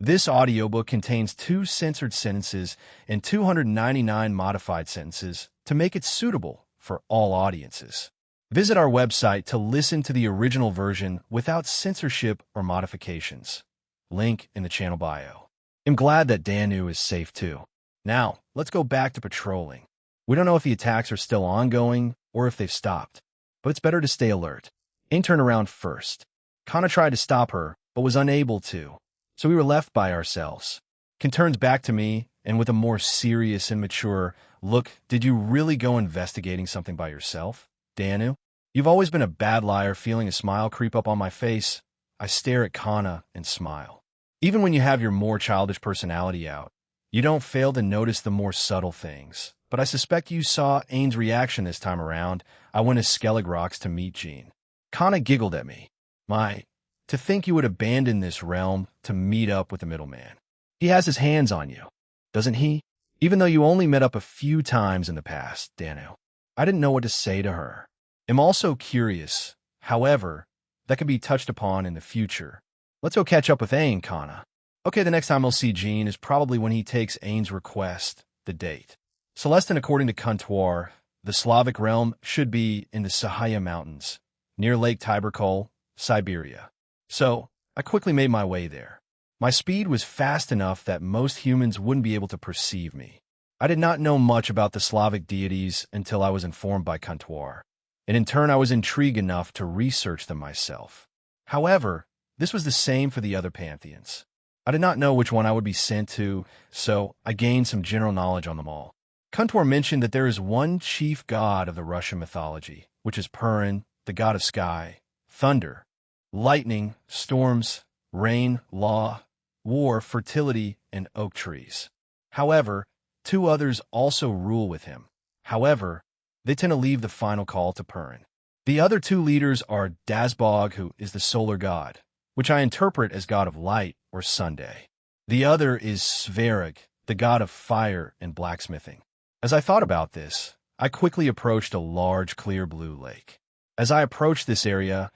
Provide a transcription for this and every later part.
This audiobook contains 2 censored sentences and 299 modified sentences to make it suitable for all audiences. Visit our website to listen to the original version without censorship or modifications. Link in the channel bio. I'm glad that Danu is safe too. Now, let's go back to patrolling. We don't know if the attacks are still ongoing or if they've stopped, but it's better to stay alert. Aang turned around first. Kana tried to stop her, but was unable to, so we were left by ourselves. Ken turns back to me, and with a more serious and mature look, did you really go investigating something by yourself, Danu? You've always been a bad liar. Feeling a smile creep up on my face, I stare at Kana and smile. Even when you have your more childish personality out, you don't fail to notice the more subtle things. But I suspect you saw Aang's reaction this time around. I went as Skellig Rocks to meet Jean. Kana giggled at me. To think you would abandon this realm to meet up with the middleman. He has his hands on you, doesn't he? Even though you only met up a few times in the past, Danu. I didn't know what to say to her. I'm also curious. However, that could be touched upon in the future. Let's go catch up with Aang, Kana. Okay, the next time I'll see Jean is probably when he takes Aang's request, the date. Celestin, according to Kuntuar, the Slavic realm should be in the Sahaya Mountains, near Lake Tiberkol, Siberia. So, I quickly made my way there. My speed was fast enough that most humans wouldn't be able to perceive me. I did not know much about the Slavic deities until I was informed by Kuntuar, and in turn I was intrigued enough to research them myself. However, this was the same for the other pantheons. I did not know which one I would be sent to, so I gained some general knowledge on them all. Kuntuar mentioned that there is one chief god of the Russian mythology, which is Purin, the god of sky, thunder, lightning, storms, rain, law, war, fertility, and oak trees. However, 2 others also rule with him. However, they tend to leave the final call to Purin. The other 2 leaders are Dazbog, who is the solar god, which I interpret as god of light or Sunday. The other is Svarog, the god of fire and blacksmithing. As I thought about this, I quickly approached a large, clear blue lake. As I approached this area,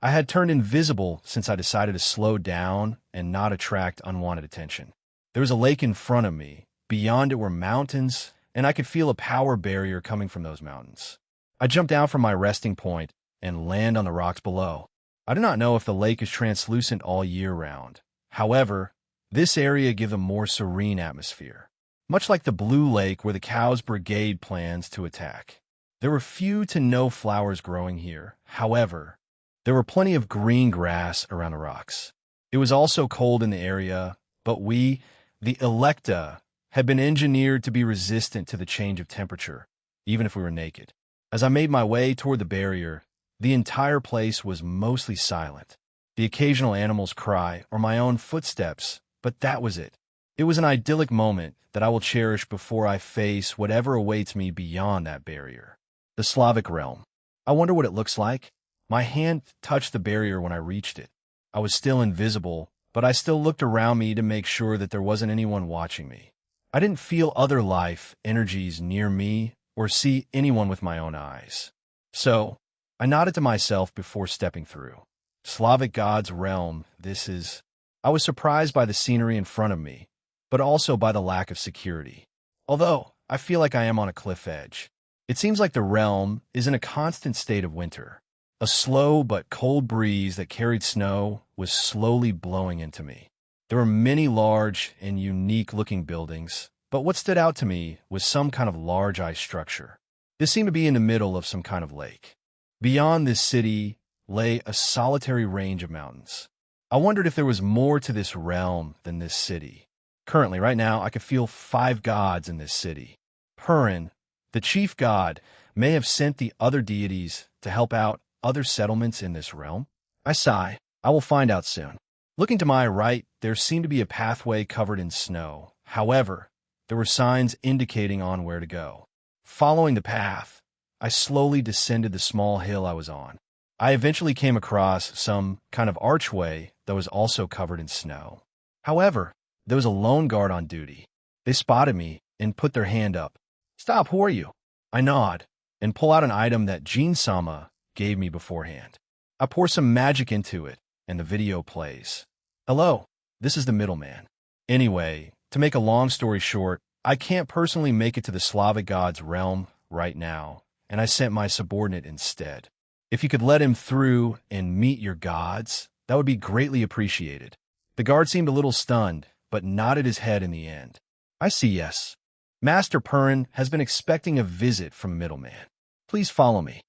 I had turned invisible since I decided to slow down and not attract unwanted attention. There was a lake in front of me. Beyond it were mountains, and I could feel a power barrier coming from those mountains. I jumped down from my resting point and land on the rocks below. I do not know if the lake is translucent all year round. However, this area gives a more serene atmosphere, much like the Blue Lake where the Cows Brigade plans to attack. There were few to no flowers growing here. However, there were plenty of green grass around the rocks. It was also cold in the area, but we, the Electa, had been engineered to be resistant to the change of temperature, even if we were naked. As I made my way toward the barrier, the entire place was mostly silent. The occasional animal's cry or my own footsteps, but that was it. It was an idyllic moment that I will cherish before I face whatever awaits me beyond that barrier. The Slavic realm. I wonder what it looks like. My hand touched the barrier when I reached it. I was still invisible, but I still looked around me to make sure that there wasn't anyone watching me. I didn't feel other life energies near me or see anyone with my own eyes. So, I nodded to myself before stepping through. Slavic God's realm, this is... I was surprised by the scenery in front of me, but also by the lack of security. Although, I feel like I am on a cliff edge. It seems like the realm is in a constant state of winter. A slow but cold breeze that carried snow was slowly blowing into me. There were many large and unique-looking buildings, but what stood out to me was some kind of large ice structure. This seemed to be in the middle of some kind of lake. Beyond this city lay a solitary range of mountains. I wondered if there was more to this realm than this city. Currently, right now, I could feel 5 gods in this city. Purin, the chief god, may have sent the other deities to help out other settlements in this realm. I sigh. I will find out soon. Looking to my right, there seemed to be a pathway covered in snow. However, there were signs indicating on where to go. Following the path, I slowly descended the small hill I was on. I eventually came across some kind of archway that was also covered in snow. However, there was a lone guard on duty. They spotted me and put their hand up. "Stop, who are you?" I nod and pull out an item that Jin-sama gave me beforehand. I pour some magic into it, and the video plays. "Hello, This is the middleman. Anyway, to make a long story short, I can't personally make it to the Slavic god's realm right now, and I sent my subordinate instead. If you could let him through and meet your gods, that would be greatly appreciated. The guard seemed a little stunned, but nodded his head in the end. I see, yes. Master Purin has been expecting a visit from a middleman. Please follow me.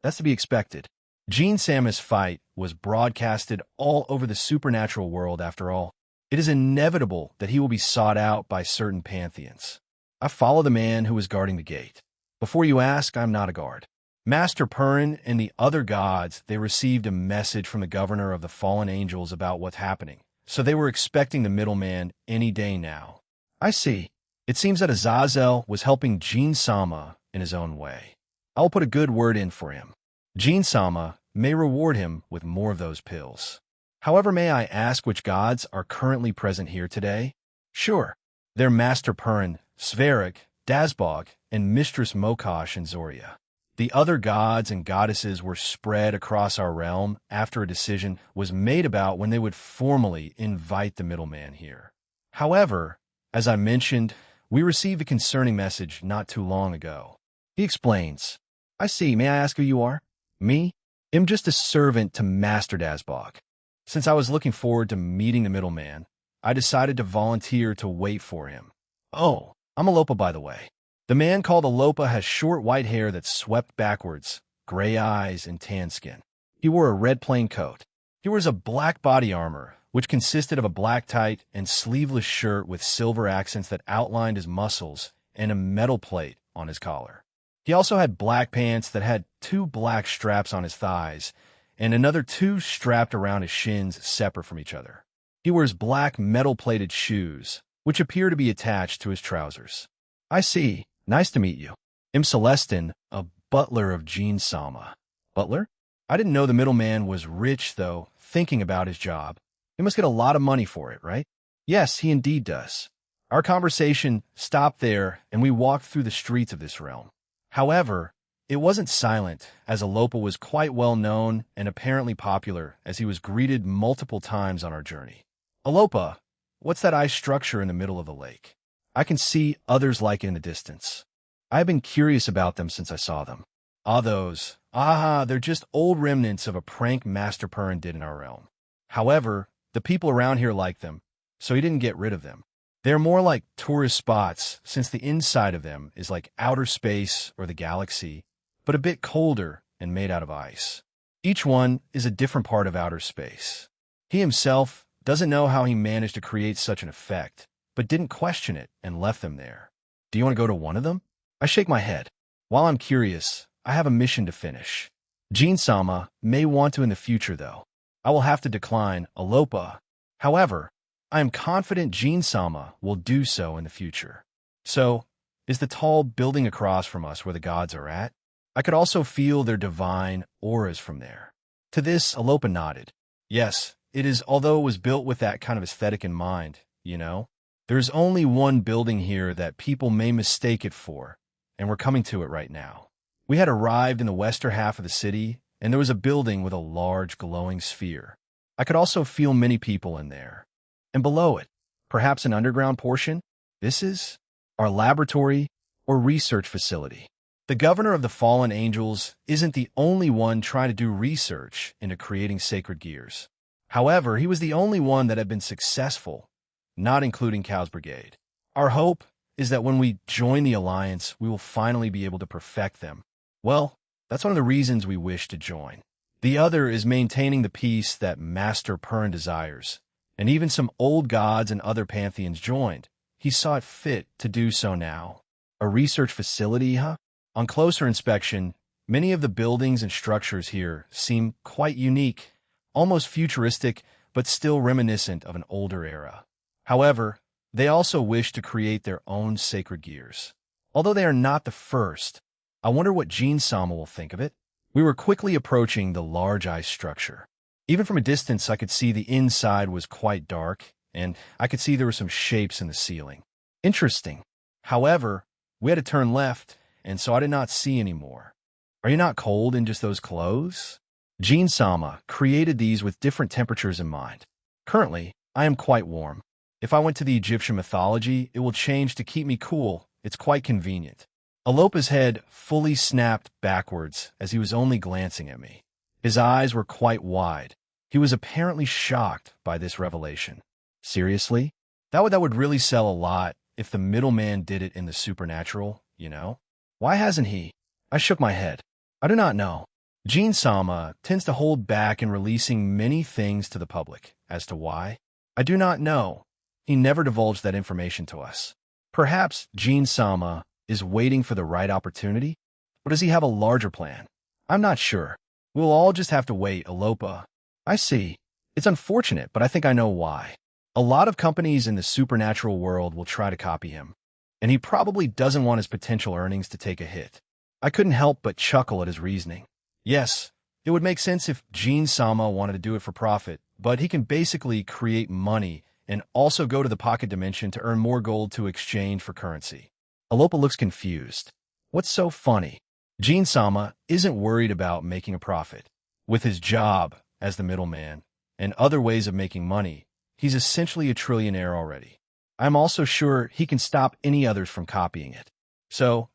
That's to be expected. Gene Samus' fight was broadcasted all over the supernatural world after all. It is inevitable that he will be sought out by certain pantheons. I follow the man who is guarding the gate. Before you ask, I'm not a guard. Master Purin and the other gods, they received a message from the governor of the fallen angels about what's happening, so they were expecting the middleman any day now. I see. It seems that Azazel was helping Gene Sama in his own way. I will put a good word in for him. Gene Sama may reward him with more of those pills. However, may I ask which gods are currently present here today? Sure. They're Master Purin, Svarik, Dazbog, and Mistress Mokosh and Zoria. The other gods and goddesses were spread across our realm after a decision was made about when they would formally invite the middleman here. However, as I mentioned, we received a concerning message not too long ago. He explains, I see. May I ask who you are? Me? I'm just a servant to Master Dazbog. Since I was looking forward to meeting the middleman, I decided to volunteer to wait for him. Oh, I'm a Lopa, by the way. The man called a Lopa has short white hair that's swept backwards, gray eyes, and tan skin. He wore a red plain coat. He wears a black body armor, which consisted of a black tight and sleeveless shirt with silver accents that outlined his muscles and a metal plate on his collar. He also had black pants that had 2 black straps on his thighs and another 2 strapped around his shins separate from each other. He wears black metal-plated shoes, which appear to be attached to his trousers. I see. Nice to meet you. I'm Celestin, a butler of Gene Sama. Butler? I didn't know the middleman was rich, though, thinking about his job. He must get a lot of money for it, right? Yes, he indeed does. Our conversation stopped there, and we walked through the streets of this realm. However, it wasn't silent, as Alopa was quite well known and apparently popular, as he was greeted multiple times on our journey. Alopa, what's that ice structure in the middle of the lake? I can see others like it in the distance. I've been curious about them since I saw them. They're just old remnants of a prank Master Purin did in our realm. However, the people around here like them, so he didn't get rid of them. They're more like tourist spots, since the inside of them is like outer space or the galaxy, but a bit colder and made out of ice. Each one is a different part of outer space. He himself doesn't know how he managed to create such an effect, but didn't question it and left them there. Do you want to go to one of them? I shake my head. While I'm curious, I have a mission to finish. Gene Sama may want to in the future, though. I will have to decline Alopa. However, I am confident Gene Sama will do so in the future. So, is the tall building across from us where the gods are at? I could also feel their divine auras from there. To this, Alopa nodded. Yes, it is, although it was built with that kind of aesthetic in mind, you know? There's only one building here that people may mistake it for, and we're coming to it right now. We had arrived in the western half of the city, and there was a building with a large glowing sphere. I could also feel many people in there. And below it, perhaps an underground portion? This is our laboratory or research facility. The governor of the fallen angels isn't the only one trying to do research into creating sacred gears. However, he was the only one that had been successful, not including Cal's brigade. Our hope is that when we join the alliance, we will finally be able to perfect them. Well, that's one of the reasons we wish to join. The other is maintaining the peace that Master Purin desires, and even some old gods and other pantheons joined. He saw it fit to do so now. A research facility, huh? On closer inspection, many of the buildings and structures here seem quite unique, almost futuristic, but still reminiscent of an older era. However, they also wish to create their own sacred gears. Although they are not the first, I wonder what Gene Sama will think of it. We were quickly approaching the large ice structure. Even from a distance, I could see the inside was quite dark, and I could see there were some shapes in the ceiling. Interesting. However, we had to turn left, and so I did not see any more. Are you not cold in just those clothes? Gene Sama created these with different temperatures in mind. Currently, I am quite warm. If I went to the Egyptian mythology, it will change to keep me cool. It's quite convenient. Alopa's head fully snapped backwards as he was only glancing at me. His eyes were quite wide. He was apparently shocked by this revelation. Seriously? That would really sell a lot if the middleman did it in the supernatural, you know? Why hasn't he? I shook my head. I do not know. Jin-sama tends to hold back in releasing many things to the public. As to why, I do not know. He never divulged that information to us. Perhaps Jin-sama is waiting for the right opportunity? Or does he have a larger plan? I'm not sure. We'll all just have to wait, Alopa. I see. It's unfortunate, but I think I know why. A lot of companies in the supernatural world will try to copy him, and he probably doesn't want his potential earnings to take a hit. I couldn't help but chuckle at his reasoning. Yes, it would make sense if Jin-sama wanted to do it for profit, but he can basically create money and also go to the pocket dimension to earn more gold to exchange for currency. Alopa looks confused. What's so funny? Jin-sama isn't worried about making a profit. With his job as the middleman and other ways of making money, he's essentially a trillionaire already. I'm also sure he can stop any others from copying it. So,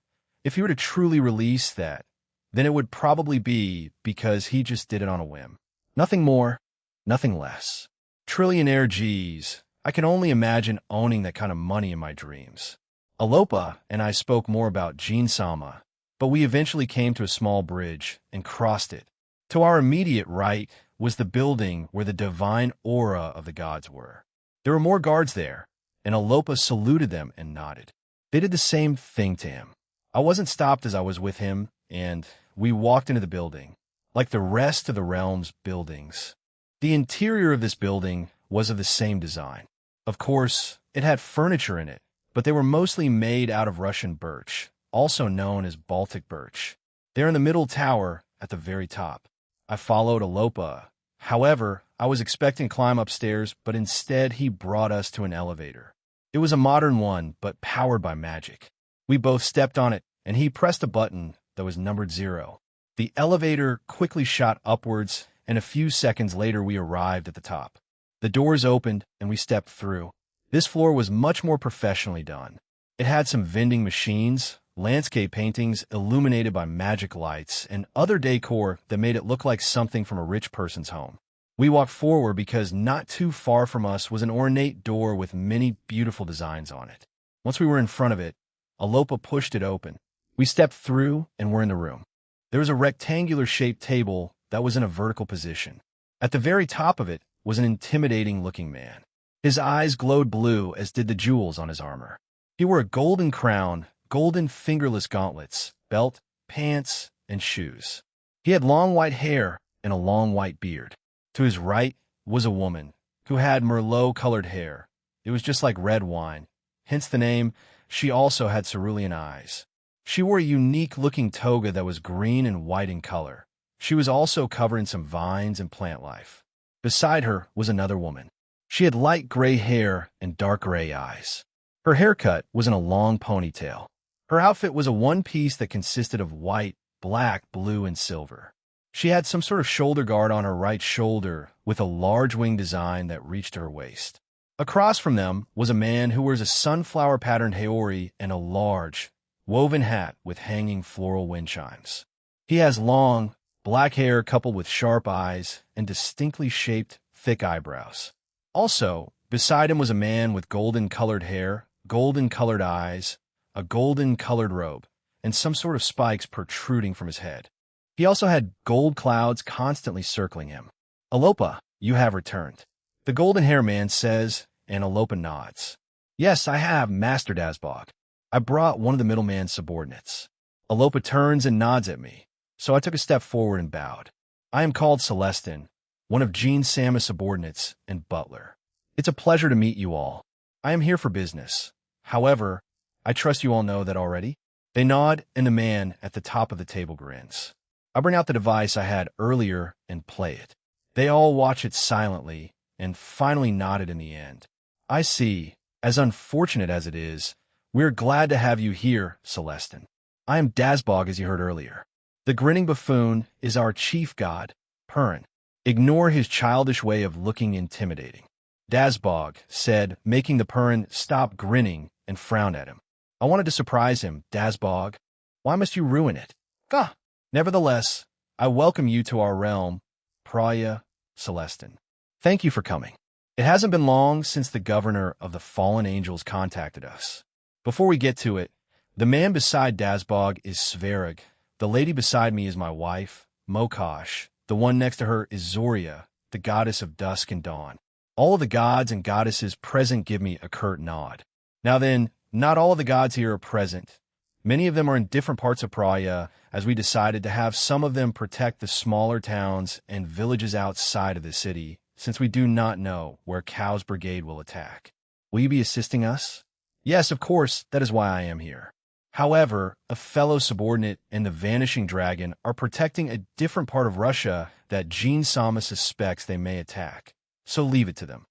if he were to truly release that, then it would probably be because he just did it on a whim. Nothing more, nothing less. Trillionaire G's. I can only imagine owning that kind of money in my dreams. Alopa and I spoke more about Jin-sama, but we eventually came to a small bridge and crossed it. To our immediate right was the building where the divine aura of the gods were. There were more guards there, and Alopa saluted them and nodded. They did the same thing to him. I wasn't stopped as I was with him, and we walked into the building, like the rest of the realm's buildings. The interior of this building was of the same design. Of course, it had furniture in it, but they were mostly made out of Russian birch, also known as Baltic birch. They're in the middle tower at the very top. I followed Alopa. However, I was expecting to climb upstairs, but instead he brought us to an elevator. It was a modern one, but powered by magic. We both stepped on it, and he pressed a button that was numbered 0. The elevator quickly shot upwards, and a few seconds later we arrived at the top. The doors opened, and we stepped through. This floor was much more professionally done. It had some vending machines, landscape paintings illuminated by magic lights, and other decor that made it look like something from a rich person's home. We walked forward because not too far from us was an ornate door with many beautiful designs on it. Once we were in front of it, Alopa pushed it open. We stepped through and were in the room. There was a rectangular-shaped table that was in a vertical position. At the very top of it was an intimidating-looking man. His eyes glowed blue, as did the jewels on his armor. He wore a golden crown, golden fingerless gauntlets, belt, pants, and shoes. He had long white hair and a long white beard. To his right was a woman who had Merlot-colored hair. It was just like red wine, hence the name. She also had cerulean eyes. She wore a unique-looking toga that was green and white in color. She was also covered in some vines and plant life. Beside her was another woman. She had light gray hair and dark gray eyes. Her haircut was in a long ponytail. Her outfit was a one-piece that consisted of white, black, blue, and silver. She had some sort of shoulder guard on her right shoulder with a large wing design that reached to her waist. Across from them was a man who wears a sunflower-patterned haori and a large, woven hat with hanging floral wind chimes. He has long, black hair coupled with sharp eyes and distinctly shaped, thick eyebrows. Also, beside him was a man with golden-colored hair, golden-colored eyes, a golden-colored robe, and some sort of spikes protruding from his head. He also had gold clouds constantly circling him. Alopa, you have returned. The golden-hair man says, and Alopa nods. Yes, I have, Master Dasbog. I brought one of the middleman's subordinates. Alopa turns and nods at me, so I took a step forward and bowed. I am called Celestin, one of Jin-sama's subordinates and butler. It's a pleasure to meet you all. I am here for business. However, I trust you all know that already. They nod, and the man at the top of the table grins. I bring out the device I had earlier and play it. They all watch it silently and finally nodded in the end. I see. As unfortunate as it is, we're glad to have you here, Celestin. I am Dasbog, as you heard earlier. The grinning buffoon is our chief god, Purin. Ignore his childish way of looking intimidating. Dazbog said, making the Purin stop grinning and frown at him. I wanted to surprise him. Dazbog, why must you ruin it? Gah! Nevertheless, I welcome you to our realm, Praia Celestin. Thank you for coming. It hasn't been long since the governor of the fallen angels contacted us. Before we get to it, the man beside Dazbog is Svarig. The lady beside me is my wife, Mokosh. The one next to her is Zoria, the goddess of dusk and dawn. All of the gods and goddesses present give me a curt nod. Now then, not all of the gods here are present. Many of them are in different parts of Praia, as we decided to have some of them protect the smaller towns and villages outside of the city, since we do not know where Cow's brigade will attack. Will you be assisting us? Yes, of course, that is why I am here. However, a fellow subordinate and the Vanishing Dragon are protecting a different part of Russia that Jean Sama suspects they may attack. So leave it to them.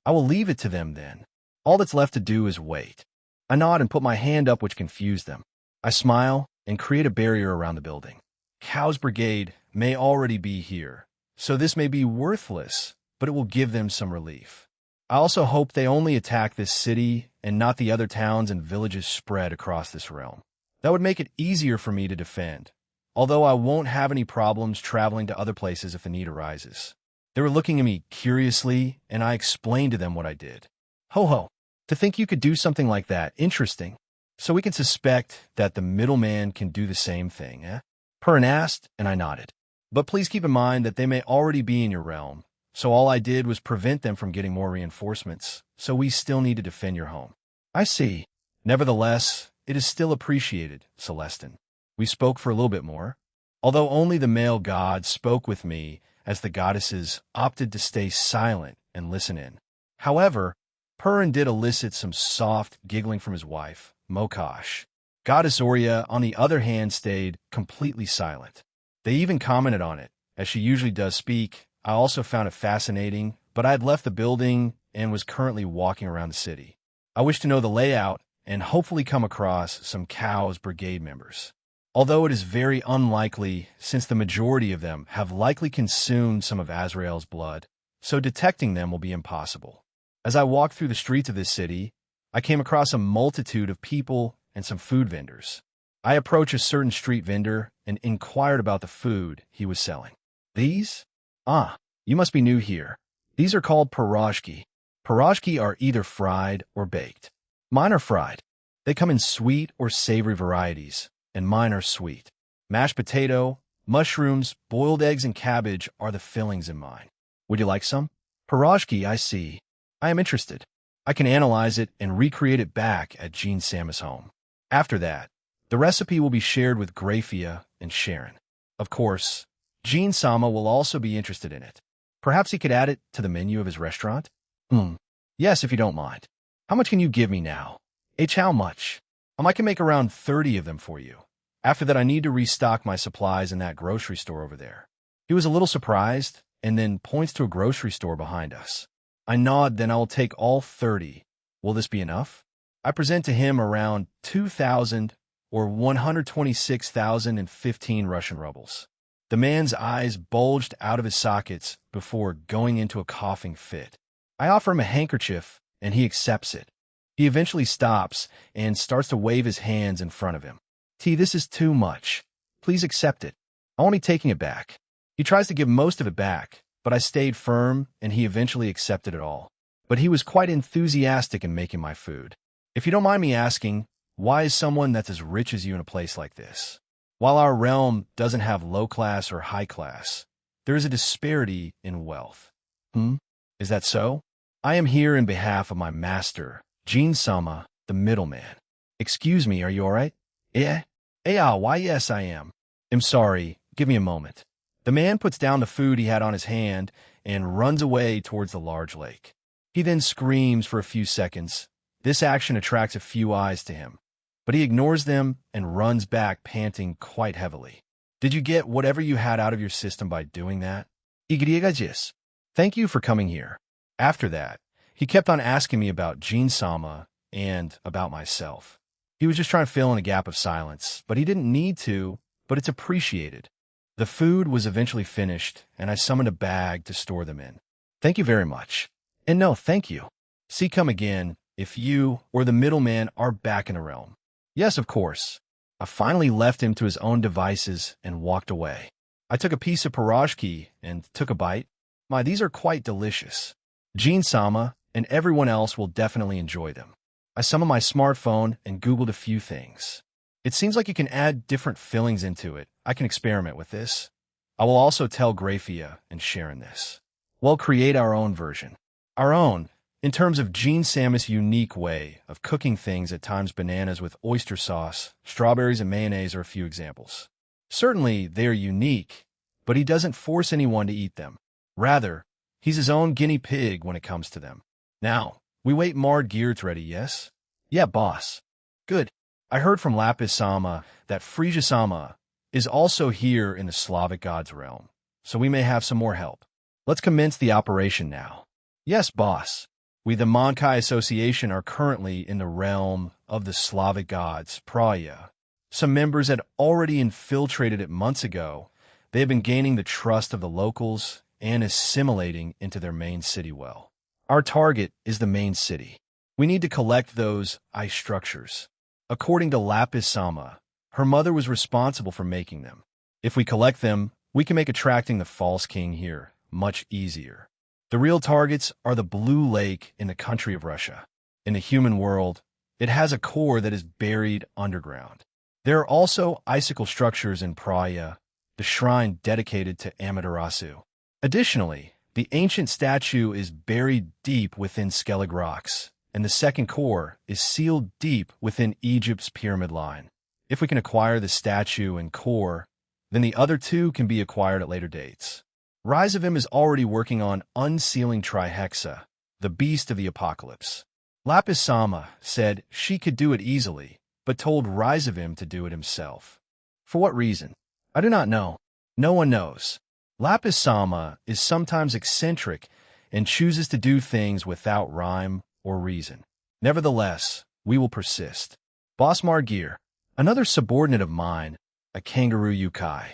I will leave it to them then. All that's left to do is wait. I nod and put my hand up, which confused them. I smile and create a barrier around the building. Cow's brigade may already be here, so this may be worthless, but it will give them some relief. I also hope they only attack this city and not the other towns and villages spread across this realm. That would make it easier for me to defend, although I won't have any problems traveling to other places if the need arises. They were looking at me curiously, and I explained to them what I did. Ho ho, to think you could do something like that, interesting. So we can suspect that the middleman can do the same thing, eh? Purin asked, and I nodded. But please keep in mind that they may already be in your realm, so all I did was prevent them from getting more reinforcements, so we still need to defend your home. I see. Nevertheless, it is still appreciated, Celestin. We spoke for a little bit more, although only the male gods spoke with me, as the goddesses opted to stay silent and listen in. However, Purin did elicit some soft giggling from his wife, Mokosh. Goddess Zoria, on the other hand, stayed completely silent. They even commented on it, as she usually does speak. I also found it fascinating, but I had left the building and was currently walking around the city. I wish to know the layout and hopefully come across some Cow's brigade members. Although it is very unlikely, since the majority of them have likely consumed some of Azrael's blood, so detecting them will be impossible. As I walked through the streets of this city, I came across a multitude of people and some food vendors. I approached a certain street vendor and inquired about the food he was selling. These? Ah, you must be new here. These are called pierogi. Pierogi are either fried or baked. Mine are fried. They come in sweet or savory varieties, and mine are sweet. Mashed potato, mushrooms, boiled eggs, and cabbage are the fillings in mine. Would you like some? Pierogi, I see. I am interested. I can analyze it and recreate it back at Jean Sama's home. After that, the recipe will be shared with Grafia and Sharon. Of course, Jean Sama will also be interested in it. Perhaps he could add it to the menu of his restaurant? Yes, if you don't mind. How much can you give me now? How much? I can make around 30 of them for you. After that, I need to restock my supplies in that grocery store over there. He was a little surprised, and then points to a grocery store behind us. I nod, then I will take all 30. Will this be enough? I present to him around 2,000 or 126,015 Russian rubles. The man's eyes bulged out of his sockets before going into a coughing fit. I offer him a handkerchief, and he accepts it. He eventually stops and starts to wave his hands in front of him. This is too much. Please accept it. I won't be taking it back. He tries to give most of it back, but I stayed firm, and he eventually accepted it all. But he was quite enthusiastic in making my food. If you don't mind me asking, why is someone that's as rich as you in a place like this? While our realm doesn't have low class or high class, there is a disparity in wealth. Is that so? I am here in behalf of my master, Jean Sama, the middleman. Excuse me, are you all right? Why yes, I am. I'm sorry, give me a moment. The man puts down the food he had on his hand and runs away towards the large lake. He then screams for a few seconds. This action attracts a few eyes to him, but he ignores them and runs back, panting quite heavily. Did you get whatever you had out of your system by doing that? Thank you for coming here. After that, he kept on asking me about Jean Sama and about myself. He was just trying to fill in a gap of silence, but he didn't need to, but it's appreciated. The food was eventually finished, and I summoned a bag to store them in. Thank you very much. And no, thank you. See, come again if you or the middleman are back in the realm. Yes, of course. I finally left him to his own devices and walked away. I took a piece of pierogi and took a bite. My, these are quite delicious. Jean-sama and everyone else will definitely enjoy them. I summoned my smartphone and Googled a few things. It seems like you can add different fillings into it. I can experiment with this. I will also tell Grafia and Sharon this. We'll create our own version. Our own, in terms of Jean-sama's unique way of cooking things, at times bananas with oyster sauce, strawberries and mayonnaise are a few examples. Certainly, they are unique, but he doesn't force anyone to eat them. Rather, he's his own guinea pig when it comes to them. Now, we wait Mard Geert's ready, yes? Yeah, boss. Good. I heard from Lapis-sama that Frisia-sama is also here in the Slavic gods realm, so we may have some more help. Let's commence the operation now. Yes, boss. We, the Monkai Association, are currently in the realm of the Slavic gods, Praia. Some members had already infiltrated it months ago. They have been gaining the trust of the locals and assimilating into their main city well. Our target is the main city. We need to collect those ice structures. According to Lapis-sama, her mother was responsible for making them. If we collect them, we can make attracting the false king here much easier. The real targets are the Blue Lake in the country of Russia. In the human world, it has a core that is buried underground. There are also icicle structures in Praia, the shrine dedicated to Amaterasu. Additionally, the ancient statue is buried deep within Skellig rocks, and the second core is sealed deep within Egypt's pyramid line. If we can acquire the statue and core, then the other two can be acquired at later dates. Rizavim is already working on unsealing Trihexa, the beast of the apocalypse. Lapis-sama said she could do it easily, but told Rizavim to do it himself. For what reason? I do not know. No one knows. Lapis-sama is sometimes eccentric and chooses to do things without rhyme or reason. Nevertheless, we will persist. Boss Margir, another subordinate of mine, a kangaroo yukai.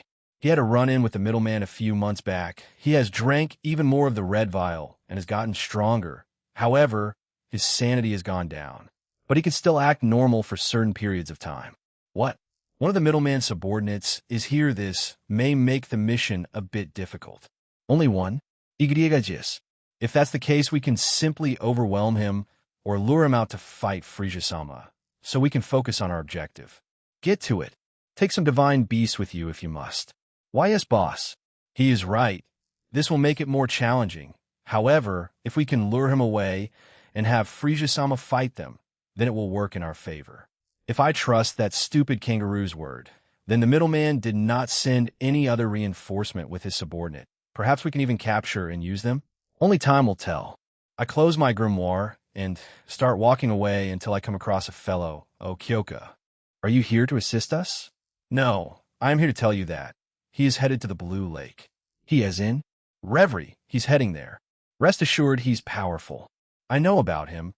He had a run-in with the middleman a few months back. He has drank even more of the red vial and has gotten stronger. However, his sanity has gone down. But he can still act normal for certain periods of time. What? One of the middleman's subordinates is here. This may make the mission a bit difficult. Only one? Igriagajis. If that's the case, we can simply overwhelm him or lure him out to fight Frisia-sama, so we can focus on our objective. Get to it. Take some divine beasts with you if you must. Why, yes, boss. He is right. This will make it more challenging. However, if we can lure him away and have Frisia-sama fight them, then it will work in our favor. If I trust that stupid kangaroo's word, then the middleman did not send any other reinforcement with his subordinate. Perhaps we can even capture and use them? Only time will tell. I close my grimoire and start walking away until I come across a fellow, Kyoka. Are you here to assist us? No, I am here to tell you that. He is headed to the Blue Lake. He as in? Reverie, he's heading there. Rest assured he's powerful. I know about him,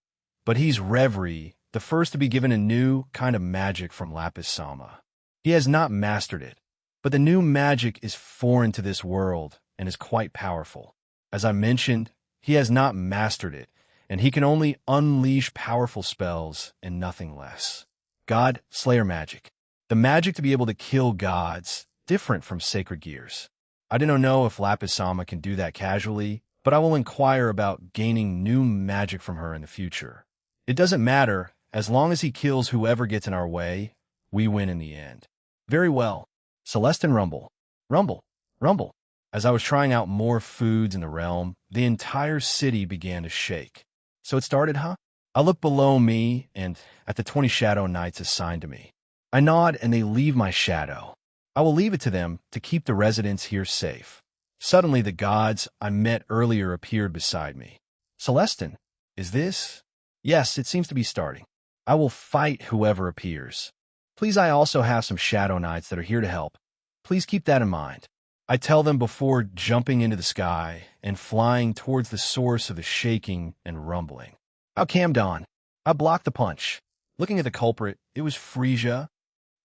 but he's Reverie, the first to be given a new kind of magic from Lapis-sama. He has not mastered it, but the new magic is foreign to this world and is quite powerful. As I mentioned, he has not mastered it, and he can only unleash powerful spells and nothing less. God, Slayer magic. The magic to be able to kill gods, different from sacred gears. I don't know if Lapis-sama can do that casually, but I will inquire about gaining new magic from her in the future. It doesn't matter, as long as he kills whoever gets in our way, we win in the end. Very well. Celestin rumble. Rumble. Rumble. As I was trying out more foods in the realm, the entire city began to shake. So it started, huh? I look below me and at the 20 shadow knights assigned to me. I nod and they leave my shadow. I will leave it to them to keep the residents here safe. Suddenly, the gods I met earlier appeared beside me. Celestin, is this? Yes, it seems to be starting. I will fight whoever appears. Please, I also have some shadow knights that are here to help. Please keep that in mind. I tell them before jumping into the sky and flying towards the source of the shaking and rumbling. How cam Don? I blocked the punch. Looking at the culprit, it was Frisia.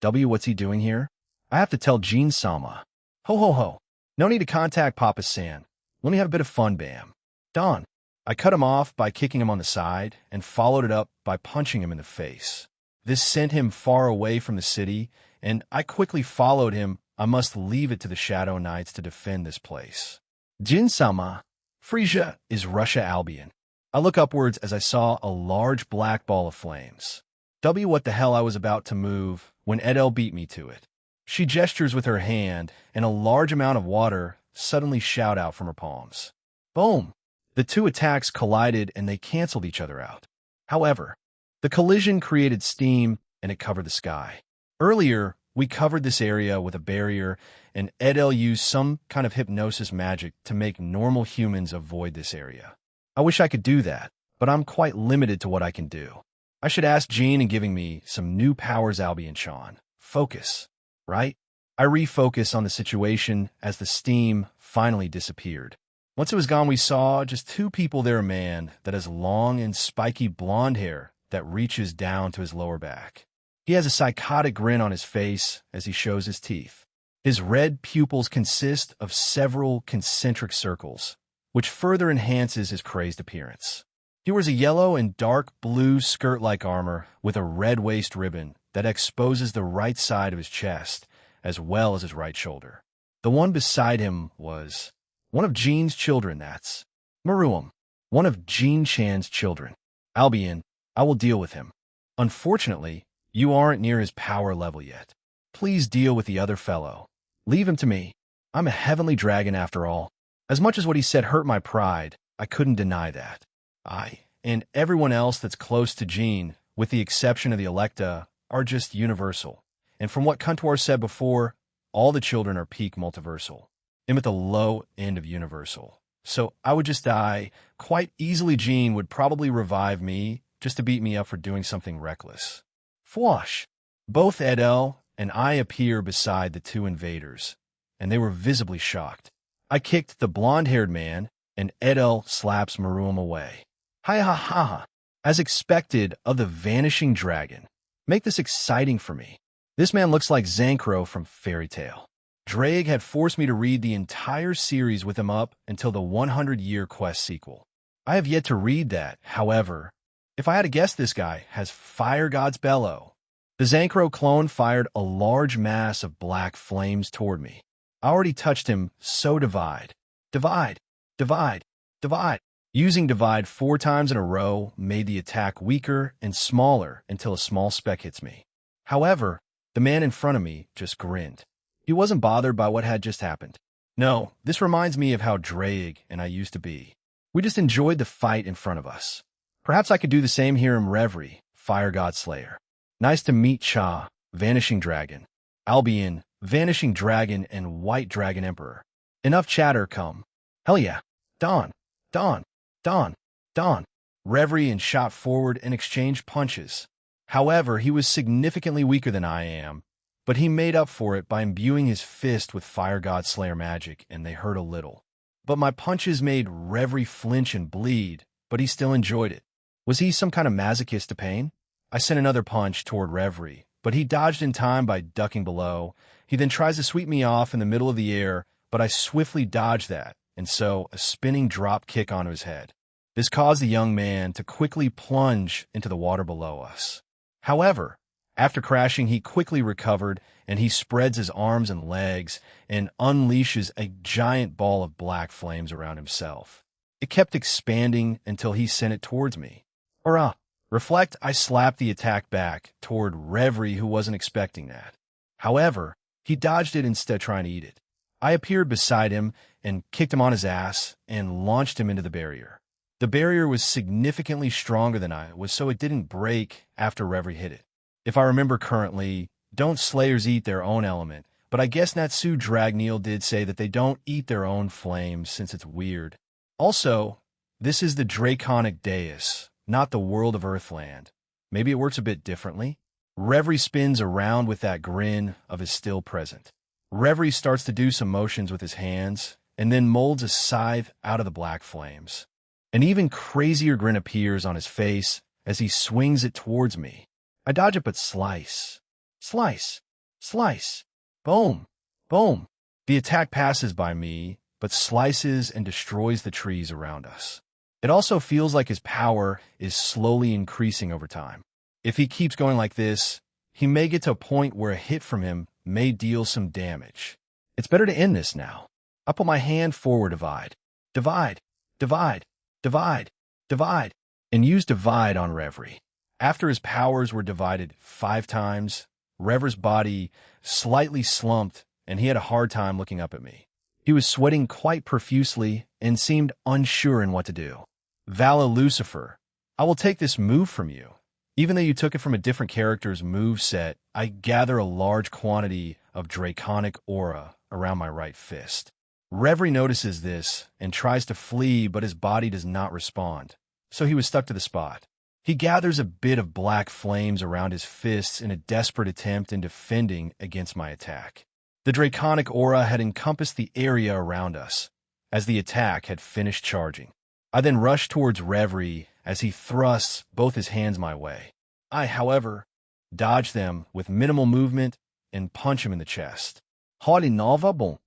What's he doing here? I have to tell Jean-sama. Ho ho ho. No need to contact Papa San. Let me have a bit of fun, Bam. Don. I cut him off by kicking him on the side and followed it up by punching him in the face. This sent him far away from the city, and I quickly followed him. I must leave it to the Shadow Knights to defend this place. Jin-sama, Frisia is Russia Albion. I look upwards as I saw a large black ball of flames. What the hell I was about to move when Edel beat me to it. She gestures with her hand, and a large amount of water suddenly shoot out from her palms. Boom! The two attacks collided and they canceled each other out. However, the collision created steam and it covered the sky. Earlier, we covered this area with a barrier, and Edel used some kind of hypnosis magic to make normal humans avoid this area. I wish I could do that, but I'm quite limited to what I can do. I should ask Jean in giving me some new powers. Albion-chan. Focus, right? I refocus on the situation as the steam finally disappeared. Once it was gone, we saw just two people there. A man that has long and spiky blonde hair that reaches down to his lower back. He has a psychotic grin on his face as he shows his teeth. His red pupils consist of several concentric circles, which further enhances his crazed appearance. He wears a yellow and dark blue skirt-like armor with a red waist ribbon that exposes the right side of his chest, as well as his right shoulder. The one beside him was one of Jean's children. That's Maruam, one of Jean-chan's children. Albion, I will deal with him. Unfortunately, you aren't near his power level yet. Please deal with the other fellow. Leave him to me. I'm a heavenly dragon after all. As much as what he said hurt my pride, I couldn't deny that. I, and everyone else that's close to Jean, with the exception of the Electa, are just universal. And from what Kuntuar said before, all the children are peak multiversal. I'm at the low end of universal. So I would just die quite easily. Jean would probably revive me just to beat me up for doing something reckless. Fwash! Both Edel and I appear beside the two invaders, and they were visibly shocked. I kicked the blonde-haired man, and Edel slaps Maruam away. Hi ha ha ha! As expected of the vanishing dragon. Make this exciting for me. This man looks like Zancro from Fairy Tale. Drake had forced me to read the entire series with him up until the 100-year quest sequel. I have yet to read that, however. If I had to guess, this guy has Fire God's Bellow. The Zancro clone fired a large mass of black flames toward me. I already touched him, so divide. Divide. Divide. Divide. Using divide 4 times in a row made the attack weaker and smaller until a small speck hits me. However, the man in front of me just grinned. He wasn't bothered by what had just happened. No, this reminds me of how Drake and I used to be. We just enjoyed the fight in front of us. Perhaps I could do the same here in Reverie, Fire God Slayer. Nice to meet Cha, Vanishing Dragon, Albion, Vanishing Dragon, and White Dragon Emperor. Enough chatter, come. Hell yeah. Dawn, Dawn, Dawn, Dawn. Reverie and shot forward and exchanged punches. However, he was significantly weaker than I am, but he made up for it by imbuing his fist with Fire God Slayer magic, and they hurt a little. But my punches made Reverie flinch and bleed, but he still enjoyed it. Was he some kind of masochist to pain? I sent another punch toward Reverie, but he dodged in time by ducking below. He then tries to sweep me off in the middle of the air, but I swiftly dodged that, and so a spinning drop kick onto his head. This caused the young man to quickly plunge into the water below us. However, after crashing, he quickly recovered, and he spreads his arms and legs and unleashes a giant ball of black flames around himself. It kept expanding until he sent it towards me. Hurrah! Reflect, I slapped the attack back toward Reverie, who wasn't expecting that. However, he dodged it instead, trying to eat it. I appeared beside him and kicked him on his ass and launched him into the barrier. The barrier was significantly stronger than I was, so it didn't break after Reverie hit it. If I remember currently, don't Slayers eat their own element, but I guess Natsu Dragneel did say that they don't eat their own flames since it's weird. Also, this is the Draconic Dais, not the world of Earthland. Maybe it works a bit differently. Reverie spins around with that grin of his still present. Reverie starts to do some motions with his hands, and then molds a scythe out of the black flames. An even crazier grin appears on his face as he swings it towards me. I dodge it, but slice. Slice. Slice. Boom. Boom. The attack passes by me, but slices and destroys the trees around us. It also feels like his power is slowly increasing over time. If he keeps going like this, he may get to a point where a hit from him may deal some damage. It's better to end this now. I put my hand forward, divide, divide, divide, divide, divide, and use divide on Reverie. After his powers were divided 5 times, Rever's body slightly slumped, and he had a hard time looking up at me. He was sweating quite profusely and seemed unsure in what to do. Vala Lucifer, I will take this move from you. Even though you took it from a different character's move set, I gather a large quantity of draconic aura around my right fist. Reverie notices this and tries to flee, but his body does not respond, so he was stuck to the spot. He gathers a bit of black flames around his fists in a desperate attempt in defending against my attack. The draconic aura had encompassed the area around us, as the attack had finished charging. I then rushed towards Reverie as he thrusts both his hands my way. I, however, dodge them with minimal movement and punch him in the chest. Haughty Nova Boom.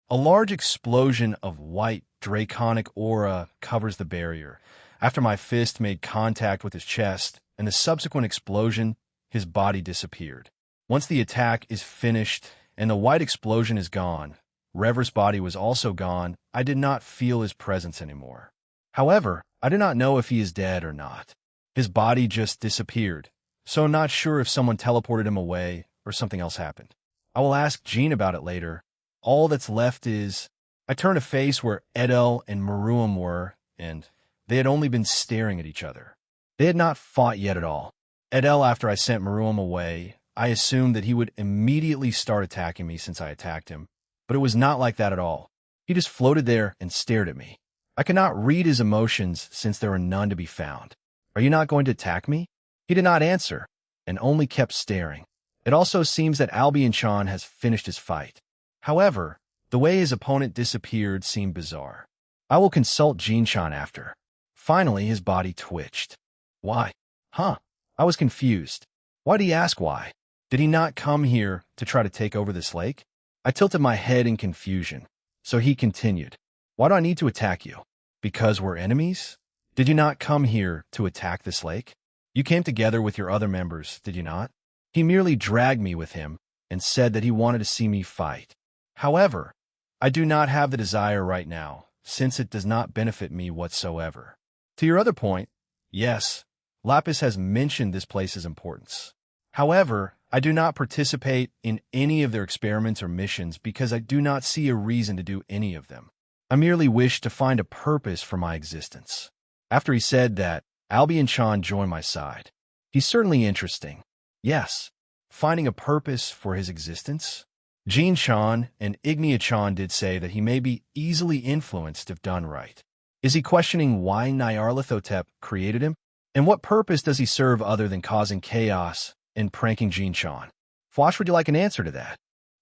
A large explosion of white draconic aura covers the barrier. After my fist made contact with his chest and the subsequent explosion, his body disappeared. Once the attack is finished and the white explosion is gone, Rever's body was also gone. I did not feel his presence anymore. However, I do not know if he is dead or not. His body just disappeared, so I'm not sure if someone teleported him away or something else happened. I will ask Jean about it later. All that's left is, I turn to face where Edel and Maruam were, and they had only been staring at each other. They had not fought yet at all. Edel, after I sent Maruam away, I assumed that he would immediately start attacking me since I attacked him, but it was not like that at all. He just floated there and stared at me. I could not read his emotions since there were none to be found. Are you not going to attack me? He did not answer, and only kept staring. It also seems that Albion Chan has finished his fight. However, the way his opponent disappeared seemed bizarre. I will consult Jean Chan after. Finally, his body twitched. Why? Huh? I was confused. Why did he ask why? Did he not come here to try to take over this lake? I tilted my head in confusion. So he continued. Why do I need to attack you? Because we're enemies? Did you not come here to attack this lake? You came together with your other members, did you not? He merely dragged me with him and said that he wanted to see me fight. However, I do not have the desire right now, since it does not benefit me whatsoever. To your other point, yes, Lapis has mentioned this place's importance. However, I do not participate in any of their experiments or missions because I do not see a reason to do any of them. I merely wish to find a purpose for my existence. After he said that, Albion Chan joined my side. He's certainly interesting. Yes, finding a purpose for his existence? Jean Chan and Ignia Chan did say that he may be easily influenced if done right. Is he questioning why Nyarlathotep created him? And what purpose does he serve other than causing chaos and pranking Jean Chan? Fwash, would you like an answer to that?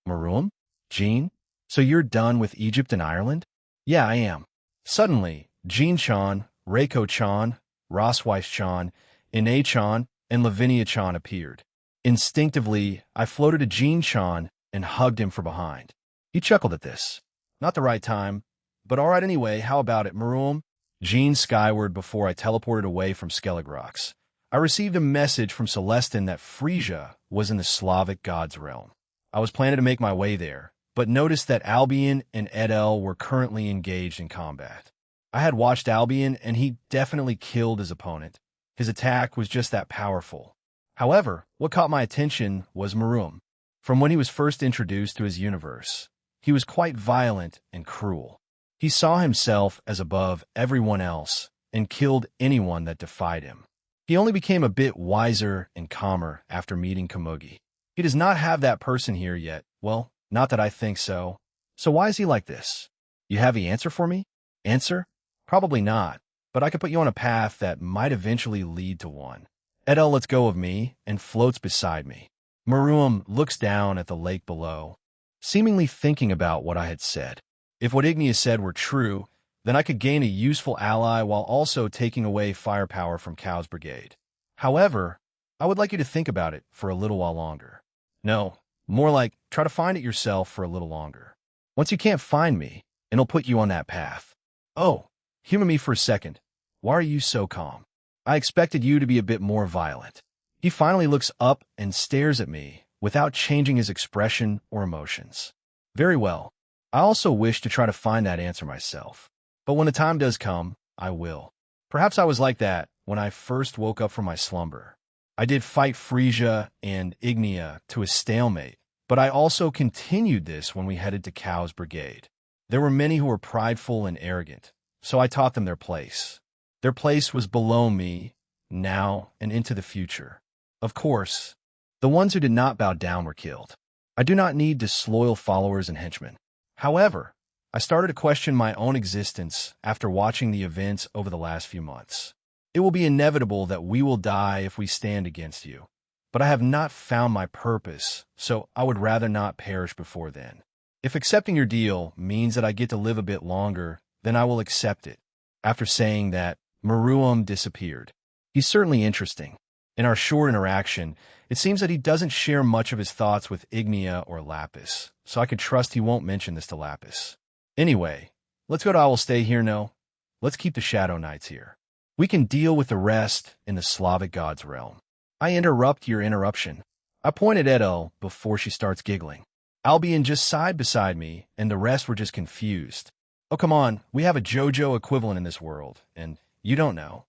Maroom? Jean? So you're done with Egypt and Ireland? Yeah, I am. Suddenly, Jean Chan, Reiko Chan, Rosweiss Chan, Ine Chan, and Lavinia Chan appeared. Instinctively, I floated to Jean Chan and hugged him from behind. He chuckled at this. Not the right time, but all right anyway, how about it, Maroom? Jean skyward before I teleported away from Skellig Rocks. I received a message from Celestin that Frisia was in the Slavic god's realm. I was planning to make my way there, but noticed that Albion and Edel were currently engaged in combat. I had watched Albion, and he definitely killed his opponent. His attack was just that powerful. However, what caught my attention was Maroom. From when he was first introduced to his universe, he was quite violent and cruel. He saw himself as above everyone else and killed anyone that defied him. He only became a bit wiser and calmer after meeting Kamugi. He does not have that person here yet. Well, not that I think so. So why is he like this? You have the answer for me? Answer? Probably not, but I could put you on a path that might eventually lead to one. Edel lets go of me and floats beside me. Maroom looks down at the lake below, seemingly thinking about what I had said. If what Ignia said were true, then I could gain a useful ally while also taking away firepower from Cow's brigade. However, I would like you to think about it for a little while longer. No, more like try to find it yourself for a little longer. Once you can't find me, it'll put you on that path. Oh, humor me for a second. Why are you so calm? I expected you to be a bit more violent. He finally looks up and stares at me without changing his expression or emotions. Very well. I also wish to try to find that answer myself. But when the time does come, I will. Perhaps I was like that when I first woke up from my slumber. I did fight Frisia and Ignia to a stalemate, but I also continued this when we headed to Cow's brigade. There were many who were prideful and arrogant, so I taught them their place. Their place was below me, now and into the future. Of course, the ones who did not bow down were killed. I do not need disloyal followers and henchmen. However, I started to question my own existence after watching the events over the last few months. It will be inevitable that we will die if we stand against you. But I have not found my purpose, so I would rather not perish before then. If accepting your deal means that I get to live a bit longer, then I will accept it. After saying that, Maruam disappeared. He's certainly interesting. In our short interaction, it seems that he doesn't share much of his thoughts with Ignia or Lapis, so I could trust he won't mention this to Lapis. Anyway, let's go to I Will Stay Here No. Let's keep the Shadow Knights here. We can deal with the rest in the Slavic gods' realm. I interrupt your interruption. I point at Edel before she starts giggling. Albion just sighed beside me, and the rest were just confused. Oh, come on, we have a JoJo equivalent in this world, and you don't know.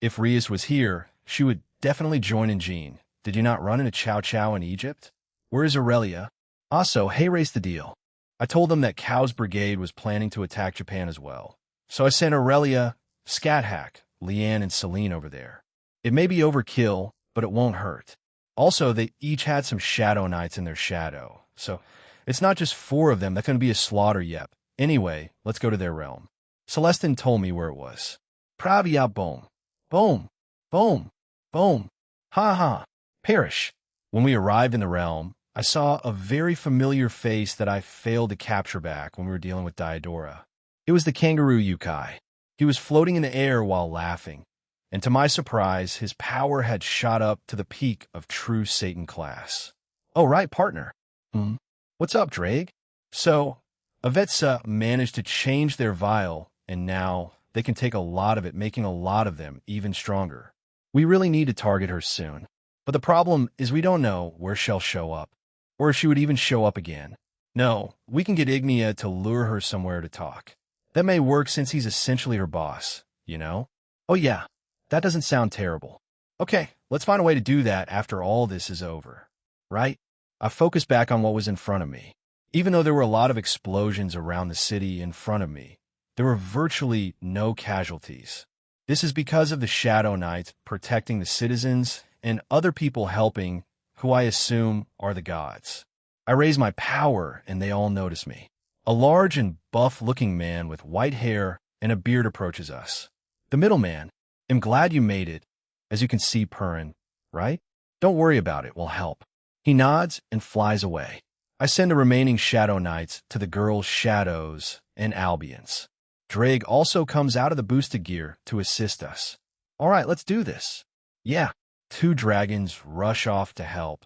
If Rias was here, she would definitely join in Jean. Did you not run into Chow Chow in Egypt? Where is Aurelia? Also, hey, race the deal. I told them that Cow's brigade was planning to attack Japan as well. So I sent Aurelia, Scathack, Leanne, and Celine over there. It may be overkill, but it won't hurt. Also, they each had some Shadow Knights in their shadow, so it's not just 4 of them. That's going to be a slaughter yep. Anyway, let's go to their realm. Celestin told me where it was. Pravia boom. Boom. Boom. Boom. Ha ha. Perish. When we arrived in the realm, I saw a very familiar face that I failed to capture back when we were dealing with Diodora. It was the kangaroo Yukai. He was floating in the air while laughing, and to my surprise, his power had shot up to the peak of true Satan class. Oh, right, partner. What's up, Drake? So, Avetsa managed to change their vial, and now they can take a lot of it, making a lot of them even stronger. We really need to target her soon. But the problem is we don't know where she'll show up, or if she would even show up again. No, we can get Ignia to lure her somewhere to talk. That may work since he's essentially her boss, you know? Oh yeah, that doesn't sound terrible. Okay, let's find a way to do that after all this is over. Right? I focused back on what was in front of me. Even though there were a lot of explosions around the city in front of me, there were virtually no casualties. This is because of the Shadow Knights protecting the citizens and other people helping, who I assume are the gods. I raise my power and they all notice me. A large and buff-looking man with white hair and a beard approaches us. The middleman. I'm glad you made it, as you can see, Purin, right? Don't worry about it, we'll help. He nods and flies away. I send the remaining Shadow Knights to the girls' Shadows and Albions. Drake also comes out of the boosted gear to assist us. All right, let's do this. Yeah, 2 dragons rush off to help,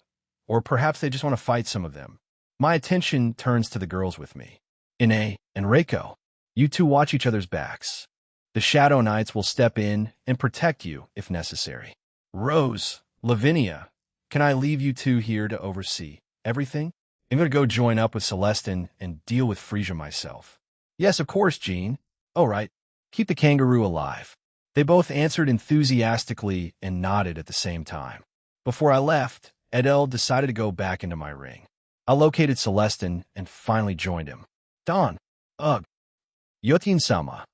or perhaps they just want to fight some of them. My attention turns to the girls with me. Ine and Reiko, you 2 watch each other's backs. The Shadow Knights will step in and protect you if necessary. Rose, Lavinia, can I leave you 2 here to oversee everything? I'm going to go join up with Celestin and deal with Frisia myself. Yes, of course, Jean. All right, keep the kangaroo alive. They both answered enthusiastically and nodded at the same time. Before I left, Edel decided to go back into my ring. I located Celestin and finally joined him. Don, ugh, Yotin-sama.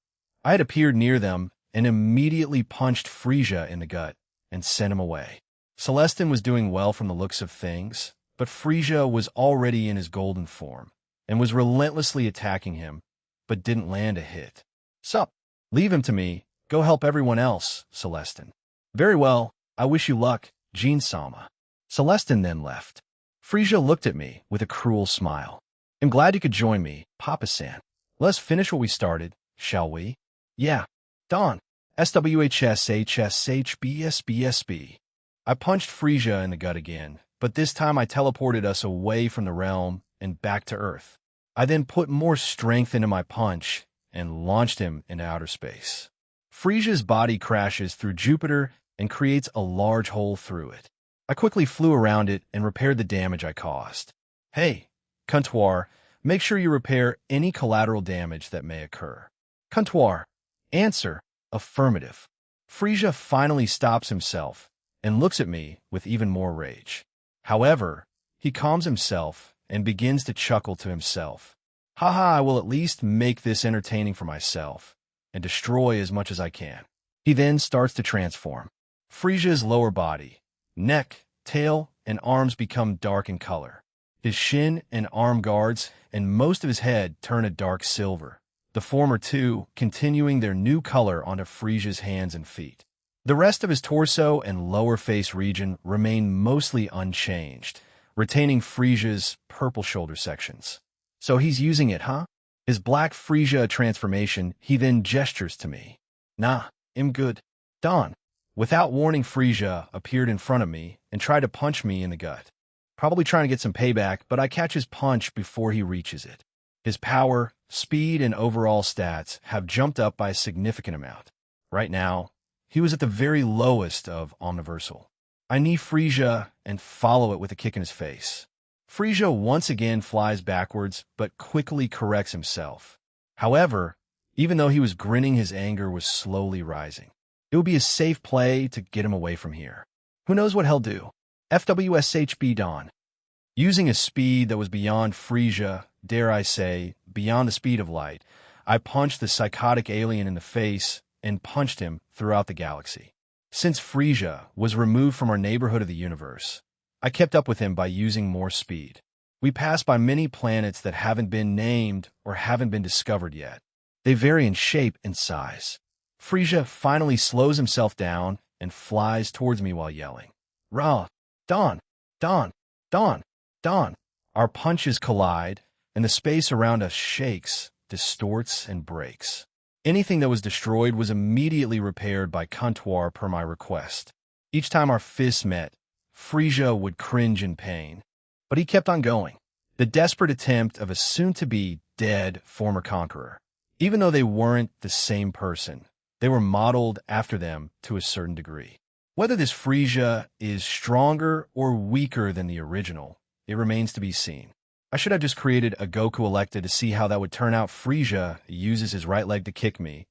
I had appeared near them and immediately punched Frisia in the gut and sent him away. Celestin was doing well from the looks of things, but Frisia was already in his golden form and was relentlessly attacking him, but didn't land a hit. Sup, leave him to me. Go help everyone else, Celestin. Very well, I wish you luck, Jean-sama. Celestin then left. Frisia looked at me with a cruel smile. I'm glad you could join me, Papa-san. Let's finish what we started, shall we? Yeah. Don. SWHSHSHBSBSB. I punched Frisia in the gut again, but this time I teleported us away from the realm and back to Earth. I then put more strength into my punch and launched him into outer space. Frisia's body crashes through Jupiter and creates a large hole through it. I quickly flew around it and repaired the damage I caused. Hey, Comptoir, make sure you repair any collateral damage that may occur. Comptoir, answer, affirmative. Frisia finally stops himself and looks at me with even more rage. However, he calms himself and begins to chuckle to himself. Haha, I will at least make this entertaining for myself and destroy as much as I can. He then starts to transform. Frisia's lower body, neck, tail, and arms become dark in color. His shin and arm guards and most of his head turn a dark silver, the former two continuing their new color onto Frisia's hands and feet. The rest of his torso and lower face region remain mostly unchanged, retaining Frisia's purple shoulder sections. So he's using it, huh? His black Frisia transformation, he then gestures to me. Nah, I'm good. Don. Without warning, Frisia appeared in front of me and tried to punch me in the gut. Probably trying to get some payback, but I catch his punch before he reaches it. His power, speed, and overall stats have jumped up by a significant amount. Right now, he was at the very lowest of Omniversal. I knee Frisia and follow it with a kick in his face. Frisia once again flies backwards, but quickly corrects himself. However, even though he was grinning, his anger was slowly rising. It would be a safe play to get him away from here. Who knows what he'll do? FWSHB Dawn. Using a speed that was beyond Frisia, dare I say, beyond the speed of light, I punched the psychotic alien in the face and punched him throughout the galaxy. Since Frisia was removed from our neighborhood of the universe, I kept up with him by using more speed. We passed by many planets that haven't been named or haven't been discovered yet. They vary in shape and size. Frisia finally slows himself down and flies towards me while yelling, "Rah! Don! Don! Don! Don!" Our punches collide, and the space around us shakes, distorts, and breaks. Anything that was destroyed was immediately repaired by Comptoir per my request. Each time our fists met, Frisia would cringe in pain. But he kept on going, the desperate attempt of a soon-to-be dead former conqueror. Even though they weren't the same person, they were modeled after them to a certain degree. Whether this Frisia is stronger or weaker than the original, it remains to be seen. I should have just created a Goku Electa to see how that would turn out. Frisia uses his right leg to kick me,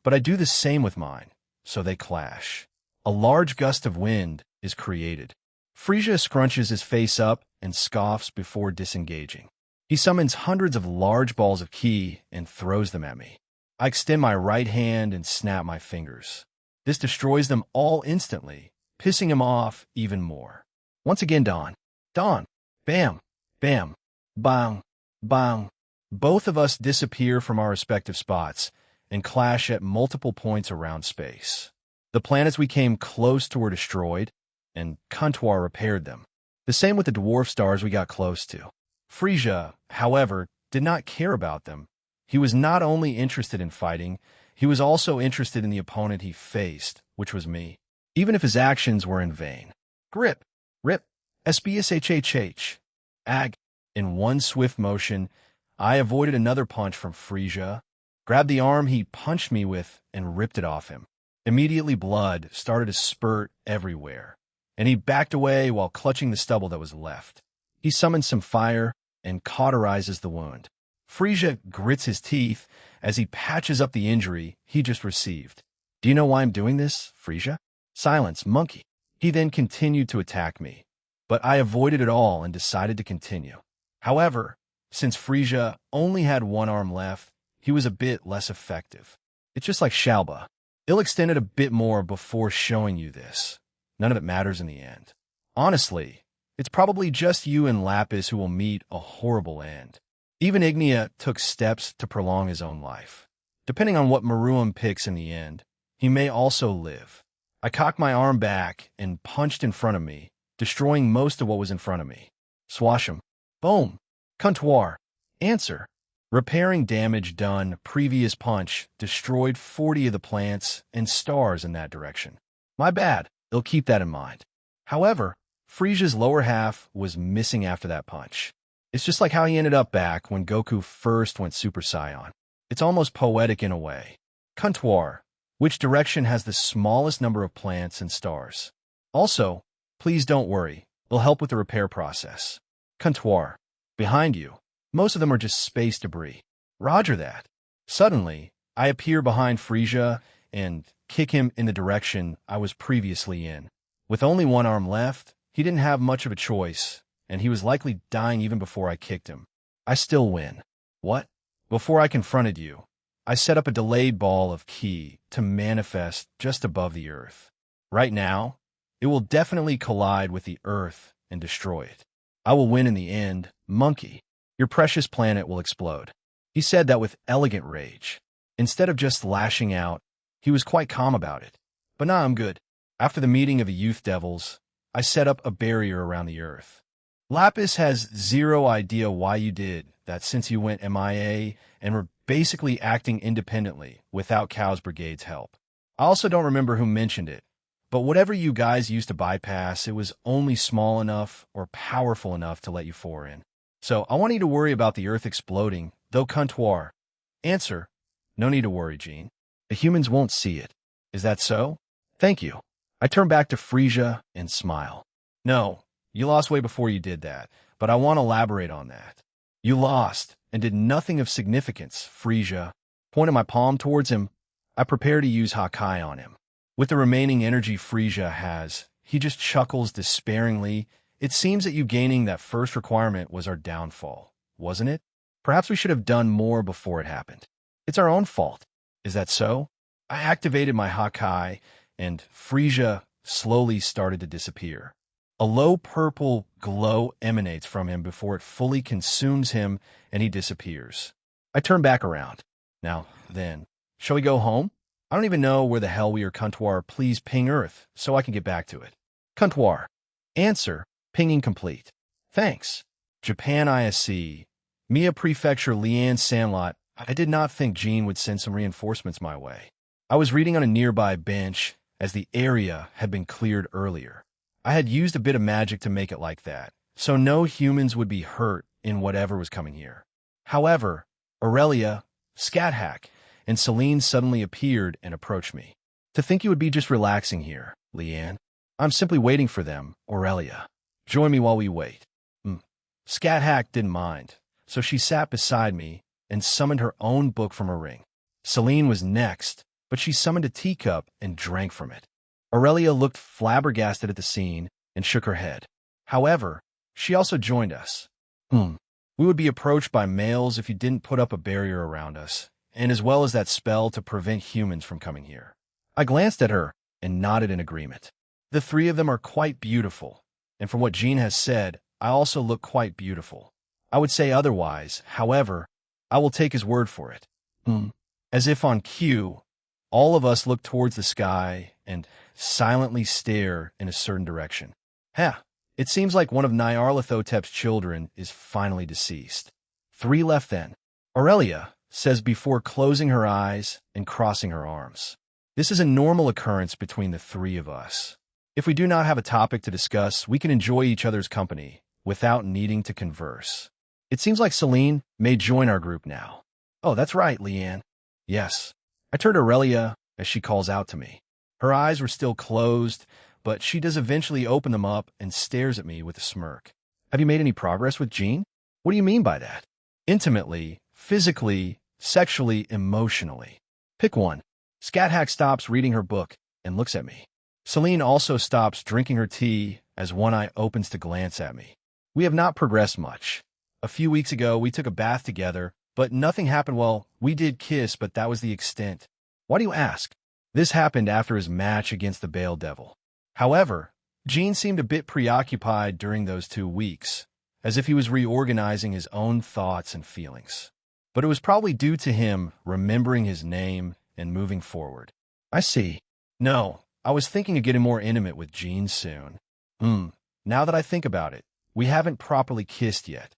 but I do the same with mine, so they clash. A large gust of wind is created. Frisia scrunches his face up and scoffs before disengaging. He summons hundreds of large balls of ki and throws them at me. I extend my right hand and snap my fingers. This destroys them all instantly, pissing him off even more. Once again, Don. Don. Bam. Bam. Bang. Bang. Both of us disappear from our respective spots and clash at multiple points around space. The planets we came close to were destroyed, and Comptoir repaired them. The same with the dwarf stars we got close to. Frisia, however, did not care about them. He was not only interested in fighting, he was also interested in the opponent he faced, which was me, even if his actions were in vain. Grip. Rip. SBSHHH. Ag. In one swift motion, I avoided another punch from Frisia, grabbed the arm he punched me with, and ripped it off him. Immediately, blood started to spurt everywhere, and he backed away while clutching the stubble that was left. He summons some fire and cauterizes the wound. Frisia grits his teeth as he patches up the injury he just received. Do you know why I'm doing this, Frisia? Silence, monkey. He then continued to attack me, but I avoided it all and decided to continue. However, since Frisia only had one arm left, he was a bit less effective. It's just like Shalba. He'll extend it a bit more before showing you this. None of it matters in the end. Honestly, it's probably just you and Lapis who will meet a horrible end. Even Ignia took steps to prolong his own life. Depending on what Maruam picks in the end, he may also live. I cocked my arm back and punched in front of me, destroying most of what was in front of me. Swash him. Boom. Comptoir. Answer. Repairing damage done. Previous punch destroyed 40 of the plants and stars in that direction. My bad. They'll keep that in mind. However, Frisia's lower half was missing after that punch. It's just like how he ended up back when Goku first went Super Saiyan. It's almost poetic in a way. Comptoir, Which direction has the smallest number of plants and stars? Also, please don't worry. It'll help with the repair process. Comptoir. Behind you. Most of them are just space debris. Roger that. Suddenly, I appear behind Frisia and kick him in the direction I was previously in. With only one arm left, he didn't have much of a choice, and he was likely dying even before I kicked him. I still win. What? Before I confronted you, I set up a delayed ball of ki to manifest just above the Earth. Right now, it will definitely collide with the Earth and destroy it. I will win in the end, monkey. Your precious planet will explode. He said that with elegant rage. Instead of just lashing out, he was quite calm about it. But now I'm good. After the meeting of the youth devils, I set up a barrier around the Earth. Lapis has zero idea why you did that since you went MIA and were basically acting independently without Cow's Brigade's help. I also don't remember who mentioned it, but whatever you guys used to bypass, it was only small enough or powerful enough to let you four in. So I want you to worry about the Earth exploding, though comptoir. Answer: no need to worry, Jean. The humans won't see it. Is that so? Thank you. I turn back to Frisia and smile. No, you lost way before you did that, but I want to elaborate on that. You lost and did nothing of significance, Frisia. Pointed my palm towards him. I prepare to use Hakai on him. With the remaining energy Frisia has, he just chuckles despairingly. It seems that you gaining that first requirement was our downfall, wasn't it? Perhaps we should have done more before it happened. It's our own fault. Is that so? I activated my Hakai, and Frisia slowly started to disappear. A low purple glow emanates from him before it fully consumes him, and he disappears. I turn back around. Now, then, shall we go home? I don't even know where the hell we are, comptoir. Please ping Earth, so I can get back to it. Comptoir. Answer: pinging complete. Thanks. Japan ISC. Mia Prefecture, Lian Sandlot. I did not think Jean would send some reinforcements my way. I was reading on a nearby bench, as the area had been cleared earlier. I had used a bit of magic to make it like that, so no humans would be hurt in whatever was coming here. However, Aurelia, Scathack, and Celine suddenly appeared and approached me. To think you would be just relaxing here, Leanne. I'm simply waiting for them, Aurelia. Join me while we wait. Scathack didn't mind, so she sat beside me and summoned her own book from her ring. Celine was next, but she summoned a teacup and drank from it. Aurelia looked flabbergasted at the scene and shook her head. However, she also joined us. We would be approached by males if you didn't put up a barrier around us, and as well as that spell to prevent humans from coming here. I glanced at her and nodded in agreement. The three of them are quite beautiful, and from what Jean has said, I also look quite beautiful. I would say otherwise, however, I will take his word for it. As if on cue, all of us look towards the sky and silently stare in a certain direction. It seems like one of Nyarlathotep's children is finally deceased. 3 left then. Aurelia says before closing her eyes and crossing her arms. This is a normal occurrence between the 3 of us. If we do not have a topic to discuss, we can enjoy each other's company without needing to converse. It seems like Celine may join our group now. Oh, that's right, Leanne. Yes. I turned to Aurelia as she calls out to me. Her eyes were still closed, but she does eventually open them up and stares at me with a smirk. Have you made any progress with Jean? What do you mean by that? Intimately, physically, sexually, emotionally. Pick one. Scathack stops reading her book and looks at me. Celine also stops drinking her tea as one eye opens to glance at me. We have not progressed much. A few weeks ago, we took a bath together, but nothing happened. Well, we did kiss, but that was the extent. Why do you ask? This happened after his match against the Bale Devil. However, Jean seemed a bit preoccupied during those 2 weeks, as if he was reorganizing his own thoughts and feelings. But it was probably due to him remembering his name and moving forward. I see. No, I was thinking of getting more intimate with Jean soon. Now that I think about it, we haven't properly kissed yet.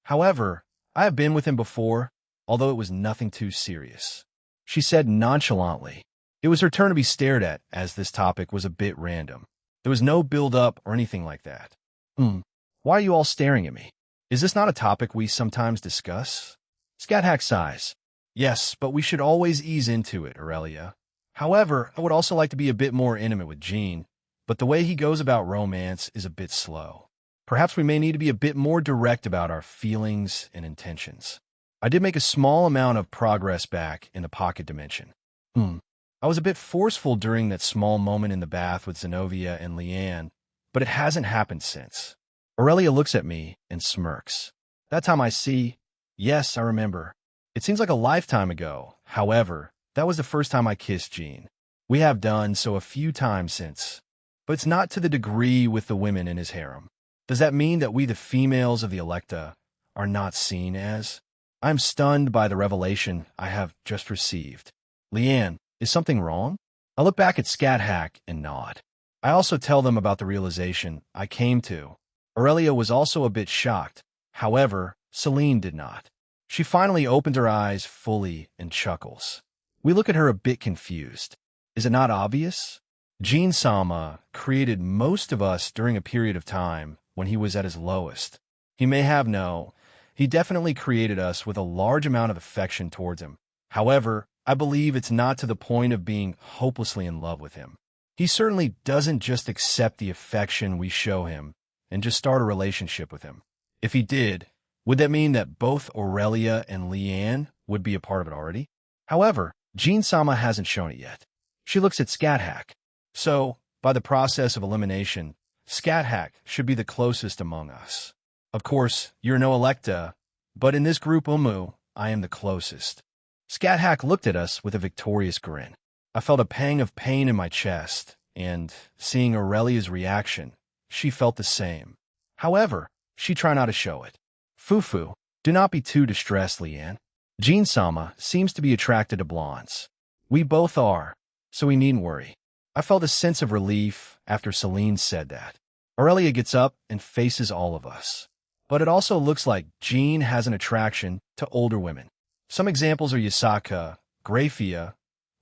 However, I have been with him before, although it was nothing too serious. She said nonchalantly. It was her turn to be stared at, as this topic was a bit random. There was no build-up or anything like that. Why are you all staring at me? Is this not a topic we sometimes discuss? Scathack sighs. Yes, but we should always ease into it, Aurelia. However, I would also like to be a bit more intimate with Jean, but the way he goes about romance is a bit slow. Perhaps we may need to be a bit more direct about our feelings and intentions. I did make a small amount of progress back in the pocket dimension. I was a bit forceful during that small moment in the bath with Zenobia and Leanne, but it hasn't happened since. Aurelia looks at me and smirks. That time I see, yes, I remember. It seems like a lifetime ago. However, that was the first time I kissed Jean. We have done so a few times since, but it's not to the degree with the women in his harem. Does that mean that we, the females of the Electa, are not seen as? I am stunned by the revelation I have just received. Leanne, is something wrong? I look back at Scat Hack and nod. I also tell them about the realization I came to. Aurelia was also a bit shocked. However, Celine did not. She finally opened her eyes fully and chuckles. We look at her a bit confused. Is it not obvious? Jean-sama created most of us during a period of time when he was at his lowest. He definitely created us with a large amount of affection towards him. However, I believe it's not to the point of being hopelessly in love with him. He certainly doesn't just accept the affection we show him and just start a relationship with him. If he did, would that mean that both Aurelia and Leanne would be a part of it already? However, Jean-sama hasn't shown it yet. She looks at Scat Hack. So, by the process of elimination, Scat Hack should be the closest among us. Of course, you're no Electa, but in this group I am the closest. Scat Hack looked at us with a victorious grin. I felt a pang of pain in my chest, and, seeing Aurelia's reaction, she felt the same. However, she tried not to show it. Fufu, do not be too distressed, Leanne. Jean-sama seems to be attracted to blondes. We both are, so we needn't worry. I felt a sense of relief after Celine said that. Aurelia gets up and faces all of us. But it also looks like Jean has an attraction to older women. Some examples are Yasaka, Grafia,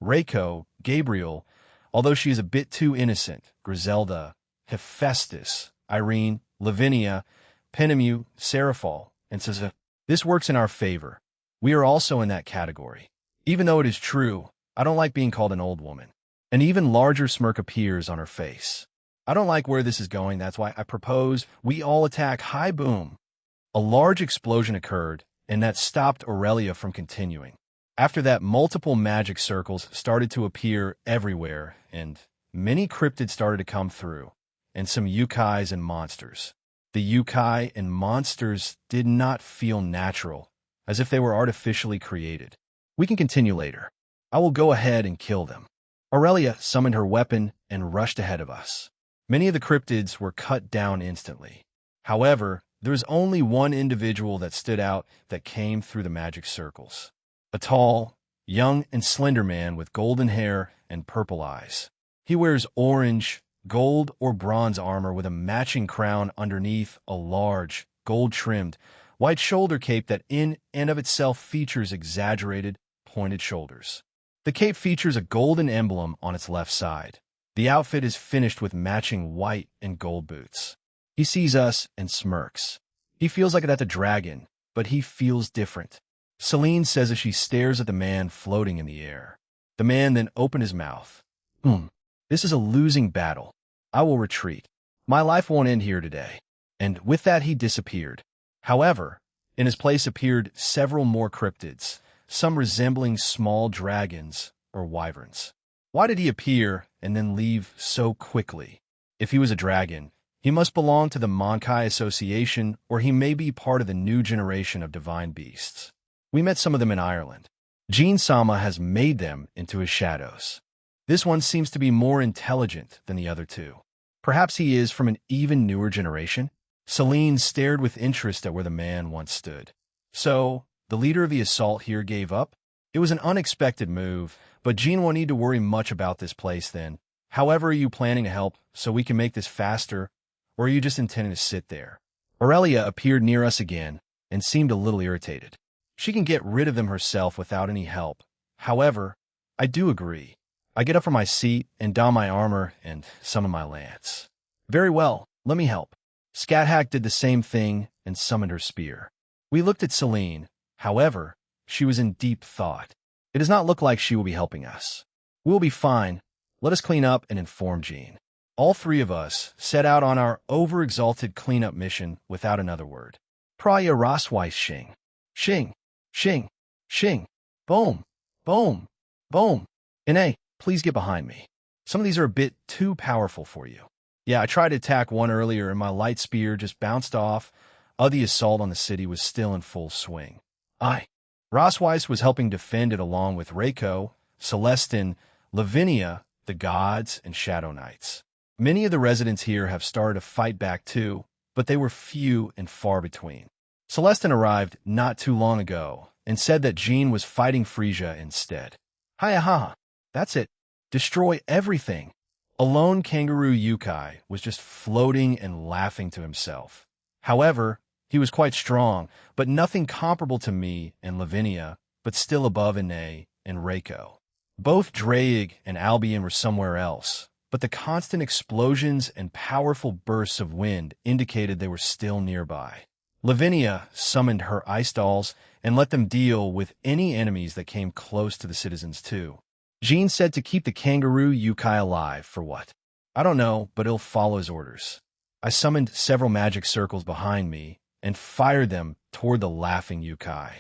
Reiko, Gabriel, although she is a bit too innocent, Griselda, Hephaestus, Irene, Lavinia, Penemu, Seraphol, and Caesar. This works in our favor. We are also in that category. Even though it is true, I don't like being called an old woman. An even larger smirk appears on her face. I don't like where this is going, that's why I propose we all attack High Boom. A large explosion occurred, and that stopped Aurelia from continuing. After that, multiple magic circles started to appear everywhere, and many cryptids started to come through, and some yukais and monsters. The yukai and monsters did not feel natural, as if they were artificially created. We can continue later. I will go ahead and kill them. Aurelia summoned her weapon and rushed ahead of us. Many of the cryptids were cut down instantly. However, there was only one individual that stood out that came through the magic circles. A tall, young, and slender man with golden hair and purple eyes. He wears orange, gold, or bronze armor with a matching crown underneath a large, gold-trimmed, white shoulder cape that in and of itself features exaggerated, pointed shoulders. The cape features a golden emblem on its left side. The outfit is finished with matching white and gold boots. He sees us and smirks. He feels like that's a dragon, but he feels different. Celine says as she stares at the man floating in the air. The man then opened his mouth. This is a losing battle. I will retreat. My life won't end here today. And with that he disappeared. However, in his place appeared several more cryptids, some resembling small dragons or wyverns. Why did he appear and then leave so quickly? If he was a dragon, he must belong to the Monkai Association, or he may be part of the new generation of divine beasts. We met some of them in Ireland. Jean-sama has made them into his shadows. This one seems to be more intelligent than the other two. Perhaps he is from an even newer generation? Celine stared with interest at where the man once stood. So, the leader of the assault here gave up? It was an unexpected move, but Jean won't need to worry much about this place then. However, are you planning to help so we can make this faster, or are you just intending to sit there? Aurelia appeared near us again and seemed a little irritated. She can get rid of them herself without any help. However, I do agree. I get up from my seat and don my armor and summon my lance. Very well, let me help. Scat Hack did the same thing and summoned her spear. We looked at Celine. However, she was in deep thought. It does not look like she will be helping us. We'll be fine. Let us clean up and inform Jean. All three of us set out on our overexalted cleanup mission without another word. Praya Rosweiss Shing. Shing. Shing. Shing. Boom. Boom. Boom. Ine, please get behind me. Some of these are a bit too powerful for you. Yeah, I tried to attack one earlier and my light spear just bounced off. The assault on the city was still in full swing. Rosweiss was helping defend it along with Reiko, Celestin, Lavinia, the gods, and Shadow Knights. Many of the residents here have started to fight back too, but they were few and far between. Celestin arrived not too long ago and said that Jean was fighting Frisia instead. Hi-ha, that's it. Destroy everything. A lone kangaroo Yukai was just floating and laughing to himself. However, he was quite strong, but nothing comparable to me and Lavinia, but still above Ine and Reiko. Both Draig and Albion were somewhere else, but the constant explosions and powerful bursts of wind indicated they were still nearby. Lavinia summoned her ice dolls and let them deal with any enemies that came close to the citizens too. Jean said to keep the kangaroo Yukai alive for what? I don't know, but he'll follow his orders. I summoned several magic circles behind me and fired them toward the laughing Yukai.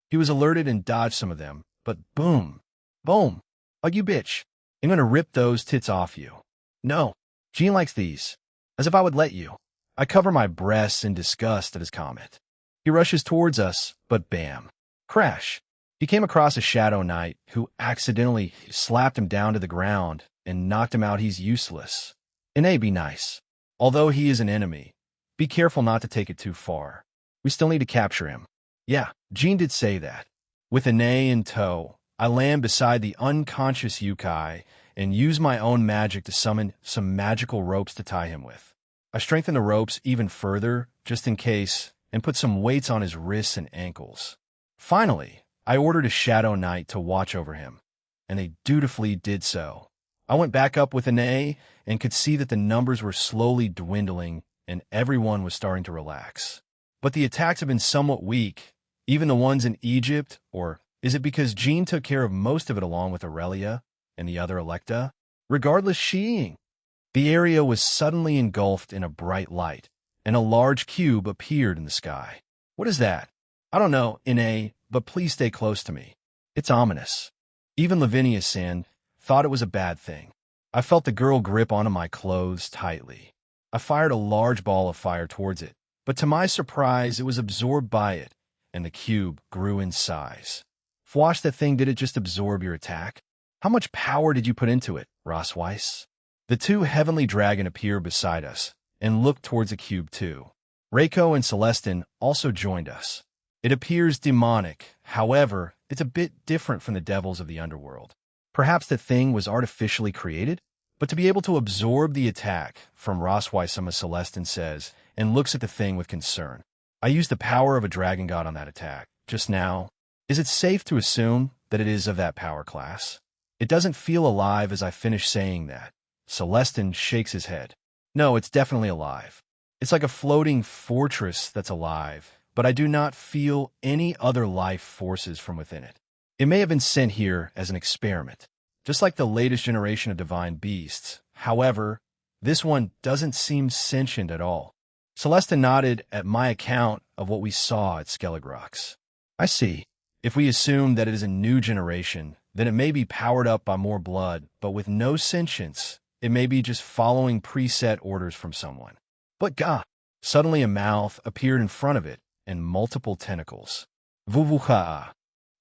He was alerted and dodged some of them, but boom, boom. Oh, you bitch. I'm gonna rip those tits off you. No, Jean likes these. As if I would let you. I cover my breasts in disgust at his comment. He rushes towards us, but bam. Crash. He came across a Shadow Knight who accidentally slapped him down to the ground and knocked him out. He's useless. Ine, be nice. Although he is an enemy, be careful not to take it too far. We still need to capture him. Yeah, Jean did say that. With Ine in tow, I land beside the unconscious Yukai and use my own magic to summon some magical ropes to tie him with. I strengthen the ropes even further, just in case, and put some weights on his wrists and ankles. Finally, I ordered a Shadow Knight to watch over him, and they dutifully did so. I went back up with Ine and could see that the numbers were slowly dwindling and everyone was starting to relax. But the attacks have been somewhat weak, even the ones in Egypt, or is it because Jean took care of most of it along with Aurelia and the other Electa? Regardless, the area was suddenly engulfed in a bright light, and a large cube appeared in the sky. What is that? I don't know, Ine, but please stay close to me. It's ominous. Even Lavinia-san thought it was a bad thing. I felt the girl grip onto my clothes tightly. I fired a large ball of fire towards it, but to my surprise, it was absorbed by it, and the cube grew in size. Fwash, that thing, did it just absorb your attack? How much power did you put into it, Rosweiss? The two heavenly dragon appeared beside us and looked towards the cube too. Reiko and Celestin also joined us. It appears demonic, however, it's a bit different from the devils of the underworld. Perhaps the thing was artificially created? But to be able to absorb the attack from Rosweiss, Celestin says, and looks at the thing with concern. I used the power of a dragon god on that attack. Just now, is it safe to assume that it is of that power class? It doesn't feel alive as I finish saying that. Celestin shakes his head. No, it's definitely alive. It's like a floating fortress that's alive, but I do not feel any other life forces from within it. It may have been sent here as an experiment, just like the latest generation of divine beasts. However, this one doesn't seem sentient at all. Celestin nodded at my account of what we saw at Skelegrox. I see. If we assume that it is a new generation, then it may be powered up by more blood, but with no sentience. It may be just following preset orders from someone. But gah! Suddenly a mouth appeared in front of it, and multiple tentacles. Vuvuha!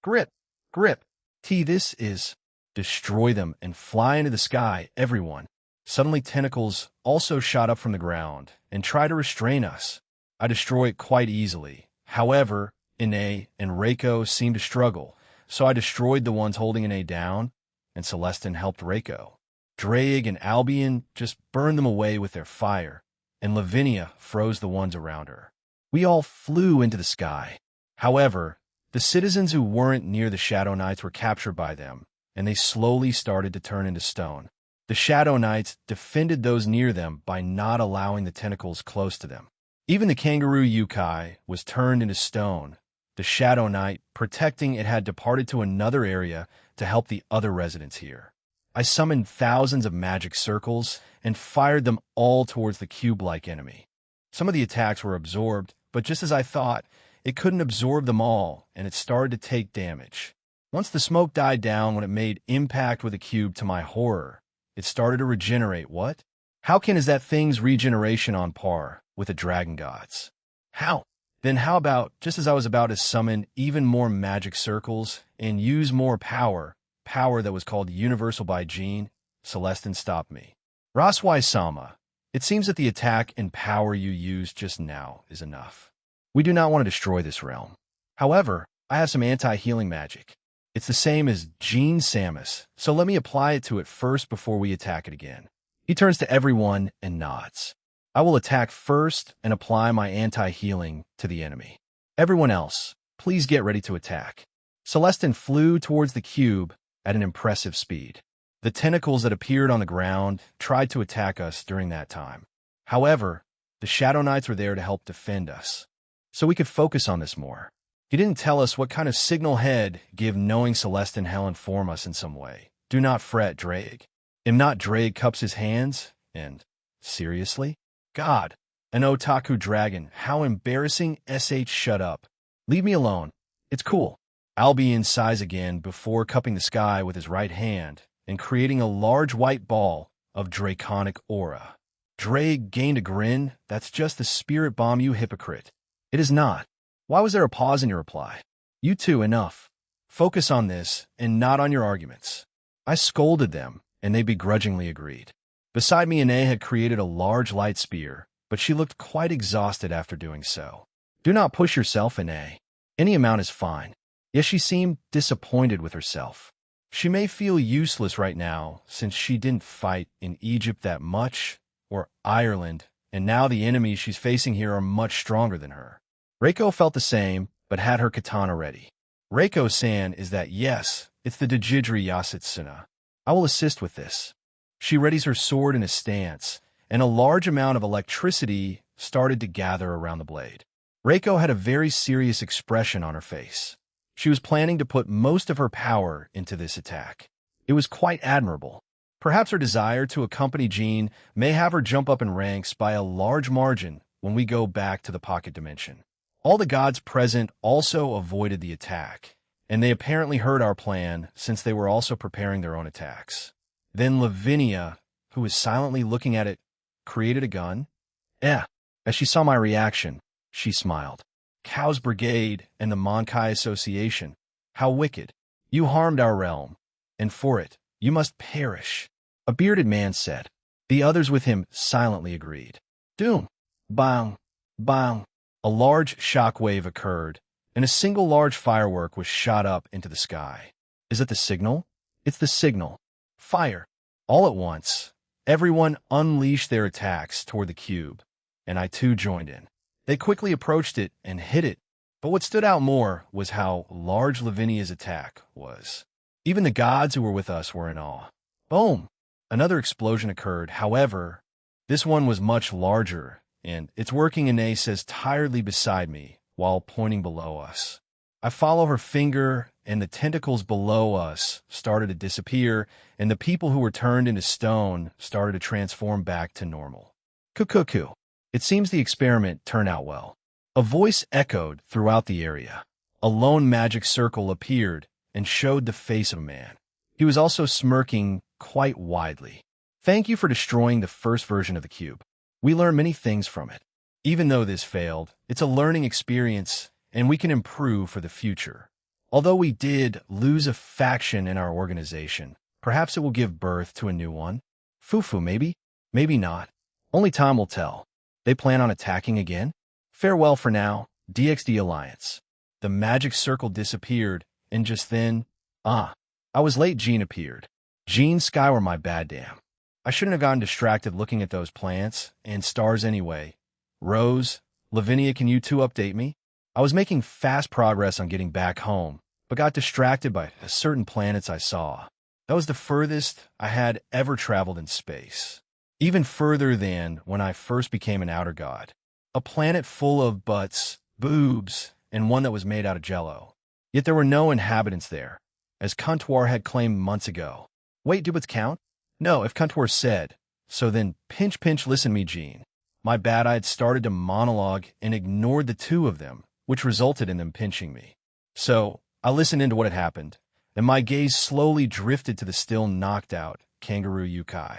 Grip! Grip! This is... Destroy them and fly into the sky, everyone. Suddenly tentacles also shot up from the ground and tried to restrain us. I destroy it quite easily. However, Ine and Reiko seemed to struggle, so I destroyed the ones holding Ine down, and Celestin helped Reiko. Draig and Albion just burned them away with their fire, and Lavinia froze the ones around her. We all flew into the sky. However, the citizens who weren't near the Shadow Knights were captured by them, and they slowly started to turn into stone. The Shadow Knights defended those near them by not allowing the tentacles close to them. Even the kangaroo Yukai was turned into stone. The Shadow Knight, protecting it, had departed to another area to help the other residents here. I summoned thousands of magic circles and fired them all towards the cube-like enemy. Some of the attacks were absorbed, but just as I thought, it couldn't absorb them all, and it started to take damage. Once the smoke died down when it made impact with the cube, to my horror, it started to regenerate. What? How is that thing's regeneration on par with the dragon god's? How? Then how about, just as I was about to summon even more magic circles and use more power that was called Universal by Jean, Celestin stopped me. Raswai Sama, it seems that the attack and power you used just now is enough. We do not want to destroy this realm. However, I have some anti-healing magic. It's the same as Jean Samus, so let me apply it to it first before we attack it again. He turns to everyone and nods. I will attack first and apply my anti-healing to the enemy. Everyone else, please get ready to attack. Celestin flew towards the cube at an impressive speed. The tentacles that appeared on the ground tried to attack us during that time. However, the Shadow Knights were there to help defend us, so we could focus on this more. He didn't tell us what kind of signal head give, knowing Celestin will inform us in some way. Do not fret, Drake. Am not Drake cups his hands and... Seriously? God, an otaku dragon, how embarrassing. Shut up. Leave me alone. It's cool. I'll be in size again before cupping the sky with his right hand and creating a large white ball of draconic aura. Drake gained a grin. That's just the spirit bomb, you hypocrite. It is not. Why was there a pause in your reply? You two, enough. Focus on this and not on your arguments. I scolded them, and they begrudgingly agreed. Beside me, Ine had created a large light spear, but she looked quite exhausted after doing so. Do not push yourself, Ine. Any amount is fine. Yes, she seemed disappointed with herself. She may feel useless right now since she didn't fight in Egypt that much, or Ireland, and now the enemies she's facing here are much stronger than her. Reiko felt the same, but had her katana ready. Reiko-san is that, yes, it's the Dejidri Yasitsuna. I will assist with this. She readies her sword in a stance, and a large amount of electricity started to gather around the blade. Reiko had a very serious expression on her face. She was planning to put most of her power into this attack. It was quite admirable. Perhaps her desire to accompany Jean may have her jump up in ranks by a large margin when we go back to the pocket dimension. All the gods present also avoided the attack, and they apparently heard our plan since they were also preparing their own attacks. Then Lavinia, who was silently looking at it, created a gun. As she saw my reaction, she smiled. Cow's Brigade and the Monkai Association. How wicked. You harmed our realm, and for it, you must perish. A bearded man said. The others with him silently agreed. Doom. Bang. Bang. A large shockwave occurred, and a single large firework was shot up into the sky. Is it the signal? It's the signal. Fire. All at once, everyone unleashed their attacks toward the cube, and I too joined in. They quickly approached it and hit it, but what stood out more was how large Lavinia's attack was. Even the gods who were with us were in awe. Boom! Another explosion occurred. However, this one was much larger, and its working Ine says tiredly beside me while pointing below us. I follow her finger, and the tentacles below us started to disappear, and the people who were turned into stone started to transform back to normal. Cuckoo. It seems the experiment turned out well. A voice echoed throughout the area. A lone magic circle appeared and showed the face of a man. He was also smirking quite widely. Thank you for destroying the first version of the cube. We learned many things from it. Even though this failed, it's a learning experience, and we can improve for the future. Although we did lose a faction in our organization, perhaps it will give birth to a new one. Fufu, maybe? Maybe not. Only time will tell. They plan on attacking again? Farewell for now, DXD Alliance. The magic circle disappeared, and just then, I was late. Jean appeared. Jean Sky were my bad damn. I shouldn't have gotten distracted looking at those plants and stars anyway. Rose, Lavinia, can you two update me? I was making fast progress on getting back home, but got distracted by certain planets I saw. That was the furthest I had ever traveled in space. Even further than when I first became an outer god. A planet full of butts, boobs, and one that was made out of jello. Yet there were no inhabitants there, as Kuntwar had claimed months ago. Wait, duplets count? No, if Contour said. So then, pinch, listen me, Gene. My bad, I had started to monologue and ignored the two of them, which resulted in them pinching me. So, I listened into what had happened, and my gaze slowly drifted to the still knocked out kangaroo Yukai.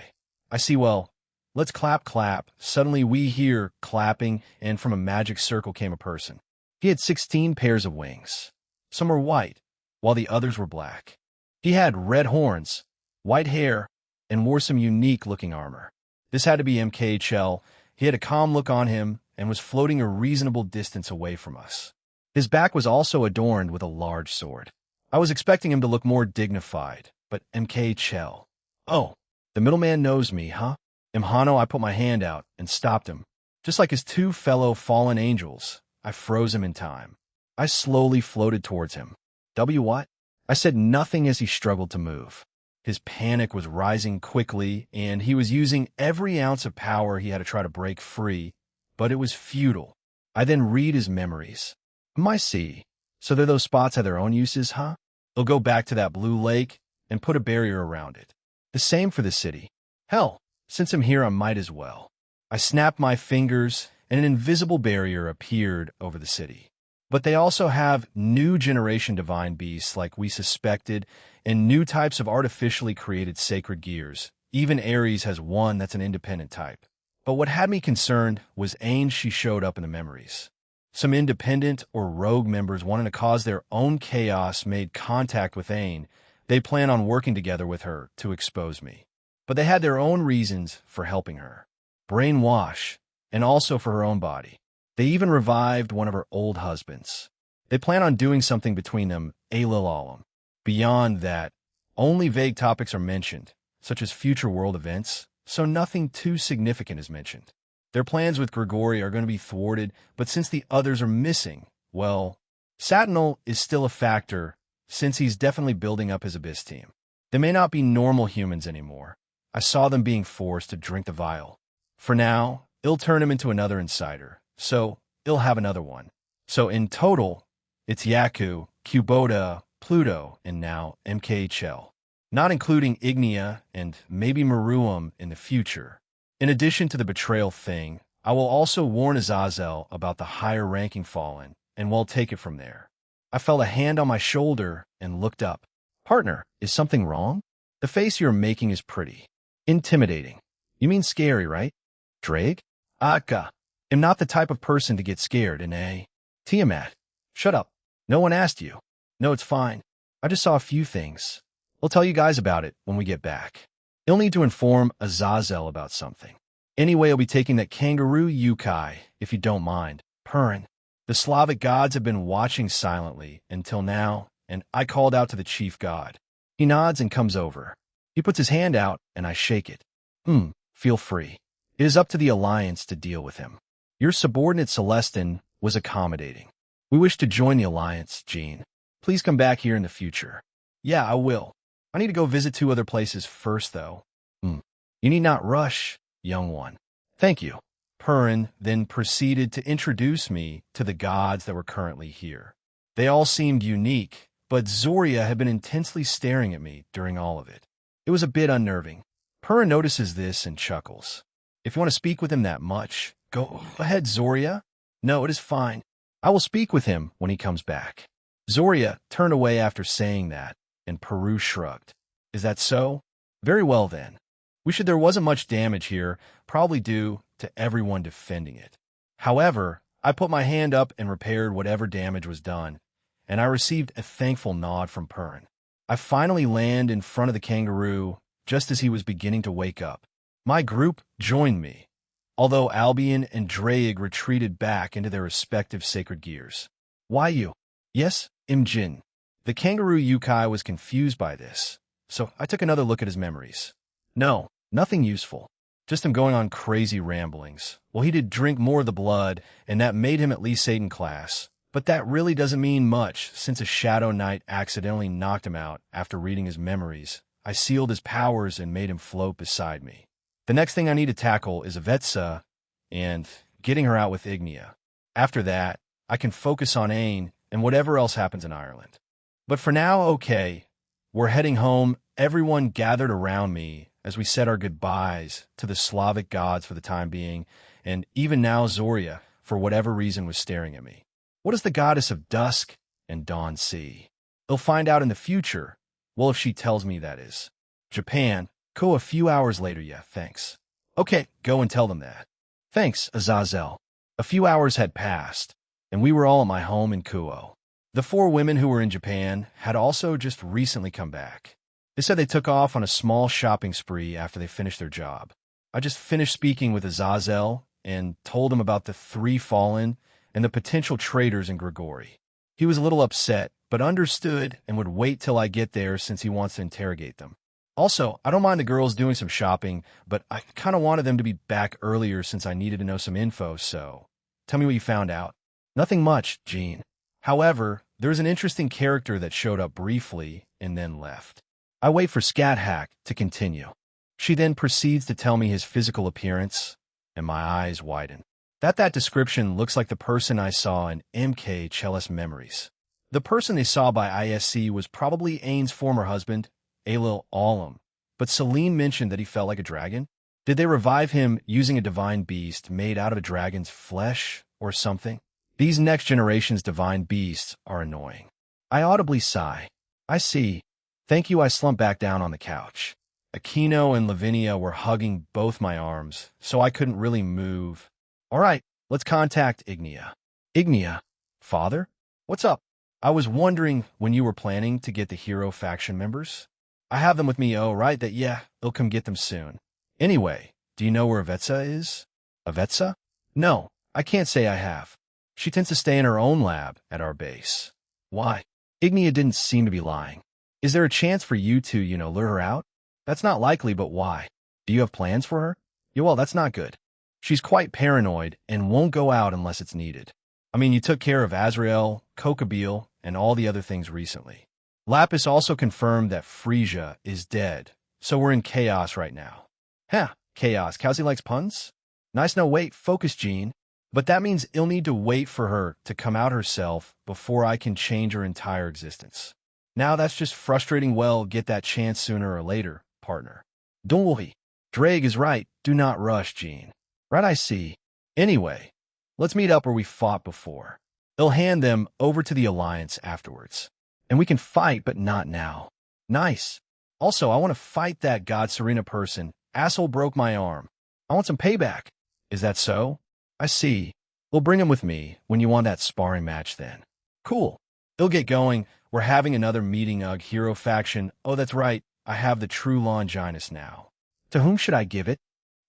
I see, well, let's clap. Suddenly we hear clapping, and from a magic circle came a person. He had 16 pairs of wings. Some were white, while the others were black. He had red horns, white hair, and wore some unique-looking armor. This had to be MKHL. He had a calm look on him and was floating a reasonable distance away from us. His back was also adorned with a large sword. I was expecting him to look more dignified, but MKHL. Oh, the middleman knows me, huh? Imhano, I put my hand out and stopped him. Just like his two fellow fallen angels, I froze him in time. I slowly floated towards him. What? I said nothing as he struggled to move. His panic was rising quickly, and he was using every ounce of power he had to try to break free, but it was futile. I then read his memories. I see. So those spots have their own uses, huh? He'll go back to that blue lake and put a barrier around it. The same for the city. Hell, since I'm here, I might as well. I snapped my fingers, and an invisible barrier appeared over the city. But they also have new generation divine beasts like we suspected, and new types of artificially created sacred gears. Even Ares has one that's an independent type. But what had me concerned was Ain. She showed up in the memories. Some independent or rogue members wanting to cause their own chaos made contact with Ain. They plan on working together with her to expose me. But they had their own reasons for helping her. Brainwash, and also for her own body. They even revived one of her old husbands. They plan on doing something between them, Alam. Beyond that, only vague topics are mentioned, such as future world events, so nothing too significant is mentioned. Their plans with Grigori are going to be thwarted, but since the others are missing, well, Satinol is still a factor, since he's definitely building up his Abyss team. They may not be normal humans anymore. I saw them being forced to drink the vial. For now, it'll turn him into another insider, so it'll have another one. So in total, it's Yaku, Kubota, Pluto, and now MKHL. Not including Ignia and maybe Maruam in the future. In addition to the betrayal thing, I will also warn Azazel about the higher-ranking Fallen, and we'll take it from there. I felt a hand on my shoulder and looked up. Partner, is something wrong? The face you're making is pretty. Intimidating. You mean scary, right? Drake? Akka. I'm not the type of person to get scared in a... Tiamat. Shut up. No one asked you. No, it's fine. I just saw a few things. I'll tell you guys about it when we get back. You'll need to inform Azazel about something. Anyway, I'll be taking that kangaroo Yukai, if you don't mind. Purin. The Slavic gods have been watching silently until now, and I called out to the chief god. He nods and comes over. He puts his hand out, and I shake it. Feel free. It is up to the Alliance to deal with him. Your subordinate Celestin was accommodating. We wish to join the Alliance, Gene. Please come back here in the future. Yeah, I will. I need to go visit 2 other places first, though. You need not rush, young one. Thank you. Purin then proceeded to introduce me to the gods that were currently here. They all seemed unique, but Zoria had been intensely staring at me during all of it. It was a bit unnerving. Purin notices this and chuckles. If you want to speak with him that much, go ahead, Zoria. No, it is fine. I will speak with him when he comes back. Zoria turned away after saying that, and Peru shrugged. Is that so? Very well then. There wasn't much damage here, probably due to everyone defending it. However, I put my hand up and repaired whatever damage was done, and I received a thankful nod from Purin. I finally land in front of the kangaroo just as he was beginning to wake up. My group joined me, although Albion and Draig retreated back into their respective sacred gears. Why you? Yes, Imjin. The kangaroo Yukai was confused by this, so I took another look at his memories. No, nothing useful. Just him going on crazy ramblings. Well, he did drink more of the blood, and that made him at least Satan class. But that really doesn't mean much, since a Shadow Knight accidentally knocked him out after reading his memories. I sealed his powers and made him float beside me. The next thing I need to tackle is Avetsa and getting her out with Ignia. After that, I can focus on Ain and whatever else happens in Ireland. But for now, okay, We're heading home. Everyone gathered around me as we said our goodbyes to the Slavic gods for the time being, and even now Zoria, for whatever reason, was staring at me. What does the goddess of dusk and dawn see? They'll find out in the future. Well, if she tells me, that is. Japan. Go a few hours later. Yeah, thanks. Okay, go and tell them that. Thanks, Azazel. A few hours had passed, and we were all at my home in Kuo. The 4 women who were in Japan had also just recently come back. They said they took off on a small shopping spree after they finished their job. I just finished speaking with Azazel and told him about the 3 fallen and the potential traitors in Grigori. He was a little upset, but understood and would wait till I get there since he wants to interrogate them. Also, I don't mind the girls doing some shopping, but I kind of wanted them to be back earlier since I needed to know some info, so tell me what you found out. Nothing much, Jean. However, there's an interesting character that showed up briefly and then left. I wait for Scat Hack to continue. She then proceeds to tell me his physical appearance, and my eyes widen. That description looks like the person I saw in 10k-15kThis memories. The person they saw by ISC was probably Ain's former husband, Alil Alam, but Celine mentioned that he felt like a dragon. Did they revive him using a divine beast made out of a dragon's flesh or something? These next generation's divine beasts are annoying. I audibly sigh. I see. Thank you. I slumped back down on the couch. Aquino and Lavinia were hugging both my arms, so I couldn't really move. All right, let's contact Ignia. Ignia? Father? What's up? I was wondering when you were planning to get the hero faction members. I have them with me. Oh, right, they'll come get them soon. Anyway, do you know where Avetsa is? Avetsa? No, I can't say I have. She tends to stay in her own lab at our base. Why? Ignia didn't seem to be lying. Is there a chance for you to, lure her out? That's not likely, but why? Do you have plans for her? Yeah, well, that's not good. She's quite paranoid and won't go out unless it's needed. I mean, you took care of Azrael, Kokabeel, and all the other things recently. Lapis also confirmed that Frisia is dead, so we're in chaos right now. Huh, chaos. Kowsey likes puns? Nice, no, wait, focus, Jean. But that means I'll need to wait for her to come out herself before I can change her entire existence. Now that's just frustrating. Well, get that chance sooner or later, partner. Don't worry. Drake is right. Do not rush, Jean. Right, I see. Anyway, let's meet up where we fought before. I'll hand them over to the Alliance afterwards. And we can fight, but not now. Nice. Also, I want to fight that God Serena person. Asshole broke my arm. I want some payback. Is that so? I see. We'll bring him with me when you want that sparring match then. Cool. It'll get going. We're having another meeting of hero faction. Oh, that's right. I have the true Longinus now. To whom should I give it?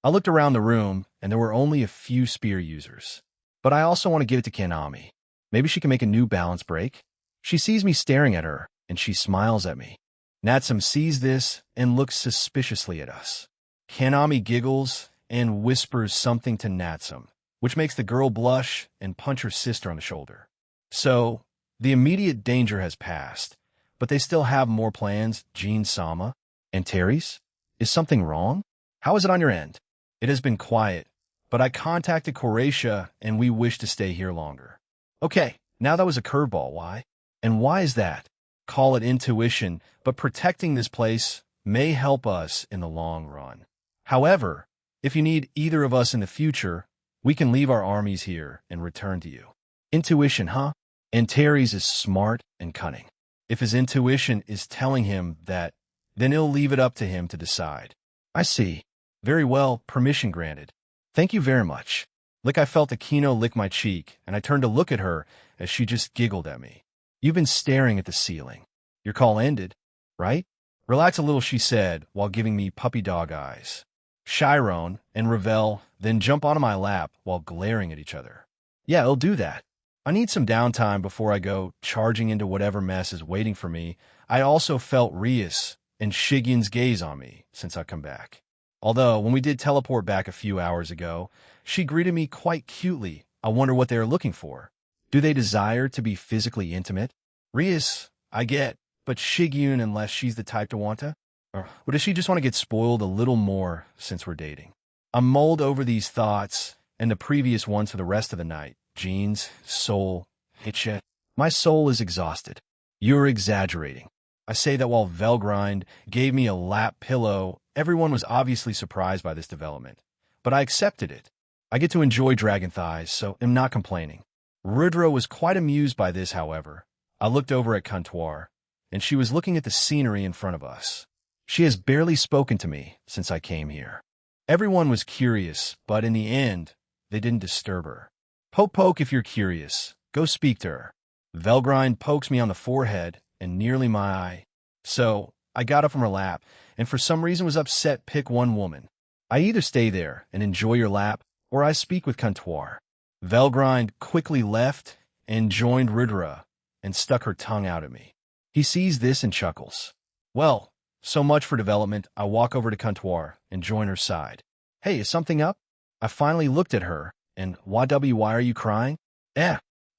I looked around the room, and there were only a few spear users. But I also want to give it to Kanami. Maybe she can make a new balance break. She sees me staring at her, and she smiles at me. Natsum sees this and looks suspiciously at us. Kanami giggles and whispers something to Natsum, which makes the girl blush and punch her sister on the shoulder. So, the immediate danger has passed, but they still have more plans. Jean Sama and Terry's? Is something wrong? How is it on your end? It has been quiet, but I contacted Croatia and we wish to stay here longer. Okay, now that was a curveball. Why? And why is that? Call it intuition, but protecting this place may help us in the long run. However, if you need either of us in the future, we can leave our armies here and return to you. Intuition, huh? And Terry's is smart and cunning. If his intuition is telling him that, then he'll leave it up to him to decide. I see. Very well, permission granted. Thank you very much. Like I felt Aquino lick my cheek, and I turned to look at her as she just giggled at me. You've been staring at the ceiling. Your call ended, right? Relax a little, she said, while giving me puppy dog eyes. Chiron and Ravel then jump onto my lap while glaring at each other. Yeah, I'll do that. I need some downtime before I go charging into whatever mess is waiting for me. I also felt Rias and Shigyun's gaze on me since I come back. Although, when we did teleport back a few hours ago, she greeted me quite cutely. I wonder what they are looking for. Do they desire to be physically intimate? Rias, I get, but Shigyun, unless she's the type to want to? Or does she just want to get spoiled a little more since we're dating? I mulled over these thoughts and the previous ones for the rest of the night. Jeans, soul, hitchet. My soul is exhausted. You're exaggerating. I say that while Velgrind gave me a lap pillow, everyone was obviously surprised by this development. But I accepted it. I get to enjoy dragon thighs, so am not complaining. Rudra was quite amused by this, however. I looked over at Comptoir, and she was looking at the scenery in front of us. She has barely spoken to me since I came here. Everyone was curious, but in the end, they didn't disturb her. Poke if you're curious. Go speak to her. Velgrind pokes me on the forehead and nearly my eye. So, I got up from her lap, and for some reason was upset pick one woman. I either stay there and enjoy your lap, or I speak with Comptoir. Velgrind quickly left and joined Rudra and stuck her tongue out at me. He sees this and chuckles. Well, so much for development. I walk over to Comptoir and join her side. Hey, is something up? I finally looked at her, and why are you crying?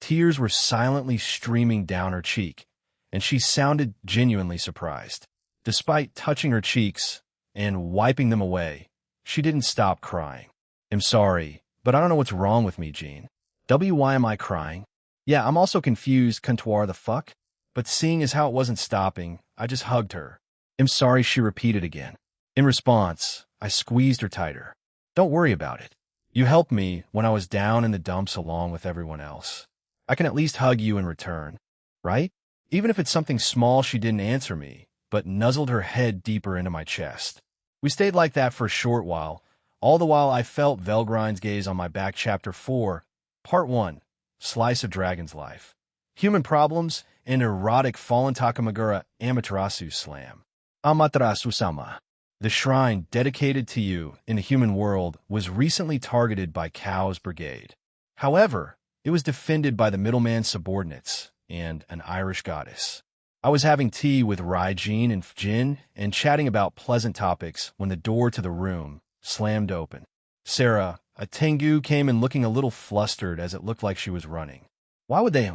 Tears were silently streaming down her cheek, and she sounded genuinely surprised. Despite touching her cheeks and wiping them away, she didn't stop crying. I'm sorry, but I don't know what's wrong with me, Jean. Why am I crying? Yeah, I'm also confused, Comptoir, the fuck? But seeing as how it wasn't stopping, I just hugged her. I'm sorry, she repeated again. In response, I squeezed her tighter. Don't worry about it. You helped me when I was down in the dumps along with everyone else. I can at least hug you in return, right? Even if it's something small, she didn't answer me, but nuzzled her head deeper into my chest. We stayed like that for a short while, all the while I felt Velgrind's gaze on my back. Chapter 4, Part 1, Slice of Dragon's Life. Human Problems and Erotic Fallen Takamagura Amaterasu Slam. Amaterasu-sama. The shrine dedicated to you in the human world was recently targeted by Cow's brigade. However, it was defended by the middleman's subordinates and an Irish goddess. I was having tea with Raijin and Fjin and chatting about pleasant topics when the door to the room slammed open. Sarah, a Tengu, came in looking a little flustered as it looked like she was running. Why would they?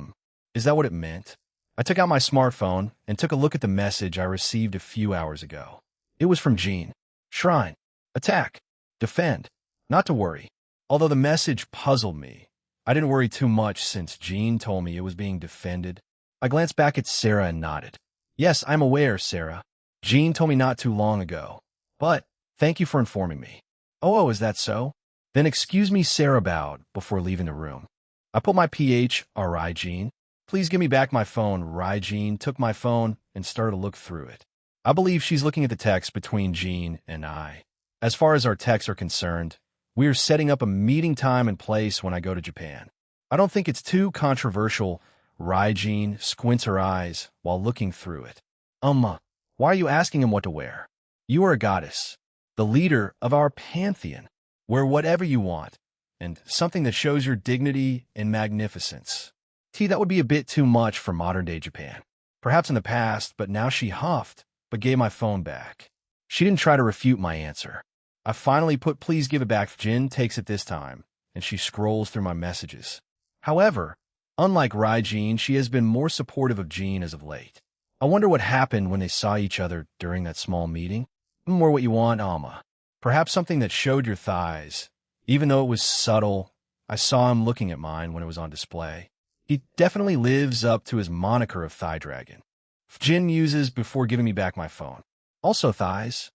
Is that what it meant? I took out my smartphone and took a look at the message I received a few hours ago. It was from Jean. Shrine. Attack. Defend. Not to worry. Although the message puzzled me, I didn't worry too much since Jean told me it was being defended. I glanced back at Sarah and nodded. Yes, I'm aware, Sarah. Jean told me not too long ago. But thank you for informing me. Oh, is that so? Then excuse me, Sarah bowed before leaving the room. I put my PHRI, Jean. Please give me back my phone. Raijin took my phone and started to look through it. I believe she's looking at the text between Jean and I. As far as our texts are concerned, we are setting up a meeting time and place when I go to Japan. I don't think it's too controversial. Raijin squints her eyes while looking through it. Why are you asking him what to wear? You are a goddess, the leader of our pantheon. Wear whatever you want, and something that shows your dignity and magnificence. That would be a bit too much for modern-day Japan. Perhaps in the past, but now she huffed, but gave my phone back. She didn't try to refute my answer. I finally put please give it back. Jin takes it this time, and she scrolls through my messages. However, unlike Raijin, she has been more supportive of Jean as of late. I wonder what happened when they saw each other during that small meeting. More what you want, Alma. Perhaps something that showed your thighs. Even though it was subtle, I saw him looking at mine when it was on display. He definitely lives up to his moniker of Thigh Dragon. Jin uses before giving me back my phone. Also thighs.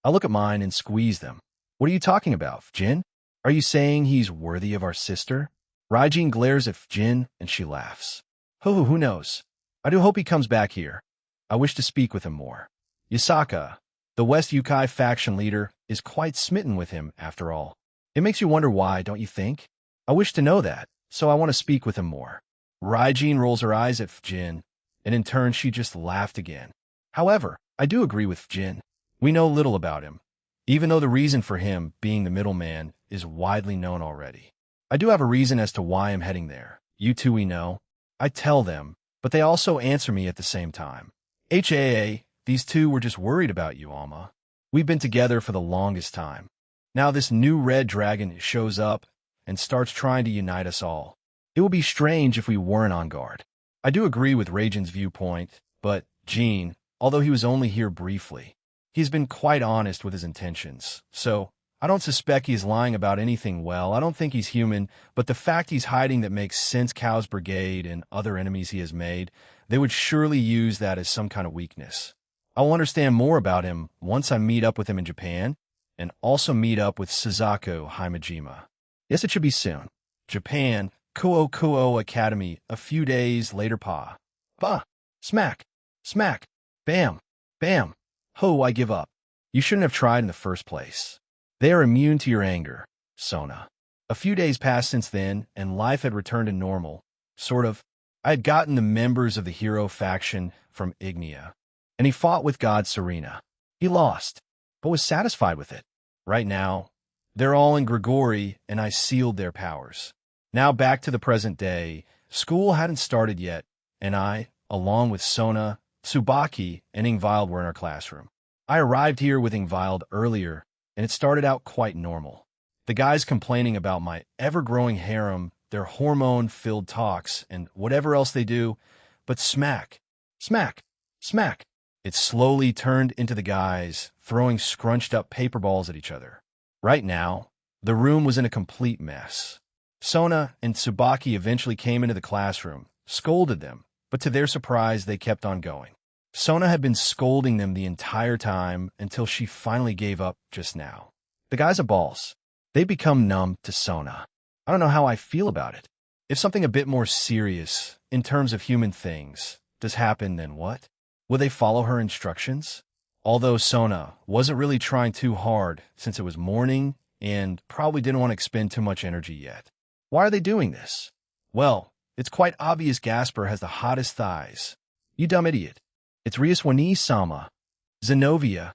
I look at mine and squeeze them. What are you talking about, Jin? Are you saying he's worthy of our sister? Raijin glares at Jin and she laughs. Who knows? I do hope he comes back here. I wish to speak with him more. Yasaka, the West Yukai faction leader, is quite smitten with him after all. It makes you wonder why, don't you think? I wish to know that, so I want to speak with him more. Raijin rolls her eyes at Jin, and in turn she just laughed again. However, I do agree with Jin. We know little about him, even though the reason for him being the middleman is widely known already. I do have a reason as to why I'm heading there. You two we know. I tell them, but they also answer me at the same time. These two were just worried about you, Alma. We've been together for the longest time. Now this new red dragon shows up and starts trying to unite us all. It would be strange if we weren't on guard. I do agree with Raijin's viewpoint, but Jean, although he was only here briefly, he's been quite honest with his intentions, so I I don't suspect he's lying about anything well. I don't think he's human, but the fact he's hiding that makes sense. Cow's Brigade and other enemies he has made, they would surely use that as some kind of weakness. I'll understand more about him once I meet up with him in Japan, and also meet up with Suzaku Himejima. Yes, it should be soon. Japan, Kuo Academy, a few days later. Bah! Smack! Smack! Bam! Bam! Ho, I give up. You shouldn't have tried in the first place. They are immune to your anger, Sona. A few days passed since then, and life had returned to normal. Sort of. I had gotten the members of the hero faction from Ignia, and he fought with God Serena. He lost, but was satisfied with it. Right now, they're all in Grigori, and I sealed their powers. Now back to the present day. School hadn't started yet, and I, along with Sona, Tsubaki, and Ingvild were in our classroom. I arrived here with Ingvild earlier, and it started out quite normal. The guys complaining about my ever-growing harem, their hormone-filled talks, and whatever else they do, but smack, smack, smack. It slowly turned into the guys throwing scrunched-up paper balls at each other. Right now, the room was in a complete mess. Sona and Tsubaki eventually came into the classroom, scolded them, but to their surprise, they kept on going. Sona had been scolding them the entire time until she finally gave up just now. The guys are balls. They've become numb to Sona. I don't know how I feel about it. If something a bit more serious, in terms of human things, does happen, then what? Will they follow her instructions? Although Sona wasn't really trying too hard since it was morning and probably didn't want to expend too much energy yet. Why are they doing this? Well, it's quite obvious Gasper has the hottest thighs. You dumb idiot. It's Riaswani-sama, Zenobia,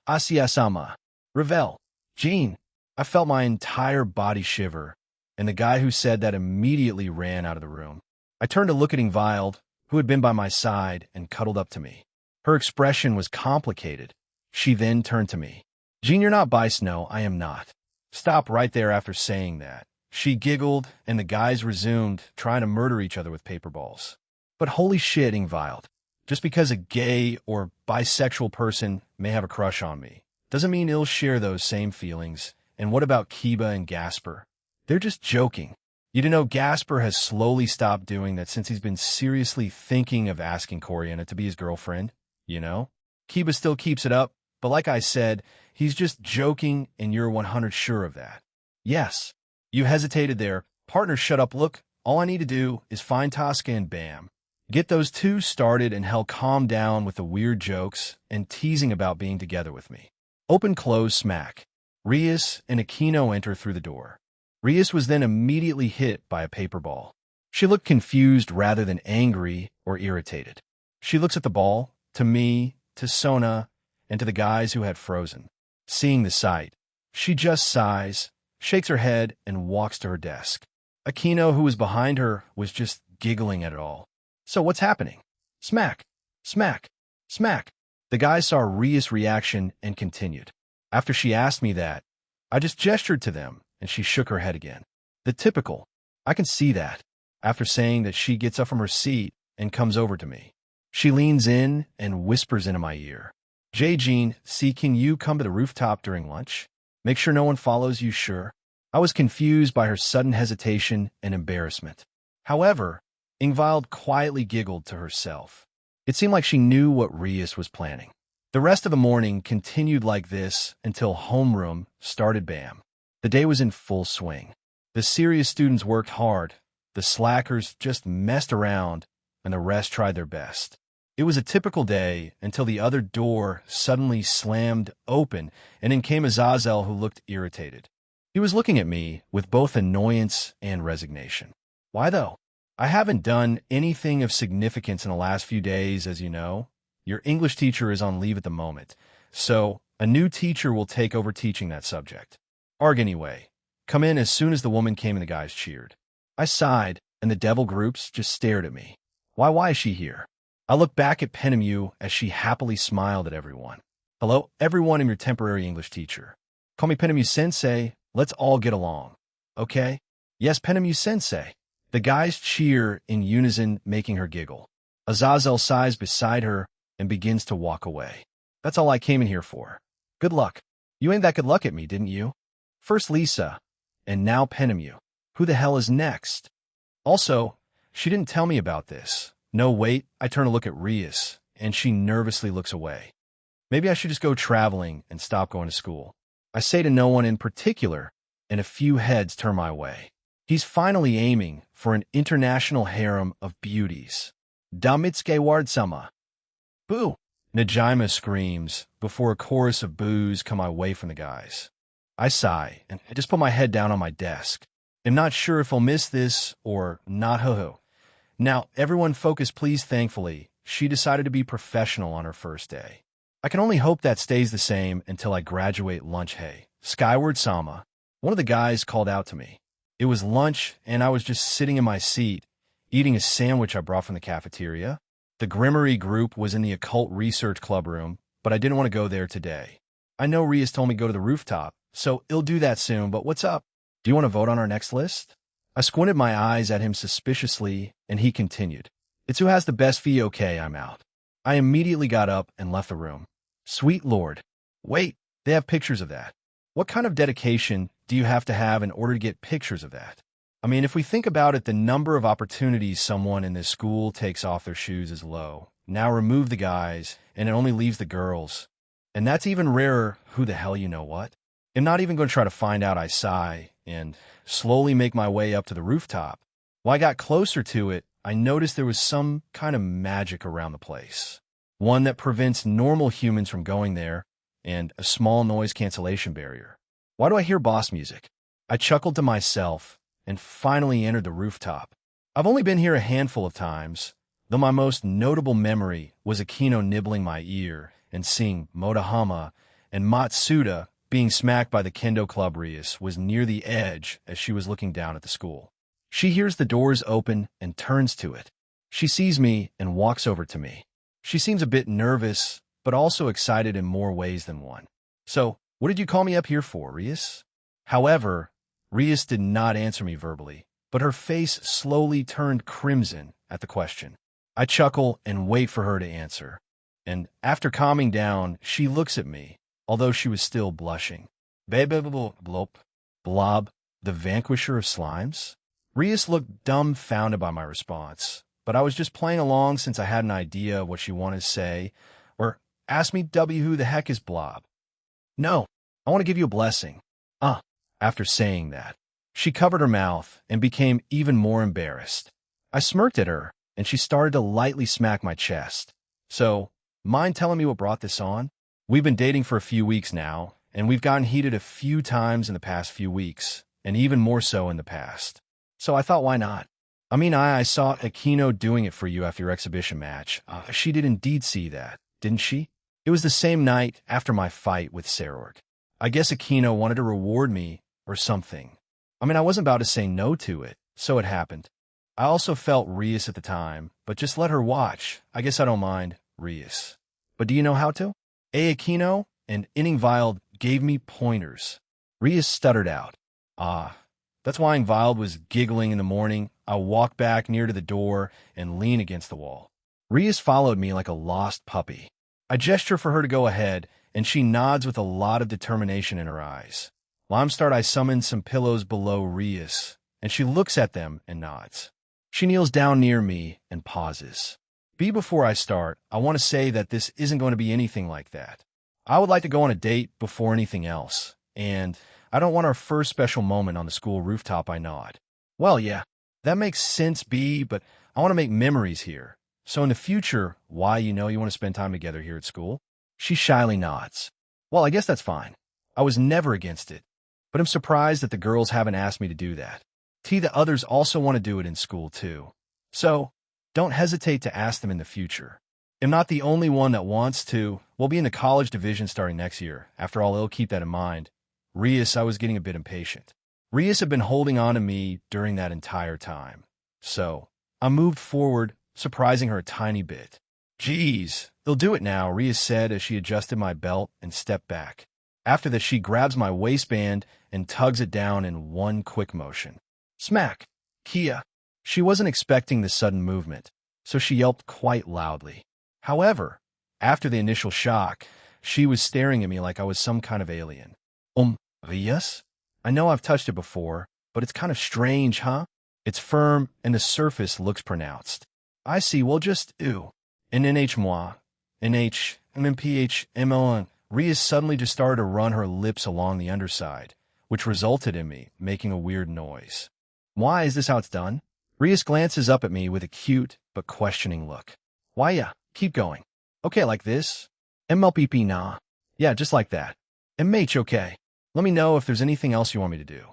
Asiya-sama, Ravel, Jean. I felt my entire body shiver, and the guy who said that immediately ran out of the room. I turned to look at Ingvild, who had been by my side and cuddled up to me. Her expression was complicated. She then turned to me. Jean, you're not biased. No, I am not. Stop right there after saying that. She giggled, and the guys resumed, trying to murder each other with paper balls. But holy shit, Ingvild. Just because a gay or bisexual person may have a crush on me doesn't mean he'll share those same feelings. And what about Kiba and Gasper? They're just joking. You know, Gasper has slowly stopped doing that since he's been seriously thinking of asking Coriana to be his girlfriend, you know? Kiba still keeps it up, but like I said, he's just joking and you're 100 sure of that. Yes. You hesitated there. Partner, shut up. Look, all I need to do is find Tosca and bam. Get those two started and hell calm down with the weird jokes and teasing about being together with me. Open, close, smack. Rias and Aquino enter through the door. Rias was then immediately hit by a paper ball. She looked confused rather than angry or irritated. She looks at the ball, to me, to Sona, and to the guys who had frozen. Seeing the sight, she just sighs, shakes her head, and walks to her desk. Aquino, who was behind her, was just giggling at it all. So what's happening? Smack, smack, smack. The guys saw Ria's reaction and continued. After she asked me that, I just gestured to them, and she shook her head again. The typical. I can see that. After saying that, she gets up from her seat and comes over to me. She leans in and whispers into my ear. Jean, see, can you come to the rooftop during lunch? Make sure no one follows you, sure? I was confused by her sudden hesitation and embarrassment. However, Ingvild quietly giggled to herself. It seemed like she knew what Rias was planning. The rest of the morning continued like this until homeroom started. Bam. The day was in full swing. The serious students worked hard, the slackers just messed around, and the rest tried their best. It was a typical day until the other door suddenly slammed open, and in came Azazel, who looked irritated. He was looking at me with both annoyance and resignation. Why though? I haven't done anything of significance in the last few days, as you know. Your English teacher is on leave at the moment, so a new teacher will take over teaching that subject. Arg anyway. Come in as soon as the woman came and the guys cheered. I sighed, and the devil groups just stared at me. Why is she here? I looked back at Penemu as she happily smiled at everyone. Hello, everyone, I'm your temporary English teacher. Call me Penemu-sensei. Let's all get along. Okay? Yes, Penemu-sensei. The guys cheer in unison, making her giggle. Azazel sighs beside her and begins to walk away. That's all I came in here for. Good luck. You aimed that good luck at me, didn't you? First Lisa, and now Penemu. Who the hell is next? Also, she didn't tell me about this. No, wait, I turn to look at Rias, and she nervously looks away. Maybe I should just go traveling and stop going to school. I say to no one in particular, and a few heads turn my way. He's finally aiming for an international harem of beauties. Damitsuke Wardsama. Boo! Najima screams before a chorus of boos come my way from the guys. I sigh and I just put my head down on my desk. I'm not sure if I'll miss this or not. Ho-ho. Now, everyone focus please. Thankfully, she decided to be professional on her first day. I can only hope that stays the same until I graduate. Lunch. Hey, Skyward Sama. One of the guys called out to me. It was lunch, and I was just sitting in my seat, eating a sandwich I brought from the cafeteria. The Grimmery group was in the Occult Research Club room, but I didn't want to go there today. I know Rias told me go to the rooftop, so I'll do that soon, but what's up? Do you want to vote on our next list? I squinted my eyes at him suspiciously, and he continued. It's who has the best fee. Okay, I'm out. I immediately got up and left the room. Sweet Lord. Wait, they have pictures of that. What kind of dedication do you have to have in order to get pictures of that? I mean, if we think about it, the number of opportunities someone in this school takes off their shoes is low. Now remove the guys, and it only leaves the girls. And that's even rarer. Who the hell you know what? I'm not even going to try to find out. I sigh and slowly make my way up to the rooftop. While I got closer to it, I noticed there was some kind of magic around the place. One that prevents normal humans from going there, and a small noise cancellation barrier. Why do I hear boss music? I chuckled to myself and finally entered the rooftop. I've only been here a handful of times, though my most notable memory was Akino nibbling my ear and seeing Motohama and Matsuda being smacked by the kendo club. Rias was near the edge as she was looking down at the school. She hears the doors open and turns to it. She sees me and walks over to me. She seems a bit nervous, but also excited in more ways than one. So, what did you call me up here for, Rias? However, Rias did not answer me verbally, but her face slowly turned crimson at the question. I chuckle and wait for her to answer. And after calming down, she looks at me, although she was still blushing. Blob, the vanquisher of slimes? Rias looked dumbfounded by my response, but I was just playing along since I had an idea of what she wanted to say, or ask me who the heck is Blob? No, I want to give you a blessing. After saying that, she covered her mouth and became even more embarrassed. I smirked at her, and she started to lightly smack my chest. So, mind telling me what brought this on? We've been dating for a few weeks now, and we've gotten heated a few times in the past few weeks, and even more so in the past. So I thought, why not? I mean, I saw Akino doing it for you after your exhibition match. She did indeed see that, didn't she? It was the same night after my fight with Sarorg. I guess Akino wanted to reward me or something. I mean, I wasn't about to say no to it, so it happened. I also felt Rias at the time, but just let her watch. I guess I don't mind, Rias. But do you know how to? Akino and Inningvild gave me pointers. Rias stuttered out. That's why Ingvild was giggling in the morning. I walked back near to the door and leaned against the wall. Rias followed me like a lost puppy. I gesture for her to go ahead, and she nods with a lot of determination in her eyes. Limestart, I summon some pillows below Rias, and she looks at them and nods. She kneels down near me and pauses. Before I start, I want to say that this isn't going to be anything like that. I would like to go on a date before anything else, and I don't want our first special moment on the school rooftop. I nod. Well, yeah, that makes sense, but I want to make memories here. So in the future, you want to spend time together here at school? She shyly nods. Well, I guess that's fine. I was never against it, but I'm surprised that the girls haven't asked me to do that. The others also want to do it in school too. So, don't hesitate to ask them in the future. I'm not the only one that wants to. We'll be in the college division starting next year. After all, I'll keep that in mind. Rias, I was getting a bit impatient. Rias had been holding on to me during that entire time. So, I moved forward, surprising her a tiny bit. Geez, they'll do it now, Rias said as she adjusted my belt and stepped back. After that, she grabs my waistband and tugs it down in one quick motion. Smack! Kia! She wasn't expecting the sudden movement, so she yelped quite loudly. However, after the initial shock, she was staring at me like I was some kind of alien. Rias? I know I've touched it before, but it's kind of strange, huh? It's firm, and the surface looks pronounced. I see, well, just, ew. NH moi. NH, MMPH, MLN. Rhea suddenly just started to run her lips along the underside, which resulted in me making a weird noise. Why is this how it's done? Rhea glances up at me with a cute but questioning look. Why, yeah, keep going. Okay, like this? MLPP, nah. Yeah, just like that. MH, okay. Let me know if there's anything else you want me to do.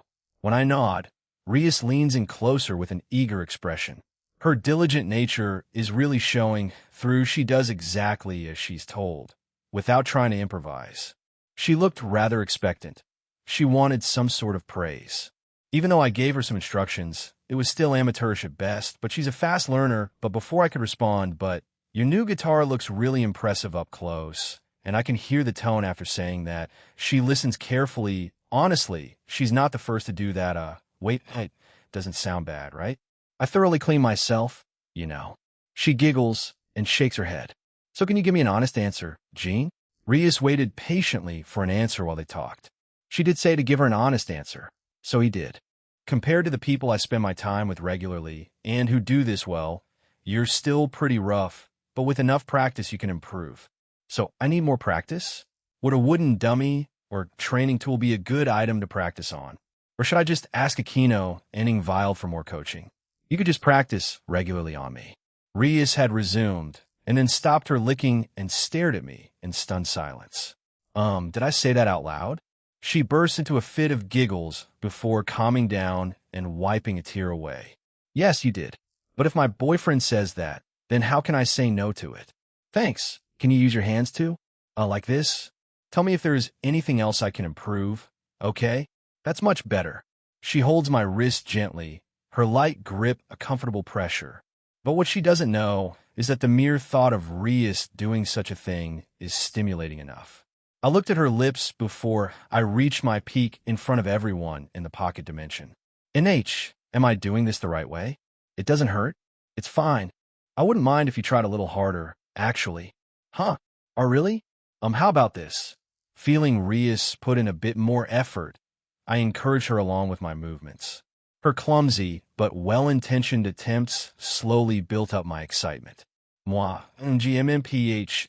When I nod, Rhea leans in closer with an eager expression. Her diligent nature is really showing through. She does exactly as she's told, without trying to improvise. She looked rather expectant. She wanted some sort of praise. Even though I gave her some instructions, it was still amateurish at best, but she's a fast learner. But before I could respond, but your new guitar looks really impressive up close, and I can hear the tone after saying that. She listens carefully. Honestly, she's not the first to do that. Wait, it doesn't sound bad, right? I thoroughly clean myself, you know. She giggles and shakes her head. So can you give me an honest answer, Jean? Reyes waited patiently for an answer while they talked. She did say to give her an honest answer, so he did. Compared to the people I spend my time with regularly and who do this well, you're still pretty rough, but with enough practice you can improve. So I need more practice? Would a wooden dummy or training tool be a good item to practice on? Or should I just ask Aquino and Ingvile for more coaching? You could just practice regularly on me. Reyes had resumed, and then stopped her licking and stared at me in stunned silence. Did I say that out loud? She burst into a fit of giggles before calming down and wiping a tear away. Yes, you did. But if my boyfriend says that, then how can I say no to it? Thanks. Can you use your hands too? Like this? Tell me if there is anything else I can improve. Okay? That's much better. She holds my wrist gently, her light grip a comfortable pressure. But what she doesn't know is that the mere thought of Reyes doing such a thing is stimulating enough. I looked at her lips before I reached my peak in front of everyone in the pocket dimension. NH, am I doing this the right way? It doesn't hurt? It's fine. I wouldn't mind if you tried a little harder, actually. Huh? Oh, really? How about this? Feeling Reyes put in a bit more effort, I encouraged her along with my movements. Her clumsy but well-intentioned attempts slowly built up my excitement. Moi, MMPH.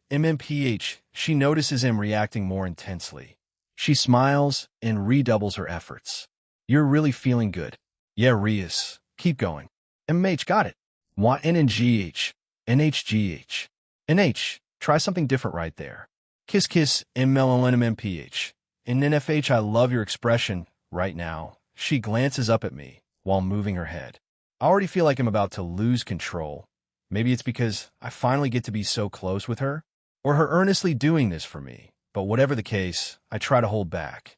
She notices him reacting more intensely. She smiles and redoubles her efforts. You're really feeling good. Yeah, Reyes. Keep going. MH, got it. Moi, NNGH. NHGH. NH, try something different right there. Kiss, MLNMPH. In NFH, I love your expression right now. She glances up at me while moving her head. I already feel like I'm about to lose control. Maybe it's because I finally get to be so close with her, or her earnestly doing this for me. But whatever the case, I try to hold back.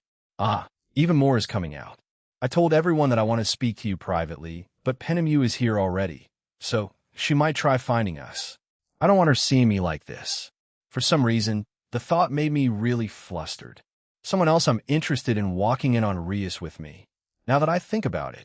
Even more is coming out. I told everyone that I want to speak to you privately, but Penemu is here already, so she might try finding us. I don't want her seeing me like this. For some reason, the thought made me really flustered. Someone else I'm interested in walking in on Reyes with me. Now that I think about it,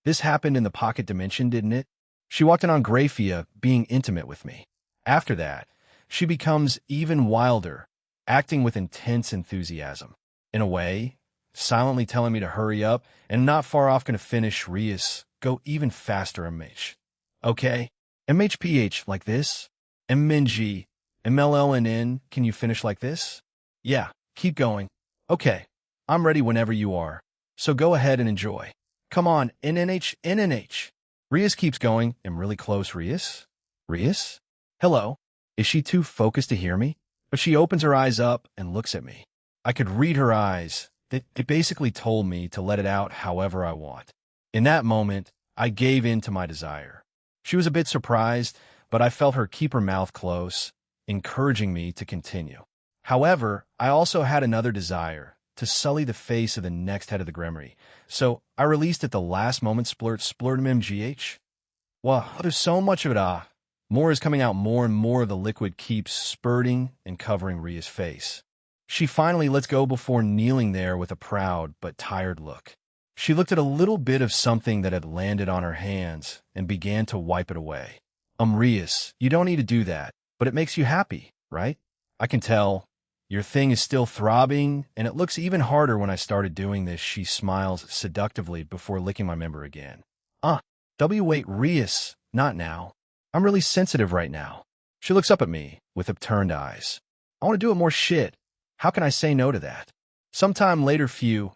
this happened in the pocket dimension, didn't it? She walked in on Graphia being intimate with me. After that, she becomes even wilder, acting with intense enthusiasm. In a way, silently telling me to hurry up, and not far off going to finish Reyes, go even faster, MH. Okay, MHPH like this? MNG, MLLNN, can you finish like this? Yeah, keep going. Okay, I'm ready whenever you are, so go ahead and enjoy. Come on, NNH. Reyes keeps going. I'm really close, Reyes. Reyes? Hello. Is she too focused to hear me? But she opens her eyes up and looks at me. I could read her eyes. It basically told me to let it out however I want. In that moment, I gave in to my desire. She was a bit surprised, but I felt her keep her mouth close, encouraging me to continue. However, I also had another desire, to sully the face of the next head of the Grimoire. So I released at the last moment splurt MGH. Wow, there's so much of it, More is coming out, more and more of the liquid keeps spurting and covering Rhea's face. She finally lets go before kneeling there with a proud but tired look. She looked at a little bit of something that had landed on her hands and began to wipe it away. Reyes, you don't need to do that, but it makes you happy, right? I can tell. Your thing is still throbbing, and it looks even harder when I started doing this. She smiles seductively before licking my member again. Wait, Rias, not now. I'm really sensitive right now. She looks up at me with upturned eyes. I want to do it more shit. How can I say no to that? Sometime later, you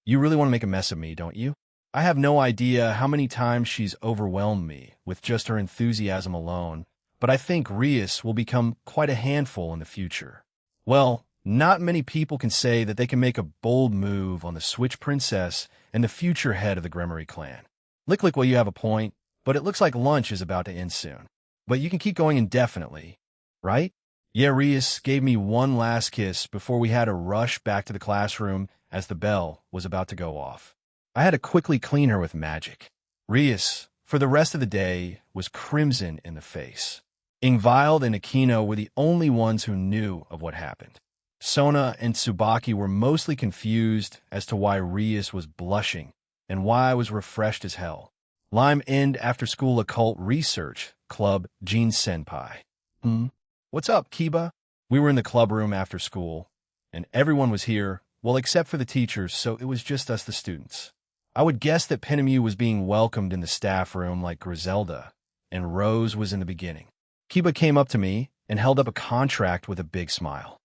really want to make a mess of me, don't you? I have no idea how many times she's overwhelmed me with just her enthusiasm alone, but I think Rias will become quite a handful in the future. Well, not many people can say that they can make a bold move on the Switch Princess and the future head of the Gremory clan. Lick, well, you have a point, but it looks like lunch is about to end soon. But you can keep going indefinitely, right? Yeah, Rias gave me one last kiss before we had to rush back to the classroom as the bell was about to go off. I had to quickly clean her with magic. Rias, for the rest of the day, was crimson in the face. Ingvild and Aquino were the only ones who knew of what happened. Sona and Tsubaki were mostly confused as to why Rias was blushing and why I was refreshed as hell. Lime End After School Occult Research Club, Jean Senpai. What's up, Kiba? We were in the club room after school, and everyone was here, well, except for the teachers, so it was just us, the students. I would guess that Pinemu was being welcomed in the staff room like Griselda, and Rose was in the beginning. Kiba came up to me and held up a contract with a big smile.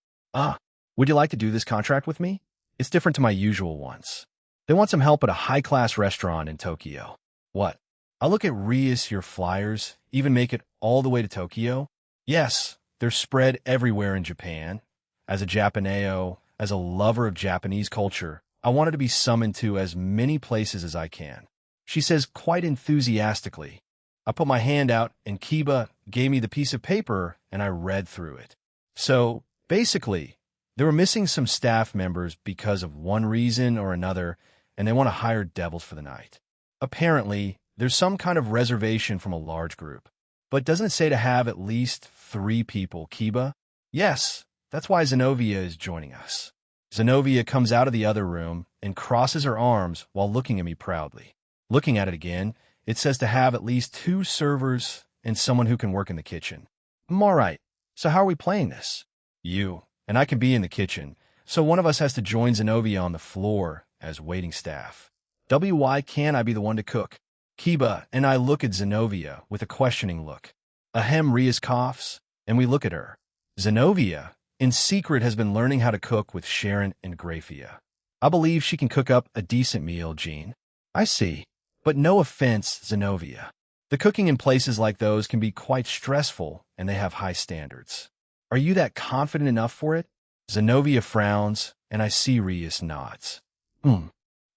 Would you like to do this contract with me? It's different to my usual ones. They want some help at a high-class restaurant in Tokyo. What? I'll look at Rias, your flyers, even make it all the way to Tokyo? Yes, they're spread everywhere in Japan. As a Japaneo, as a lover of Japanese culture, I wanted to be summoned to as many places as I can. She says quite enthusiastically. I put my hand out, and Kiba gave me the piece of paper, and I read through it. So, basically, they were missing some staff members because of one reason or another, and they want to hire devils for the night. Apparently, there's some kind of reservation from a large group. But doesn't it say to have at least 3 people, Kiba? Yes, that's why Zenobia is joining us. Zenobia comes out of the other room and crosses her arms while looking at me proudly. Looking at it again, it says to have at least 2 servers and someone who can work in the kitchen. I'm all right. So how are we playing this? You, and I can be in the kitchen, so one of us has to join Zenobia on the floor as waiting staff. Why can't I be the one to cook? Kiba and I look at Zenobia with a questioning look. Rias coughs, and we look at her. Zenobia, in secret, has been learning how to cook with Sharon and Grafia. I believe she can cook up a decent meal, Jean. I see. But no offense, Zenobia. The cooking in places like those can be quite stressful, and they have high standards. Are you that confident enough for it? Zenobia frowns, and I see Rias nods.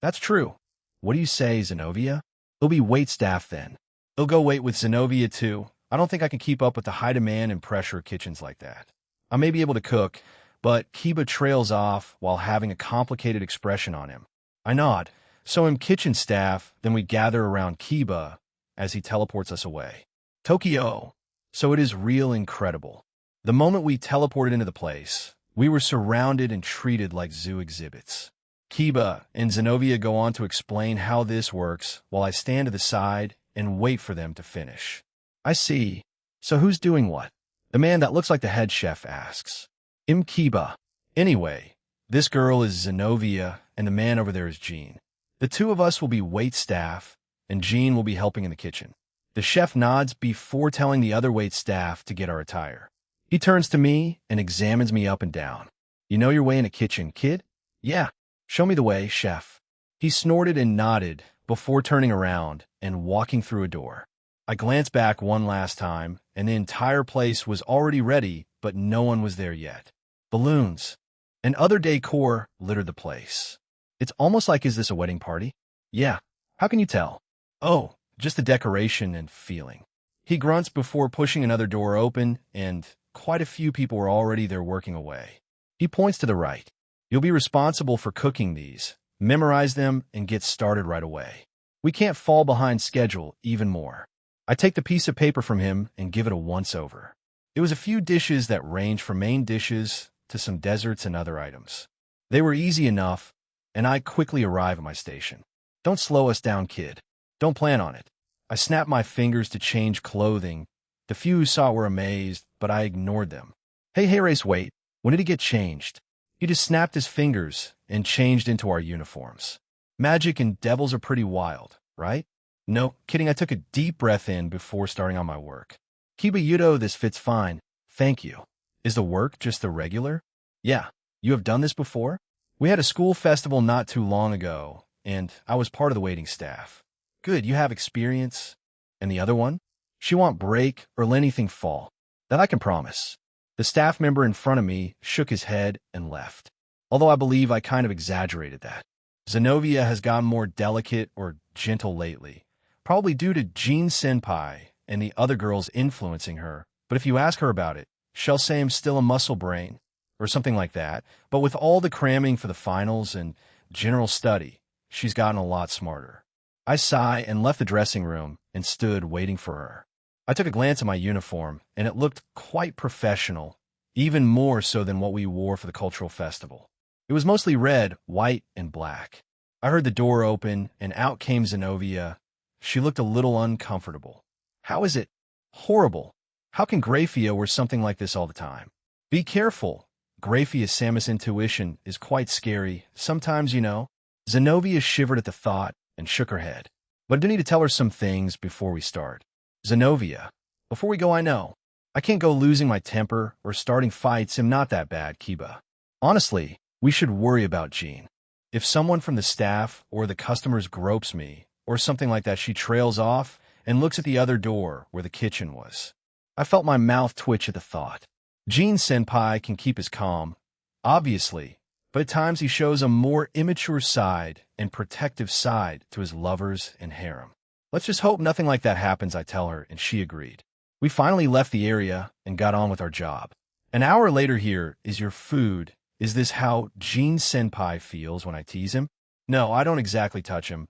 That's true. What do you say, Zenobia? It'll be wait staff then. He'll go wait with Zenobia too. I don't think I can keep up with the high demand and pressure of kitchens like that. I may be able to cook, but Kiba trails off while having a complicated expression on him. I nod. So I'm kitchen staff, then we gather around Kiba as he teleports us away. Tokyo. So it is real incredible. The moment we teleported into the place, we were surrounded and treated like zoo exhibits. Kiba and Zenobia go on to explain how this works while I stand to the side and wait for them to finish. I see. So who's doing what? The man that looks like the head chef asks. Kiba. Anyway, this girl is Zenobia and the man over there is Jean. The 2 of us will be wait staff and Jean will be helping in the kitchen. The chef nods before telling the other wait staff to get our attire. He turns to me and examines me up and down. You know your way in a kitchen, kid? Yeah. Show me the way, chef. He snorted and nodded before turning around and walking through a door. I glanced back one last time, and the entire place was already ready, but no one was there yet. Balloons and other decor littered the place. It's almost like, is this a wedding party? Yeah. How can you tell? Oh, just the decoration and feeling. He grunts before pushing another door open, and quite a few people were already there working away. He points to the right. You'll be responsible for cooking these. Memorize them and get started right away. We can't fall behind schedule even more. I take the piece of paper from him and give it a once-over. It was a few dishes that range from main dishes to some desserts and other items. They were easy enough, and I quickly arrive at my station. Don't slow us down, kid. Don't plan on it. I snapped my fingers to change clothing. The few who saw it were amazed, but I ignored them. Hey, Race, wait. When did he get changed? He just snapped his fingers and changed into our uniforms. Magic and devils are pretty wild, right? No, kidding, I took a deep breath in before starting on my work. Kiba Yudo, this fits fine. Thank you. Is the work just the regular? Yeah. You have done this before? We had a school festival not too long ago, and I was part of the waiting staff. Good, you have experience. And the other one? She won't break or let anything fall. That I can promise. The staff member in front of me shook his head and left. Although I believe I kind of exaggerated that. Zenobia has gotten more delicate or gentle lately, probably due to Jean Senpai and the other girls influencing her. But if you ask her about it, she'll say I'm still a muscle brain, or something like that. But with all the cramming for the finals and general study, she's gotten a lot smarter. I sigh and left the dressing room and stood waiting for her. I took a glance at my uniform, and it looked quite professional, even more so than what we wore for the cultural festival. It was mostly red, white, and black. I heard the door open, and out came Zenobia. She looked a little uncomfortable. How is it? Horrible. How can Graphia wear something like this all the time? Be careful. Graphia's Samus intuition is quite scary. Sometimes, you know. Zenobia shivered at the thought and shook her head. But I do need to tell her some things before we start. Zenobia, before we go, I know. I can't go losing my temper or starting fights. I'm not that bad, Kiba. Honestly, we should worry about Jean. If someone from the staff or the customers gropes me, or something like that, she trails off and looks at the other door where the kitchen was. I felt my mouth twitch at the thought. Jean Senpai can keep his calm, obviously, but at times he shows a more immature side and protective side to his lovers and harem. Let's just hope nothing like that happens, I tell her, and she agreed. We finally left the area and got on with our job. An hour later here is your food. Is this how Jean Senpai feels when I tease him? No, I don't exactly touch him.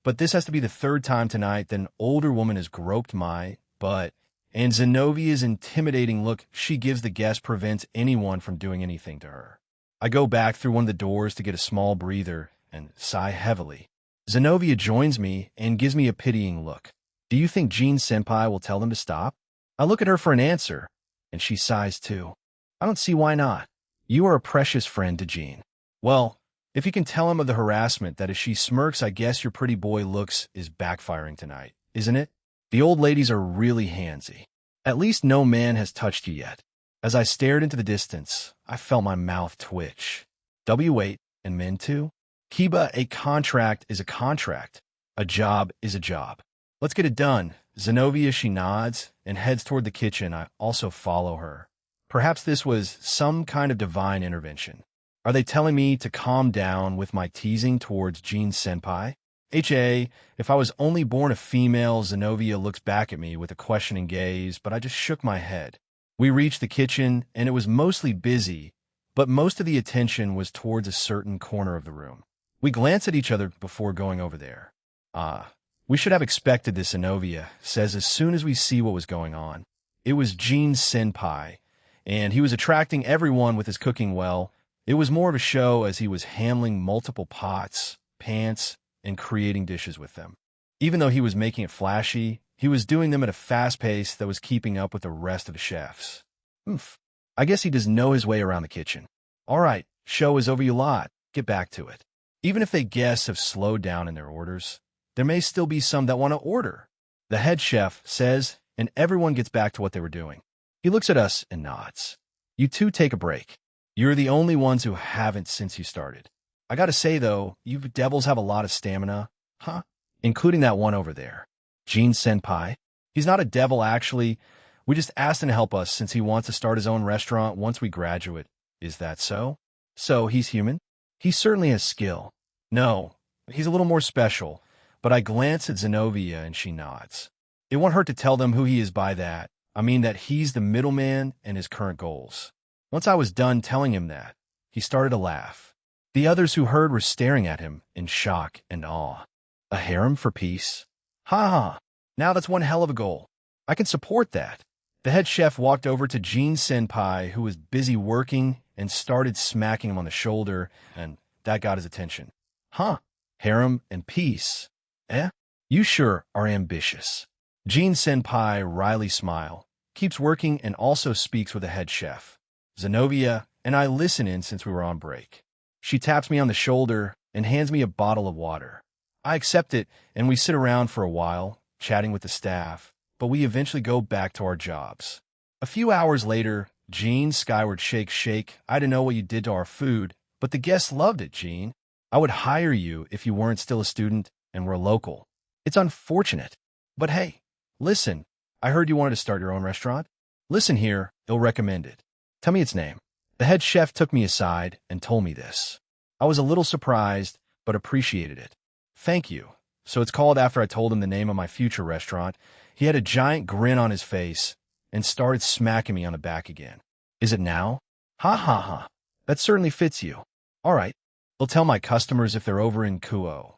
But this has to be the third time tonight that an older woman has groped my butt, and Zenovia's intimidating look she gives the guest prevents anyone from doing anything to her. I go back through one of the doors to get a small breather and sigh heavily. Zenobia joins me and gives me a pitying look. Do you think Jean Senpai will tell them to stop? I look at her for an answer, and she sighs too. I don't see why not. You are a precious friend to Jean. Well, if you can tell him of the harassment that as she smirks, I guess your pretty boy looks is backfiring tonight, isn't it? The old ladies are really handsy. At least no man has touched you yet. As I stared into the distance, I felt my mouth twitch. W8 and men too? Kiba, a contract is a contract. A job is a job. Let's get it done. Zenobia, she nods and heads toward the kitchen. I also follow her. Perhaps this was some kind of divine intervention. Are they telling me to calm down with my teasing towards Jean Senpai? If I was only born a female, Zenobia looks back at me with a questioning gaze, but I just shook my head. We reached the kitchen, and it was mostly busy, but most of the attention was towards a certain corner of the room. We glanced at each other before going over there. We should have expected this, Zenobia says as soon as we see what was going on. It was Jean Senpai, and he was attracting everyone with his cooking well. It was more of a show as he was handling multiple pots, pans, and creating dishes with them. Even though he was making it flashy, he was doing them at a fast pace that was keeping up with the rest of the chefs. I guess he does know his way around the kitchen. All right, show is over, you lot. Get back to it. Even if they guests have slowed down in their orders, there may still be some that want to order. The head chef says, and everyone gets back to what they were doing. He looks at us and nods. You two take a break. You're the only ones who haven't since you started. I gotta say, though, you devils have a lot of stamina. Huh? Including that one over there. Jean Senpai. He's not a devil, actually. We just asked him to help us since he wants to start his own restaurant once we graduate. Is that so? So, he's human? He certainly has skill. No, he's a little more special, but I glance at Zenobia and she nods. It won't hurt to tell them who he is by that. I mean that he's the middleman and his current goals. Once I was done telling him that, he started to laugh. The others who heard were staring at him in shock and awe. A harem for peace? Ha ha! Now that's one hell of a goal. I can support that. The head chef walked over to Jean Senpai, who was busy working, and started smacking him on the shoulder, and that got his attention. Huh? Harem and peace? Eh? You sure are ambitious. Jean Senpai wryly smile, keeps working and also speaks with the head chef. Zenobia, and I listen in since we were on break. She taps me on the shoulder and hands me a bottle of water. I accept it, and we sit around for a while, chatting with the staff, but we eventually go back to our jobs. A few hours later, Gene, Skyward Shake, I don't know what you did to our food, but the guests loved it, Gene. I would hire you if you weren't still a student and were local. It's unfortunate. But hey, listen, I heard you wanted to start your own restaurant. Listen here, I'll recommend it. Tell me its name. The head chef took me aside and told me this. I was a little surprised, but appreciated it. Thank you. So it's called after I told him the name of my future restaurant. He had a giant grin on his face and started smacking me on the back again. Is it now? Ha ha ha. That certainly fits you. All right. I'll tell my customers if they're over in Kuo.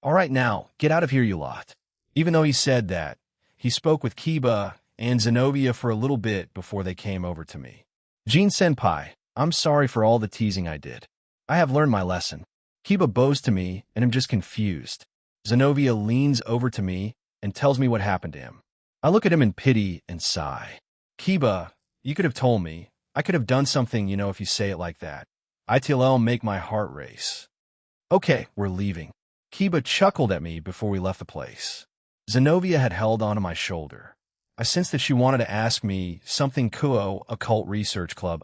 All right now, get out of here, you lot. Even though he said that, he spoke with Kiba and Zenobia for a little bit before they came over to me. Gene-senpai, I'm sorry for all the teasing I did. I have learned my lesson. Kiba bows to me, and I'm just confused. Zenobia leans over to me and tells me what happened to him. I look at him in pity and sigh. Kiba, you could have told me. I could have done something, if you say it like that. ITLL make my heart race. Okay, we're leaving. Kiba chuckled at me before we left the place. Zenobia had held onto my shoulder. I sensed that she wanted to ask me something. Kuo Occult Research Club.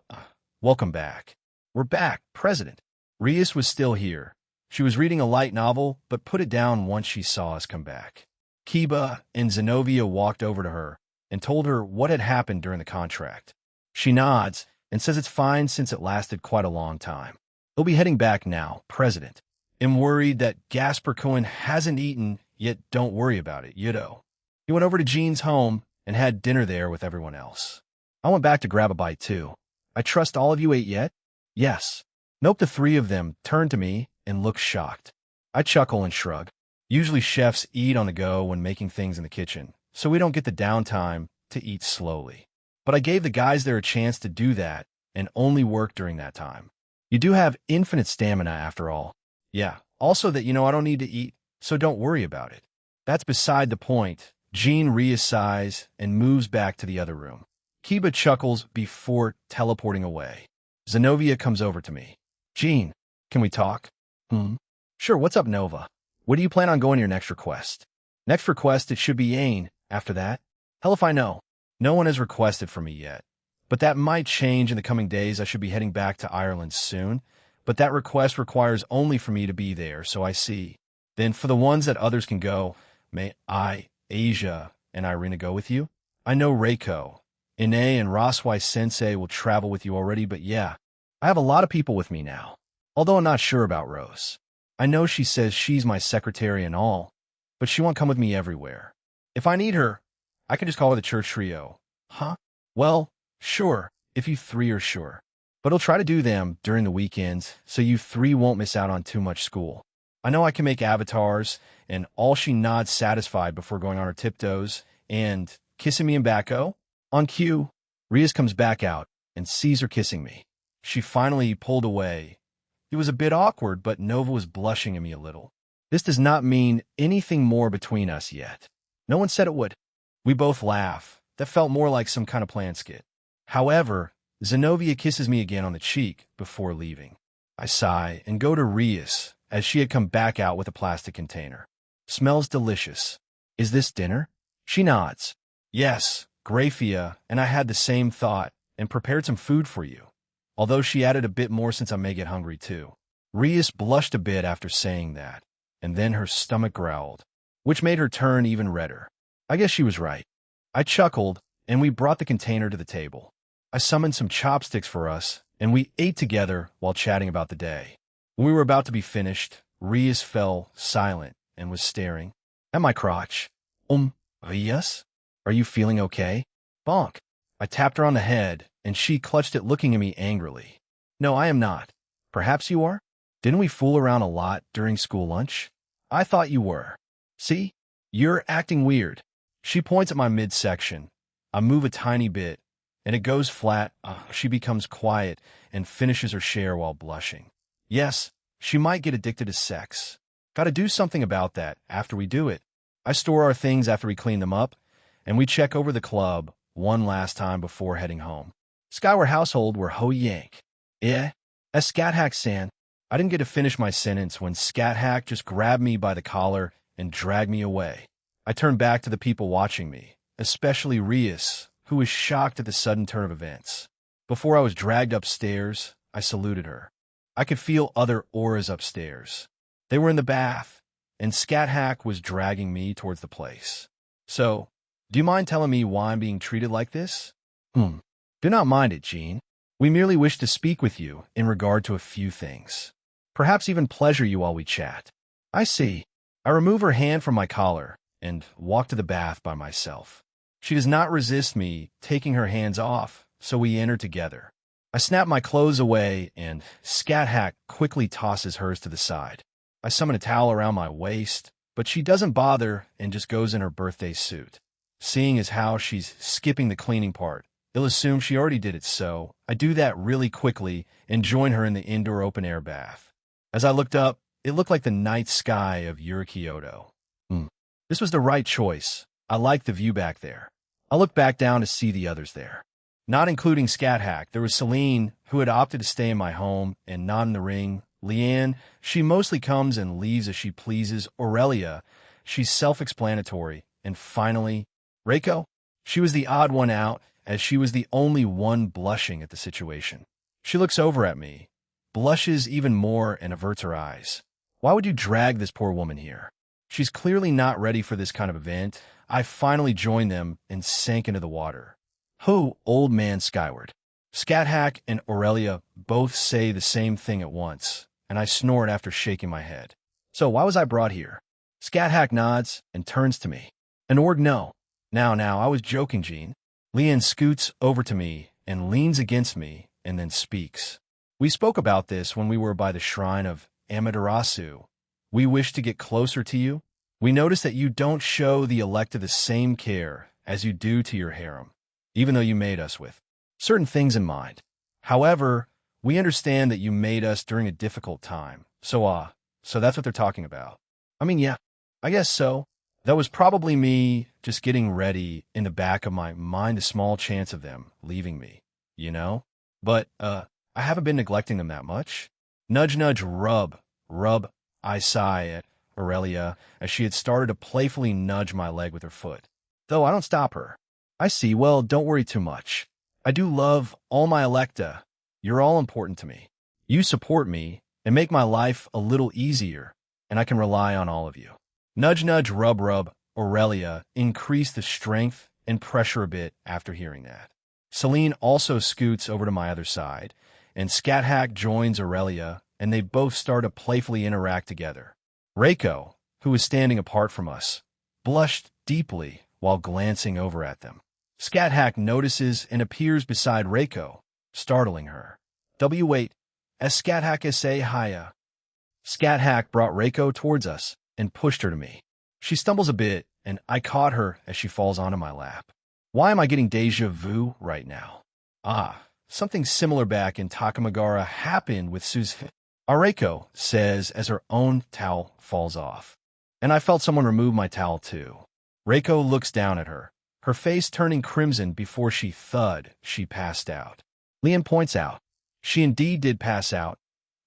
Welcome back. We're back, President. Rias was still here. She was reading a light novel, but put it down once she saw us come back. Kiba and Zenobia walked over to her and told her what had happened during the contract. She nods and says it's fine since it lasted quite a long time. They'll be heading back now, President. I'm worried that Gasper Cohen hasn't eaten, yet don't worry about it, Yudo. He went over to Gene's home and had dinner there with everyone else. I went back to grab a bite too. I trust all of you ate yet? Yes. Nope, the three of them turned to me and looked shocked. I chuckle and shrug. Usually chefs eat on the go when making things in the kitchen, so we don't get the downtime to eat slowly. But I gave the guys there a chance to do that and only work during that time. You do have infinite stamina after all. Yeah, also that I don't need to eat, so don't worry about it. That's beside the point. Gene reassighs and moves back to the other room. Kiba chuckles before teleporting away. Zenobia comes over to me. Gene, can we talk? Sure, what's up, Nova? What do you plan on going to your next request? Next request, it should be Yane. After that? Hell if I know. No one has requested for me yet. But that might change in the coming days. I should be heading back to Ireland soon. But that request requires only for me to be there, so I see. Then for the ones that others can go, may I, Asia, and Irina go with you? I know Reiko, Ine, and Roswai Sensei will travel with you already, but yeah, I have a lot of people with me now. Although I'm not sure about Rose. I know she says she's my secretary and all, but she won't come with me everywhere. If I need her, I can just call her the church trio. Huh? Well, sure, if you three are sure. But I'll try to do them during the weekends, so you three won't miss out on too much school. I know I can make avatars, and all she nods satisfied before going on her tiptoes, and kissing me in backo. On cue, Rias comes back out and sees her kissing me. She finally pulled away. It was a bit awkward, but Nova was blushing at me a little. This does not mean anything more between us yet. No one said it would. We both laugh. That felt more like some kind of plan skit. However, Zenobia kisses me again on the cheek before leaving. I sigh and go to Rias, as she had come back out with a plastic container. Smells delicious. Is this dinner? She nods. Yes, Grafia, and I had the same thought, and prepared some food for you. Although she added a bit more since I may get hungry too. Rias blushed a bit after saying that, and then her stomach growled, which made her turn even redder. I guess she was right. I chuckled, and we brought the container to the table. I summoned some chopsticks for us, and we ate together while chatting about the day. When we were about to be finished, Rias fell silent and was staring at my crotch. Rias? Are you feeling okay? Bonk. I tapped her on the head, and she clutched it looking at me angrily. No, I am not. Perhaps you are? Didn't we fool around a lot during school lunch? I thought you were. See? You're acting weird. She points at my midsection. I move a tiny bit, and it goes flat. She becomes quiet and finishes her share while blushing. Yes, she might get addicted to sex. Gotta do something about that after we do it. I store our things after we clean them up, and we check over the club one last time before heading home. Skyward household were Ho Yank. Yeah, as Scat Hack san. I didn't get to finish my sentence when Scat Hack just grabbed me by the collar and dragged me away. I turned back to the people watching me, especially Rias, who was shocked at the sudden turn of events. Before I was dragged upstairs, I saluted her. I could feel other auras upstairs. They were in the bath, and Scat Hack was dragging me towards the place. So, do you mind telling me why I'm being treated like this? Do not mind it, Jean. We merely wish to speak with you in regard to a few things. Perhaps even pleasure you while we chat. I see. I remove her hand from my collar and walk to the bath by myself. She does not resist me taking her hands off, so we enter together. I snap my clothes away, and Scat Hack quickly tosses hers to the side. I summon a towel around my waist, but she doesn't bother and just goes in her birthday suit. Seeing as how she's skipping the cleaning part, they'll assume she already did it, so I do that really quickly and join her in the indoor open-air bath. As I looked up, it looked like the night sky of Kyoto. This was the right choice. I liked the view back there. I looked back down to see the others there. Not including Scat Hack, there was Celine, who had opted to stay in my home and not in the ring. Leanne, she mostly comes and leaves as she pleases. Aurelia, she's self-explanatory. And finally, Reiko, she was the odd one out, as she was the only one blushing at the situation. She looks over at me, blushes even more, and averts her eyes. Why would you drag this poor woman here? She's clearly not ready for this kind of event. I finally joined them and sank into the water. Ho, old man skyward. Scat Hack and Aurelia both say the same thing at once, and I snort after shaking my head. So why was I brought here? Scat Hack nods and turns to me. An org no. Now, I was joking, Jean. Leanne scoots over to me and leans against me and then speaks. We spoke about this when we were by the shrine of Amaterasu. We wish to get closer to you. We notice that you don't show the Electa the same care as you do to your harem, even though you made us with certain things in mind. However, we understand that you made us during a difficult time. So that's what they're talking about. I mean, yeah, I guess so. That was probably me just getting ready in the back of my mind, a small chance of them leaving me, you know? But, I haven't been neglecting them that much. Nudge, nudge, rub, I sigh at Aurelia as she had started to playfully nudge my leg with her foot. Though I don't stop her. I see, well, don't worry too much. I do love all my Electa. You're all important to me. You support me and make my life a little easier, and I can rely on all of you. Nudge, nudge, rub, Aurelia increased the strength and pressure a bit after hearing that. Celine also scoots over to my other side, and Scat Hack joins Aurelia, and they both start to playfully interact together. Reiko, who was standing apart from us, blushed deeply while glancing over at them. Scat Hack notices and appears beside Reiko, startling her. Wait, as Scat Hack say hiya. Scat Hack brought Reiko towards us and pushed her to me. She stumbles a bit, and I caught her as she falls onto my lap. Why am I getting deja vu right now? Something similar back in Takamagara happened with Suzuki. Reiko says as her own towel falls off. And I felt someone remove my towel too. Reiko looks down at her, her face turning crimson before she passed out. Leanne points out, she indeed did pass out.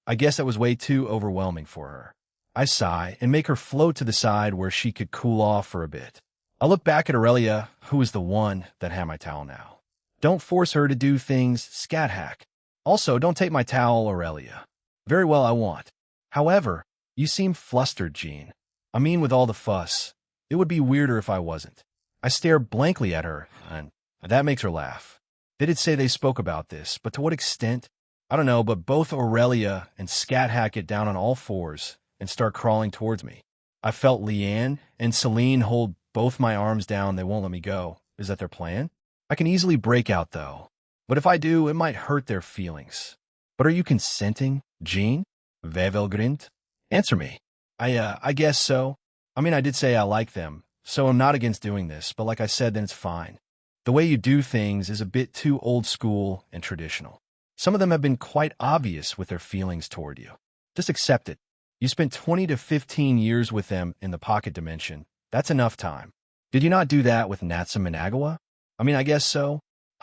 I guess that was way too overwhelming for her. I sigh and make her float to the side where she could cool off for a bit. I look back at Aurelia, who is the one that had my towel now. Don't force her to do things, Scat Hack. Also, don't take my towel, Aurelia. Very well, I won't. However, you seem flustered, Jean. I mean, with all the fuss. It would be weirder if I wasn't. I stare blankly at her, and that makes her laugh. They did say they spoke about this, but to what extent? I don't know, but both Aurelia and Scat Hack get down on all fours and start crawling towards me. I felt Leanne and Celine hold both my arms down. They won't let me go. Is that their plan? I can easily break out, though. But if I do, it might hurt their feelings. But are you consenting, Jean? Vevelgrint? Answer me. I guess so. I mean, I did say I like them, so I'm not against doing this, but like I said, then it's fine. The way you do things is a bit too old school and traditional. Some of them have been quite obvious with their feelings toward you. Just accept it. You spent 20 to 15 years with them in the pocket dimension. That's enough time. Did you not do that with Natsu Managawa? I mean, I guess so.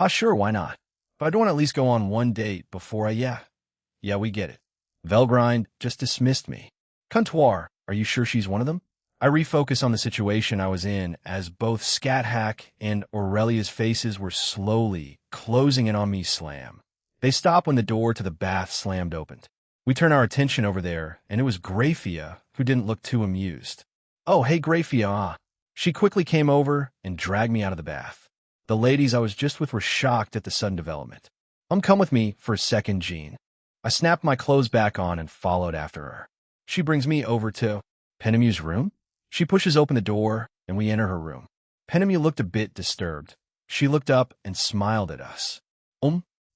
Sure, why not? But I don't want to at least go on one date before Yeah, we get it. Velgrind just dismissed me. Comptoir, are you sure she's one of them? I refocus on the situation I was in as both Scat and Aurelia's faces were slowly closing in on me slam. They stopped when the door to the bath slammed open. We turned our attention over there, and it was Graphia, who didn't look too amused. Oh, hey, Graphia, ah. She quickly came over and dragged me out of the bath. The ladies I was just with were shocked at the sudden development. Come with me for a second, Jean. I snapped my clothes back on and followed after her. She brings me over to Penemu's room. She pushes open the door, and we enter her room. Penemu looked a bit disturbed. She looked up and smiled at us.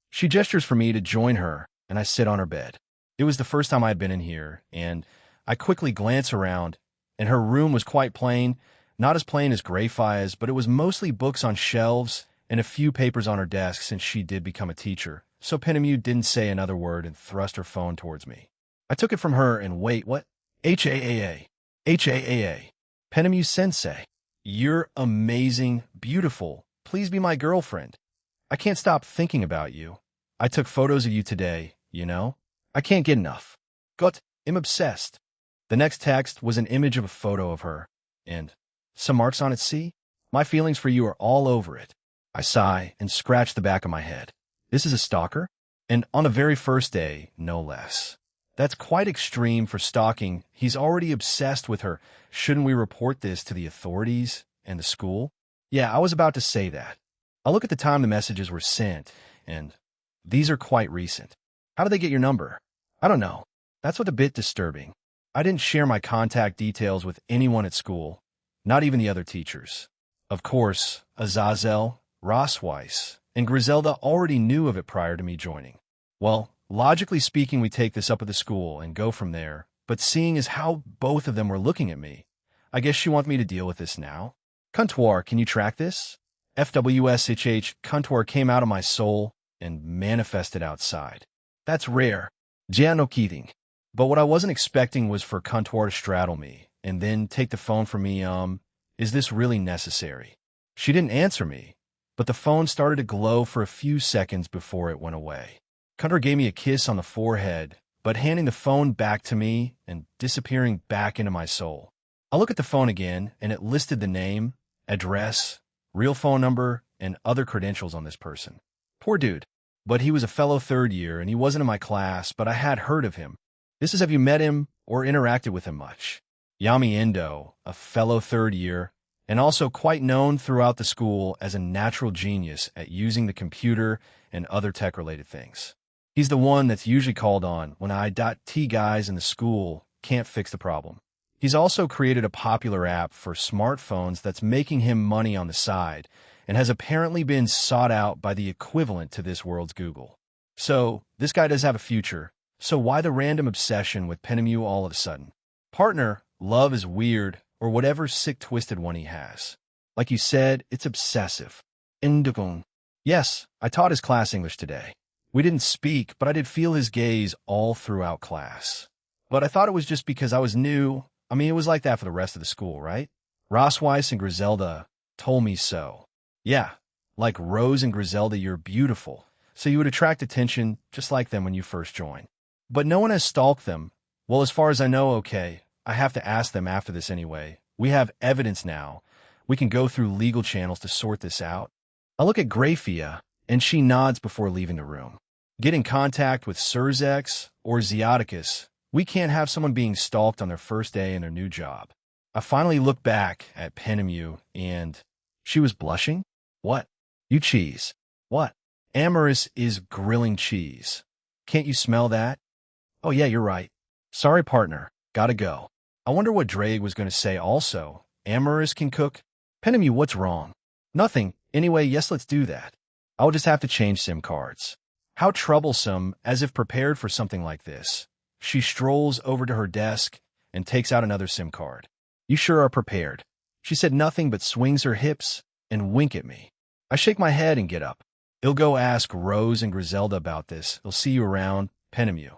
She gestures for me to join her, and I sit on her bed. It was the first time I had been in here, and I quickly glance around, and her room was quite plain, not as plain as Graphia's, but it was mostly books on shelves and a few papers on her desk since she did become a teacher, so Penemu didn't say another word and thrust her phone towards me. I took it from her and wait, what? H-A-A-A. H-A-A-A. Penemu Sensei. You're amazing, beautiful. Please be my girlfriend. I can't stop thinking about you. I took photos of you today, you know? I can't get enough. Gott, I'm obsessed. The next text was an image of a photo of her, and some marks on it, see? My feelings for you are all over it. I sigh and scratch the back of my head. This is a stalker? And on the very first day, no less. That's quite extreme for stalking. He's already obsessed with her. Shouldn't we report this to the authorities and the school? Yeah, I was about to say that. I look at the time the messages were sent, and these are quite recent. How did they get your number? I don't know. That's what's a bit disturbing. I didn't share my contact details with anyone at school, not even the other teachers. Of course, Azazel, Rossweiss, and Griselda already knew of it prior to me joining. Well, logically speaking, we take this up at the school and go from there, but seeing as how both of them were looking at me, I guess she wants me to deal with this now. Comptoir, can you track this? FWSHH, Comptoir came out of my soul and manifested outside. That's rare. No kidding. But what I wasn't expecting was for Comptoir to straddle me and then take the phone from me. Is this really necessary? She didn't answer me, but the phone started to glow for a few seconds before it went away. Comptoir gave me a kiss on the forehead, but handing the phone back to me and disappearing back into my soul. I look at the phone again, and it listed the name, address, real phone number, and other credentials on this person. Poor dude. But he was a fellow third year, and he wasn't in my class, but I had heard of him. This is, have you met him or interacted with him much? Yami Endo, a fellow third year, and also quite known throughout the school as a natural genius at using the computer and other tech-related things. He's the one that's usually called on when I.T guys in the school can't fix the problem. He's also created a popular app for smartphones that's making him money on the side, and has apparently been sought out by the equivalent to this world's Google. So, this guy does have a future, so why the random obsession with Penemu all of a sudden? Partner, love is weird, or whatever sick-twisted one he has. Like you said, it's obsessive. Indigung. Yes, I taught his class English today. We didn't speak, but I did feel his gaze all throughout class. But I thought it was just because I was new. I mean, it was like that for the rest of the school, right? Rossweiss and Griselda told me so. Yeah, like Rose and Griselda, you're beautiful, so you would attract attention just like them when you first join. But no one has stalked them. Well, as far as I know, okay, I have to ask them after this anyway. We have evidence now. We can go through legal channels to sort this out. I look at Graphia, and she nods before leaving the room. Get in contact with Surzex or Zeoticus. We can't have someone being stalked on their first day in their new job. I finally look back at Penemu, and she was blushing? What? You cheese. What? Amorous is grilling cheese. Can't you smell that? Oh yeah, you're right. Sorry, partner. Gotta go. I wonder what Drake was going to say also. Amorous can cook? Penemu, what's wrong? Nothing. Anyway, yes, let's do that. I'll just have to change SIM cards. How troublesome, as if prepared for something like this. She strolls over to her desk and takes out another SIM card. You sure are prepared. She said nothing but swings her hips and wink at me. I shake my head and get up. I'll go ask Rose and Griselda about this. They'll see you around. Penemu.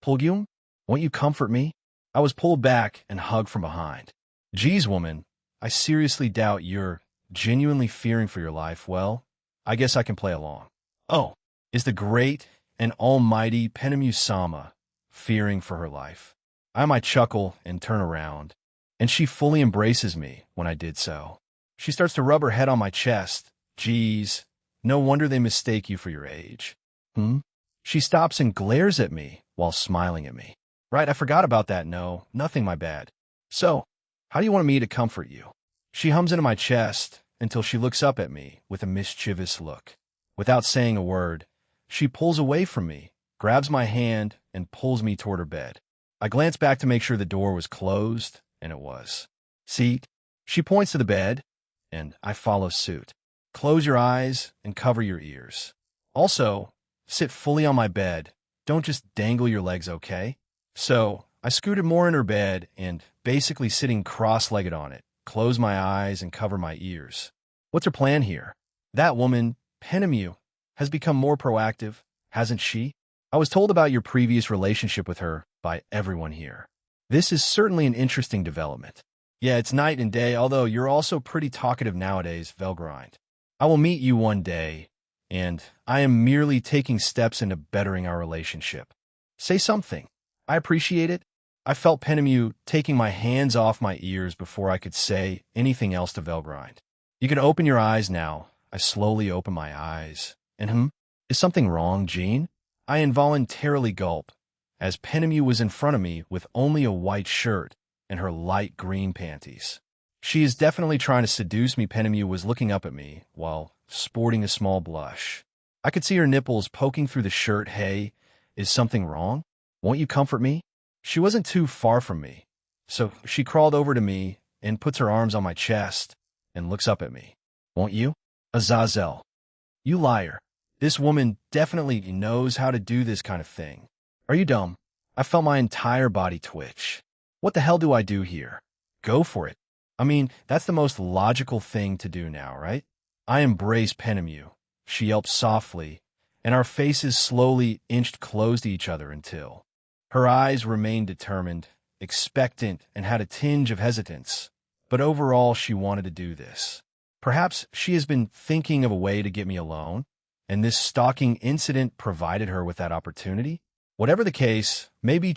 Pulgyum, won't you comfort me? I was pulled back and hugged from behind. Geez, woman, I seriously doubt you're genuinely fearing for your life. Well, I guess I can play along. Oh, is the great an almighty Penemu-sama, fearing for her life. I might chuckle and turn around, and she fully embraces me when I did so. She starts to rub her head on my chest. Geez, no wonder they mistake you for your age. She stops and glares at me while smiling at me. Right, I forgot about that. No, nothing, my bad. So, how do you want me to comfort you? She hums into my chest until she looks up at me with a mischievous look. Without saying a word, she pulls away from me, grabs my hand, and pulls me toward her bed. I glance back to make sure the door was closed, and it was. See, she points to the bed, and I follow suit. Close your eyes and cover your ears. Also, sit fully on my bed. Don't just dangle your legs, okay? So, I scooted more in her bed and, basically sitting cross-legged on it, close my eyes and cover my ears. What's her plan here? That woman, Penemu, has become more proactive, hasn't she? I was told about your previous relationship with her by everyone here. This is certainly an interesting development. Yeah, it's night and day, although you're also pretty talkative nowadays, Velgrind. I will meet you one day, and I am merely taking steps into bettering our relationship. Say something. I appreciate it. I felt Penemu taking my hands off my ears before I could say anything else to Velgrind. You can open your eyes now. I slowly open my eyes. And is something wrong, Jean? I involuntarily gulp, as Penemu was in front of me with only a white shirt and her light green panties. She is definitely trying to seduce me. Penemu was looking up at me while sporting a small blush. I could see her nipples poking through the shirt. Hey, is something wrong? Won't you comfort me? She wasn't too far from me, so she crawled over to me and puts her arms on my chest and looks up at me. Won't you? Azazel. You liar. This woman definitely knows how to do this kind of thing. Are you dumb? I felt my entire body twitch. What the hell do I do here? Go for it. I mean, that's the most logical thing to do now, right? I embrace Penemu. She yelped softly, and our faces slowly inched close to each other until her eyes remained determined, expectant, and had a tinge of hesitance. But overall, she wanted to do this. Perhaps she has been thinking of a way to get me alone, and this stalking incident provided her with that opportunity. Whatever the case, maybe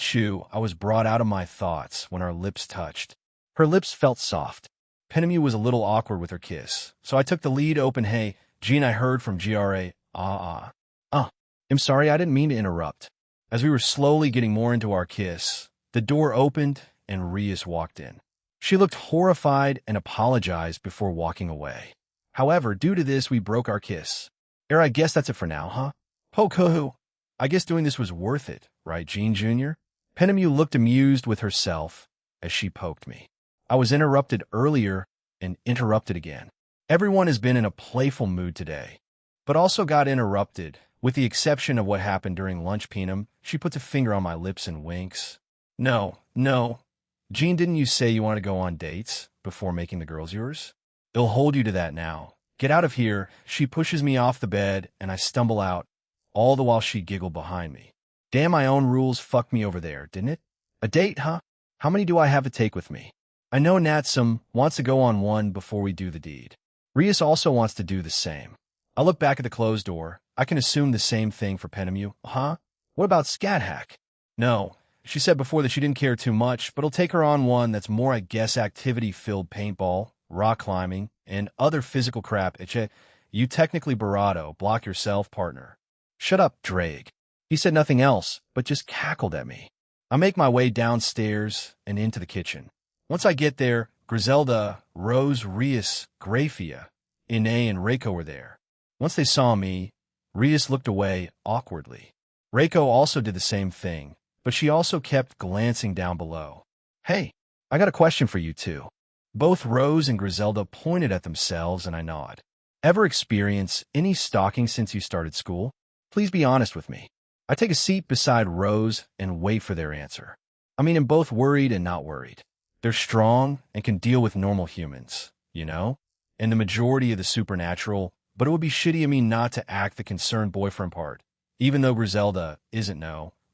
I was brought out of my thoughts when our lips touched. Her lips felt soft. Penemu was a little awkward with her kiss, so I took the lead. Open. Hey, Jean, I heard from GRA. I'm sorry, I didn't mean to interrupt. As we were slowly getting more into our kiss, the door opened and Rias walked in. She looked horrified and apologized before walking away. However, due to this, we broke our kiss. I guess that's it for now, huh? Poku. I guess doing this was worth it, right, Jean Jr.? Penemu looked amused with herself as she poked me. I was interrupted earlier and interrupted again. Everyone has been in a playful mood today, but also got interrupted, with the exception of what happened during lunch. Penum, she puts a finger on my lips and winks. No. Jean, didn't you say you want to go on dates before making the girls yours? It'll hold you to that now. Get out of here. She pushes me off the bed, and I stumble out, all the while she giggled behind me. Damn, my own rules fucked me over there, didn't it? A date, huh? How many do I have to take with me? I know Natsum wants to go on one before we do the deed. Rias also wants to do the same. I look back at the closed door. I can assume the same thing for Penemu, huh? What about Scathack? No. She said before that she didn't care too much, but I'll take her on one that's more, I guess, activity-filled: paintball, rock climbing, and other physical crap. You technically Barato, block yourself, partner. Shut up, Drake. He said nothing else, but just cackled at me. I make my way downstairs and into the kitchen. Once I get there, Griselda, Rose, Rias, Grafia, Ine, and Reiko were there. Once they saw me, Rias looked away awkwardly. Reiko also did the same thing, but she also kept glancing down below. Hey, I got a question for you two. Both Rose and Griselda pointed at themselves, and I nod. Ever experience any stalking since you started school? Please be honest with me. I take a seat beside Rose and wait for their answer. I'm both worried and not worried. They're strong and can deal with normal humans, and the majority of the supernatural, but it would be shitty of me not to act the concerned boyfriend part, even though Griselda isn't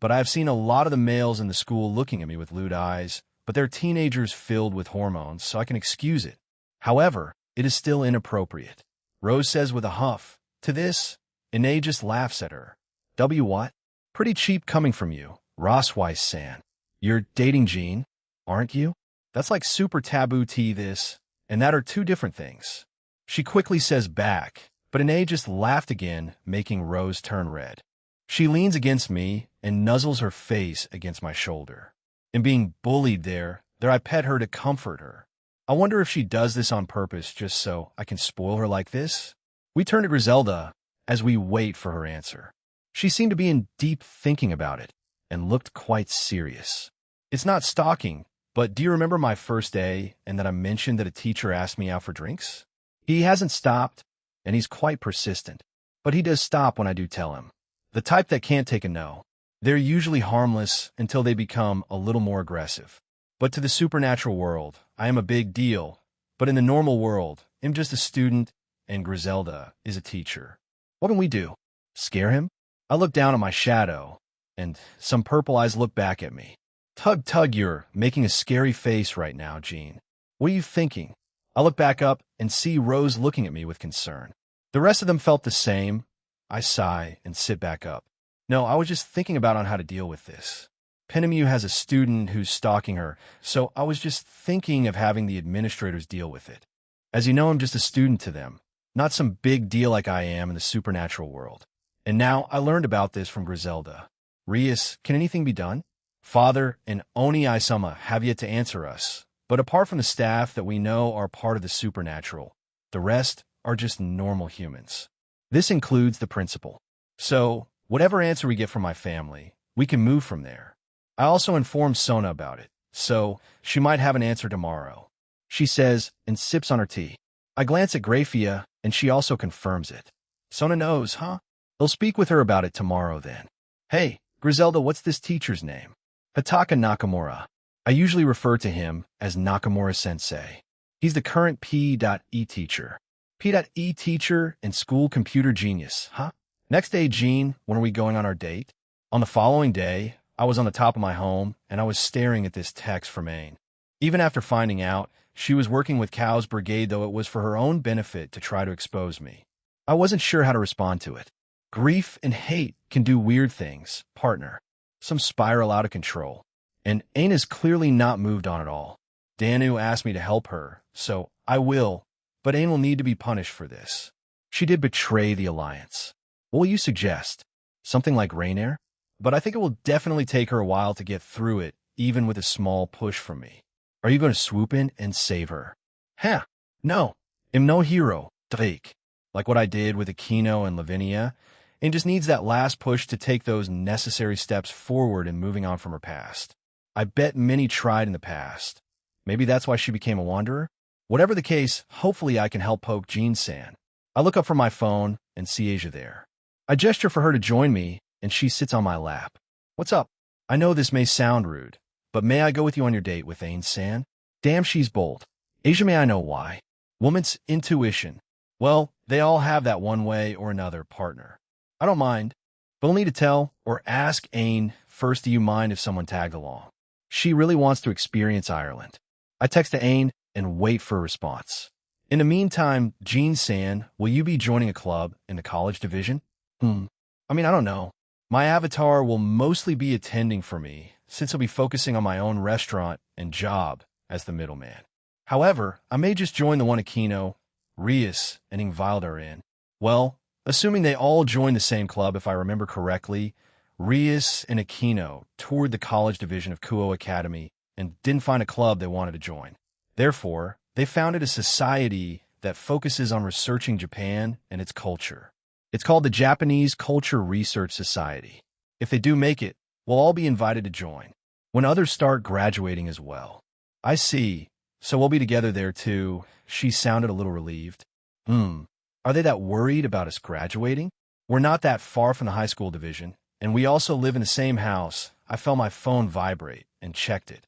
but I've seen a lot of the males in the school looking at me with lewd eyes, but they're teenagers filled with hormones, so I can excuse it. However, it is still inappropriate. Rose says with a huff. To this, Ine just laughs at her. What? Pretty cheap coming from you, Rossweiss-san. You're dating Jean, aren't you? That's like super taboo tea this, and that are two different things. She quickly says back, but Anae just laughed again, making Rose turn red. She leans against me and nuzzles her face against my shoulder. And being bullied there I pet her to comfort her. I wonder if she does this on purpose just so I can spoil her like this? We turn to Griselda as we wait for her answer. She seemed to be in deep thinking about it and looked quite serious. It's not stalking, but do you remember my first day and that I mentioned that a teacher asked me out for drinks? He hasn't stopped, and he's quite persistent. But he does stop when I do tell him. The type that can't take a no. They're usually harmless until they become a little more aggressive. But to the supernatural world, I am a big deal. But in the normal world, I'm just a student, and Griselda is a teacher. What can we do? Scare him? I look down at my shadow, and some purple eyes look back at me. Tug, you're making a scary face right now, Jean. What are you thinking? I look back up and see Rose looking at me with concern. The rest of them felt the same. I sigh and sit back up. No, I was just thinking about on how to deal with this. Penemu has a student who's stalking her, so I was just thinking of having the administrators deal with it. As you know, I'm just a student to them, not some big deal like I am in the supernatural world. And now I learned about this from Griselda. Rias, can anything be done? Father and Oni Isama have yet to answer us, but apart from the staff that we know are part of the supernatural, the rest are just normal humans. This includes the principal. So, whatever answer we get from my family, we can move from there. I also informed Sona about it, so she might have an answer tomorrow. She says and sips on her tea. I glance at Grafia, and she also confirms it. Sona knows, huh? They'll speak with her about it tomorrow then. Hey, Griselda, what's this teacher's name? Hataka Nakamura. I usually refer to him as Nakamura-sensei. He's the current P.E teacher. P.E teacher and school computer genius, huh? Next day, Jean, when are we going on our date? On the following day, I was on the top of my home, and I was staring at this text from Aine. Even after finding out, she was working with Cow's brigade, though it was for her own benefit to try to expose me. I wasn't sure how to respond to it. Grief and hate can do weird things, partner. Some spiral out of control. And Aine is clearly not moved on at all. Danu asked me to help her, so I will, but Aine will need to be punished for this. She did betray the alliance. What will you suggest? Something like Rainier? But I think it will definitely take her a while to get through it, even with a small push from me. Are you going to swoop in and save her? Huh? No. I'm no hero, Drake. Like what I did with Aquino and Lavinia, and just needs that last push to take those necessary steps forward in moving on from her past. I bet many tried in the past. Maybe that's why she became a wanderer? Whatever the case, hopefully I can help poke Jean-san. I look up from my phone and see Asia there. I gesture for her to join me, and she sits on my lap. What's up? I know this may sound rude, but may I go with you on your date with Aine-san? Damn, she's bold. Asia, may I know why? Woman's intuition. Well, they all have that one way or another, partner. I don't mind, but we'll need to tell or ask Aine first, do you mind if someone tagged along? She really wants to experience Ireland. I text to Aine and wait for a response. In the meantime, Jean-san, will you be joining a club in the college division? I don't know. My avatar will mostly be attending for me, since I'll be focusing on my own restaurant and job as the middleman. However, I may just join the one Aquino, Rias, and Ingvild are in. Well, assuming they all joined the same club, if I remember correctly, Rias and Aquino toured the college division of Kuo Academy and didn't find a club they wanted to join. Therefore, they founded a society that focuses on researching Japan and its culture. It's called the Japanese Culture Research Society. If they do make it, we'll all be invited to join, when others start graduating as well. I see. So we'll be together there too. She sounded a little relieved. Are they that worried about us graduating? We're not that far from the high school division, and we also live in the same house. I felt my phone vibrate and checked it.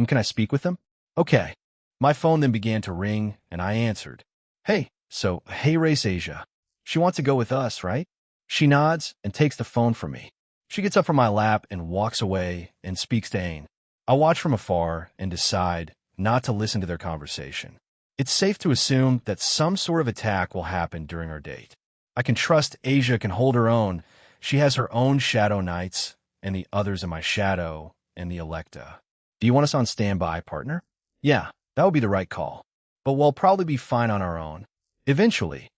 Can I speak with them? Okay. My phone then began to ring, and I answered. Hey Race Asia. She wants to go with us, right? She nods and takes the phone from me. She gets up from my lap and walks away and speaks to Aine. I watch from afar and decide not to listen to their conversation. It's safe to assume that some sort of attack will happen during our date. I can trust Asia can hold her own. She has her own shadow knights, and the others in my shadow, and the Electa. Do you want us on standby, partner? Yeah, that would be the right call. But we'll probably be fine on our own. Eventually,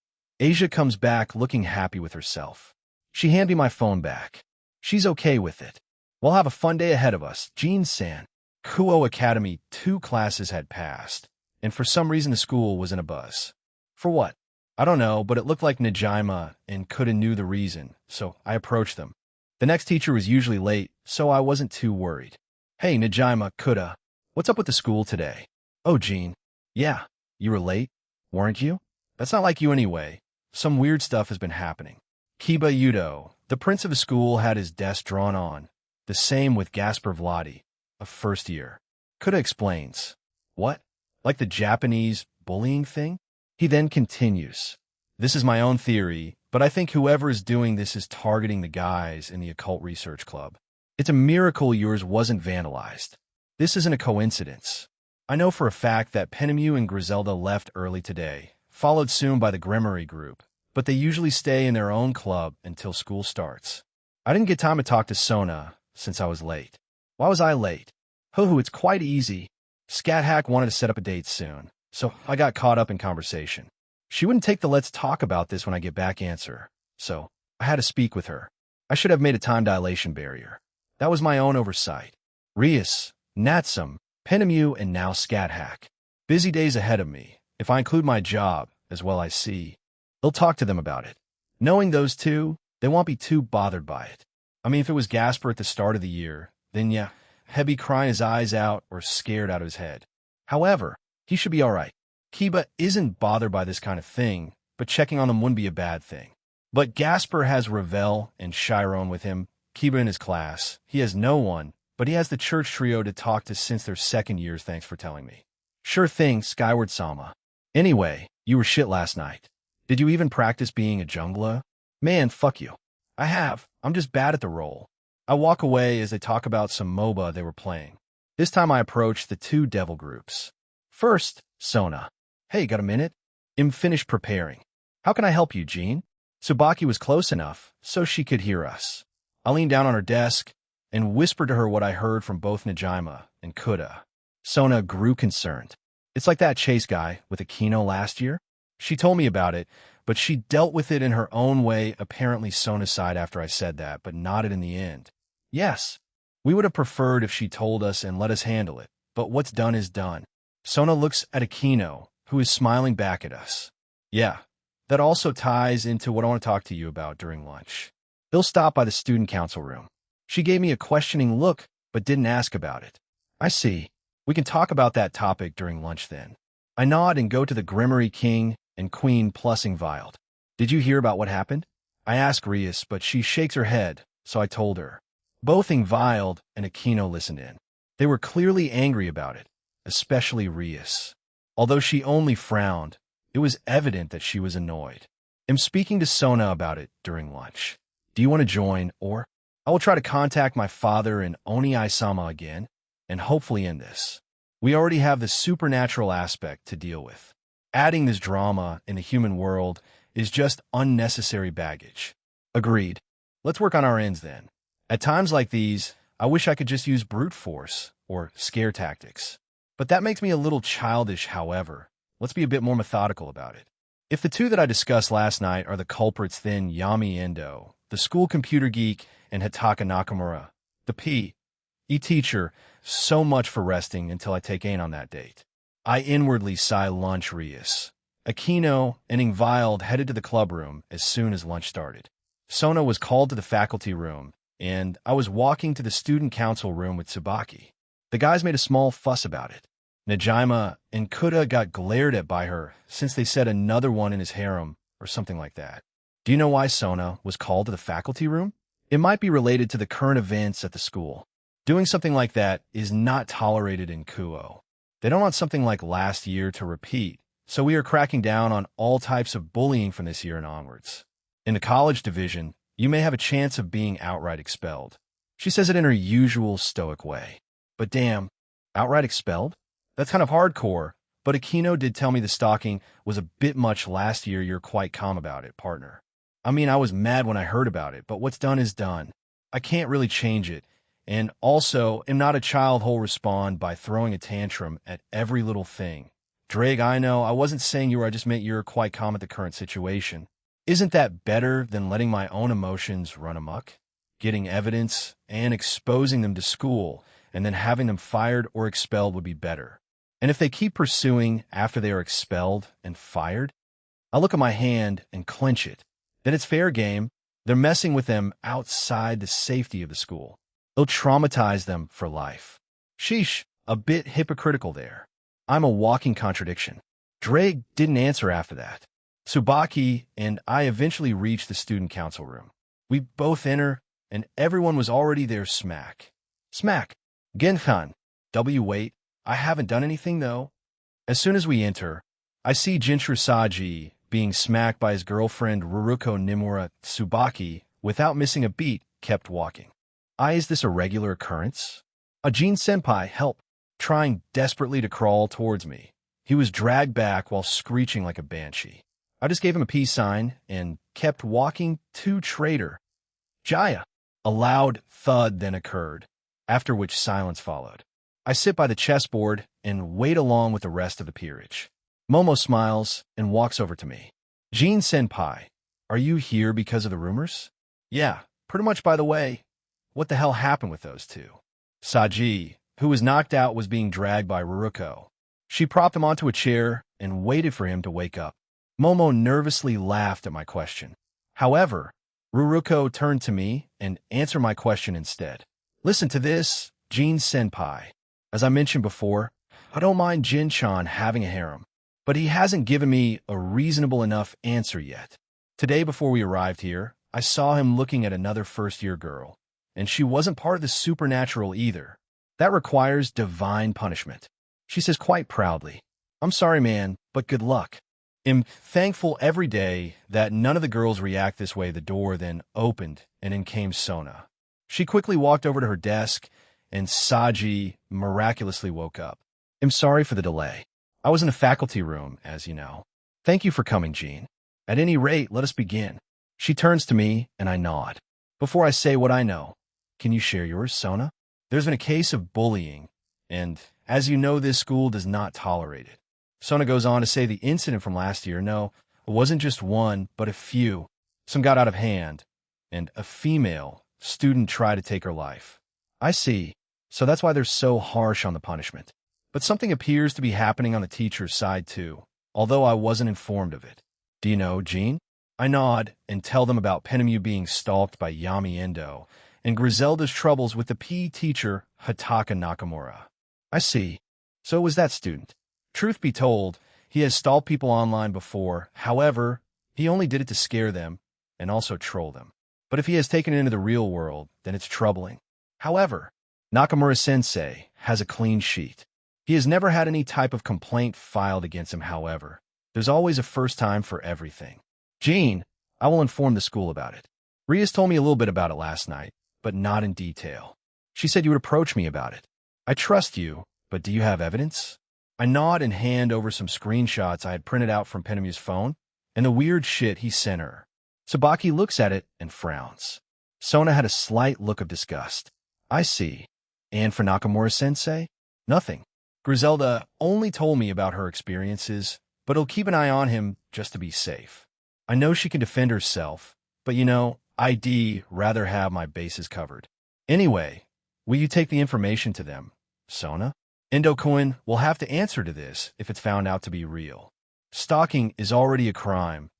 Asia comes back looking happy with herself. She handed me my phone back. She's okay with it. We'll have a fun day ahead of us, Jean-san. Kuo Academy 2 classes had passed, and for some reason the school was in a buzz. For what? I don't know, but it looked like Najima and Kuda knew the reason, so I approached them. The next teacher was usually late, so I wasn't too worried. Hey, Najima, Kuda, what's up with the school today? Oh, Jean. Yeah, you were late, weren't you? That's not like you anyway. Some weird stuff has been happening. Kiba Yudo, the prince of the school, had his desk drawn on. The same with Gaspar Vladi, a first year. Kuda explains. What? Like the Japanese bullying thing? He then continues. This is my own theory, but I think whoever is doing this is targeting the guys in the Occult Research Club. It's a miracle yours wasn't vandalized. This isn't a coincidence. I know for a fact that Penemu and Griselda left early today, followed soon by the Grimory group, but they usually stay in their own club until school starts. I didn't get time to talk to Sona since I was late. Why was I late? Hoo-hoo, it's quite easy. Scat Hack wanted to set up a date soon, so I got caught up in conversation. She wouldn't take the let's talk about this when I get back answer, so I had to speak with her. I should have made a time dilation barrier. That was my own oversight. Rias, Natsum, Penemu, and now Scat Hack. Busy days ahead of me. If I include my job, as well I see, they'll talk to them about it. Knowing those two, they won't be too bothered by it. I mean, if it was Gaspar at the start of the year, then yeah, he'd be crying his eyes out or scared out of his head. However, he should be all right. Kiba isn't bothered by this kind of thing, but checking on them wouldn't be a bad thing. But Gaspar has Ravel and Chiron with him, Kiba in his class. He has no one, but he has the church trio to talk to since their second years, thanks for telling me. Sure thing, Skyward Sama. Anyway, you were shit last night. Did you even practice being a jungler? Man, fuck you. I have. I'm just bad at the role. I walk away as they talk about some MOBA they were playing. This time I approach the two devil groups. First, Sona. Hey, got a minute? I'm finished preparing. How can I help you, Jean? Tsubaki was close enough, so she could hear us. I leaned down on her desk and whispered to her what I heard from both Najima and Kuda. Sona grew concerned. It's like that Chase guy with Aquino last year. She told me about it, but she dealt with it in her own way, apparently Sona's side after I said that, but nodded in the end. Yes, we would have preferred if she told us and let us handle it, but what's done is done. Sona looks at Aquino, who is smiling back at us. Yeah, that also ties into what I want to talk to you about during lunch. They'll stop by the student council room. She gave me a questioning look, but didn't ask about it. I see. We can talk about that topic during lunch then. I nod and go to the Grimory King and Queen plus Ingvild. Did you hear about what happened? I ask Rias, but she shakes her head, so I told her. Both Ingvild and Aquino listened in. They were clearly angry about it, especially Rias. Although she only frowned, it was evident that she was annoyed. I'm speaking to Sona about it during lunch. Do you want to join, or? I will try to contact my father and Oni-sama again, and hopefully end this. We already have the supernatural aspect to deal with. Adding this drama in the human world is just unnecessary baggage. Agreed. Let's work on our ends then. At times like these, I wish I could just use brute force or scare tactics. But that makes me a little childish, however. Let's be a bit more methodical about it. If the two that I discussed last night are the culprits, then Yami Endo, the school computer geek, and Hitaka Nakamura, the P.E. teacher, so much for resting until I take aim on that date. I inwardly sigh lunch Rias. Aquino and Ingvild headed to the club room as soon as lunch started. Sona was called to the faculty room, and I was walking to the student council room with Tsubaki. The guys made a small fuss about it. Najima and Kuda got glared at by her since they said another one in his harem or something like that. Do you know why Sona was called to the faculty room? It might be related to the current events at the school. Doing something like that is not tolerated in Kuo. They don't want something like last year to repeat, so we are cracking down on all types of bullying from this year and onwards. In the college division, you may have a chance of being outright expelled. She says it in her usual stoic way. But damn, outright expelled? That's kind of hardcore, but Aquino did tell me the stalking was a bit much last year. You're quite calm about it, partner. I mean, I was mad when I heard about it, but what's done is done. I can't really change it. And also, am not a child who'll respond by throwing a tantrum at every little thing. Drake, I know, I wasn't saying you were, I just meant you're quite calm at the current situation. Isn't that better than letting my own emotions run amok? Getting evidence and exposing them to school, and then having them fired or expelled would be better. And if they keep pursuing after they are expelled and fired, I look at my hand and clench it. Then it's fair game. They're messing with them outside the safety of the school. They'll traumatize them for life. Sheesh, a bit hypocritical there. I'm a walking contradiction. Drake didn't answer after that. Tsubaki and I eventually reached the student council room. We both enter, and everyone was already there smack. Smack. Genkan. Wait, I haven't done anything though. As soon as we enter, I see Jinshiro Saji being smacked by his girlfriend Ruruko Nimura. Tsubaki, without missing a beat, kept walking. Is this a regular occurrence? A Jin-senpai help, trying desperately to crawl towards me. He was dragged back while screeching like a banshee. I just gave him a peace sign and kept walking to Trader. Jaya. A loud thud then occurred, after which silence followed. I sit by the chessboard and wait along with the rest of the peerage. Momo smiles and walks over to me. Jin-senpai, are you here because of the rumors? Yeah, pretty much. By the way, what the hell happened with those two? Saji, who was knocked out, was being dragged by Ruruko. She propped him onto a chair and waited for him to wake up. Momo nervously laughed at my question. However, Ruruko turned to me and answered my question instead. Listen to this, Jin-senpai. As I mentioned before, I don't mind Jin-chan having a harem, but he hasn't given me a reasonable enough answer yet. Today before we arrived here, I saw him looking at another first-year girl, and she wasn't part of the supernatural either. That requires divine punishment. She says quite proudly, I'm sorry, man, but good luck. I'm thankful every day that none of the girls react this way. The door then opened, and in came Sona. She quickly walked over to her desk, and Saji miraculously woke up. I'm sorry for the delay. I was in a faculty room, as you know. Thank you for coming, Jean. At any rate, let us begin. She turns to me, and I nod. Before I say what I know, can you share yours, Sona? There's been a case of bullying, and as you know, this school does not tolerate it. Sona goes on to say the incident from last year, no, it wasn't just one, but a few. Some got out of hand, and a female student tried to take her life. I see. So that's why they're so harsh on the punishment. But something appears to be happening on the teacher's side too, although I wasn't informed of it. Do you know, Jean? I nod and tell them about Penemu being stalked by Yami Endo and Griselda's troubles with the PE teacher Hataka Nakamura. I see. So it was that student. Truth be told, he has stalked people online before. However, he only did it to scare them and also troll them. But if he has taken it into the real world, then it's troubling. However, Nakamura-sensei has a clean sheet. He has never had any type of complaint filed against him. However, there's always a first time for everything. Jean, I will inform the school about it. Rias told me a little bit about it last night, but not in detail. She said you would approach me about it. I trust you, but do you have evidence? I nod and hand over some screenshots I had printed out from Penemu's phone and the weird shit he sent her. Tsubaki looks at it and frowns. Sona had a slight look of disgust. I see. And for Nakamura-sensei? Nothing. Griselda only told me about her experiences, but he'll keep an eye on him just to be safe. I know she can defend herself, but you know, I'd rather have my bases covered. Anyway, will you take the information to them, Sona? Endo-kun will have to answer to this if it's found out to be real. Stalking is already a crime,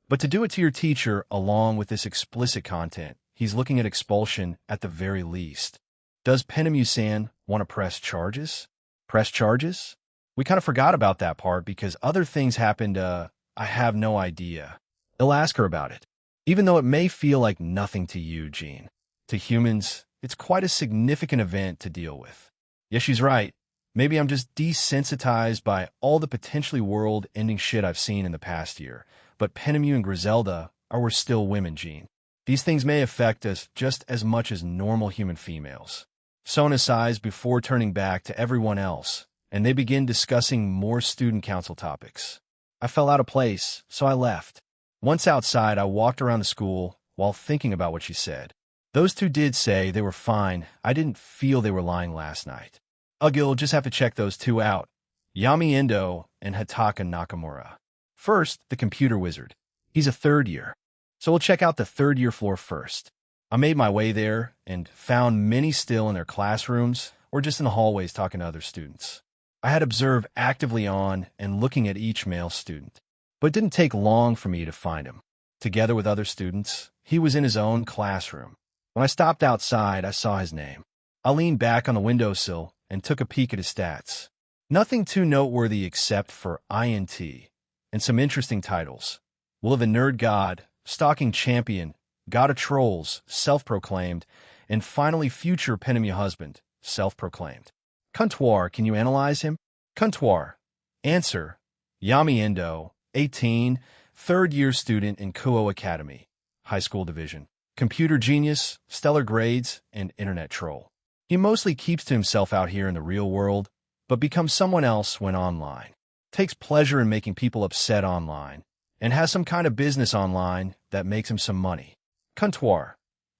but to do it to your teacher along with this explicit content, he's looking at expulsion at the very least. Does Penemu-san want to press charges? Press charges? We kind of forgot about that part because other things happened, I have no idea. They'll ask her about it. Even though it may feel like nothing to you, Jean. To humans, it's quite a significant event to deal with. Yes, she's right. Maybe I'm just desensitized by all the potentially world-ending shit I've seen in the past year. But Penemu and Griselda we're still women, Jean. These things may affect us just as much as normal human females. Sona sighs before turning back to everyone else, and they begin discussing more student council topics. I fell out of place, so I left. Once outside, I walked around the school while thinking about what she said. Those two did say they were fine. I didn't feel they were lying last night. Ugh, you'll just have to check those two out. Yami Endo and Hataka Nakamura. First, the computer wizard. He's a third year. So we'll check out the third year floor first. I made my way there and found many still in their classrooms or just in the hallways talking to other students. I had observed actively on and looking at each male student. But it didn't take long for me to find him. Together with other students, he was in his own classroom. When I stopped outside, I saw his name. I leaned back on the windowsill and took a peek at his stats. Nothing too noteworthy except for INT and some interesting titles. Will of a Nerd God, Stalking Champion, God of Trolls, Self-Proclaimed, and finally Future Penemy Husband, Self-Proclaimed. Comptoir, can you analyze him? Comptoir. Answer. Yami Endo, 18, third-year student in Kuo Academy, high school division. Computer genius, stellar grades, and internet troll. He mostly keeps to himself out here in the real world, but becomes someone else when online. Takes pleasure in making people upset online, and has some kind of business online that makes him some money. Comptoir.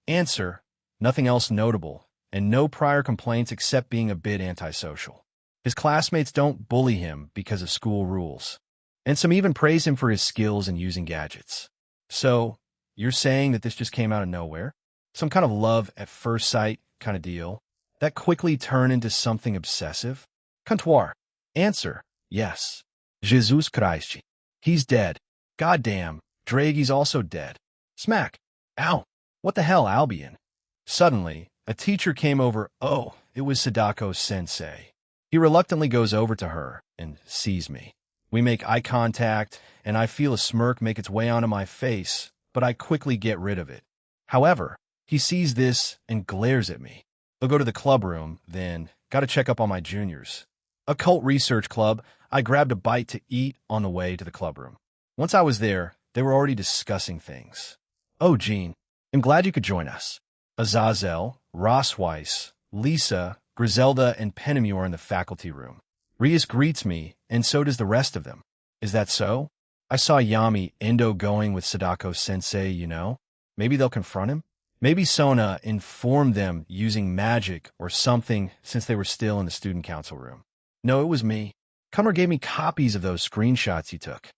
Answer. Nothing else notable, and no prior complaints except being a bit antisocial. His classmates don't bully him because of school rules, and some even praise him for his skills in using gadgets. So, you're saying that this just came out of nowhere? Some kind of love at first sight kind of deal? That quickly turned into something obsessive? Comptoir. Answer. Yes. Jesus Christ. He's dead. Goddamn. Dragi's also dead. Smack. Ow. What the hell, Albion? Suddenly, a teacher came over. Oh, it was Sadako Sensei. He reluctantly goes over to her and sees me. We make eye contact, and I feel a smirk make its way onto my face, but I quickly get rid of it. However, he sees this and glares at me. They'll go to the club room, then gotta check up on my juniors. Occult Research Club. I grabbed a bite to eat on the way to the club room. Once I was there, they were already discussing things. Oh, Jean, I'm glad you could join us. Azazel, Ross Weiss, Lisa, Griselda, and Penemy are in the faculty room. Rias greets me, and so does the rest of them. Is that so? I saw Yami Endo going with Sadako Sensei, you know. Maybe they'll confront him? Maybe Sona informed them using magic or something since they were still in the student council room. No, it was me. Cummer gave me copies of those screenshots he took.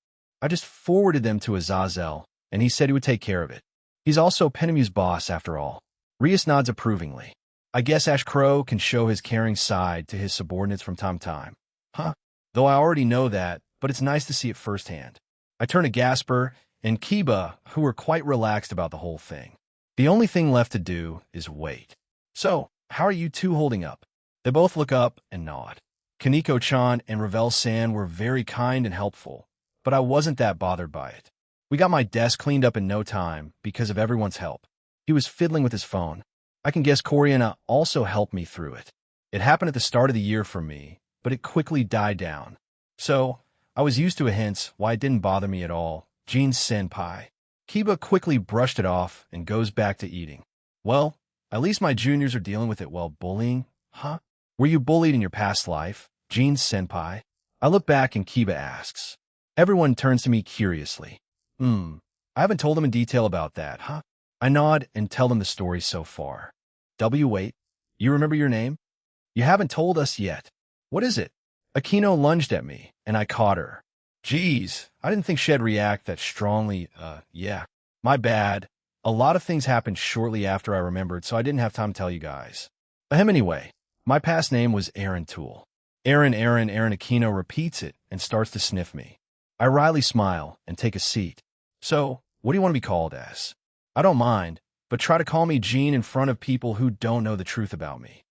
I just forwarded them to Azazel, and he said he would take care of it. He's also Penemy's boss, after all. Rias nods approvingly. I guess Ash Crow can show his caring side to his subordinates from time to time. Huh? Though I already know that, but it's nice to see it firsthand. I turn to Gasper and Kiba, who are quite relaxed about the whole thing. The only thing left to do is wait. So, how are you two holding up? They both look up and nod. Kaneko-chan and Ravel-san were very kind and helpful, but I wasn't that bothered by it. We got my desk cleaned up in no time because of everyone's help. He was fiddling with his phone. I can guess Coriana also helped me through it. It happened at the start of the year for me, but it quickly died down. So, I was used to it, hence why it didn't bother me at all. Jean-senpai. Kiba quickly brushed it off and goes back to eating. Well, at least my juniors are dealing with it well. Bullying? Huh? Were you bullied in your past life, Jean-senpai? I look back and Kiba asks. Everyone turns to me curiously. I haven't told them in detail about that, huh? I nod and tell them the story so far. Wait, you remember your name? You haven't told us yet. What is it? Akino lunged at me, and I caught her. Geez, I didn't think she'd react that strongly. Yeah, my bad. A lot of things happened shortly after I remembered, so I didn't have time to tell you guys. Anyway, my past name was Aaron Toole. Aaron Aquino repeats it and starts to sniff me. I wryly smile and take a seat. So, what do you want to be called as? I don't mind, but try to call me Jean in front of people who don't know the truth about me.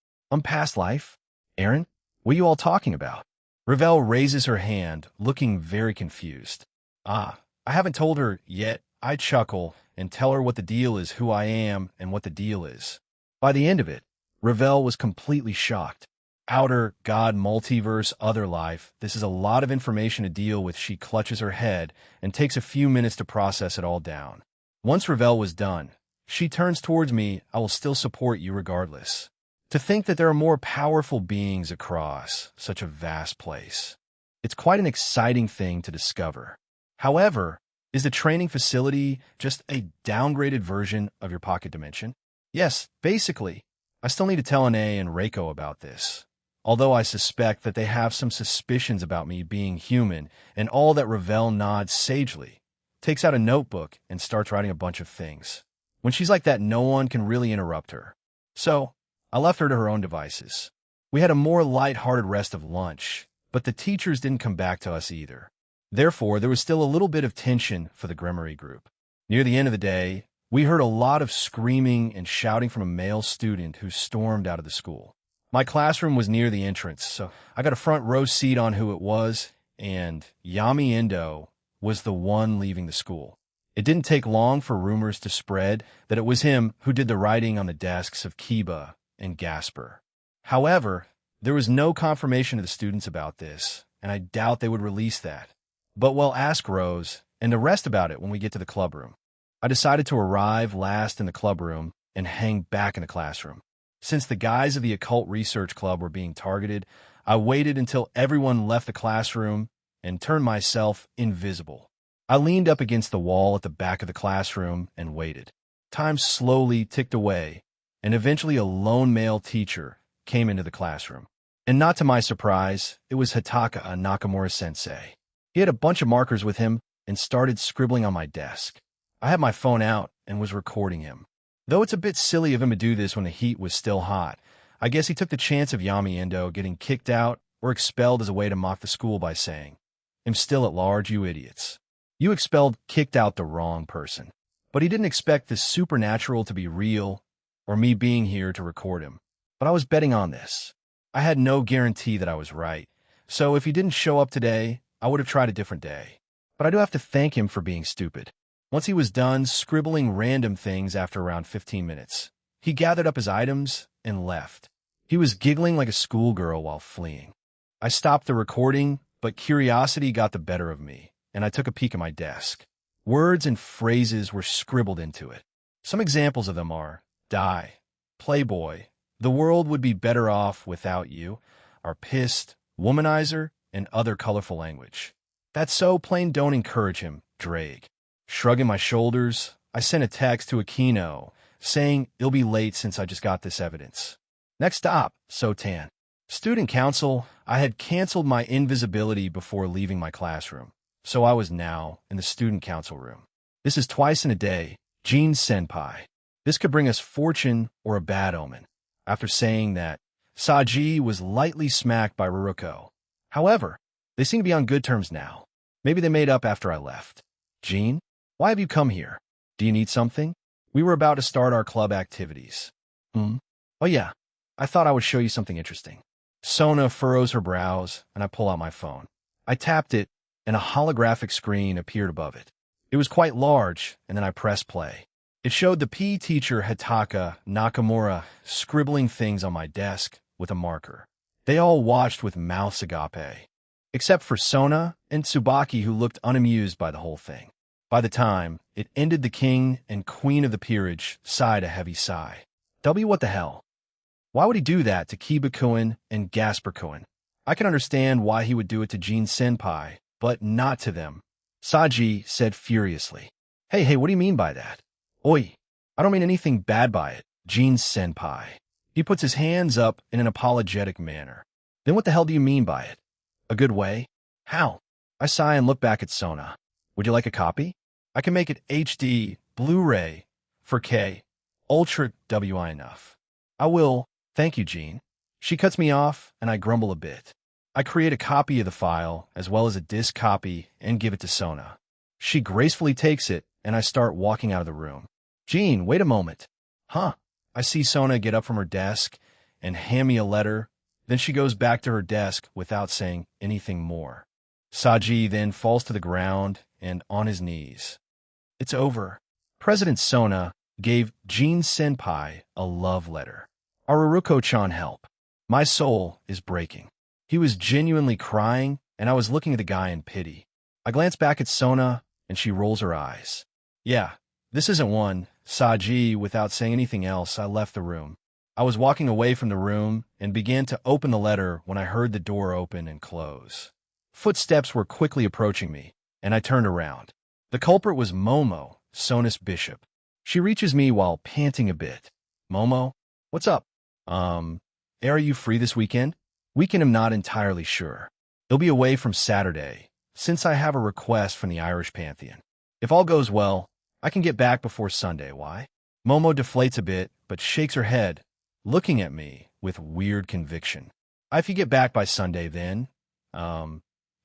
Past life? Aaron? What are you all talking about? Ravel raises her hand, looking very confused. I haven't told her yet. I chuckle and tell her what the deal is, who I am, and what the deal is. By the end of it, Ravel was completely shocked. Outer, God, multiverse, other life. This is a lot of information to deal with. She clutches her head and takes a few minutes to process it all down. Once Ravel was done, she turns towards me. I will still support you regardless. To think that there are more powerful beings across such a vast place. It's quite an exciting thing to discover. However, Is the training facility just a downgraded version of your pocket dimension? Yes, basically. I still need to tell Anae and Reiko about this, although I suspect that they have some suspicions about me being human, and all that Ravel nods sagely, takes out a notebook, and starts writing a bunch of things. When she's like that, no one can really interrupt her. So, I left her to her own devices. We had a more light-hearted rest of lunch, but the teachers didn't come back to us either. Therefore, there was still a little bit of tension for the Gremory group. Near the end of the day, we heard a lot of screaming and shouting from a male student who stormed out of the school. My classroom was near the entrance, so I got a front row seat on who it was, and Yami Endo was the one leaving the school. It didn't take long for rumors to spread that it was him who did the writing on the desks of Kiba and Gasper. However, there was no confirmation to the students about this, and I doubt they would release that. But we'll ask Rose and the rest about it when we get to the club room. I decided to arrive last in the club room and hang back in the classroom. Since the guys of the Occult Research Club were being targeted, I waited until everyone left the classroom and turned myself invisible. I leaned up against the wall at the back of the classroom and waited. Time slowly ticked away, and eventually a lone male teacher came into the classroom. And not to my surprise, it was Hitaka Nakamura-sensei. He had a bunch of markers with him and started scribbling on my desk. I had my phone out and was recording him. Though it's a bit silly of him to do this when the heat was still hot, I guess he took the chance of Yami Endo getting kicked out or expelled as a way to mock the school by saying, "I'm still at large, you idiots." You expelled, kicked out the wrong person. But he didn't expect the supernatural to be real or me being here to record him. But I was betting on this. I had no guarantee that I was right. So if he didn't show up today, I would have tried a different day. But I do have to thank him for being stupid. Once he was done scribbling random things after around 15 minutes, he gathered up his items and left. He was giggling like a schoolgirl while fleeing. I stopped the recording, but curiosity got the better of me, and I took a peek at my desk. Words and phrases were scribbled into it. Some examples of them are, "Die," "Playboy," "The world would be better off without you," "Are pissed," "Womanizer," and other colorful language. That's so plain don't encourage him, Drake. Shrugging my shoulders, I sent a text to Aquino, saying it'll be late since I just got this evidence. Next stop, Sotan. Student council. I had canceled my invisibility before leaving my classroom, so I was now in the student council room. This is twice in a day, Jean Senpai. This could bring us fortune or a bad omen. After saying that, Saji was lightly smacked by Ruruko. However, they seem to be on good terms now. Maybe they made up after I left. Jean, why have you come here? Do you need something? We were about to start our club activities. Oh yeah, I thought I would show you something interesting. Sona furrows her brows, and I pull out my phone. I tapped it, and a holographic screen appeared above it. It was quite large, and then I pressed play. It showed the PE teacher Hitaka Nakamura scribbling things on my desk with a marker. They all watched with mouths agape, except for Sona and Tsubaki, who looked unamused by the whole thing. By the time it ended, the king and queen of the peerage sighed a heavy sigh. What the hell? Why would he do that to Kiba-kun and Gasper-kun? I can understand why he would do it to Jean Senpai, but not to them. Saji said furiously. Hey, what do you mean by that? Oi, I don't mean anything bad by it, Jean Senpai. He puts his hands up in an apologetic manner. Then what the hell do you mean by it? A good way? How? I sigh and look back at Sona. Would you like a copy? I can make it HD, Blu-ray, 4K, Ultra WI enough. I will, thank you, Jean. She cuts me off, and I grumble a bit. I create a copy of the file, as well as a disk copy, and give it to Sona. She gracefully takes it, and I start walking out of the room. Jean, wait a moment. Huh? I see Sona get up from her desk and hand me a letter. Then she goes back to her desk without saying anything more. Saji then falls to the ground and on his knees. It's over. President Sona gave Jean Senpai a love letter. Aruruko-chan, help. My soul is breaking. He was genuinely crying, and I was looking at the guy in pity. I glance back at Sona, and she rolls her eyes. Yeah, this isn't one. Saji, without saying anything else, I left the room. I was walking away from the room and began to open the letter when I heard the door open and close. Footsteps were quickly approaching me, and I turned around. The culprit was Momo, Sonus Bishop. She reaches me while panting a bit. Momo, what's up? Are you free this weekend? Weekend I'm not entirely sure. He'll be away from Saturday, since I have a request from the Irish Pantheon. If all goes well, I can get back before Sunday. Why? Momo deflates a bit, but shakes her head, looking at me with weird conviction. If you get back by Sunday, then, can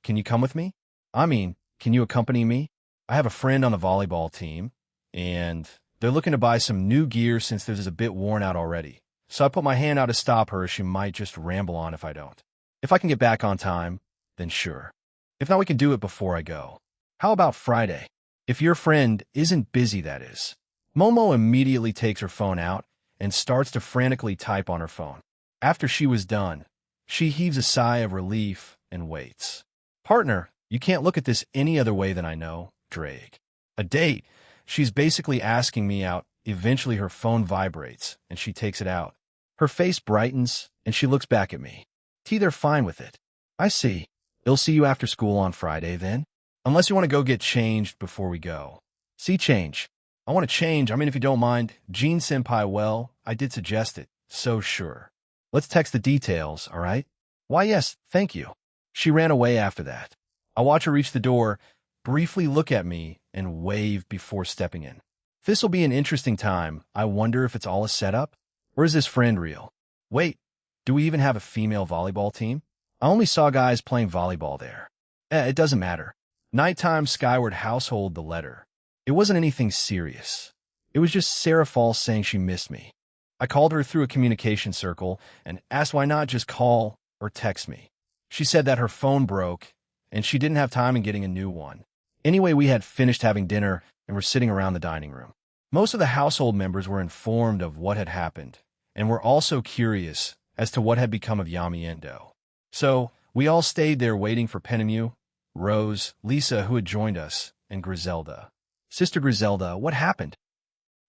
you come with me? I mean, can you accompany me? I have a friend on the volleyball team, and they're looking to buy some new gear since theirs is a bit worn out already. So I put my hand out to stop her as she might just ramble on if I don't. If I can get back on time, then sure. If not, we can do it before I go. How about Friday? If your friend isn't busy, that is. Momo immediately takes her phone out and starts to frantically type on her phone. After she was done, she heaves a sigh of relief and waits. Partner, you can't look at this any other way than I know, Drake. A date? She's basically asking me out. Eventually her phone vibrates, and she takes it out. Her face brightens, and she looks back at me. They're fine with it. I see. They'll see you after school on Friday, then? Unless you want to go get changed before we go. See, change. I want to change. I mean, if you don't mind. Jean-senpai, well, I did suggest it. So sure. Let's text the details, all right? Why, yes, thank you. She ran away after that. I watch her reach the door, briefly look at me, and wave before stepping in. This'll be an interesting time. I wonder if it's all a setup? Or is this friend real? Wait, do we even have a female volleyball team? I only saw guys playing volleyball there. It doesn't matter. Nighttime Skyward Household the letter. It wasn't anything serious. It was just Sarah Falls saying she missed me. I called her through a communication circle and asked why not just call or text me. She said that her phone broke and she didn't have time in getting a new one. Anyway, we had finished having dinner and were sitting around the dining room. Most of the household members were informed of what had happened and were also curious as to what had become of Yami Endo. So we all stayed there waiting for Penemu, Rose, Lisa, who had joined us, and Griselda. Sister Griselda, what happened?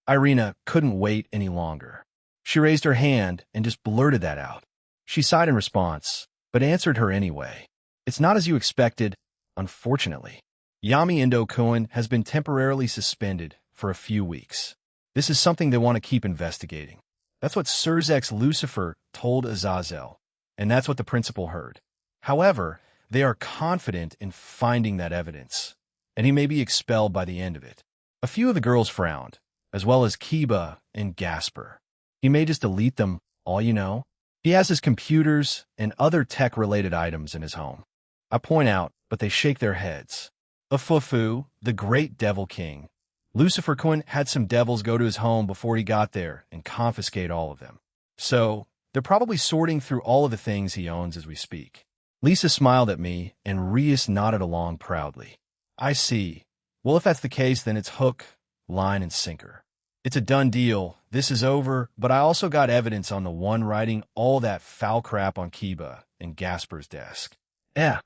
Irina couldn't wait any longer. She raised her hand and just blurted that out. She sighed in response, but answered her anyway. It's not as you expected, unfortunately. Yami Endo-kun has been temporarily suspended for a few weeks. This is something they want to keep investigating. That's what Sirzek's Lucifer told Azazel, and that's what the principal heard. However, they are confident in finding that evidence, and he may be expelled by the end of it. A few of the girls frowned, as well as Kiba and Gasper. He may just delete them all, you know. He has his computers and other tech-related items in his home. I point out, but they shake their heads. Afufu, the great devil king, Lucifer-kun had some devils go to his home before he got there and confiscate all of them. So, they're probably sorting through all of the things he owns as we speak. Lisa smiled at me, and Rias nodded along proudly. I see. Well, if that's the case, then it's hook, line, and sinker. It's a done deal. This is over, but I also got evidence on the one writing all that foul crap on Kiba and Gasper's desk. Yeah.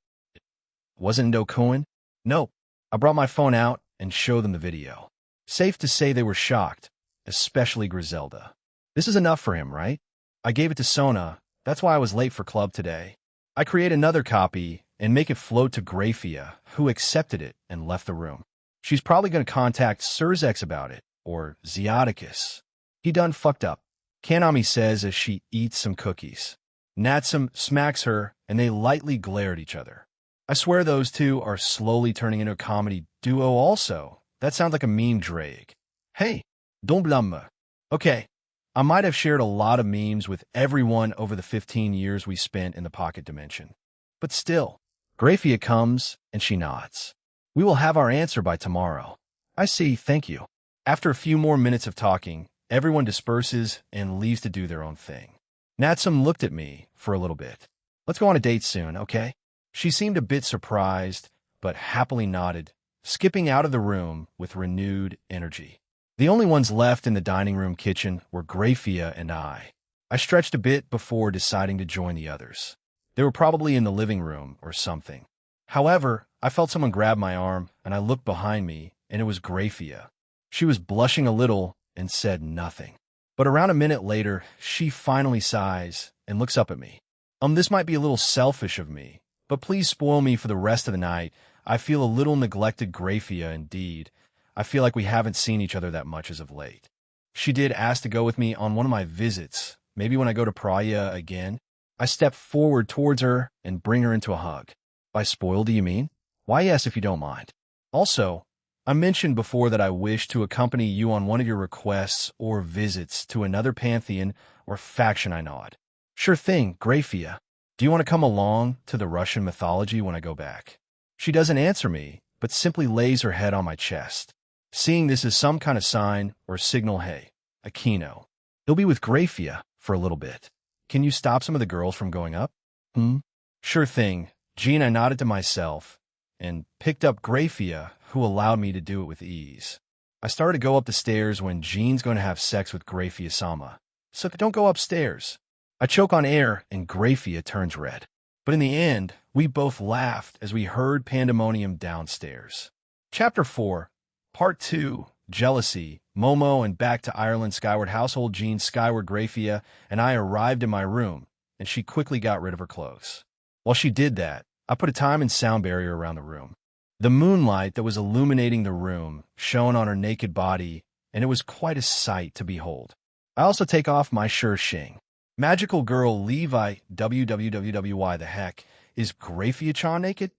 Wasn't Endo-kun? No. I brought my phone out and showed them the video. Safe to say they were shocked, especially Griselda. This is enough for him, right? I gave it to Sona. That's why I was late for club today. I create another copy and make it float to Grafia, who accepted it and left the room. She's probably going to contact Sirzek about it, or Zeoticus. He done fucked up, Kanami says as she eats some cookies. Natsum smacks her, and they lightly glare at each other. I swear those two are slowly turning into a comedy duo also. That sounds like a meme, Drake. Hey, don't blame me. Okay, I might have shared a lot of memes with everyone over the 15 years we spent in the pocket dimension. But still, Grafia comes, and she nods. We will have our answer by tomorrow. I see, thank you. After a few more minutes of talking, everyone disperses and leaves to do their own thing. Natsum looked at me for a little bit. Let's go on a date soon, okay? She seemed a bit surprised, but happily nodded, skipping out of the room with renewed energy. The only ones left in the dining room kitchen were Grafia and I. I stretched a bit before deciding to join the others. They were probably in the living room or something. However, I felt someone grab my arm, and I looked behind me, and it was Grafia. She was blushing a little and said nothing. But around a minute later, she finally sighs and looks up at me. This might be a little selfish of me, but please spoil me for the rest of the night. I feel a little neglected, Graphia, indeed. I feel like we haven't seen each other that much as of late. She did ask to go with me on one of my visits, maybe when I go to Praia again. I step forward towards her and bring her into a hug. By spoiled, do you mean? Why, yes, if you don't mind. Also, I mentioned before that I wish to accompany you on one of your requests or visits to another pantheon or faction. I nod. Sure thing, Graphia. Do you want to come along to the Russian mythology when I go back? She doesn't answer me, but simply lays her head on my chest. Seeing this as some kind of sign or signal, hey, Aquino, he'll be with Graphia for a little bit. Can you stop some of the girls from going up? Sure thing, Jean. I nodded to myself and picked up Graphia, who allowed me to do it with ease. I started to go up the stairs when Jean's going to have sex with Graphia-sama. So don't go upstairs. I choke on air and Graphia turns red. But in the end, we both laughed as we heard pandemonium downstairs. Chapter 4, Part 2, Jealousy, Momo and Back to Ireland. Skyward household. Jean, Skyward, Graphia, and I arrived in my room, and she quickly got rid of her clothes. While she did that, I put a time and sound barrier around the room. The moonlight that was illuminating the room shone on her naked body, and it was quite a sight to behold. I also take off my shing. Magical girl Levi, www, the heck, is Graphia-chan naked?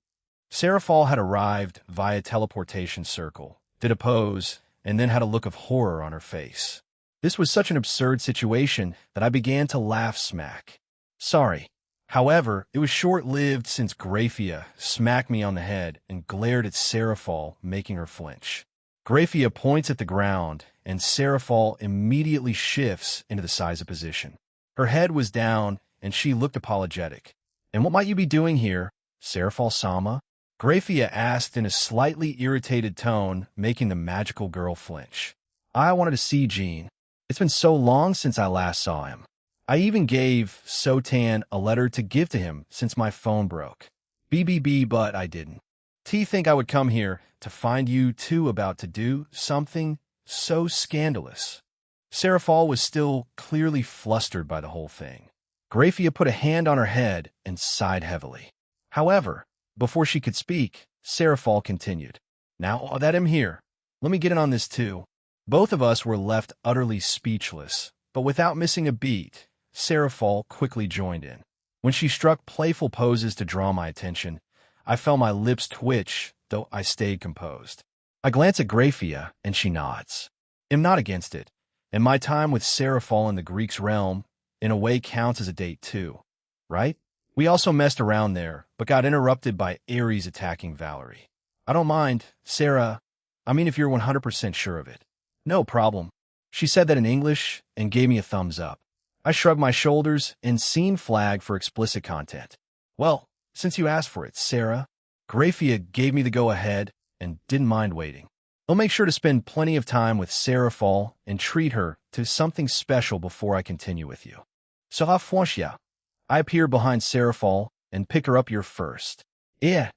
Seraphal had arrived via teleportation circle, did a pose, and then had a look of horror on her face. This was such an absurd situation that I began to laugh smack. Sorry. However, it was short-lived since Graphia smacked me on the head and glared at Seraphal, making her flinch. Graphia points at the ground, and Seraphal immediately shifts into the Seiza position. Her head was down, and she looked apologetic. And what might you be doing here, Seraphal-sama? Graphia asked in a slightly irritated tone, making the magical girl flinch. I wanted to see Jean. It's been so long since I last saw him. I even gave Sotan a letter to give to him since my phone broke. BBB, but I didn't. Think I would come here to find you two about to do something so scandalous. Seraphal was still clearly flustered by the whole thing. Graphia put a hand on her head and sighed heavily. However, before she could speak, Seraphal continued. Now that I'm here, let me get in on this too. Both of us were left utterly speechless, but without missing a beat, Seraphal quickly joined in. When she struck playful poses to draw my attention, I felt my lips twitch, though I stayed composed. I glance at Graphia, and she nods. I'm not against it, and my time with Seraphal in the Greeks realm, in a way, counts as a date too, right? We also messed around there, but got interrupted by Ares attacking Valerie. I don't mind, Sarah. I mean, if you're 100% sure of it. No problem. She said that in English and gave me a thumbs up. I shrugged my shoulders and scene flag for explicit content. Well, since you asked for it, Sarah, Graphia gave me the go-ahead and didn't mind waiting. I'll make sure to spend plenty of time with Seraphal and treat her to something special before I continue with you. Sera Franchia. I appear behind Seraphal and pick her up here first. Yeah.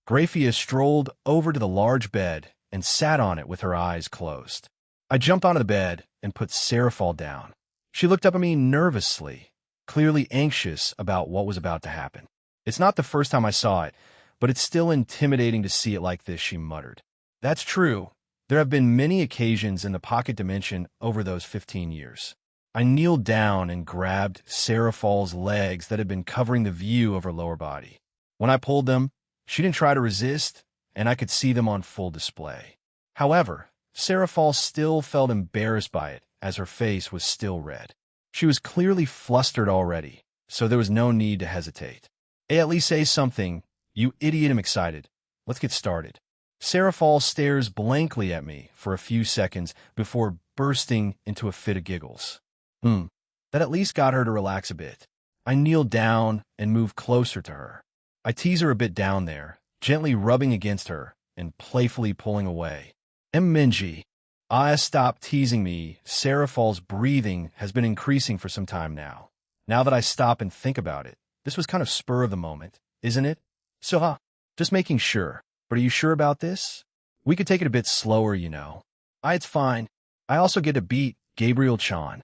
Graphia strolled over to the large bed and sat on it with her eyes closed. I jumped onto the bed and put Seraphal down. She looked up at me nervously, clearly anxious about what was about to happen. It's not the first time I saw it, but it's still intimidating to see it like this, she muttered. That's true. There have been many occasions in the pocket dimension over those 15 years. I kneeled down and grabbed Seraphall's legs that had been covering the view of her lower body. When I pulled them, she didn't try to resist, and I could see them on full display. However, Seraphal still felt embarrassed by it, as her face was still red. She was clearly flustered already, so there was no need to hesitate. Hey, at least say something. You idiot, I'm excited. Let's get started. Seraphal stares blankly at me for a few seconds before bursting into a fit of giggles. That at least got her to relax a bit. I kneel down and move closer to her. I tease her a bit down there, gently rubbing against her and playfully pulling away. Minji. Stop teasing me. Seraphall's breathing has been increasing for some time now. Now that I stop and think about it, this was kind of spur of the moment, isn't it? So, just making sure. But are you sure about this? We could take it a bit slower, you know. It's fine. I also get to beat Gabriel-chan.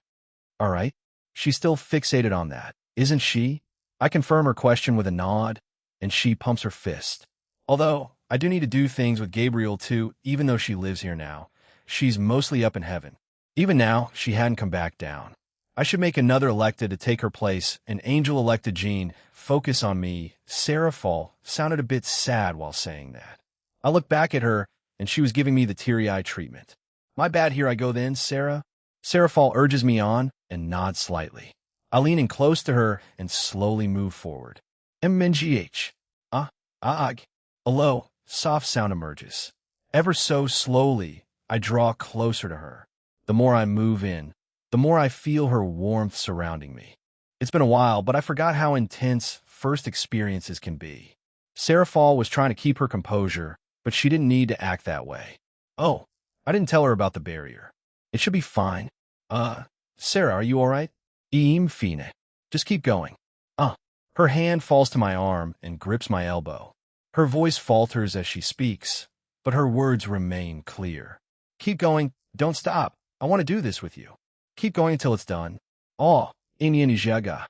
All right. She's still fixated on that, isn't she? I confirm her question with a nod, and she pumps her fist. Although, I do need to do things with Gabriel too, even though she lives here now. She's mostly up in heaven. Even now, she hadn't come back down. I should make another elected to take her place, an angel-elected Jean. Focus on me. Sarah Fall sounded a bit sad while saying that. I looked back at her, and she was giving me the teary-eyed treatment. My bad, here I go then, Sarah. Sarah Fall urges me on and nods slightly. I lean in close to her and slowly move forward. MNGH. A low, soft sound emerges. Ever so slowly, I draw closer to her. The more I move in, the more I feel her warmth surrounding me. It's been a while, but I forgot how intense first experiences can be. Sarah Fall was trying to keep her composure, but she didn't need to act that way. Oh, I didn't tell her about the barrier. It should be fine. Sarah, are you all right? Fine. Just keep going. Her hand falls to my arm and grips my elbow. Her voice falters as she speaks, but her words remain clear. Keep going. Don't stop. I want to do this with you. Keep going until it's done. Jaga.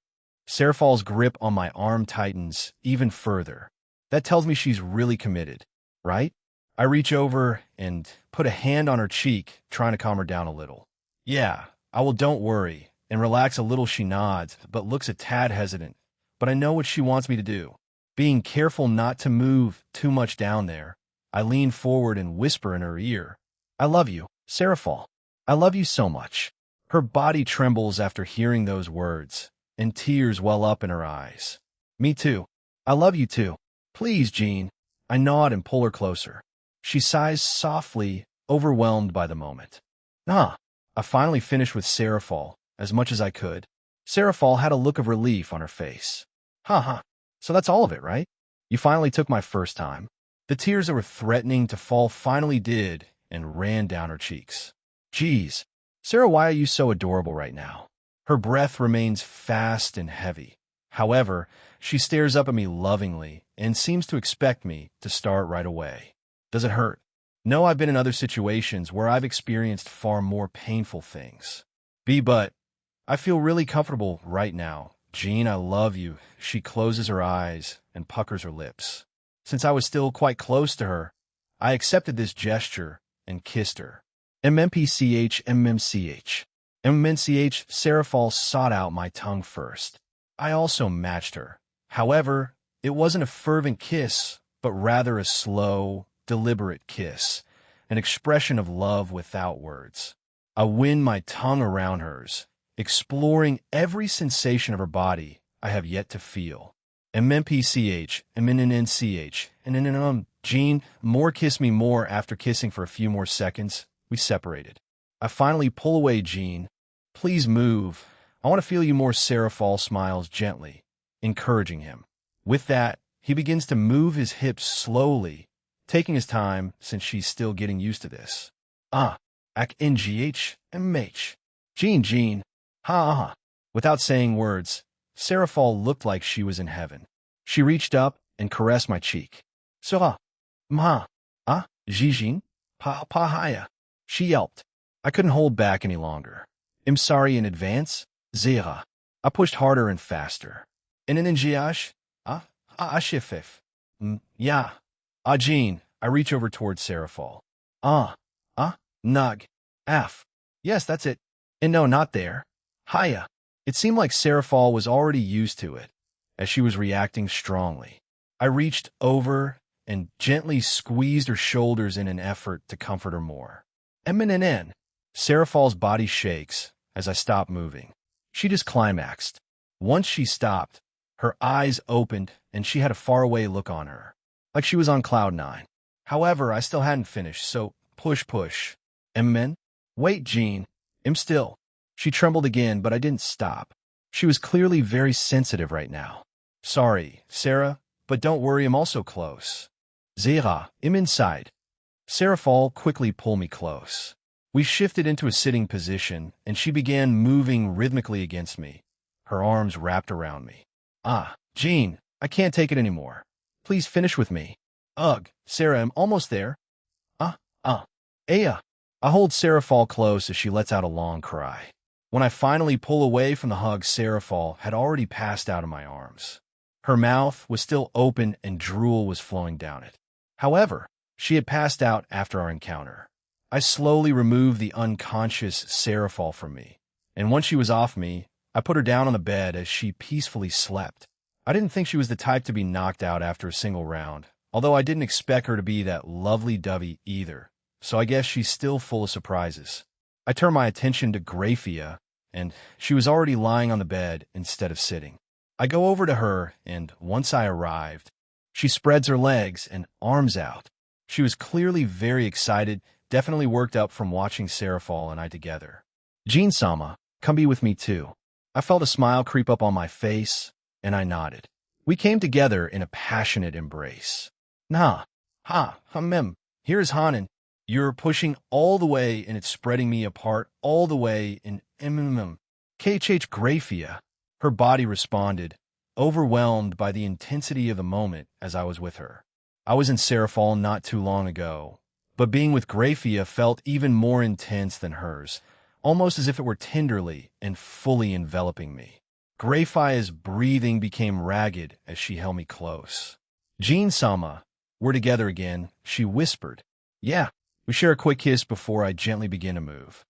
Sarah Fall's grip on my arm tightens even further. That tells me she's really committed, right? I reach over and put a hand on her cheek, trying to calm her down a little. Yeah, I will, don't worry. And relax a little. She nods, but looks a tad hesitant. But I know what she wants me to do. Being careful not to move too much down there, I lean forward and whisper in her ear, I love you, Sarah Fall. I love you so much. Her body trembles after hearing those words, and tears well up in her eyes. Me too. I love you too. Please, Jean. I nod and pull her closer. She sighs softly, overwhelmed by the moment. I finally finished with Sarah Fall, as much as I could. Sarah Fall had a look of relief on her face. So that's all of it, right? You finally took my first time. The tears that were threatening to fall finally did and ran down her cheeks. Geez, Sarah, why are you so adorable right now? Her breath remains fast and heavy. However, she stares up at me lovingly and seems to expect me to start right away. Does it hurt? No, I've been in other situations where I've experienced far more painful things. But I feel really comfortable right now. Jean, I love you. She closes her eyes and puckers her lips. Since I was still quite close to her, I accepted this gesture and kissed her. MMPCH. Sarah Fall sought out my tongue first. I also matched her. However, it wasn't a fervent kiss, but rather a slow, deliberate kiss, an expression of love without words. I wind my tongue around hers, exploring every sensation of her body I have yet to feel. MMPCH, Jean, more kiss me more. After kissing for a few more seconds, we separated. I finally pull away. Jean, please move. I want to feel you more. Sarah Fall smiles gently, encouraging him. With that, he begins to move his hips slowly, taking his time since she's still getting used to this. NGH, MH. Jean. Without saying words, Sarah Fall looked like she was in heaven. She reached up and caressed my cheek. Jijin, haya. She yelped. I couldn't hold back any longer. I'm sorry in advance, Zera. I pushed harder and faster. Jean. I reach over towards Sarah Fall. Nug. Yes, that's it. And no, not there. Haya. It seemed like Sarah Fall was already used to it, as she was reacting strongly. I reached over and gently squeezed her shoulders in an effort to comfort her more. Sarah Fall's body shakes as I stop moving. She just climaxed. Once she stopped, her eyes opened and she had a faraway look on her, like she was on cloud nine. However, I still hadn't finished, so push. Wait, Jean. Still. She trembled again, but I didn't stop. She was clearly very sensitive right now. Sorry, Sarah, but don't worry, I'm also close. Zera, I'm inside. Sarah Fall quickly pulled me close. We shifted into a sitting position, and she began moving rhythmically against me, her arms wrapped around me. Jean, I can't take it anymore. Please finish with me. Ugh, Sarah, I'm almost there. Aya. I hold Sarah Fall close as she lets out a long cry. When I finally pull away from the hug, Sarah Fall had already passed out of my arms. Her mouth was still open and drool was flowing down it. However, she had passed out after our encounter. I slowly removed the unconscious Seraphol from me, and once she was off me, I put her down on the bed as she peacefully slept. I didn't think she was the type to be knocked out after a single round, although I didn't expect her to be that lovely-dovey either, so I guess she's still full of surprises. I turned my attention to Graphia, and she was already lying on the bed instead of sitting. I go over to her, and once I arrived, she spreads her legs and arms out. She was clearly very excited, definitely worked up from watching Seraphol and I together. Jin-sama, come be with me too. I felt a smile creep up on my face, and I nodded. We came together in a passionate embrace. Nah, here is Hanan. You're pushing all the way and it's spreading me apart all the way in KH Graphia. Her body responded, overwhelmed by the intensity of the moment as I was with her. I was in Seraphol not too long ago, but being with Graphia felt even more intense than hers, almost as if it were tenderly and fully enveloping me. Graphia's breathing became ragged as she held me close. Jin-sama, we're together again, she whispered. Yeah, we share a quick kiss before I gently begin to move.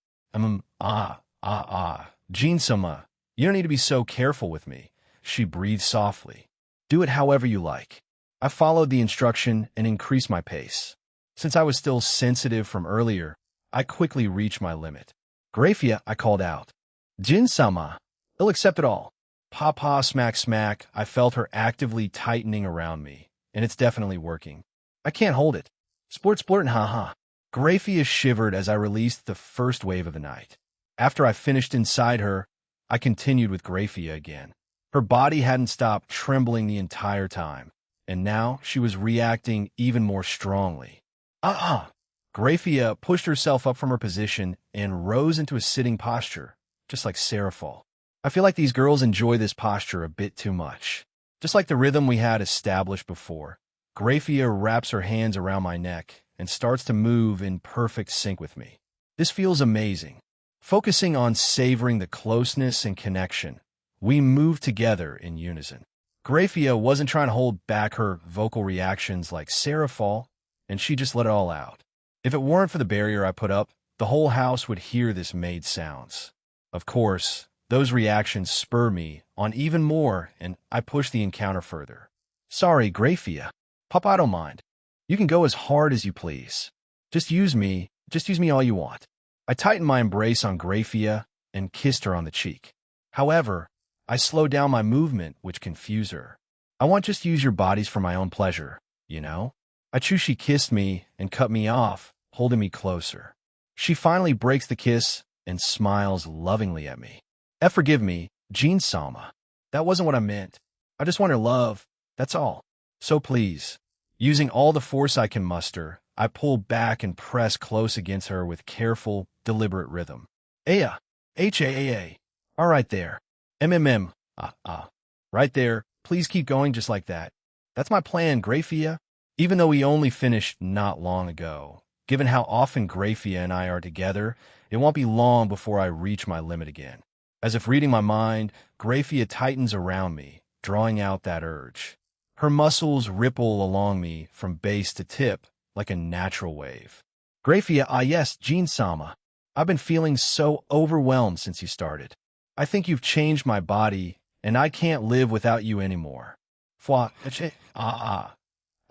Jin-sama, you don't need to be so careful with me, she breathed softly. Do it however you like. I followed the instruction and increased my pace. Since I was still sensitive from earlier, I quickly reached my limit. Graphia, I called out. Jin-sama, he'll accept it all. Pa-pa, smack, smack, I felt her actively tightening around me, and it's definitely working. I can't hold it. Splurt, ha-ha. Graphia shivered as I released the first wave of the night. After I finished inside her, I continued with Graphia again. Her body hadn't stopped trembling the entire time, and now she was reacting even more strongly. Graphia pushed herself up from her position and rose into a sitting posture, just like Seraphol. I feel like these girls enjoy this posture a bit too much. Just like the rhythm we had established before, Graphia wraps her hands around my neck and starts to move in perfect sync with me. This feels amazing. Focusing on savoring the closeness and connection, we move together in unison. Graphia wasn't trying to hold back her vocal reactions like Seraphol, and she just let it all out. If it weren't for the barrier I put up, the whole house would hear this maid's sounds. Of course, those reactions spur me on even more, and I push the encounter further. Sorry, Graphia. Papa, I don't mind. You can go as hard as you please. Just use me all you want. I tightened my embrace on Graphia and kissed her on the cheek. However, I slowed down my movement, which confused her. I want just to use your bodies for my own pleasure, you know? I choose she kissed me and cut me off, holding me closer. She finally breaks the kiss and smiles lovingly at me. Forgive me, Jin-sama. That wasn't what I meant. I just want her love, that's all. So please. Using all the force I can muster, I pull back and press close against her with careful, deliberate rhythm. Aya, H-A-A-A. All right there. M-M-M. Right there. Please keep going just like that. That's my plan, Graphia. Even though we only finished not long ago, given how often Graphia and I are together, it won't be long before I reach my limit again. As if reading my mind, Graphia tightens around me, drawing out that urge. Her muscles ripple along me from base to tip like a natural wave. Graphia, yes, Jin-sama. I've been feeling so overwhelmed since you started. I think you've changed my body, and I can't live without you anymore. I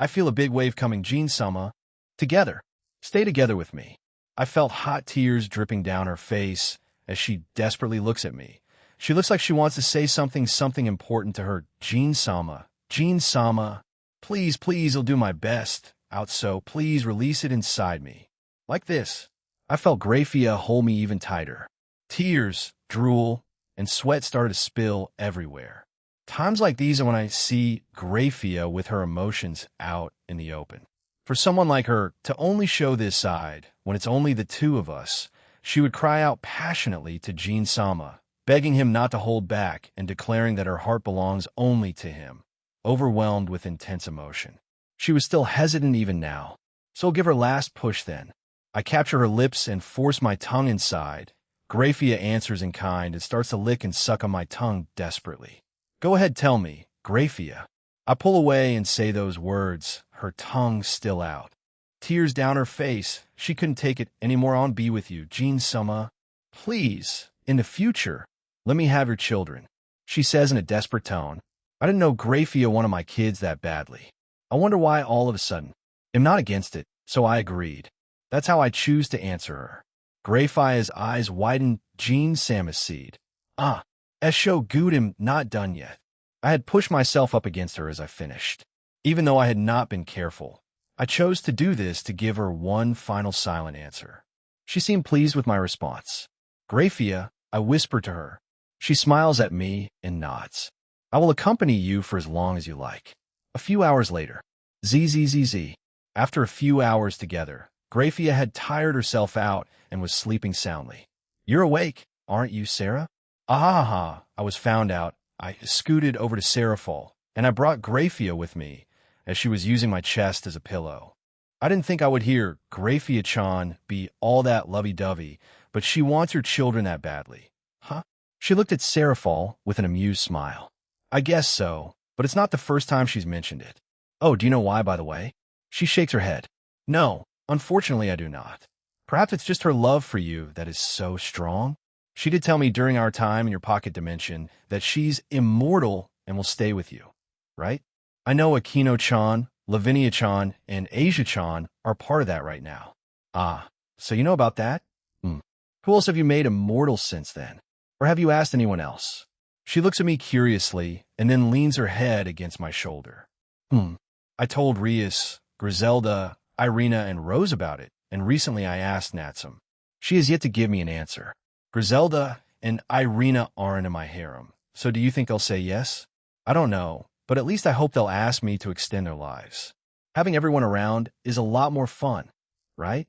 feel a big wave coming, Jin-sama. Together. Stay together with me. I felt hot tears dripping down her face as she desperately looks at me. She looks like she wants to say something important to her. Jin-sama. Jin-sama. Please, I'll do my best. So please release it inside me. Like this. I felt Graphia hold me even tighter. Tears, drool, and sweat started to spill everywhere. Times like these are when I see Graphia with her emotions out in the open. For someone like her to only show this side when it's only the two of us, she would cry out passionately to Jin-sama, begging him not to hold back and declaring that her heart belongs only to him, overwhelmed with intense emotion. She was still hesitant even now, so I'll give her last push then. I capture her lips and force my tongue inside. Graphia answers in kind and starts to lick and suck on my tongue desperately. Go ahead, tell me, Graphia. I pull away and say those words, her tongue still out. Tears down her face. She couldn't take it anymore. "On be with you, Jean Summa. Please, in the future, let me have your children," she says in a desperate tone. I didn't know Graphia wanted my kids that badly. I wonder why all of a sudden. I'm not against it, so I agreed. That's how I choose to answer her. Graphia's eyes widened. "Jean Samus seed. Ah, Esho Gudim not done yet." I had pushed myself up against her as I finished. Even though I had not been careful, I chose to do this to give her one final silent answer. She seemed pleased with my response. "Graphia," I whispered to her. She smiles at me and nods. "I will accompany you for as long as you like." A few hours later. Zzz. After a few hours together, Graphia had tired herself out and was sleeping soundly. "You're awake, aren't you, Sarah?" "Ah, I was found out." I scooted over to Seraphol, and I brought Graphia with me, as she was using my chest as a pillow. I didn't think I would hear Graphia-chan be all that lovey-dovey, but she wants your children that badly. Huh? She looked at Seraphol with an amused smile. "I guess so, but it's not the first time she's mentioned it." "Oh, do you know why, by the way?" She shakes her head. "No, unfortunately I do not. Perhaps it's just her love for you that is so strong. She did tell me during our time in your pocket dimension that she's immortal and will stay with you, right? I know Akino-chan, Lavinia-chan, and Asia-chan are part of that right now." "Ah, so you know about that? Who else have you made immortal since then? Or have you asked anyone else?" She looks at me curiously and then leans her head against my shoulder. I told Rias, Griselda, Irina, and Rose about it, and recently I asked Natsum. She has yet to give me an answer. Griselda and Irina aren't in my harem, so do you think they'll say yes? I don't know, but at least I hope they'll ask me to extend their lives. Having everyone around is a lot more fun, right?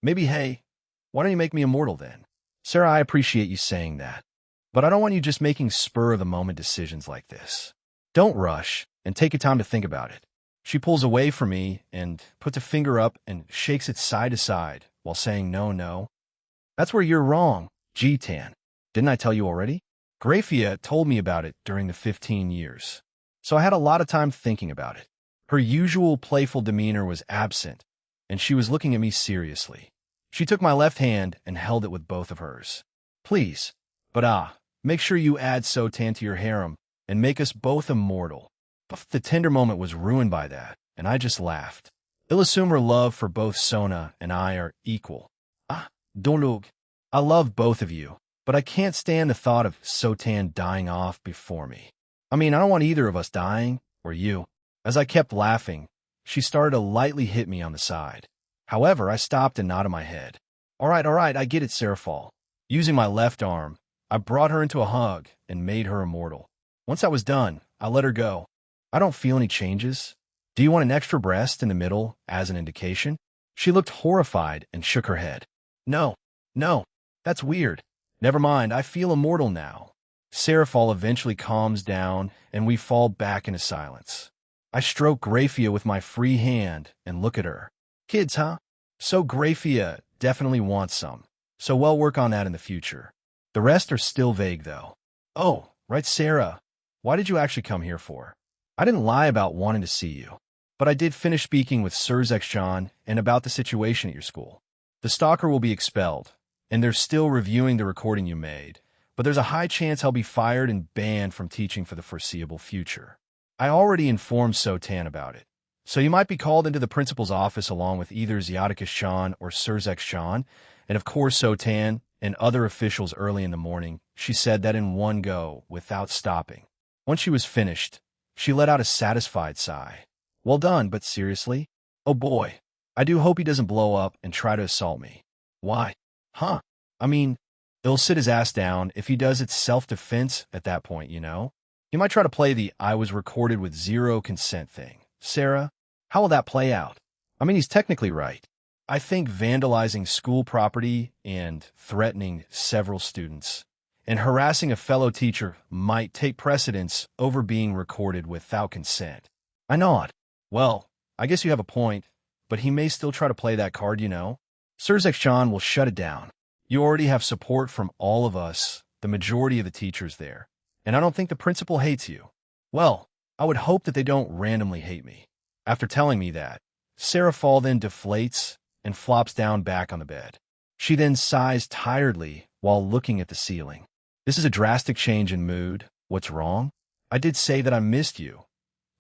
Maybe, hey, why don't you make me immortal then? Sarah, I appreciate you saying that, but I don't want you just making spur-of-the-moment decisions like this. Don't rush, and take your time to think about it. She pulls away from me and puts a finger up and shakes it side to side while saying no. "That's where you're wrong, G-Tan. Didn't I tell you already? Graphia told me about it during the 15 years, so I had a lot of time thinking about it." Her usual playful demeanor was absent, and she was looking at me seriously. She took my left hand and held it with both of hers. "Please, but make sure you add Sotan to your harem and make us both immortal." The tender moment was ruined by that, and I just laughed. They'll assume her love for both Sona and I are equal. Dolug, I love both of you, but I can't stand the thought of Sotan dying off before me. I mean, I don't want either of us dying, or you. As I kept laughing, she started to lightly hit me on the side. However, I stopped and nodded my head. All right, I get it, Seraphol." Using my left arm, I brought her into a hug and made her immortal. Once I was done, I let her go. "I don't feel any changes. Do you want an extra breast in the middle as an indication?" She looked horrified and shook her head. No, that's weird. Never mind, I feel immortal now." Seraphol eventually calms down, and we fall back into silence. I stroke Graphia with my free hand and look at her. "Kids, huh? So Graphia definitely wants some, so we'll work on that in the future. The rest are still vague, though." "Oh, right, Sarah. Why did you actually come here for?" "I didn't lie about wanting to see you, but I did finish speaking with Surzek-chan and about the situation at your school. The stalker will be expelled, and they're still reviewing the recording you made, but there's a high chance I'll be fired and banned from teaching for the foreseeable future. I already informed Sotan about it, so you might be called into the principal's office along with either Zyataka-chan or Surzek-chan, and of course Sotan and other officials early in the morning." She said that in one go, without stopping. Once she was finished, she let out a satisfied sigh. "Well done, but seriously? Oh boy, I do hope he doesn't blow up and try to assault me." "Why? Huh? I mean, it'll sit his ass down. If he does, it's self-defense at that point, you know? He might try to play the 'I was recorded with zero consent' thing. Sarah, how will that play out? I mean, he's technically right. I think vandalizing school property and threatening several students and harassing a fellow teacher might take precedence over being recorded without consent." I nod. "Well, I guess you have a point, but he may still try to play that card, you know? Surzek-chan will shut it down. You already have support from all of us, the majority of the teachers there, and I don't think the principal hates you. Well, I would hope that they don't randomly hate me. After telling me that, Seraphal then deflates and flops down back on the bed. She then sighs tiredly while looking at the ceiling. This is a drastic change in mood. What's wrong? I did say that I missed you.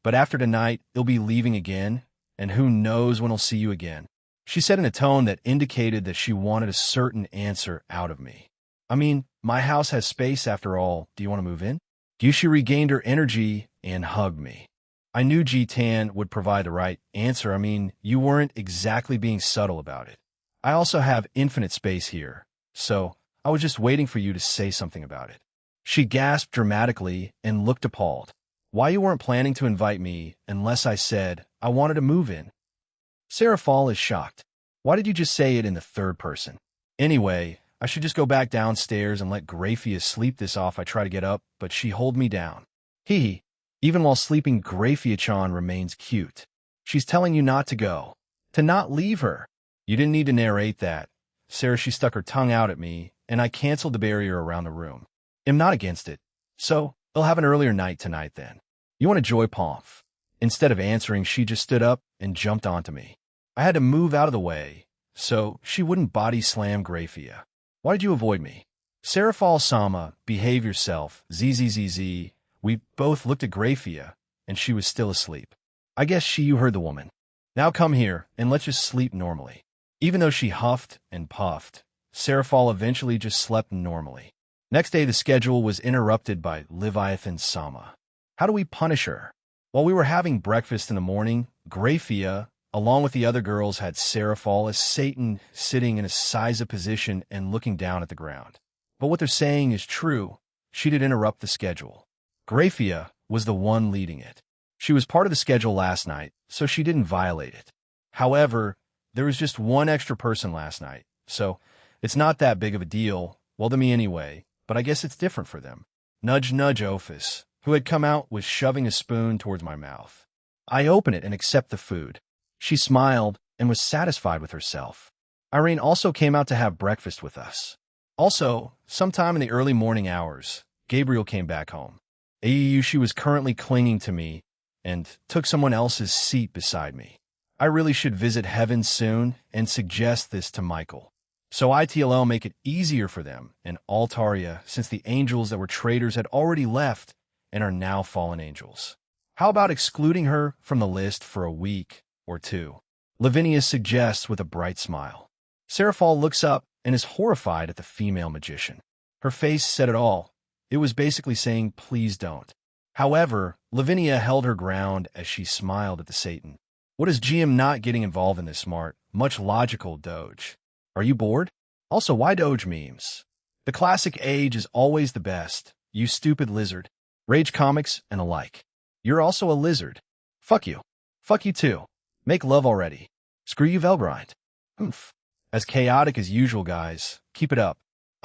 But after tonight, you'll be leaving again, and who knows when I'll see you again. She said in a tone that indicated that she wanted a certain answer out of me. I mean, my house has space after all. Do you want to move in? Gyushi regained her energy and hugged me. I knew G-Tan would provide the right answer. I mean, you weren't exactly being subtle about it. I also have infinite space here, so I was just waiting for you to say something about it. She gasped dramatically and looked appalled. Why you weren't planning to invite me unless I said I wanted to move in? Seraphal is shocked. Why did you just say it in the third person? Anyway, I should just go back downstairs and let Graphia sleep this off. I try to get up, but she hold me down. Hee. Even while sleeping, Graphia-chan remains cute. She's telling you not to go, to not leave her. You didn't need to narrate that. Sarah, she stuck her tongue out at me, and I canceled the barrier around the room. I'm not against it. So, we'll have an earlier night tonight then. You want a joy pomf? Instead of answering, she just stood up and jumped onto me. I had to move out of the way, so she wouldn't body slam Graphia. Why did you avoid me? Seraphal-sama, behave yourself. ZZZZ. We both looked at Graphia, and she was still asleep. I guess you heard the woman. Now come here, and let's just sleep normally. Even though she huffed and puffed, Seraphal eventually just slept normally. Next day, the schedule was interrupted by Leviathan-sama. How do we punish her? While we were having breakfast in the morning, Graphia, along with the other girls, had Seraphal as Satan sitting in a Siza position and looking down at the ground. But what they're saying is true. She did interrupt the schedule. Graphia was the one leading it. She was part of the schedule last night, so she didn't violate it. However, there was just one extra person last night, so it's not that big of a deal. Well, to me anyway, but I guess it's different for them. Nudge, nudge, Ophis, who had come out, was shoving a spoon towards my mouth. I open it and accept the food. She smiled and was satisfied with herself. Irene also came out to have breakfast with us. Also, sometime in the early morning hours, Gabriel came back home. She was currently clinging to me and took someone else's seat beside me. I really should visit heaven soon and suggest this to Michael. So ITLL make it easier for them and Altaria, since the angels that were traitors had already left and are now fallen angels. How about excluding her from the list for a week or two? Lavinia suggests with a bright smile. Seraphal looks up and is horrified at the female magician. Her face said it all. It was basically saying, please don't. However, Lavinia held her ground as she smiled at the Satan. What is GM not getting involved in this smart, much logical Doge? Are you bored? Also, why Doge memes? The classic age is always the best. You stupid lizard. Rage comics and alike. You're also a lizard. Fuck you. Fuck you too. Make love already. Screw you, Velgrind. Oomph. As chaotic as usual, guys. Keep it up.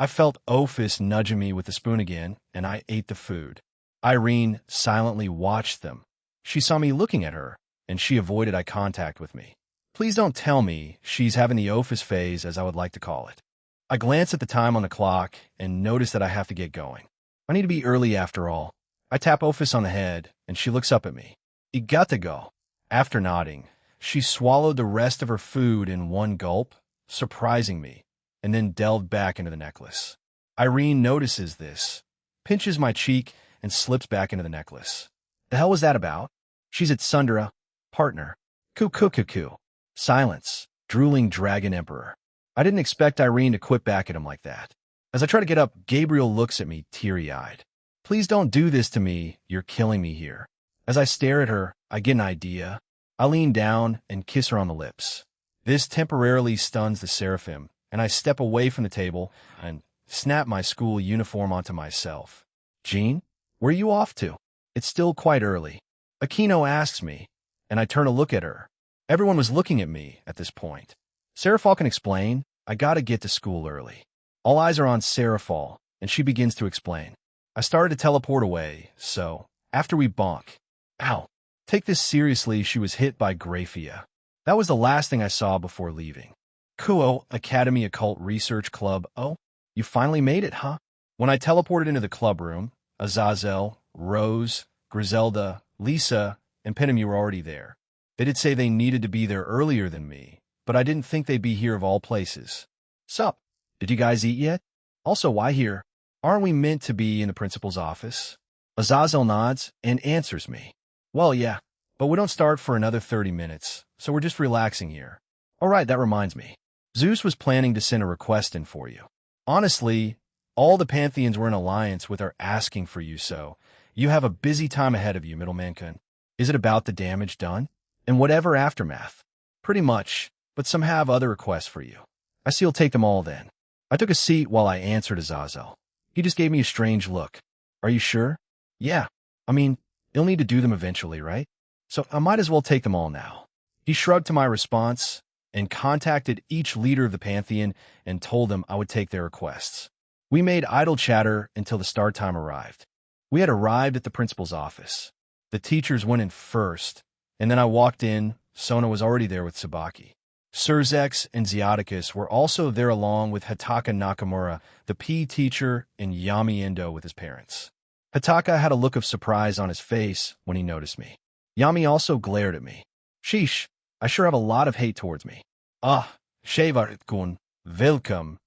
I felt Ophis nudging me with the spoon again, and I ate the food. Irene silently watched them. She saw me looking at her, and she avoided eye contact with me. Please don't tell me she's having the Ophis phase, as I would like to call it. I glance at the time on the clock and notice that I have to get going. I need to be early after all. I tap Ophis on the head, and she looks up at me. You got to go. After nodding, she swallowed the rest of her food in one gulp, surprising me, and then delved back into the necklace. Irene notices this, pinches my cheek, and slips back into the necklace. The hell was that about? She's at Sundara. Partner. Cuckoo. Silence. Drooling dragon emperor. I didn't expect Irene to quit back at him like that. As I try to get up, Gabriel looks at me teary-eyed. Please don't do this to me. You're killing me here. As I stare at her, I get an idea. I lean down and kiss her on the lips. This temporarily stuns the seraphim, and I step away from the table and snap my school uniform onto myself. Jean, where are you off to? It's still quite early. Aquino asks me, and I turn to look at her. Everyone was looking at me at this point. Seraphal can explain. I gotta get to school early. All eyes are on Seraphal, and she begins to explain. I started to teleport away, so after we bonk. Ow. Take this seriously, she was hit by Graphia. That was the last thing I saw before leaving. Kuo, Academy Occult Research Club. Oh, you finally made it, huh? When I teleported into the club room, Azazel, Rose, Griselda, Lisa, and Penem were already there. They did say they needed to be there earlier than me, but I didn't think they'd be here of all places. Sup? Did you guys eat yet? Also, why here? Aren't we meant to be in the principal's office? Azazel nods and answers me. Well, yeah, but we don't start for another 30 minutes, so we're just relaxing here. All right, that reminds me. Zeus was planning to send a request in for you. Honestly, all the Pantheons we're in alliance with are asking for you, so you have a busy time ahead of you, Middleman Kun. Is it about the damage done? And whatever aftermath? Pretty much, but some have other requests for you. I see you'll take them all then. I took a seat while I answered Azazel. He just gave me a strange look. Are you sure? Yeah. I mean, you'll need to do them eventually, right? So I might as well take them all now. He shrugged to my response and contacted each leader of the Pantheon and told them I would take their requests. We made idle chatter until the start time arrived. We had arrived at the principal's office. The teachers went in first, and then I walked in. Sona was already there with Tsubaki. Surzex and Xiaticus were also there along with Hitaka Nakamura, the PE teacher, and Yami Endo with his parents. Hitaka had a look of surprise on his face when he noticed me. Yami also glared at me. Sheesh, I sure have a lot of hate towards me. Ah, Shevarit-kun, welcome.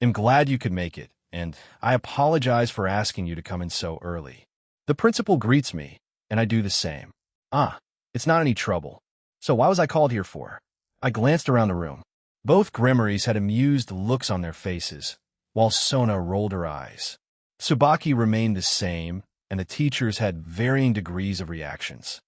I'm glad you could make it, and I apologize for asking you to come in so early. The principal greets me, and I do the same. Ah, it's not any trouble. So why was I called here for? I glanced around the room. Both Gremories had amused looks on their faces, while Sona rolled her eyes. Tsubaki remained the same, and the teachers had varying degrees of reactions.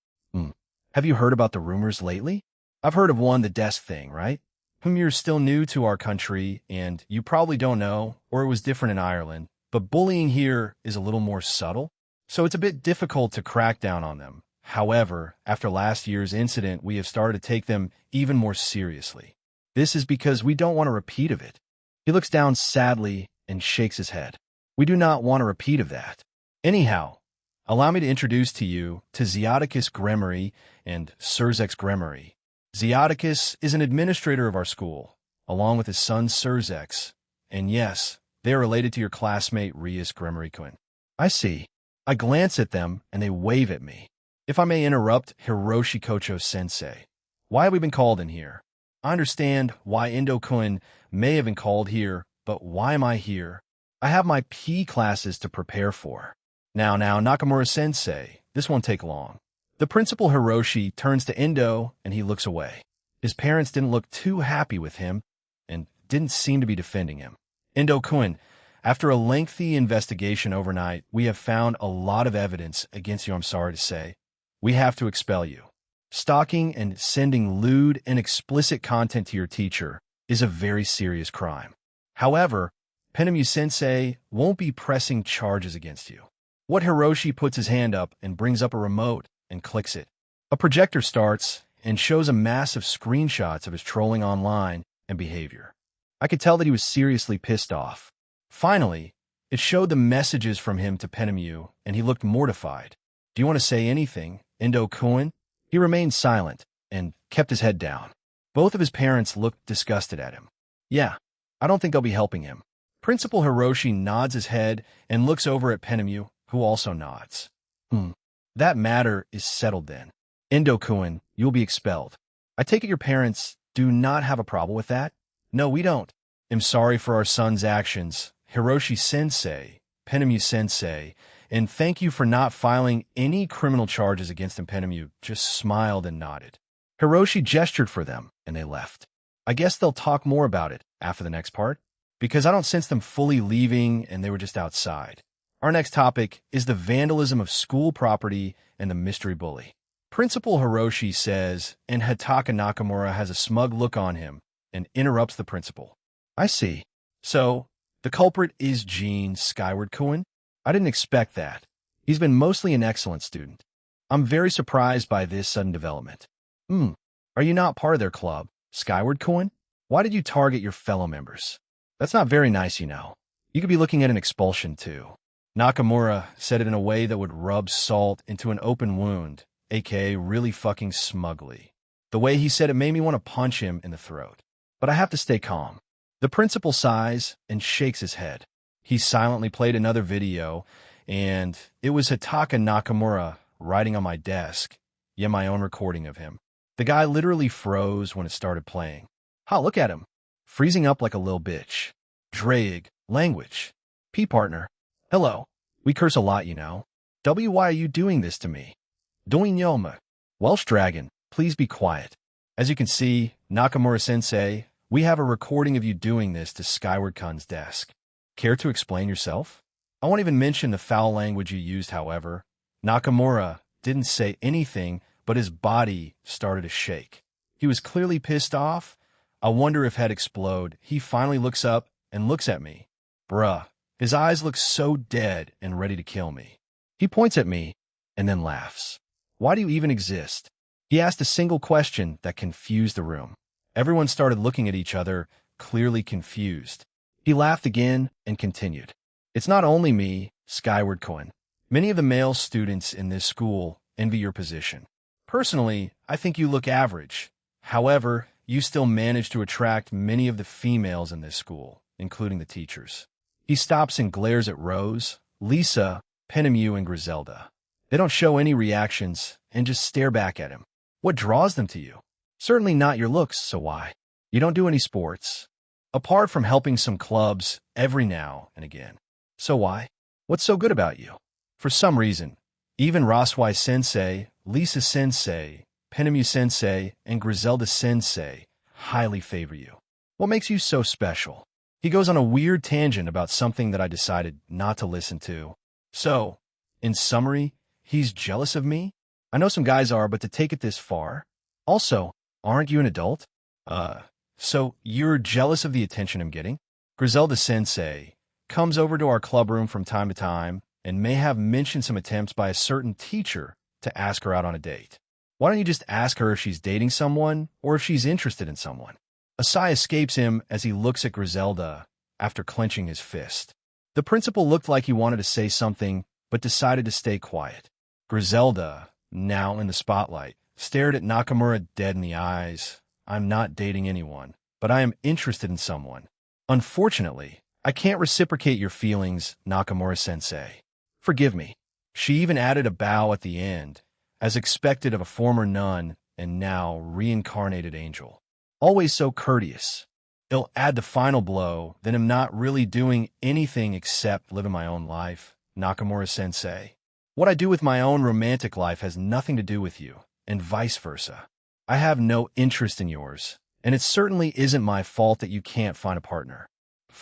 Have you heard about the rumors lately? I've heard of one, the desk thing, right? You're still new to our country, and you probably don't know, or it was different in Ireland, but bullying here is a little more subtle, so it's a bit difficult to crack down on them. However, after last year's incident, we have started to take them even more seriously. This is because we don't want a repeat of it. He looks down sadly and shakes his head. We do not want a repeat of that. Anyhow, allow me to introduce to you to Xiaticus Gremory and Surzex Gremory. Xiaticus is an administrator of our school, along with his son Surzex, and yes, they are related to your classmate Rias Gremory-kun. I see. I glance at them, and they wave at me. If I may interrupt, Hiroshi Kocho-sensei, why have we been called in here? I understand why Endo-kun may have been called here, but why am I here? I have my P classes to prepare for. Now, Nakamura-sensei, this won't take long. The principal Hiroshi turns to Endo, and he looks away. His parents didn't look too happy with him, and didn't seem to be defending him. Endo-kun, after a lengthy investigation overnight, we have found a lot of evidence against you, I'm sorry to say. We have to expel you. Stalking and sending lewd and explicit content to your teacher is a very serious crime. However, Penemu-sensei won't be pressing charges against you. What Hiroshi puts his hand up and brings up a remote and clicks it. A projector starts and shows a mass of screenshots of his trolling online and behavior. I could tell that he was seriously pissed off. Finally, it showed the messages from him to Penemu, and he looked mortified. Do you want to say anything, Endo-kun? He remained silent and kept his head down. Both of his parents looked disgusted at him. Yeah, I don't think I'll be helping him. Principal Hiroshi nods his head and looks over at Penemu, who also nods. That matter is settled then. Endo-kun, you'll be expelled. I take it your parents do not have a problem with that? No, we don't. I'm sorry for our son's actions, Hiroshi-sensei, Penemu-sensei, and thank you for not filing any criminal charges against him. Penemu just smiled and nodded. Hiroshi gestured for them, and they left. I guess they'll talk more about it after the next part, because I don't sense them fully leaving and they were just outside. Our next topic is the vandalism of school property and the mystery bully. Principal Hiroshi says, and Hitaka Nakamura has a smug look on him and interrupts the principal. I see. So, the culprit is Gene Skyward-kun? I didn't expect that. He's been mostly an excellent student. I'm very surprised by this sudden development. Are you not part of their club, Skyward-kun? Why did you target your fellow members? That's not very nice, you know. You could be looking at an expulsion, too. Nakamura said it in a way that would rub salt into an open wound, aka really fucking smugly. The way he said it made me want to punch him in the throat. But I have to stay calm. The principal sighs and shakes his head. He silently played another video, and it was Hitaka Nakamura writing on my desk. Yeah, my own recording of him. The guy literally froze when it started playing. Ha, look at him. Freezing up like a little bitch. Drag. Language. P partner. Hello. We curse a lot, you know. W, why are you doing this to me? Doing Yoma. Welsh Dragon, please be quiet. As you can see, Nakamura-sensei, we have a recording of you doing this to Skyward-kun's desk. Care to explain yourself? I won't even mention the foul language you used, however. Nakamura didn't say anything, but his body started to shake. He was clearly pissed off. I wonder if he'd explode. He finally looks up and looks at me. Bruh, his eyes look so dead and ready to kill me. He points at me and then laughs. Why do you even exist? He asked a single question that confused the room. Everyone started looking at each other, clearly confused. He laughed again and continued. It's not only me, Skyward-kun. Many of the male students in this school envy your position. Personally, I think you look average. However, you still manage to attract many of the females in this school, including the teachers. He stops and glares at Rose, Lisa, Penemu, and Griselda. They don't show any reactions and just stare back at him. What draws them to you? Certainly not your looks, so why? You don't do any sports. Apart from helping some clubs every now and again. So why? What's so good about you? For some reason, even Raswai-sensei, Lisa-sensei, Penemu-sensei, and Griselda-sensei highly favor you. What makes you so special? He goes on a weird tangent about something that I decided not to listen to. So, in summary, he's jealous of me? I know some guys are, but to take it this far? Also, aren't you an adult? So you're jealous of the attention I'm getting? Griselda-sensei comes over to our club room from time to time and may have mentioned some attempts by a certain teacher to ask her out on a date. Why don't you just ask her if she's dating someone or if she's interested in someone? A sigh escapes him as he looks at Griselda after clenching his fist. The principal looked like he wanted to say something, but decided to stay quiet. Griselda, now in the spotlight, stared at Nakamura dead in the eyes. I'm not dating anyone, but I am interested in someone. Unfortunately, I can't reciprocate your feelings, Nakamura-sensei. Forgive me. She even added a bow at the end, as expected of a former nun and now reincarnated angel. Always so courteous. It'll add the final blow, then I'm not really doing anything except living my own life, Nakamura-sensei. What I do with my own romantic life has nothing to do with you, and vice versa. I have no interest in yours, and it certainly isn't my fault that you can't find a partner.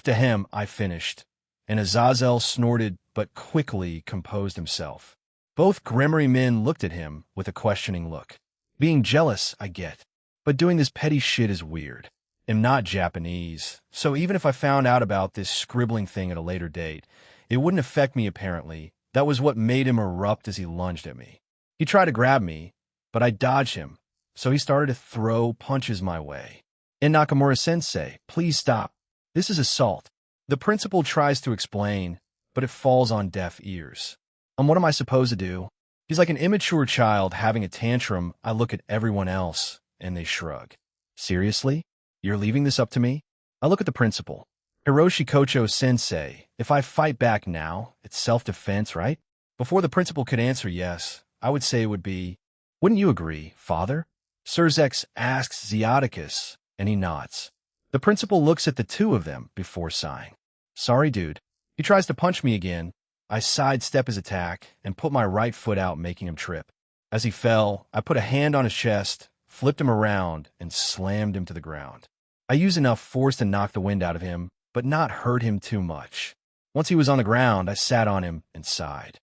To him, I finished, and Azazel snorted but quickly composed himself. Both Gremory men looked at him with a questioning look. Being jealous, I get, but doing this petty shit is weird. I'm not Japanese, so even if I found out about this scribbling thing at a later date, it wouldn't affect me apparently. That was what made him erupt as he lunged at me. He tried to grab me, but I dodged him, so he started to throw punches my way. And Nakamura-sensei, please stop. This is assault. The principal tries to explain, but it falls on deaf ears. What am I supposed to do? He's like an immature child having a tantrum. I look at everyone else, and they shrug. Seriously? You're leaving this up to me? I look at the principal. Hiroshi Kocho-sensei, if I fight back now, it's self-defense, right? Before the principal could answer yes, I would say it would be, wouldn't you agree, father? Surzex asks Zeoticus, and he nods. The principal looks at the two of them before sighing. Sorry, dude. He tries to punch me again. I sidestep his attack and put my right foot out, making him trip. As he fell, I put a hand on his chest, flipped him around, and slammed him to the ground. I used enough force to knock the wind out of him, but not hurt him too much. Once he was on the ground, I sat on him and sighed.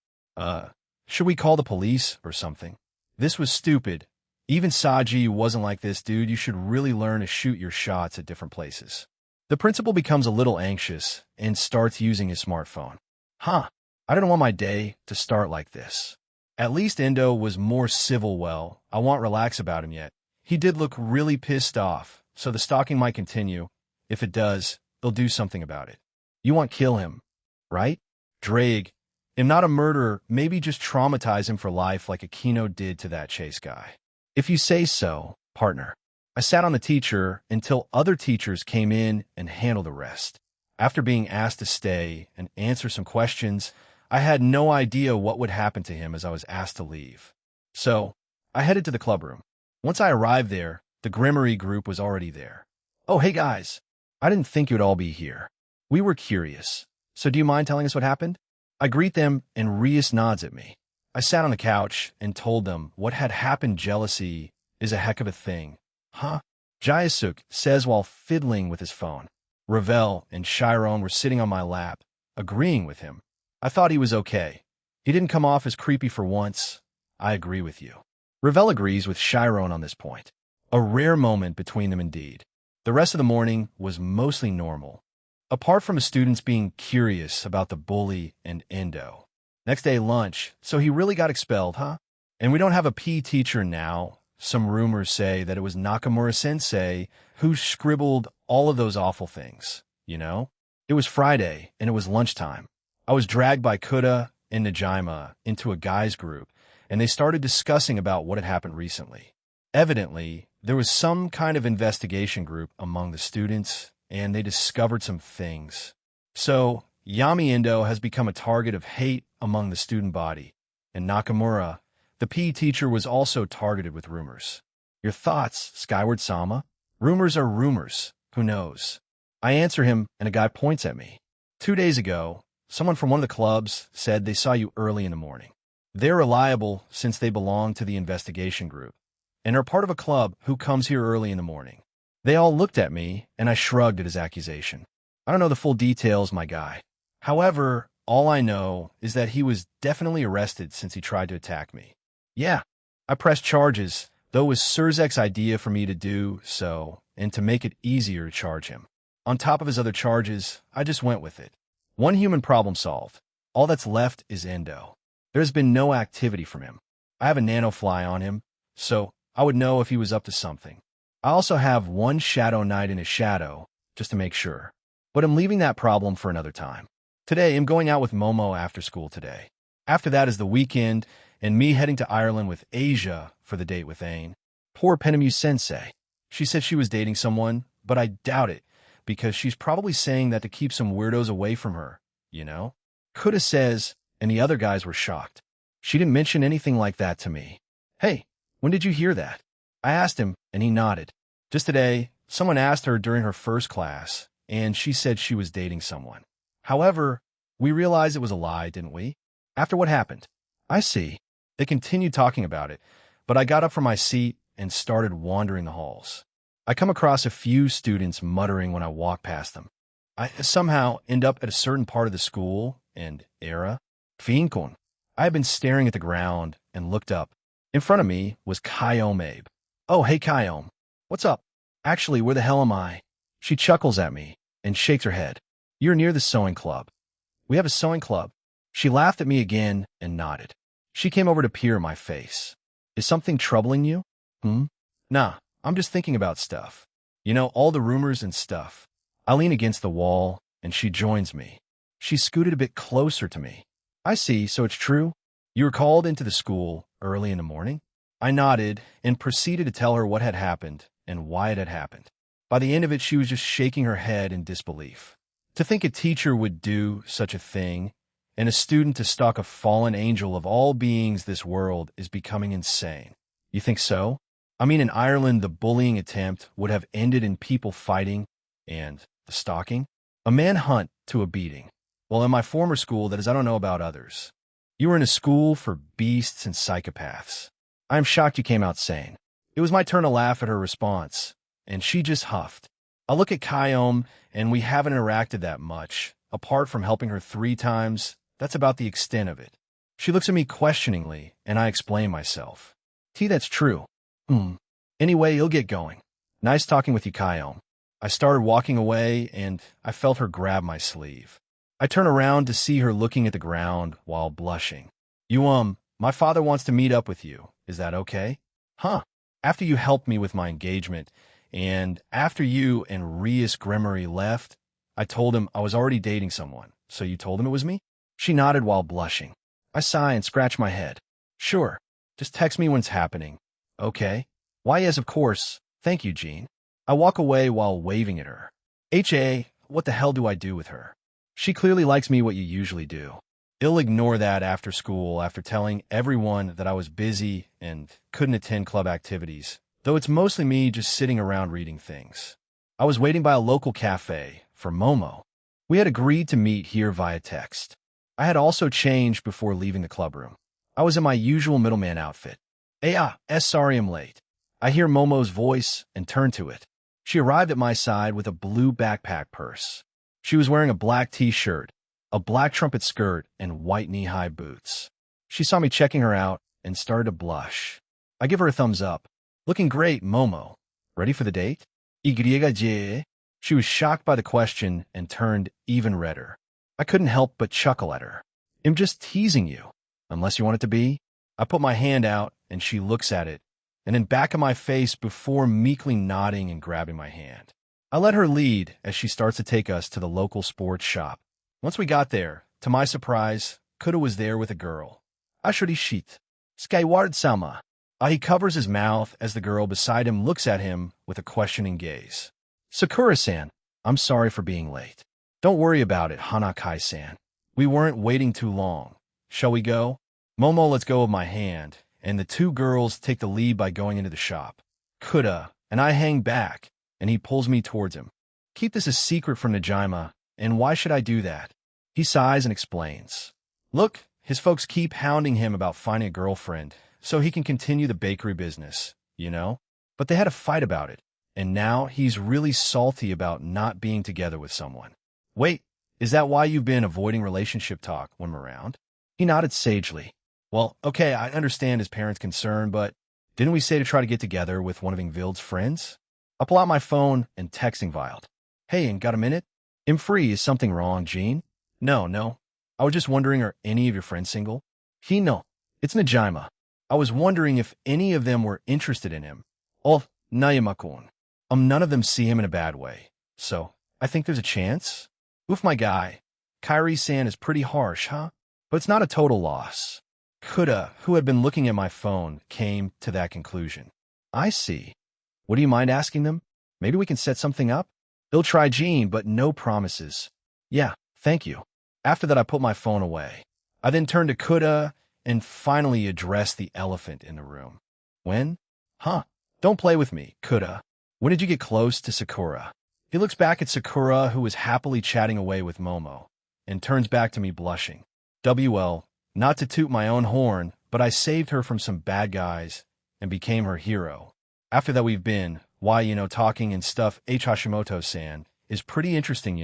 Should we call the police or something? This was stupid. Even Saji wasn't like this, dude. You should really learn to shoot your shots at different places. The principal becomes a little anxious and starts using his smartphone. I didn't want my day to start like this. At least Endo was more civil. Well, I won't relax about him yet. He did look really pissed off, so the stalking might continue. If it does, they'll do something about it. You want kill him, right? Drag. I'm not a murderer, maybe just traumatize him for life like Aquino did to that Chase guy. If you say so, partner. I sat on the teacher until other teachers came in and handled the rest. After being asked to stay and answer some questions, I had no idea what would happen to him as I was asked to leave. So, I headed to the clubroom. Once I arrived there, the Grimory group was already there. Oh, hey guys. I didn't think you'd all be here. We were curious. So do you mind telling us what happened? I greet them and Rias nods at me. I sat on the couch and told them what had happened. Jealousy is a heck of a thing. Huh? Jayasuk says while fiddling with his phone. Ravel and Chiron were sitting on my lap, agreeing with him. I thought he was okay. He didn't come off as creepy for once. I agree with you. Ravel agrees with Chiron on this point. A rare moment between them indeed. The rest of the morning was mostly normal, apart from the students being curious about the bully and Endo. Next day, lunch. So he really got expelled, huh? And we don't have a PE teacher now. Some rumors say that it was Nakamura-sensei who scribbled all of those awful things, you know? It was Friday, and it was lunchtime. I was dragged by Kuda and Najima into a guys group, and they started discussing about what had happened recently. Evidently, there was some kind of investigation group among the students, and they discovered some things. So, Yami Endo has become a target of hate among the student body, and Nakamura, the PE teacher, was also targeted with rumors. Your thoughts, Skyward Sama? Rumors are rumors. Who knows? I answer him, and a guy points at me. 2 days ago, someone from one of the clubs said they saw you early in the morning. They're reliable since they belong to the investigation group, and are part of a club who comes here early in the morning. They all looked at me, and I shrugged at his accusation. I don't know the full details, my guy. However, all I know is that he was definitely arrested since he tried to attack me. Yeah, I pressed charges, though it was Surzek's idea for me to do so, and to make it easier to charge him. On top of his other charges, I just went with it. One human problem solved. All that's left is Endo. There's been no activity from him. I have a nanofly on him, so I would know if he was up to something. I also have one Shadow Knight in his shadow, just to make sure. But I'm leaving that problem for another time. Today, I'm going out with Momo after school today. After that is the weekend, and me heading to Ireland with Asia for the date with Aine. Poor Penemu-sensei. She said she was dating someone, but I doubt it, because she's probably saying that to keep some weirdos away from her, you know? Kuda says, and the other guys were shocked. She didn't mention anything like that to me. Hey, when did you hear that? I asked him, and he nodded. Just today, someone asked her during her first class, and she said she was dating someone. However, we realized it was a lie, didn't we? After what happened? I see. They continued talking about it, but I got up from my seat and started wandering the halls. I come across a few students muttering when I walk past them. I somehow end up at a certain part of the school, and era. Fiinkon. I had been staring at the ground and looked up. In front of me was Kyome Abe. Oh, hey Kyome. What's up? Actually, where the hell am I? She chuckles at me and shakes her head. You're near the sewing club. We have a sewing club. She laughed at me again and nodded. She came over to peer at my face. Is something troubling you? Nah, I'm just thinking about stuff. You know, all the rumors and stuff. I lean against the wall, and she joins me. She scooted a bit closer to me. I see, so it's true? You were called into the school early in the morning? I nodded and proceeded to tell her what had happened and why it had happened. By the end of it, she was just shaking her head in disbelief. To think a teacher would do such a thing, and a student to stalk a fallen angel of all beings this world is becoming insane. You think so? I mean, in Ireland, the bullying attempt would have ended in people fighting, and the stalking? A manhunt to a beating. Well, in my former school, that is, I don't know about others. You were in a school for beasts and psychopaths. I am shocked you came out sane. It was my turn to laugh at her response, and she just huffed. I look at Kyome, and we haven't interacted that much. Apart from helping her 3 times, that's about the extent of it. She looks at me questioningly, and I explain myself. That's true. Anyway, you'll get going. Nice talking with you, Kyome. I started walking away, and I felt her grab my sleeve. I turn around to see her looking at the ground while blushing. My father wants to meet up with you. Is that okay? Huh. After you helped me with my engagement, and after you and Rias Grimory left, I told him I was already dating someone. So you told him it was me? She nodded while blushing. I sigh and scratch my head. Sure. Just text me when it's happening. Okay. Why, yes, of course. Thank you, Jean. I walk away while waving at her. What the hell do I do with her? She clearly likes me what you usually do. He'll ignore that after school after telling everyone that I was busy and couldn't attend club activities, though it's mostly me just sitting around reading things. I was waiting by a local cafe for Momo. We had agreed to meet here via text. I had also changed before leaving the clubroom. I was in my usual middleman outfit. Sorry I'm late. I hear Momo's voice and turn to it. She arrived at my side with a blue backpack purse. She was wearing a black t-shirt, a black trumpet skirt, and white knee-high boots. She saw me checking her out and started to blush. I give her a thumbs up. Looking great, Momo. Ready for the date? She was shocked by the question and turned even redder. I couldn't help but chuckle at her. I'm just teasing you. Unless you want it to be. I put my hand out and she looks at it, and then back of my face before meekly nodding and grabbing my hand. I let her lead as she starts to take us to the local sports shop. Once we got there, to my surprise, Kuda was there with a girl. Ashurishit. Skyward Sama. He covers his mouth as the girl beside him looks at him with a questioning gaze. Sakura-san, I'm sorry for being late. Don't worry about it, Hanakai-san. We weren't waiting too long. Shall we go? Momo lets go of my hand, and the two girls take the lead by going into the shop. Kuda and I hang back, and he pulls me towards him. Keep this a secret from Najima, and why should I do that? He sighs and explains. Look, his folks keep hounding him about finding a girlfriend, so he can continue the bakery business, you know? But they had a fight about it, and now he's really salty about not being together with someone. Wait, is that why you've been avoiding relationship talk when we're around? He nodded sagely. Well, okay, I understand his parents' concern, but didn't we say to try to get together with one of Ingvild's friends? I pull out my phone and text Ingvild. Hey, and got a minute? I'm free. Is something wrong, Jean? No. I was just wondering, are any of your friends single? No. It's Najima. I was wondering if any of them were interested in him. Oh, Nayamakun. None of them see him in a bad way. So, I think there's a chance? Oof, my guy. Kairi-san is pretty harsh, huh? But it's not a total loss. Kuda, who had been looking at my phone, came to that conclusion. I see. Would you mind asking them? Maybe we can set something up? They'll try Jean, but no promises. Yeah, thank you. After that, I put my phone away. I then turned to Kuda and finally addressed the elephant in the room. When? Don't play with me, Kuda. When did you get close to Sakura? He looks back at Sakura, who was happily chatting away with Momo, and turns back to me blushing. Not to toot my own horn, but I saved her from some bad guys and became her hero. After that we've been, talking and stuff. Hashimoto-san is pretty interesting,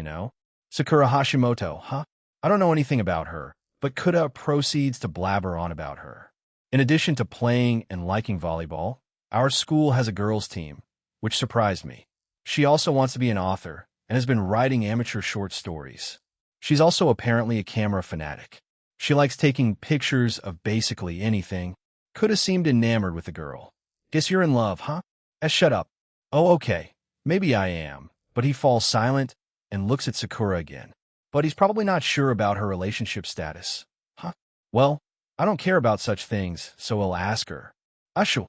Sakura Hashimoto, huh? I don't know anything about her, but Kuda proceeds to blabber on about her. In addition to playing and liking volleyball, our school has a girls' team, which surprised me. She also wants to be an author and has been writing amateur short stories. She's also apparently a camera fanatic. She likes taking pictures of basically anything. Kuda seemed enamored with the girl. Guess you're in love, huh? Shut up. Oh, okay. Maybe I am. But he falls silent and looks at Sakura again. But he's probably not sure about her relationship status. Huh? Well, I don't care about such things, so I'll ask her. Ashu.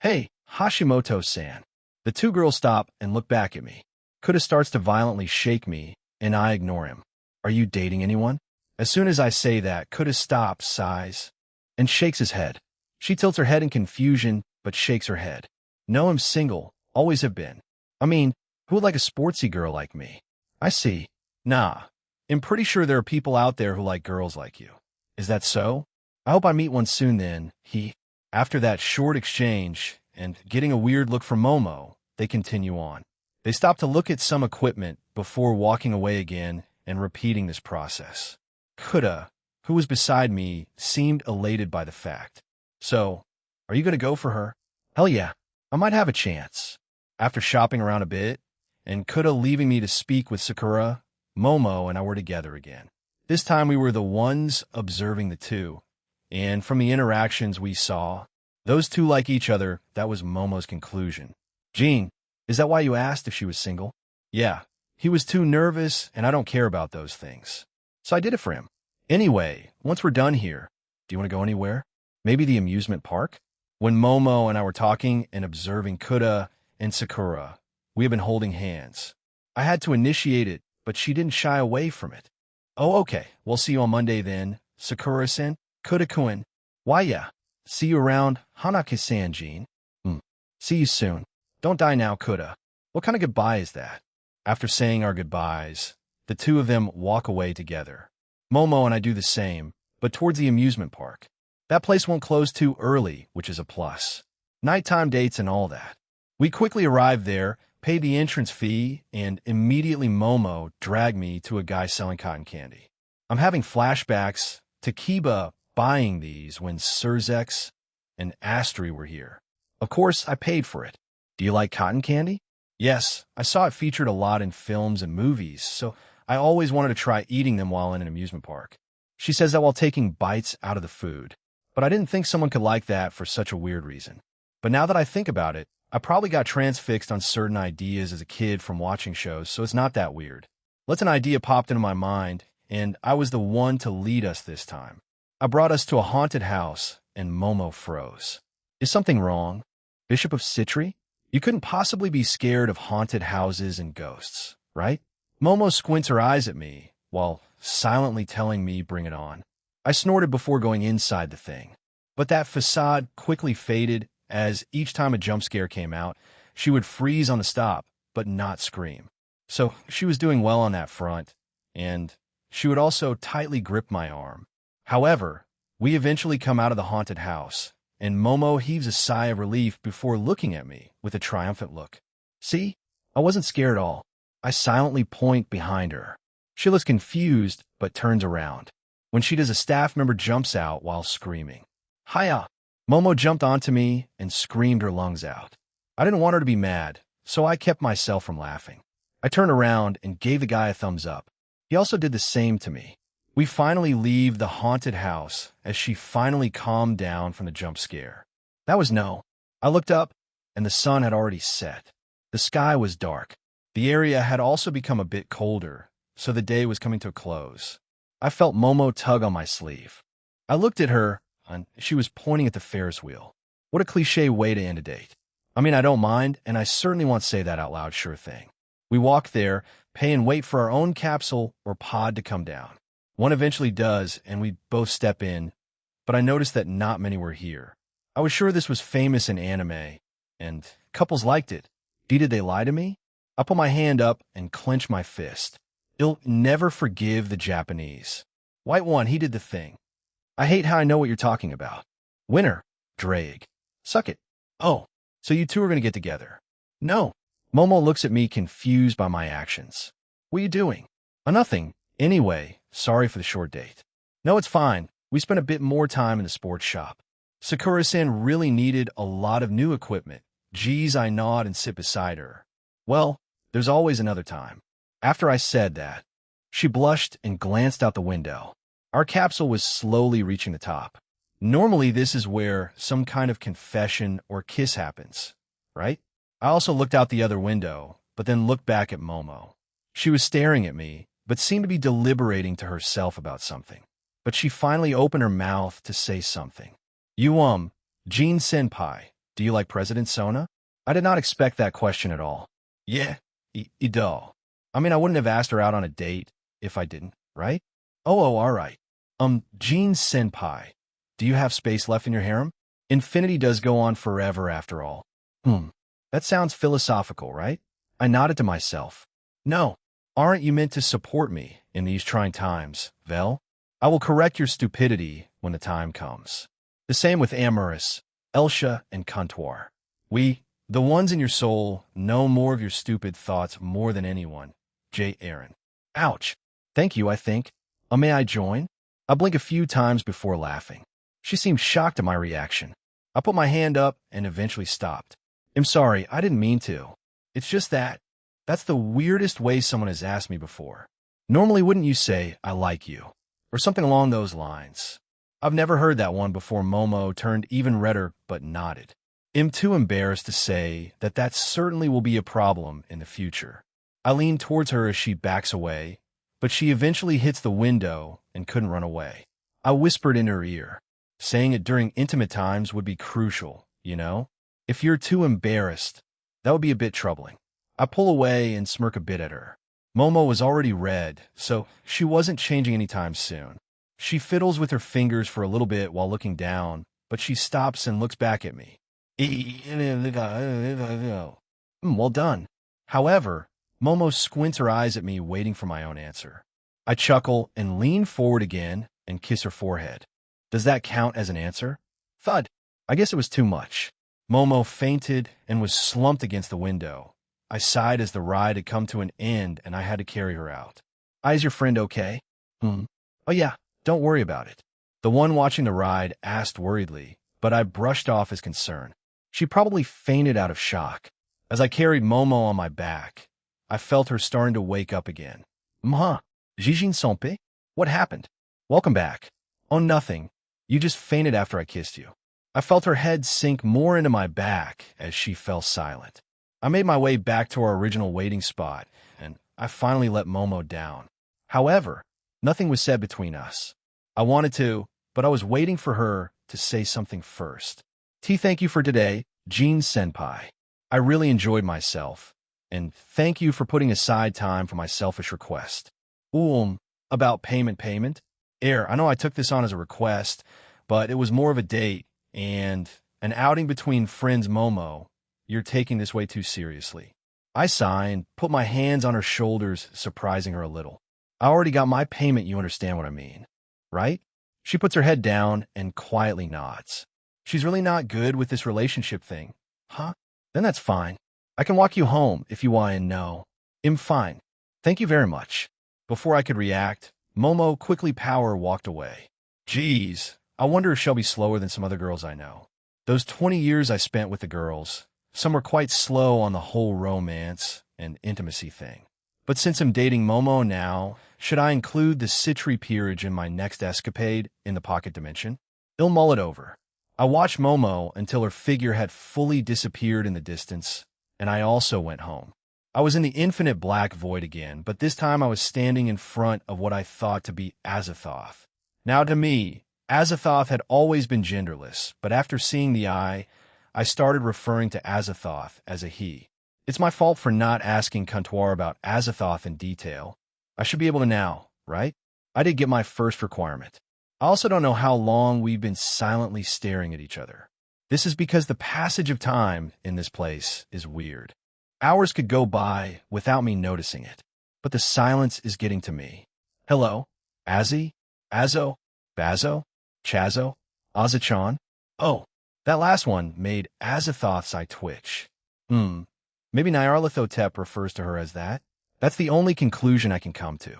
Hey, Hashimoto-san. The two girls stop and look back at me. Kuda starts to violently shake me, and I ignore him. Are you dating anyone? As soon as I say that, Kuda stops, sighs, and shakes his head. She tilts her head in confusion, but shakes her head. No, I'm single. Always have been. I mean, who would like a sportsy girl like me? I see. Nah. I'm pretty sure there are people out there who like girls like you. Is that so? I hope I meet one soon then. After that short exchange, and getting a weird look from Momo, they continue on. They stop to look at some equipment before walking away again and repeating this process. Kuda, who was beside me, seemed elated by the fact. So, are you going to go for her? Hell yeah, I might have a chance. After shopping around a bit, and Kuda leaving me to speak with Sakura, Momo and I were together again. This time we were the ones observing the two, and from the interactions we saw, those two like each other. That was Momo's conclusion. Jean, is that why you asked if she was single? Yeah, he was too nervous, and I don't care about those things. So I did it for him. Anyway, once we're done here, do you want to go anywhere? Maybe the amusement park? When Momo and I were talking and observing Kuda and Sakura, we had been holding hands. I had to initiate it, but she didn't shy away from it. Oh, okay, we'll see you on Monday then, Sakura-sen, Kuda-kun. Why yeah. See you around, Hanake-san, Jean. See you soon. Don't die now, Kuda. What kind of goodbye is that? After saying our goodbyes, the two of them walk away together. Momo and I do the same, but towards the amusement park. That place won't close too early, which is a plus. Nighttime dates and all that. We quickly arrive there, pay the entrance fee, and immediately Momo dragged me to a guy selling cotton candy. I'm having flashbacks to Kiba buying these when Surzex and Astri were here. Of course, I paid for it. Do you like cotton candy? Yes, I saw it featured a lot in films and movies, so I always wanted to try eating them while in an amusement park. She says that while taking bites out of the food, but I didn't think someone could like that for such a weird reason. But now that I think about it, I probably got transfixed on certain ideas as a kid from watching shows, so it's not that weird. An idea popped into my mind, and I was the one to lead us this time. I brought us to a haunted house, and Momo froze. Is something wrong? Bishop of Citri? You couldn't possibly be scared of haunted houses and ghosts, right? Momo squints her eyes at me, while silently telling me bring it on. I snorted before going inside the thing. But that facade quickly faded, as each time a jump scare came out, she would freeze on the stop, but not scream. So she was doing well on that front, and she would also tightly grip my arm. However, we eventually come out of the haunted house, and Momo heaves a sigh of relief before looking at me with a triumphant look. See? I wasn't scared at all. I silently point behind her. She looks confused, but turns around. When she does, a staff member jumps out while screaming. Hiya! Momo jumped onto me and screamed her lungs out. I didn't want her to be mad, so I kept myself from laughing. I turned around and gave the guy a thumbs up. He also did the same to me. We finally leave the haunted house as she finally calmed down from the jump scare. That was no. I looked up, and the sun had already set. The sky was dark. The area had also become a bit colder, so the day was coming to a close. I felt Momo tug on my sleeve. I looked at her, and she was pointing at the Ferris wheel. What a cliché way to end a date. I mean, I don't mind, and I certainly won't say that out loud, sure thing. We walk there, pay and wait for our own capsule or pod to come down. One eventually does, and we both step in, but I noticed that not many were here. I was sure this was famous in anime, and couples liked it. Did they lie to me? I put my hand up and clench my fist. You'll never forgive the Japanese. White one, he did the thing. I hate how I know what you're talking about. Winner, Drake. Suck it. Oh, so you two are going to get together. No. Momo looks at me confused by my actions. What are you doing? Nothing. Anyway, sorry for the short date. No, it's fine. We spent a bit more time in the sports shop. Sakura-san really needed a lot of new equipment. Geez, I nod and sit beside her. Well, there's always another time. After I said that, she blushed and glanced out the window. Our capsule was slowly reaching the top. Normally, this is where some kind of confession or kiss happens, right? I also looked out the other window, but then looked back at Momo. She was staring at me, but seemed to be deliberating to herself about something. But she finally opened her mouth to say something. You, Jean Senpai, do you like President Sona? I did not expect that question at all. Yeah, do. I mean, I wouldn't have asked her out on a date if I didn't, right? Oh, all right. Jean Senpai, do you have space left in your harem? Infinity does go on forever after all. That sounds philosophical, right? I nodded to myself. No, aren't you meant to support me in these trying times, Vel? I will correct your stupidity when the time comes. The same with Amorous, Elsha, and Comptoir. We, the ones in your soul, know more of your stupid thoughts more than anyone. J. Aaron. Ouch. Thank you, I think. May I join? I blink a few times before laughing. She seemed shocked at my reaction. I put my hand up and eventually stopped. I'm sorry, I didn't mean to. It's just that's the weirdest way someone has asked me before. Normally, wouldn't you say, I like you? Or something along those lines. I've never heard that one before. Momo turned even redder but nodded. I'm too embarrassed to say that certainly will be a problem in the future. I lean towards her as she backs away, but she eventually hits the window and couldn't run away. I whispered in her ear. Saying it during intimate times would be crucial, you know? If you're too embarrassed, that would be a bit troubling. I pull away and smirk a bit at her. Momo was already red, so she wasn't changing anytime soon. She fiddles with her fingers for a little bit while looking down, but she stops and looks back at me. Well done. However, Momo squints her eyes at me, waiting for my own answer. I chuckle and lean forward again and kiss her forehead. Does that count as an answer? Thud. I guess it was too much. Momo fainted and was slumped against the window. I sighed as the ride had come to an end and I had to carry her out. Is your friend okay? Oh yeah, don't worry about it. The one watching the ride asked worriedly, but I brushed off his concern. She probably fainted out of shock. As I carried Momo on my back, I felt her starting to wake up again. Jijin Sompe? What happened? Welcome back. Oh, nothing. You just fainted after I kissed you. I felt her head sink more into my back as she fell silent. I made my way back to our original waiting spot, and I finally let Momo down. However, nothing was said between us. I wanted to, but I was waiting for her to say something first. Thank you for today, Jean Senpai. I really enjoyed myself, and thank you for putting aside time for my selfish request. About payment? I know I took this on as a request, but it was more of a date and an outing between friends. Momo, you're taking this way too seriously. I sigh and put my hands on her shoulders, surprising her a little. I already got my payment, you understand what I mean, right? She puts her head down and quietly nods. She's really not good with this relationship thing. Huh? Then that's fine. I can walk you home if you want to know. I'm fine. Thank you very much. Before I could react, Momo quickly walked away. Geez, I wonder if she'll be slower than some other girls I know. Those 20 years I spent with the girls, some were quite slow on the whole romance and intimacy thing. But since I'm dating Momo now, should I include the Citri peerage in my next escapade in the pocket dimension? I'll mull it over. I watched Momo until her figure had fully disappeared in the distance, and I also went home. I was in the infinite black void again, but this time I was standing in front of what I thought to be Azathoth. Now to me, Azathoth had always been genderless, but after seeing the eye, I started referring to Azathoth as a he. It's my fault for not asking Comptoir about Azathoth in detail. I should be able to now, right? I did get my first requirement. I also don't know how long we've been silently staring at each other. This is because the passage of time in this place is weird. Hours could go by without me noticing it, but the silence is getting to me. Hello? Azzy? Azo? Bazo? Chazo? Azachan? Oh, that last one made Azathoth's eye twitch. Maybe Nyarlathotep refers to her as that? That's the only conclusion I can come to.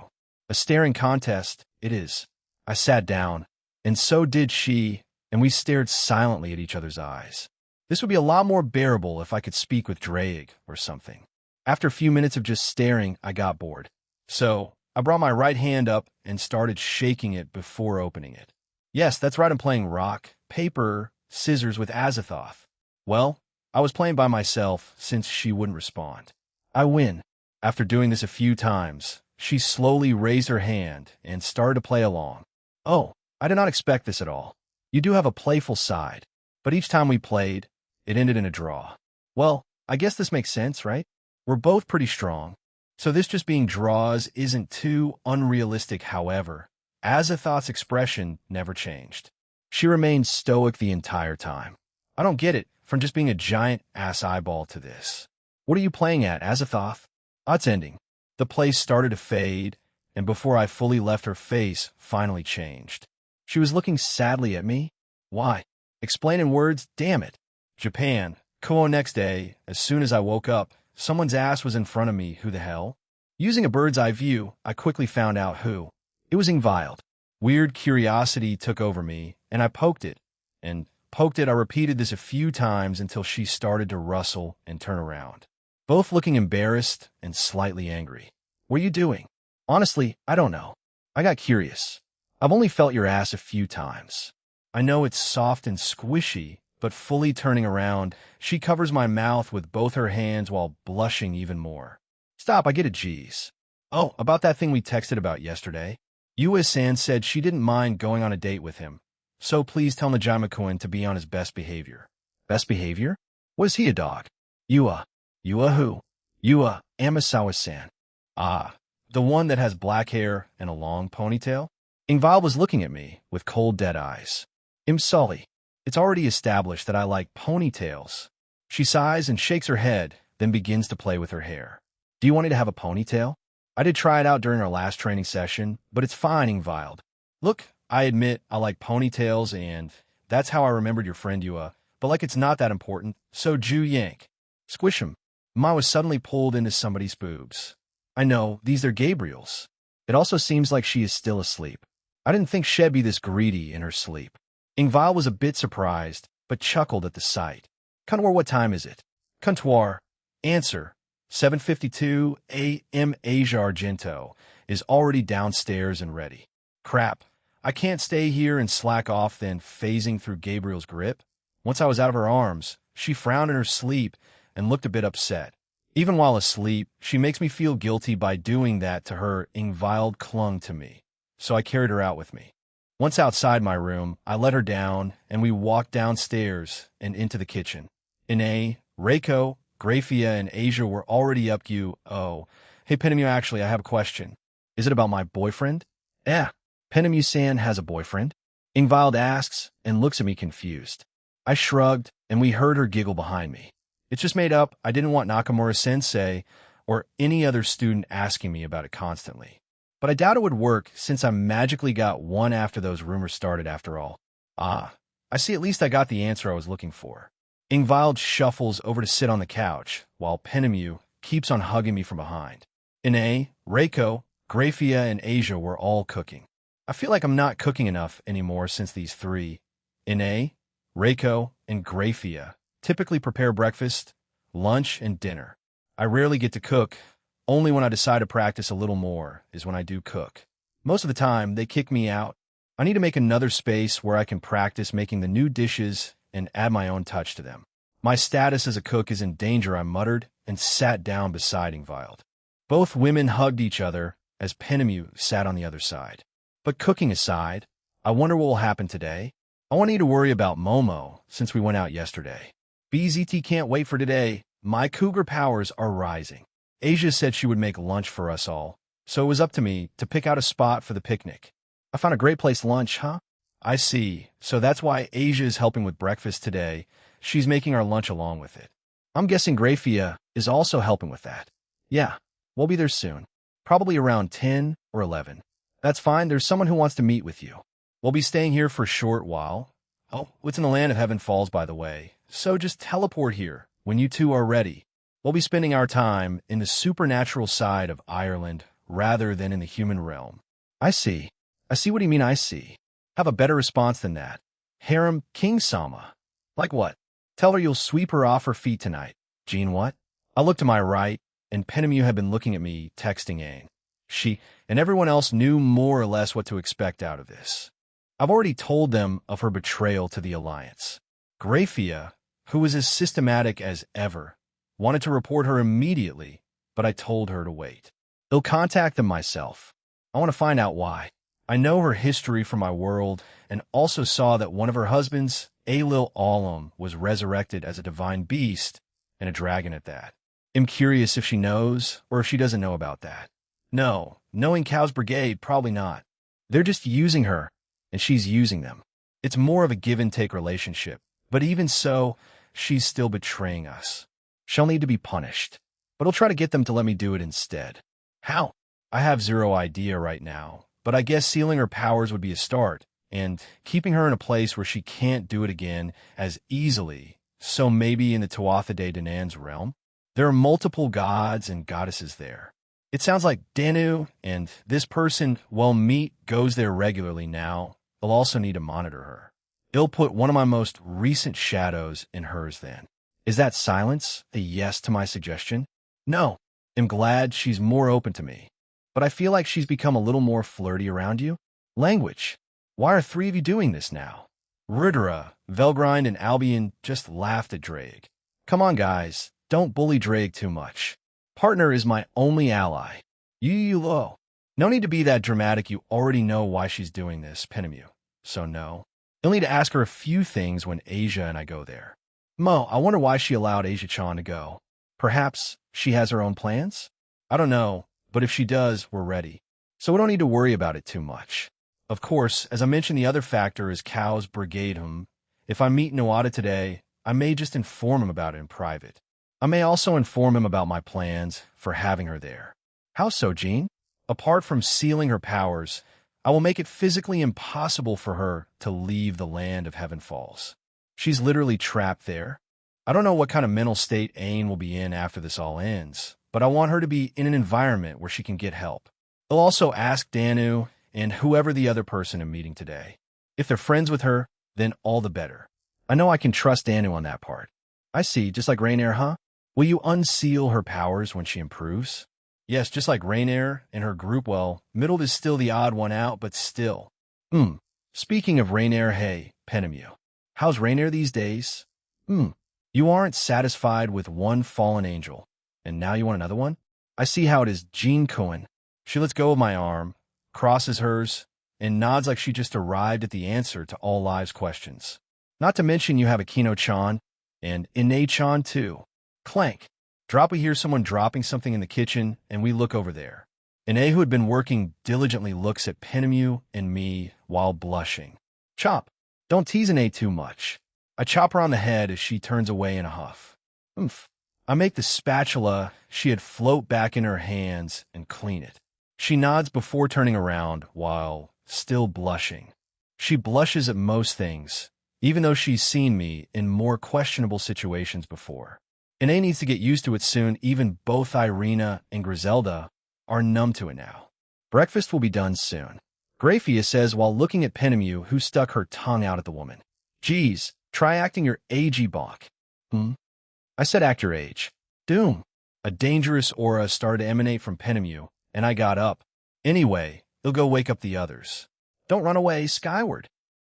A staring contest, it is. I sat down, and so did she, and we stared silently at each other's eyes. This would be a lot more bearable if I could speak with Draig or something. After a few minutes of just staring, I got bored. So, I brought my right hand up and started shaking it before opening it. Yes, that's right, I'm playing rock, paper, scissors with Azathoth. Well, I was playing by myself since she wouldn't respond. I win. After doing this a few times, she slowly raised her hand and started to play along. Oh, I did not expect this at all. You do have a playful side, but each time we played, it ended in a draw. Well, I guess this makes sense, right? We're both pretty strong. So this just being draws isn't too unrealistic. However, Azathoth's expression never changed. She remained stoic the entire time. I don't get it, from just being a giant ass eyeball to this. What are you playing at, Azathoth? It's ending. The place started to fade, and before I fully left, her face finally changed. She was looking sadly at me. Why? Explain in words, damn it. Japan. Koa next day, as soon as I woke up, someone's ass was in front of me. Who the hell? Using a bird's eye view, I quickly found out who. It was Ingvild. Weird curiosity took over me, and I poked it. And poked it, I repeated this a few times until she started to rustle and turn around. Both looking embarrassed and slightly angry. What are you doing? Honestly, I don't know. I got curious. I've only felt your ass a few times. I know it's soft and squishy, but fully turning around, she covers my mouth with both her hands while blushing even more. Stop, I get it, geez. Oh, about that thing we texted about yesterday. Yua-san said she didn't mind going on a date with him. So please tell Najima-kun to be on his best behavior. Best behavior? Was he a dog? Yua. Yua who? Yua Amasawa-san. Ah, the one that has black hair and a long ponytail? Ingval was looking at me with cold, dead eyes. I'm sorry. It's already established that I like ponytails. She sighs and shakes her head, then begins to play with her hair. Do you want me to have a ponytail? I did try it out during our last training session, but it's fine, Ingvild. Look, I admit I like ponytails, and that's how I remembered your friend Yua, but like it's not that important, so Ju yank. Squish him. Ma was suddenly pulled into somebody's boobs. I know, these are Gabriel's. It also seems like she is still asleep. I didn't think she'd be this greedy in her sleep. Ingval was a bit surprised, but chuckled at the sight. Contour, what time is it? Contour. Answer. 7:52 a.m. Asia Argento is already downstairs and ready. Crap. I can't stay here and slack off then, phasing through Gabriel's grip. Once I was out of her arms, she frowned in her sleep and looked a bit upset. Even while asleep, she makes me feel guilty by doing that to her. Ingvild clung to me, so I carried her out with me. Once outside my room, I let her down, and we walked downstairs and into the kitchen. Ine, Reiko, Grafia, and Asia were already up. Oh, hey Penemu, actually, I have a question. Is it about my boyfriend? Penemu-san has a boyfriend? Ingvild asks and looks at me confused. I shrugged, and we heard her giggle behind me. It's just made up. I didn't want Nakamura-sensei or any other student asking me about it constantly. But I doubt it would work since I magically got one after those rumors started after all. I see, at least I got the answer I was looking for. Ingvild shuffles over to sit on the couch, while Penemu keeps on hugging me from behind. Ine, Reiko, Grafia, and Asia were all cooking. I feel like I'm not cooking enough anymore since these three, Ine, Reiko, and Grafia, typically prepare breakfast, lunch, and dinner. I rarely get to cook. Only when I decide to practice a little more is when I do cook. Most of the time, they kick me out. I need to make another space where I can practice making the new dishes and add my own touch to them. My status as a cook is in danger, I muttered, and sat down beside Ingvild. Both women hugged each other as Penemu sat on the other side. But cooking aside, I wonder what will happen today. I won't need to worry about Momo since we went out yesterday. BZT can't wait for today. My cougar powers are rising. Asia said she would make lunch for us all, so it was up to me to pick out a spot for the picnic. I found a great place lunch, huh? I see. So that's why Asia is helping with breakfast today. She's making our lunch along with it. I'm guessing Grafia is also helping with that. Yeah, we'll be there soon. Probably around 10 or 11. That's fine. There's someone who wants to meet with you. We'll be staying here for a short while. Oh, it's in the land of Heaven Falls, by the way. So just teleport here when you two are ready. We'll be spending our time in the supernatural side of Ireland rather than in the human realm. I see. I see what you mean, I see. Have a better response than that. Harem King-sama. Like what? Tell her you'll sweep her off her feet tonight. Jean, what? I looked to my right, and Penemu had been looking at me, texting Aang. She and everyone else knew more or less what to expect out of this. I've already told them of her betrayal to the Alliance. Grafia, who was as systematic as ever, wanted to report her immediately, but I told her to wait. I'll contact them myself. I want to find out why. I know her history from my world and also saw that one of her husbands, Aelil Olam, was resurrected as a divine beast and a dragon at that. I'm curious if she knows or if she doesn't know about that. No, knowing Cow's Brigade, probably not. They're just using her, and she's using them. It's more of a give-and-take relationship, but even so, she's still betraying us. She'll need to be punished, but I'll try to get them to let me do it instead. How? I have zero idea right now, but I guess sealing her powers would be a start, and keeping her in a place where she can't do it again as easily, so maybe in the Tuatha De Danan's realm? There are multiple gods and goddesses there. It sounds like Danu and this person, well, Meat goes there regularly now. I'll also need to monitor her. I'll put one of my most recent shadows in hers then. Is that silence a yes to my suggestion? No. I'm glad she's more open to me. But I feel like she's become a little more flirty around you. Language. Why are three of you doing this now? Rudra, Velgrind, and Albion just laughed at Drake. Come on, guys. Don't bully Drake too much. Partner is my only ally. Lo. No need to be that dramatic. You already know why she's doing this, Penemu. So no. You'll need to ask her a few things when Asia and I go there. Mo, I wonder why she allowed Asia-chan to go. Perhaps she has her own plans? I don't know, but if she does, we're ready. So we don't need to worry about it too much. Of course, as I mentioned, the other factor is Cow's brigade him. If I meet Noada today, I may just inform him about it in private. I may also inform him about my plans for having her there. How so, Jean? Apart from sealing her powers, I will make it physically impossible for her to leave the land of Heaven Falls. She's literally trapped there. I don't know what kind of mental state Aang will be in after this all ends, but I want her to be in an environment where she can get help. I'll also ask Danu and whoever the other person I'm meeting today. If they're friends with her, then all the better. I know I can trust Danu on that part. I see, just like Rainier, huh? Will you unseal her powers when she improves? Yes, just like Rainier and her group. Well, Middle is still the odd one out, but still. Speaking of Rainier, hey, Penemu. How's Rainier these days? You aren't satisfied with one fallen angel, and now you want another one? I see how it is, Jean Cohen. She lets go of my arm, crosses hers, and nods like she just arrived at the answer to all lives' questions. Not to mention you have Akino-chan, and Ine-chan too. Clank. We hear someone dropping something in the kitchen, and we look over there. Ine, who had been working diligently, looks at Penemu and me while blushing. Chop. Don't tease Ine too much. I chop her on the head as she turns away in a huff. I make the spatula she had float back in her hands and clean it. She nods before turning around while still blushing. She blushes at most things, even though she's seen me in more questionable situations before. Ine needs to get used to it soon. Even both Irina and Griselda are numb to it now. Breakfast will be done soon. Graphia says while looking at Penemu, who stuck her tongue out at the woman. Geez, try acting your agey bonk. I said act your age. Doom. A dangerous aura started to emanate from Penemu, and I got up. Anyway, he'll go wake up the others. Don't run away, Skyward.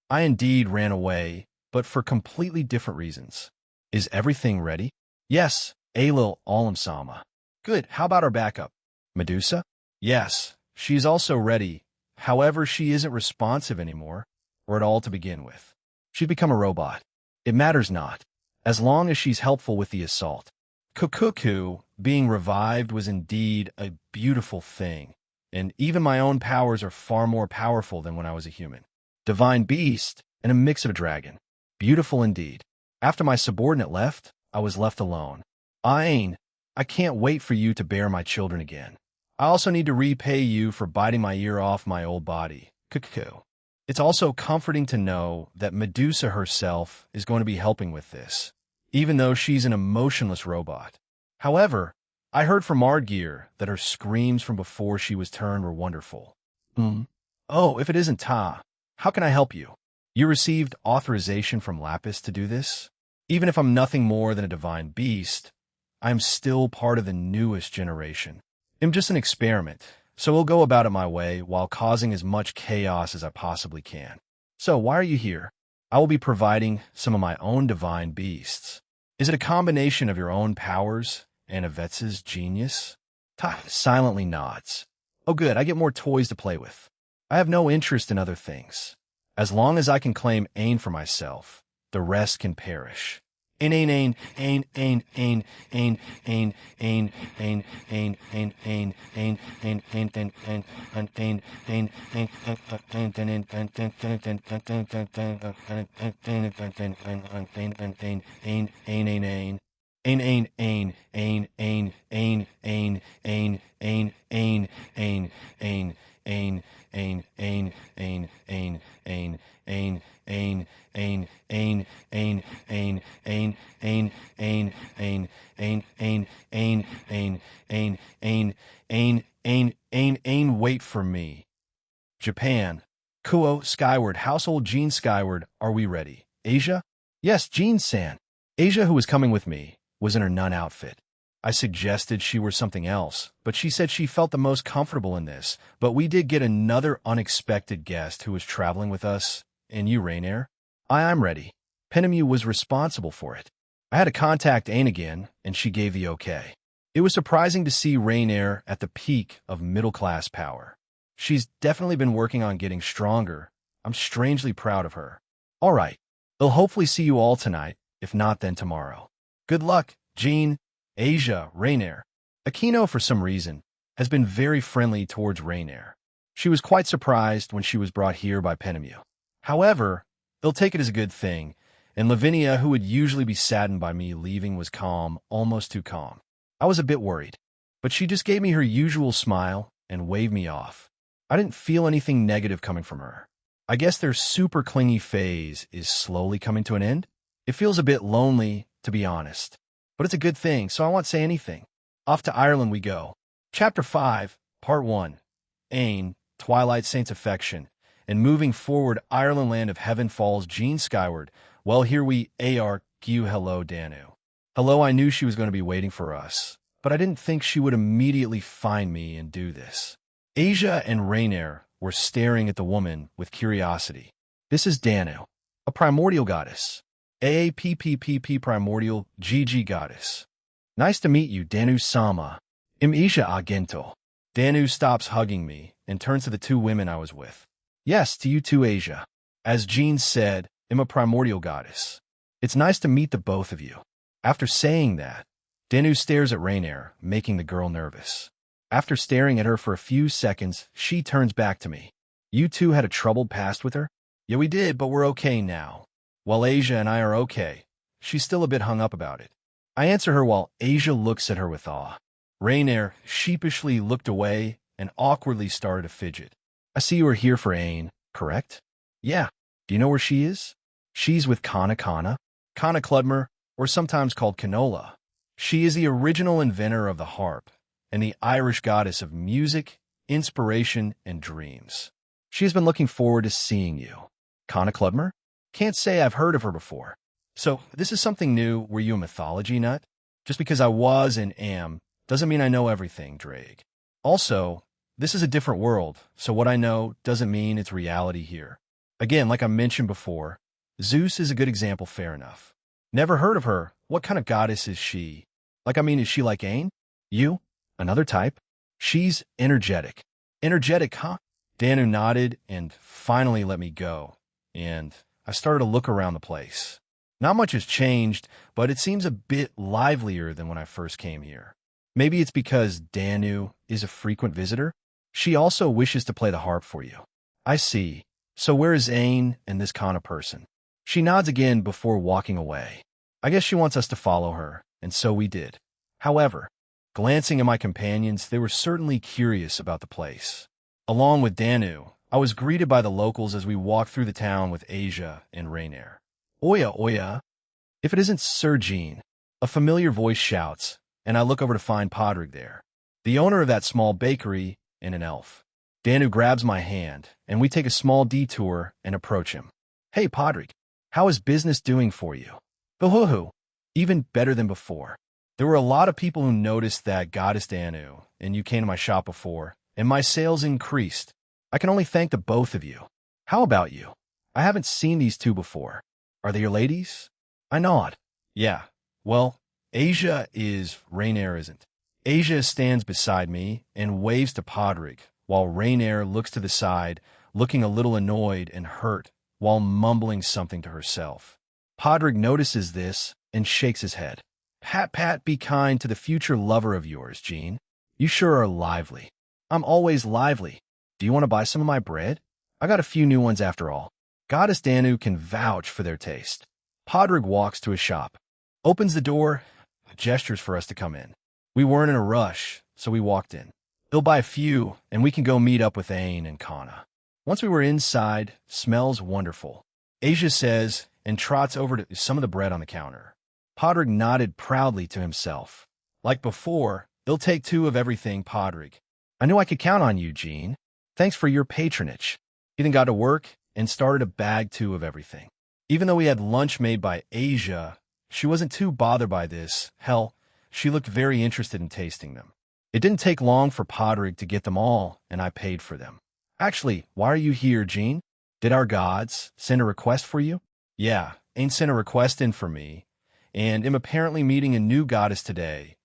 I indeed ran away, but for completely different reasons. Is everything ready? Yes, Alil Alam-sama. Good, how about our backup? Medusa? Yes, she's also ready. However, she isn't responsive anymore, or at all to begin with. She'd become a robot. It matters not, as long as she's helpful with the assault. Kukuku being revived was indeed a beautiful thing, and even my own powers are far more powerful than when I was a human. Divine beast and a mix of a dragon. Beautiful indeed. After my subordinate left, I was left alone. Aang, I can't wait for you to bear my children again. I also need to repay you for biting my ear off my old body. Kukuku. It's also comforting to know that Medusa herself is going to be helping with this, even though she's an emotionless robot. However, I heard from Ardgear that her screams from before she was turned were wonderful. Oh, if it isn't Ta, how can I help you? You received authorization from Lapis to do this? Even if I'm nothing more than a divine beast, I'm still part of the newest generation. I'm just an experiment, so I'll go about it my way while causing as much chaos as I possibly can. So why are you here? I will be providing some of my own divine beasts. Is it a combination of your own powers and Yvette's genius? Ta silently nods. Oh good, I get more toys to play with. I have no interest in other things. As long as I can claim Ain for myself, the rest can perish. Ain. Wait for me. Japan. Kuo, Skyward, Household Jean Skyward, are we ready? Asia? Yes, Jean-san. Asia, who was coming with me, was in her nun outfit. I suggested she were something else, but she said she felt the most comfortable in this. But we did get another unexpected guest who was traveling with us, and you, Rainier. I'm ready. Penemu was responsible for it. I had to contact Ain again, and she gave the okay. It was surprising to see Rainier at the peak of middle-class power. She's definitely been working on getting stronger. I'm strangely proud of her. All right, I'll hopefully see you all tonight, if not then tomorrow. Good luck, Jean, Asia, Rainier. Akino, for some reason, has been very friendly towards Rainier. She was quite surprised when she was brought here by Penemu. However, they'll take it as a good thing, and Lavinia, who would usually be saddened by me leaving, was calm, almost too calm. I was a bit worried, but she just gave me her usual smile and waved me off. I didn't feel anything negative coming from her. I guess their super clingy phase is slowly coming to an end. It feels a bit lonely, to be honest, but it's a good thing, so I won't say anything. Off to Ireland we go. Chapter 5, Part 1. Ain, Twilight Saint's Affection. And moving forward, Ireland Land of Heaven falls Jean skyward. Well, here we are. Hello, Danu. Hello, I knew she was going to be waiting for us, but I didn't think she would immediately find me and do this. Asia and Rainier were staring at the woman with curiosity. This is Danu, a primordial goddess. AAPPPP primordial GG goddess. Nice to meet you, Danu-sama. Im Asia agento. Danu stops hugging me and turns to the two women I was with. Yes, to you too, Asia. As Jean said, I'm a primordial goddess. It's nice to meet the both of you. After saying that, Danu stares at Rainier, making the girl nervous. After staring at her for a few seconds, she turns back to me. You two had a troubled past with her? Yeah, we did, but we're okay now. While Asia and I are okay, she's still a bit hung up about it. I answer her while Asia looks at her with awe. Rainier sheepishly looked away and awkwardly started to fidget. I see you are here for Ain, correct? Yeah. Do you know where she is? She's with Kana Kludmer, or sometimes called Canola. She is the original inventor of the harp and the Irish goddess of music, inspiration, and dreams. She has been looking forward to seeing you. Kana Kludmer? Can't say I've heard of her before. So, this is something new. Were you a mythology nut? Just because I was and am doesn't mean I know everything, Drake. Also, this is a different world, so what I know doesn't mean it's reality here. Again, like I mentioned before, Zeus is a good example, fair enough. Never heard of her. What kind of goddess is she? Is she like Ain? You? Another type? She's energetic. Energetic, huh? Danu nodded and finally let me go, and I started to look around the place. Not much has changed, but it seems a bit livelier than when I first came here. Maybe it's because Danu is a frequent visitor. She also wishes to play the harp for you. I see. So where is Ain and this Kana person? She nods again before walking away. I guess she wants us to follow her, and so we did. However, glancing at my companions, they were certainly curious about the place. Along with Danu, I was greeted by the locals as we walked through the town with Asia and Rainier. Oya, oya. If it isn't Sir Jean, a familiar voice shouts, and I look over to find Podrick there, the owner of that small bakery, and an elf. Danu grabs my hand, and we take a small detour and approach him. Hey, Podrick, how is business doing for you? Boo-hoo-hoo. Even better than before. There were a lot of people who noticed that Goddess Danu, and you came to my shop before, and my sales increased. I can only thank the both of you. How about you? I haven't seen these two before. Are they your ladies? I nod. Yeah. Well, Asia is, Rainier isn't. Asia stands beside me and waves to Podrick, while Rainier looks to the side, looking a little annoyed and hurt, while mumbling something to herself. Podrick notices this and shakes his head. Pat, be kind to the future lover of yours, Jean. You sure are lively. I'm always lively. Do you want to buy some of my bread? I got a few new ones after all. Goddess Danu can vouch for their taste. Podrick walks to his shop, opens the door, gestures for us to come in. We weren't in a rush, so we walked in. He'll buy a few, and we can go meet up with Ain and Kana. Once we were inside, smells wonderful. Asia says, and trots over to some of the bread on the counter. Podrick nodded proudly to himself. Like before, he'll take two of everything, Podrick. I knew I could count on you, Jean. Thanks for your patronage. He then got to work and started a bag two of everything. Even though we had lunch made by Asia, she wasn't too bothered by this. Hell, she looked very interested in tasting them. It didn't take long for Podrick to get them all, and I paid for them. Actually, why are you here, Jean? Did our gods send a request for you? Yeah, Ain sent a request in for me, and am apparently meeting a new goddess today.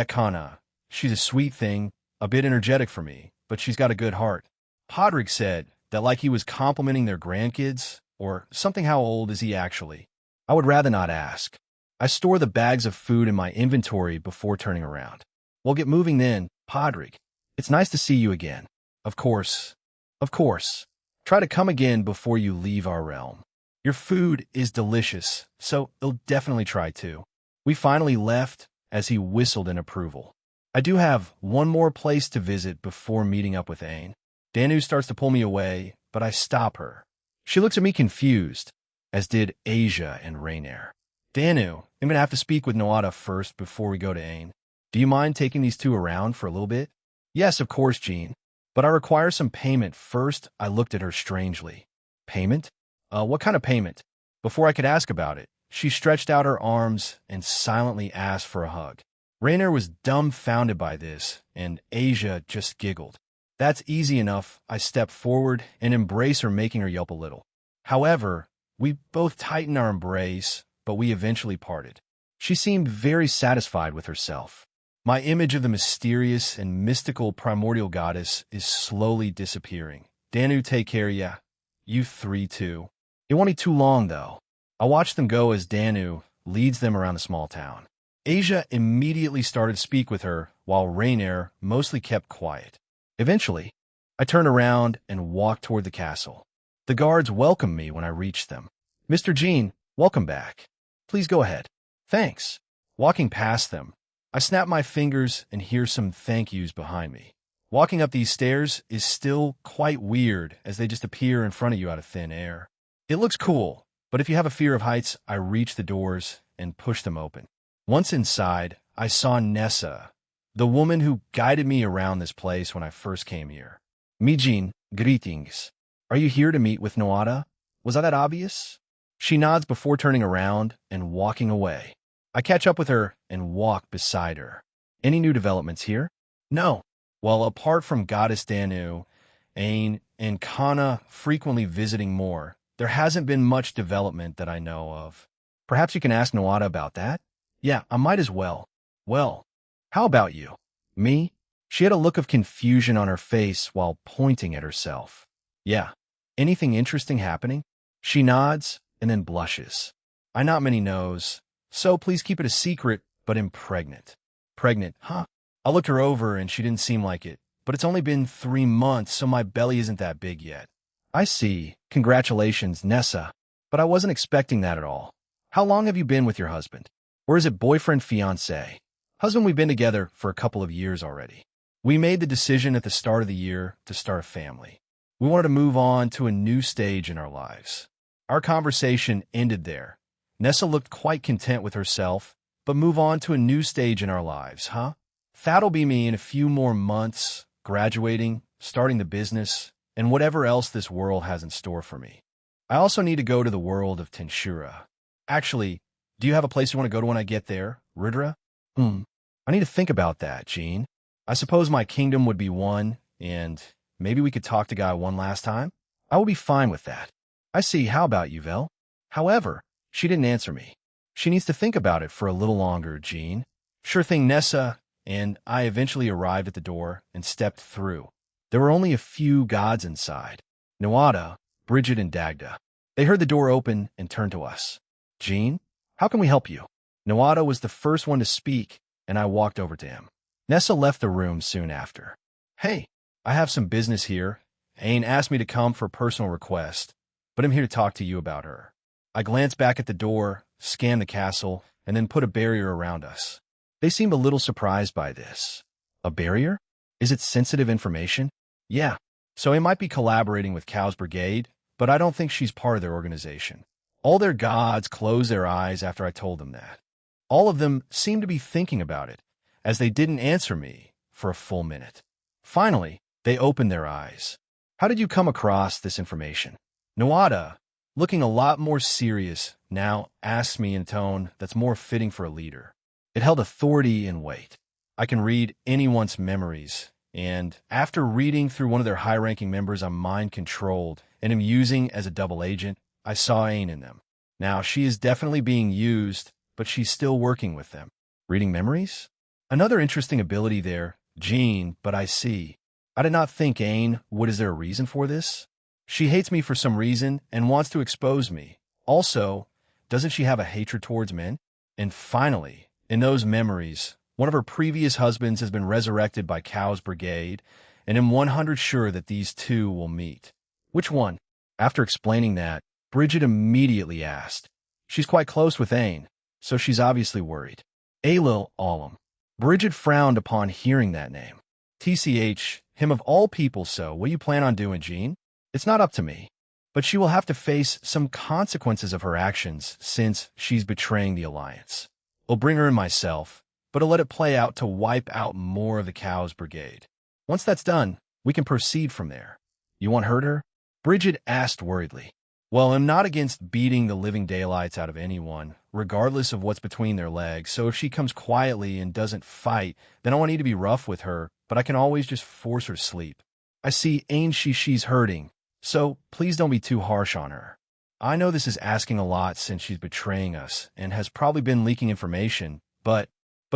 Kana. She's a sweet thing, a bit energetic for me, but she's got a good heart. Podrick said that like he was complimenting their grandkids, or something. How old is he actually? I would rather not ask. I store the bags of food in my inventory before turning around. We'll get moving then, Podrick. It's nice to see you again. Of course. Of course. Try to come again before you leave our realm. Your food is delicious, so you'll definitely try too. We finally left as he whistled in approval. I do have one more place to visit before meeting up with Ain. Danu starts to pull me away, but I stop her. She looks at me confused, as did Asia and Rainier. Danu, I'm going to have to speak with Noada first before we go to Ain. Do you mind taking these two around for a little bit? Yes, of course, Jean. But I require some payment first. I looked at her strangely. Payment? What kind of payment? Before I could ask about it, she stretched out her arms and silently asked for a hug. Rainier was dumbfounded by this, and Asia just giggled. That's easy enough. I step forward and embrace her, making her yelp a little. However, we both tightened our embrace, but we eventually parted. She seemed very satisfied with herself. My image of the mysterious and mystical primordial goddess is slowly disappearing. Danu, take care, yeah. You three, too. It won't be too long, though. I watched them go as Danu leads them around the small town. Asia immediately started to speak with her, while Rainier mostly kept quiet. Eventually, I turned around and walked toward the castle. The guards welcomed me when I reached them. Mr. Jean, welcome back. Please go ahead. Thanks. Walking past them, I snap my fingers and hear some thank yous behind me. Walking up these stairs is still quite weird as they just appear in front of you out of thin air. It looks cool, but if you have a fear of heights, I reach the doors and push them open. Once inside, I saw Nessa, the woman who guided me around this place when I first came here. Mijin, greetings. Are you here to meet with Noada? Was that obvious? She nods before turning around and walking away. I catch up with her and walk beside her. Any new developments here? No. Well, apart from Goddess Danu, Ain, and Kana frequently visiting more, there hasn't been much development that I know of. Perhaps you can ask Noada about that? Yeah, I might as well. Well, how about you? Me? She had a look of confusion on her face while pointing at herself. Yeah. Anything interesting happening? She nods and then blushes. I not many knows, so please keep it a secret, but am pregnant. Pregnant, huh? I looked her over and she didn't seem like it, but it's only been 3 months, so my belly isn't that big yet. I see. Congratulations, Nessa. But I wasn't expecting that at all. How long have you been with your husband? Or is it boyfriend, fiancé? Husband, we've been together for a couple of years already. We made the decision at the start of the year to start a family. We wanted to move on to a new stage in our lives. Our conversation ended there. Nessa looked quite content with herself, but move on to a new stage in our lives, huh? That'll be me in a few more months, graduating, starting the business, and whatever else this world has in store for me. I also need to go to the world of Tenshura. Actually, do you have a place you want to go to when I get there, Rudra? I need to think about that, Jean. I suppose my kingdom would be one, and maybe we could talk to Guy one last time? I will be fine with that. I see. How about you, Vel? However, she didn't answer me. She needs to think about it for a little longer, Jean. Sure thing, Nessa. And I eventually arrived at the door and stepped through. There were only a few gods inside. Noada, Bridget, and Dagda. They heard the door open and turned to us. Jean, how can we help you? Noada was the first one to speak, and I walked over to him. Nessa left the room soon after. Hey, I have some business here. Ain asked me to come for a personal request, but I'm here to talk to you about her. I glanced back at the door, scanned the castle, and then put a barrier around us. They seemed a little surprised by this. A barrier? Is it sensitive information? Yeah, so he might be collaborating with Cow's Brigade, but I don't think she's part of their organization. All their gods closed their eyes after I told them that. All of them seemed to be thinking about it, as they didn't answer me for a full minute. Finally, they opened their eyes. How did you come across this information? Noada, looking a lot more serious, now asked me in a tone that's more fitting for a leader. It held authority and weight. I can read anyone's memories, and after reading through one of their high-ranking members I'm mind-controlled and am using as a double agent, I saw Ain in them. Now, she is definitely being used, but she's still working with them. Reading memories? Another interesting ability there, Jean, but I see. I did not think Ain would. Is there a reason for this? She hates me for some reason and wants to expose me. Also, doesn't she have a hatred towards men? And finally, in those memories, one of her previous husbands has been resurrected by Cow's Brigade, and am 100 sure that these two will meet. Which one? After explaining that, Bridget immediately asked. She's quite close with Ain, so she's obviously worried. Ailil Alam. Bridget frowned upon hearing that name. TCH, him of all people, so what do you plan on doing, Jean? It's not up to me. But she will have to face some consequences of her actions since she's betraying the Alliance. I'll bring her in myself, but I'll let it play out to wipe out more of the Cows Brigade. Once that's done, we can proceed from there. You want hurt her? Bridget asked worriedly. Well, I'm not against beating the living daylights out of anyone, regardless of what's between their legs, so if she comes quietly and doesn't fight, then I won't need to be rough with her, but I can always just force her to sleep. I see ain't she's hurting, so please don't be too harsh on her. I know this is asking a lot since she's betraying us and has probably been leaking information, but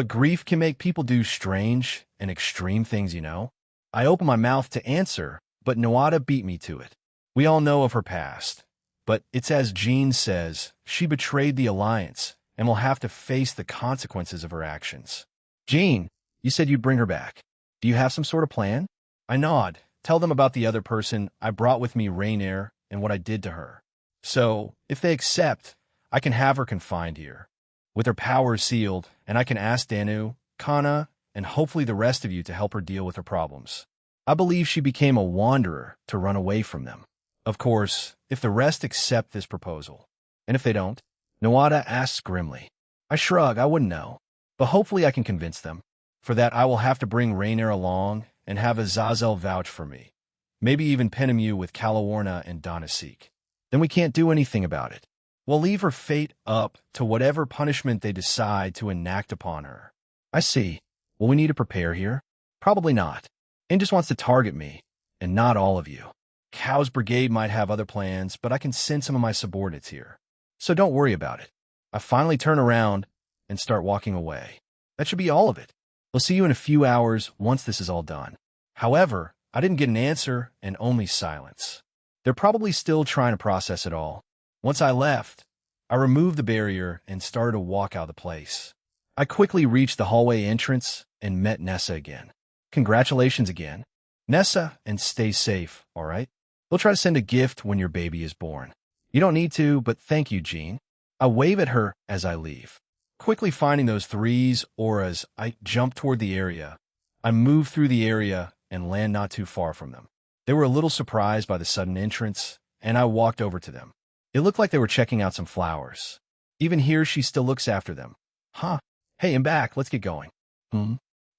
grief can make people do strange and extreme things, you know? I opened my mouth to answer, but Noada beat me to it. We all know of her past, but it's as Jean says, she betrayed the Alliance and will have to face the consequences of her actions. Jean, you said you'd bring her back. Do you have some sort of plan? I nod. Tell them about the other person I brought with me, Rainier, and what I did to her. So, if they accept, I can have her confined here, with her powers sealed, and I can ask Danu, Kana, and hopefully the rest of you to help her deal with her problems. I believe she became a wanderer to run away from them. Of course, if the rest accept this proposal. And if they don't, Noada asks grimly. I shrug, I wouldn't know. But hopefully I can convince them. For that I will have to bring Rainier along and have Azazel vouch for me. Maybe even pin him you with Calawarna and Donasik. Then we can't do anything about it. We'll leave her fate up to whatever punishment they decide to enact upon her. I see. Will we need to prepare here? Probably not. Ain just wants to target me, and not all of you. Cows Brigade might have other plans, but I can send some of my subordinates here. So don't worry about it. I finally turn around and start walking away. That should be all of it. We'll see you in a few hours once this is all done. However, I didn't get an answer and only silence. They're probably still trying to process it all. Once I left, I removed the barrier and started to walk out of the place. I quickly reached the hallway entrance and met Nessa again. Congratulations again. Nessa, and stay safe, all right? We'll try to send a gift when your baby is born. You don't need to, but thank you, Jean. I wave at her as I leave. Quickly finding those threes auras, I jump toward the area. I move through the area and land not too far from them. They were a little surprised by the sudden entrance, and I walked over to them. It looked like they were checking out some flowers. Even here, she still looks after them. Huh. Hey, I'm back. Let's get going.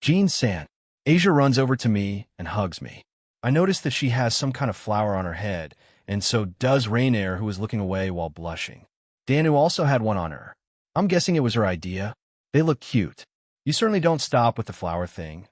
Jean-san. Asia runs over to me and hugs me. I notice that she has some kind of flower on her head, and so does Rainier, who was looking away while blushing. Danu also had one on her. I'm guessing it was her idea. They look cute. You certainly don't stop with the flower thing.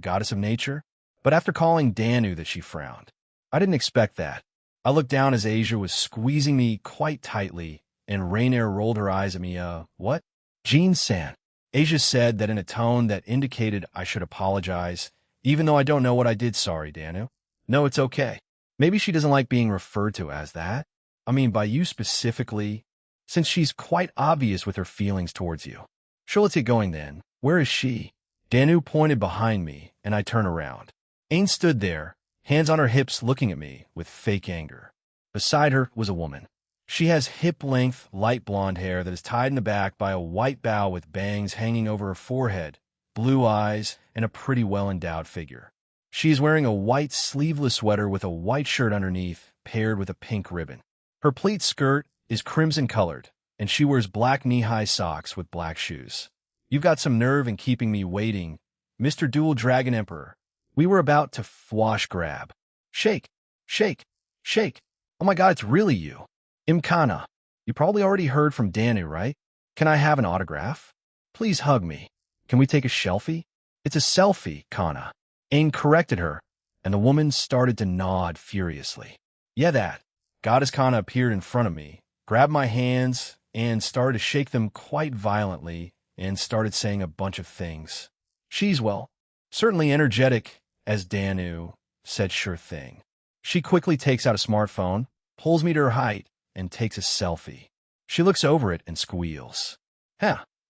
Goddess of nature? But after calling Danu that, she frowned. I didn't expect that. I looked down as Asia was squeezing me quite tightly, and Rainier rolled her eyes at me. What? Jean-san. Asia said that in a tone that indicated I should apologize, even though I don't know what I did. Sorry, Danu. No, it's okay. Maybe she doesn't like being referred to as that. I mean, by you specifically, since she's quite obvious with her feelings towards you. Sure, let's get going then. Where is she? Danu pointed behind me, and I turned around. Ain stood there, hands on her hips looking at me with fake anger. Beside her was a woman. She has hip-length, light blonde hair that is tied in the back by a white bow with bangs hanging over her forehead, blue eyes, and a pretty well-endowed figure. She is wearing a white sleeveless sweater with a white shirt underneath, paired with a pink ribbon. Her pleat skirt is crimson-colored, and she wears black knee-high socks with black shoes. You've got some nerve in keeping me waiting, Mr. Dual Dragon Emperor. We were about to fwash grab. Shake, shake, shake. Oh my god, it's really you. Imkana. You probably already heard from Danu, right? Can I have an autograph? Please hug me. Can we take a selfie? It's a selfie, Kana. Ain corrected her, and the woman started to nod furiously. Yeah, that. Goddess Kana appeared in front of me, grabbed my hands, and started to shake them quite violently, and started saying a bunch of things. She's, well, certainly energetic, as Danu said. Sure thing. She quickly takes out a smartphone, pulls me to her height, and takes a selfie. She looks over it and squeals.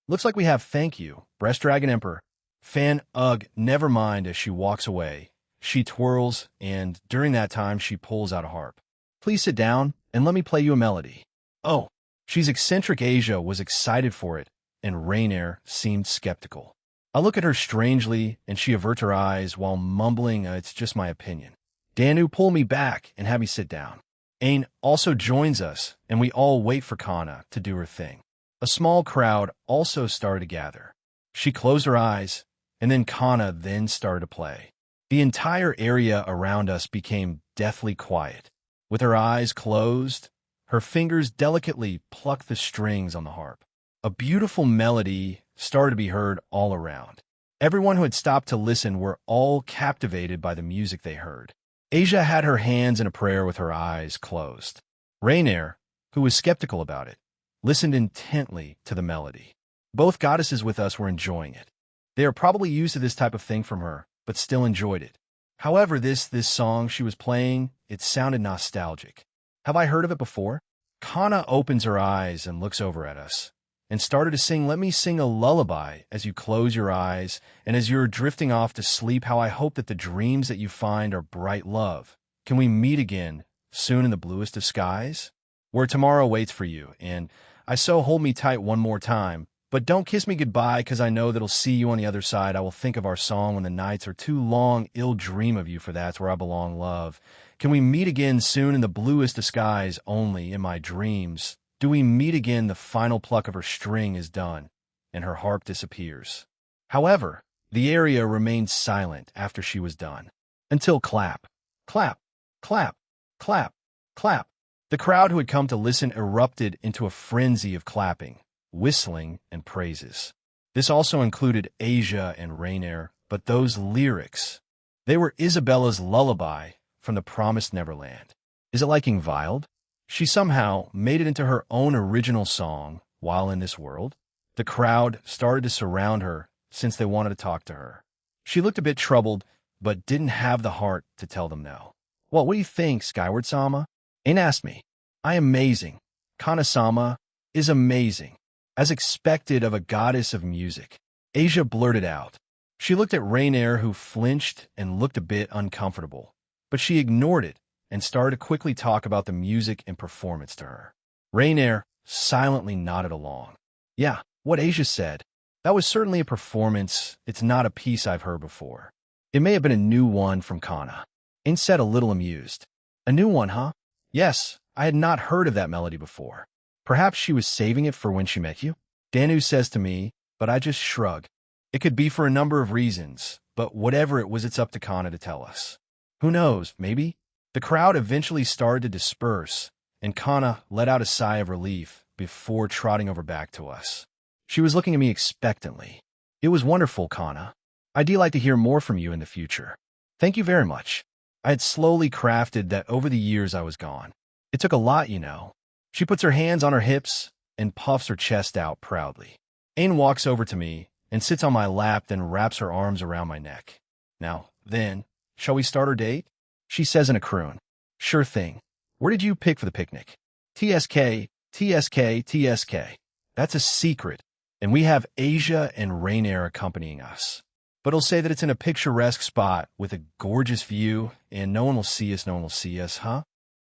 Looks like we have thank you, Breast Dragon Emperor. Fan, ugh, never mind, as she walks away, She twirls, and during that time, she pulls out a harp. Please sit down, and let me play you a melody. Oh, she's eccentric. Asia was excited for it, and Rainier seemed skeptical. I look at her strangely, and she averts her eyes while mumbling, it's just my opinion. Danu, pull me back and have me sit down. Ain also joins us, and we all wait for Kana to do her thing. A small crowd also started to gather. She closed her eyes, and then Kana then started to play. The entire area around us became deathly quiet. With her eyes closed, her fingers delicately plucked the strings on the harp. A beautiful melody started to be heard all around. Everyone who had stopped to listen were all captivated by the music they heard. Asia had her hands in a prayer with her eyes closed. Rainier, who was skeptical about it, listened intently to the melody. Both goddesses with us were enjoying it. They are probably used to this type of thing from her, but still enjoyed it. However, this song she was playing, it sounded nostalgic. Have I heard of it before? Kana opens her eyes and looks over at us, and started to sing, let me sing a lullaby as you close your eyes, and as you're drifting off to sleep, how I hope that the dreams that you find are bright love. Can we meet again, soon in the bluest of skies? Where tomorrow waits for you, and I so hold me tight one more time, but don't kiss me goodbye, 'cause I know that'll see you on the other side. I will think of our song when the nights are too long, ill dream of you, for that's where I belong, love. Can we meet again soon in the bluest of skies, only in my dreams? Do we meet again? The final pluck of her string is done, and her harp disappears. However, the area remained silent after she was done, until clap, clap, clap, clap, clap. The crowd who had come to listen erupted into a frenzy of clapping, whistling, and praises. This also included Asia and Rainier, but those lyrics, they were Isabella's lullaby from the Promised Neverland. Is it like Ingvild? She somehow made it into her own original song while in this world. The crowd started to surround her since they wanted to talk to her. She looked a bit troubled, but didn't have the heart to tell them no. Well, what do you think, Skyward-sama? Ain asked me. I am amazing. Kana-sama is amazing, as expected of a goddess of music. Asia blurted out. She looked at Rainier, who flinched and looked a bit uncomfortable, but she ignored it and started to quickly talk about the music and performance to her. Rainier silently nodded along. Yeah, what Asia said. That was certainly a performance. It's not a piece I've heard before. It may have been a new one from Kana. Ain said, a little amused. A new one, huh? Yes, I had not heard of that melody before. Perhaps she was saving it for when she met you? Danu says to me, but I just shrug. It could be for a number of reasons, but whatever it was, it's up to Kana to tell us. Who knows, maybe? The crowd eventually started to disperse, and Kana let out a sigh of relief before trotting over back to us. She was looking at me expectantly. It was wonderful, Kana. I'd like to hear more from you in the future. Thank you very much. I had slowly crafted that over the years I was gone. It took a lot, you know. She puts her hands on her hips and puffs her chest out proudly. Ain walks over to me and sits on my lap, then wraps her arms around my neck. Now, then, shall we start our date? She says in a croon. Sure thing. Where did you pick for the picnic? TSK, TSK, TSK. That's a secret, and we have Asia and Rainier accompanying us. But I'll say that it's in a picturesque spot with a gorgeous view, and no one will see us, huh?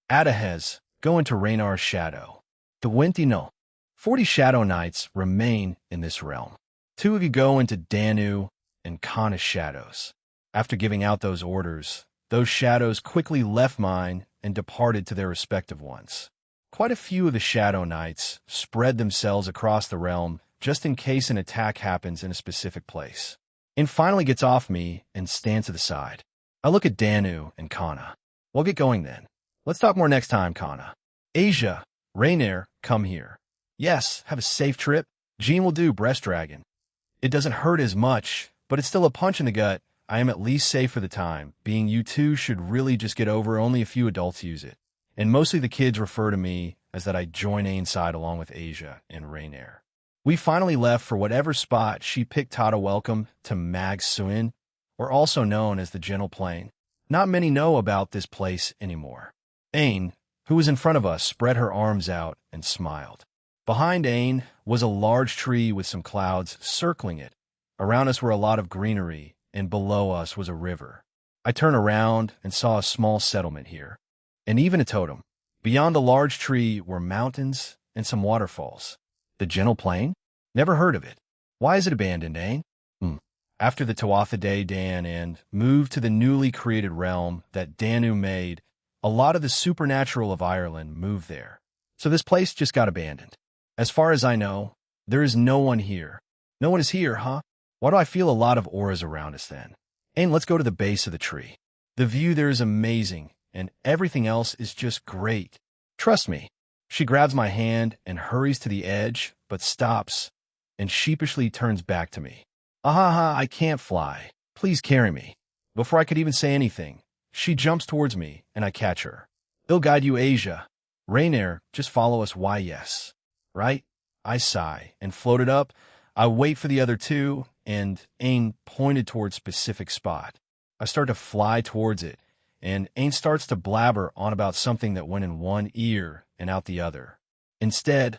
Adahez, go into Rainar's shadow. The Wentino. 40 shadow knights remain in this realm. 2 of you go into Danu and Kana's shadows. After giving out those orders, those shadows quickly left mine and departed to their respective ones. Quite a few of the shadow knights spread themselves across the realm just in case an attack happens in a specific place. And finally gets off me and stands to the side. I look at Danu and Kana. We'll get going then. Let's talk more next time, Kana. Asia, Rainier, come here. Yes, have a safe trip. Jean will do, Breast Dragon. It doesn't hurt as much, but it's still a punch in the gut. I am at least safe for the time, being you two should really just get over only a few adults use it. And mostly the kids refer to me as that I join Ain's side along with Asia and Rainier. We finally left for whatever spot she picked Tata welcome to Mag Suin, or also known as the Gentle Plain. Not many know about this place anymore. Ain, who was in front of us, spread her arms out and smiled. Behind Ain was a large tree with some clouds circling it. Around us were a lot of greenery, and below us was a river. I turned around and saw a small settlement here, and even a totem. Beyond the large tree were mountains and some waterfalls. The gentle plain? Never heard of it. Why is it abandoned, eh? After the Tuatha Dé Dan and moved to the newly created realm that Danu made, a lot of the supernatural of Ireland moved there. So this place just got abandoned. As far as I know, there is no one here. No one is here, huh? Why do I feel a lot of auras around us then? And let's go to the base of the tree. The view there is amazing, and everything else is just great. Trust me. She grabs my hand and hurries to the edge, but stops, and sheepishly turns back to me. Ahaha, I can't fly. Please carry me. Before I could even say anything, she jumps towards me, and I catch her. They'll guide you, Asia. Rainier, just follow us, why yes. Right? I sigh, and floated up. I wait for the other two, and Ain pointed towards specific spot. I start to fly towards it, and Ain starts to blabber on about something that went in one ear and out the other. Instead,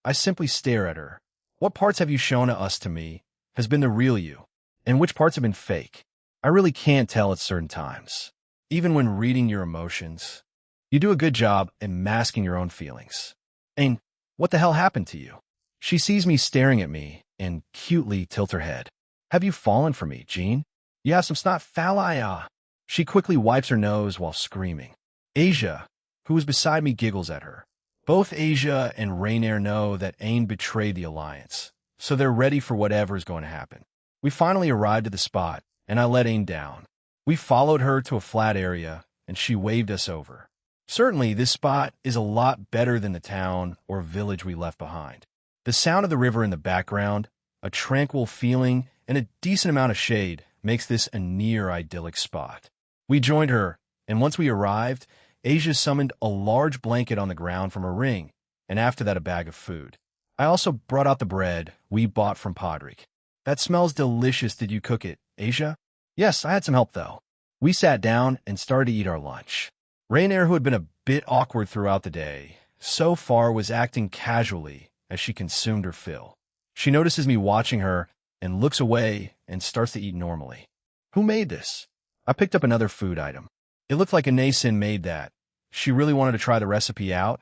I simply stare at her. What parts have you shown us to me has been the real you, and which parts have been fake? I really can't tell at certain times. Even when reading your emotions, you do a good job in masking your own feelings. Ain, what the hell happened to you? She sees me staring at me and cutely tilts her head. Have you fallen for me, Jean? You have some snot phallia. She quickly wipes her nose while screaming. Asia, who is beside me, giggles at her. Both Asia and Rainier know that Ain betrayed the alliance, so they're ready for whatever is going to happen. We finally arrived at the spot, and I let Ain down. We followed her to a flat area, and she waved us over. Certainly, this spot is a lot better than the town or village we left behind. The sound of the river in the background, a tranquil feeling, and a decent amount of shade makes this a near idyllic spot. We joined her, and once we arrived, Asia summoned a large blanket on the ground from her ring, and after that a bag of food. I also brought out the bread we bought from Podrick. That smells delicious. Did you cook it, Asia? Yes, I had some help though. We sat down and started to eat our lunch. Rainier, who had been a bit awkward throughout the day, so far was acting casually as she consumed her fill. She notices me watching her and looks away and starts to eat normally. Who made this? I picked up another food item. It looked like Anasin made that. She really wanted to try the recipe out.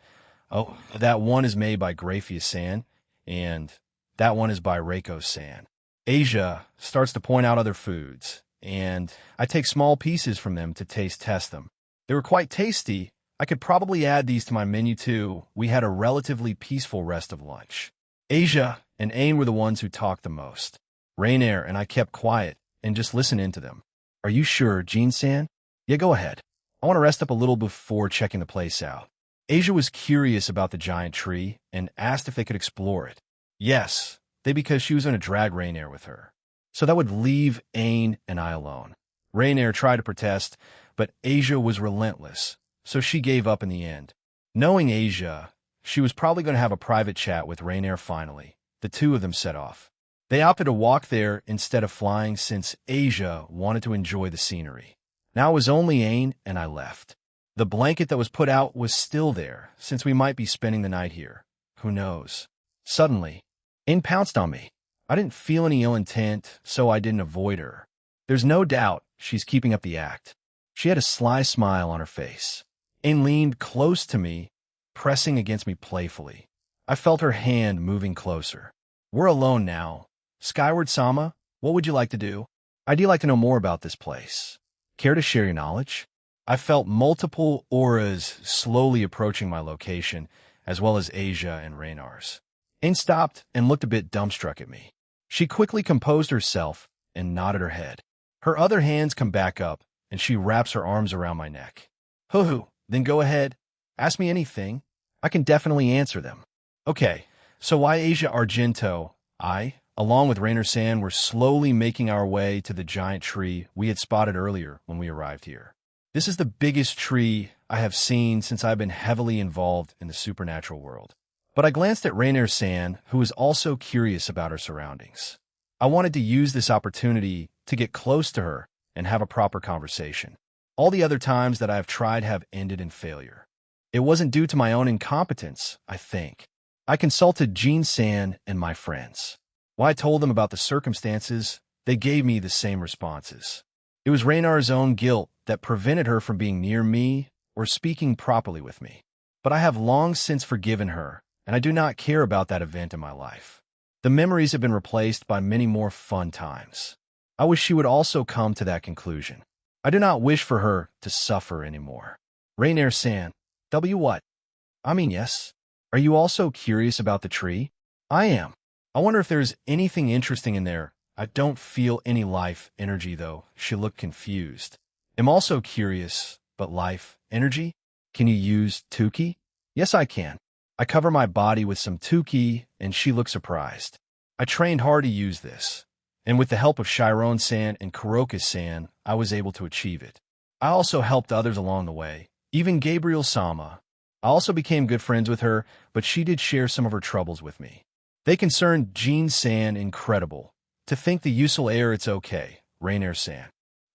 Oh, that one is made by Graphius San, and that one is by Reiko San. Asia starts to point out other foods, and I take small pieces from them to test them. They were quite tasty. I could probably add these to my menu too. We had a relatively peaceful rest of lunch. Asia and Ain were the ones who talked the most. Rainier and I kept quiet and just listened into them. Are you sure, Jean-san? Yeah, go ahead. I want to rest up a little before checking the place out. Asia was curious about the giant tree and asked if they could explore it. Yes, because she was going to drag Rainier with her. So that would leave Ain and I alone. Rainier tried to protest, but Asia was relentless, so she gave up in the end. Knowing Asia, she was probably going to have a private chat with Rainier finally. The two of them set off. They opted to walk there instead of flying since Asia wanted to enjoy the scenery. Now it was only Ain and I left. The blanket that was put out was still there, since we might be spending the night here. Who knows? Suddenly, Ain pounced on me. I didn't feel any ill intent, so I didn't avoid her. There's no doubt she's keeping up the act. She had a sly smile on her face. Ain leaned close to me, pressing against me playfully. I felt her hand moving closer. We're alone now. Skyward Sama, what would you like to do? I'd like to know more about this place. Care to share your knowledge? I felt multiple auras slowly approaching my location, as well as Asia and Raynar's. Ain stopped and looked a bit dumbstruck at me. She quickly composed herself and nodded her head. Her other hands come back up, and she wraps her arms around my neck. Hoo-hoo, then go ahead. Ask me anything. I can definitely answer them. Okay, so why Asia Argento? I, along with Rainier San, were slowly making our way to the giant tree we had spotted earlier when we arrived here. This is the biggest tree I have seen since I've been heavily involved in the supernatural world. But I glanced at Rainier San, who was also curious about her surroundings. I wanted to use this opportunity to get close to her and have a proper conversation. All the other times that I have tried have ended in failure. It wasn't due to my own incompetence, I think. I consulted Jean-san and my friends. When I told them about the circumstances, they gave me the same responses. It was Raynar's own guilt that prevented her from being near me or speaking properly with me. But I have long since forgiven her, and I do not care about that event in my life. The memories have been replaced by many more fun times. I wish she would also come to that conclusion. I do not wish for her to suffer anymore. Raynair-san, what? I mean, yes. Are you also curious about the tree? I am. I wonder if there's anything interesting in there. I don't feel any life energy, though. She looked confused. I'm also curious, but life energy? Can you use 10k? Yes, I can. I cover my body with some 10k, and she looked surprised. I trained hard to use this, and with the help of Chiron-san and Kuroka-san, I was able to achieve it. I also helped others along the way, even Gabriel-sama. I also became good friends with her, but she did share some of her troubles with me. They concerned Jean-san incredible. To think the useful air it's okay, Raynair-san.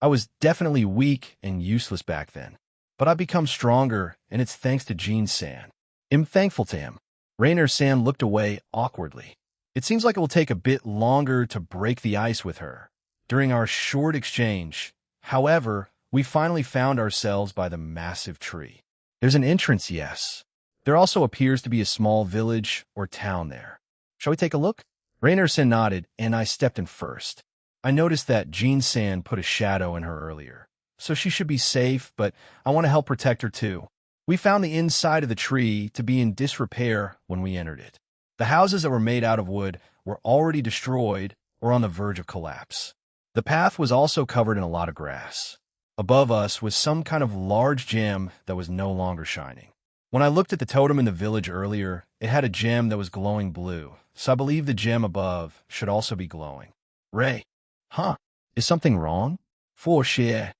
I was definitely weak and useless back then, but I've become stronger, and it's thanks to Jean-san. I'm thankful to him. Raynair-san looked away awkwardly. It seems like it will take a bit longer to break the ice with her. During our short exchange, however, we finally found ourselves by the massive tree. There's an entrance, yes. There also appears to be a small village or town there. Shall we take a look? Raynair-san nodded, and I stepped in first. I noticed that Jean-san put a shadow in her earlier, so she should be safe, but I want to help protect her too. We found the inside of the tree to be in disrepair when we entered it. The houses that were made out of wood were already destroyed or on the verge of collapse. The path was also covered in a lot of grass. Above us was some kind of large gem that was no longer shining. When I looked at the totem in the village earlier, it had a gem that was glowing blue, so I believe the gem above should also be glowing. Ray. Huh? Is something wrong? For sure.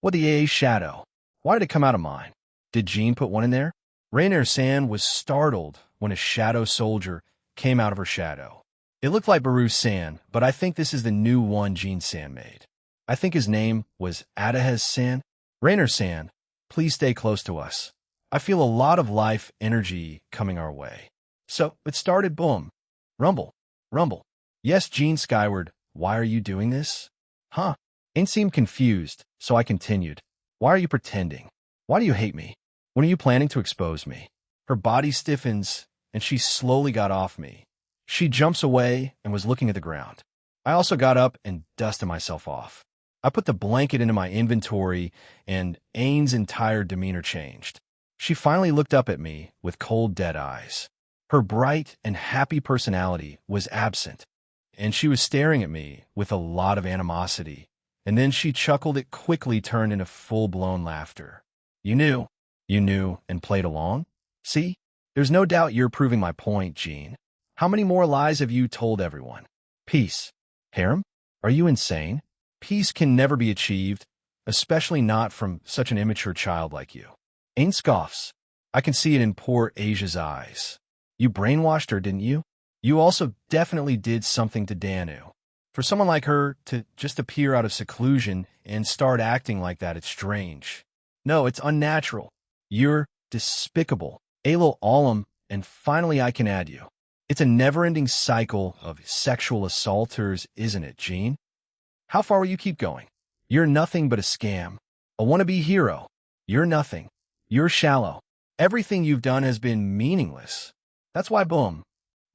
What the A shadow? Why did it come out of mine? Did Jean put one in there? Raynair-san was startled when a shadow soldier came out of her shadow. It looked like Baru-san, but I think this is the new one Jean-san made. I think his name was Adahez-san. Raynair-san, please stay close to us. I feel a lot of life energy coming our way. So it started boom. Rumble. Rumble. Yes, Jean skyward. Why are you doing this? Huh? Ain seemed confused, so I continued. Why are you pretending? Why do you hate me? When are you planning to expose me? Her body stiffens, and she slowly got off me. She jumps away and was looking at the ground. I also got up and dusted myself off. I put the blanket into my inventory, and Ain's entire demeanor changed. She finally looked up at me with cold, dead eyes. Her bright and happy personality was absent, and she was staring at me with a lot of animosity. And then she chuckled. It quickly turned into full-blown laughter. You knew, and played along? See? There's no doubt you're proving my point, Jean. How many more lies have you told everyone? Peace. Harem? Are you insane? Peace can never be achieved, especially not from such an immature child like you. Ain scoffs. I can see it in poor Asia's eyes. You brainwashed her, didn't you? You also definitely did something to Danu. For someone like her to just appear out of seclusion and start acting like that, it's strange. No, it's unnatural. You're despicable. Alo Alam, and finally I can add you. It's a never-ending cycle of sexual assaulters, isn't it, Jean? How far will you keep going? You're nothing but a scam. A wannabe hero. You're nothing. You're shallow. Everything you've done has been meaningless. That's why boom.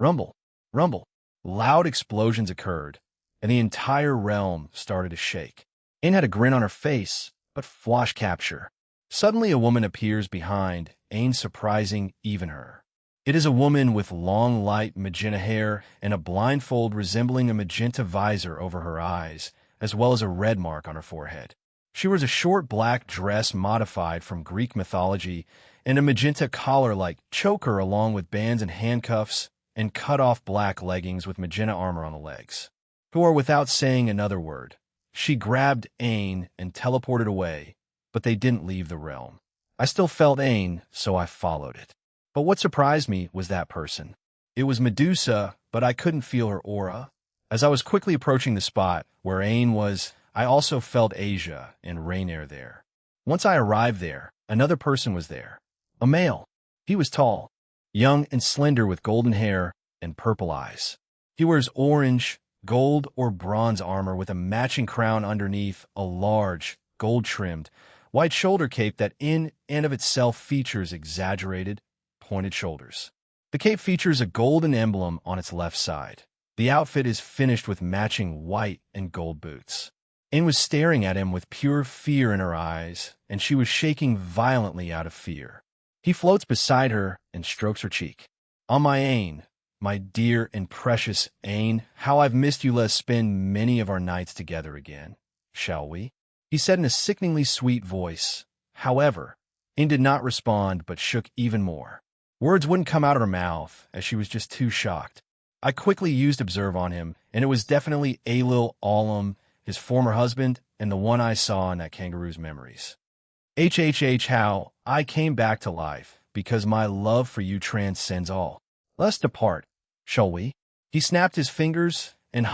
Rumble. Rumble. Loud explosions occurred, and the entire realm started to shake. Ain had a grin on her face, but flash capture. Suddenly a woman appears behind Ain, surprising even her. It is a woman with long, light magenta hair and a blindfold resembling a magenta visor over her eyes, as well as a red mark on her forehead. She wears a short black dress modified from Greek mythology and a magenta collar-like choker along with bands and handcuffs and cut-off black leggings with magenta armor on the legs. Who are without saying another word. She grabbed Ain and teleported away, but they didn't leave the realm. I still felt Ain, so I followed it. But what surprised me was that person. It was Medusa, but I couldn't feel her aura. As I was quickly approaching the spot where Ain was, I also felt Asia and Raynair there. Once I arrived there, another person was there. A male. He was tall, young and slender with golden hair and purple eyes. He wears orange, gold or bronze armor with a matching crown underneath a large, gold-trimmed, white shoulder cape that in and of itself features exaggerated, pointed shoulders. The cape features a golden emblem on its left side. The outfit is finished with matching white and gold boots. Ain was staring at him with pure fear in her eyes, and she was shaking violently out of fear. He floats beside her and strokes her cheek. "On my Ain, my dear and precious Ain, how I've missed you. Let's spend many of our nights together again, shall we?" He said in a sickeningly sweet voice. However, Ain did not respond but shook even more. Words wouldn't come out of her mouth, as she was just too shocked. I quickly used Observe on him, and it was definitely Alil Alam, his former husband, and the one I saw in that kangaroo's memories. How I came back to life, because my love for you transcends all. Let's depart, shall we? He snapped his fingers, and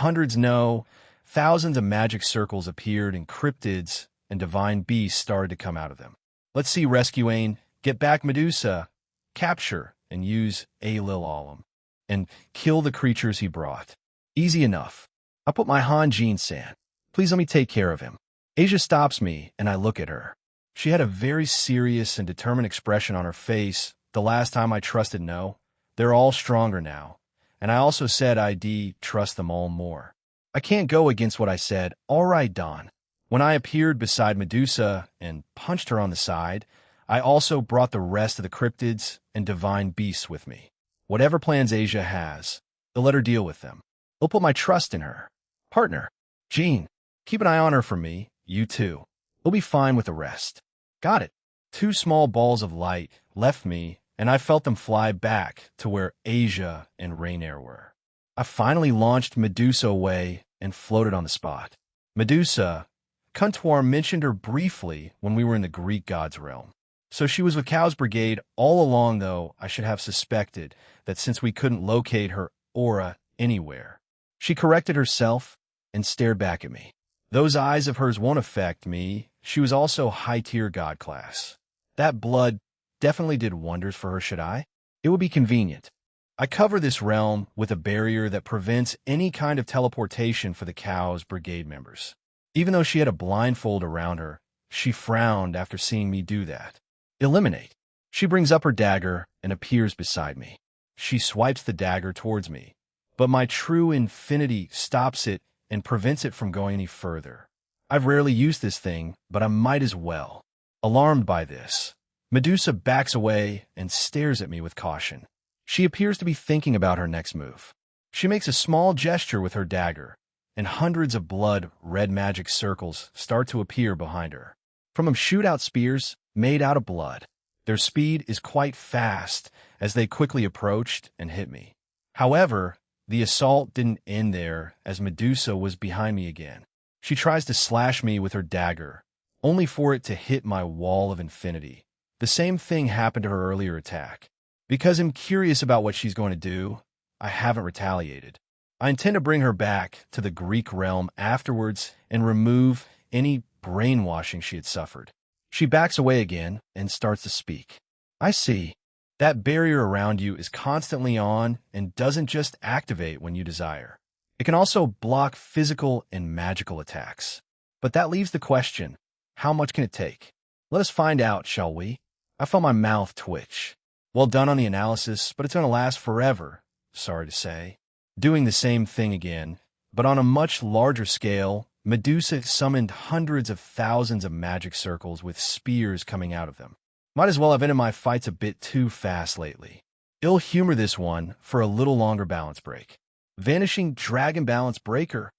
thousands of magic circles appeared, and cryptids and divine beasts started to come out of them. Let's see, rescue Ain, get back Medusa, capture and use Alil Alam, and kill the creatures he brought. Easy enough. I put my Han Jin-san. Please let me take care of him. Asia stops me, and I look at her. She had a very serious and determined expression on her face the last time I trusted no. They're all stronger now, and I also said I'd trust them all more. I can't go against what I said. All right, Don. When I appeared beside Medusa and punched her on the side, I also brought the rest of the cryptids and divine beasts with me. Whatever plans Asia has, I'll let her deal with them. I'll put my trust in her. Partner, Jean, keep an eye on her for me. You too. We'll be fine with the rest. Got it. 2 small balls of light left me, and I felt them fly back to where Asia and Rainier were. I finally launched Medusa away and floated on the spot. Medusa, Kuntuar mentioned her briefly when we were in the Greek god's realm. So she was with Cow's brigade all along, though I should have suspected that since we couldn't locate her aura anywhere. She corrected herself and stared back at me. Those eyes of hers won't affect me. She was also high-tier god class. That blood definitely did wonders for her, should I? It would be convenient. I cover this realm with a barrier that prevents any kind of teleportation for the Cow's brigade members. Even though she had a blindfold around her, she frowned after seeing me do that. Eliminate. She brings up her dagger and appears beside me. She swipes the dagger towards me, but my true infinity stops it and prevents it from going any further. I've rarely used this thing, but I might as well. Alarmed by this, Medusa backs away and stares at me with caution. She appears to be thinking about her next move. She makes a small gesture with her dagger, and hundreds of blood-red magic circles start to appear behind her. From them shoot out spears made out of blood. Their speed is quite fast as they quickly approached and hit me. However, the assault didn't end there, as Medusa was behind me again. She tries to slash me with her dagger, only for it to hit my wall of infinity. The same thing happened to her earlier attack. Because I'm curious about what she's going to do, I haven't retaliated. I intend to bring her back to the Greek realm afterwards and remove any brainwashing she had suffered. She backs away again and starts to speak. I see. That barrier around you is constantly on and doesn't just activate when you desire. It can also block physical and magical attacks. But that leaves the question, how much can it take? Let us find out, shall we? I felt my mouth twitch. Well done on the analysis, but it's going to last forever, sorry to say. Doing the same thing again, but on a much larger scale, Medusa summoned hundreds of thousands of magic circles with spears coming out of them. Might as well have ended my fights a bit too fast lately. I'll humor this one for a little longer balance break. Vanishing Dragon Balance Breaker.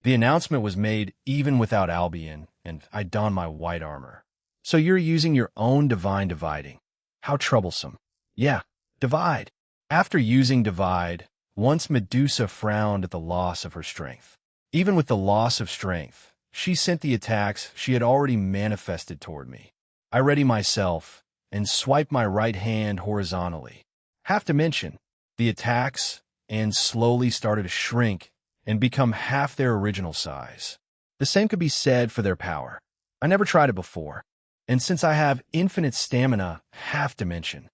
The announcement was made even without Albion, and I donned my white armor. So you're using your own divine dividing. How troublesome. Yeah, divide. After using divide, once Medusa frowned at the loss of her strength. Even with the loss of strength, she sent the attacks she had already manifested toward me. I ready myself and swipe my right hand horizontally. Have to mention, the attacks and slowly started to shrink and become half their original size. The same could be said for their power. I never tried it before, and since I have infinite stamina, have to mention,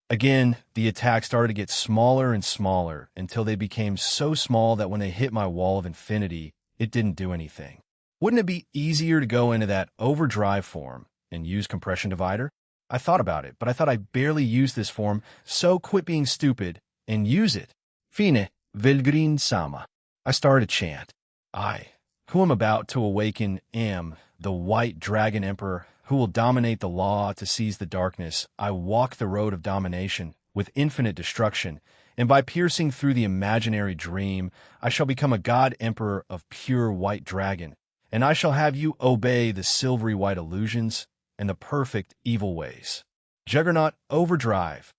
Again, the attack started to get smaller and smaller until they became so small that when they hit my wall of infinity, it didn't do anything. Wouldn't it be easier to go into that overdrive form and use compression divider? I thought about it, but I thought I barely used this form, so quit being stupid and use it. Fine, Vilgrin Sama. I started to chant. I, who am about to awaken, am the white dragon emperor who will dominate the law to seize the darkness. I walk the road of domination with infinite destruction, and by piercing through the imaginary dream, I shall become a god emperor of pure white dragon, and I shall have you obey the silvery white illusions and the perfect evil ways. Juggernaut Overdrive.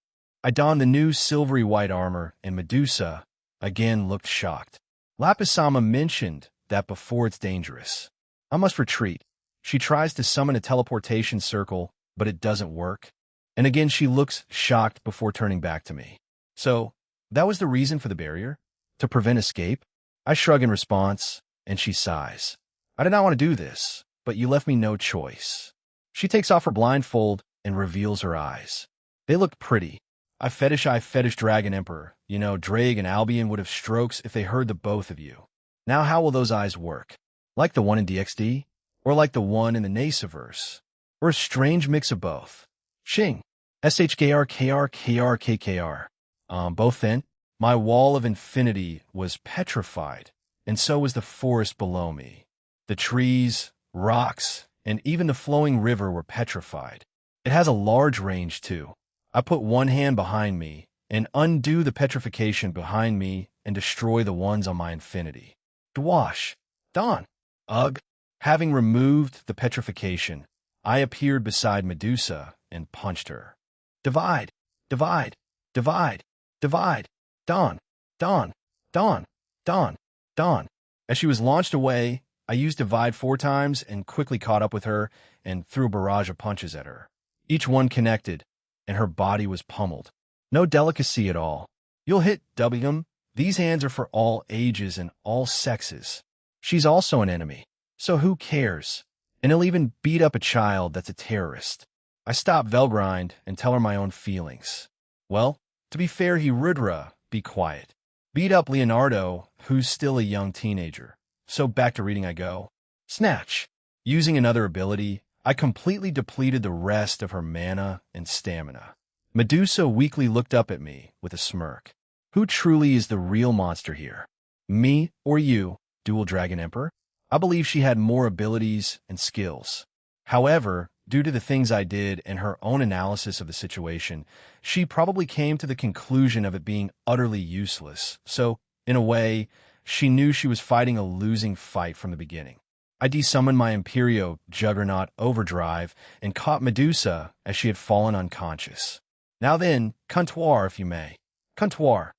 I donned the new silvery white armor, and Medusa again looked shocked. Lapis-sama mentioned that before it's dangerous. I must retreat. She tries to summon a teleportation circle, but it doesn't work. And again, she looks shocked before turning back to me. So, that was the reason for the barrier? To prevent escape? I shrug in response, and she sighs. I did not want to do this, but you left me no choice. She takes off her blindfold and reveals her eyes. They look pretty. I fetish Dragon Emperor. You know, Drake and Albion would have strokes if they heard the both of you. Now how will those eyes work? Like the one in DXD? Or like the one in the Nasaverse? Or a strange mix of both? Shing. SHKR. Both then. My wall of infinity was petrified, and so was the forest below me. The trees, rocks, and even the flowing river were petrified. It has a large range, too. I put one hand behind me and undo the petrification behind me and destroy the ones on my infinity. Dwash. Dawn. Ugh. Having removed the petrification, I appeared beside Medusa and punched her. Divide. Divide. Divide. Divide. Dawn. Dawn. Dawn. Dawn. Dawn. As she was launched away, I used Divide 4 times and quickly caught up with her and threw a barrage of punches at her. Each one connected, and her body was pummeled. No delicacy at all. You'll hit W. These hands are for all ages and all sexes. She's also an enemy, so who cares? And he'll even beat up a child that's a terrorist. I stop Velgrind and tell her my own feelings. Well, to be fair, Rudra, be quiet. Beat up Leonardo, who's still a young teenager. So back to reading I go. Snatch. Using another ability, I completely depleted the rest of her mana and stamina. Medusa weakly looked up at me with a smirk. Who truly is the real monster here? Me or you, Dual Dragon Emperor? I believe she had more abilities and skills. However, due to the things I did and her own analysis of the situation, she probably came to the conclusion of it being utterly useless. So, in a way, she knew she was fighting a losing fight from the beginning. I desummoned my Imperio Juggernaut Overdrive and caught Medusa as she had fallen unconscious. Now then, comptoir, if you may. Comptoir.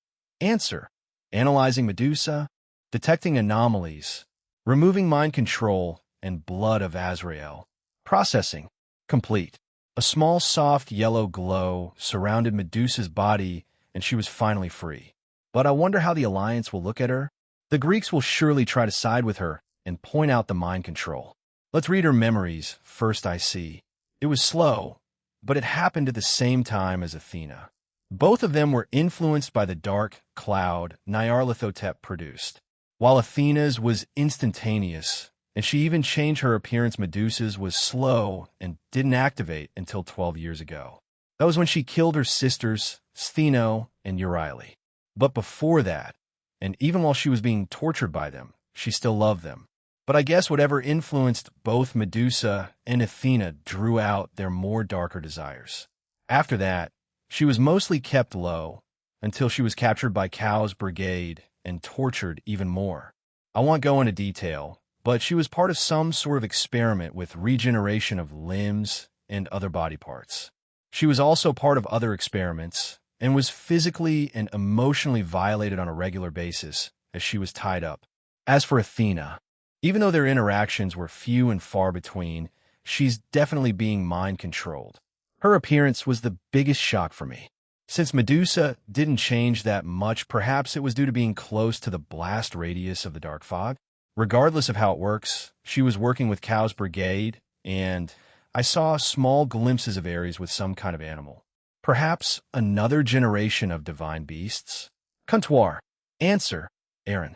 Answer. Analyzing Medusa, detecting anomalies, removing mind control and blood of Azrael. Processing. Complete. A small soft yellow glow surrounded Medusa's body and she was finally free. But I wonder how the Alliance will look at her. The Greeks will surely try to side with her and point out the mind control. Let's read her memories. First I see. It was slow, but it happened at the same time as Athena. Both of them were influenced by the dark cloud Nyarlathotep produced, while Athena's was instantaneous, and she even changed her appearance. Medusa's was slow and didn't activate until 12 years ago. That was when she killed her sisters, Stheno and Euryale. But before that, and even while she was being tortured by them, she still loved them. But I guess whatever influenced both Medusa and Athena drew out their more darker desires. After that, she was mostly kept low until she was captured by Chaos Brigade and tortured even more. I won't go into detail, but she was part of some sort of experiment with regeneration of limbs and other body parts. She was also part of other experiments and was physically and emotionally violated on a regular basis as she was tied up. As for Athena, even though their interactions were few and far between, she's definitely being mind-controlled. Her appearance was the biggest shock for me. Since Medusa didn't change that much, perhaps it was due to being close to the blast radius of the Dark Fog. Regardless of how it works, she was working with Chaos Brigade, and I saw small glimpses of Ares with some kind of animal. Perhaps another generation of divine beasts? Comptoir. Answer. Aaron.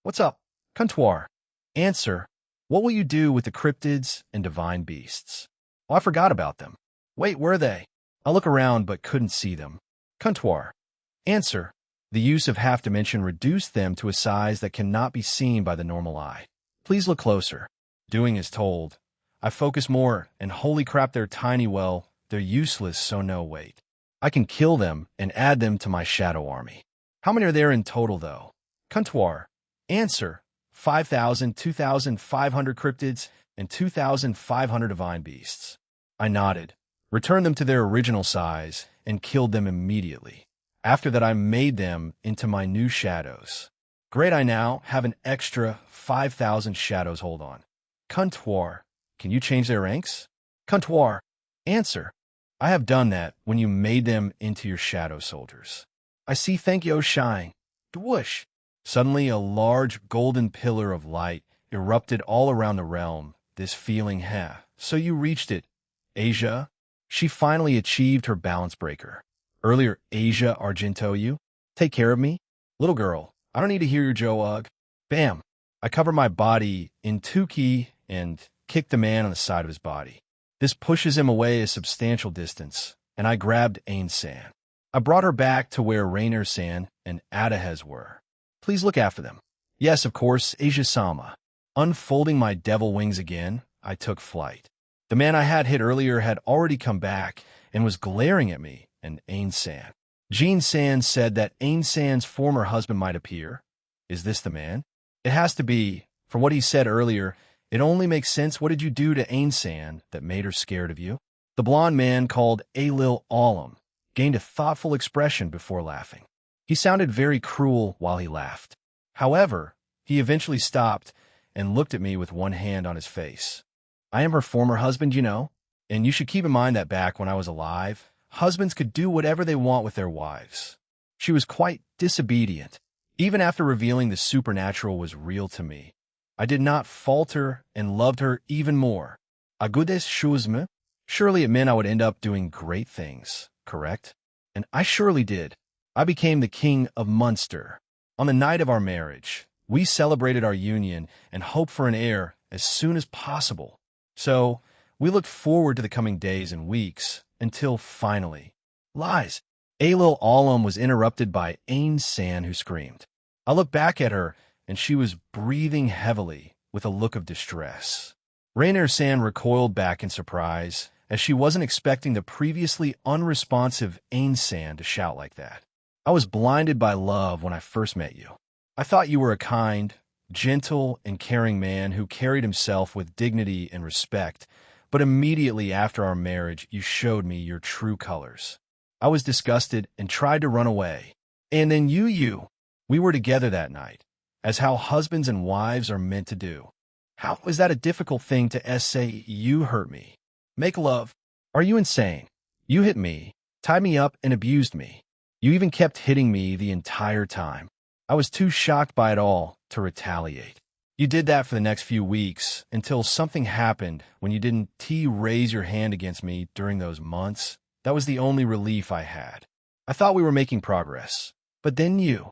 What's up? Comptoir. Answer. What will you do with the cryptids and divine beasts? Oh, I forgot about them. Wait, were they? I look around but couldn't see them. Comptoir. Answer. The use of half-dimension reduced them to a size that cannot be seen by the normal eye. Please look closer. Doing as told. I focus more, and holy crap, they're tiny. Well, they're useless, so no, wait. I can kill them and add them to my shadow army. How many are there in total, though? Comptoir. Answer. 5,000, 2,500 cryptids, and 2,500 divine beasts. I nodded, returned them to their original size, and killed them immediately. After that, I made them into my new shadows. Great, I now have an extra 5,000 shadows. Hold on. Comptoir. Can you change their ranks? Comptoir. Answer. I have done that when you made them into your shadow soldiers. I see. Thank you, shine. Dwoosh. Suddenly, a large golden pillar of light erupted all around the realm. This feeling, so you reached it. Asia. She finally achieved her balance breaker. Earlier, Asia Argento, you? Take care of me? Little girl, I don't need to hear your joke. Bam. I cover my body in 2k and kick the man on the side of his body. This pushes him away a substantial distance, and I grabbed Ain-san. I brought her back to where Rainer-san and Adahez were. Please look after them. Yes, of course, Asia-sama. Unfolding my devil wings again, I took flight. The man I had hit earlier had already come back and was glaring at me and Ain-san. Jean-san said that Ain-san's former husband might appear. Is this the man? It has to be. From what he said earlier, it only makes sense. What did you do to Ain-san that made her scared of you? The blond man called Alil Alam gained a thoughtful expression before laughing. He sounded very cruel while he laughed. However, he eventually stopped and looked at me with one hand on his face. I am her former husband, you know, and you should keep in mind that back when I was alive, husbands could do whatever they want with their wives. She was quite disobedient. Even after revealing the supernatural was real to me, I did not falter and loved her even more. Agudes shuzme? Surely it meant I would end up doing great things, correct? And I surely did. I became the king of Munster. On the night of our marriage, we celebrated our union and hoped for an heir as soon as possible. So, we looked forward to the coming days and weeks until finally, lies. Alil Alam was interrupted by Ain-san, who screamed. I looked back at her, and she was breathing heavily with a look of distress. Rainer-san recoiled back in surprise, as she wasn't expecting the previously unresponsive Ain-san to shout like that. I was blinded by love when I first met you. I thought you were a kind, gentle, and caring man who carried himself with dignity and respect, but immediately after our marriage, you showed me your true colors. I was disgusted and tried to run away. And then we were together that night, as how husbands and wives are meant to do. How was that a difficult thing to say? You hurt me. Make love. Are you insane? You hit me, tied me up, and abused me. You even kept hitting me the entire time. I was too shocked by it all to retaliate. You did that for the next few weeks until something happened when you didn't raise your hand against me during those months. That was the only relief I had. I thought we were making progress. But then you.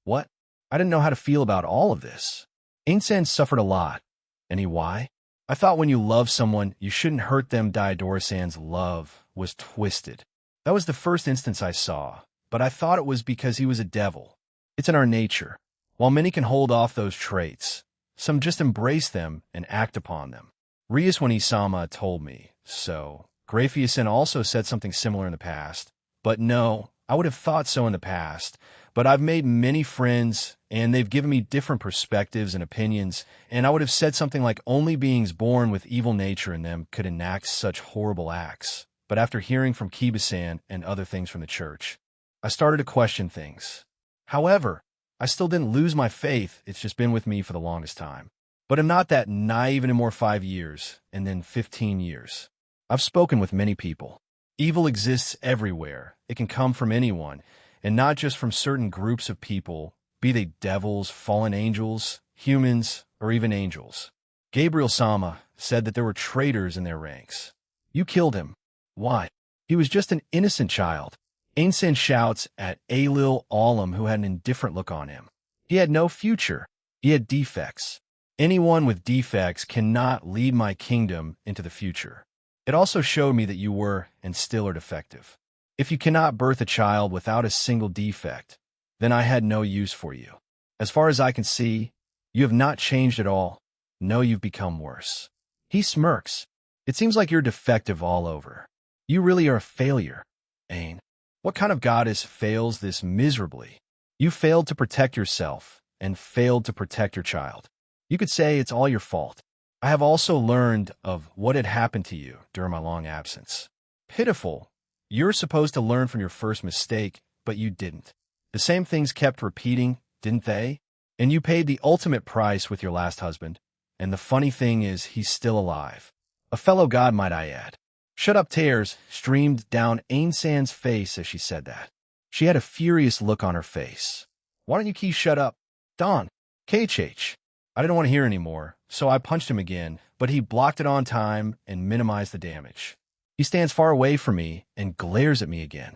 What? I didn't know how to feel about all of this. Ain-san suffered a lot. Any why? I thought when you love someone, you shouldn't hurt them. Diodora-san's love was twisted. That was the first instance I saw, but I thought it was because he was a devil. It's in our nature. While many can hold off those traits, some just embrace them and act upon them. Rias when Isama told me so. Graphiasen also said something similar in the past. But no, I would have thought so in the past. But I've made many friends, and they've given me different perspectives and opinions, and I would have said something like only beings born with evil nature in them could enact such horrible acts. But after hearing from Kiba-san and other things from the church, I started to question things. However, I still didn't lose my faith. It's just been with me for the longest time. But I'm not that naive anymore. 5 years, and then 15 years. I've spoken with many people. Evil exists everywhere. It can come from anyone, and not just from certain groups of people, be they devils, fallen angels, humans, or even angels. Gabriel Sama said that there were traitors in their ranks. You killed him. Why? He was just an innocent child. Ain shouts at Alil Alam, who had an indifferent look on him. He had no future. He had defects. Anyone with defects cannot lead my kingdom into the future. It also showed me that you were, and still are, defective. If you cannot birth a child without a single defect, then I had no use for you. As far as I can see, you have not changed at all. No, you've become worse. He smirks. It seems like you're defective all over. You really are a failure, Ain. What kind of goddess fails this miserably? You failed to protect yourself and failed to protect your child. You could say it's all your fault. I have also learned of what had happened to you during my long absence. Pitiful. You're supposed to learn from your first mistake, but you didn't. The same things kept repeating, didn't they? And you paid the ultimate price with your last husband. And the funny thing is, he's still alive. A fellow god, might I add. Shut up. Tears streamed down Ain San's face as she said that. She had a furious look on her face. Why don't you keep shut up? Don. KH. I didn't want to hear anymore, so I punched him again, but he blocked it on time and minimized the damage. He stands far away from me and glares at me again.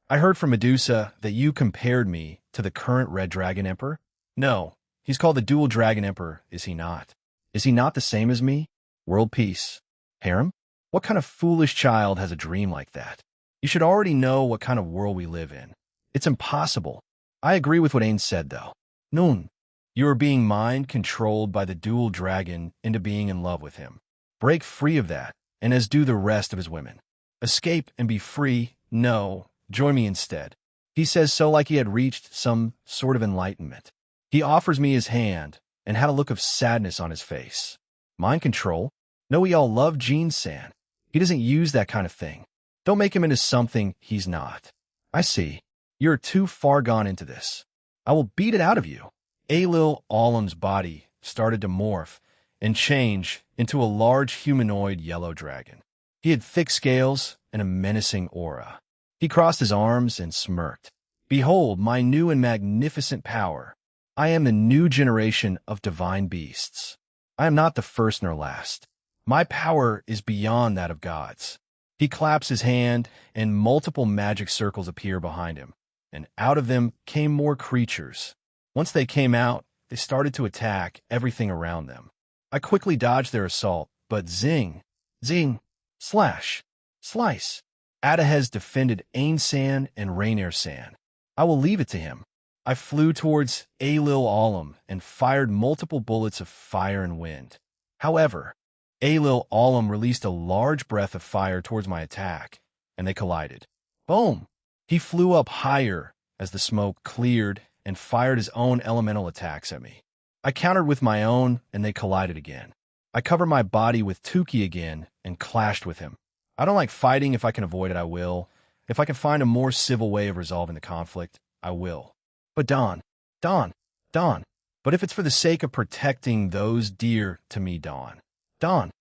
I heard from Medusa that you compared me to the current Red Dragon Emperor? No, he's called the Dual Dragon Emperor, is he not? Is he not the same as me? World peace. Harem? What kind of foolish child has a dream like that? You should already know what kind of world we live in. It's impossible. I agree with what Ain said, though. Noon. You are being mind-controlled by the dual dragon into being in love with him. Break free of that, and as do the rest of his women. Escape and be free? No, join me instead. He says so like he had reached some sort of enlightenment. He offers me his hand and had a look of sadness on his face. Mind control? No, we all love Jean-san. He doesn't use that kind of thing. Don't make him into something he's not. I see. You're too far gone into this. I will beat it out of you. Alil Alam's body started to morph and change into a large humanoid yellow dragon. He had thick scales and a menacing aura. He crossed his arms and smirked. Behold, my new and magnificent power. I am the new generation of divine beasts. I am not the first nor last. My power is beyond that of gods. He claps his hand, and multiple magic circles appear behind him, and out of them came more creatures. Once they came out, they started to attack everything around them. I quickly dodged their assault, but zing, zing, slash, slice. Adahez defended Ain-san and Rainier-san. I will leave it to him. I flew towards Alil Alam and fired multiple bullets of fire and wind. However, Alil Alam released a large breath of fire towards my attack, and they collided. Boom! He flew up higher as the smoke cleared and fired his own elemental attacks at me. I countered with my own, and they collided again. I covered my body with Tuki again and clashed with him. I don't like fighting. If I can avoid it, I will. If I can find a more civil way of resolving the conflict, I will. But Don. But if it's for the sake of protecting those dear to me, Don, I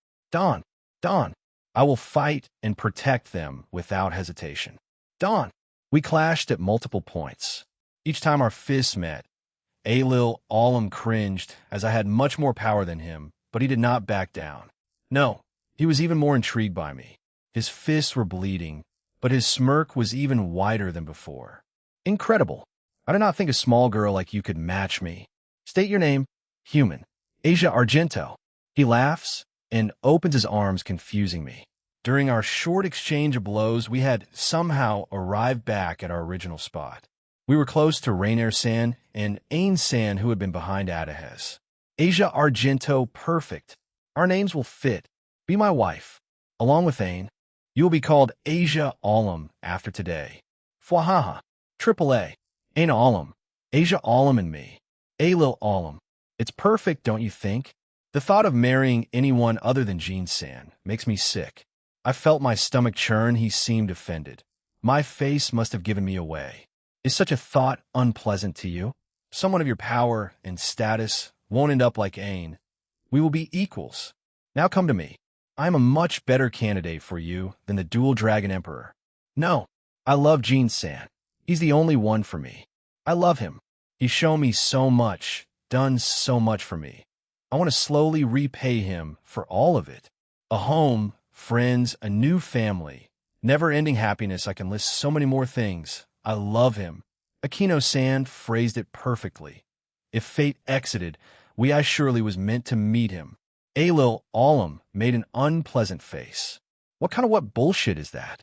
will fight and protect them without hesitation. Don. We clashed at multiple points. Each time our fists met, Alil Alam cringed as I had much more power than him, but he did not back down. No, he was even more intrigued by me. His fists were bleeding, but his smirk was even wider than before. Incredible. I did not think a small girl like you could match me. State your name. Human. Asia Argento. He laughs and opens his arms, confusing me. During our short exchange of blows, we had somehow arrived back at our original spot. We were close to Rainier-san and Ain-san, who had been behind Adahez. Asia Argento, perfect. Our names will fit. Be my wife. Along with Ain, you will be called Asia Alam after today. Fwahaha. Triple A. Ain Alam. Asia Alam and me. Alil Alam. It's perfect, don't you think? The thought of marrying anyone other than Jean-san makes me sick. I felt my stomach churn. He seemed offended. My face must have given me away. Is such a thought unpleasant to you? Someone of your power and status won't end up like Ain. We will be equals. Now come to me. I am a much better candidate for you than the Dual Dragon Emperor. No, I love Jean-san. He's the only one for me. I love him. He's shown me so much, done so much for me. I want to slowly repay him for all of it. A home, friends, a new family, Never-ending happiness. I can list so many more things. I love him. Akino-san phrased it perfectly. If fate exited, I surely was meant to meet him. Alil Alam made an unpleasant face. What bullshit is that?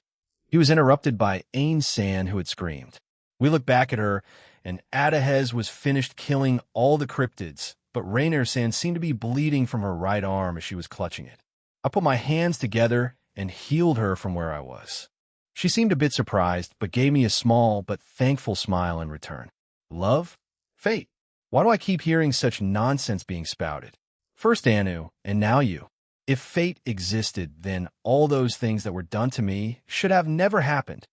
He was interrupted by Ain-san, who had screamed. We looked back at her, and Adahez was finished killing all the cryptids, but Rainier-san seemed to be bleeding from her right arm as she was clutching it. I put my hands together and healed her from where I was. She seemed a bit surprised, but gave me a small but thankful smile in return. Love? Fate? Why do I keep hearing such nonsense being spouted? First Anu, and now you. If fate existed, then all those things that were done to me should have never happened.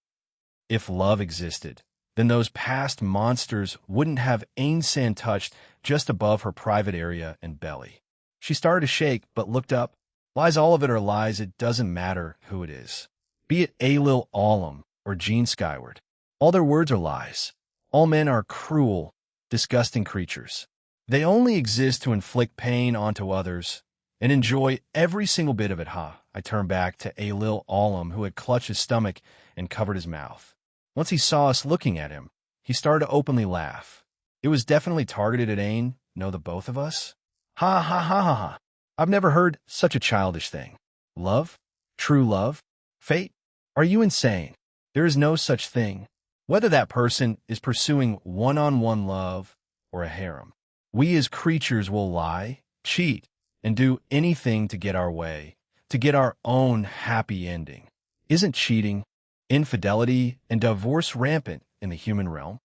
If love existed, then those past monsters wouldn't have Ain-san touched just above her private area and belly. She started to shake, but looked up. Lies, all of it are lies. It doesn't matter who it is. Be it Alil Alam or Gene Skyward. All their words are lies. All men are cruel, disgusting creatures. They only exist to inflict pain onto others and enjoy every single bit of it, I turned back to Alil Alam, who had clutched his stomach and covered his mouth. Once he saw us looking at him, he started to openly laugh. It was definitely targeted at Ain, the both of us. Ha ha ha ha ha. I've never heard such a childish thing. Love? True love? Fate? Are you insane? There is no such thing. Whether that person is pursuing one-on-one love or a harem. We as creatures will lie, cheat, and do anything to get our way, to get our own happy ending. Isn't cheating, infidelity, and divorce rampant in the human realm?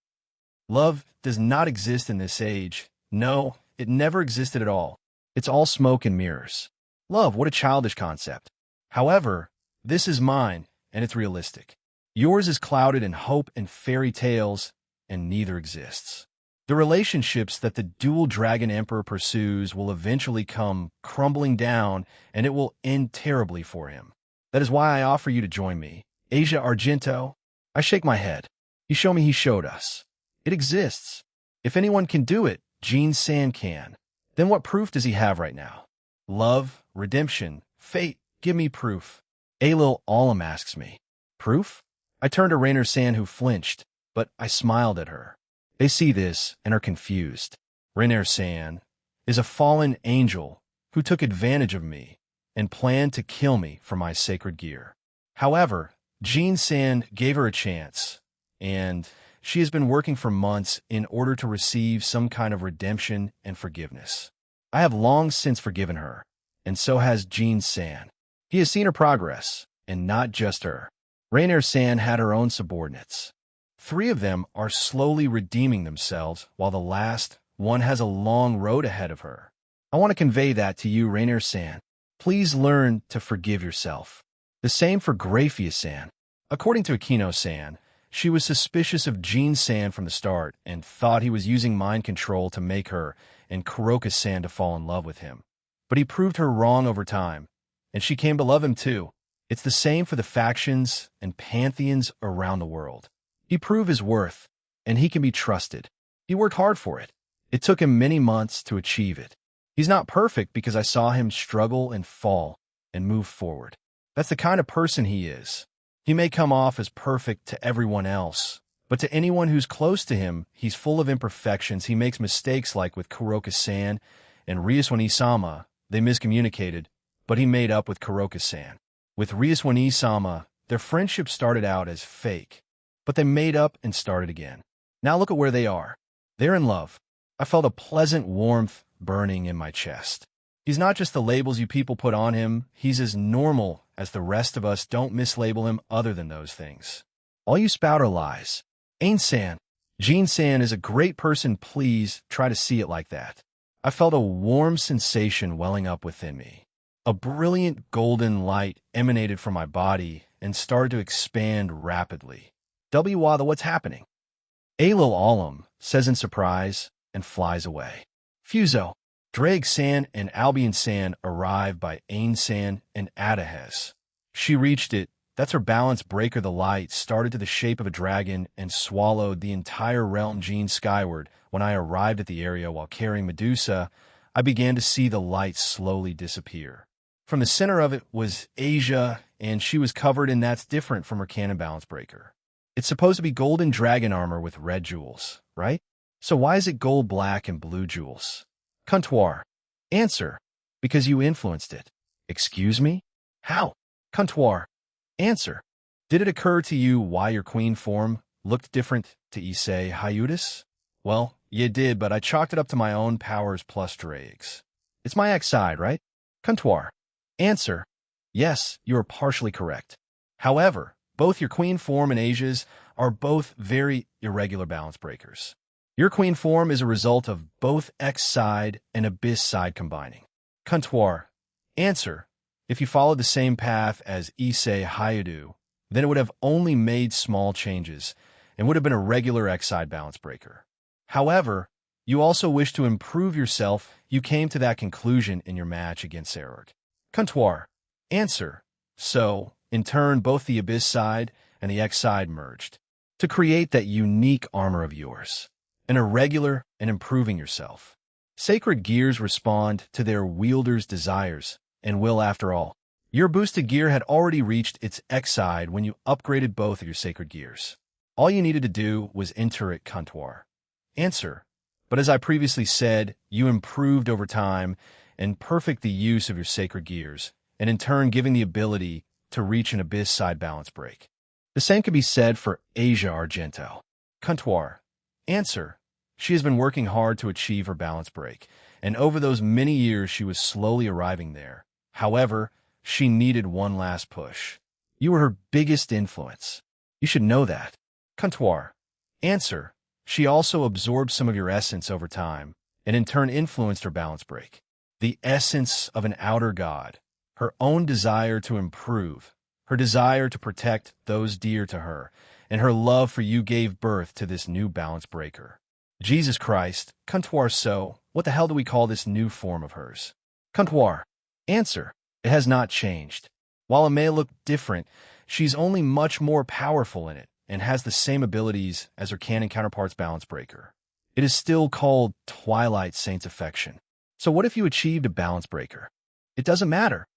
Love does not exist in this age. No, it never existed at all. It's all smoke and mirrors. Love, what a childish concept. However, this is mine, and it's realistic. Yours is clouded in hope and fairy tales, and neither exists. The relationships that the dual dragon emperor pursues will eventually come crumbling down, and it will end terribly for him. That is why I offer you to join me. Asia Argento? I shake my head. He showed me, he showed us. It exists. If anyone can do it, Gene-san can. Then what proof does he have right now? Love, redemption, fate, give me proof. Alil Alam asks me. Proof? I turned to Rainier-san, who flinched, but I smiled at her. They see this and are confused. Rainier-san is a fallen angel who took advantage of me and planned to kill me for my sacred gear. However, Gene-san gave her a chance, and she has been working for months in order to receive some kind of redemption and forgiveness. I have long since forgiven her, and so has Gene-san. He has seen her progress, and not just her. Rainier-san had her own subordinates. 3 of them are slowly redeeming themselves, while the last one has a long road ahead of her. I want to convey that to you, Rainier-san. Please learn to forgive yourself. The same for Grafia-san. According to Akino-san, she was suspicious of Gene-san from the start and thought he was using mind control to make her and Kuroka-san to fall in love with him. But he proved her wrong over time, and she came to love him too. It's the same for the factions and pantheons around the world. He proved his worth, and he can be trusted. He worked hard for it. It took him many months to achieve it. He's not perfect because I saw him struggle and fall and move forward. That's the kind of person he is. He may come off as perfect to everyone else, but to anyone who's close to him, he's full of imperfections. He makes mistakes like with Kuroka-san and Ryuswani-sama. They miscommunicated, but he made up with Kuroka-san. With Ryuswani-sama, their friendship started out as fake, but they made up and started again. Now look at where they are. They're in love. I felt a pleasant warmth burning in my chest. He's not just the labels you people put on him. He's as normal as the rest of us. Don't mislabel him other than those things. All you spout are lies. Ain-san, Gene-san is a great person. Please try to see it like that. I felt a warm sensation welling up within me. A brilliant golden light emanated from my body and started to expand rapidly. Wada, what's happening? Alil Alam says in surprise and flies away. Fuso, Drake-san and Albion-san arrived by Ain-san and Adahez. She reached it. That's her balance breaker. The light started to the shape of a dragon and swallowed the entire realm Gene skyward. When I arrived at the area while carrying Medusa, I began to see the light slowly disappear. From the center of it was Asia, and she was covered in that's different from her canon balance breaker. It's supposed to be golden dragon armor with red jewels, right? So why is it gold, black, and blue jewels? Comptoir. Answer. Because you influenced it. Excuse me? How? Comptoir. Answer. Did it occur to you why your queen form looked different to Hyutis? Well, you did, but I chalked it up to my own powers plus dregs. It's my X side, right? Comptoir. Answer. Yes, you are partially correct. However, both your queen form and Asia's are both very irregular balance breakers. Your queen form is a result of both X side and Abyss side combining. Comptoir. Answer. If you followed the same path as Hyudu, then it would have only made small changes and would have been a regular X side balance breaker. However, you also wish to improve yourself. You came to that conclusion in your match against Serog. Comptoir. Answer. So, in turn, both the Abyss side and the X side merged to create that unique armor of yours, an irregular and improving yourself. Sacred gears respond to their wielder's desires and will after all. Your boosted gear had already reached its X side when you upgraded both of your sacred gears. All you needed to do was enter it. Comptoir. Answer. But as I previously said, you improved over time and perfect the use of your sacred gears, and in turn giving the ability to reach an Abyss side balance break. The same can be said for Asia Argento. Comptoir. Answer. She has been working hard to achieve her balance break, and over those many years she was slowly arriving there. However, she needed one last push. You were her biggest influence. You should know that. Comptoir. Answer. She also absorbed some of your essence over time, and in turn influenced her balance break. The essence of an outer god, her own desire to improve, her desire to protect those dear to her, and her love for you gave birth to this new balance breaker. Jesus Christ. Comptoir. So, what the hell do we call this new form of hers? Comptoir. Answer. It has not changed. While it may look different, she's only much more powerful in it and has the same abilities as her canon counterpart's balance breaker. It is still called Twilight Saint's Affection. So what if you achieved a balance breaker? It doesn't matter.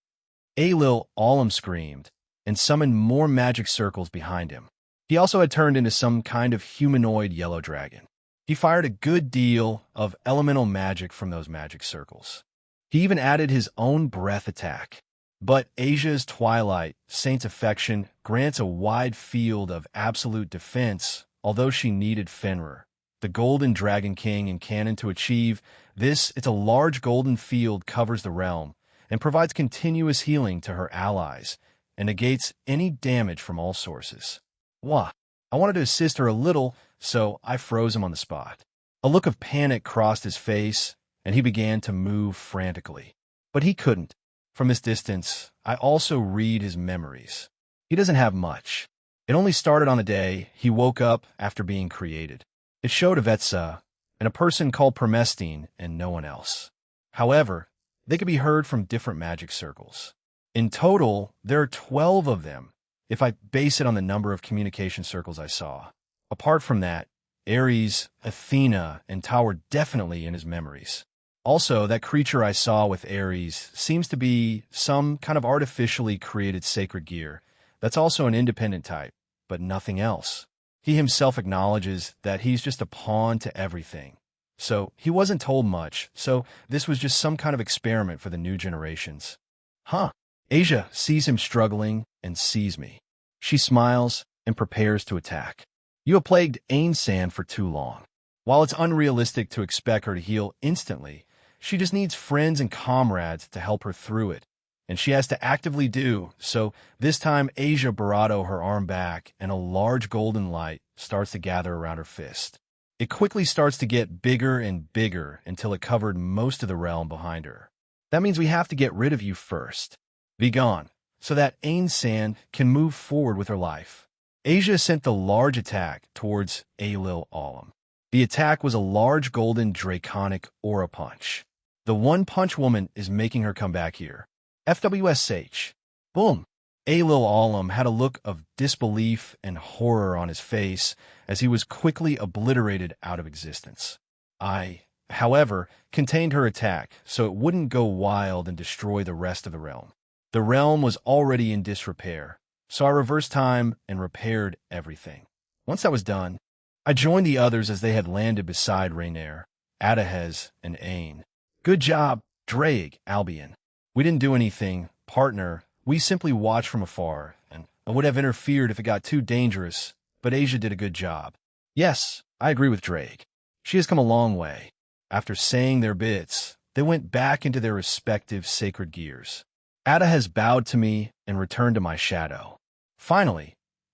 Alil Alam screamed and summoned more magic circles behind him. He also had turned into some kind of humanoid yellow dragon. He fired a good deal of elemental magic from those magic circles. He even added his own breath attack. But Asia's Twilight Saint's Affection grants a wide field of absolute defense, although she needed Fenrir, the Golden Dragon King in canon, to achieve this. It's a large golden field covers the realm and provides continuous healing to her allies and negates any damage from all sources. Wah! I wanted to assist her a little, so I froze him on the spot. A look of panic crossed his face, and he began to move frantically. But he couldn't. From this distance, I also read his memories. He doesn't have much. It only started on the day he woke up after being created. It showed Avetsa and a person called Permestine and no one else. However, they could be heard from different magic circles. In total, there are 12 of them, if I base it on the number of communication circles I saw. Apart from that, Ares, Athena, and Tau were definitely in his memories. Also, that creature I saw with Ares seems to be some kind of artificially created sacred gear. That's also an independent type, but nothing else. He himself acknowledges that he's just a pawn to everything. So he wasn't told much, so this was just some kind of experiment for the new generations. Huh. Asia sees him struggling and sees me. She smiles and prepares to attack. You have plagued Ainsan for too long. While it's unrealistic to expect her to heal instantly, she just needs friends and comrades to help her through it, and she has to actively do so. This time, Asia Barato her arm back, and a large golden light starts to gather around her fist. It quickly starts to get bigger and bigger until it covered most of the realm behind her. That means we have to get rid of you first. Be gone, so that Ainsan can move forward with her life. Asia sent the large attack towards Alil Alam. The attack was a large golden draconic aura punch. The one-punch woman is making her comeback here. FWSH. Boom. Alil Alam had a look of disbelief and horror on his face as he was quickly obliterated out of existence. I, however, contained her attack so it wouldn't go wild and destroy the rest of the realm. The realm was already in disrepair, so I reversed time and repaired everything. Once that was done, I joined the others as they had landed beside Rainier, Adahez, and Ain. Good job, Drake, Albion. We didn't do anything, partner. We simply watched from afar, and I would have interfered if it got too dangerous, but Asia did a good job. Yes, I agree with Drake. She has come a long way. After saying their bits, they went back into their respective sacred gears. Ada has bowed to me and returned to my shadow. Finally,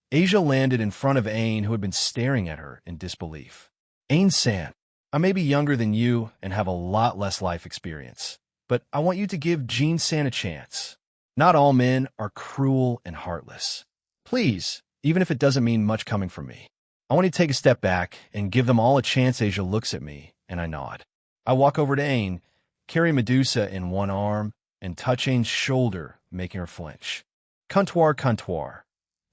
Asia landed in front of Ain, who had been staring at her in disbelief. Ain-san, I may be younger than you and have a lot less life experience, but I want you to give Jean-san a chance. Not all men are cruel and heartless. Please, even if it doesn't mean much coming from me. I want you to take a step back and give them all a chance. Asia looks at me, and I nod. I walk over to Ain, carry Medusa in one arm, and touch Ain's shoulder, making her flinch. Comptoir.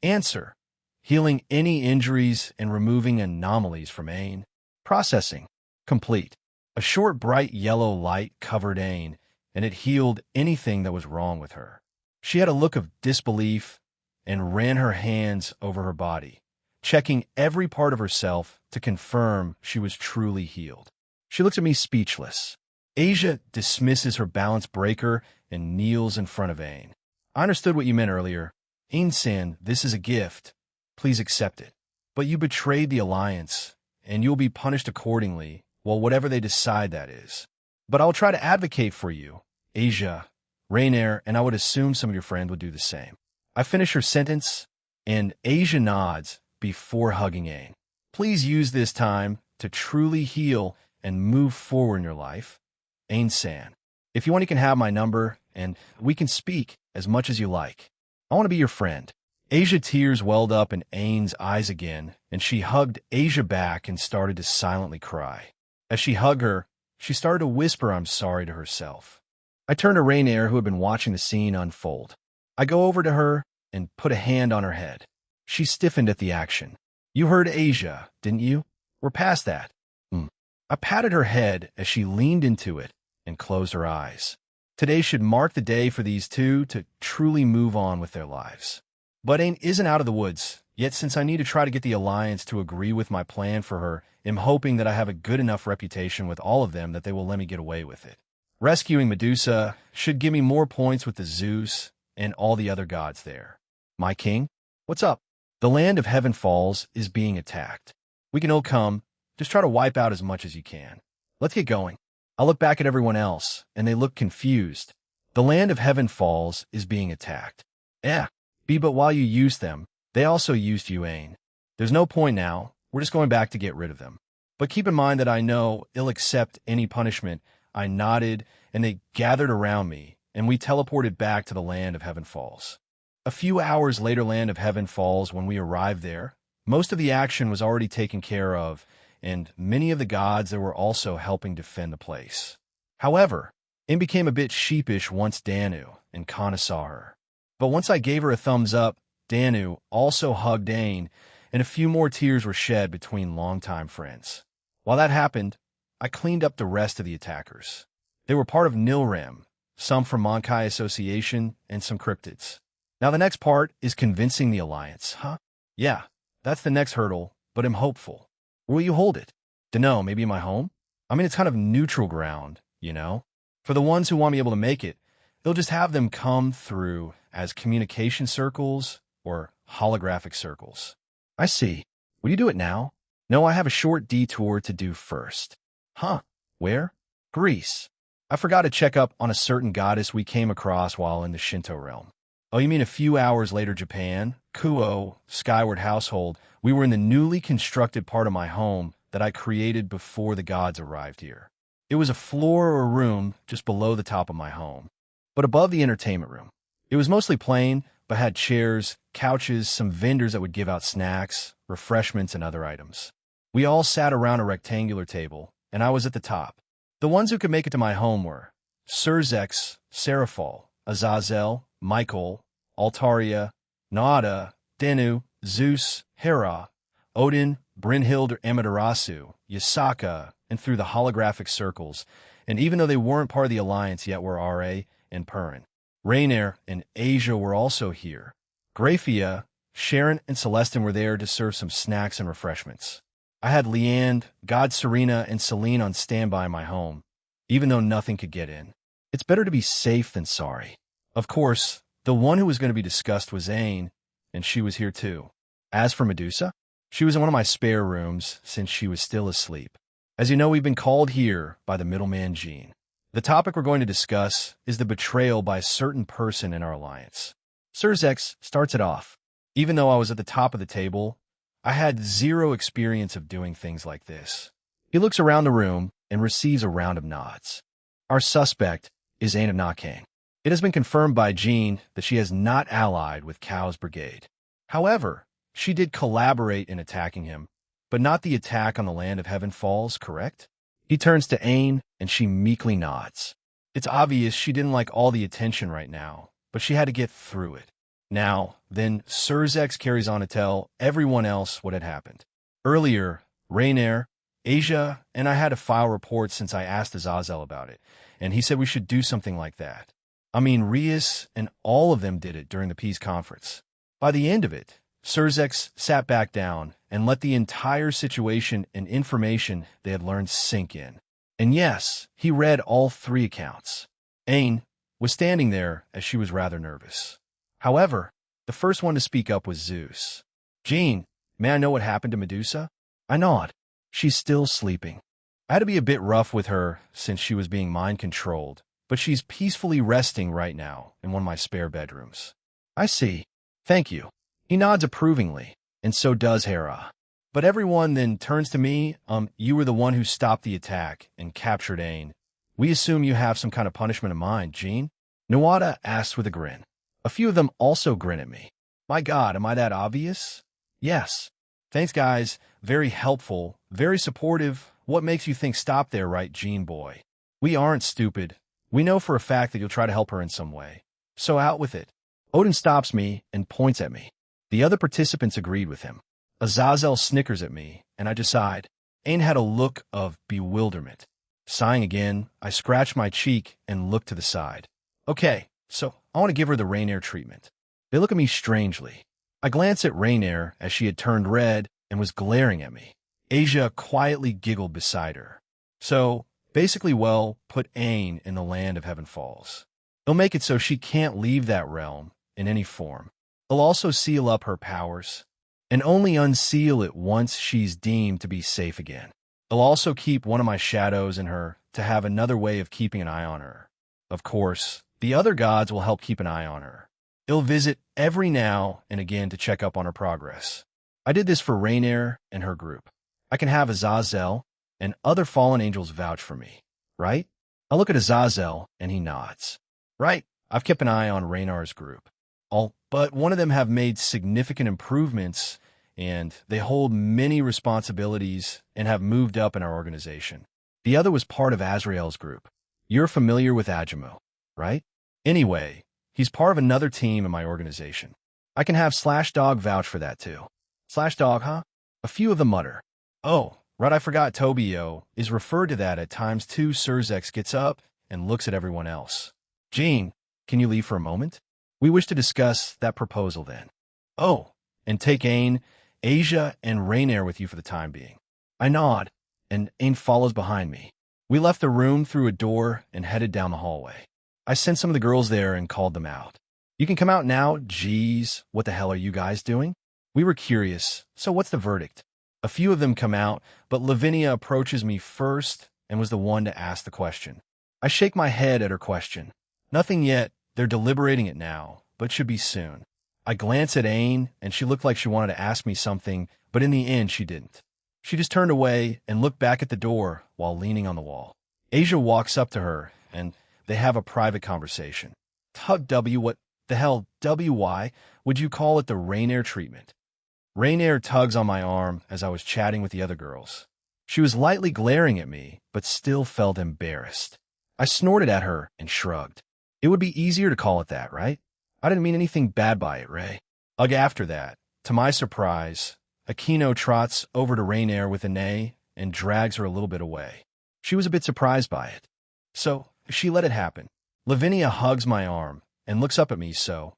Answer. Healing any injuries and removing anomalies from Ain. Processing. Complete. A short bright yellow light covered Ain, and it healed anything that was wrong with her. She had a look of disbelief and ran her hands over her body, checking every part of herself to confirm she was truly healed. She looks at me speechless. Asia dismisses her balance breaker and kneels in front of Ain. I understood what you meant earlier. Ain-san, this is a gift. Please accept it. But you betrayed the alliance, and you'll be punished accordingly, well, whatever they decide that is. But I'll try to advocate for you, Asia, Rainier, and I would assume some of your friends would do the same. I finish her sentence, and Asia nods before hugging Ain. Please use this time to truly heal and move forward in your life. Ain-san, if you want, you can have my number, and we can speak as much as you like. I want to be your friend. Asia tears welled up in Ain's eyes again, and she hugged Asia back and started to silently cry. As she hugged her, she started to whisper I'm sorry to herself. I turned to Rainier, who had been watching the scene unfold. I go over to her and put a hand on her head. She stiffened at the action. You heard Asia, didn't you? We're past that. I patted her head as she leaned into it and closed her eyes. Today should mark the day for these two to truly move on with their lives. But Ain isn't out of the woods, yet since I need to try to get the Alliance to agree with my plan for her, I'm hoping that I have a good enough reputation with all of them that they will let me get away with it. Rescuing Medusa should give me more points with the Zeus and all the other gods there. My king, what's up? The land of Heaven Falls is being attacked. We can all come, just try to wipe out as much as you can. Let's get going. I look back at everyone else, and they look confused. The land of Heaven Falls is being attacked. But while you used them, they also used you, Ain. There's no point now. We're just going back to get rid of them. But keep in mind that I know they'll accept any punishment. I nodded, and they gathered around me, and we teleported back to the land of Heaven Falls. A few hours later, land of Heaven Falls, when we arrived there, most of the action was already taken care of, and many of the gods that were also helping defend the place. However, it became a bit sheepish once Danu and Kana saw her. But once I gave her a thumbs up, Danu also hugged Ain, and a few more tears were shed between longtime friends. While that happened, I cleaned up the rest of the attackers. They were part of Nilrem, some from Monkai Association, and some cryptids. Now the next part is convincing the Alliance, huh? Yeah, that's the next hurdle, but I'm hopeful. Where will you hold it? Dunno, maybe in my home? I mean, it's kind of neutral ground, you know? For the ones who want me able to make it, they'll just have them come through as communication circles or holographic circles. I see. Will you do it now? No, I have a short detour to do first. Huh? Where? Greece. I forgot to check up on a certain goddess we came across while in the Shinto realm. Oh, you mean a few hours later, Japan? Kuo, Skyward Household. We were in the newly constructed part of my home that I created before the gods arrived here. It was a floor or room just below the top of my home, but above the entertainment room. It was mostly plain, but had chairs, couches, some vendors that would give out snacks, refreshments, and other items. We all sat around a rectangular table, and I was at the top. The ones who could make it to my home were Surzex, Seraphol, Azazel, Michael, Altaria, Naada, Denu, Zeus, Hera, Odin, Brynhild or Amaterasu, Yasaka, and through the holographic circles, and even though they weren't part of the Alliance yet were Ra and Purin. Rainier and Asia were also here. Graphia, Sharon, and Celestin were there to serve some snacks and refreshments. I had Leanne, God Serena, and Celine on standby in my home, even though nothing could get in. It's better to be safe than sorry. Of course, the one who was going to be discussed was Aine, and she was here too. As for Medusa, she was in one of my spare rooms since she was still asleep. As you know, we've been called here by the middleman Jean. The topic we're going to discuss is the betrayal by a certain person in our alliance. Surzex starts it off. Even though I was at the top of the table, I had zero experience of doing things like this. He looks around the room and receives a round of nods. Our suspect is Aine of Nakane. It has been confirmed by Jean that she has not allied with Cao's brigade. However, she did collaborate in attacking him, but not the attack on the land of Heaven Falls, correct? He turns to Aine, and she meekly nods. It's obvious she didn't like all the attention right now, but she had to get through it. Now, then Surzex carries on to tell everyone else what had happened. Earlier, Rainier, Asia, and I had a file report since I asked Azazel about it, and he said we should do something like that. I mean, Rias and all of them did it during the peace conference. By the end of it, Surzex sat back down and let the entire situation and information they had learned sink in. And yes, he read all 3 accounts. Aine was standing there as she was rather nervous. However, the first one to speak up was Zeus. Jean, may I know what happened to Medusa? I nod. She's still sleeping. I had to be a bit rough with her since she was being mind-controlled, but she's peacefully resting right now in one of my spare bedrooms. I see. Thank you. He nods approvingly, and so does Hera. But everyone then turns to me. You were the one who stopped the attack and captured Aine. We assume you have some kind of punishment in mind, Jean? Nawada asks with a grin. A few of them also grin at me. My God, am I that obvious? Yes. Thanks, guys. Very helpful, very supportive. What makes you think stop there, right, Jean boy? We aren't stupid. We know for a fact that you'll try to help her in some way. So out with it. Odin stops me and points at me. The other participants agreed with him. Azazel snickers at me, and I decide. Aine had a look of bewilderment. Sighing again, I scratch my cheek and look to the side. Okay, so I want to give her the Rainier treatment. They look at me strangely. I glance at Rainier as she had turned red and was glaring at me. Asia quietly giggled beside her. So, basically, well, put Aine in the land of Heaven Falls. They'll make it so she can't leave that realm in any form. They'll also seal up her powers, and only unseal it once she's deemed to be safe again. They'll also keep one of my shadows in her to have another way of keeping an eye on her. Of course, the other gods will help keep an eye on her. They'll visit every now and again to check up on her progress. I did this for Rainier and her group. I can have Azazel and other fallen angels vouch for me, right? I look at Azazel, and he nods. Right, I've kept an eye on Rainar's group. All but one of them have made significant improvements, and they hold many responsibilities and have moved up in our organization. The other was part of Azrael's group. You're familiar with Agimo, right? Anyway, he's part of another team in my organization. I can have Slashdog vouch for that too. Slashdog, huh? A few of them mutter. Oh, right, I forgot Tobio is referred to that at times too. Surzex gets up and looks at everyone else. Jean, can you leave for a moment? We wish to discuss that proposal then. Oh, and take Aine, Asia, and Rainier with you for the time being. I nod, and Aine follows behind me. We left the room through a door and headed down the hallway. I sent some of the girls there and called them out. You can come out now. Geez, what the hell are you guys doing? We were curious, so what's the verdict? A few of them come out, but Lavinia approaches me first and was the one to ask the question. I shake my head at her question. Nothing yet. They're deliberating it now, but should be soon. I glance at Aine, and she looked like she wanted to ask me something, but in the end she didn't. She just turned away and looked back at the door while leaning on the wall. Asia walks up to her, and they have a private conversation. Tug W, what the hell, WY, would you call it the Rainier treatment? Rainier tugs on my arm as I was chatting with the other girls. She was lightly glaring at me, but still felt embarrassed. I snorted at her and shrugged. It would be easier to call it that, right? I didn't mean anything bad by it, Ray. After that, to my surprise, Aquino trots over to Rainier with a neigh and drags her a little bit away. She was a bit surprised by it. So, she let it happen. Lavinia hugs my arm, and looks up at me. So,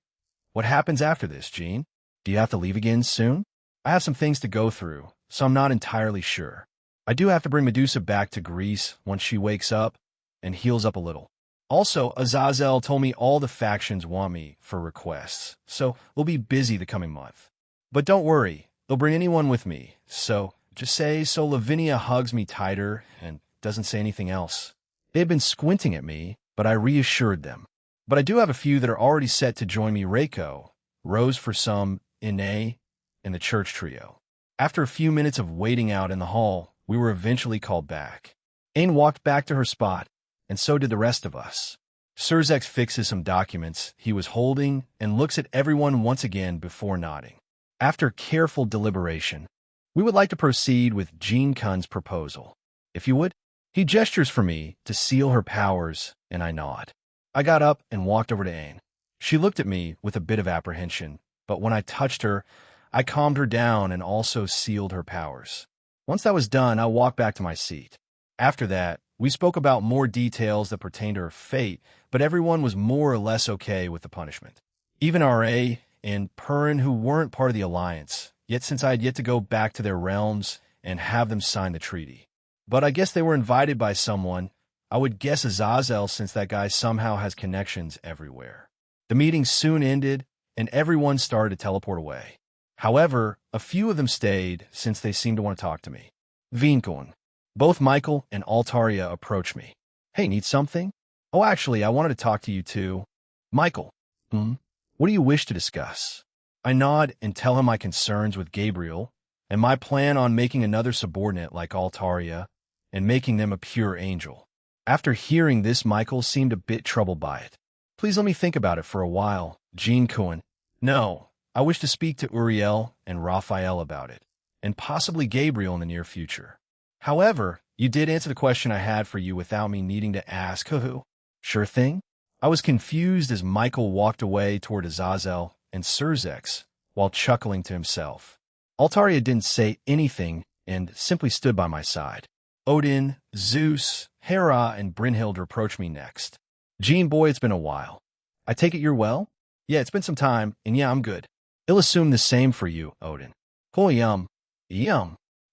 what happens after this, Jean? Do you have to leave again soon? I have some things to go through, so I'm not entirely sure. I do have to bring Medusa back to Greece once she wakes up and heals up a little. Also, Azazel told me all the factions want me for requests, so we'll be busy the coming month. But don't worry, they'll bring anyone with me, so just say so Lavinia hugs me tighter and doesn't say anything else. They've been squinting at me, but I reassured them. But I do have a few that are already set to join me. Reiko, Rose for some, Ine, and the church trio. After a few minutes of waiting out in the hall, we were eventually called back. Aine walked back to her spot, and so did the rest of us. Surzex fixes some documents he was holding and looks at everyone once again before nodding. After careful deliberation, we would like to proceed with Jean Kun's proposal. If you would. He gestures for me to seal her powers, and I nod. I got up and walked over to Aine. She looked at me with a bit of apprehension, but when I touched her, I calmed her down and also sealed her powers. Once that was done, I walked back to my seat. After that, we spoke about more details that pertained to her fate, but everyone was more or less okay with the punishment. Even R.A. and Perrin, who weren't part of the alliance, yet since I had yet to go back to their realms and have them sign the treaty. But I guess they were invited by someone. I would guess Azazel, since that guy somehow has connections everywhere. The meeting soon ended, and everyone started to teleport away. However, a few of them stayed, since they seemed to want to talk to me. Vinkon. Both Michael and Altaria approached me. Hey, need something? Oh, actually, I wanted to talk to you too. Michael. What do you wish to discuss? I nod and tell him my concerns with Gabriel, and my plan on making another subordinate like Altaria, and making them a pure angel. After hearing this, Michael seemed a bit troubled by it. Please let me think about it for a while, Jean Cohen. No, I wish to speak to Uriel and Raphael about it, and possibly Gabriel in the near future. However, you did answer the question I had for you without me needing to ask who. Sure thing. I was confused as Michael walked away toward Azazel and Surzex while chuckling to himself. Altaria didn't say anything and simply stood by my side. Odin, Zeus, Hera, and Brynhild approached me next. Jean boy, it's been a while. I take it you're well? Yeah, it's been some time, and yeah, I'm good. I'll assume the same for you, Odin. Cool, yum.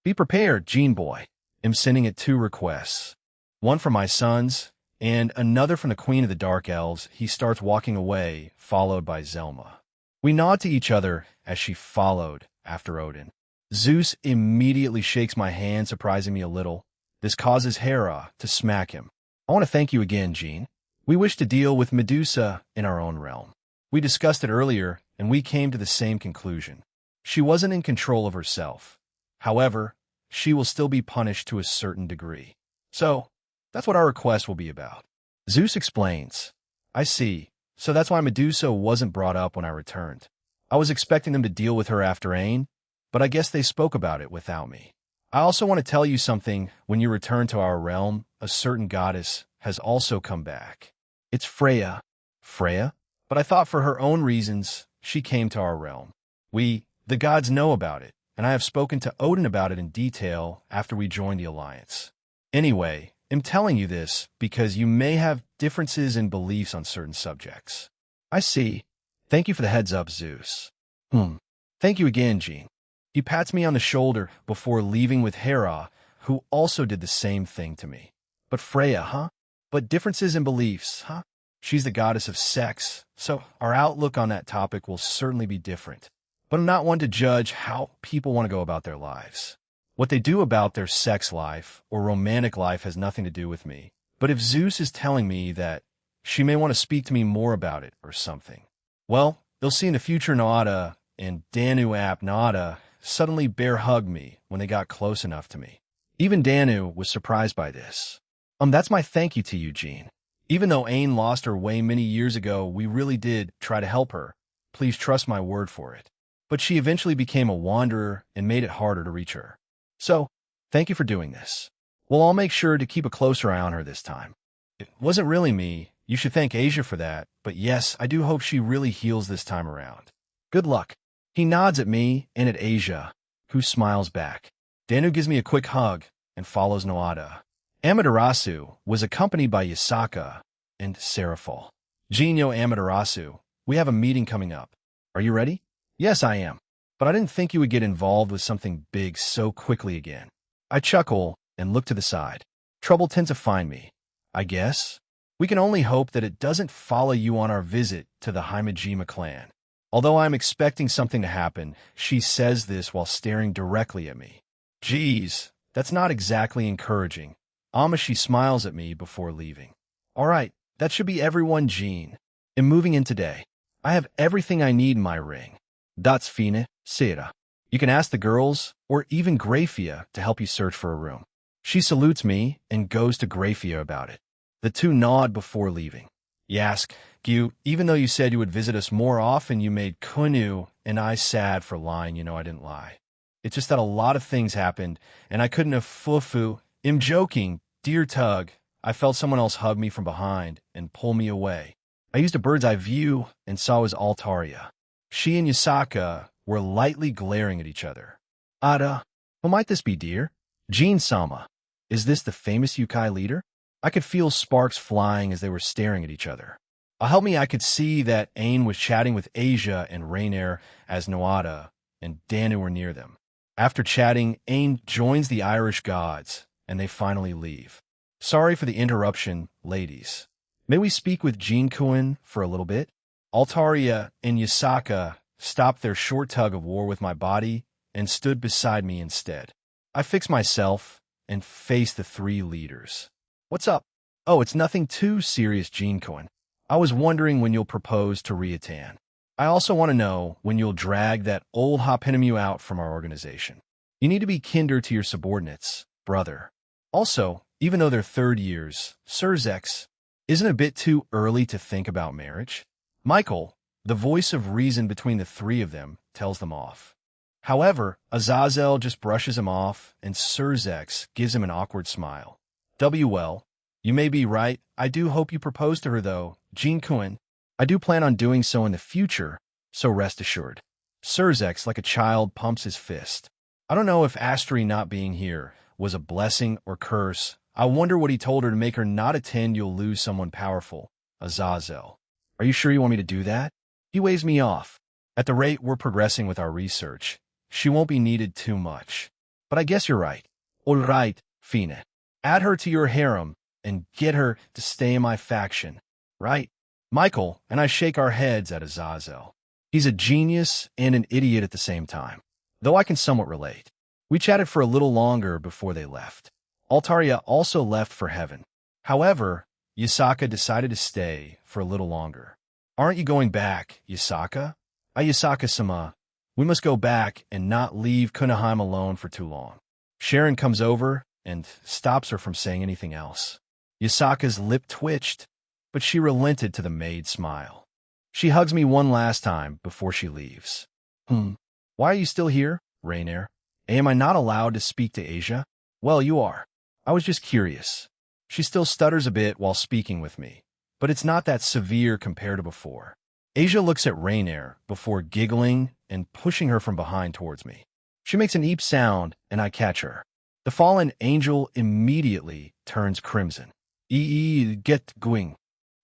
Be prepared, Jean boy. I'm sending it 2 requests. One from my sons, and another from the Queen of the Dark Elves. He starts walking away, followed by Zelma. We nod to each other as she followed after Odin. Zeus immediately shakes my hand, surprising me a little. This causes Hera to smack him. I want to thank you again, Jean. We wish to deal with Medusa in our own realm. We discussed it earlier, and we came to the same conclusion. She wasn't in control of herself. However, she will still be punished to a certain degree. So, that's what our request will be about. Zeus explains. I see. So that's why Medusa wasn't brought up when I returned. I was expecting them to deal with her after Aine, but I guess they spoke about it without me. I also want to tell you something. When you return to our realm, a certain goddess has also come back. It's Freya. Freya? But I thought for her own reasons, she came to our realm. We, the gods, know about it, and I have spoken to Odin about it in detail after we joined the alliance. Anyway, I'm telling you this because you may have differences in beliefs on certain subjects. I see. Thank you for the heads up, Zeus. Thank you again, Jean. He pats me on the shoulder before leaving with Hera, who also did the same thing to me. But Freya, huh? But differences in beliefs, huh? She's the goddess of sex, so our outlook on that topic will certainly be different. But I'm not one to judge how people want to go about their lives. What they do about their sex life or romantic life has nothing to do with me. But if Zeus is telling me that she may want to speak to me more about it or something, well, they'll see in the future. Noada and Danu ap Noada suddenly bear hugged me when they got close enough to me. Even Danu was surprised by this. That's my thank you to you, Jean. Even though Aine lost her way many years ago, we really did try to help her. Please trust my word for it. But she eventually became a wanderer and made it harder to reach her. So, thank you for doing this. Well, I'll make sure to keep a closer eye on her this time. It wasn't really me. You should thank Asia for that. But yes, I do hope she really heals this time around. Good luck. He nods at me and at Asia, who smiles back. Danu gives me a quick hug and follows Noada. Amaterasu was accompanied by Yasaka and Seraphol. Jinyo Amaterasu, we have a meeting coming up. Are you ready? Yes, I am. But I didn't think you would get involved with something big so quickly again. I chuckle and look to the side. Trouble tends to find me, I guess. We can only hope that it doesn't follow you on our visit to the Himejima clan. Although I'm expecting something to happen, she says this while staring directly at me. Geez, that's not exactly encouraging. Amashi smiles at me before leaving. All right, that should be everyone, Jean. I'm moving in today. I have everything I need in my ring. That's fine, Sera. You can ask the girls, or even Grafia, to help you search for a room. She salutes me and goes to Grafia about it. The two nod before leaving. Yask, you, even though you said you would visit us more often, you made Kunu and I sad for lying. I didn't lie. It's just that a lot of things happened, and I couldn't have fufu. I'm joking, dear Tug. I felt someone else hug me from behind and pull me away. I used a bird's eye view and saw it was Altaria. She and Yasaka were lightly glaring at each other. Ada, who might this be, dear? Jean-sama. Is this the famous Yukai leader? I could feel sparks flying as they were staring at each other. Help me, I could see that Ain was chatting with Asia and Rainier as Noada and Danu were near them. After chatting, Ain joins the Irish gods, and they finally leave. Sorry for the interruption, ladies. May we speak with Jean-kun for a little bit? Altaria and Yasaka stopped their short tug of war with my body and stood beside me instead. I fixed myself and faced the three leaders. What's up? Oh, it's nothing too serious, Jean-kun. I was wondering when you'll propose to Riatan. I also want to know when you'll drag that old Hopinemu out from our organization. You need to be kinder to your subordinates, brother. Also, even though they're third years, Surzex, isn't it a bit too early to think about marriage? Michael, the voice of reason between the three of them, tells them off. However, Azazel just brushes him off, and Surzex gives him an awkward smile. Well, you may be right. I do hope you propose to her, though, Jean-kun. I do plan on doing so in the future, so rest assured. Surzex, like a child, pumps his fist. I don't know if Astri not being here was a blessing or curse. I wonder what he told her to make her not attend. You'll lose someone powerful. Azazel. Are you sure you want me to do that? He waves me off. At the rate we're progressing with our research, she won't be needed too much. But I guess you're right. All right, Fina. Add her to your harem and get her to stay in my faction. Right? Michael and I shake our heads at Azazel. He's a genius and an idiot at the same time, though I can somewhat relate. We chatted for a little longer before they left. Altaria also left for heaven. However, Yasaka decided to stay for a little longer. Aren't you going back, Yasaka? Yasaka-sama, we must go back and not leave Kunaheim alone for too long. Sharon comes over and stops her from saying anything else. Yasaka's lip twitched, but she relented to the maid's smile. She hugs me one last time before she leaves. Why are you still here, Rainier? Am I not allowed to speak to Asia? Well, you are. I was just curious. She still stutters a bit while speaking with me, but it's not that severe compared to before. Asia looks at Rainier before giggling and pushing her from behind towards me. She makes an eep sound, and I catch her. The fallen angel immediately turns crimson. Get going.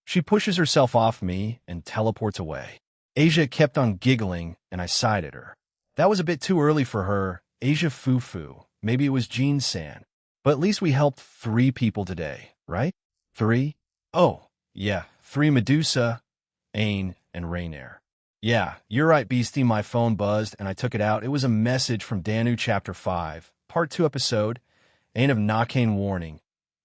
She pushes herself off me and teleports away. Asia kept on giggling, and I sighed at her. That was a bit too early for her. Asia Fufu. Maybe it was Jean-san. But at least we helped 3 people today, right? 3? Oh, yeah, 3 Medusa, Ain, and Rainier. Yeah, you're right, Beastie. My phone buzzed, and I took it out. It was a message from Danu Chapter 5, Part 2 episode, Ain of Nakane Warning.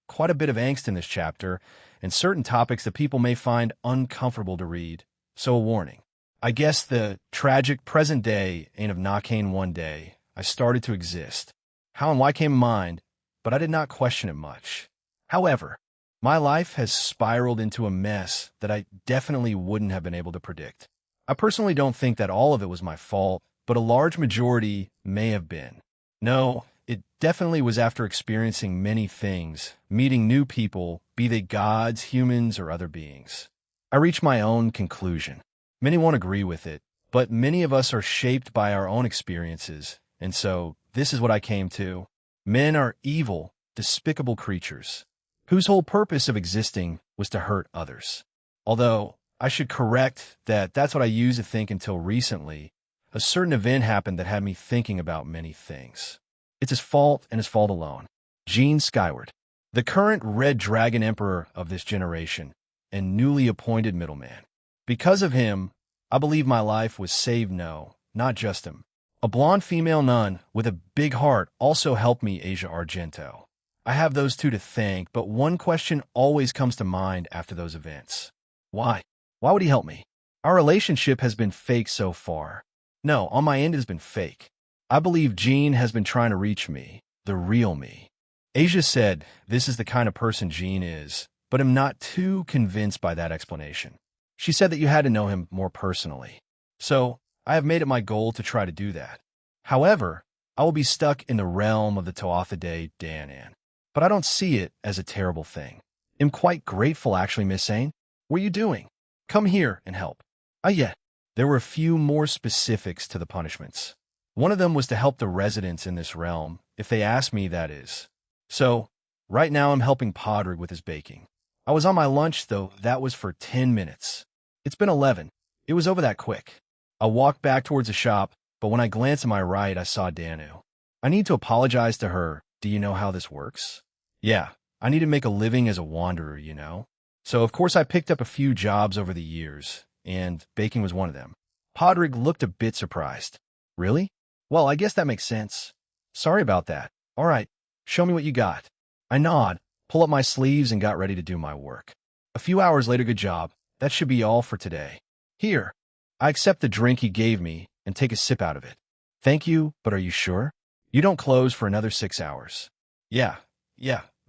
Quite a bit of angst in this chapter, and certain topics that people may find uncomfortable to read, so a warning. I guess the tragic present day Ain of Nakane one day, I started to exist. How and why came to mind, but I did not question it much. However, my life has spiraled into a mess that I definitely wouldn't have been able to predict. I personally don't think that all of it was my fault, but a large majority may have been. No, it definitely was after experiencing many things, meeting new people, be they gods, humans, or other beings. I reached my own conclusion. Many won't agree with it, but many of us are shaped by our own experiences, and so this is what I came to. Men are evil, despicable creatures, whose whole purpose of existing was to hurt others. Although, I should correct that that's what I used to think until recently. A certain event happened that had me thinking about many things. It's his fault and his fault alone. Gene Skyward, the current Red Dragon Emperor of this generation and newly appointed middleman. Because of him, I believe my life was saved. No, not just him. A blonde female nun with a big heart also helped me, Asia Argento. I have those two to thank, but one question always comes to mind after those events. Why? Why would he help me? Our relationship has been fake so far. No, on my end it has been fake. I believe Gene has been trying to reach me, the real me. Asia said this is the kind of person Gene is, but I'm not too convinced by that explanation. She said that you had to know him more personally. So, I have made it my goal to try to do that. However, I will be stuck in the realm of the Toathade Danan. But I don't see it as a terrible thing. I'm quite grateful, actually, Miss Ain. What are you doing? Come here and help. Yeah. There were a few more specifics to the punishments. One of them was to help the residents in this realm, if they asked me, that is. So, right now I'm helping Podrick with his baking. I was on my lunch, though. That was for 10 minutes. It's been 11. It was over that quick. I walked back towards the shop, but when I glanced to my right, I saw Danu. I need to apologize to her. Do you know how this works? Yeah, I need to make a living as a wanderer, you know? So, of course, I picked up a few jobs over the years, and baking was one of them. Podrick looked a bit surprised. Really? Well, I guess that makes sense. Sorry about that. All right, show me what you got. I nod, pull up my sleeves, and got ready to do my work. A few hours later, good job. That should be all for today. Here. I accept the drink he gave me and take a sip out of it. Thank you, but are you sure? You don't close for another 6 hours. Yeah.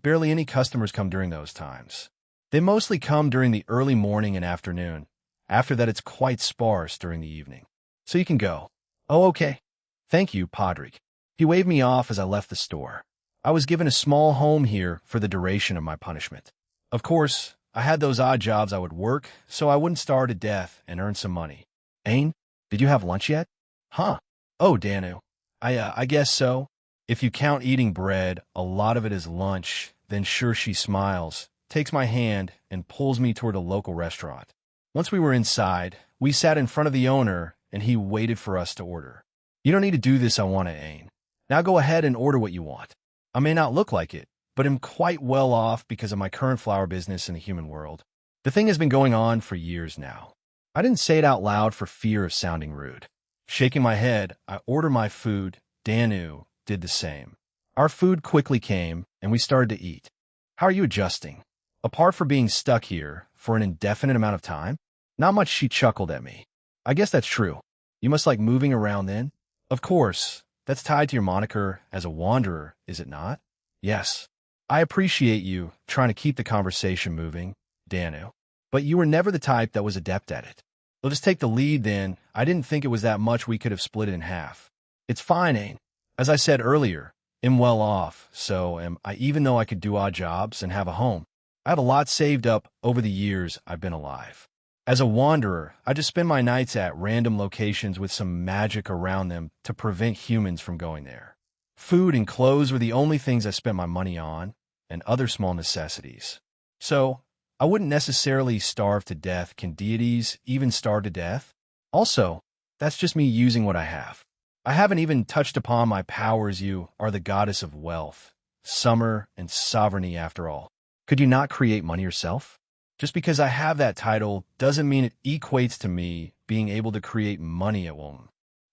Barely any customers come during those times. They mostly come during the early morning and afternoon. After that, it's quite sparse during the evening. So you can go. Oh, okay. Thank you, Podrick. He waved me off as I left the store. I was given a small home here for the duration of my punishment. Of course, I had those odd jobs I would work, so I wouldn't starve to death and earn some money. Ain, did you have lunch yet? Huh. Oh, Danu. I guess so. If you count eating bread, a lot of it is lunch. Then sure, she smiles, takes my hand, and pulls me toward a local restaurant. Once we were inside, we sat in front of the owner, and he waited for us to order. You don't need to do this, I want it, Ain. Now go ahead and order what you want. I may not look like it, but am quite well off because of my current flower business in the human world. The thing has been going on for years now. I didn't say it out loud for fear of sounding rude. Shaking my head, I ordered my food. Danu did the same. Our food quickly came, and we started to eat. How are you adjusting? Apart from being stuck here for an indefinite amount of time? Not much, she chuckled at me. I guess that's true. You must like moving around then? Of course. That's tied to your moniker as a wanderer, is it not? Yes. I appreciate you trying to keep the conversation moving, Danu. But you were never the type that was adept at it. We'll just take the lead then. I didn't think it was that much. We could have split it in half. It's fine, Ain. As I said earlier, I'm well off, so am I, even though I could do odd jobs and have a home. I have a lot saved up over the years I've been alive. As a wanderer, I just spend my nights at random locations with some magic around them to prevent humans from going there. Food and clothes were the only things I spent my money on, and other small necessities. So, I wouldn't necessarily starve to death. Can deities even starve to death? Also, that's just me using what I have. I haven't even touched upon my powers. You are the goddess of wealth, summer, and sovereignty after all. Could you not create money yourself? Just because I have that title doesn't mean it equates to me being able to create money at will.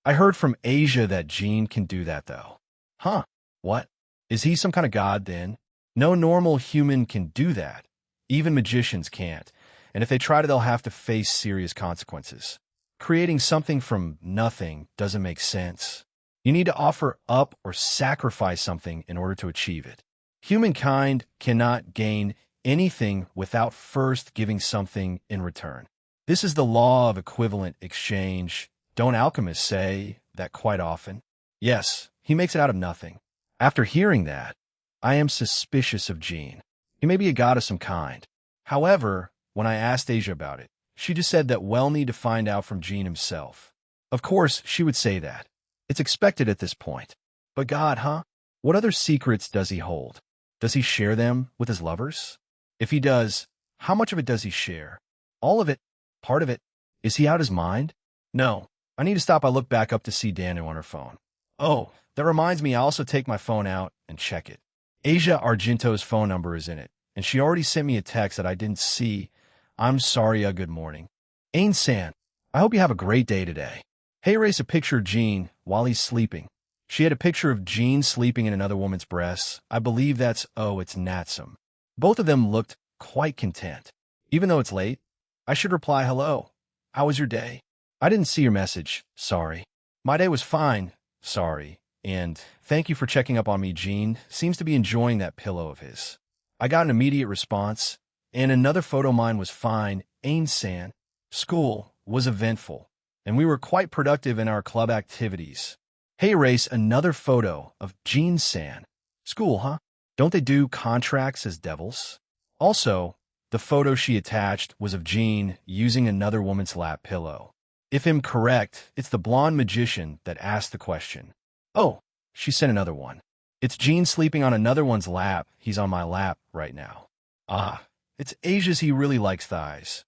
I heard from Asia that Gene can do that, though. Huh? What? Is he some kind of god, then? No normal human can do that. Even magicians can't, and if they try to, they'll have to face serious consequences. Creating something from nothing doesn't make sense. You need to offer up or sacrifice something in order to achieve it. Humankind cannot gain anything without first giving something in return. This is the law of equivalent exchange. Don't alchemists say that quite often? Yes, he makes it out of nothing. After hearing that, I am suspicious of Gene. He may be a god of some kind. However, when I asked Asia about it, she just said that we'll need to find out from Gene himself. Of course, she would say that. It's expected at this point. But God, huh? What other secrets does he hold? Does he share them with his lovers? If he does, how much of it does he share? All of it? Part of it. Is he out his mind? No. I need to stop. I look back up to see Danu on her phone. Oh, that reminds me, I also take my phone out and check it. Asia Argento's phone number is in it, and she already sent me a text that I didn't see. I'm sorry, good morning. Ain-san, I hope you have a great day today. Hey, race a picture of Jean while he's sleeping. She had a picture of Jean sleeping in another woman's breasts. I believe it's Natsum. Both of them looked quite content. Even though it's late, I should reply, hello. How was your day? I didn't see your message. Sorry. My day was fine. Sorry. And thank you for checking up on me. Jean seems to be enjoying that pillow of his. I got an immediate response. And another photo, mine was fine. Ain-san. School was eventful, and we were quite productive in our club activities. Hey, race, another photo of Jean-san. School, huh? Don't they do contracts as devils? Also, the photo she attached was of Jean using another woman's lap pillow. If I'm correct, it's the blonde magician that asked the question. Oh, she sent another one. It's Jean sleeping on another one's lap. He's on my lap right now. Ah, it's Asia's. He really likes thighs.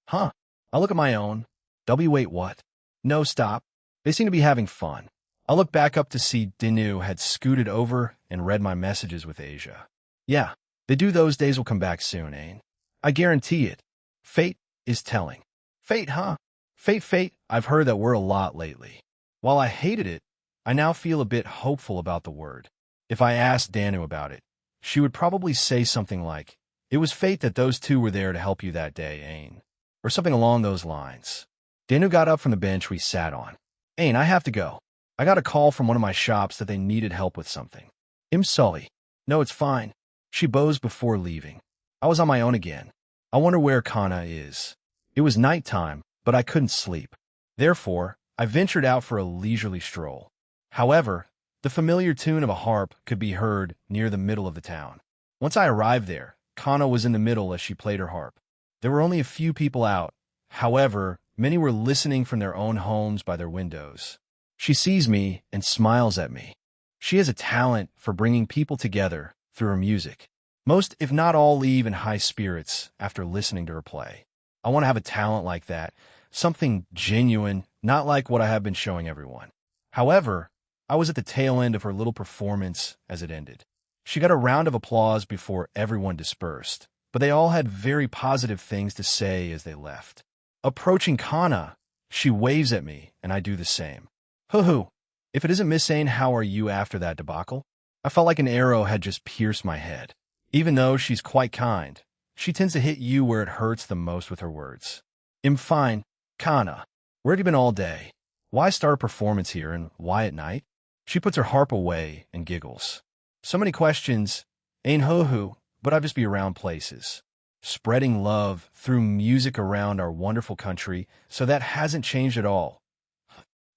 Huh. I'll look at my own. Wait, what? No, stop. They seem to be having fun. I'll look back up to see Danu had scooted over and read my messages with Asia. Yeah, they do. Those days will come back soon, Ain. I guarantee it. Fate is telling. Fate, huh? Fate. I've heard that word a lot lately. While I hated it, I now feel a bit hopeful about the word. If I asked Danu about it, she would probably say something like, it was fate that those two were there to help you that day, Ain. Or something along those lines. Danu got up from the bench we sat on. Ain, I have to go. I got a call from one of my shops that they needed help with something. I'm sorry. No, it's fine. She bows before leaving. I was on my own again. I wonder where Kana is. It was nighttime, but I couldn't sleep. Therefore, I ventured out for a leisurely stroll. However, the familiar tune of a harp could be heard near the middle of the town. Once I arrived there, Kana was in the middle as she played her harp. There were only a few people out. However, many were listening from their own homes by their windows. She sees me and smiles at me. She has a talent for bringing people together through her music. Most, if not all, leave in high spirits after listening to her play. I want to have a talent like that, something genuine, not like what I have been showing everyone. However, I was at the tail end of her little performance as it ended. She got a round of applause before everyone dispersed, but they all had very positive things to say as they left. Approaching Kana, she waves at me, and I do the same. Hoo-hoo. If it isn't Miss Ain, how are you after that debacle? I felt like an arrow had just pierced my head. Even though she's quite kind, she tends to hit you where it hurts the most with her words. I'm fine. Kana, where have you been all day? Why start a performance here, and why at night? She puts her harp away and giggles. So many questions. Ain't hoo-hoo, but I just be around places. Spreading love through music around our wonderful country, so that hasn't changed at all.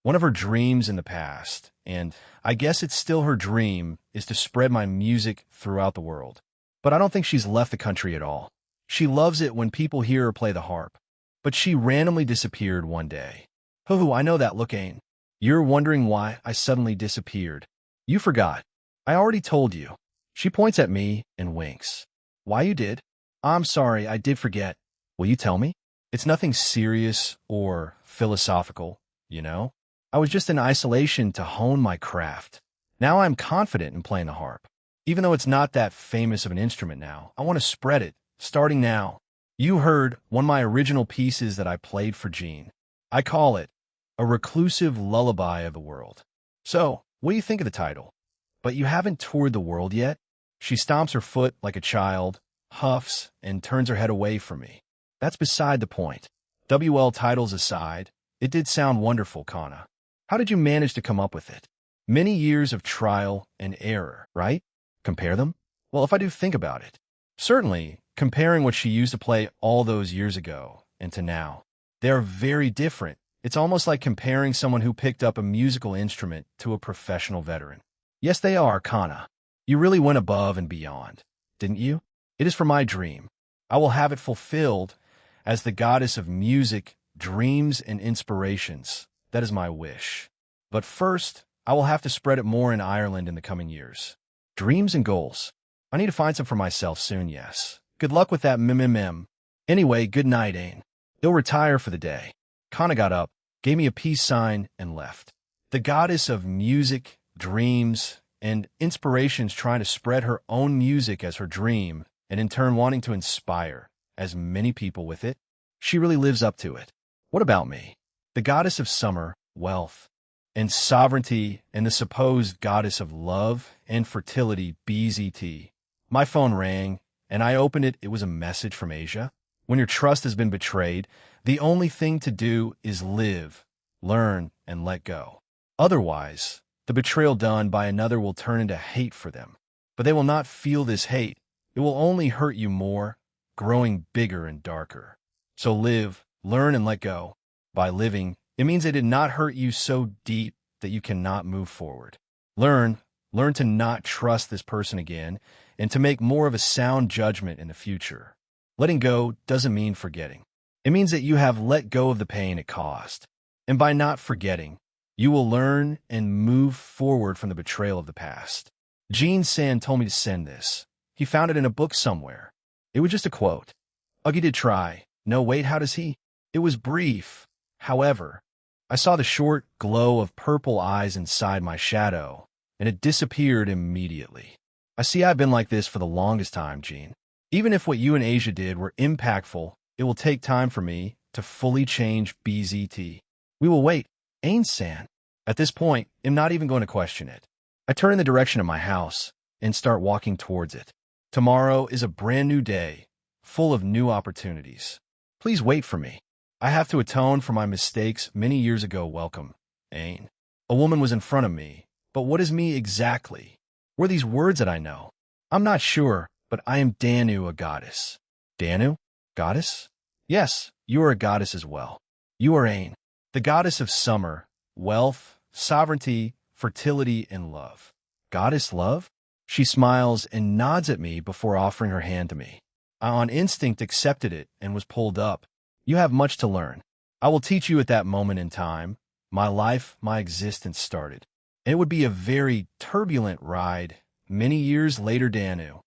One of her dreams in the past, and I guess it's still her dream, is to spread my music throughout the world. But I don't think she's left the country at all. She loves it when people hear her play the harp. But she randomly disappeared one day. Hoo-hoo, I know that look, Ain. You're wondering why I suddenly disappeared. You forgot. I already told you. She points at me and winks. Why you did? I'm sorry, I did forget. Will you tell me? It's nothing serious or philosophical, you know? I was just in isolation to hone my craft. Now I'm confident in playing the harp. Even though it's not that famous of an instrument now, I want to spread it, starting now. You heard one of my original pieces that I played for Jean. I call it A Reclusive Lullaby of the World. So, what do you think of the title? But you haven't toured the world yet? She stomps her foot like a child, huffs, and turns her head away from me. That's beside the point. WL titles aside, it did sound wonderful, Kana. How did you manage to come up with it? Many years of trial and error, right? Compare them? Well, if I do think about it. Certainly, comparing what she used to play all those years ago and to now. They are very different. It's almost like comparing someone who picked up a musical instrument to a professional veteran. Yes, they are, Kana. You really went above and beyond, didn't you? It is for my dream. I will have it fulfilled as the goddess of music, dreams, and inspirations. That is my wish. But first, I will have to spread it more in Ireland in the coming years. Dreams and goals. I need to find some for myself soon, yes. Good luck with that, Anyway, good night, Ain. He'll retire for the day. Kana got up, gave me a peace sign, and left. The goddess of music, dreams, and inspirations trying to spread her own music as her dream, and in turn wanting to inspire as many people with it. She really lives up to it. What about me? The goddess of summer, wealth, and sovereignty, and the supposed goddess of love and fertility, BZT. My phone rang, and I opened it. It was a message from Asia. When your trust has been betrayed, the only thing to do is live, learn, and let go. Otherwise, the betrayal done by another will turn into hate for them. But they will not feel this hate. It will only hurt you more, growing bigger and darker. So live, learn, and let go. By living, it means they did not hurt you so deep that you cannot move forward. Learn to not trust this person again and to make more of a sound judgment in the future. Letting go doesn't mean forgetting. It means that you have let go of the pain it caused. And by not forgetting, you will learn and move forward from the betrayal of the past. Gene San told me to send this. He found it in a book somewhere. It was just a quote. Uggy did try. No, wait, how does he? It was brief. However, I saw the short glow of purple eyes inside my shadow, and it disappeared immediately. I see I've been like this for the longest time, Gene. Even if what you and Asia did were impactful, it will take time for me to fully change BZT. We will wait. Ain-san. At this point, I'm not even going to question it. I turn in the direction of my house and start walking towards it. Tomorrow is a brand new day, full of new opportunities. Please wait for me. I have to atone for my mistakes many years ago. Welcome, Ain. A woman was in front of me, but what is me exactly? Were these words that I know? I'm not sure, but I am Danu, a goddess. Danu? Goddess? Yes, you are a goddess as well. You are Ain, the goddess of summer, wealth, sovereignty, fertility, and love. Goddess love? She smiles and nods at me before offering her hand to me. I on instinct accepted it and was pulled up. You have much to learn. I will teach you at that moment in time. My life, my existence started. And it would be a very turbulent ride. Many years later, Danu.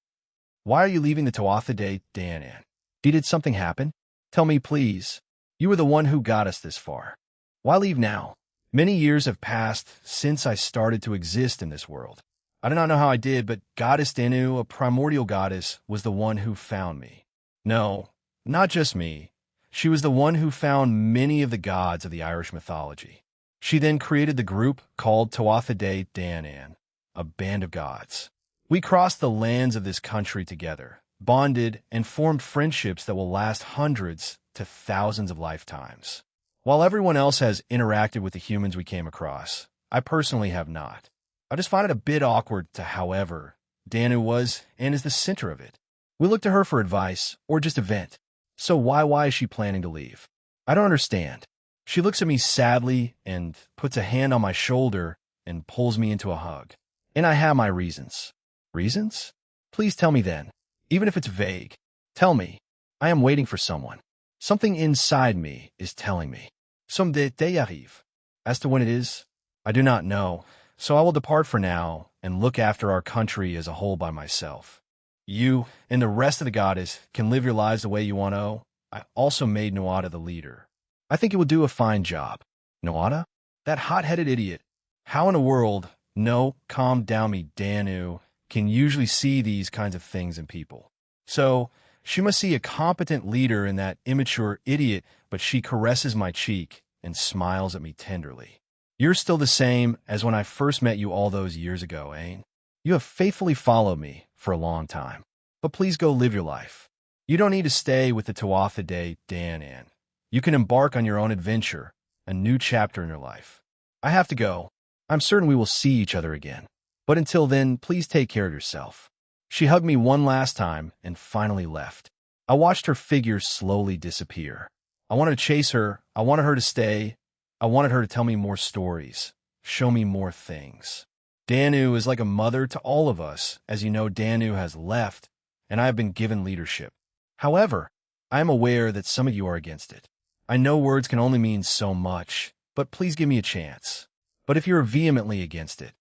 Why are you leaving the Tuatha De Danann? Did something happen? Tell me, please. You were the one who got us this far. Why leave now? Many years have passed since I started to exist in this world. I do not know how I did, but Goddess Danu, a primordial goddess, was the one who found me. No, not just me. She was the one who found many of the gods of the Irish mythology. She then created the group called Tuatha De Danann, a band of gods. We crossed the lands of this country together, bonded, and formed friendships that will last hundreds to thousands of lifetimes. While everyone else has interacted with the humans we came across, I personally have not. I just find it a bit awkward however, Danu was and is the center of it. We look to her for advice or just a vent. So why is she planning to leave? I don't understand. She looks at me sadly and puts a hand on my shoulder and pulls me into a hug. And I have my reasons. Reasons? Please tell me then. Even if it's vague. Tell me. I am waiting for someone. Something inside me is telling me. Someday they arrive. As to when it is, I do not know. So I will depart for now and look after our country as a whole by myself. You and the rest of the goddess can live your lives the way you want to. I also made Nuada the leader. I think it will do a fine job. Nuada? That hot-headed idiot. How in the world, no, calm down me, Danu, can usually see these kinds of things in people. So, she must see a competent leader in that immature idiot, but she caresses my cheek and smiles at me tenderly. You're still the same as when I first met you all those years ago, Ain. You have faithfully followed me for a long time. But please go live your life. You don't need to stay with the Tuatha De Danann. You can embark on your own adventure, a new chapter in your life. I have to go. I'm certain we will see each other again. But until then, please take care of yourself. She hugged me one last time and finally left. I watched her figure slowly disappear. I wanted to chase her. I wanted her to stay. I wanted her to tell me more stories, show me more things. Danu is like a mother to all of us. As you know, Danu has left, and I have been given leadership. However, I am aware that some of you are against it. I know words can only mean so much, but please give me a chance. But if you're vehemently against it,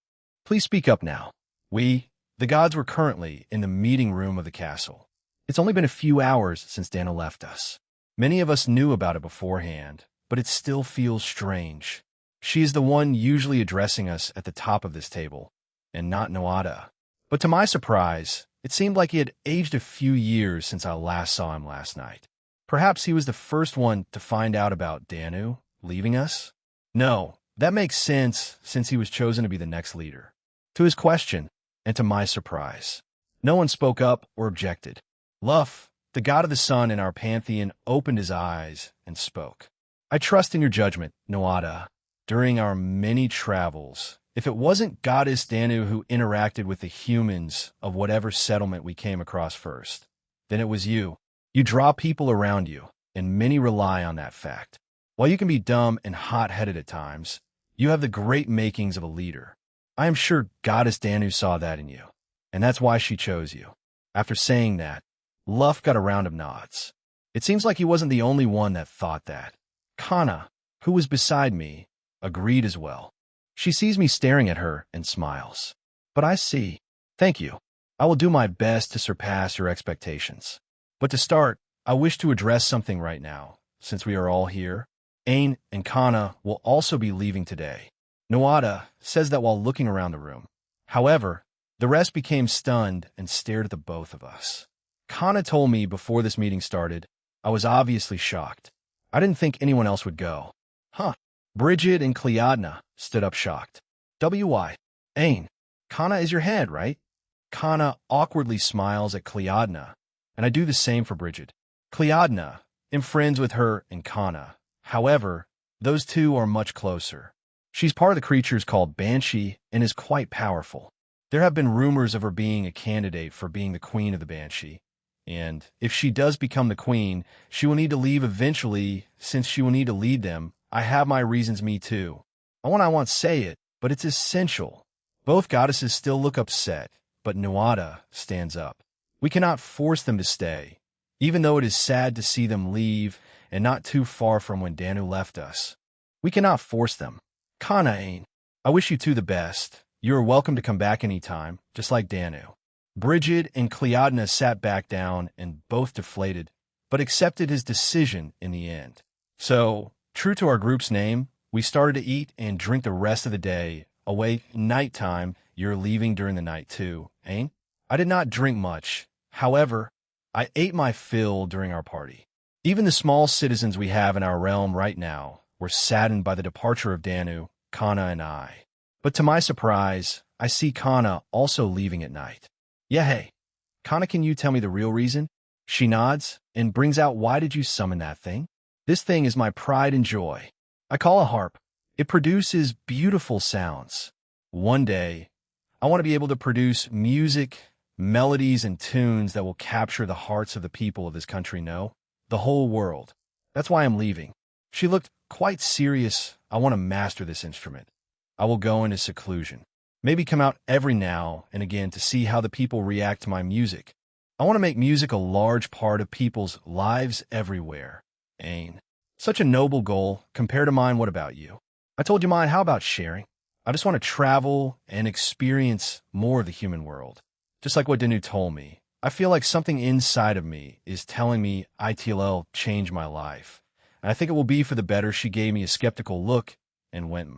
please speak up now. We, the gods, were currently in the meeting room of the castle. It's only been a few hours since Danu left us. Many of us knew about it beforehand, but it still feels strange. She is the one usually addressing us at the top of this table, and not Noada. But to my surprise, it seemed like he had aged a few years since I last saw him last night. Perhaps he was the first one to find out about Danu leaving us? No, that makes sense since he was chosen to be the next leader. To his question, and to my surprise, no one spoke up or objected. Luff, the god of the sun in our pantheon, opened his eyes and spoke. I trust in your judgment, Noada. During our many travels, if it wasn't Goddess Danu who interacted with the humans of whatever settlement we came across first, then it was you. You draw people around you, and many rely on that fact. While you can be dumb and hot-headed at times, you have the great makings of a leader. I am sure Goddess Danu saw that in you, and that's why she chose you. After saying that, Luff got a round of nods. It seems like he wasn't the only one that thought that. Kana, who was beside me, agreed as well. She sees me staring at her and smiles. But I see. Thank you. I will do my best to surpass your expectations. But to start, I wish to address something right now, since we are all here. Ain and Kana will also be leaving today. Noada says that while looking around the room. However, the rest became stunned and stared at the both of us. Kana told me before this meeting started, I was obviously shocked. I didn't think anyone else would go. Huh. Bridget and Cleodna stood up shocked. W.I. Ain, Kana is your head, right? Kana awkwardly smiles at Cleodna, and I do the same for Bridget. Cleodna, am friends with her and Kana. However, those two are much closer. She's part of the creatures called Banshee and is quite powerful. There have been rumors of her being a candidate for being the queen of the Banshee. And if she does become the queen, she will need to leave eventually, since she will need to lead them. I have my reasons, me too. I won't say it, but it's essential. Both goddesses still look upset, but Noada stands up. We cannot force them to stay, even though it is sad to see them leave and not too far from when Danu left us. We cannot force them. Kana, Ain, I wish you two the best. You are welcome to come back anytime, just like Danu. Bridget and Cleodna sat back down and both deflated, but accepted his decision in the end. So, true to our group's name, we started to eat and drink the rest of the day. Away nighttime, you're leaving during the night too, Ain? I did not drink much. However, I ate my fill during our party. Even the small citizens we have in our realm right now were saddened by the departure of Danu, Kana, and I. But to my surprise, I see Kana also leaving at night. Yeah, hey. Kana, can you tell me the real reason? She nods and brings out, why did you summon that thing? This thing is my pride and joy. I call a harp. It produces beautiful sounds. One day, I want to be able to produce music, melodies, and tunes that will capture the hearts of the people of this country, no? The whole world. That's why I'm leaving. She looked quite serious. I want to master this instrument. I will go into seclusion. Maybe come out every now and again to see how the people react to my music. I want to make music a large part of people's lives everywhere. Ain. Such a noble goal compared to mine. What about you? I told you mine. How about sharing? I just want to travel and experience more of the human world. Just like what Danu told me. I feel like something inside of me is telling me ITLL changed my life. And I think it will be for the better. She gave me a skeptical look and went,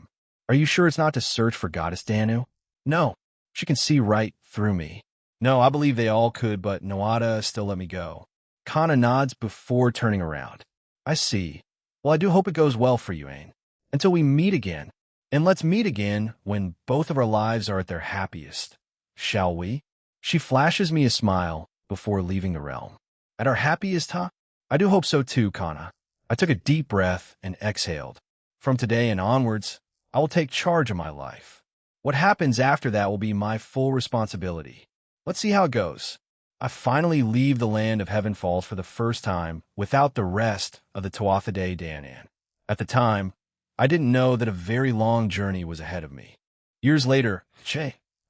Are you sure it's not to search for Goddess Danu? No. She can see right through me. No, I believe they all could, but Noada still let me go. Kana nods before turning around. I see. Well, I do hope it goes well for you, Ain. Until we meet again. And let's meet again when both of our lives are at their happiest. Shall we? She flashes me a smile before leaving the realm. At our happiest, huh? I do hope so too, Kana. I took a deep breath and exhaled. From today and onwards, I will take charge of my life. What happens after that will be my full responsibility. Let's see how it goes. I finally leave the land of Heaven Falls for the first time without the rest of the Tuatha Danann. At the time, I didn't know that a very long journey was ahead of me. Years later,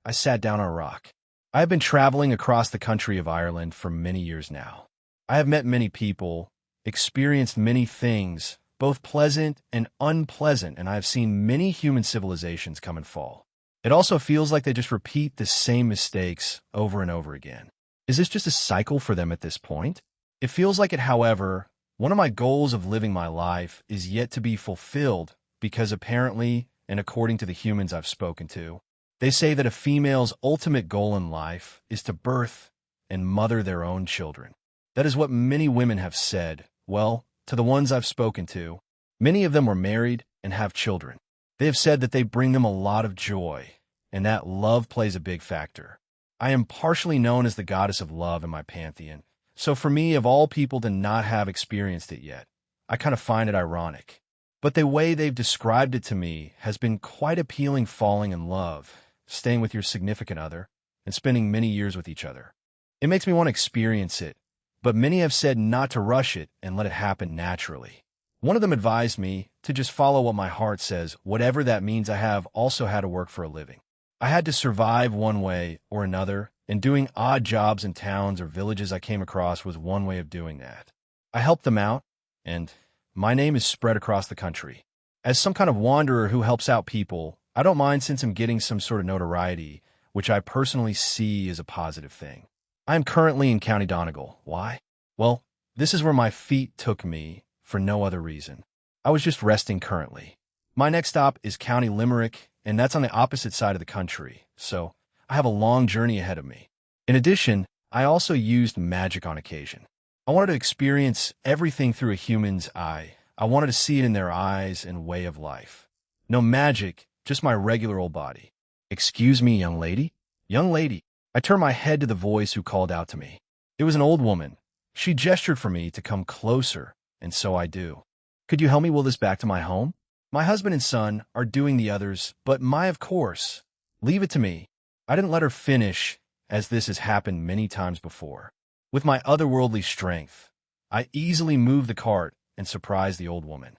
I sat down on a rock. I have been traveling across the country of Ireland for many years now. I have met many people, experienced many things, both pleasant and unpleasant, and I have seen many human civilizations come and fall. It also feels like they just repeat the same mistakes over and over again. Is this just a cycle for them at this point? It feels like it, however, One of my goals of living my life is yet to be fulfilled because apparently, and according to the humans I've spoken to, they say that a female's ultimate goal in life is to birth and mother their own children. That is what many women have said. Well, to the ones I've spoken to, many of them were married and have children. They have said that they bring them a lot of joy, and that love plays a big factor. I am partially known as the goddess of love in my pantheon, so for me, of all people to not have experienced it yet, I kind of find it ironic. But the way they've described it to me has been quite appealing, falling in love, staying with your significant other, and spending many years with each other. It makes me want to experience it, but many have said not to rush it and let it happen naturally. One of them advised me to just follow what my heart says, whatever that means. I have also had to work for a living. I had to survive one way or another, and doing odd jobs in towns or villages I came across was one way of doing that. I helped them out, and my name is spread across the country. As some kind of wanderer who helps out people, I don't mind since I'm getting some sort of notoriety, which I personally see as a positive thing. I am currently in County Donegal. Why? Well, this is where my feet took me for no other reason. I was just resting currently. My next stop is County Limerick, and that's on the opposite side of the country, so I have a long journey ahead of me. In addition, I also used magic on occasion. I wanted to experience everything through a human's eye. I wanted to see it in their eyes and way of life. No magic, just my regular old body. "Excuse me, young lady?" "Young lady." I turned my head to the voice who called out to me. It was an old woman. She gestured for me to come closer, and so I do. "Could you help me wheel this back to my home? My husband and son are doing the others, but of course. Leave it to me." I didn't let her finish, as this has happened many times before. With my otherworldly strength, I easily moved the cart and surprised the old woman.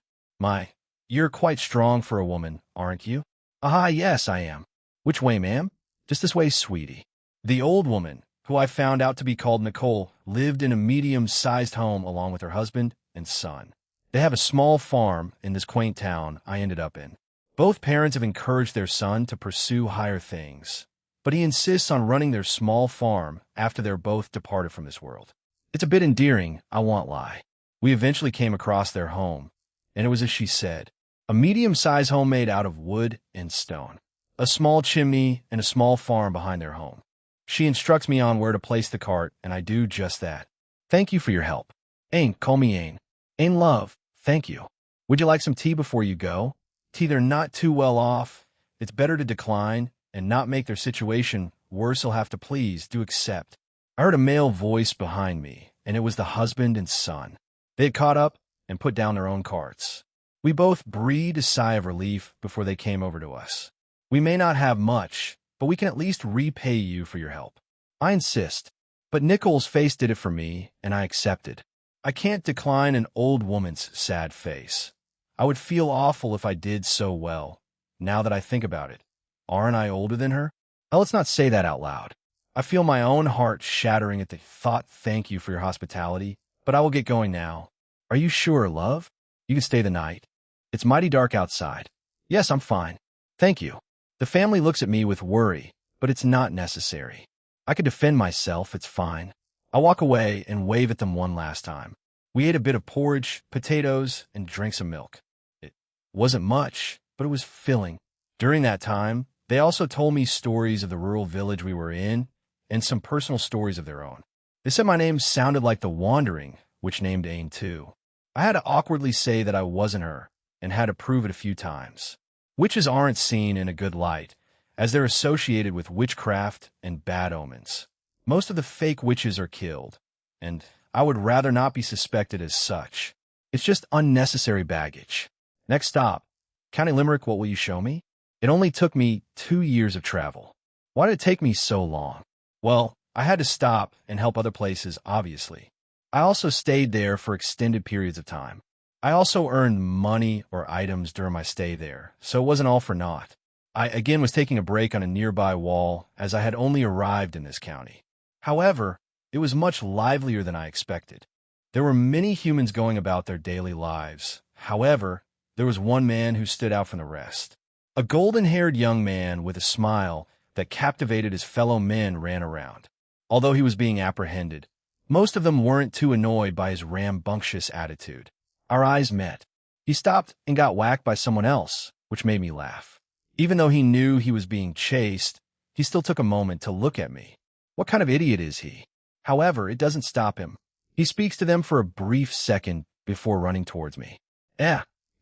"You're quite strong for a woman, aren't you?" "Ah, yes, I am." "Which way, ma'am?" "Just this way, sweetie." The old woman, who I found out to be called Nicole, lived in a medium-sized home along with her husband and son. They have a small farm in this quaint town I ended up in. Both parents have encouraged their son to pursue higher things, but he insists on running their small farm after they're both departed from this world. It's a bit endearing, I won't lie. We eventually came across their home, and it was as she said, a medium-sized home made out of wood and stone, a small chimney, and a small farm behind their home. She instructs me on where to place the cart, and I do just that. "Thank you for your help." "Ain, call me Ain." "Ain, love, thank you." "Would you like some tea before you go?" "Tea, they're not too well off. It's better to decline and not make their situation worse. He'll have to please do accept." I heard a male voice behind me, and it was the husband and son. They had caught up and put down their own carts. We both breathed a sigh of relief before they came over to us. "We may not have much, but we can at least repay you for your help." I insist, but Nicole's face did it for me, and I accepted. I can't decline an old woman's sad face. I would feel awful if I did so well, now that I think about it. Aren't I older than her? Now, let's not say that out loud. I feel my own heart shattering at the thought. "Thank you for your hospitality, but I will get going now." "Are you sure, love? You can stay the night. It's mighty dark outside." "Yes, I'm fine. Thank you." The family looks at me with worry, but it's not necessary. I could defend myself, it's fine. I walk away and wave at them one last time. We ate a bit of porridge, potatoes, and drank some milk. It wasn't much, but it was filling. During that time, they also told me stories of the rural village we were in and some personal stories of their own. They said my name sounded like the Wandering, which named Ain too. I had to awkwardly say that I wasn't her and had to prove it a few times. Witches aren't seen in a good light, as they're associated with witchcraft and bad omens. Most of the fake witches are killed, and I would rather not be suspected as such. It's just unnecessary baggage. Next stop, County Limerick. What will you show me? It only took me 2 years of travel. Why did it take me so long? Well, I had to stop and help other places, obviously. I also stayed there for extended periods of time. I also earned money or items during my stay there, so it wasn't all for naught. I again was taking a break on a nearby wall, as I had only arrived in this county. However, it was much livelier than I expected. There were many humans going about their daily lives. However, there was one man who stood out from the rest. A golden-haired young man with a smile that captivated his fellow men ran around. Although he was being apprehended, Most of them weren't too annoyed by his rambunctious attitude. Our eyes met. He stopped and got whacked by someone else, which made me laugh. Even though he knew he was being chased, he still took a moment to look at me. What kind of idiot is he? However, it doesn't stop him. He speaks to them for a brief second before running towards me.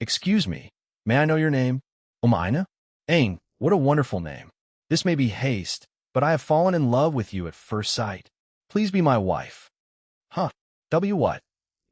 Excuse me. May I know your name? Ina? Ain, what a wonderful name. This may be haste, but I have fallen in love with you at first sight. Please be my wife. Huh. What?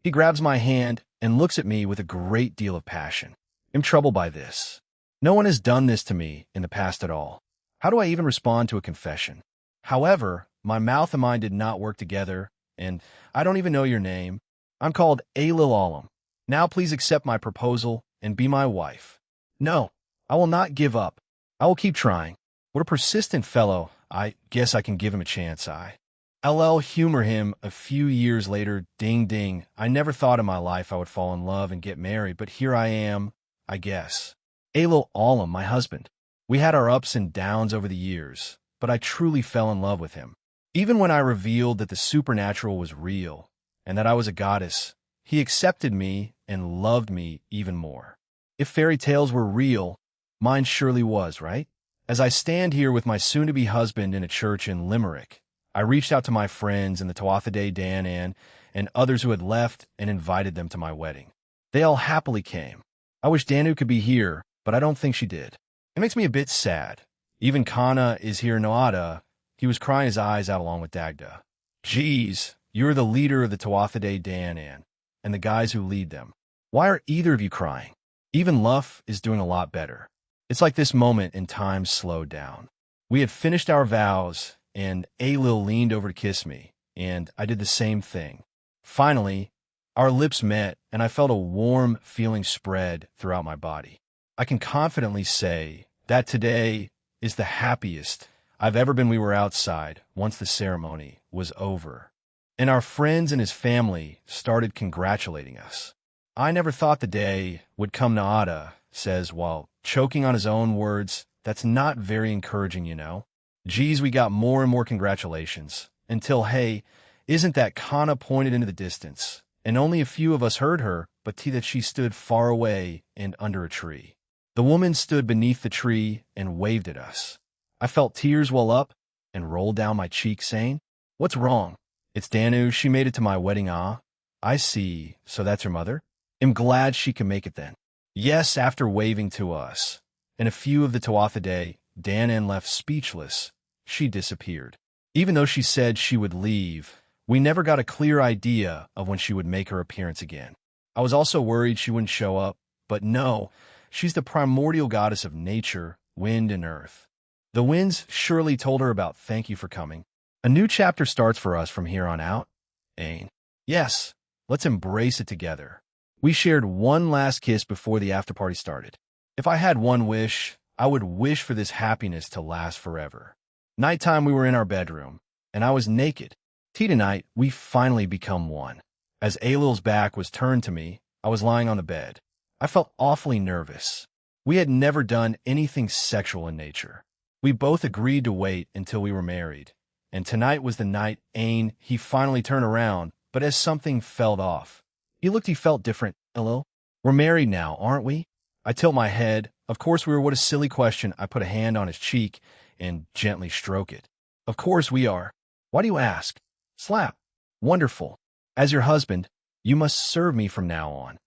He grabs my hand and looks at me with a great deal of passion. I'm troubled by this. No one has done this to me in the past at all. How do I even respond to a confession? However, my mouth and mind did not work together, and I don't even know your name. I'm called Alil Alam. Now please accept my proposal and be my wife. No, I will not give up. I will keep trying. What a persistent fellow. I guess I can give him a chance. LL humor him a few years later. Ding ding. I never thought in my life I would fall in love and get married, but here I am, I guess. Alil Alam, my husband. We had our ups and downs over the years, but I truly fell in love with him. Even when I revealed that the supernatural was real and that I was a goddess, he accepted me and loved me even more. If fairy tales were real, mine surely was, right? As I stand here with my soon-to-be husband in a church in Limerick, I reached out to my friends in the Tuatha Danann and others who had left and invited them to my wedding. They all happily came. I wish Danu could be here, but I don't think she did. It makes me a bit sad. Even Kana is here in Noada. He was crying his eyes out along with Dagda. Geez, you're the leader of the Tuatha Danann and the guys who lead them. Why are either of you crying? Even Luff is doing a lot better. It's like this moment in time slowed down. We had finished our vows, and Alil leaned over to kiss me, and I did the same thing. Finally, our lips met, and I felt a warm feeling spread throughout my body. I can confidently say that today is the happiest I've ever been. We were outside once the ceremony was over, and our friends and his family started congratulating us. I never thought the day would come. Naada says while choking on his own words. That's not very encouraging, you know. Geez, we got more and more congratulations until, hey, isn't that Kana pointed into the distance, and only a few of us heard her, but that she stood far away and under a tree. The woman stood beneath the tree and waved at us. I felt tears well up and roll down my cheek, saying, "What's wrong?" "It's Danu. She made it to my wedding." "Ah, I see. So that's her mother?" "I'm glad she can make it then." Yes, after waving to us, and a few of the Tuatha Danann left speechless, she disappeared. Even though she said she would leave, we never got a clear idea of when she would make her appearance again. I was also worried she wouldn't show up, but no, she's the primordial goddess of nature, wind, and earth. The winds surely told her about thank you for coming. A new chapter starts for us from here on out. Ain. Yes, let's embrace it together. We shared one last kiss before the after-party started. If I had one wish, I would wish for this happiness to last forever. Nighttime, we were in our bedroom, and I was naked. Tonight, we finally become one. As Alil's back was turned to me, I was lying on the bed. I felt awfully nervous. We had never done anything sexual in nature. We both agreed to wait until we were married. And tonight was the night. Ain, he finally turned around, but as something fell off. He felt different. Hello? We're married now, aren't we? I tilt my head. Of course we were. What a silly question. I put a hand on his cheek and gently stroke it. Of course we are. Why do you ask? Slap. Wonderful. As your husband, you must serve me from now on.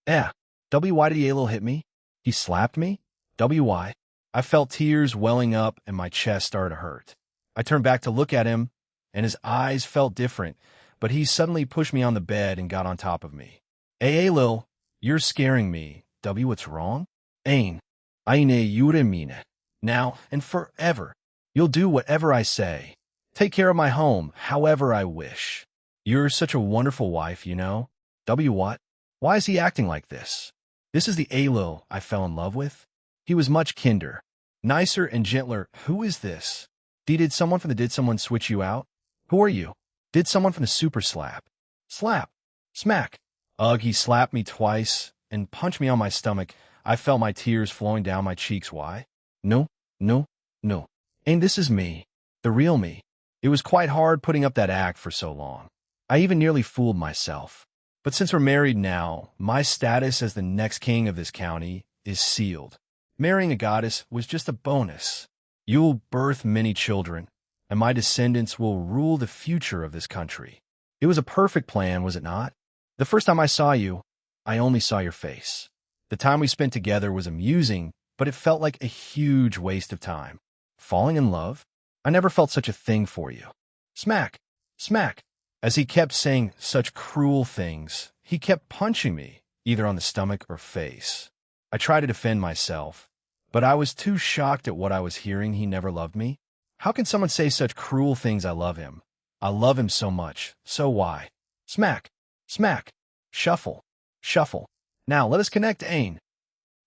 Why did Alil hit me? He slapped me? Why? I felt tears welling up and my chest started to hurt. I turned back to look at him, and his eyes felt different, but he suddenly pushed me on the bed and got on top of me. Hey, Alil, you're scaring me. What's wrong? Ain, Aine Yurimine. Now and forever. You'll do whatever I say. Take care of my home, however I wish. You're such a wonderful wife, you know. What? Why is he acting like this? This is the Alil I fell in love with. He was much kinder, nicer and gentler. Who is this? Did someone switch you out? Who are you? Did someone from the super slap? Slap. Smack. Ugh, he slapped me twice and punched me on my stomach. I felt my tears flowing down my cheeks. Why? No. And this is me. The real me. It was quite hard putting up that act for so long. I even nearly fooled myself. But since we're married now, my status as the next king of this county is sealed. Marrying a goddess was just a bonus. You'll birth many children, and my descendants will rule the future of this country. It was a perfect plan, was it not? The first time I saw you, I only saw your face. The time we spent together was amusing, but it felt like a huge waste of time. Falling in love? I never felt such a thing for you. Smack! Smack! As he kept saying such cruel things, he kept punching me, either on the stomach or face. I tried to defend myself, but I was too shocked at what I was hearing. He never loved me. How can someone say such cruel things? I love him. I love him so much. So why? Smack! Smack! Shuffle! Shuffle! Now let us connect, Ain.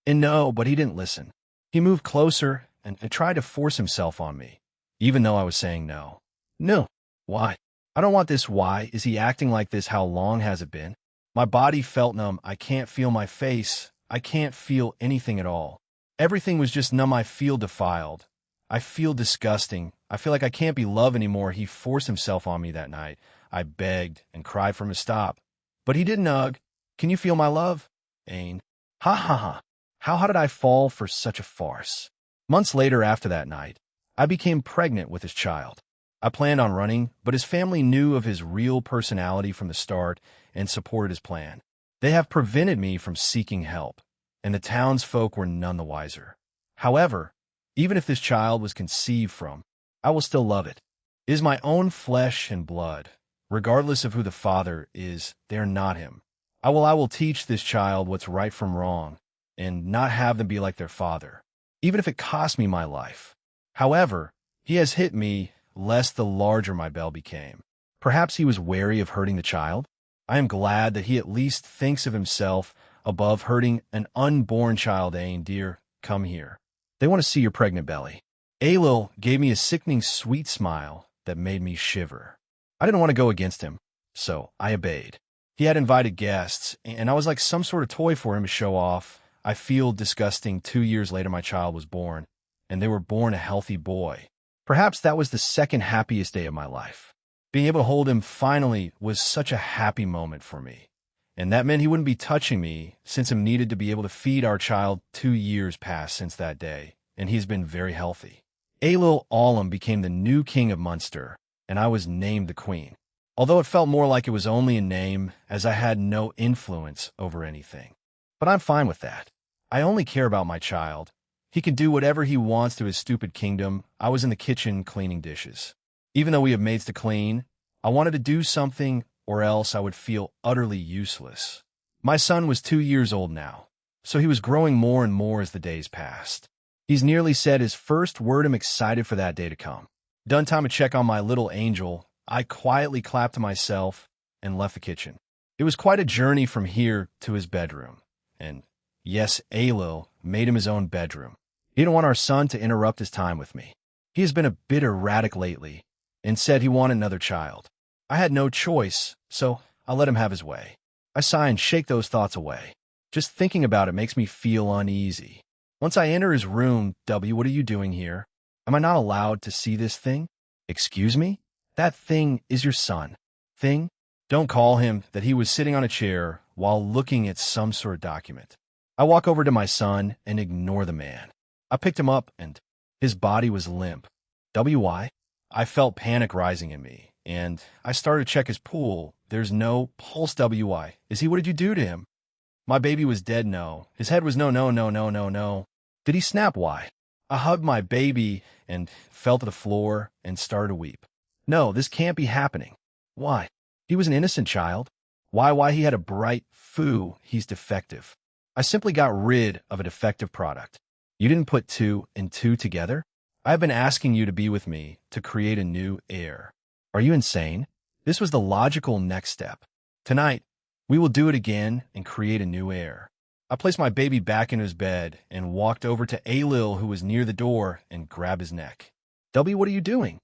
And no, but he didn't listen. He moved closer and tried to force himself on me, even though I was saying no. No. Why? I don't want this. Why is he acting like this? How long has it been? My body felt numb. I can't feel my face. I can't feel anything at all. Everything was just numb. I feel defiled. I feel disgusting. I feel like I can't be loved anymore. He forced himself on me that night. I begged and cried for him to stop. But he didn't hug. Can you feel my love? Ain. Ha ha ha. How did I fall for such a farce? Months later after that night, I became pregnant with his child. I planned on running, but his family knew of his real personality from the start and supported his plan. They have prevented me from seeking help, and the townsfolk were none the wiser. However, even if this child was conceived from, I will still love it. It is my own flesh and blood. Regardless of who the father is, they are not him. I will teach this child what's right from wrong, and not have them be like their father, even if it costs me my life. However, he has hit me, less the larger my bell became. Perhaps he was wary of hurting the child? I am glad that he at least thinks of himself above hurting an unborn child. Ain, dear, come here. They want to see your pregnant belly. Ailil gave me a sickening sweet smile that made me shiver. I didn't want to go against him, so I obeyed. He had invited guests, and I was like some sort of toy for him to show off. I feel disgusting. 2 years later, my child was born, and they were born a healthy boy. Perhaps that was the second happiest day of my life. Being able to hold him finally was such a happy moment for me. And that meant he wouldn't be touching me, since him needed to be able to feed our child. 2 years passed since that day, and he's been very healthy. Ailil Olam became the new king of Munster, and I was named the queen. Although it felt more like it was only a name, as I had no influence over anything. But I'm fine with that. I only care about my child. He can do whatever he wants to his stupid kingdom. I was in the kitchen cleaning dishes. Even though we have maids to clean, I wanted to do something, or else I would feel utterly useless. My son was 2 years old now, so he was growing more and more as the days passed. He's nearly said his first word. I'm excited for that day to come. Done time to check on my little angel, I quietly clapped to myself and left the kitchen. It was quite a journey from here to his bedroom. And yes, Ailil made him his own bedroom. He didn't want our son to interrupt his time with me. He has been a bit erratic lately and said he wanted another child. I had no choice, so I let him have his way. I sigh and shake those thoughts away. Just thinking about it makes me feel uneasy. Once I enter his room, what are you doing here? Am I not allowed to see this thing? Excuse me? That thing is your son. Thing? Don't call him. That he was sitting on a chair while looking at some sort of document. I walk over to my son and ignore the man. I picked him up and his body was limp. Why? I felt panic rising in me, and I started to check his pool. There's no pulse. Why? Is he? What did you do to him? My baby was dead. No. His head was no. Did he snap? Why? I hugged my baby and fell to the floor and started to weep. No, this can't be happening. Why? He was an innocent child. Why he had a bright foo? He's defective. I simply got rid of a defective product. You didn't put 2 and 2 together? I have been asking you to be with me to create a new heir. Are you insane? This was the logical next step. Tonight, we will do it again and create a new heir. I placed my baby back in his bed and walked over to Ailil, who was near the door, and grabbed his neck. What are you doing?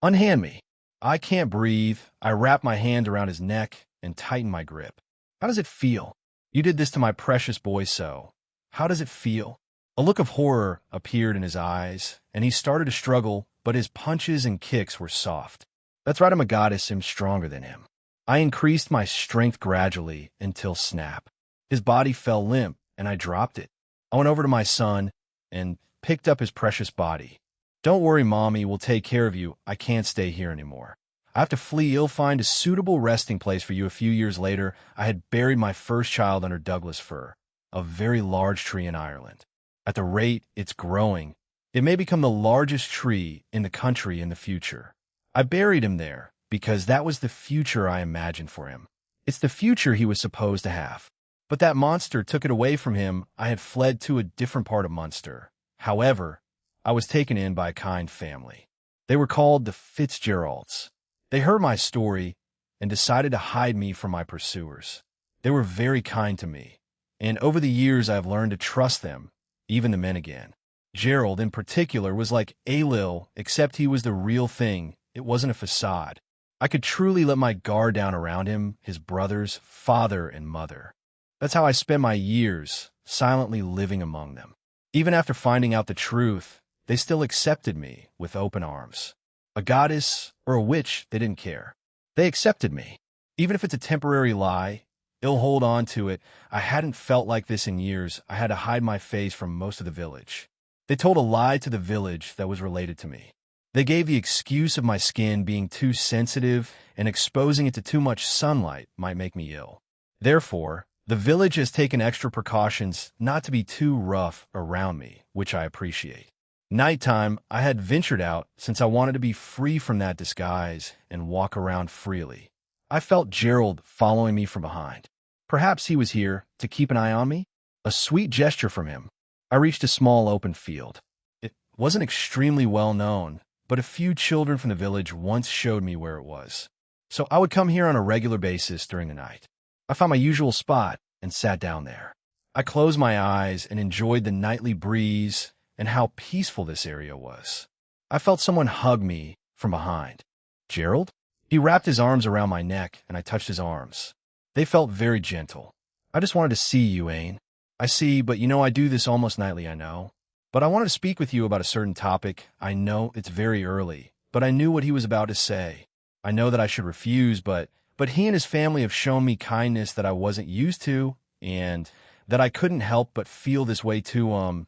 Unhand me. I can't breathe. I wrapped my hand around his neck and tightened my grip. How does it feel? You did this to my precious boy, so how does it feel? A look of horror appeared in his eyes, and he started to struggle, but his punches and kicks were soft. That's right, I'm a goddess. I'm stronger than him. I increased my strength gradually until snap. His body fell limp, and I dropped it. I went over to my son and picked up his precious body. Don't worry, Mommy, we'll take care of you. I can't stay here anymore. I have to flee. You'll find a suitable resting place for you. A few years later, I had buried my first child under Douglas fir, a very large tree in Ireland. At the rate it's growing, it may become the largest tree in the country in the future. I buried him there because that was the future I imagined for him. It's the future he was supposed to have. But that monster took it away from him. I had fled to a different part of Munster. However, I was taken in by a kind family. They were called the Fitzgeralds. They heard my story and decided to hide me from my pursuers. They were very kind to me, and over the years I have learned to trust them, even the men again. Gerald, in particular, was like Ailil, except he was the real thing. It wasn't a facade. I could truly let my guard down around him, his brothers, father, and mother. That's how I spent my years, silently living among them. Even after finding out the truth, they still accepted me with open arms. A goddess or a witch, they didn't care. They accepted me. Even if it's a temporary lie, they'll hold on to it. I hadn't felt like this in years. I had to hide my face from most of the village. They told a lie to the village that was related to me. They gave the excuse of my skin being too sensitive and exposing it to too much sunlight might make me ill. Therefore, the village has taken extra precautions not to be too rough around me, which I appreciate. Nighttime, I had ventured out since I wanted to be free from that disguise and walk around freely. I felt Gerald following me from behind. Perhaps he was here to keep an eye on me? A sweet gesture from him. I reached a small open field. It wasn't extremely well known, but a few children from the village once showed me where it was. So I would come here on a regular basis during the night. I found my usual spot and sat down there. I closed my eyes and enjoyed the nightly breeze and how peaceful this area was. I felt someone hug me from behind. Gerald? He wrapped his arms around my neck, and I touched his arms. They felt very gentle. I just wanted to see you, Ain. I see, but I do this almost nightly, I know. But I wanted to speak with you about a certain topic. I know it's very early, but I knew what he was about to say. I know that I should refuse, but he and his family have shown me kindness that I wasn't used to, and that I couldn't help but feel this way too,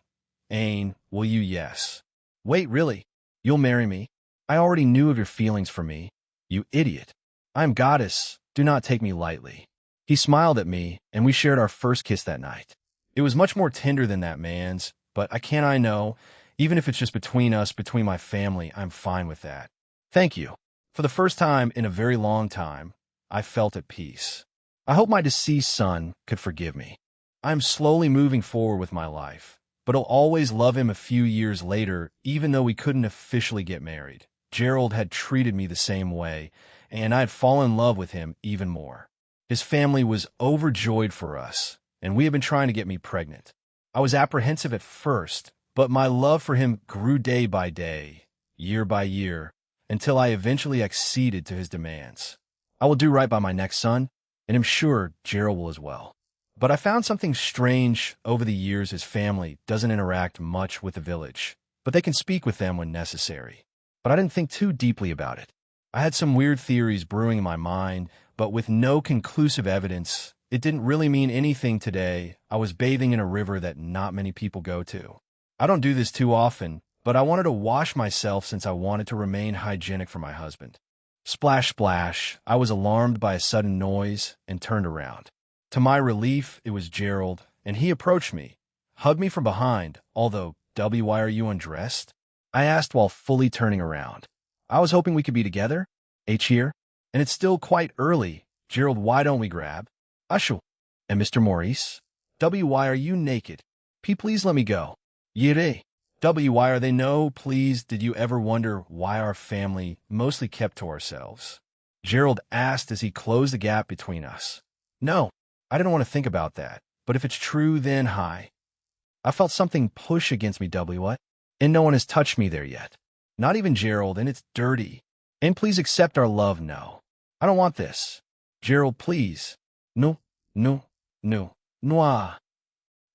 Ain, will you? Yes. Wait, really? You'll marry me? I already knew of your feelings for me. You idiot. I am goddess. Do not take me lightly. He smiled at me, and we shared our first kiss that night. It was much more tender than that man's, but I know, even if it's just between us, between my family, I'm fine with that. Thank you. For the first time in a very long time, I felt at peace. I hope my deceased son could forgive me. I'm slowly moving forward with my life, but I'll always love him a few years later, even though we couldn't officially get married. Gerald had treated me the same way, and I had fallen in love with him even more. His family was overjoyed for us, and we had been trying to get me pregnant. I was apprehensive at first, but my love for him grew day by day, year by year, until I eventually acceded to his demands. I will do right by my next son, and I'm sure Gerald will as well. But I found something strange over the years. His family doesn't interact much with the village, but they can speak with them when necessary. But I didn't think too deeply about it. I had some weird theories brewing in my mind, but with no conclusive evidence. It didn't really mean anything today. I was bathing in a river that not many people go to. I don't do this too often, but I wanted to wash myself since I wanted to remain hygienic for my husband. Splash, splash. I was alarmed by a sudden noise and turned around. To my relief, it was Gerald, and he approached me, hugged me from behind, although, why are you undressed? I asked while fully turning around. I was hoping we could be together. Here? And it's still quite early. Gerald, why don't we grab? Ushul. And Mr. Maurice? Why are you naked? Please let me go. Yere. Why are they no, please, did you ever wonder why our family mostly kept to ourselves? Gerald asked as he closed the gap between us. No, I didn't want to think about that, but if it's true, then hi. I felt something push against me, what? And no one has touched me there yet. Not even Gerald, and it's dirty. And please accept our love, no. I don't want this. Gerald, please. No, no, no, noir.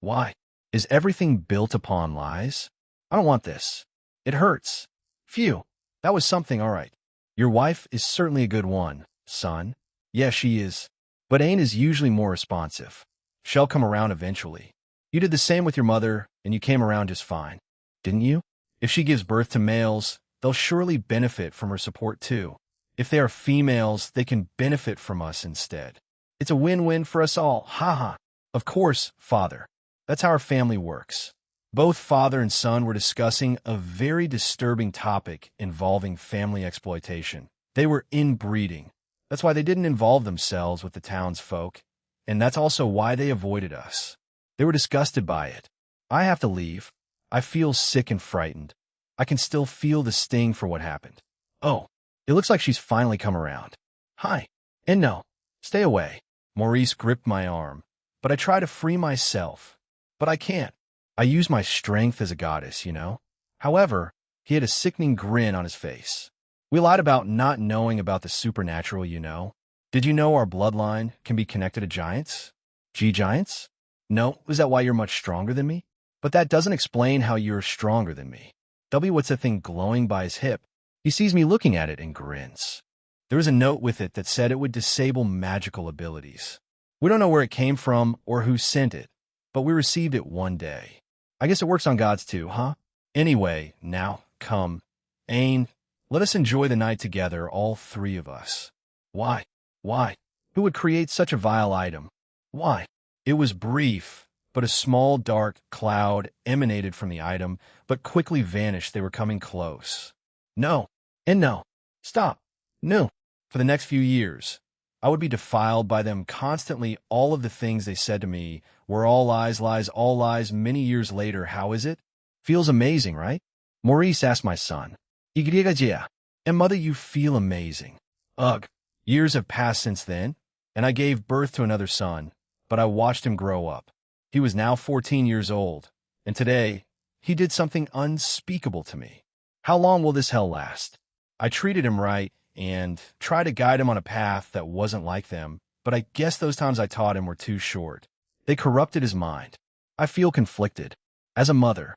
Why? Is everything built upon lies? I don't want this. It hurts. Phew, that was something, all right. Your wife is certainly a good one, son. Yeah, she is. But Ain is usually more responsive. She'll come around eventually. You did the same with your mother, and you came around just fine. Didn't you? If she gives birth to males, they'll surely benefit from her support too. If they are females, they can benefit from us instead. It's a win-win for us all, haha. Of course, father. That's how our family works. Both father and son were discussing a very disturbing topic involving family exploitation. They were inbreeding. That's why they didn't involve themselves with the townsfolk, and that's also why they avoided us. They were disgusted by it. I have to leave. I feel sick and frightened. I can still feel the sting for what happened. Oh, it looks like she's finally come around. Hi. And no, stay away. Maurice gripped my arm, but I try to free myself. But I can't. I use my strength as a goddess, you know? However, he had a sickening grin on his face. We lied about not knowing about the supernatural, you know? Did you know our bloodline can be connected to giants? Giants? No, is that why you're much stronger than me? But that doesn't explain how you're stronger than me. What's that thing glowing by his hip? He sees me looking at it and grins. There was a note with it that said it would disable magical abilities. We don't know where it came from or who sent it, but we received it one day. I guess it works on gods too, huh? Anyway, now, come. Ain, let us enjoy the night together, all three of us. Why? Why? Who would create such a vile item? Why? It was brief, but a small dark cloud emanated from the item, but quickly vanished. They were coming close. No, and no. Stop. No. For the next few years, I would be defiled by them constantly. All of the things they said to me were all lies, lies, all lies. Many years later, how is it? Feels amazing, right? Maurice asked my son. And mother, you feel amazing. Ugh. Years have passed since then, and I gave birth to another son, but I watched him grow up. He was now 14 years old, and today, he did something unspeakable to me. How long will this hell last? I treated him right and tried to guide him on a path that wasn't like them, but I guess those times I taught him were too short. They corrupted his mind. I feel conflicted. As a mother,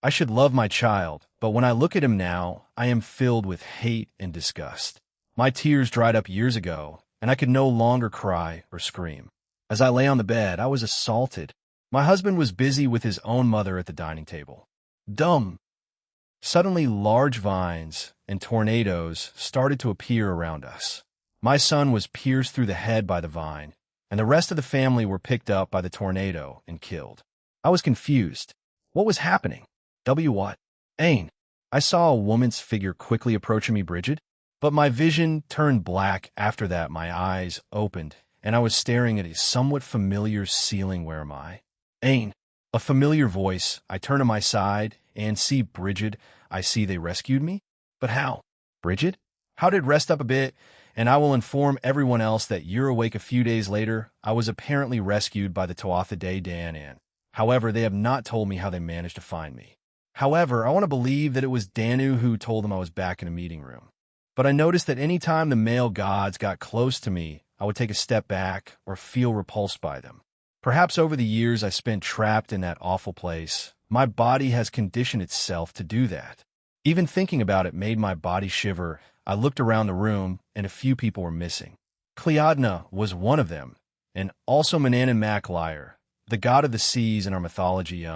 I should love my child, but when I look at him now, I am filled with hate and disgust. My tears dried up years ago, and I could no longer cry or scream. As I lay on the bed, I was assaulted. My husband was busy with his own mother at the dining table. Dumb. Suddenly, large vines and tornadoes started to appear around us. My son was pierced through the head by the vine, and the rest of the family were picked up by the tornado and killed. I was confused. What was happening? What? Ain. I saw a woman's figure quickly approaching me, Bridget, but my vision turned black. After that, my eyes opened, and I was staring at a somewhat familiar ceiling. Where am I? Ain. A familiar voice. I turn to my side and see Bridget. I see they rescued me. But how? Bridget? How did rest up a bit, and I will inform everyone else that you're awake. A few days later, I was apparently rescued by the Tuatha De Danann. However, they have not told me how they managed to find me. However, I want to believe that it was Danu who told them I was back in a meeting room. But I noticed that any time the male gods got close to me, I would take a step back or feel repulsed by them. Perhaps over the years I spent trapped in that awful place, my body has conditioned itself to do that. Even thinking about it made my body shiver. I looked around the room, and a few people were missing. Cleodna was one of them, and also Manannan Maclyre, the god of the seas in our mythology.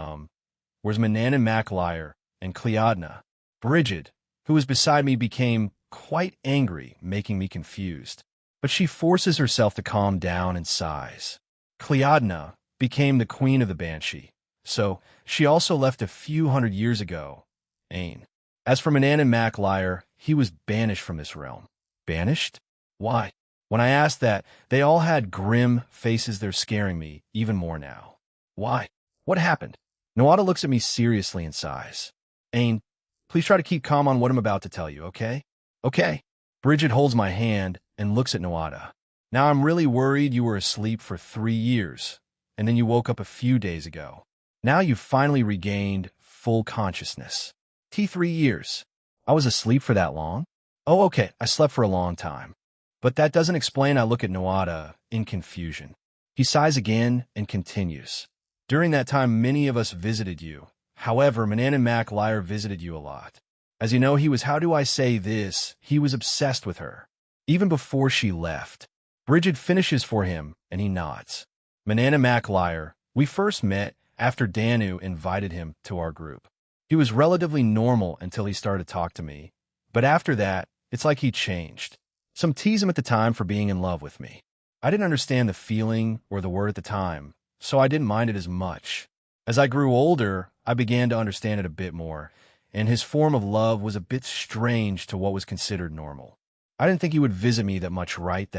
Whereas Manannan Maclyre and Cleodna. Bridget, who was beside me, became quite angry, making me confused. But she forces herself to calm down and sighs. Cleodna became the queen of the Banshee, so she also left a few hundred years ago. Ain. As for Manannan Maclyre, he was banished from this realm. Banished? Why? When I asked that, they all had grim faces. They're scaring me even more now. Why? What happened? Noada looks at me seriously and sighs. Ain, please try to keep calm on what I'm about to tell you, okay? Okay. Bridget holds my hand and looks at Noada. Now I'm really worried. You were asleep for 3 years, and then you woke up a few days ago. Now you've finally regained full consciousness. 3 years. I was asleep for that long? Oh, okay, I slept for a long time. But that doesn't explain. I look at Noada in confusion. He sighs again and continues. During that time, many of us visited you. However, Manannan Maclyre visited you a lot. As you know, he was, how do I say this? He was obsessed with her. Even before she left. Bridget finishes for him, and he nods. Manana MacLiar, we first met after Danu invited him to our group. He was relatively normal until he started to talk to me, but after that, it's like he changed. Some tease him at the time for being in love with me. I didn't understand the feeling or the word at the time, so I didn't mind it as much. As I grew older, I began to understand it a bit more, and his form of love was a bit strange to what was considered normal. I didn't think he would visit me that much, right?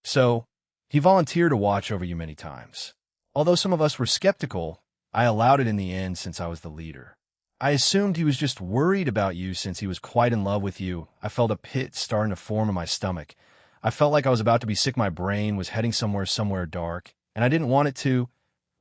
So, he volunteered to watch over you many times. Although some of us were skeptical, I allowed it in the end since I was the leader. I assumed he was just worried about you since he was quite in love with you. I felt a pit starting to form in my stomach. I felt like I was about to be sick. My brain was heading somewhere dark, and I didn't want it to,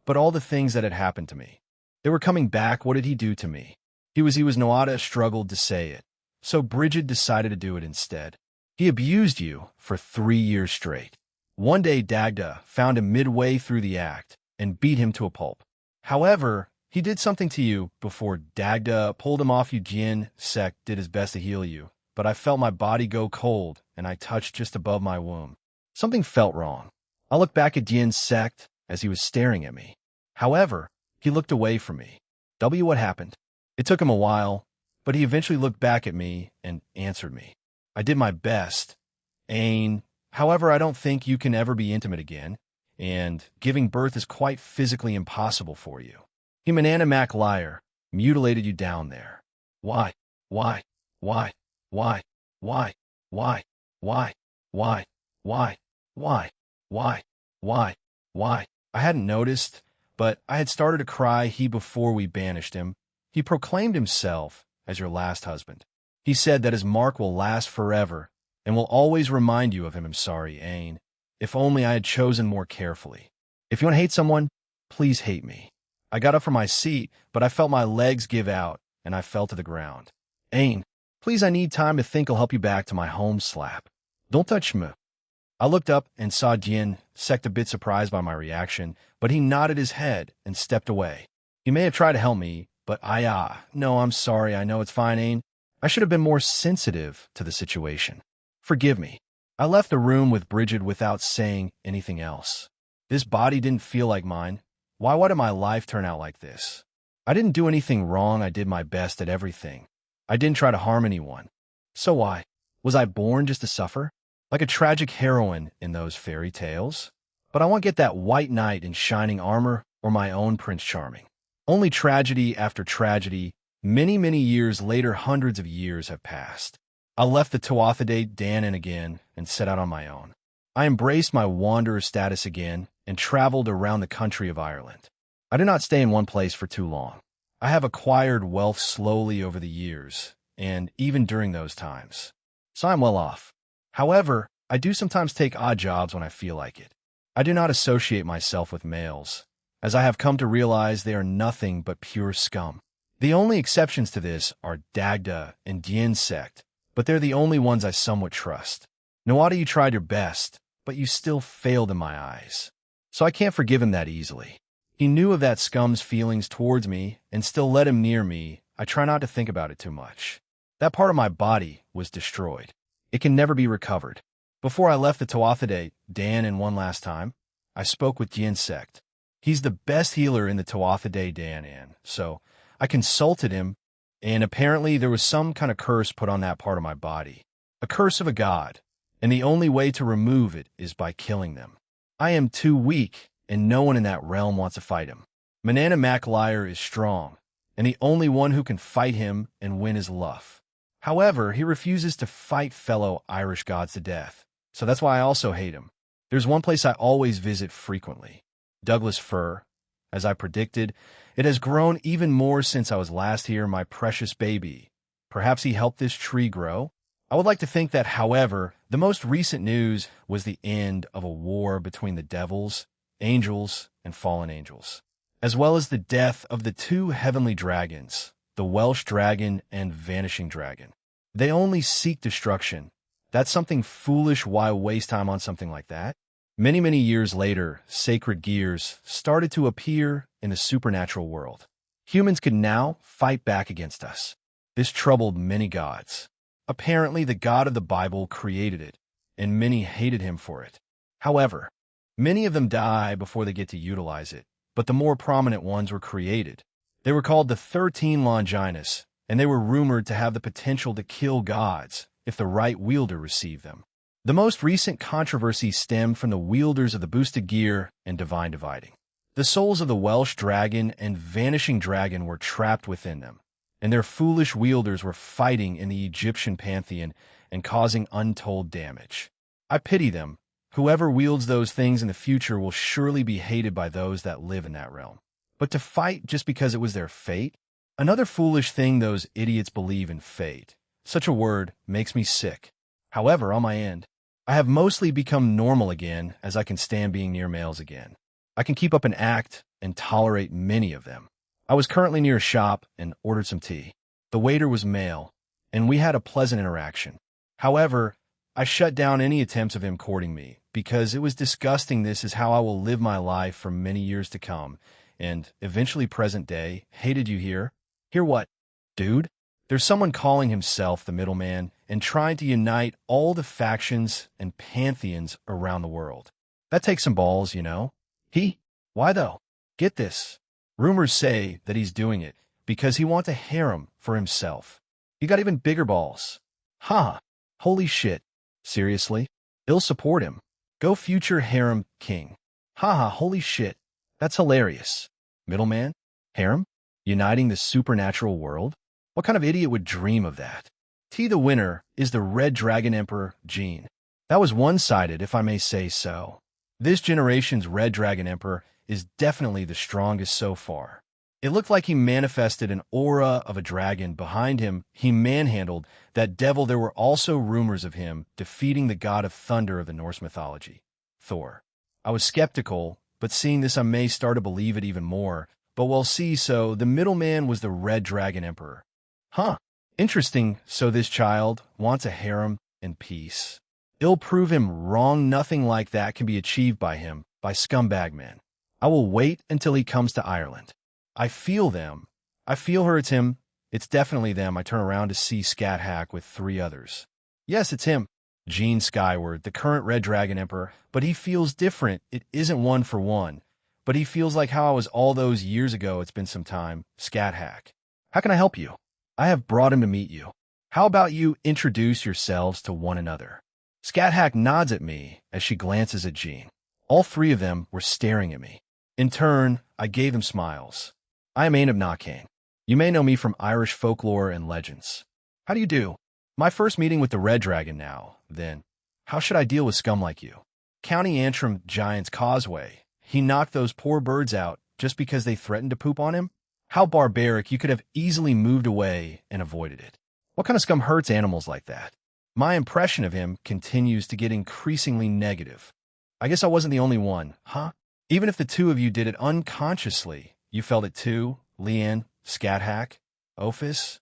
but all the things that had happened to me. They were coming back. What did he do to me? He was Noada struggled to say it, so Bridget decided to do it instead. He abused you for 3 years straight. One day Dagda found him midway through the act and beat him to a pulp. However, he did something to you before Dagda pulled him off you. Jin Sek did his best to heal you, but I felt my body go cold and I touched just above my womb. Something felt wrong. I looked back at Jin Sek as he was staring at me. However, he looked away from me. What happened? It took him a while, but he eventually looked back at me and answered me. I did my best. Ain. However, I don't think you can ever be intimate again, and giving birth is quite physically impossible for you. He Manana MacLiar mutilated you down there. Why? Why? Why? Why? Why? Why? Why? Why? Why? Why? Why? Why? Why? I hadn't noticed, but I had started to cry before we banished him. He proclaimed himself as your last husband. He said that his mark will last forever and will always remind you of him. I'm sorry, Ain. If only I had chosen more carefully. If you want to hate someone, please hate me. I got up from my seat, but I felt my legs give out, and I fell to the ground. Ain, please, I need time to think. I'll help you back to my home. Slap. Don't touch me. I looked up and saw Jin Sek, a bit surprised by my reaction, but he nodded his head and stepped away. He may have tried to help me, but no, I'm sorry. I know it's fine, Ain. I should have been more sensitive to the situation. Forgive me. I left the room with Bridget without saying anything else. This body didn't feel like mine. Why did my life turn out like this? I didn't do anything wrong. I did my best at everything. I didn't try to harm anyone. So why? Was I born just to suffer? Like a tragic heroine in those fairy tales? But I won't get that white knight in shining armor or my own Prince Charming. Only tragedy after tragedy. Many years later, hundreds of years have passed. I left the Tuatha Danann again and set out on my own. I embraced my wanderer status again and traveled around the country of Ireland. I did not stay in one place for too long. I have acquired wealth slowly over the years, and even during those times. So I'm well off. However, I do sometimes take odd jobs when I feel like it. I do not associate myself with males, as I have come to realize they are nothing but pure scum. The only exceptions to this are Dagda and Dien Sect, but they're the only ones I somewhat trust. Noada, you tried your best, but you still failed in my eyes. So I can't forgive him that easily. He knew of that scum's feelings towards me and still let him near me. I try not to think about it too much. That part of my body was destroyed. It can never be recovered. Before I left the Tuatha Danann one last time, I spoke with Dien Sect. He's the best healer in the Tuatha Danann, so I consulted him, and apparently there was some kind of curse put on that part of my body. A curse of a god, and the only way to remove it is by killing them. I am too weak, and no one in that realm wants to fight him. Manana MacLiar is strong, and the only one who can fight him and win is Luff. However, he refuses to fight fellow Irish gods to death, so that's why I also hate him. There's one place I always visit frequently, Douglas Fir. As I predicted, it has grown even more since I was last here, my precious baby. Perhaps he helped this tree grow? I would like to think that, however, the most recent news was the end of a war between the devils, angels, and fallen angels, as well as the death of the two heavenly dragons, the Welsh dragon and vanishing dragon. They only seek destruction. That's something foolish. Why waste time on something like that? Many years later, sacred gears started to appear in the supernatural world. Humans could now fight back against us. This troubled many gods. Apparently, the God of the Bible created it, and many hated him for it. However, many of them die before they get to utilize it, but the more prominent ones were created. They were called the 13 Longinus, and they were rumored to have the potential to kill gods if the right wielder received them. The most recent controversy stemmed from the wielders of the boosted gear and divine dividing. The souls of the Welsh dragon and vanishing dragon were trapped within them, and their foolish wielders were fighting in the Egyptian pantheon and causing untold damage. I pity them. Whoever wields those things in the future will surely be hated by those that live in that realm. But to fight just because it was their fate? Another foolish thing those idiots believe in fate. Such a word makes me sick. However, on my end, I have mostly become normal again as I can stand being near males again. I can keep up an act and tolerate many of them. I was currently near a shop and ordered some tea. The waiter was male, and we had a pleasant interaction. However, I shut down any attempts of him courting me because it was disgusting. This is how I will live my life for many years to come, and eventually present day. Hey, did you hear? Hear what? Dude? There's someone calling himself the middleman and trying to unite all the factions and pantheons around the world. That takes some balls, you know? Why though? Get this. Rumors say that he's doing it because he wants a harem for himself. He got even bigger balls. Ha! Holy shit. Seriously? I'll support him. Go future harem king. Haha, holy shit. That's hilarious. Middleman? Harem? Uniting the supernatural world? What kind of idiot would dream of that? The winner is the Red Dragon Emperor, Gene. That was one-sided, if I may say so. This generation's Red Dragon Emperor is definitely the strongest so far. It looked like he manifested an aura of a dragon behind him. He manhandled that devil. There were also rumors of him defeating the god of thunder of the Norse mythology, Thor. I was skeptical, but seeing this I may start to believe it even more. But we'll see. So the middleman was the Red Dragon Emperor. Huh. Interesting. So this child wants a harem and peace. I'll prove him wrong. Nothing like that can be achieved by him, by scumbag men. I will wait until he comes to Ireland. I feel them. I feel her. It's him. It's definitely them. I turn around to see Scat Hack with 3 others. Yes, it's him. Gene Skyward, the current Red Dragon Emperor, but he feels different. It isn't one for one. But he feels like how I was all those years ago. It's been some time. Scat Hack. How can I help you? I have brought him to meet you. How about you introduce yourselves to one another? Scat Hack nods at me as she glances at Gene. All 3 of them were staring at me. In turn, I gave them smiles. I am Aenab Knockane. You may know me from Irish folklore and legends. How do you do? My first meeting with the Red Dragon now, then. How should I deal with scum like you? County Antrim Giant's Causeway. He knocked those poor birds out just because they threatened to poop on him? How barbaric. You could have easily moved away and avoided it. What kind of scum hurts animals like that? My impression of him continues to get increasingly negative. I guess I wasn't the only one, huh? Even if the 2 of you did it unconsciously, you felt it too, Leanne, Scat Hack, Ophis?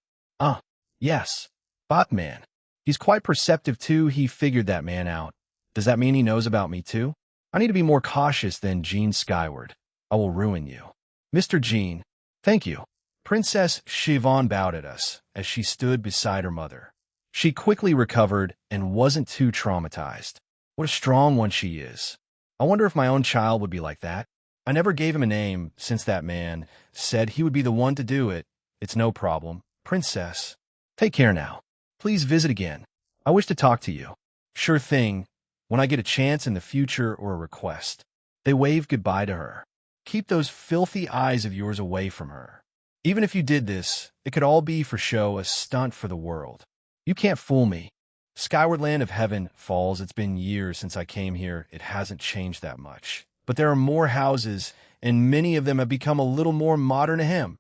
Yes. Botman. He's quite perceptive too. He figured that man out. Does that mean he knows about me too? I need to be more cautious than Gene Skyward. I will ruin you. Mr. Gene. Thank you. Princess Siobhan bowed at us as she stood beside her mother. She quickly recovered and wasn't too traumatized. What a strong one she is. I wonder if my own child would be like that. I never gave him a name since that man said he would be the one to do it. It's no problem. Princess. Take care now. Please visit again. I wish to talk to you. Sure thing. When I get a chance in the future or a request. They waved goodbye to her. Keep those filthy eyes of yours away from her. Even if you did this, it could all be for show, a stunt for the world. You can't fool me. Skyward Land of Heaven Falls, it's been years since I came here. It hasn't changed that much. But there are more houses, and many of them have become a little more modern to him.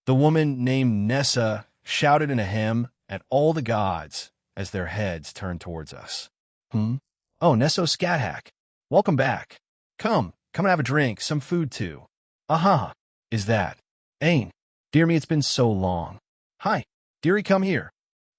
The woman named Nessa shouted in a hymn at all the gods as their heads turned towards us. Oh, Nesso Scat Hack. Welcome back. Come and have a drink, some food too. Aha, is that? Ain. Dear me, it's been so long. Hi, dearie, come here.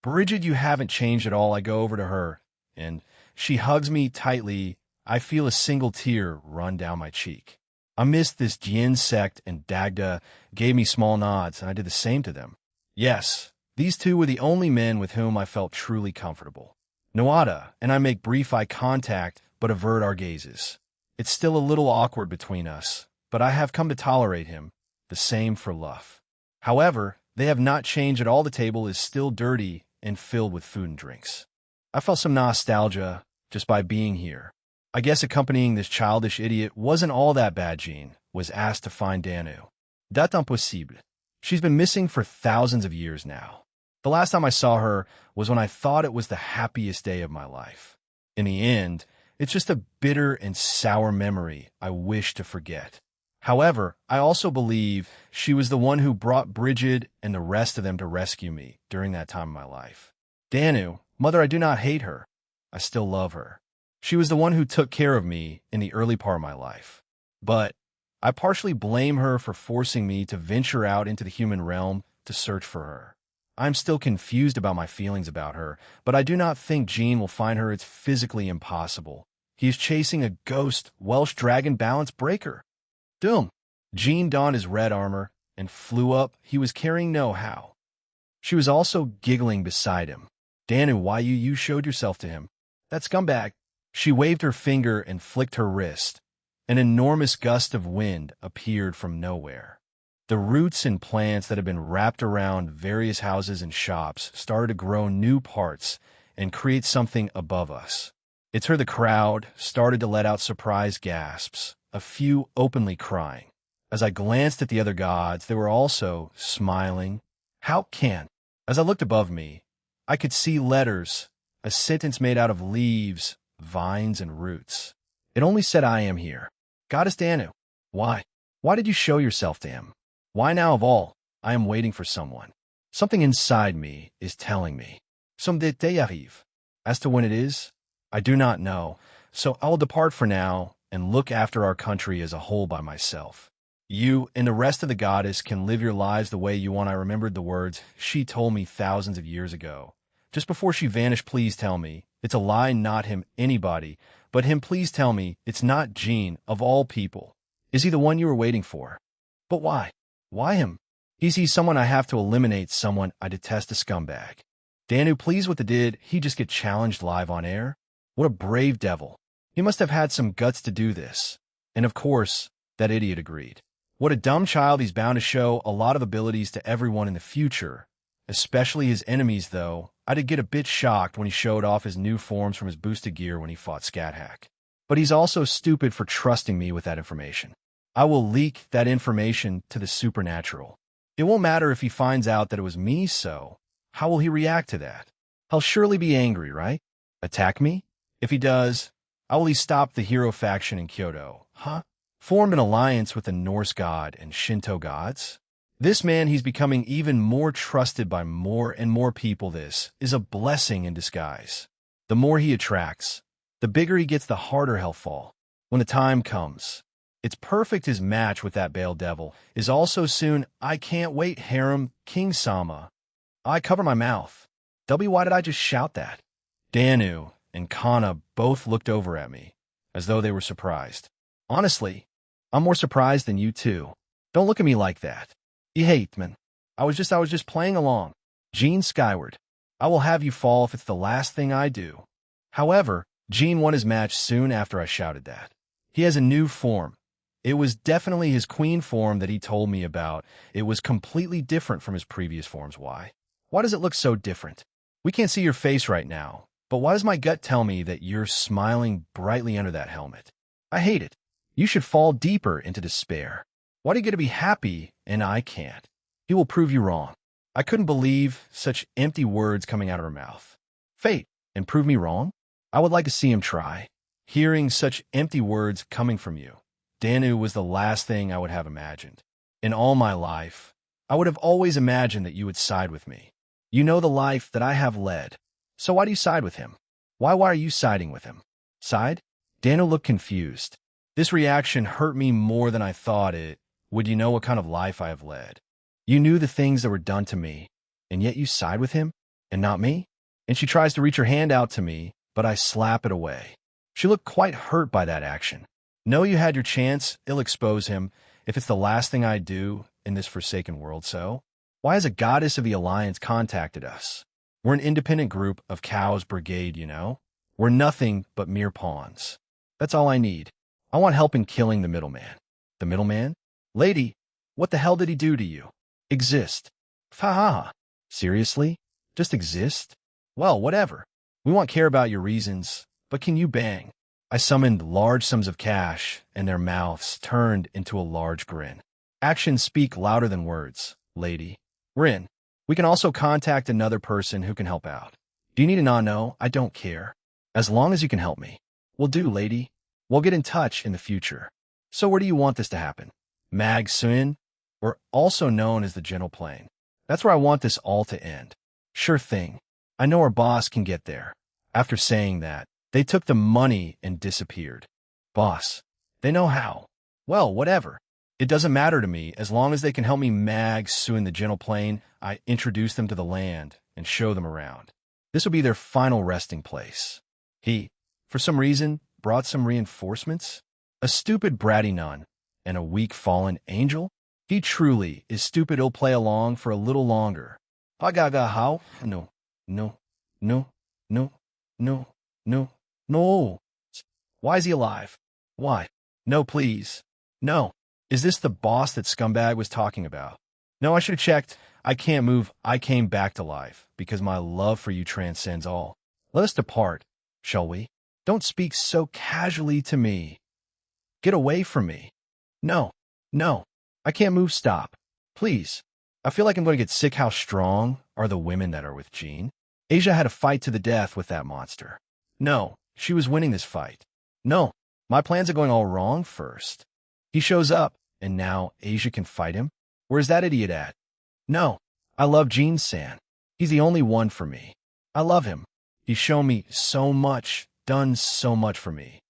Bridget, you haven't changed at all. I go over to her, and she hugs me tightly. I feel a single tear run down my cheek. I missed this Jin sect, and Dagda gave me small nods, and I did the same to them. Yes, these 2 were the only men with whom I felt truly comfortable. Noada and I make brief eye contact but avert our gazes. It's still a little awkward between us, but I have come to tolerate him. The same for Luff. However, they have not changed at all. The table is still dirty and filled with food and drinks. I felt some nostalgia just by being here. I guess accompanying this childish idiot wasn't all that bad. Jean was asked to find Danu. C'est impossible. She's been missing for thousands of years now. The last time I saw her was when I thought it was the happiest day of my life. In the end, it's just a bitter and sour memory I wish to forget. However, I also believe she was the one who brought Bridget and the rest of them to rescue me during that time of my life. Danu, mother, I do not hate her. I still love her. She was the one who took care of me in the early part of my life. But I partially blame her for forcing me to venture out into the human realm to search for her. I'm still confused about my feelings about her, but I do not think Jean will find her. It's physically impossible. He is chasing a ghost Welsh dragon balance breaker. Doom. Jean donned his red armor and flew up. He was carrying know-how. She was also giggling beside him. Danu, why you showed yourself to him? That scumbag. She waved her finger and flicked her wrist. An enormous gust of wind appeared from nowhere. The roots and plants that had been wrapped around various houses and shops started to grow new parts and create something above us. It's her. The crowd started to let out surprised gasps, a few openly crying. As I glanced at the other gods, they were also smiling. How can? As I looked above me, I could see letters, a sentence made out of leaves, vines, and roots. It only said, I am here. Goddess Danu. Why? Why did you show yourself to him? Why now of all? I am waiting for someone. Something inside me is telling me. Some d'été arrive. As to when it is, I do not know, so I will depart for now and look after our country as a whole by myself. You and the rest of the goddess can live your lives the way you want. I remembered the words she told me thousands of years ago. Just before she vanished, please tell me it's a lie, not him, anybody, but him. Please tell me it's not Jean, of all people. Is he the one you were waiting for? But why? Why him? He's someone I have to eliminate, someone I detest, a scumbag. Danu, please, what did he just get challenged live on air? What a brave devil. He must have had some guts to do this. And of course, that idiot agreed. What a dumb child. He's bound to show a lot of abilities to everyone in the future, especially his enemies, though. I did get a bit shocked when he showed off his new forms from his boosted gear when he fought Scathack. But he's also stupid for trusting me with that information. I will leak that information to the supernatural. It won't matter if he finds out that it was me, so how will he react to that? He'll surely be angry, right? Attack me? If he does, I will at least stop the hero faction in Kyoto. Huh? Form an alliance with the Norse god and Shinto gods? This man, he's becoming even more trusted by more and more people. This is a blessing in disguise. The more he attracts, the bigger he gets, the harder he'll fall. When the time comes, it's perfect. His match with that Bale devil is also soon. I can't wait. Harem, King Sama. I cover my mouth. Why did I just shout that? Danu and Kana both looked over at me, as though they were surprised. Honestly, I'm more surprised than you two. Don't look at me like that. You hate, man. I was just playing along. Jean skyward. I will have you fall if it's the last thing I do. However, Jean won his match soon after I shouted that. He has a new form. It was definitely his queen form that he told me about. It was completely different from his previous forms. Why? Why does it look so different? We can't see your face right now, but why does my gut tell me that you're smiling brightly under that helmet? I hate it. You should fall deeper into despair. Why do you get to be happy and I can't? He will prove you wrong. I couldn't believe such empty words coming out of her mouth. Fate, and prove me wrong? I would like to see him try. Hearing such empty words coming from you, Danu, was the last thing I would have imagined. In all my life, I would have always imagined that you would side with me. You know the life that I have led. So why do you side with him? Why are you siding with him? Side? Danu looked confused. This reaction hurt me more than I thought it would. You know what kind of life I have led. You knew the things that were done to me, and yet you side with him, and not me? And she tries to reach her hand out to me, but I slap it away. She looked quite hurt by that action. Know you had your chance. I'll expose him if it's the last thing I do in this forsaken world. So why has a goddess of the Alliance contacted us? We're an independent group of cows brigade, you know? We're nothing but mere pawns. That's all I need. I want help in killing the middleman. The middleman? Lady, what the hell did he do to you? Exist. Fa. Seriously? Just exist? Well, whatever. We won't care about your reasons, but can you bang? I summoned large sums of cash, and their mouths turned into a large grin. Actions speak louder than words, lady. We're in. We can also contact another person who can help out. Do you need to not know? I don't care. As long as you can help me. Will do, lady. We'll get in touch in the future. So where do you want this to happen? Mag Sun, or also known as the Gentle Plain. That's where I want this all to end. Sure thing. I know our boss can get there. After saying that, they took the money and disappeared. Boss, they know how. Well, whatever. It doesn't matter to me as long as they can help me mag Sun the Gentle Plain. I introduce them to the land and show them around. This will be their final resting place. He, for some reason, brought some reinforcements? A stupid bratty nun and a weak fallen angel? He truly is stupid. He'll play along for a little longer. Hagaga how? No, no, no, no, no, no, no. Why is he alive? Why? No, please. No. Is this the boss that scumbag was talking about? No, I should have checked. I can't move. I came back to life because my love for you transcends all. Let us depart, shall we? Don't speak so casually to me. Get away from me. No, no. I can't move. Stop. Please. I feel like I'm going to get sick. How strong are the women that are with Jean? Asia had a fight to the death with that monster. No, she was winning this fight. No, my plans are going all wrong first. He shows up, and now Asia can fight him? Where's that idiot at? No, I love Jean-san. He's the only one for me. I love him. He's shown me so much, done so much for me.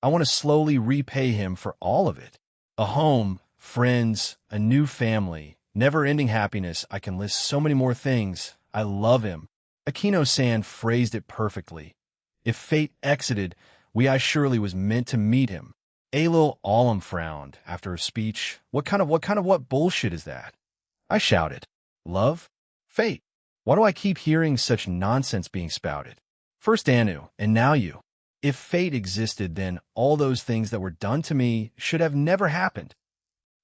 I want to slowly repay him for all of it. A home, friends, a new family, never-ending happiness. I can list so many more things. I love him. Aquino-san phrased it perfectly. If fate exited, I surely was meant to meet him. Alil Alam frowned after her speech. What bullshit is that? I shouted. Love? Fate? Why do I keep hearing such nonsense being spouted? First Anu, and now you. If fate existed, then all those things that were done to me should have never happened.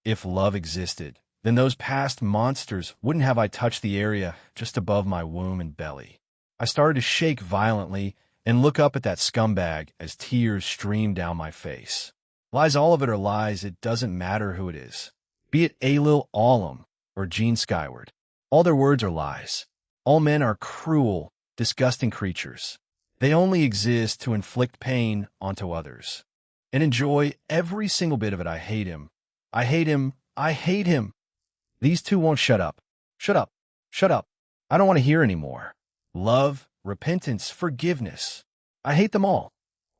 If love existed, then those past monsters wouldn't have I touched the area just above my womb and belly. I started to shake violently and look up at that scumbag as tears streamed down my face. Lies, all of it are lies. It doesn't matter who it is. Be it Alil Alam or Jean Skyward. All their words are lies. All men are cruel, disgusting creatures. They only exist to inflict pain onto others. And enjoy every single bit of it. I hate him. I hate him. I hate him. These two won't shut up. Shut up. Shut up. I don't want to hear anymore. Love, repentance, forgiveness. I hate them all.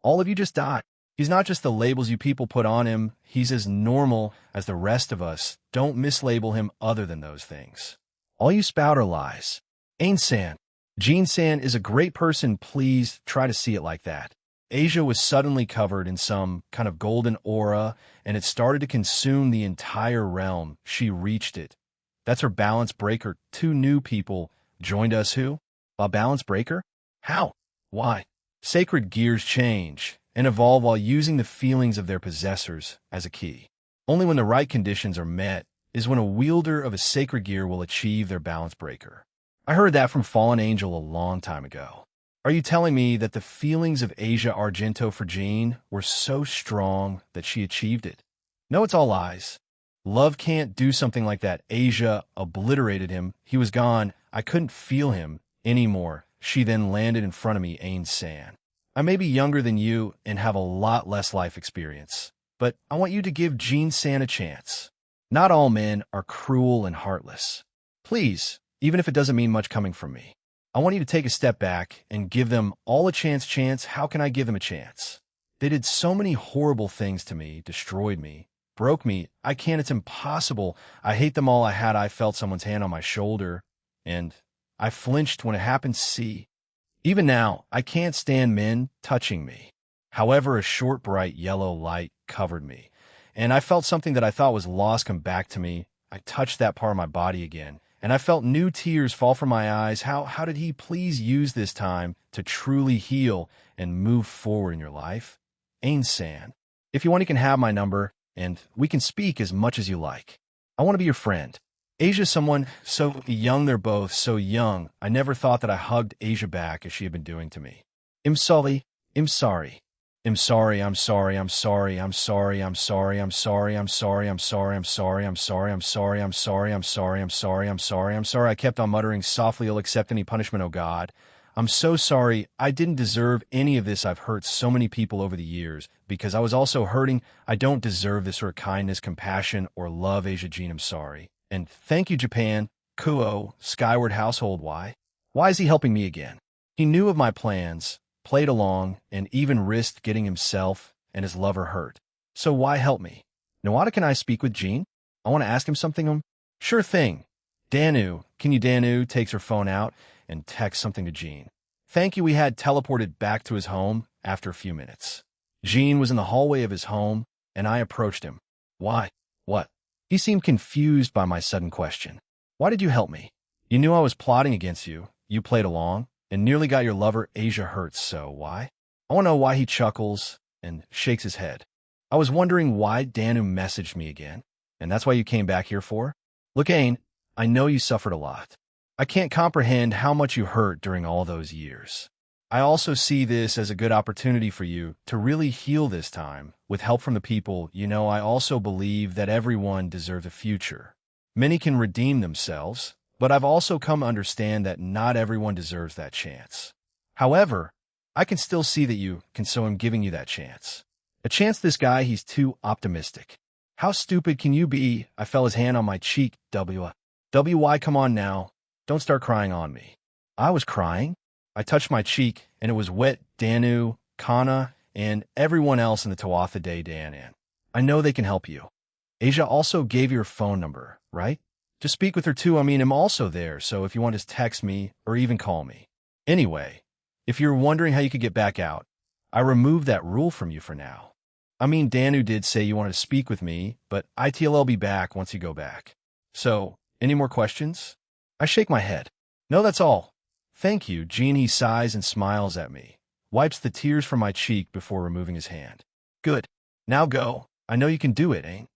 All of you just die. He's not just the labels you people put on him. He's as normal as the rest of us. Don't mislabel him other than those things. All you spout are lies. Ain-san, Jean-san is a great person. Please try to see it like that. Asia was suddenly covered in some kind of golden aura, and it started to consume the entire realm. She reached it. That's her balance breaker. Two new people joined us. Who? A balance breaker? How? Why? Sacred gears change and evolve while using the feelings of their possessors as a key. Only when the right conditions are met is when a wielder of a sacred gear will achieve their balance breaker. I heard that from Fallen Angel a long time ago. Are you telling me that the feelings of Asia Argento for Jean were so strong that she achieved it? No, it's all lies. Love can't do something like that. Asia obliterated him. He was gone. I couldn't feel him anymore. She then landed in front of me, Ain-san. I may be younger than you and have a lot less life experience, but I want you to give Jean-san a chance. Not all men are cruel and heartless. Please, even if it doesn't mean much coming from me. I want you to take a step back and give them all a chance. How can I give them a chance? They did so many horrible things to me, destroyed me, broke me. I can't, it's impossible. I hate them all. I felt someone's hand on my shoulder, and I flinched when it happened. See, even now, I can't stand men touching me. However, a short, bright yellow light covered me, and I felt something that I thought was lost come back to me. I touched that part of my body again, and I felt new tears fall from my eyes. How did he please use this time to truly heal and move forward in your life? Ain-san. If you want, you can have my number, and we can speak as much as you like. I want to be your friend. Asia, someone so young, they're both so young. I never thought that I hugged Asia back as she had been doing to me. I'm sorry. I'm sorry. I'm sorry. I'm sorry. I'm sorry. I'm sorry. I'm sorry. I'm sorry. I'm sorry. I'm sorry. I'm sorry. I'm sorry. I'm sorry. I'm sorry. I'm sorry. I'm sorry. I'm sorry. I'm sorry. I kept on muttering softly, "You'll accept any punishment, oh God. I'm so sorry. I didn't deserve any of this. I've hurt so many people over the years because I was also hurting. I don't deserve this sort of kindness, compassion, or love, Asia Jean. I'm sorry. And thank you, Japan. Kuo, Skyward Household. Why? Why is he helping me again? He knew of my plans, played along, and even risked getting himself and his lover hurt. So why help me? Nawada, can I speak with Jean? I want to ask him something. Sure thing. Danu, can you? Danu takes her phone out and texts something to Jean. Thank you. We had teleported back to his home after a few minutes. Jean was in the hallway of his home, and I approached him. Why? What? He seemed confused by my sudden question. Why did you help me? You knew I was plotting against you. You played along and nearly got your lover Asia hurt, so why? I want to know why. He chuckles and shakes his head. I was wondering why Danu messaged me again, and that's why you came back here for? Look, Ain, I know you suffered a lot. I can't comprehend how much you hurt during all those years. I also see this as a good opportunity for you to really heal this time with help from the people. You know, I also believe that everyone deserves a future. Many can redeem themselves, but I've also come to understand that not everyone deserves that chance. However, I can still see that you can, so I'm giving you that chance. A chance. This guy, he's too optimistic. How stupid can you be? I felt his hand on my cheek. WY, come on now. Don't start crying on me. I was crying. I touched my cheek, and it was wet. Danu, Kana, and everyone else in the Tuatha De Danann. I know they can help you. Asia also gave your phone number, right? Just speak with her too. I'm also there, so if you want to text me or even call me. Anyway, if you're wondering how you could get back out, I removed that rule from you for now. Danu did say you wanted to speak with me, but ITLL be back once you go back. So, any more questions? I shake my head. No, that's all. Thank you, Jean. He sighs and smiles at me, wipes the tears from my cheek before removing his hand. Good. Now go. I know you can do it, Ain.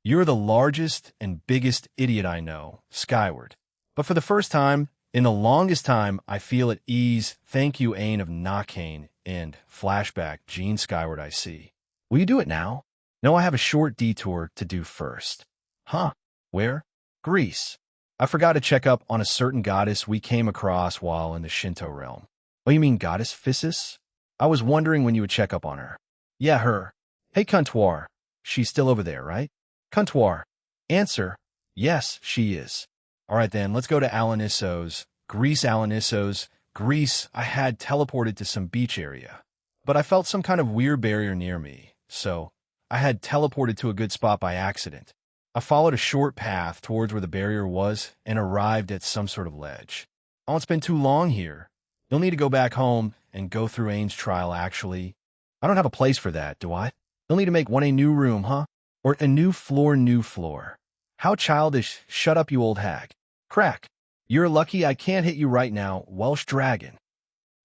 You're the largest and biggest idiot I know, Skyward. But for the first time, in the longest time, I feel at ease. Thank you, Ain of Nakane. And flashback, Jean. Skyward, I see. Will you do it now? No, I have a short detour to do first. Huh? Where? Greece. I forgot to check up on a certain goddess we came across while in the Shinto realm. Oh, you mean Goddess Physis? I was wondering when you would check up on her. Yeah, her. Hey, Comptoir. She's still over there, right? Comptoir. Answer. Yes, she is. All right, then, let's go to Alanissos. Greece. Alanissos. Greece. I had teleported to some beach area, but I felt some kind of weird barrier near me, so I had teleported to a good spot by accident. I followed a short path towards where the barrier was and arrived at some sort of ledge. I won't spend too long here. You'll need to go back home and go through Ain's trial, actually. I don't have a place for that, do I? You'll need to make a new room, huh? Or a new floor. How childish. Shut up, you old hag. Crack. You're lucky I can't hit you right now, Welsh dragon.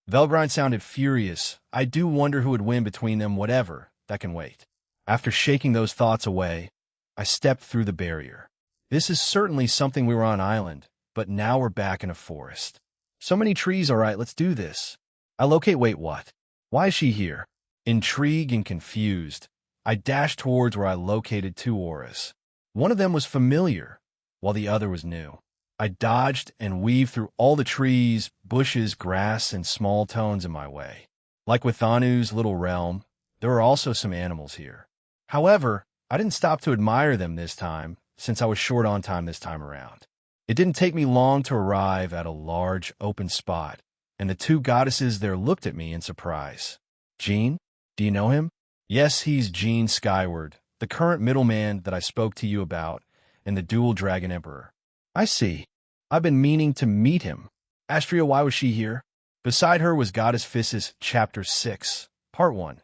Velgrind sounded furious. I do wonder who would win between them. Whatever, that can wait. After shaking those thoughts away, I stepped through the barrier. This is certainly something. We were on an island, but now we're back in a forest. So many trees. All right, let's do this. I locate. Wait, what? Why is she here? Intrigued and confused, I dashed towards where I located two auras. One of them was familiar, while the other was new. I dodged and weaved through all the trees, bushes, grass, and small tones in my way. Like with Anu's little realm, there were also some animals here. However, I didn't stop to admire them this time, since I was short on time this time around. It didn't take me long to arrive at a large, open spot, and the two goddesses there looked at me in surprise. Jean? Do you know him? Yes, he's Jean Skyward, the current middleman that I spoke to you about, and the dual dragon emperor. I see. I've been meaning to meet him. Astria, why was she here? Beside her was Goddess Physis, Chapter 6, Part 1.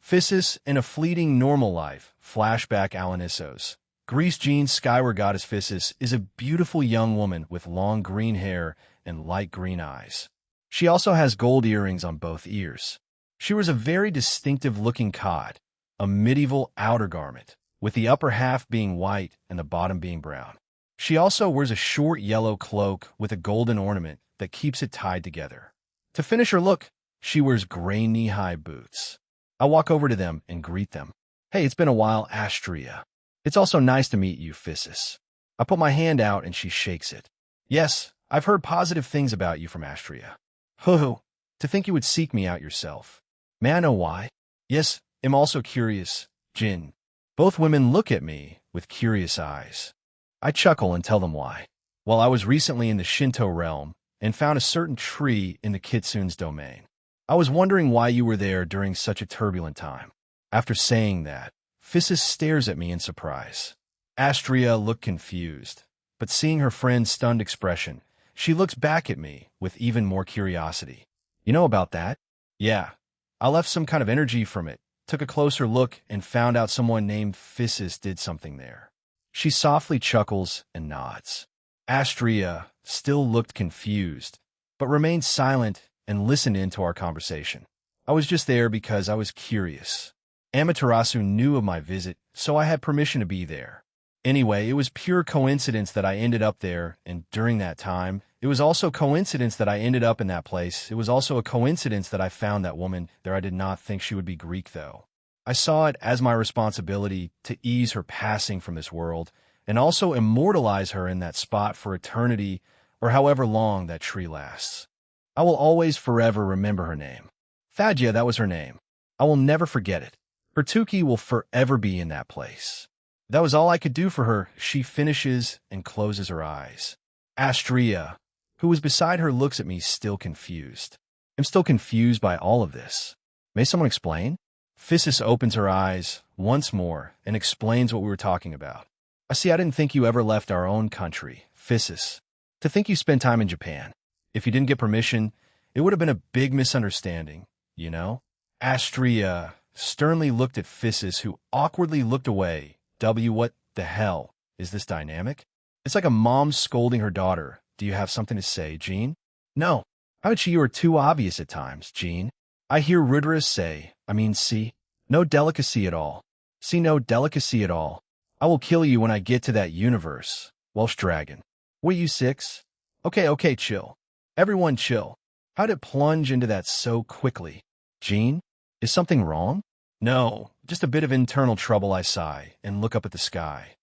Physis in a fleeting normal life, flashback Alanissos. Greece. Jean Skyward. Goddess Physis is a beautiful young woman with long green hair and light green eyes. She also has gold earrings on both ears. She was a very distinctive-looking cod, a medieval outer garment, with the upper half being white and the bottom being brown. She also wears a short yellow cloak with a golden ornament that keeps it tied together. To finish her look, she wears gray knee-high boots. I walk over to them and greet them. Hey, it's been a while, Astria. It's also nice to meet you, Physis. I put my hand out and she shakes it. Yes, I've heard positive things about you from Astria. Hoo-hoo, to think you would seek me out yourself. May I know why? Yes, I'm also curious, Jin. Both women look at me with curious eyes. I chuckle and tell them why. Well, I was recently in the Shinto realm and found a certain tree in the Kitsune's domain. I was wondering why you were there during such a turbulent time. After saying that, Physis stares at me in surprise. Astria looked confused, but seeing her friend's stunned expression, she looks back at me with even more curiosity. You know about that? Yeah. I left some kind of energy from it, took a closer look, and found out someone named Physis did something there. She softly chuckles and nods. Astria still looked confused, but remained silent and listened in to our conversation. I was just there because I was curious. Amaterasu knew of my visit, so I had permission to be there. Anyway, it was pure coincidence that I ended up there, and during that time, it was also coincidence that I ended up in that place. It was also a coincidence that I found that woman there. I did not think she would be Greek, though. I saw it as my responsibility to ease her passing from this world, and also immortalize her in that spot for eternity, or however long that tree lasts. I will always forever remember her name. Thadia, that was her name. I will never forget it. Her Tuki will forever be in that place. That was all I could do for her. She finishes and closes her eyes. Astria, who was beside her, looks at me still confused. I'm still confused by all of this. May someone explain? Physis opens her eyes once more and explains what we were talking about. I didn't think you ever left our own country, Physis. To think you spent time in Japan. If you didn't get permission, it would have been a big misunderstanding, you know? Astria sternly looked at Physis, who awkwardly looked away. What the hell is this dynamic? It's like a mom scolding her daughter. Do you have something to say, Jean? No. Haven't you are too obvious at times, Jean? I hear Rudra say, see, no delicacy at all. See, no delicacy at all. I will kill you when I get to that universe. Welsh dragon. Were you 6? Okay, chill. Everyone chill. How'd it plunge into that so quickly? Jean? Is something wrong? No, just a bit of internal trouble. I sigh and look up at the sky.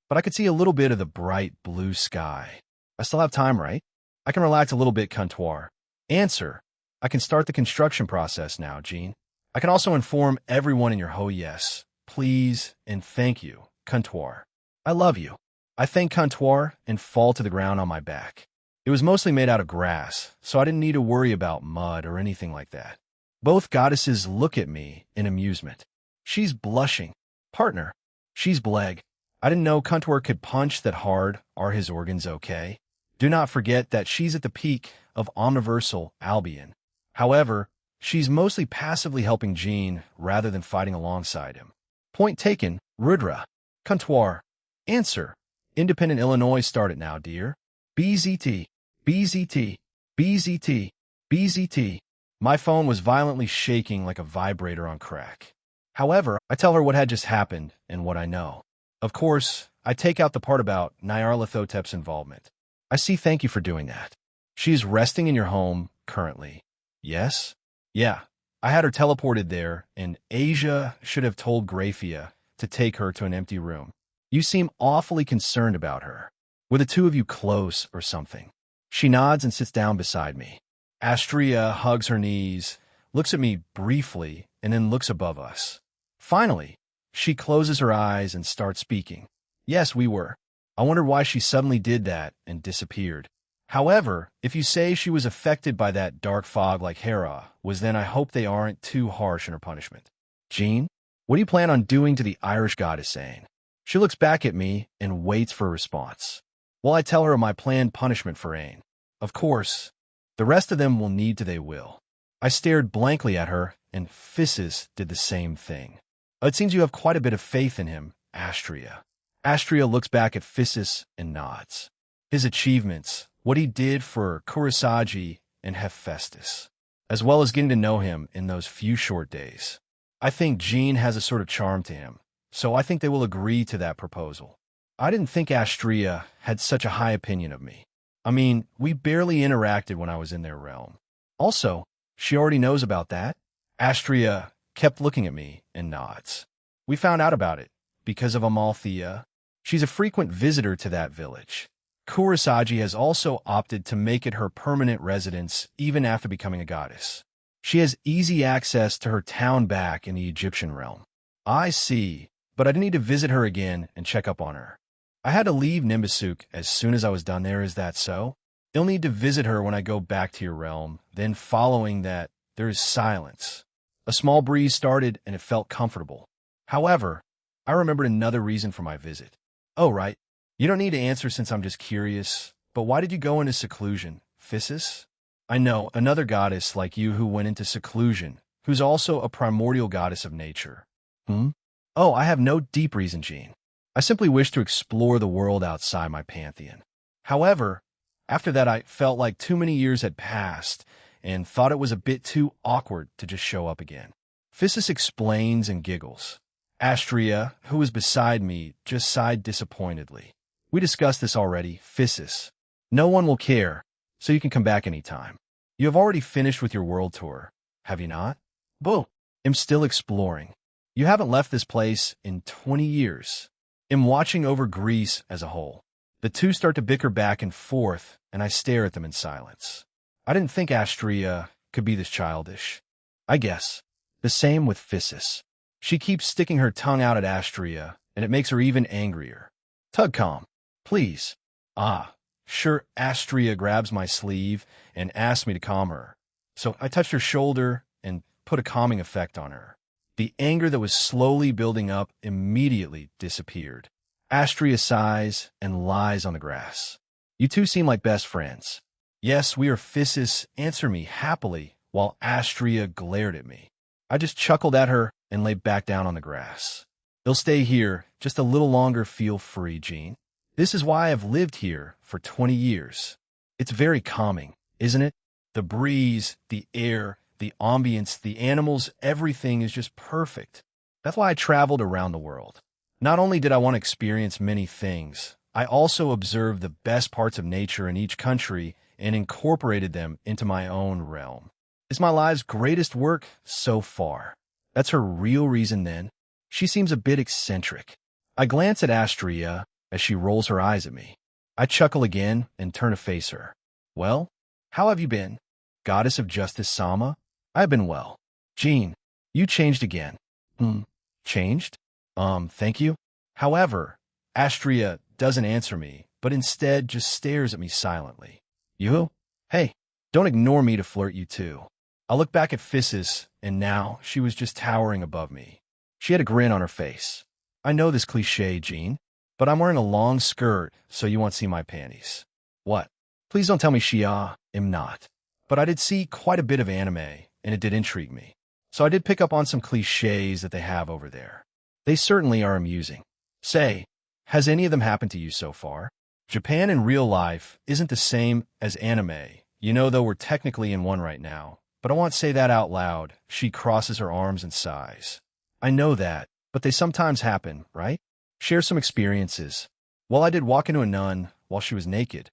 But I could see a little bit of the bright blue sky. I still have time, right? I can relax a little bit, Comptoir. Answer. I can start the construction process now, Jean. I can also inform everyone in your yes, please, and thank you, Comptoir. I love you. I thank Comptoir and fall to the ground on my back. It was mostly made out of grass, so I didn't need to worry about mud or anything like that. Both goddesses look at me in amusement. She's blushing. Partner. She's Bleg. I didn't know Comptoir could punch that hard. Are his organs okay? Do not forget that she's at the peak of Omniversal Albion. However, she's mostly passively helping Jean rather than fighting alongside him. Point taken, Rudra. Comptoir. Answer. Independent Illinois, start it now, dear. BZT. BZT. BZT. BZT. My phone was violently shaking like a vibrator on crack. However, I tell her what had just happened and what I know. Of course, I take out the part about Nyarlathotep's involvement. I see, thank you for doing that. She is resting in your home currently. Yes? Yeah, I had her teleported there, and Asia should have told Graphia to take her to an empty room. You seem awfully concerned about her. Were the two of you close or something? She nods and sits down beside me. Astria hugs her knees, looks at me briefly, and then looks above us. Finally, she closes her eyes and starts speaking. Yes, we were. I wondered why she suddenly did that and disappeared. However, if you say she was affected by that dark fog like Hera was, then I hope they aren't too harsh in her punishment. Jean, what do you plan on doing to the Irish goddess saying? She looks back at me and waits for a response. Well, I tell her my planned punishment for Ain. Of course, the rest of them will need to, they will. I stared blankly at her, and Physis did the same thing. It seems you have quite a bit of faith in him, Astria. Astria looks back at Physis and nods. His achievements, what he did for Kurosagi and Hephaestus. as well as getting to know him in those few short days. I think Jean has a sort of charm to him, so I think they will agree to that proposal. I didn't think Astria had such a high opinion of me. I mean, we barely interacted when I was in their realm. Also, she already knows about that. Astria kept looking at me and nods. We found out about it because of Amalthea. She's a frequent visitor to that village. Kurosagi has also opted to make it her permanent residence even after becoming a goddess. She has easy access to her town back in the Egyptian realm. I see, but I didn't need to visit her again and check up on her. I had to leave Nimbusuk as soon as I was done there, is that so? You'll need to visit her when I go back to your realm, then following that, there is silence. A small breeze started and it felt comfortable. However, I remembered another reason for my visit. Oh, right. You don't need to answer since I'm just curious, but why did you go into seclusion, Physis? I know, another goddess like you who went into seclusion, who's also a primordial goddess of nature. Oh, I have no deep reason, Jean. I simply wish to explore the world outside my pantheon. However, after that I felt like too many years had passed and thought it was a bit too awkward to just show up again. Physis explains and giggles. Astria, who was beside me, just sighed disappointedly. We discussed this already, Physis. No one will care, so you can come back anytime. You have already finished with your world tour, have you not? Boo! I'm still exploring. You haven't left this place in 20 years. I'm watching over Greece as a whole. The two start to bicker back and forth, and I stare at them in silence. I didn't think Astria could be this childish. I guess. The same with Physis. She keeps sticking her tongue out at Astria, and it makes her even angrier. Tug calm, please. Ah, sure. Astria grabs my sleeve and asks me to calm her. So I touched her shoulder and put a calming effect on her. The anger that was slowly building up immediately disappeared. Astria sighs and lies on the grass. You two seem like best friends. Yes, we are. Physis answered me happily while Astria glared at me. I just chuckled at her and lay back down on the grass. They'll stay here just a little longer. Feel free, Jean. This is why I've lived here for 20 years. It's very calming, isn't it? The breeze, the air, the ambience, the animals, everything is just perfect. That's why I traveled around the world. Not only did I want to experience many things, I also observed the best parts of nature in each country and incorporated them into my own realm. It's my life's greatest work so far. That's her real reason then. She seems a bit eccentric. I glance at Astria as she rolls her eyes at me. I chuckle again and turn to face her. Well, how have you been? Goddess of Justice Sama? I've been well. Jean, you changed again. Changed? Thank you. However, Astria doesn't answer me, but instead just stares at me silently. You? Hey, don't ignore me to flirt, you too. I look back at Physis, and now she was just towering above me. She had a grin on her face. I know this cliché, Jean, but I'm wearing a long skirt, so you won't see my panties. What? Please don't tell me I'm not. But I did see quite a bit of anime, and it did intrigue me. So I did pick up on some clichés that they have over there. They certainly are amusing. Say, has any of them happened to you so far? Japan in real life isn't the same as anime, though we're technically in one right now. But I won't say that out loud. She crosses her arms and sighs. I know that, but they sometimes happen, right? Share some experiences. Well, I did walk into a nun while she was naked,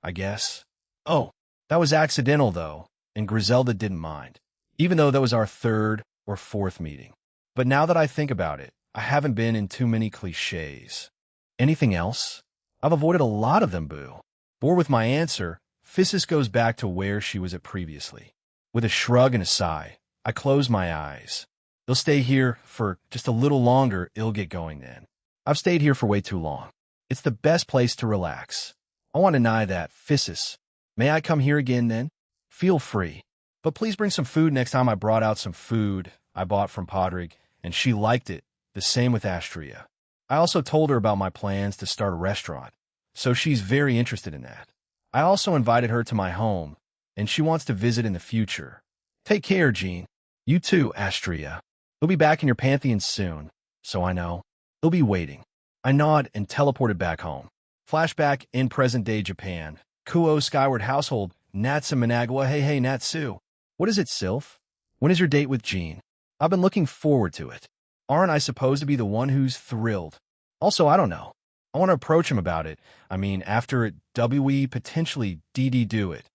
I guess. Oh, that was accidental, though, and Griselda didn't mind, even though that was our third or fourth meeting. But now that I think about it, I haven't been in too many clichés. Anything else? I've avoided a lot of them, boo. Bored with my answer, Physis goes back to where she was at previously. With a shrug and a sigh, I close my eyes. They'll stay here for just a little longer. It'll get going then. I've stayed here for way too long. It's the best place to relax. I want to deny that. Physis, may I come here again then? Feel free. But please bring some food next time. I brought out some food I bought from Podrig, and she liked it. The same with Astria. I also told her about my plans to start a restaurant, so she's very interested in that. I also invited her to my home, and she wants to visit in the future. Take care, Jean. You too, Astria. You'll be back in your pantheon soon, so I know. You'll be waiting. I nod and teleported back home. Flashback in present-day Japan. Kuo Skyward Household. Natsu Managawa. Hey, Natsu. What is it, Sylph? When is your date with Jean? I've been looking forward to it. Aren't I supposed to be the one who's thrilled? Also, I don't know. I want to approach him about it. I mean, after it, we potentially do it.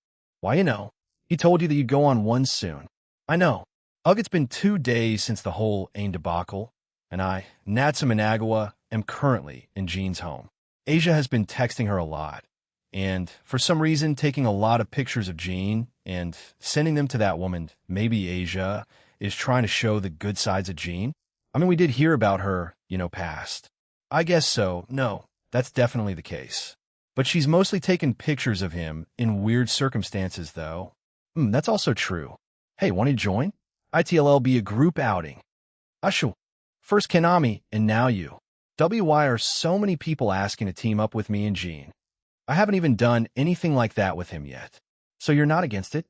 Why, he told you that you'd go on one soon. I know. Ugh, it's been 2 days since the whole Ain debacle, and I, Natsa Managawa, am currently in Jean's home. Asia has been texting her a lot, and for some reason taking a lot of pictures of Jean and sending them to that woman. Maybe Asia is trying to show the good sides of Jean. I mean, we did hear about her, past. I guess so. No, that's definitely the case. But she's mostly taken pictures of him in weird circumstances, though. That's also true. Hey, want to join? ITLL be a group outing. Ashu. First Konami, and now you. Why are so many people asking to team up with me and Jean? I haven't even done anything like that with him yet. So you're not against it?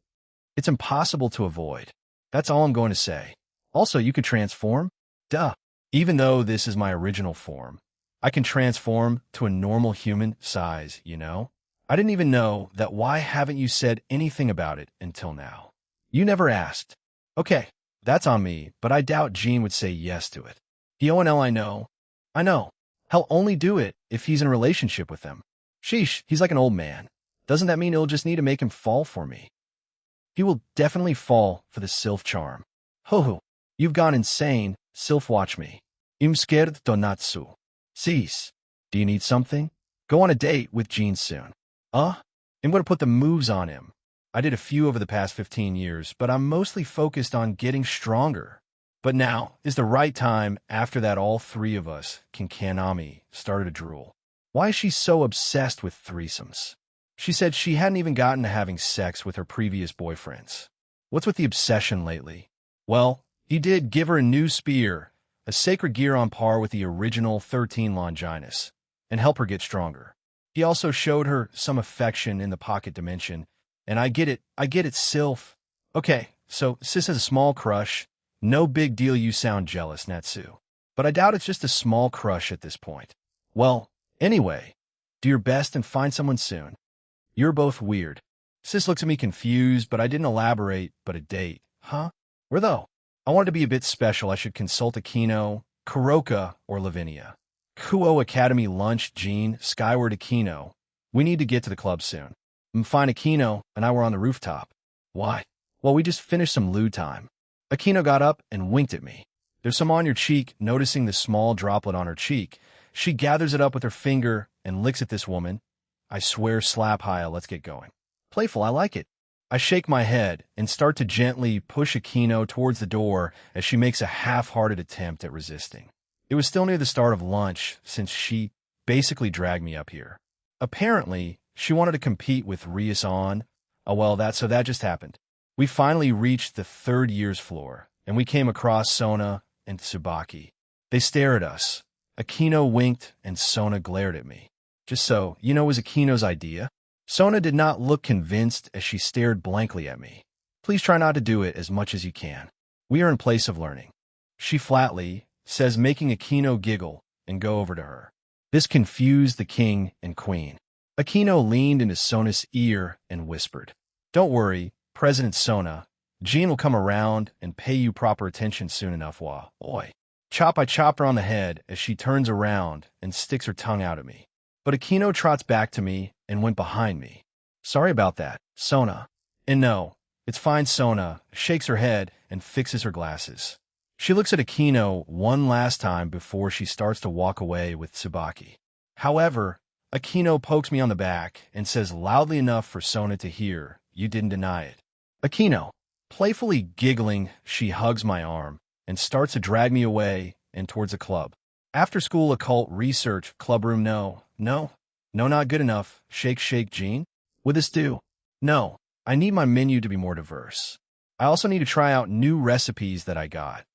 It's impossible to avoid. That's all I'm going to say. Also, you can transform? Duh. Even though this is my original form, I can transform to a normal human size, I didn't even know that. Why haven't you said anything about it until now? You never asked. Okay, that's on me, but I doubt Jean would say yes to it. PONL, I know. He'll only do it if he's in a relationship with them. Sheesh, he's like an old man. Doesn't that mean it'll just need to make him fall for me? He will definitely fall for the Sylph charm. Ho, you've gone insane. Sylph, watch me. I'm scared donatsu. Cease. Do you need something? Go on a date with Jean soon. I'm going to put the moves on him. I did a few over the past 15 years, but I'm mostly focused on getting stronger. But now is the right time. After that, all three of us, Kanami, started to drool. Why is she so obsessed with threesomes? She said she hadn't even gotten to having sex with her previous boyfriends. What's with the obsession lately? Well, he did give her a new spear, a sacred gear on par with the original 13 Longinus, and help her get stronger. He also showed her some affection in the pocket dimension, and I get it, Sylph. Okay, so Sis has a small crush. No big deal. You sound jealous, Natsu. But I doubt it's just a small crush at this point. Well, anyway, do your best and find someone soon. You're both weird. Sis looks at me confused, but I didn't elaborate. But a date, huh? Where though? I wanted to be a bit special. I should consult Aquino, Kuroka, or Lavinia. Kuo Academy lunch, Jean, Skyward Aquino. We need to get to the club soon. Fine, Aquino and I were on the rooftop. Why? Well, we just finished some loo time. Aquino got up and winked at me. There's some on your cheek. Noticing the small droplet on her cheek, she gathers it up with her finger and licks at this woman. I swear, slap high, let's get going. Playful, I like it. I shake my head and start to gently push Aquino towards the door as she makes a half-hearted attempt at resisting. It was still near the start of lunch since she basically dragged me up here. Apparently, she wanted to compete with Rias on. Oh well, that just happened. We finally reached the third year's floor, and we came across Sona and Tsubaki. They stare at us. Aquino winked, and Sona glared at me. Just so, it was Aquino's idea. Sona did not look convinced as she stared blankly at me. Please try not to do it as much as you can. We are in place of learning. She flatly says, making Aquino giggle and go over to her. This confused the king and queen. Aquino leaned into Sona's ear and whispered, "Don't worry, President Sona. Jean will come around and pay you proper attention soon enough. Oi. I chop her on the head as she turns around and sticks her tongue out at me. But Aquino trots back to me and went behind me. Sorry about that, Sona. And no, it's fine. Sona shakes her head and fixes her glasses. She looks at Aquino one last time before she starts to walk away with Tsubaki. However, Aquino pokes me on the back and says loudly enough for Sona to hear, "You didn't deny it." Aquino, playfully giggling, she hugs my arm and starts to drag me away and towards a club. After school occult research club room. No, not good enough. Shake, Jean. Would this do? No, I need my menu to be more diverse. I also need to try out new recipes that I got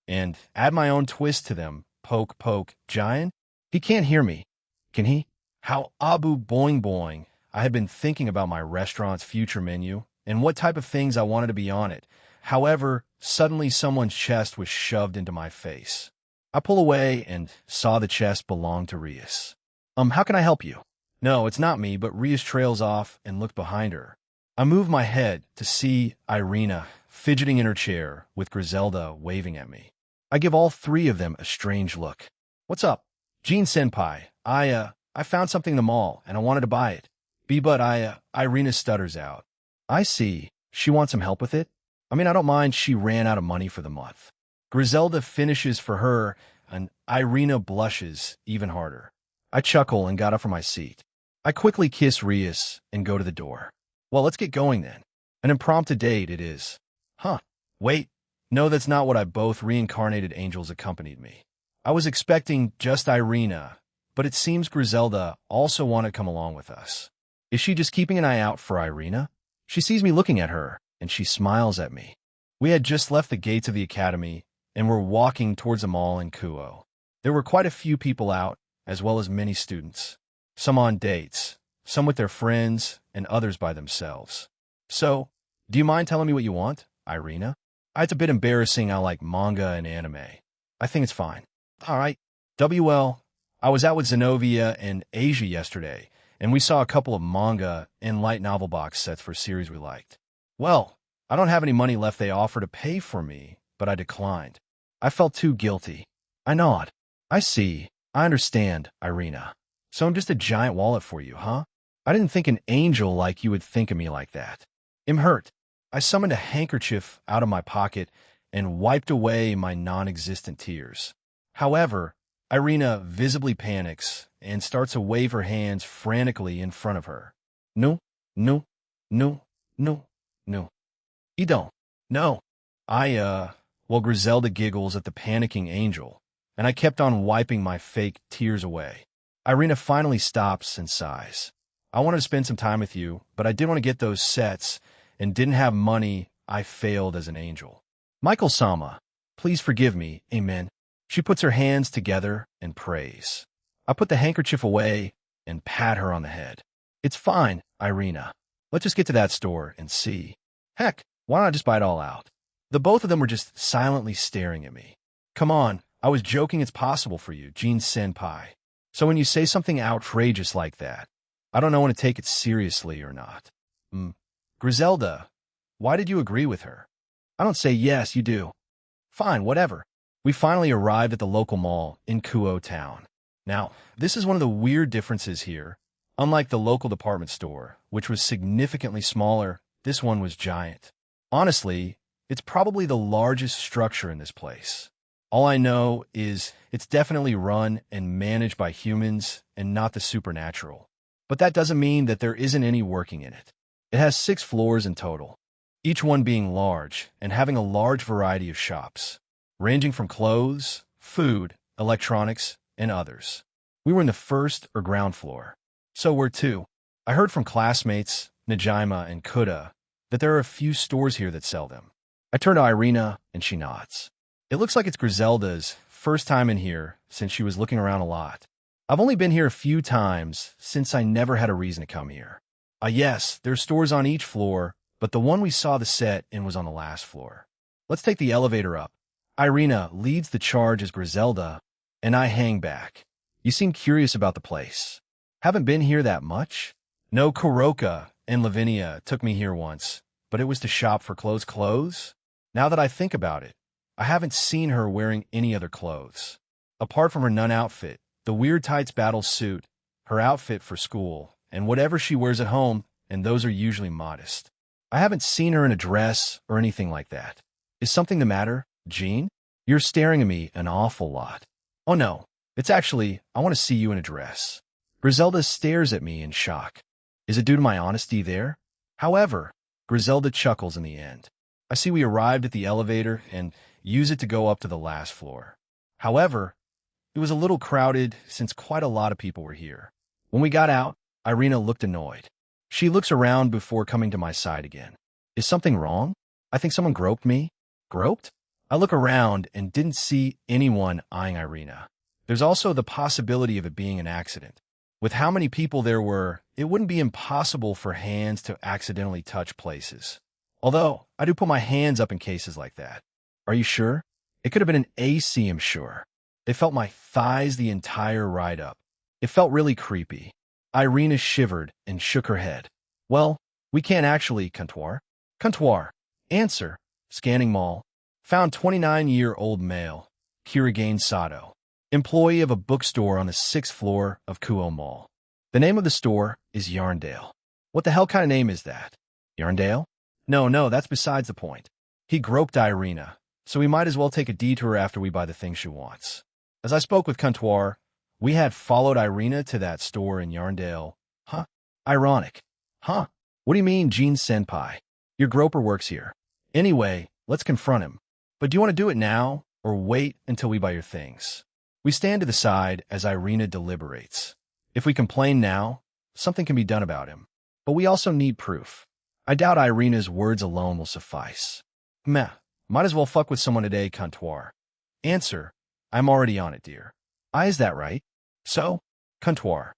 and add my own twist to them. Poke, giant. He can't hear me. Can he? How abu boing. I had been thinking about my restaurant's future menu and what type of things I wanted to be on it. However, suddenly someone's chest was shoved into my face. I pull away and saw the chest belonged to Rias. How can I help you? No, it's not me, but Rias trails off and looked behind her. I move my head to see Irina, fidgeting in her chair with Griselda waving at me. I give all three of them a strange look. What's up? Jean-senpai, I found something in the mall, and I wanted to buy it. Irina stutters out. I see. She wants some help with it? I mean, I don't mind she ran out of money for the month. Griselda finishes for her, and Irina blushes even harder. I chuckle and got up from my seat. I quickly kiss Rias and go to the door. Well, let's get going then. An impromptu date it is. Huh. Wait. No, that's not what I both reincarnated angels accompanied me. I was expecting just Irina, but it seems Griselda also wanted to come along with us. Is she just keeping an eye out for Irina? She sees me looking at her, and she smiles at me. We had just left the gates of the academy and were walking towards the mall in Kuo. There were quite a few people out, as well as many students. Some on dates, some with their friends, and others by themselves. So, do you mind telling me what you want, Irina? It's a bit embarrassing I like manga and anime. I think it's fine. All right. I was out with Zenobia and Asia yesterday, and we saw a couple of manga and light novel box sets for series we liked. Well, I don't have any money left. They offered to pay for me, but I declined. I felt too guilty. I nod. I see. I understand, Irina. So I'm just a giant wallet for you, huh? I didn't think an angel like you would think of me like that. I'm hurt. I summoned a handkerchief out of my pocket and wiped away my non-existent tears. However, Irina visibly panics and starts to wave her hands frantically in front of her. No, no, no, no, no. You don't. No. Well, Griselda giggles at the panicking angel, and I kept on wiping my fake tears away. Irina finally stops and sighs. I wanted to spend some time with you, but I did want to get those sets and didn't have money. I failed as an angel. Michael-sama, please forgive me, amen. She puts her hands together and prays. I put the handkerchief away and pat her on the head. It's fine, Irina. Let's just get to that store and see. Heck, why not just buy it all out? The both of them were just silently staring at me. Come on, I was joking it's possible for you, Jean-senpai. So when you say something outrageous like that, I don't know when to take it seriously or not. Griselda, why did you agree with her? I don't say yes, you do. Fine, whatever. We finally arrived at the local mall in Kuo town. Now, this is one of the weird differences here. Unlike the local department store, which was significantly smaller, this one was giant. Honestly, it's probably the largest structure in this place. All I know is it's definitely run and managed by humans and not the supernatural. But that doesn't mean that there isn't any working in it. It has 6 floors in total, each one being large and having a large variety of shops, ranging from clothes, food, electronics, and others. We were in the first or ground floor. So were 2. I heard from classmates, Najima and Kuda, that there are a few stores here that sell them. I turn to Irina, and she nods. It looks like it's Griselda's first time in here since she was looking around a lot. I've only been here a few times since I never had a reason to come here. Yes, there's stores on each floor, but the one we saw the set in was on the last floor. Let's take the elevator up. Irina leads the charge as Griselda, and I hang back. You seem curious about the place. Haven't been here that much? No, Kuroka and Lavinia took me here once, but it was to shop for clothes. Now that I think about it, I haven't seen her wearing any other clothes. Apart from her nun outfit, the weird tights battle suit, her outfit for school, and whatever she wears at home, and those are usually modest. I haven't seen her in a dress or anything like that. Is something the matter, Jean? You're staring at me an awful lot. Oh no, it's actually, I want to see you in a dress. Griselda stares at me in shock. Is it due to my honesty there? However, Griselda chuckles in the end. I see we arrived at the elevator and use it to go up to the last floor. However, it was a little crowded since quite a lot of people were here. When we got out, Irina looked annoyed. She looks around before coming to my side again. Is something wrong? I think someone groped me. Groped? I look around and didn't see anyone eyeing Irina. There's also the possibility of it being an accident. With how many people there were, it wouldn't be impossible for hands to accidentally touch places. Although, I do put my hands up in cases like that. Are you sure? It could have been an AC, I'm sure. They felt my thighs the entire ride up. It felt really creepy. Irina shivered and shook her head. Well, we can't actually, comptoir. Comptoir. Answer. Scanning mall. Found 29-year-old male, Kirigane Sato, employee of a bookstore on the 6th floor of Kuo Mall. The name of the store is Yarndale. What the hell kind of name is that? Yarndale? No, that's besides the point. He groped Irina, so we might as well take a detour after we buy the thing she wants. As I spoke with Comptoir, we had followed Irina to that store in Yarndale. Huh? Ironic. Huh? What do you mean, Jean-senpai? Your groper works here. Anyway, let's confront him. But do you want to do it now, or wait until we buy your things? We stand to the side as Irina deliberates. If we complain now, something can be done about him. But we also need proof. I doubt Irina's words alone will suffice. Meh. Might as well fuck with someone today, Comptoir. Answer. I'm already on it, dear. Is that right? So? Comptoir.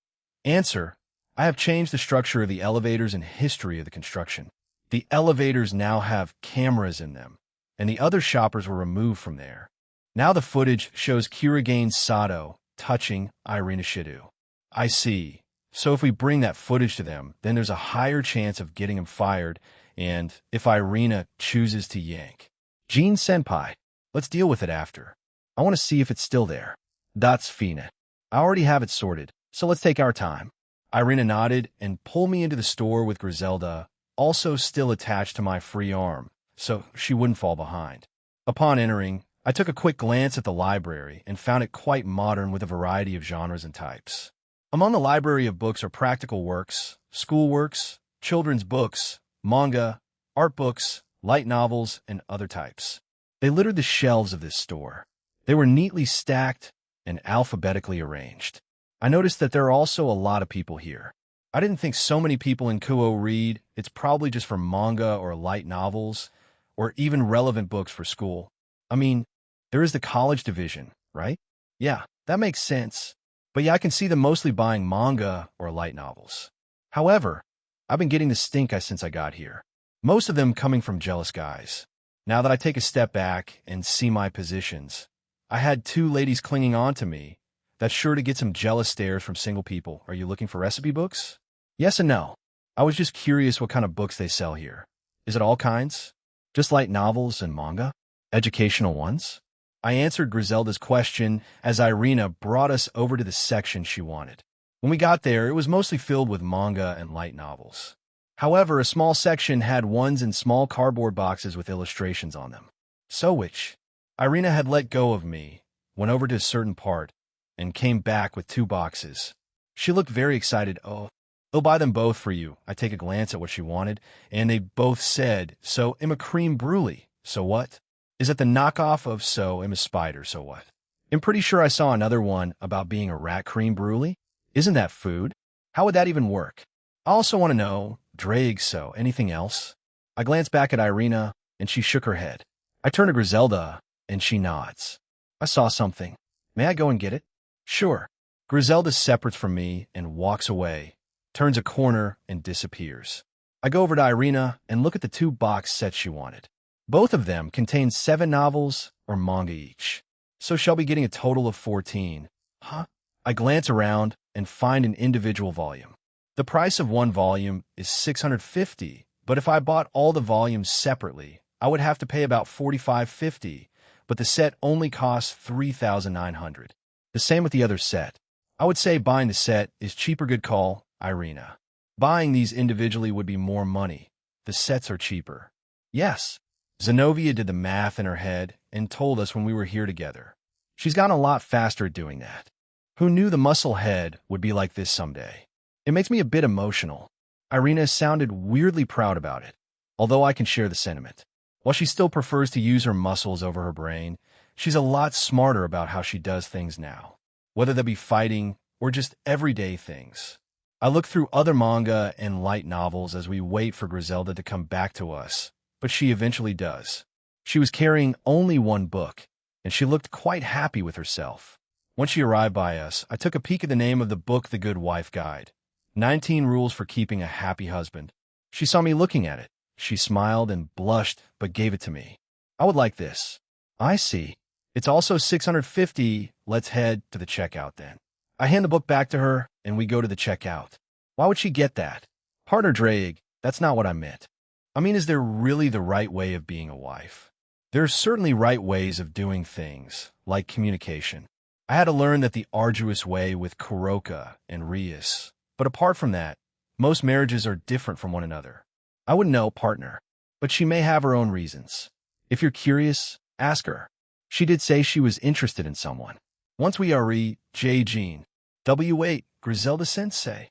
Answer. I have changed the structure of the elevators and history of the construction. The elevators now have cameras in them, and the other shoppers were removed from there. Now the footage shows Kirigane Sato touching Irina Shido. I see. So if we bring that footage to them, then there's a higher chance of getting him fired, and if Irina chooses to yank. Jean-senpai, let's deal with it after. I want to see if it's still there. That's fine. I already have it sorted, so let's take our time. Irina nodded and pulled me into the store with Griselda, also still attached to my free arm, so she wouldn't fall behind. Upon entering, I took a quick glance at the library and found it quite modern with a variety of genres and types. Among the library of books are practical works, school works, children's books, manga, art books, light novels, and other types. They littered the shelves of this store. They were neatly stacked and alphabetically arranged. I noticed that there are also a lot of people here. I didn't think so many people in Kuo read. It's probably just for manga or light novels, or even relevant books for school. I mean, there is the college division, right? Yeah, that makes sense. But yeah, I can see them mostly buying manga or light novels. However, I've been getting the stink eye since I got here. Most of them coming from jealous guys. Now that I take a step back and see my positions, I had two ladies clinging on to me. That's sure to get some jealous stares from single people. Are you looking for recipe books? Yes and no. I was just curious what kind of books they sell here. Is it all kinds? Just light novels and manga? Educational ones? I answered Griselda's question as Irina brought us over to the section she wanted. When we got there, it was mostly filled with manga and light novels. However, a small section had ones in small cardboard boxes with illustrations on them. So which? Irina had let go of me, went over to a certain part, and came back with 2 boxes. She looked very excited. Oh, they'll buy them both for you. I take a glance at what she wanted, and they both said, so am a cream brulee. So what? Is it the knockoff of so am a spider, so what? I'm pretty sure I saw another one about being a rat cream brulee. Isn't that food? How would that even work? I also want to know, Drake, so anything else? I glance back at Irina, and she shook her head. I turn to Griselda, and she nods. I saw something. May I go and get it? Sure. Griselda separates from me and walks away, turns a corner and disappears. I go over to Irina and look at the 2 box sets she wanted. Both of them contain 7 novels or manga each, so she'll be getting a total of 14. Huh? I glance around and find an individual volume. The price of one volume is $650, but if I bought all the volumes separately, I would have to pay about $45.50, but the set only costs $3,900. The same with the other set. I would say buying the set is cheaper. Good call, Irina. Buying these individually would be more money. The sets are cheaper. Yes. Zenobia did the math in her head and told us when we were here together. She's gotten a lot faster at doing that. Who knew the muscle head would be like this someday? It makes me a bit emotional. Irina sounded weirdly proud about it, although I can share the sentiment. While she still prefers to use her muscles over her brain, she's a lot smarter about how she does things now, whether that be fighting or just everyday things. I look through other manga and light novels as we wait for Griselda to come back to us, but she eventually does. She was carrying only one book, and she looked quite happy with herself. Once she arrived by us, I took a peek at the name of the book, The Good Wife Guide. 19 Rules for Keeping a Happy Husband. She saw me looking at it. She smiled and blushed, but gave it to me. I would like this. I see. It's also $650. Let's head to the checkout then. I hand the book back to her, and we go to the checkout. Why would she get that? Partner Drake, that's not what I meant. I mean, is there really the right way of being a wife? There are certainly right ways of doing things, like communication. I had to learn that the arduous way with Kuroka and Rias. But apart from that, most marriages are different from one another. I wouldn't know, partner, but she may have her own reasons. If you're curious, ask her. She did say she was interested in someone. Once we are J. Jean, W8, Griselda Sensei,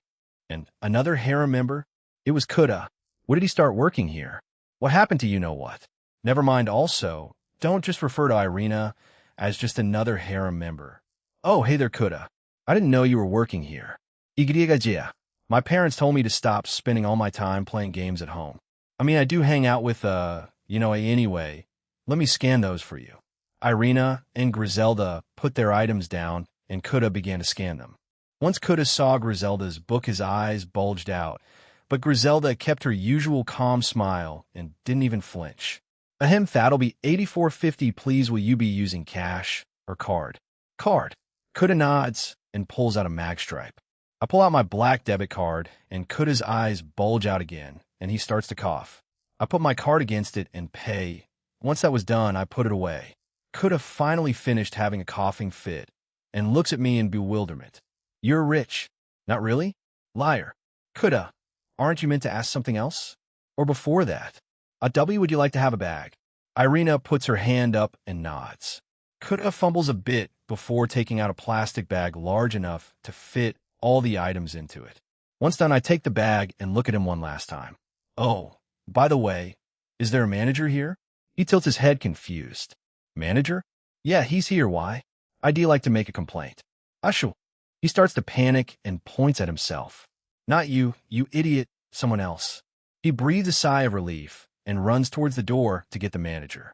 and another harem member, it was Kuda. When did he start working here? What happened to you know what? Never mind also, don't just refer to Irina as just another harem member. Oh, hey there, Kuda. I didn't know you were working here. Igrigagia. My parents told me to stop spending all my time playing games at home. I mean, I do hang out with, anyway. Let me scan those for you. Irina and Griselda put their items down, and Kuda began to scan them. Once Kuda saw Griselda's book, his eyes bulged out, but Griselda kept her usual calm smile and didn't even flinch. Ahem, that'll be 8450, please. Will you be using cash or card? Card. Kuda nods and pulls out a magstripe. I pull out my black debit card, and Kuda's eyes bulge out again, and he starts to cough. I put my card against it and pay. Once that was done, I put it away. Kuda finally finished having a coughing fit and looks at me in bewilderment. You're rich. Not really? Liar. Kuda, aren't you meant to ask something else? Or before that? W, would you like to have a bag? Irina puts her hand up and nods. Kuda fumbles a bit before taking out a plastic bag large enough to fit all the items into it. Once done, I take the bag and look at him one last time. Oh, by the way, is there a manager here? He tilts his head confused. Manager? Yeah, he's here. Why? I'd like to make a complaint. Ashu. He starts to panic and points at himself. Not you, you idiot, someone else. He breathes a sigh of relief and runs towards the door to get the manager.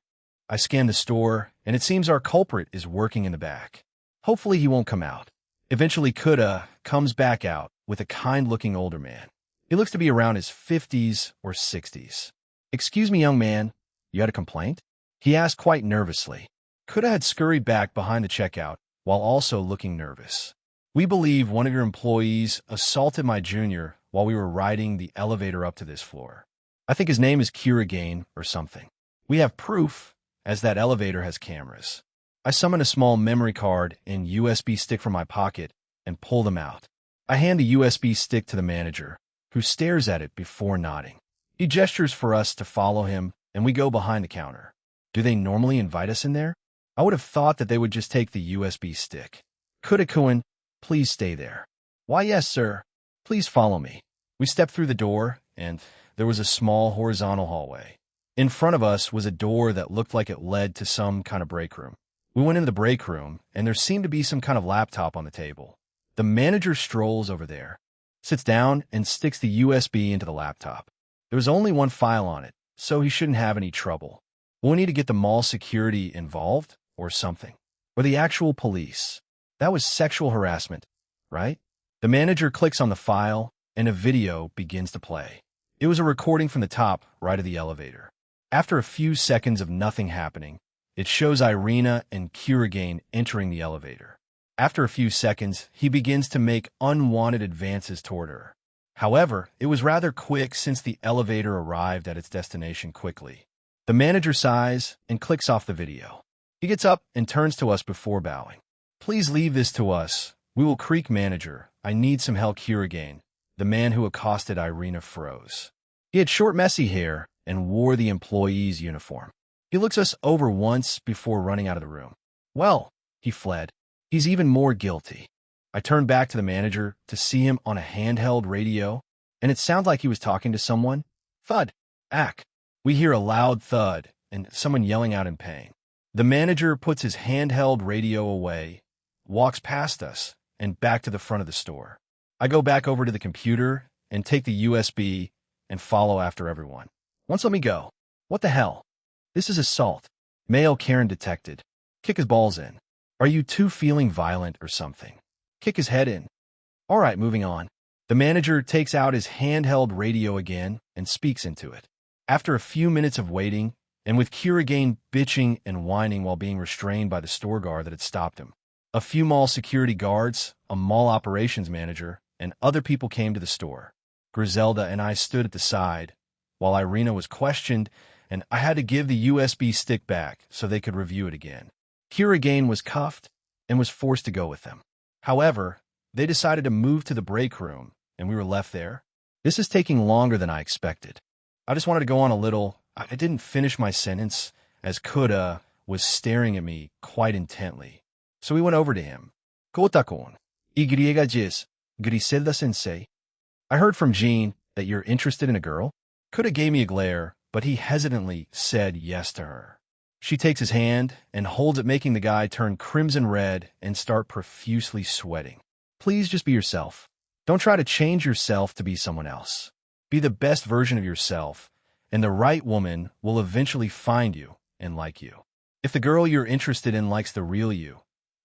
I scan the store, and it seems our culprit is working in the back. Hopefully he won't come out. Eventually, Kuda comes back out with a kind-looking older man. He looks to be around his 50s or 60s. Excuse me, young man, you had a complaint? He asked quite nervously. Kuda had scurried back behind the checkout while also looking nervous. We believe one of your employees assaulted my junior while we were riding the elevator up to this floor. I think his name is Kurigane or something. We have proof, as that elevator has cameras. I summon a small memory card and USB stick from my pocket and pull them out. I hand the USB stick to the manager, who stares at it before nodding. He gestures for us to follow him, and we go behind the counter. Do they normally invite us in there? I would have thought that they would just take the USB stick. Kuda-kun, please stay there. Why, yes, sir. Please follow me. We stepped through the door, and there was a small horizontal hallway. In front of us was a door that looked like it led to some kind of break room. We went into the break room, and there seemed to be some kind of laptop on the table. The manager strolls over there, sits down, and sticks the USB into the laptop. There was only one file on it, so he shouldn't have any trouble. Will we need to get the mall security involved, or something? Or the actual police? That was sexual harassment, right? The manager clicks on the file, and a video begins to play. It was a recording from the top right of the elevator. After a few seconds of nothing happening, it shows Irina and Kurigane entering the elevator. After a few seconds, he begins to make unwanted advances toward her. However, it was rather quick since the elevator arrived at its destination quickly. The manager sighs and clicks off the video. He gets up and turns to us before bowing. Please leave this to us. We will creak manager. I need some help. Kurigane, the man who accosted Irina, froze. He had short, messy hair and wore the employee's uniform. He looks us over once before running out of the room. Well, he fled. He's even more guilty. I turned back to the manager to see him on a handheld radio, and it sounded like he was talking to someone. Thud. Ack. We hear a loud thud and someone yelling out in pain. The manager puts his handheld radio away, walks past us, and back to the front of the store. I go back over to the computer and take the USB and follow after everyone. Once let me go. What the hell? This is assault. Male Karen detected. Kick his balls in. Are you two feeling violent or something? Kick his head in. All right, moving on. The manager takes out his handheld radio again and speaks into it. After a few minutes of waiting, and with Kurigane bitching and whining while being restrained by the store guard that had stopped him, a few mall security guards, a mall operations manager, and other people came to the store. Griselda and I stood at the side, while Irina was questioned, and I had to give the USB stick back so they could review it again. Kira again was cuffed and was forced to go with them. However, they decided to move to the break room, and we were left there. This is taking longer than I expected. I just wanted to go on a little. I didn't finish my sentence, as Kuda was staring at me quite intently. So we went over to him. Kotakon, Y-jis, Griselda-sensei. I heard from Jean that you're interested in a girl. Kuda gave me a glare, but he hesitantly said yes to her. She takes his hand and holds it, making the guy turn crimson red and start profusely sweating. Please just be yourself. Don't try to change yourself to be someone else. Be the best version of yourself, and the right woman will eventually find you and like you. If the girl you're interested in likes the real you,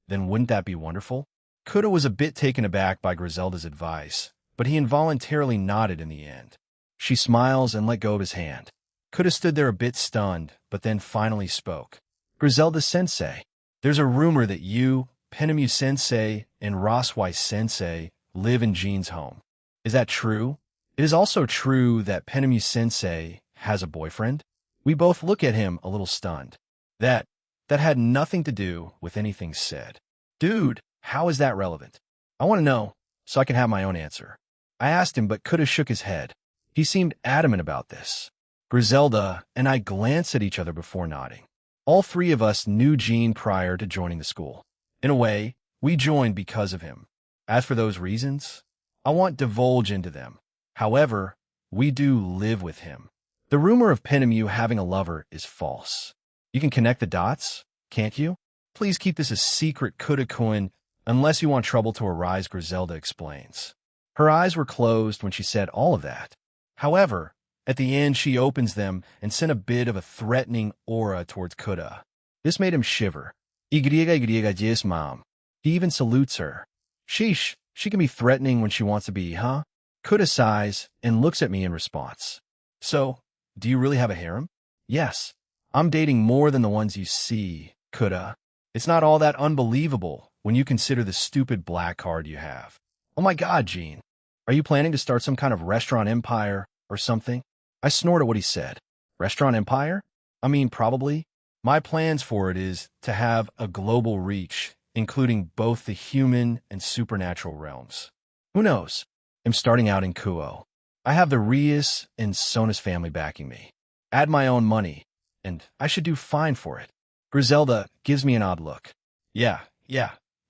then wouldn't that be wonderful? Kuda was a bit taken aback by Griselda's advice, but he involuntarily nodded in the end. She smiles and let go of his hand. Kuda stood there a bit stunned, but then finally spoke. Griselda-sensei, there's a rumor that you, Penemu-sensei, and Roswai-sensei live in Jean's home. Is that true? It is also true that Penemu-sensei has a boyfriend? We both look at him a little stunned. That had nothing to do with anything said. Dude, how is that relevant? I want to know, so I can have my own answer. I asked him, but Kuda shook his head. He seemed adamant about this. Griselda and I glanced at each other before nodding. All three of us knew Jean prior to joining the school. In a way, we joined because of him. As for those reasons, I won't divulge into them. However, we do live with him. The rumor of Penemu having a lover is false. You can connect the dots, can't you? Please keep this a secret, Kuda-kun, unless you want trouble to arise, Griselda explains. Her eyes were closed when she said all of that. However, at the end she opens them and sent a bit of a threatening aura towards Kuda. This made him shiver. Y-jis, mom. He even salutes her. Sheesh, she can be threatening when she wants to be, huh? Kuda sighs and looks at me in response. So, do you really have a harem? Yes. I'm dating more than the ones you see, Kuda. It's not all that unbelievable when you consider the stupid black card you have. Oh my god, Jean. Are you planning to start some kind of restaurant empire or something? I snorted what he said. Restaurant empire? I mean, probably. My plans for it is to have a global reach, including both the human and supernatural realms. Who knows? I'm starting out in Kuo. I have the Rias and Sonas family backing me. Add my own money, and I should do fine for it. Griselda gives me an odd look. Yeah.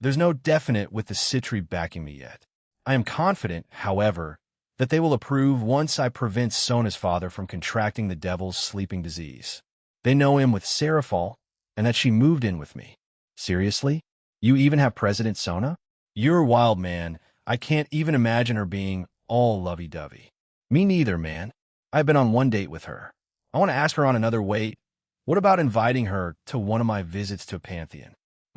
There's no definite with the Citri backing me yet. I am confident, however, that they will approve once I prevent Sona's father from contracting the devil's sleeping disease. They know him with Serafal, and that she moved in with me. Seriously? You even have President Sona? You're a wild man. I can't even imagine her being all lovey-dovey. Me neither, man. I've been on one date with her. I want to ask her on another wait. What about inviting her to one of my visits to Pantheon?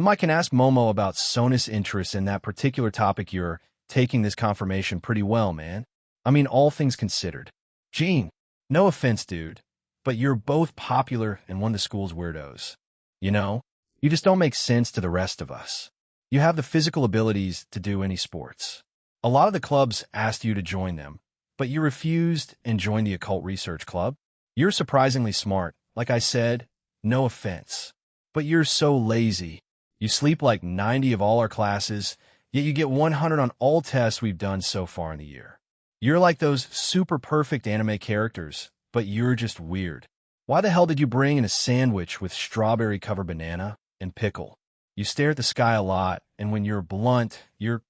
I can ask Momo about Sona's interest in that particular topic. You're taking this confirmation pretty well, man. I mean, all things considered. Jean, no offense, dude, but you're both popular and one of the school's weirdos. You know, you just don't make sense to the rest of us. You have the physical abilities to do any sports. A lot of the clubs asked you to join them, but you refused and joined the Occult Research Club. You're surprisingly smart. Like I said, no offense, but you're so lazy. You sleep like 90 of all our classes, yet you get 100 on all tests we've done so far in the year. You're like those super perfect anime characters, but you're just weird. Why the hell did you bring in a sandwich with strawberry-covered banana and pickle? You stare at the sky a lot, and when you're blunt, you're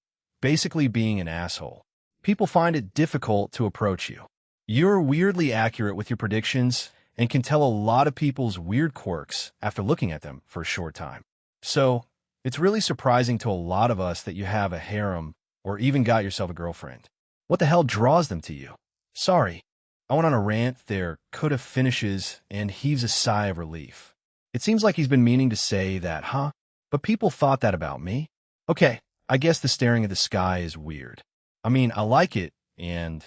basically being an asshole. People find it difficult to approach you. You're weirdly accurate with your predictions and can tell a lot of people's weird quirks after looking at them for a short time. So, it's really surprising to a lot of us that you have a harem or even got yourself a girlfriend. What the hell draws them to you? Sorry. I went on a rant there. Kuda finishes and heaves a sigh of relief. It seems like he's been meaning to say that, huh? But people thought that about me? Okay, I guess the staring at the sky is weird. I mean, I like it, and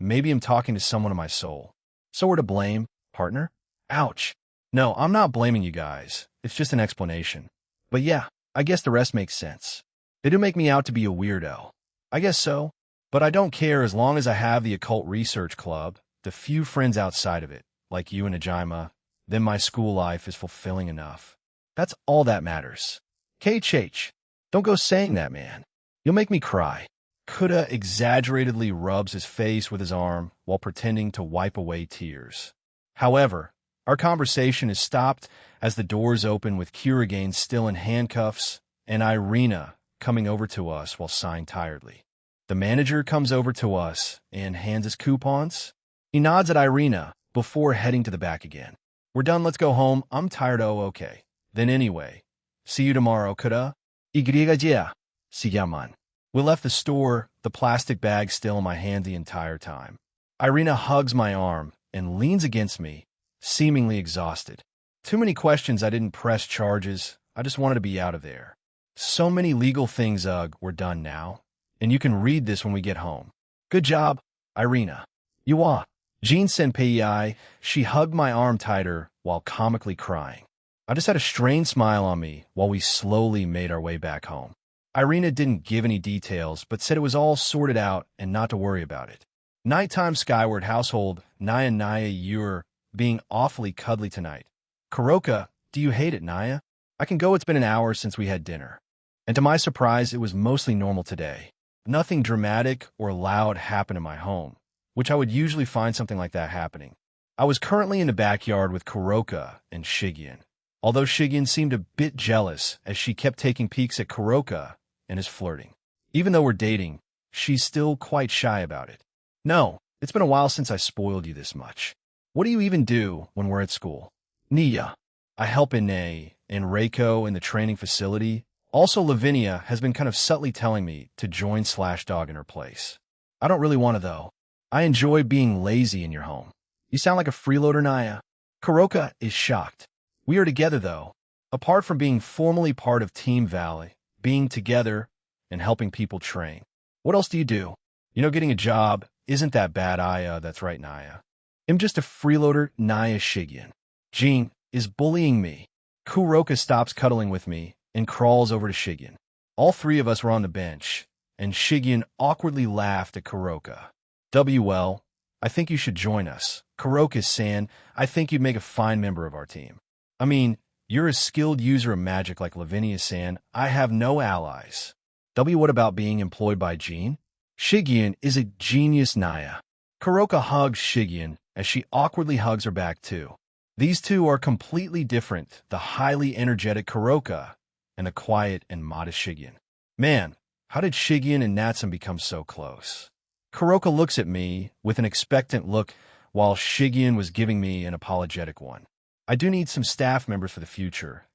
maybe I'm talking to someone in my soul. So we're to blame, partner? Ouch. No, I'm not blaming you guys. It's just an explanation. But yeah, I guess the rest makes sense. They do make me out to be a weirdo. I guess so. But I don't care as long as I have the Occult Research Club, the few friends outside of it, like you and Ajima, then my school life is fulfilling enough. That's all that matters. KH, don't go saying that, man. You'll make me cry. Kuda exaggeratedly rubs his face with his arm while pretending to wipe away tears. However, our conversation is stopped as the doors open with Kurigane still in handcuffs and Irina coming over to us while sighing tiredly. The manager comes over to us and hands us coupons. He nods at Irina before heading to the back again. We're done, let's go home. I'm tired, oh okay. Then anyway, see you tomorrow, Kuda. Igrigagia. Siyaman. We left the store, the plastic bag still in my hand the entire time. Irina hugs my arm and leans against me, seemingly exhausted. Too many questions, I didn't press charges. I just wanted to be out of there. So many legal things, we're done now. And you can read this when we get home. Good job, Irina. You are. Jean-senpai, she hugged my arm tighter while comically crying. I just had a strained smile on me while we slowly made our way back home. Irina didn't give any details, but said it was all sorted out and not to worry about it. Nighttime Skyward household, Naya, you're being awfully cuddly tonight. Kuroka, do you hate it, Naya? I can go, it's been an hour since we had dinner. And to my surprise, it was mostly normal today. Nothing dramatic or loud happened in my home, which I would usually find something like that happening. I was currently in the backyard with Kuroka and Shigen, although Shigen seemed a bit jealous as she kept taking peeks at Kuroka and is flirting. Even though we're dating, she's still quite shy about it. No, it's been a while since I spoiled you this much. What do you even do when we're at school? Nia. I help Ine and Reiko in the training facility. Also, Lavinia has been kind of subtly telling me to join Slashdog in her place. I don't really want to, though. I enjoy being lazy in your home. You sound like a freeloader, Naya. Kuroka is shocked. We are together, though. Apart from being formally part of Team Valley, being together and helping people train. What else do you do? You know, getting a job isn't that bad, that's right, Naya. I'm just a freeloader, Naya Shigen. Jean is bullying me. Kuroka stops cuddling with me and crawls over to Shigen. All three of us were on the bench, and Shigen awkwardly laughed at Kuroka. WL, I think you should join us. Kuroka-san, I think you'd make a fine member of our team. I mean, you're a skilled user of magic like Lavinia-san. I have no allies. What about being employed by Jean? Shigen is a genius, Naya. Kuroka hugs Shigen as she awkwardly hugs her back too. These two are completely different, the highly energetic Kuroka and the quiet and modest Shigen. Man, how did Shigen and Natsun become so close? Kuroka looks at me with an expectant look while Shigen was giving me an apologetic one. I do need some staff members for the future,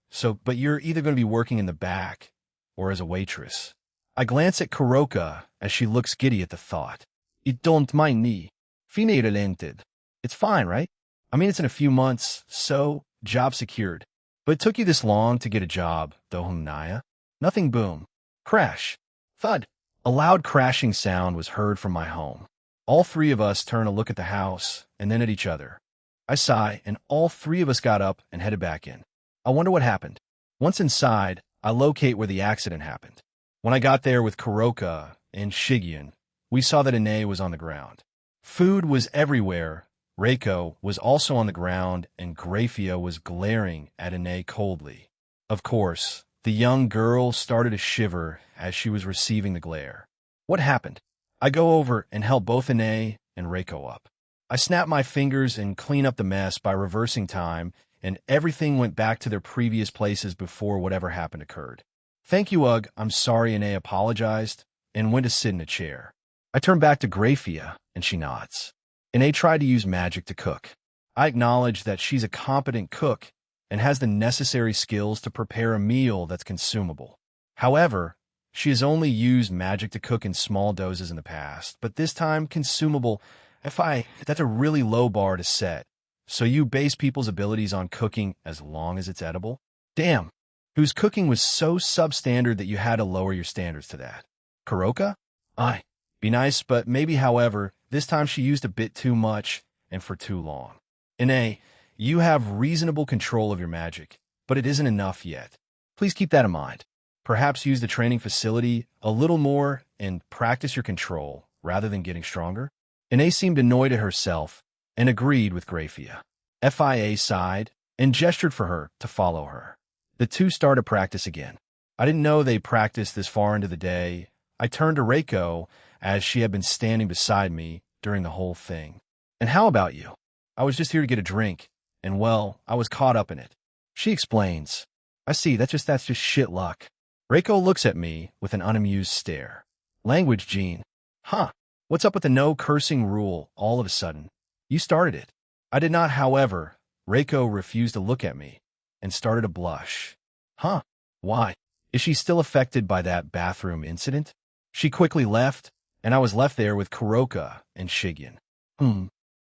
but you're either going to be working in the back or as a waitress. I glance at Kuroka as she looks giddy at the thought. You don't mind me. Fine relented. It's fine, right? I mean, it's in a few months, so job secured. But it took you this long to get a job, though, Naya. Nothing, boom. Crash. Thud. A loud crashing sound was heard from my home. All three of us turn to look at the house and then at each other. I sigh, and all three of us got up and headed back in. I wonder what happened. Once inside, I locate where the accident happened. When I got there with Kuroka and Shigen, we saw that Ine was on the ground. Food was everywhere. Reiko was also on the ground, and Grafia was glaring at Ine coldly. Of course, the young girl started to shiver as she was receiving the glare. What happened? I go over and help both Ine and Reiko up. I snap my fingers and clean up the mess by reversing time, and everything went back to their previous places before whatever happened occurred. Thank you, Ugg. I'm sorry, Ine apologized and went to sit in a chair. I turn back to Grafia, and she nods. Ine tried to use magic to cook. I acknowledge that she's a competent cook and has the necessary skills to prepare a meal that's consumable. However, she has only used magic to cook in small doses in the past, but this time consumable, that's a really low bar to set. So you base people's abilities on cooking as long as it's edible? Damn, whose cooking was so substandard that you had to lower your standards to that? Kuroka? Aye, be nice, but maybe, however, this time she used a bit too much and for too long. Ine, you have reasonable control of your magic, but it isn't enough yet. Please keep that in mind. Perhaps use the training facility a little more and practice your control rather than getting stronger. Ine seemed annoyed at herself and agreed with Graphia. FIA sighed and gestured for her to follow her. The two started practice again. I didn't know they practiced this far into the day. I turned to Reiko as she had been standing beside me during the whole thing. "And how about you?" "I was just here to get a drink, and well, I was caught up in it." She explains. "I see, that's just shit luck." Reiko looks at me with an unamused stare. "Language, Gene." "Huh. What's up with the no cursing rule all of a sudden? You started it." I did not, however. Reiko refused to look at me and started to blush. "Huh? Why? Is she still affected by that bathroom incident?" She quickly left, and I was left there with Kuroka and Shigyon.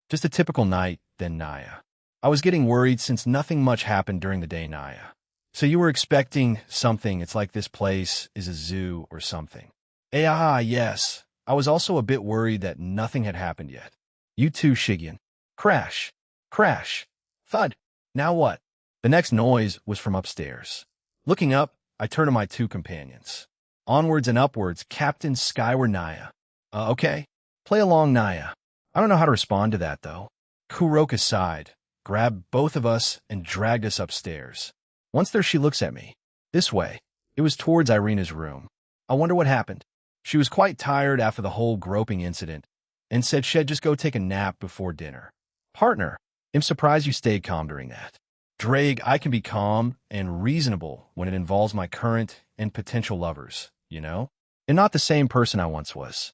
Just a typical night, then Naya. I was getting worried since nothing much happened during the day, Naya. "So you were expecting something? It's like this place is a zoo or something." Yes. I was also a bit worried that nothing had happened yet. "You too, Shigyon." Crash. Crash. Thud. Now what? The next noise was from upstairs. Looking up, I turned to my two companions. "Onwards and upwards, Captain Skyward Naya." Okay. Play along, Naya." I don't know how to respond to that, though. Kuroka sighed, grabbed both of us, and dragged us upstairs. Once there, she looks at me. This way. It was towards Irina's room. I wonder what happened. She was quite tired after the whole groping incident, and said she'd just go take a nap before dinner. "Partner, I'm surprised you stayed calm during that." "Drake, I can be calm and reasonable when it involves my current and potential lovers, you know? And not the same person I once was."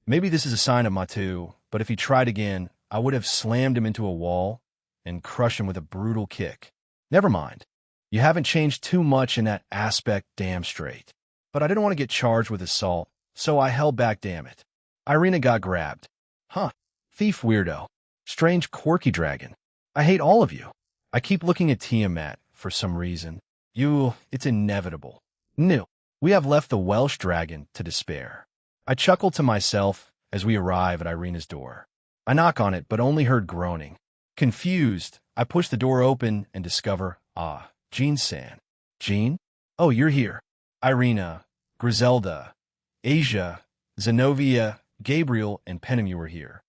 Maybe this is a sign of Matu, but if he tried again, I would have slammed him into a wall and crushed him with a brutal kick. Never mind. You haven't changed too much in that aspect, damn straight. But I didn't want to get charged with assault, so I held back, damn it. Irina got grabbed. Huh. Thief weirdo. Strange quirky dragon. I hate all of you. I keep looking at Tiamat for some reason. It's inevitable. No. We have left the Welsh dragon to despair. I chuckle to myself as we arrive at Irina's door. I knock on it, but only heard groaning. Confused, I push the door open and discover, Jean-san. Jean? Oh, you're here. Irina, Griselda, Asia, Zenobia, Gabriel, and Penemu were here.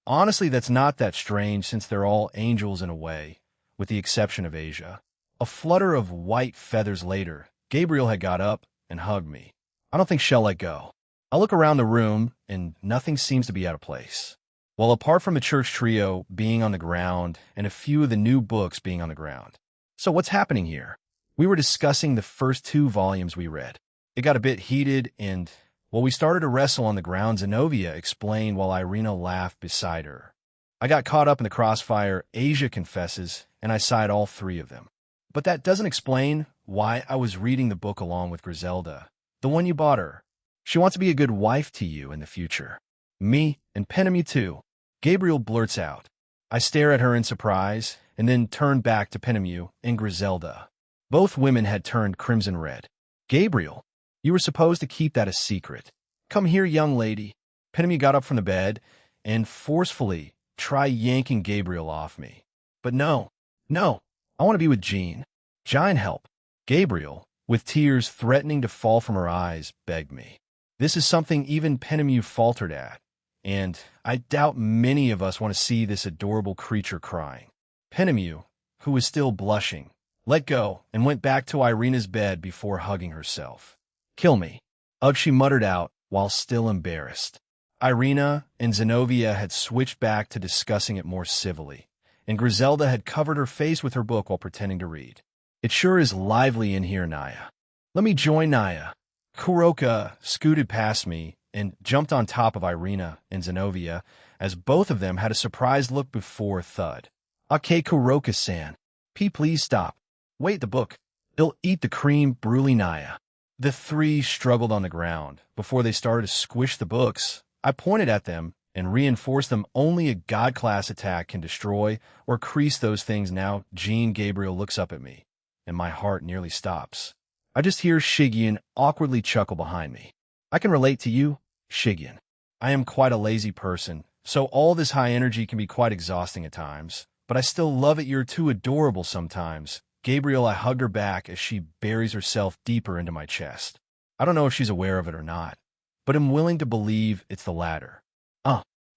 Honestly, that's not that strange since they're all angels in a way, with the exception of Asia. A flutter of white feathers later, Gabriel had got up and hugged me. I don't think she'll let go. I look around the room, and nothing seems to be out of place. Well, apart from the church trio being on the ground and a few of the new books being on the ground. So what's happening here? We were discussing the first 2 volumes we read. It got a bit heated, and, we started to wrestle on the ground. Zenobia explained while Irina laughed beside her. I got caught up in the crossfire, Asia confesses, and I sighed all 3 of them. But that doesn't explain why I was reading the book along with Griselda. The one you bought her. She wants to be a good wife to you in the future. Me and Penemu too. Gabriel blurts out. I stare at her in surprise, and then turn back to Penemu and Griselda. Both women had turned crimson red. Gabriel, you were supposed to keep that a secret. Come here, young lady. Penemu got up from the bed and forcefully tried yanking Gabriel off me. But no, I want to be with Jean. Giant help. Gabriel, with tears threatening to fall from her eyes, begged me. This is something even Penemu faltered at, and I doubt many of us want to see this adorable creature crying. Penemu, who was still blushing, let go and went back to Irina's bed before hugging herself. Kill me. Ugh, she muttered out while still embarrassed. Irina and Zenobia had switched back to discussing it more civilly, and Griselda had covered her face with her book while pretending to read. It sure is lively in here, Naya. Let me join Naya. Kuroka scooted past me and jumped on top of Irina and Zenobia as both of them had a surprised look before thud. Okay, Kuroka-san. Please stop. Wait, the book. It'll eat the cream, Bruli Naya. The 3 struggled on the ground. Before they started to squish the books, I pointed at them and reinforced them. Only a God-class attack can destroy or crease those things. Now Jean Gabriel looks up at me, and my heart nearly stops. I just hear Shigyon awkwardly chuckle behind me. I can relate to you, Shigyon. I am quite a lazy person, so all this high energy can be quite exhausting at times, but I still love it. You're too adorable sometimes. Gabriel, I hugged her back as she buries herself deeper into my chest. I don't know if she's aware of it or not, but I'm willing to believe it's the latter.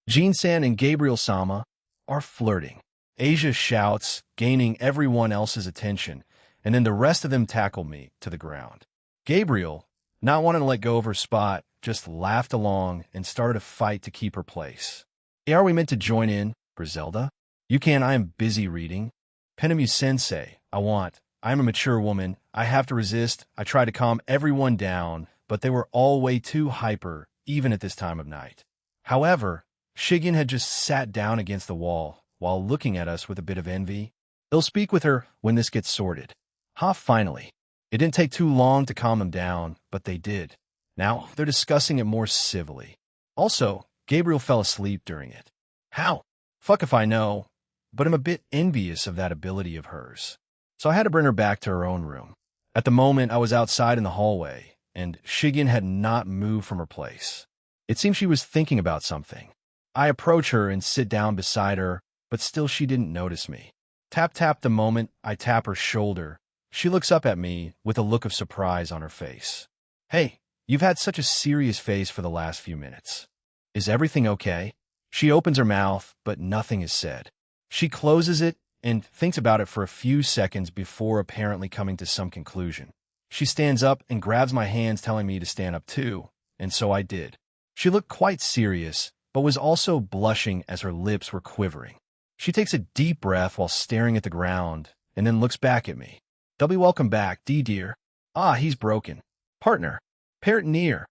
Jin-san and Gabriel-sama are flirting. Asia shouts, gaining everyone else's attention, and then the rest of them tackle me to the ground. Gabriel, not wanting to let go of her spot, just laughed along and started a fight to keep her place. Hey, are we meant to join in, Griselda? You can, I am busy reading. Penemu-sensei, I am a mature woman. I have to resist. I try to calm everyone down, but they were all way too hyper, even at this time of night. However, Shigen had just sat down against the wall while looking at us with a bit of envy. They'll speak with her when this gets sorted. Finally. It didn't take too long to calm them down, but they did. Now, they're discussing it more civilly. Also, Gabriel fell asleep during it. How? Fuck if I know, but I'm a bit envious of that ability of hers. So I had to bring her back to her own room. At the moment, I was outside in the hallway, and Shigen had not moved from her place. It seemed she was thinking about something. I approach her and sit down beside her, but still she didn't notice me. Tap tap the moment I tap her shoulder. She looks up at me with a look of surprise on her face. Hey, you've had such a serious face for the last few minutes. Is everything okay? She opens her mouth, but nothing is said. She closes it and thinks about it for a few seconds before apparently coming to some conclusion. She stands up and grabs my hands, telling me to stand up too, and so I did. She looked quite serious, but was also blushing as her lips were quivering. She takes a deep breath while staring at the ground, and then looks back at me. They'll be welcome back, dear. He's broken. Partner. Parrot near.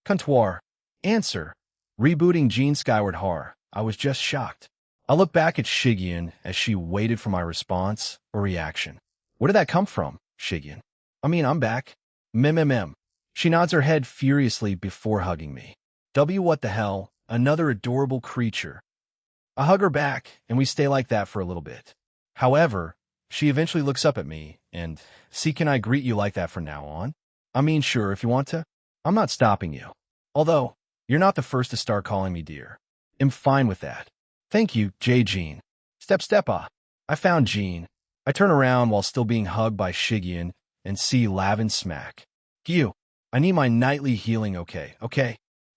Comptoir. Answer. Rebooting Jean Skyward Har. I was just shocked. I looked back at Shigen as she waited for my response or reaction. Where did that come from, Shigen? I'm back. Mmm. She nods her head furiously before hugging me. What the hell? Another adorable creature. I hug her back, and we stay like that for a little bit. However, she eventually looks up at me and, can I greet you like that from now on? Sure, if you want to. I'm not stopping you. Although, you're not the first to start calling me dear. I'm fine with that. Thank you, Jean. Step. I found Jean. I turn around while still being hugged by Shigen and see Lavin smack. You. I need my nightly healing, okay?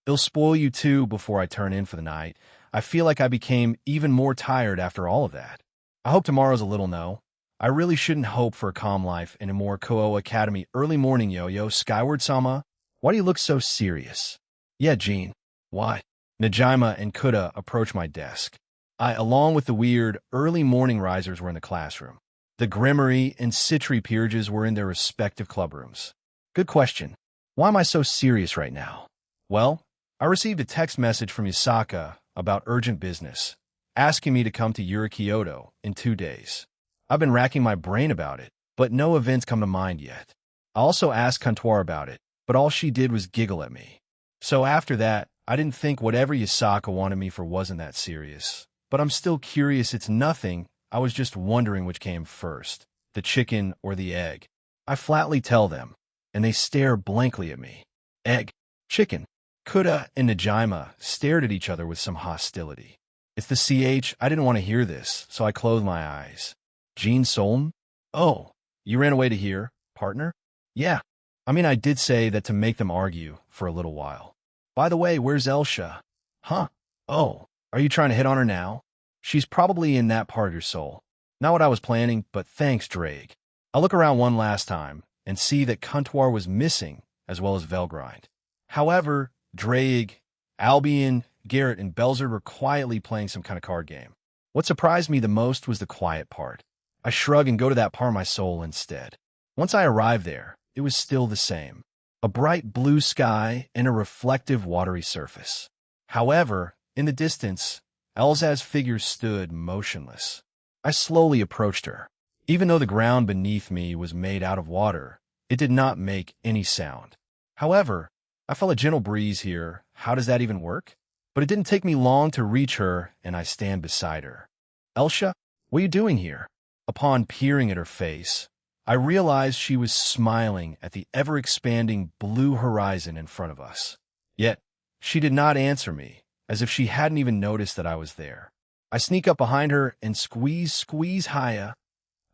It'll spoil you too before I turn in for the night. I feel like I became even more tired after all of that. I hope tomorrow's a little no. I really shouldn't hope for a calm life in a more Koa Academy early morning yo-yo. Skyward-sama, why do you look so serious? Yeah, Jean. Why? Najima and Kuda approach my desk. Along with the weird early morning risers, were in the classroom. The Grimmery and Citri peerages were in their respective clubrooms. Good question. Why am I so serious right now? Well, I received a text message from Yasaka about urgent business, asking me to come to Kyoto in 2 days. I've been racking my brain about it, but no events come to mind yet. I also asked Comptoir about it, but all she did was giggle at me. So after that, I didn't think whatever Yasaka wanted me for wasn't that serious. But I'm still curious. It's nothing. I was just wondering which came first, the chicken or the egg. I flatly tell them, and they stare blankly at me. Egg. Chicken. Kuda and Najima stared at each other with some hostility. It's the CH. I didn't want to hear this, so I closed my eyes. Jean Soln? Oh, you ran away to here, partner? Yeah. I did say that to make them argue for a little while. By the way, where's Elsha? Huh? Oh, are you trying to hit on her now? She's probably in that part of your soul. Not what I was planning, but thanks, Drake. I look around one last time and see that Comptoir was missing, as well as Velgrind. However, Drake, Albion, Garrett, and Belzer were quietly playing some kind of card game. What surprised me the most was the quiet part. I shrug and go to that part of my soul instead. Once I arrived there, it was still the same. A bright blue sky and a reflective watery surface. However, in the distance, Elza's figure stood motionless. I slowly approached her. Even though the ground beneath me was made out of water, it did not make any sound. However, I felt a gentle breeze here. How does that even work? But it didn't take me long to reach her, and I stand beside her. Elsha, what are you doing here? Upon peering at her face, I realized she was smiling at the ever-expanding blue horizon in front of us. Yet, she did not answer me, as if she hadn't even noticed that I was there. I sneak up behind her and squeeze Haya.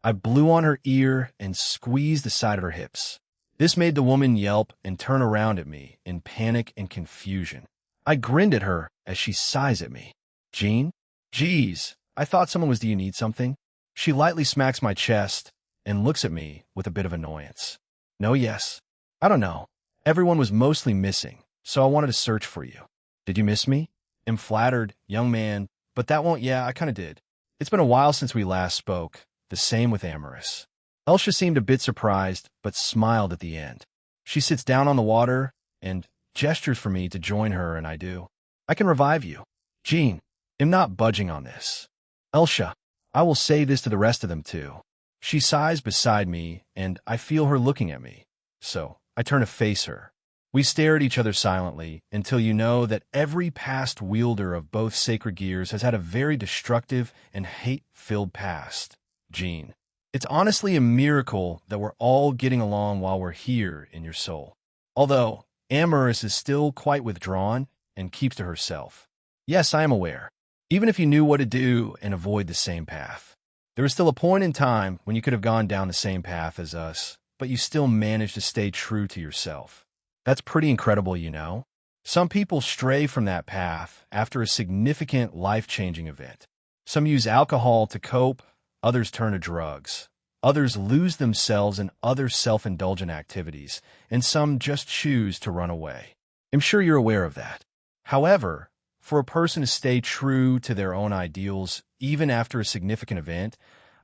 I blew on her ear and squeezed the side of her hips. This made the woman yelp and turn around at me in panic and confusion. I grinned at her as she sighs at me. Jean? Geez, I thought someone was. Do you need something? She lightly smacks my chest and looks at me with a bit of annoyance. No, yes. I don't know. Everyone was mostly missing, so I wanted to search for you. Did you miss me? Am flattered, young man, but that won't. Yeah, I kinda did. It's been a while since we last spoke. The same with Amorous. Elsha seemed a bit surprised, but smiled at the end. She sits down on the water and gestures for me to join her, and I do. I can revive you. Jean, am not budging on this. Elsha, I will say this to the rest of them too. She sighs beside me, and I feel her looking at me. So I turn to face her. We stare at each other silently until you know that every past wielder of both sacred gears has had a very destructive and hate-filled past. Jean, it's honestly a miracle that we're all getting along while we're here in your soul. Although Amorous is still quite withdrawn and keeps to herself. Yes, I am aware. Even if you knew what to do and avoid the same path. There was still a point in time when you could have gone down the same path as us, but you still managed to stay true to yourself. That's pretty incredible, you know? Some people stray from that path after a significant life-changing event. Some use alcohol to cope, others turn to drugs. Others lose themselves in other self-indulgent activities, and some just choose to run away. I'm sure you're aware of that. However, for a person to stay true to their own ideals, even after a significant event,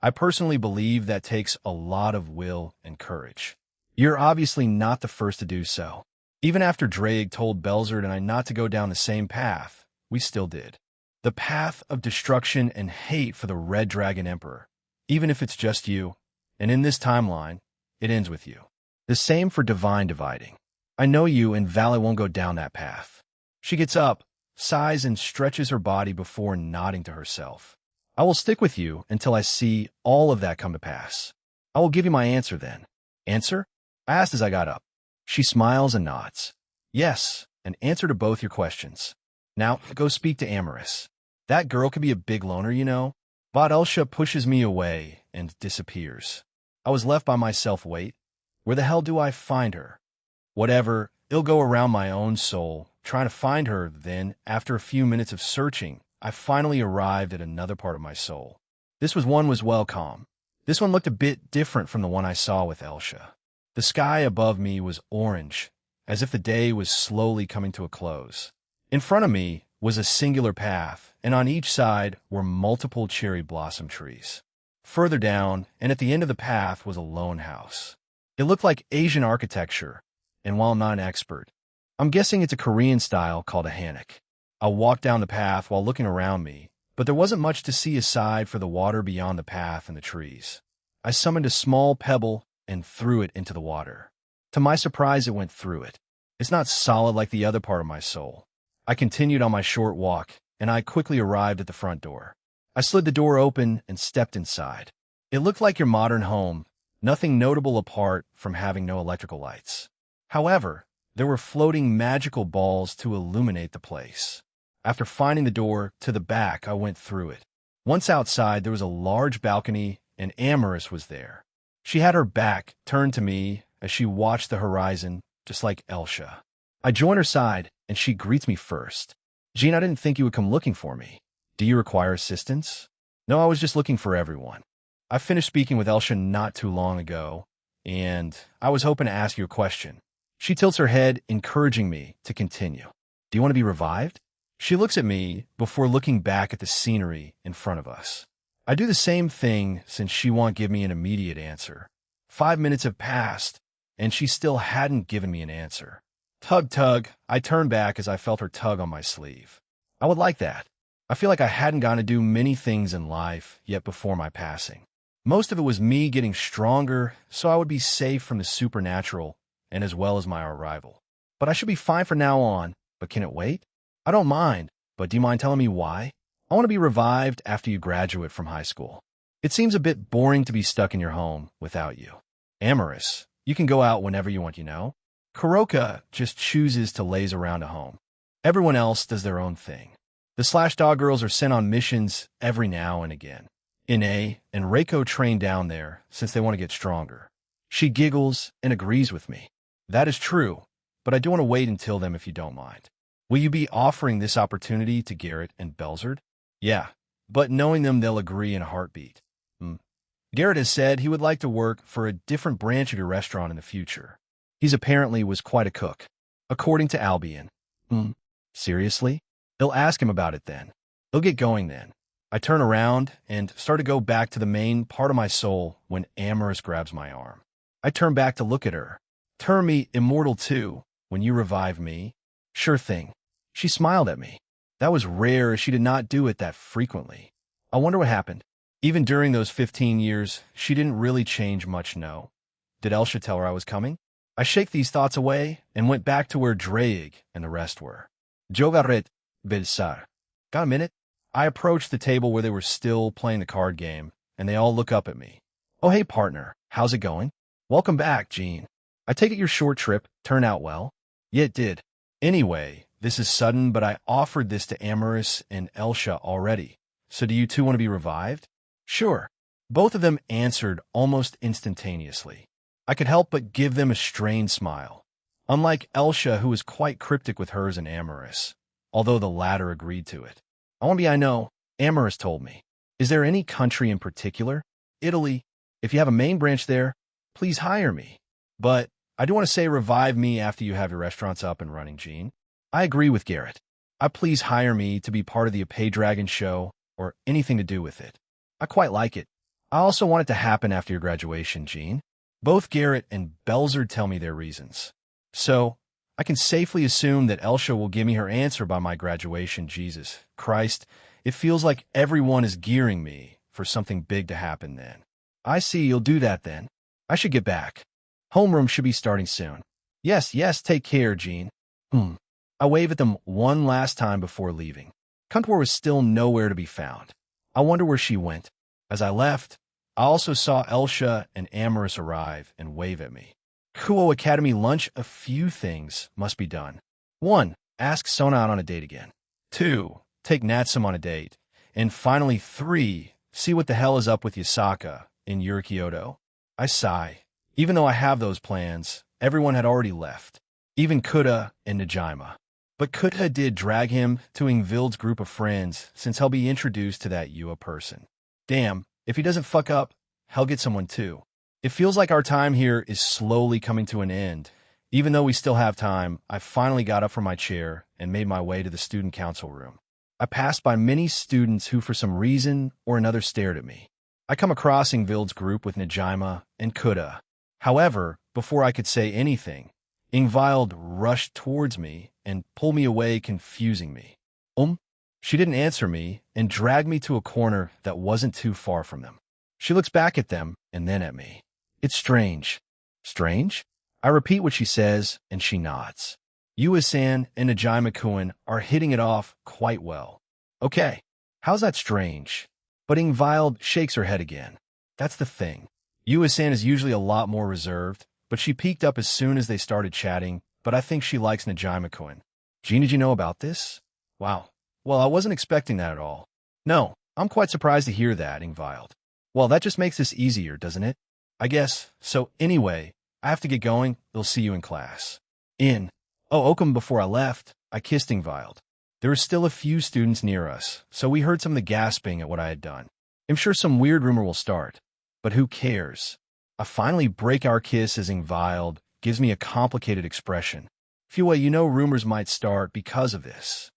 I personally believe that takes a lot of will and courage. You're obviously not the first to do so. Even after Drake told Belzard and I not to go down the same path, we still did. The path of destruction and hate for the Red Dragon Emperor, even if it's just you, and in this timeline, it ends with you. The same for Divine Dividing. I know you and Valley won't go down that path. She gets up, sighs, and stretches her body before nodding to herself. I will stick with you until I see all of that come to pass. I will give you my answer then. Answer? I asked as I got up. She smiles and nods. Yes, an answer to both your questions. Now, go speak to Amorous. That girl could be a big loner, you know. Elsha pushes me away and disappears. I was left by myself. Wait, where the hell do I find her? Whatever, it'll go around my own soul, trying to find her. Then, after a few minutes of searching, I finally arrived at another part of my soul. This one was calm. This one looked a bit different from the one I saw with Elsha. The sky above me was orange, as if the day was slowly coming to a close. In front of me was a singular path, and on each side were multiple cherry blossom trees. Further down, and at the end of the path, was a lone house. It looked like Asian architecture, and while not an expert, I'm guessing it's a Korean style called a hanok. I walked down the path while looking around me, but there wasn't much to see aside for the water beyond the path and the trees. I summoned a small pebble and threw it into the water. To my surprise, it went through it. It's not solid like the other part of my soul. I continued on my short walk, and I quickly arrived at the front door. I slid the door open and stepped inside. It looked like your modern home, nothing notable apart from having no electrical lights. However, there were floating magical balls to illuminate the place. After finding the door to the back, I went through it. Once outside, there was a large balcony, and Amorous was there. She had her back turned to me as she watched the horizon, just like Elsha. I join her side, and she greets me first. Jean, I didn't think you would come looking for me. Do you require assistance? No, I was just looking for everyone. I finished speaking with Elsha not too long ago, and I was hoping to ask you a question. She tilts her head, encouraging me to continue. Do you want to be revived? She looks at me before looking back at the scenery in front of us. I do the same thing since she won't give me an immediate answer. 5 minutes have passed, and she still hadn't given me an answer. Tug. I turned back as I felt her tug on my sleeve. I would like that. I feel like I hadn't gotten to do many things in life yet before my passing. Most of it was me getting stronger so I would be safe from the supernatural and as well as my arrival. But I should be fine from now on. But can it wait? I don't mind, but do you mind telling me why? I want to be revived after you graduate from high school. It seems a bit boring to be stuck in your home without you. Amorous, you can go out whenever you want, you know? Kuroka just chooses to laze around at home. Everyone else does their own thing. The Slash-Dog girls are sent on missions every now and again. Ine and Reiko train down there since they want to get stronger. She giggles and agrees with me. That is true, but I do want to wait until then if you don't mind. Will you be offering this opportunity to Garrett and Belzard? Yeah, but knowing them, they'll agree in a heartbeat. Hmm. Garrett has said he would like to work for a different branch of your restaurant in the future. He's apparently was quite a cook, according to Albion. Hmm. Seriously? They'll ask him about it then. They'll get going then. I turn around and start to go back to the main part of my soul when Amorous grabs my arm. I turn back to look at her. Turn me immortal too, when you revive me. Sure thing. She smiled at me. That was rare as she did not do it that frequently. I wonder what happened. Even during those 15 years, she didn't really change much, no. Did Elsha tell her I was coming? I shake these thoughts away and went back to where Dreig and the rest were. Jovaret Bilsar. Got a minute? I approached the table where they were still playing the card game, and they all look up at me. Oh, hey, partner. How's it going? Welcome back, Jean. I take it your short trip turned out well? Yeah, it did. Anyway, this is sudden, but I offered this to Amorous and Elsha already. So do you two want to be revived? Sure. Both of them answered almost instantaneously. I could help but give them a strained smile. Unlike Elsha, who was quite cryptic with hers and Amorous, although the latter agreed to it. I know, Amorous told me. Is there any country in particular? Italy. If you have a main branch there, please hire me. But I do want to say revive me after you have your restaurants up and running, Jean. I agree with Garrett. Please hire me to be part of the Pay Dragon show or anything to do with it. I quite like it. I also want it to happen after your graduation, Jean. Both Garrett and Belzer tell me their reasons. So, I can safely assume that Elsha will give me her answer by my graduation. Jesus Christ, it feels like everyone is gearing me for something big to happen then. I see, you'll do that then. I should get back. Homeroom should be starting soon. Yes, take care, Jean. I wave at them one last time before leaving. Kuntwar was still nowhere to be found. I wonder where she went. As I left, I also saw Elsha and Amorous arrive and wave at me. Kuo Academy lunch, a few things must be done. 1. Ask Sona out on a date again. 2. Take Natsum on a date. And finally, 3. See what the hell is up with Yasaka in Yurikyoto. I sigh. Even though I have those plans, everyone had already left. Even Kuda and Najima. But Kuda did drag him to Ingvild's group of friends since he'll be introduced to that Yua person. Damn, if he doesn't fuck up, he'll get someone too. It feels like our time here is slowly coming to an end. Even though we still have time, I finally got up from my chair and made my way to the student council room. I passed by many students who for some reason or another stared at me. I come across Ingvild's group with Najima and Kuda. However, before I could say anything, Ingvild rushed towards me and pulled me away, confusing me. She didn't answer me and dragged me to a corner that wasn't too far from them. She looks back at them and then at me. It's strange. Strange? I repeat what she says, and she nods. Yua-san and Najima-kun are hitting it off quite well. Okay, how's that strange? But Ingvild shakes her head again. That's the thing. Yua-san is usually a lot more reserved, but she peeked up as soon as they started chatting, but I think she likes Najima-kun. Jean, did you know about this? Wow. Well, I wasn't expecting that at all. No, I'm quite surprised to hear that, Ingvild. Well, that just makes this easier, doesn't it? I guess. So anyway, I have to get going. They'll see you in class. Oakham, before I left, I kissed Ingvild. There were still a few students near us, so we heard some of the gasping at what I had done. I'm sure some weird rumor will start, but who cares? I finally break our kiss as Ingvild gives me a complicated expression. Fua, you know rumors might start because of this.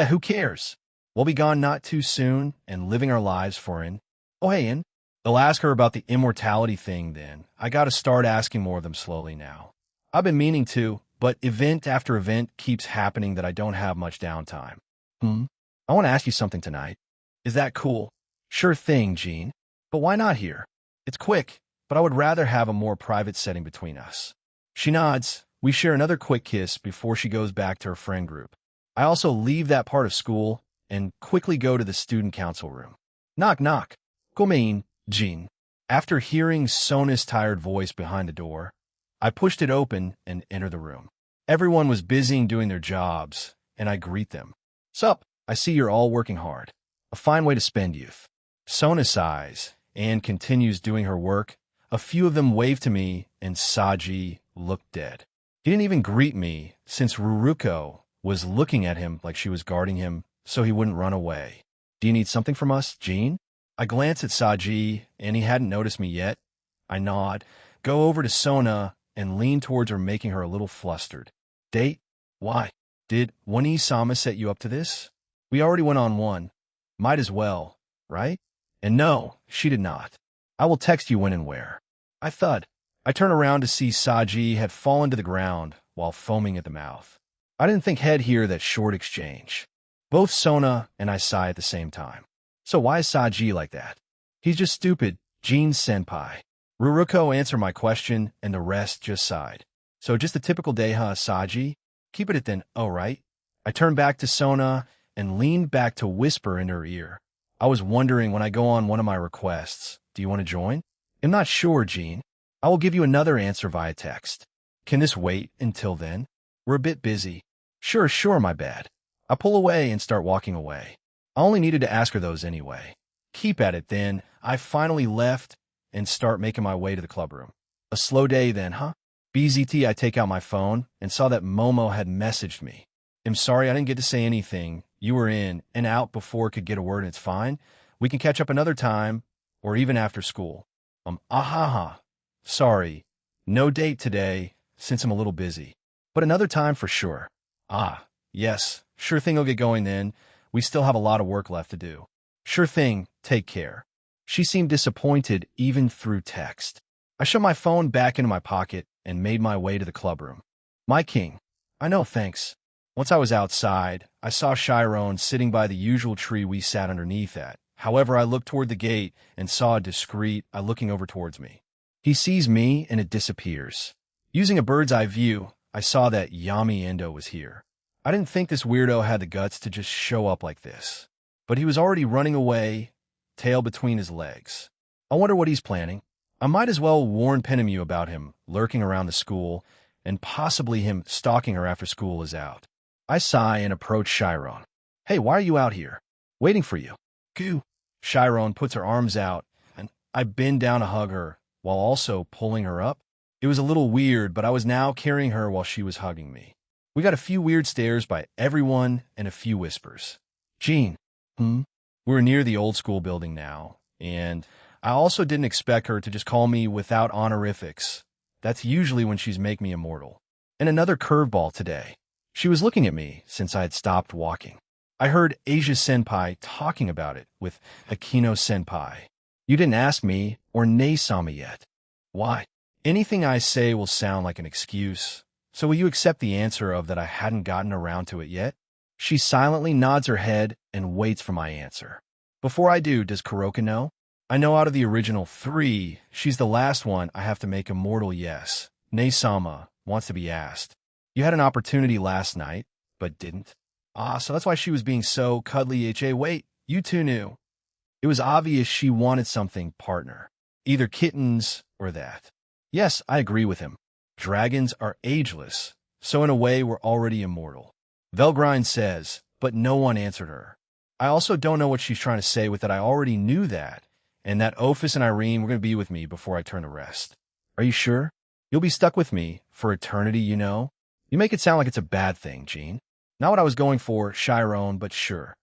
Who cares? We'll be gone not too soon and living our lives for In. Oh, hey, In. They'll ask her about the immortality thing then. I gotta start asking more of them slowly now. I've been meaning to, but event after event keeps happening that I don't have much downtime. I want to ask you something tonight. Is that cool? Sure thing, Jean. But why not here? It's quick, but I would rather have a more private setting between us. She nods. We share another quick kiss before she goes back to her friend group. I also leave that part of school and quickly go to the student council room. Knock, knock. Come in, Jean. After hearing Sona's tired voice behind the door, I pushed it open and entered the room. Everyone was busy doing their jobs, and I greet them. Sup, I see you're all working hard. A fine way to spend youth. Sona sighs and continues doing her work. A few of them wave to me, and Saji looked dead. He didn't even greet me, since Ruruko was looking at him like she was guarding him so he wouldn't run away. Do you need something from us, Jean? I glance at Saji, and he hadn't noticed me yet. I nod, go over to Sona, and lean towards her, making her a little flustered. Date? Why? Did Wani-sama set you up to this? We already went on one. Might as well, right? And no, she did not. I will text you when and where. I thud. I turn around to see Saji had fallen to the ground while foaming at the mouth. I didn't think he'd hear that short exchange. Both Sona and I sigh at the same time. So why is Saji like that? He's just stupid, Jean-senpai. Ruruko answered my question, and the rest just sighed. So just a typical day, huh, Saji? Keep it at then, oh right? I turned back to Sona and leaned back to whisper in her ear. I was wondering when I go on one of my requests, do you want to join? I'm not sure, Jean. I will give you another answer via text. Can this wait until then? We're a bit busy. Sure, my bad. I pull away and start walking away. I only needed to ask her those anyway. Keep at it then. I finally left and start making my way to the clubroom. A slow day then, huh? BZT, I take out my phone and saw that Momo had messaged me. I'm sorry I didn't get to say anything. You were in and out before could get a word and it's fine. We can catch up another time or even after school. Sorry. No date today since I'm a little busy. But another time for sure. Yes. Sure thing, I'll get going then. We still have a lot of work left to do. Sure thing. Take care. She seemed disappointed even through text. I shoved my phone back into my pocket and made my way to the clubroom. My king. I know, thanks. Once I was outside, I saw Chiron sitting by the usual tree we sat underneath at. However, I looked toward the gate and saw a discreet eye looking over towards me. He sees me and it disappears. Using a bird's eye view, I saw that Yami Endo was here. I didn't think this weirdo had the guts to just show up like this. But he was already running away, tail between his legs. I wonder what he's planning. I might as well warn Penemu about him lurking around the school and possibly him stalking her after school is out. I sigh and approach Chiron. Hey, why are you out here? Waiting for you. Goo. Chiron puts her arms out, and I bend down to hug her while also pulling her up. It was a little weird, but I was now carrying her while she was hugging me. We got a few weird stares by everyone and a few whispers. Jean. We're near the old school building now, and I also didn't expect her to just call me without honorifics. That's usually when she's make me immortal. And another curveball today. She was looking at me since I had stopped walking. I heard Asia-senpai talking about it with Akino-senpai. You didn't ask me or Nei-sama yet. Why? Anything I say will sound like an excuse. So will you accept the answer of that I hadn't gotten around to it yet? She silently nods her head and waits for my answer. Before I do, does Kuroka know? I know out of the original 3, she's the last one I have to make immortal, yes. Nei-sama wants to be asked. You had an opportunity last night, but didn't. So that's why she was being so cuddly. Wait, you two knew. It was obvious she wanted something partner. Either kittens or that. Yes, I agree with him. Dragons are ageless, so in a way we're already immortal. Velgrind says, but no one answered her. I also don't know what she's trying to say with that. I already knew that, and that Ophis and Irene were going to be with me before I turn to rest. Are you sure? You'll be stuck with me for eternity, you know? You make it sound like it's a bad thing, Jean. Not what I was going for, Chiron, but sure.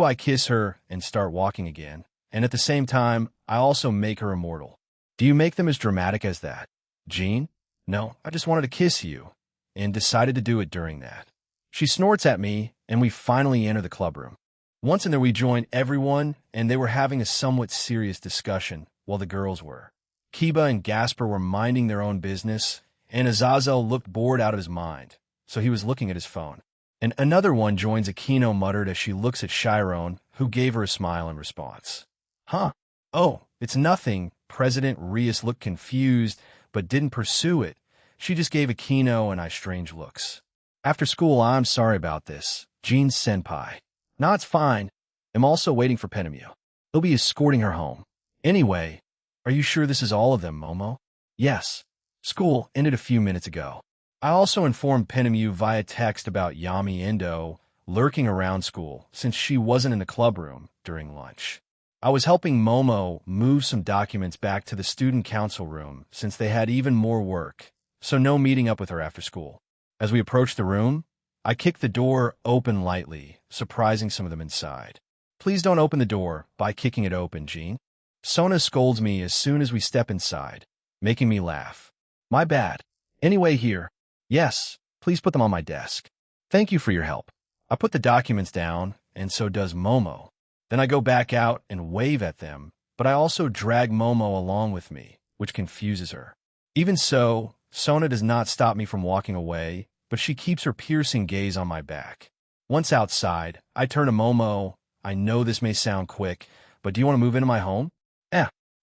I kiss her and start walking again, and at the same time, I also make her immortal. Do you make them as dramatic as that? Jean? No, I just wanted to kiss you, and decided to do it during that. She snorts at me, and we finally enter the clubroom. Once in there, we joined everyone, and they were having a somewhat serious discussion, while the girls were. Kiba and Gasper were minding their own business, and Azazel looked bored out of his mind, so he was looking at his phone. And another one joins Akino muttered as she looks at Chiron, who gave her a smile in response. Huh? Oh, it's nothing. President Rias looked confused, but didn't pursue it. She just gave Akino and I strange looks. After school, I'm sorry about this. Jean-senpai. Nah, it's fine. I'm also waiting for Penemu. He'll be escorting her home. Anyway, are you sure this is all of them, Momo? Yes. School ended a few minutes ago. I also informed Penemu via text about Yami Endo lurking around school since she wasn't in the clubroom during lunch. I was helping Momo move some documents back to the student council room since they had even more work, so no meeting up with her after school. As we approached the room, I kicked the door open lightly, surprising some of them inside. Please don't open the door by kicking it open, Jean. Sona scolds me as soon as we step inside, making me laugh. My bad. Anyway, here. Yes, please put them on my desk. Thank you for your help. I put the documents down, and so does Momo. Then I go back out and wave at them, but I also drag Momo along with me, which confuses her. Even so, Sona does not stop me from walking away, but she keeps her piercing gaze on my back. Once outside, I turn to Momo. I know this may sound quick, but do you want to move into my home?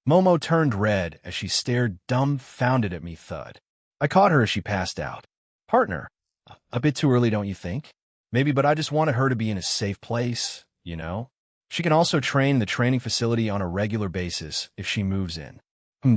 Momo turned red as she stared dumbfounded at me thud. I caught her as she passed out. Partner, a bit too early, don't you think? Maybe, but I just wanted her to be in a safe place, you know? She can also train in the training facility on a regular basis if she moves in.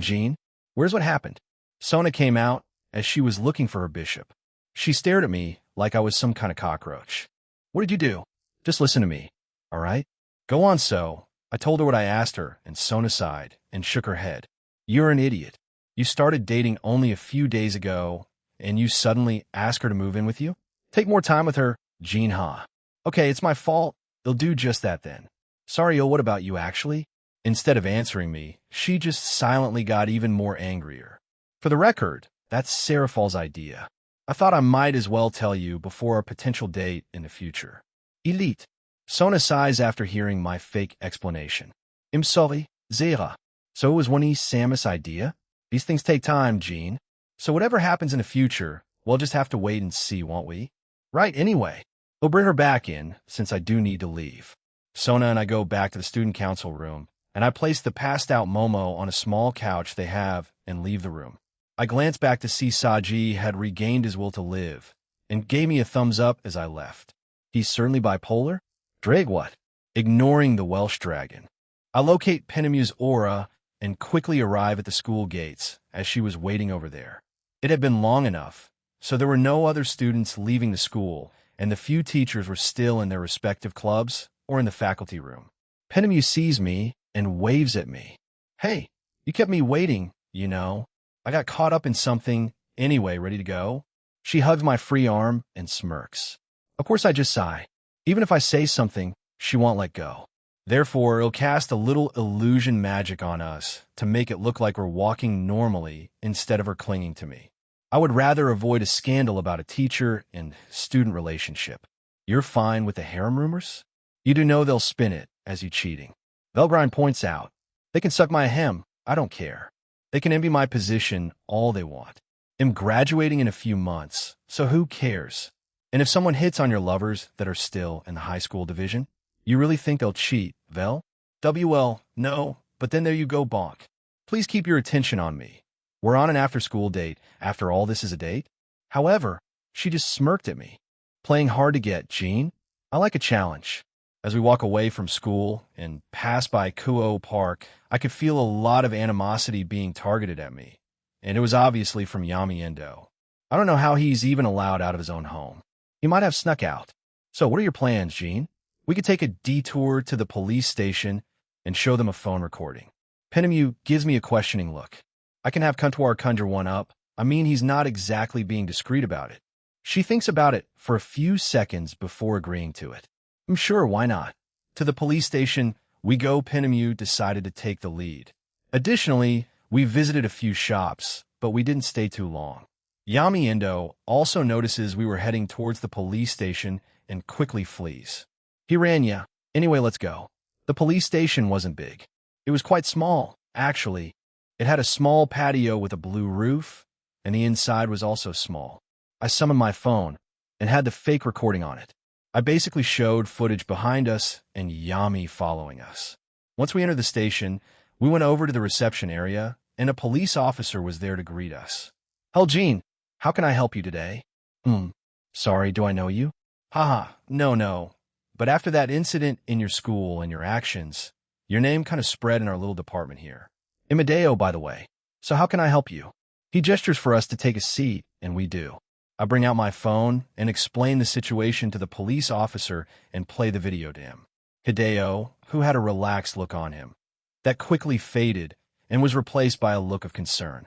Jean, where's what happened? Sona came out as she was looking for her bishop. She stared at me like I was some kind of cockroach. What did you do? Just listen to me, all right? Go on, so. I told her what I asked her, and Sona sighed and shook her head. You're an idiot. You started dating only a few days ago, and you suddenly ask her to move in with you? Take more time with her, Jean, huh? Okay, it's my fault. They'll do just that then. Sorry, what about you, actually? Instead of answering me, she just silently got even more angrier. For the record, that's Serafal's idea. I thought I might as well tell you before our potential date in the future. Elite. Sona sighs after hearing my fake explanation. I'm sorry, Zera. So it was one of Samus' idea? These things take time, Jean. So whatever happens in the future, we'll just have to wait and see, won't we? Right, anyway. We'll bring her back in, since I do need to leave. Sona and I go back to the student council room, and I place the passed-out Momo on a small couch they have and leave the room. I glance back to see Saji had regained his will to live, and gave me a thumbs up as I left. He's certainly bipolar? Drag what? Ignoring the Welsh dragon. I locate Penemu's aura and quickly arrive at the school gates as she was waiting over there. It had been long enough, so there were no other students leaving the school, and the few teachers were still in their respective clubs or in the faculty room. Penemu sees me and waves at me. Hey, you kept me waiting, you know. I got caught up in something. Anyway, ready to go? She hugs my free arm and smirks. Of course I just sigh. Even if I say something, she won't let go. Therefore, it'll cast a little illusion magic on us to make it look like we're walking normally instead of her clinging to me. I would rather avoid a scandal about a teacher and student relationship. You're fine with the harem rumors? You do know they'll spin it as you cheating. Velgrind points out, they can suck my hem, I don't care. They can envy my position all they want. I'm graduating in a few months, so who cares? And if someone hits on your lovers that are still in the high school division, you really think they'll cheat, Vel? WL, no, but then there you go, bonk. Please keep your attention on me. We're on an after-school date. After all, this is a date? However, she just smirked at me. Playing hard to get, Jean? I like a challenge. As we walk away from school and pass by Kuo Park, I could feel a lot of animosity being targeted at me. And it was obviously from Yami Endo. I don't know how he's even allowed out of his own home. He might have snuck out. So what are your plans, Jean? We could take a detour to the police station and show them a phone recording. Penemu gives me a questioning look. I can have Kuntwar conjure one up. I mean, he's not exactly being discreet about it. She thinks about it for a few seconds before agreeing to it. I'm sure, why not? To the police station, we go. Penemu decided to take the lead. Additionally, we visited a few shops, but we didn't stay too long. Yami Endo also notices we were heading towards the police station and quickly flees. He ran, yeah. Anyway, let's go. The police station wasn't big. It was quite small, actually. It had a small patio with a blue roof, and the inside was also small. I summoned my phone and had the fake recording on it. I basically showed footage behind us and Yami following us. Once we entered the station, we went over to the reception area, and a police officer was there to greet us. Hell, Jean, how can I help you today? Sorry, do I know you? Haha, no. But after that incident in your school and your actions, your name kind of spread in our little department here. Imadeo, by the way. So how can I help you? He gestures for us to take a seat, and we do. I bring out my phone and explain the situation to the police officer and play the video to him. Hideo, who had a relaxed look on him, that quickly faded and was replaced by a look of concern.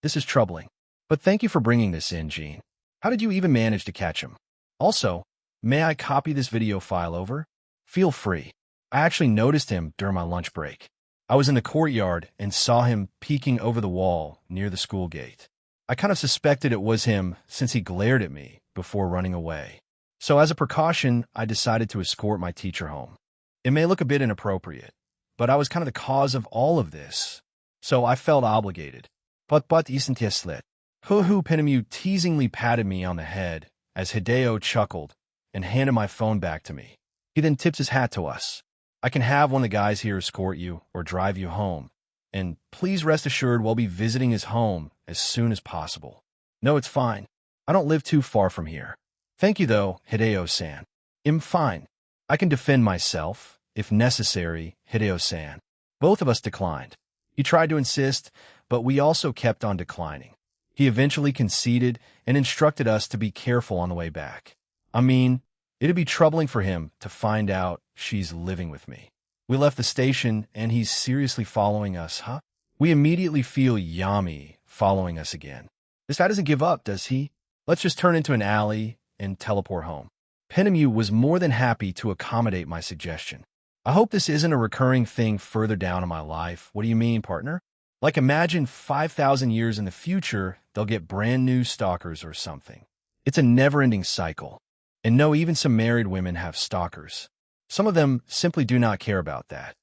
This is troubling. But thank you for bringing this in, Jean. How did you even manage to catch him? Also, may I copy this video file over? Feel free. I actually noticed him during my lunch break. I was in the courtyard and saw him peeking over the wall near the school gate. I kind of suspected it was him since he glared at me before running away. So as a precaution, I decided to escort my teacher home. It may look a bit inappropriate, but I was kind of the cause of all of this, so I felt obligated. But isn't it slit? Hoo-hoo Pinemu teasingly patted me on the head as Hideo chuckled and handed my phone back to me. He then tips his hat to us. I can have one of the guys here escort you or drive you home, and please rest assured we'll be visiting his home as soon as possible. No, it's fine. I don't live too far from here. Thank you, though, Hideo-san. I'm fine. I can defend myself, if necessary, Hideo-san. Both of us declined. He tried to insist, but we also kept on declining. He eventually conceded and instructed us to be careful on the way back. I mean, it'd be troubling for him to find out she's living with me. We left the station, and he's seriously following us, huh? We immediately feel Yami following us again. This guy doesn't give up, does he? Let's just turn into an alley and teleport home. Pinemu was more than happy to accommodate my suggestion. I hope this isn't a recurring thing further down in my life. What do you mean, partner? Like, imagine 5,000 years in the future, they'll get brand new stalkers or something. It's a never-ending cycle. And no, even some married women have stalkers. Some of them simply do not care about that.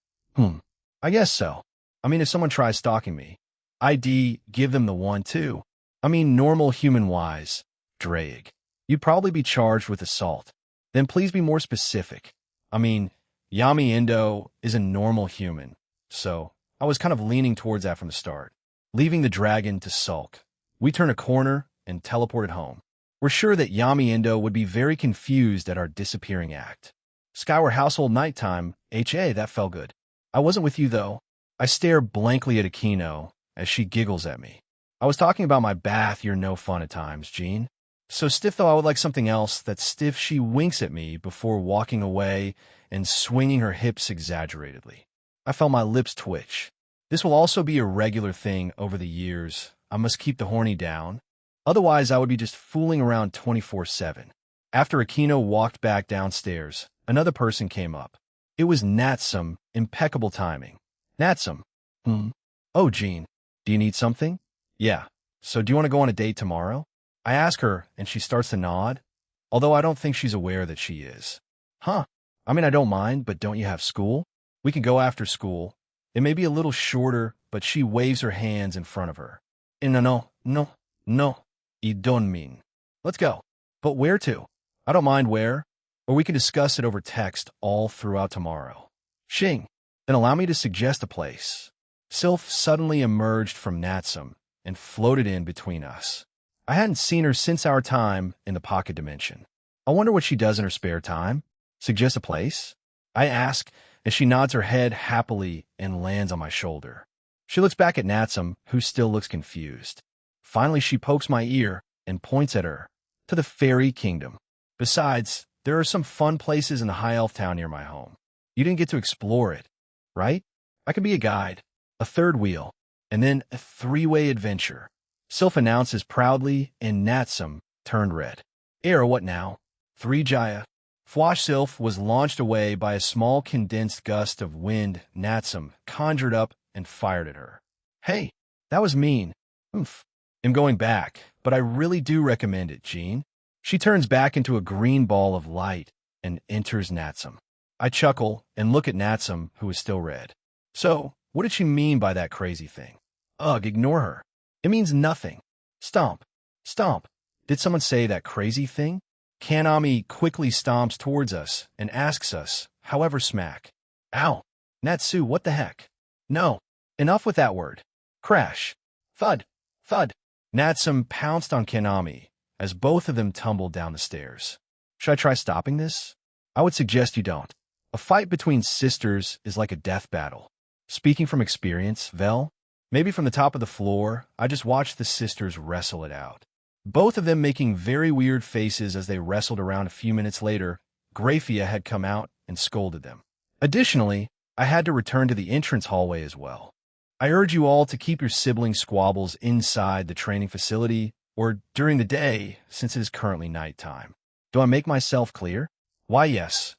I guess so. I mean, if someone tries stalking me, I'd give them the one too. I mean, normal human-wise, Drake. You'd probably be charged with assault. Then please be more specific. I mean, Yami Endo is a normal human, so I was kind of leaning towards that from the start. Leaving the dragon to sulk, we turn a corner and teleported home. We're sure that Yami Endo would be very confused at our disappearing act. Skyward household nighttime, that felt good. I wasn't with you, though. I stare blankly at Akino as she giggles at me. I was talking about my bath, you're no fun at times, Jean. So stiff, though, I would like something else that's stiff. She winks at me before walking away and swinging her hips exaggerately. I felt my lips twitch. This will also be a regular thing over the years. I must keep the horny down. Otherwise, I would be just fooling around 24/7. After Akino walked back downstairs, another person came up. It was Natsum, impeccable timing. Natsum. Oh, Jean, do you need something? Yeah. So do you want to go on a date tomorrow? I ask her, and she starts to nod, although I don't think she's aware that she is. Huh. I mean, I don't mind, but don't you have school? We can go after school. It may be a little shorter, but she waves her hands in front of her. No. You don't mean. Let's go. But where to? I don't mind where, or we can discuss it over text all throughout tomorrow. Xing. Then allow me to suggest a place. Sylph suddenly emerged from Natsum and floated in between us. I hadn't seen her since our time in the pocket dimension. I wonder what she does in her spare time. Suggest a place? I ask, as she nods her head happily and lands on my shoulder. She looks back at Natsum, who still looks confused. Finally, she pokes my ear and points at her, to the fairy kingdom. Besides, there are some fun places in the high elf town near my home. You didn't get to explore it, right? I can be a guide, a third wheel, and then a three-way adventure. Sylph announces proudly, and Natsum turned red. Era, what now? 3 Jaya. Fwash Sylph was launched away by a small condensed gust of wind Natsum conjured up and fired at her. Hey, that was mean. I'm going back, but I really do recommend it, Jean. She turns back into a green ball of light and enters Natsum. I chuckle and look at Natsum, who is still red. So, what did she mean by that crazy thing? Ugh, ignore her. It means nothing. Stomp. Stomp. Did someone say that crazy thing? Kanami quickly stomps towards us and asks us, however smack. Ow. Natsu, what the heck? No. Enough with that word. Crash. Thud. Thud. Natsum pounced on Kanami as both of them tumbled down the stairs. Should I try stopping this? I would suggest you don't. A fight between sisters is like a death battle. Speaking from experience, Vel, maybe from the top of the floor, I just watched the sisters wrestle it out. Both of them making very weird faces as they wrestled around. A few minutes later, Graphia had come out and scolded them. Additionally, I had to return to the entrance hallway as well. I urge you all to keep your sibling squabbles inside the training facility or during the day, since it is currently nighttime. Do I make myself clear? Why, yes.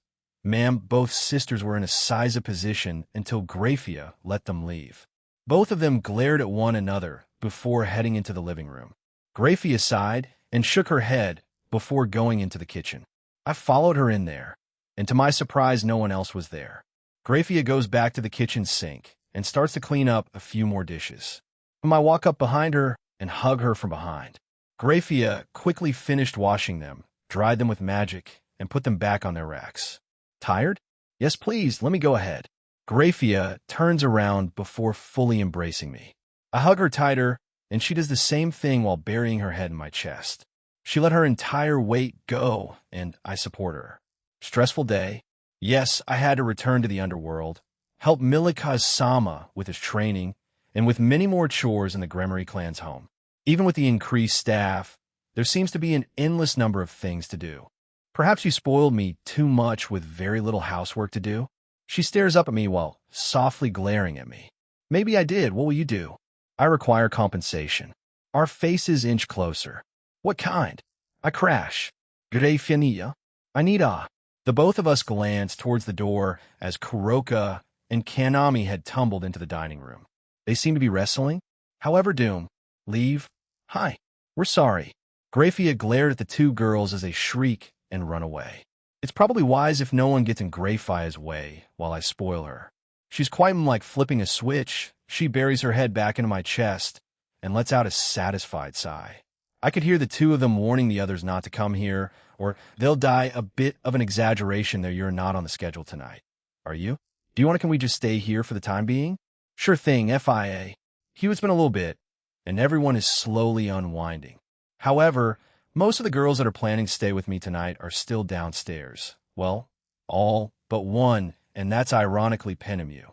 Ma'am, both sisters were in a size of position until Graphia let them leave. Both of them glared at one another before heading into the living room. Graphia sighed and shook her head before going into the kitchen. I followed her in there, and to my surprise, no one else was there. Graphia goes back to the kitchen sink and starts to clean up a few more dishes. I walk up behind her and hug her from behind. Graphia quickly finished washing them, dried them with magic, and put them back on their racks. Tired? Yes, please, let me go ahead. Graphia turns around before fully embracing me. I hug her tighter, and she does the same thing while burying her head in my chest. She let her entire weight go, and I support her. Stressful day. Yes, I had to return to the underworld, help Milikaz-sama with his training, and with many more chores in the Gremory clan's home. Even with the increased staff, there seems to be an endless number of things to do. Perhaps you spoiled me too much with very little housework to do? She stares up at me while softly glaring at me. Maybe I did. What will you do? I require compensation. Our faces inch closer. What kind? I crash. Graphia, I need a. The both of us glanced towards the door as Kuroka and Kanami had tumbled into the dining room. They seem to be wrestling. However, Doom. Leave. Hi. We're sorry. Graphia glared at the two girls as they shriek and run away. It's probably wise if no one gets in Graphia's way while I spoil her. She's quite like flipping a switch. She buries her head back into my chest and lets out a satisfied sigh. I could hear the two of them warning the others not to come here, or they'll die. A bit of an exaggeration that you're not on the schedule tonight. Are you? Can we just stay here for the time being? Sure thing, FIA. It's been a little bit, and everyone is slowly unwinding. However, most of the girls that are planning to stay with me tonight are still downstairs. Well, all but one, and that's ironically Penemu.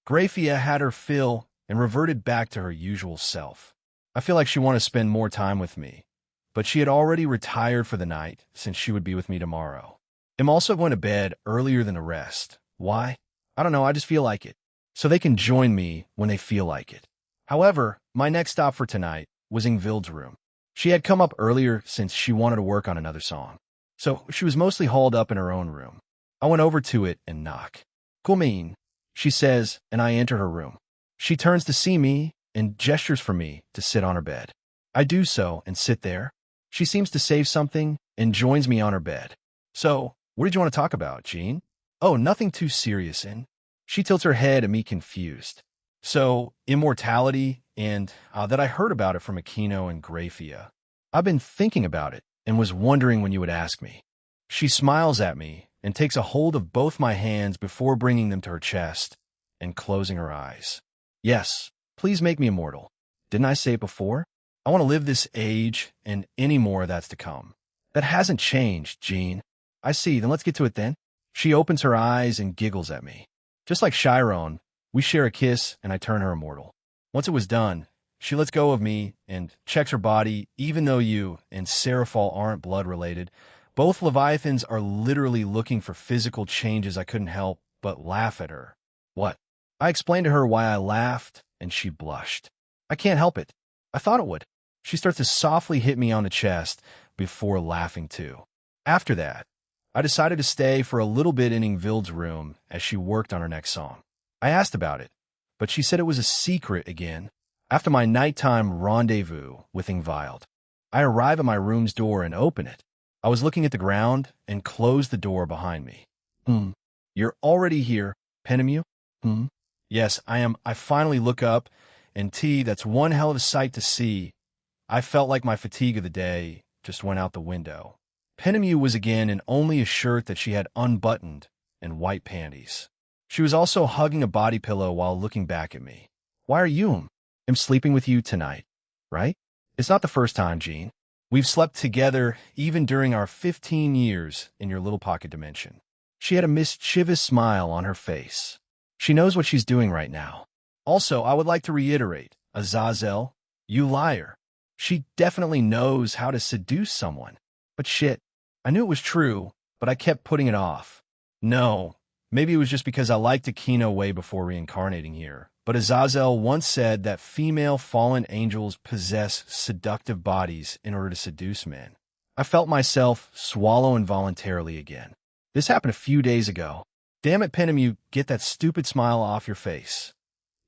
Graphia had her fill and reverted back to her usual self. I feel like she wanted to spend more time with me, but she had already retired for the night since she would be with me tomorrow. I'm also going to bed earlier than the rest. Why? I don't know, I just feel like it. So they can join me when they feel like it. However, my next stop for tonight was Ingvild's room. She had come up earlier since she wanted to work on another song. So she was mostly hauled up in her own room. I went over to it and knock. Kulmin, she says, and I enter her room. She turns to see me and gestures for me to sit on her bed. I do so and sit there. She seems to save something and joins me on her bed. So, what did you want to talk about, Jean? Oh, nothing too serious, and she tilts her head at me confused. So, immortality, and that I heard about it from Aquino and Graphia. I've been thinking about it and was wondering when you would ask me. She smiles at me and takes a hold of both my hands before bringing them to her chest and closing her eyes. Yes, please make me immortal. Didn't I say it before? I want to live this age and any more that's to come. That hasn't changed, Jean. I see, then let's get to it then. She opens her eyes and giggles at me. Just like Chiron, we share a kiss and I turn her immortal. Once it was done, she lets go of me and checks her body. Even though you and Seraphol aren't blood-related, both Leviathans are literally looking for physical changes. I couldn't help but laugh at her. What? I explained to her why I laughed, and she blushed. I can't help it. I thought it would. She starts to softly hit me on the chest before laughing too. After that, I decided to stay for a little bit in Ingvild's room as she worked on her next song. I asked about it, but she said it was a secret again. After my nighttime rendezvous with Ingvild, I arrive at my room's door and open it. I was looking at the ground and closed the door behind me. You're already here, Penemu? Yes, I am. I finally look up, and that's one hell of a sight to see. I felt like my fatigue of the day just went out the window. Penemu was again in only a shirt that she had unbuttoned and white panties. She was also hugging a body pillow while looking back at me. Why are you? I'm sleeping with you tonight, right? It's not the first time, Jean. We've slept together even during our 15 years in your little pocket dimension. She had a mischievous smile on her face. She knows what she's doing right now. Also, I would like to reiterate, Azazel, you liar. She definitely knows how to seduce someone. But shit, I knew it was true, but I kept putting it off. No, maybe it was just because I liked Aquino way before reincarnating here. But Azazel once said that female fallen angels possess seductive bodies in order to seduce men. I felt myself swallow involuntarily again. This happened a few days ago. Damn it, Penamu, get that stupid smile off your face.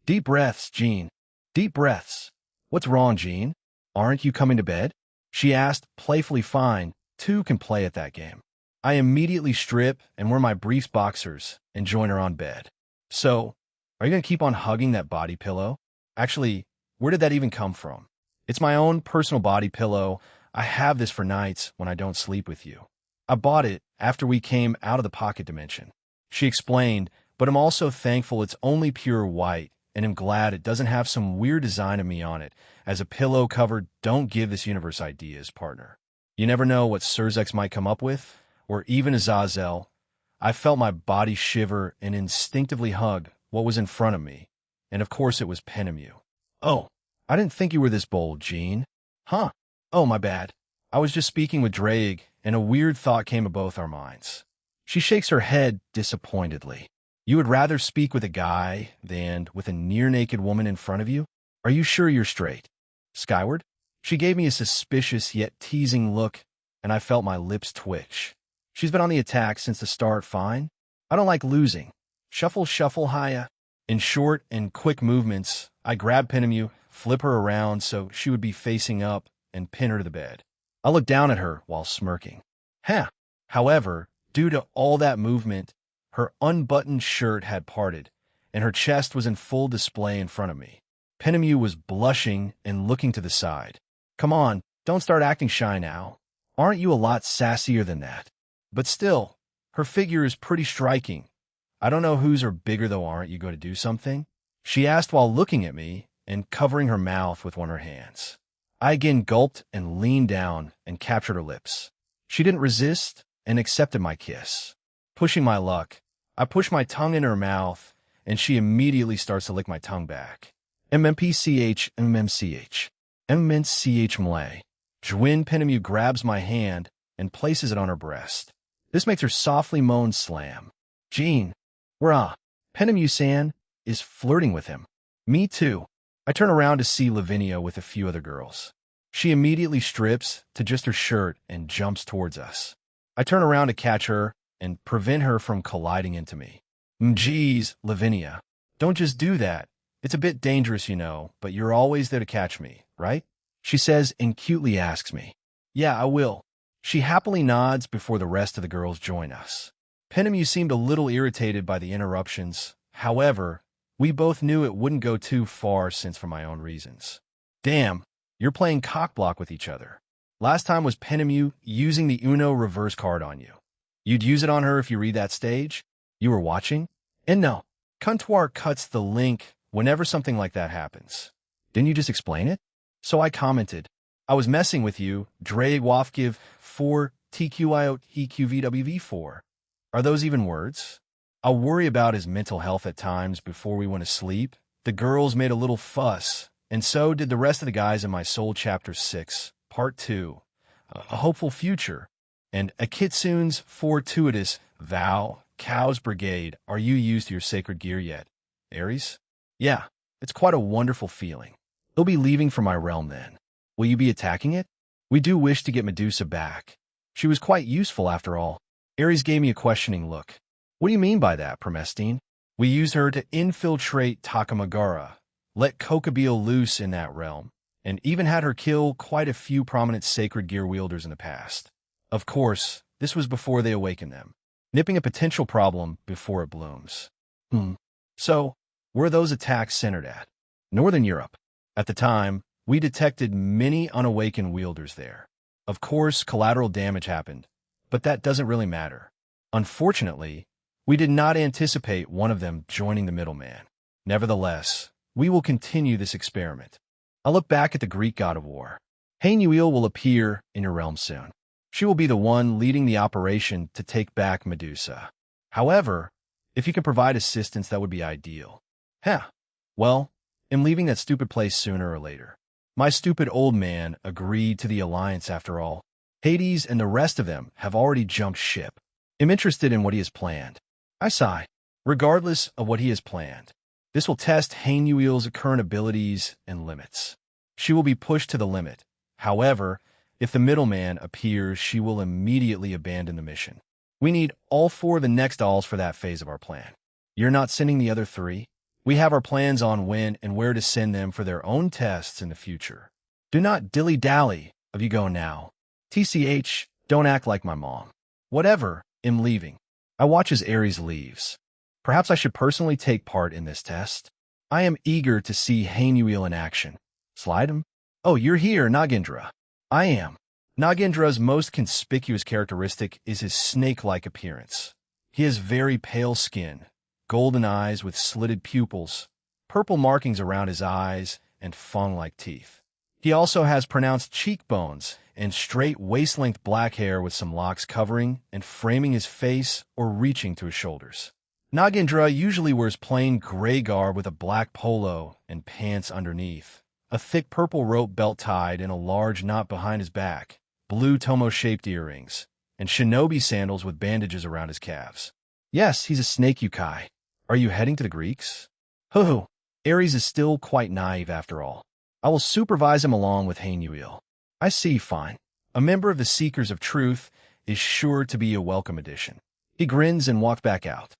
Deep breaths, Jean. Deep breaths. What's wrong, Jean? Aren't you coming to bed? She asked, playfully. Fine, two can play at that game. I immediately strip and wear my briefs boxers and join her on bed. So, are you going to keep on hugging that body pillow? Actually, where did that even come from? It's my own personal body pillow. I have this for nights when I don't sleep with you. I bought it after we came out of the pocket dimension. She explained, but I'm also thankful it's only pure white, and am glad it doesn't have some weird design of me on it. As a pillow cover, don't give this universe ideas, partner. You never know what Surzex might come up with, or even Azazel. I felt my body shiver and instinctively hug what was in front of me, and of course it was Penamu. Oh, I didn't think you were this bold, Jean. Huh? Oh, my bad. I was just speaking with Drake, and a weird thought came to both our minds. She shakes her head disappointedly. You would rather speak with a guy than with a near-naked woman in front of you? Are you sure you're straight? Skyward? She gave me a suspicious yet teasing look, and I felt my lips twitch. She's been on the attack since the start, fine? I don't like losing. Shuffle, shuffle, hiya. In short and quick movements, I grab Penamu, flip her around so she would be facing up, and pin her to the bed. I looked down at her while smirking. However, due to all that movement, her unbuttoned shirt had parted, and her chest was in full display in front of me. Penamu was blushing and looking to the side. Come on, don't start acting shy now. Aren't you a lot sassier than that? But still, her figure is pretty striking. I don't know whose are bigger though, aren't you going to do something? She asked while looking at me and covering her mouth with one of her hands. I again gulped and leaned down and captured her lips. She didn't resist and accepted my kiss. Pushing my luck, I push my tongue in her mouth, and she immediately starts to lick my tongue back. MMPCH, MMCH, MMCH Malay. Jwin Penamu grabs my hand and places it on her breast. This makes her softly moan slam. Jean, Penamu-san is flirting with him. Me too. I turn around to see Lavinia with a few other girls. She immediately strips to just her shirt and jumps towards us. I turn around to catch her and prevent her from colliding into me. Geez, Lavinia, don't just do that. It's a bit dangerous, you know, but you're always there to catch me, right? She says and cutely asks me. Yeah, I will. She happily nods before the rest of the girls join us. Penamu seemed a little irritated by the interruptions. However, we both knew it wouldn't go too far since for my own reasons. Damn, you're playing cockblock with each other. Last time was Penamu using the Uno reverse card on you. You'd use it on her if you read that stage? You were watching? And no, Comptoir cuts the link whenever something like that happens. Didn't you just explain it? So I commented, I was messing with you, Dre Wafgiv 4 TQIO EQVWV4. Are those even words? I'll worry about his mental health at times before we went to sleep. The girls made a little fuss, and so did the rest of the guys in my Soul Chapter 6, Part 2, A Hopeful Future, and a Kitsune's Fortuitous Vow, Cow's Brigade. Are you used to your sacred gear yet, Ares? Yeah, it's quite a wonderful feeling. He'll be leaving for my realm then. Will you be attacking it? We do wish to get Medusa back. She was quite useful after all. Ares gave me a questioning look. What do you mean by that, Promestine? We used her to infiltrate Takamagara, let Kokabeel loose in that realm, and even had her kill quite a few prominent sacred gear wielders in the past. Of course, this was before they awakened them, nipping a potential problem before it blooms. So, where are those attacks centered at? Northern Europe. At the time, we detected many unawakened wielders there. Of course, collateral damage happened, but that doesn't really matter. Unfortunately, we did not anticipate one of them joining the middleman. Nevertheless, we will continue this experiment. I look back at the Greek god of war. Hainuil will appear in your realm soon. She will be the one leading the operation to take back Medusa. However, if you can provide assistance, that would be ideal. Well, I'm leaving that stupid place sooner or later. My stupid old man agreed to the alliance after all. Hades and the rest of them have already jumped ship. I'm interested in what he has planned. I sigh. Regardless of what he has planned, this will test Hainuil's current abilities and limits. She will be pushed to the limit. However, if the middleman appears, she will immediately abandon the mission. We need all 4 of the next dolls for that phase of our plan. You're not sending the other 3? We have our plans on when and where to send them for their own tests in the future. Do not dilly-dally. Of you go now. TCH, don't act like my mom. Whatever, I'm leaving. I watch as Aries leaves. Perhaps I should personally take part in this test. I am eager to see Hainuil in action. Slide him? Oh, you're here, Nagendra. I am. Nagendra's most conspicuous characteristic is his snake-like appearance. He has very pale skin, golden eyes with slitted pupils, purple markings around his eyes, and fawn-like teeth. He also has pronounced cheekbones and straight waist-length black hair with some locks covering and framing his face or reaching to his shoulders. Nagendra usually wears plain gray garb with a black polo and pants underneath, a thick purple rope belt tied in a large knot behind his back, blue tomo-shaped earrings, and shinobi sandals with bandages around his calves. Yes, he's a snake yukai. Are you heading to the Greeks? Hoo-hoo. Aries is still quite naive after all. I will supervise him along with Hainuil. I see, fine. A member of the Seekers of Truth is sure to be a welcome addition. He grins and walks back out.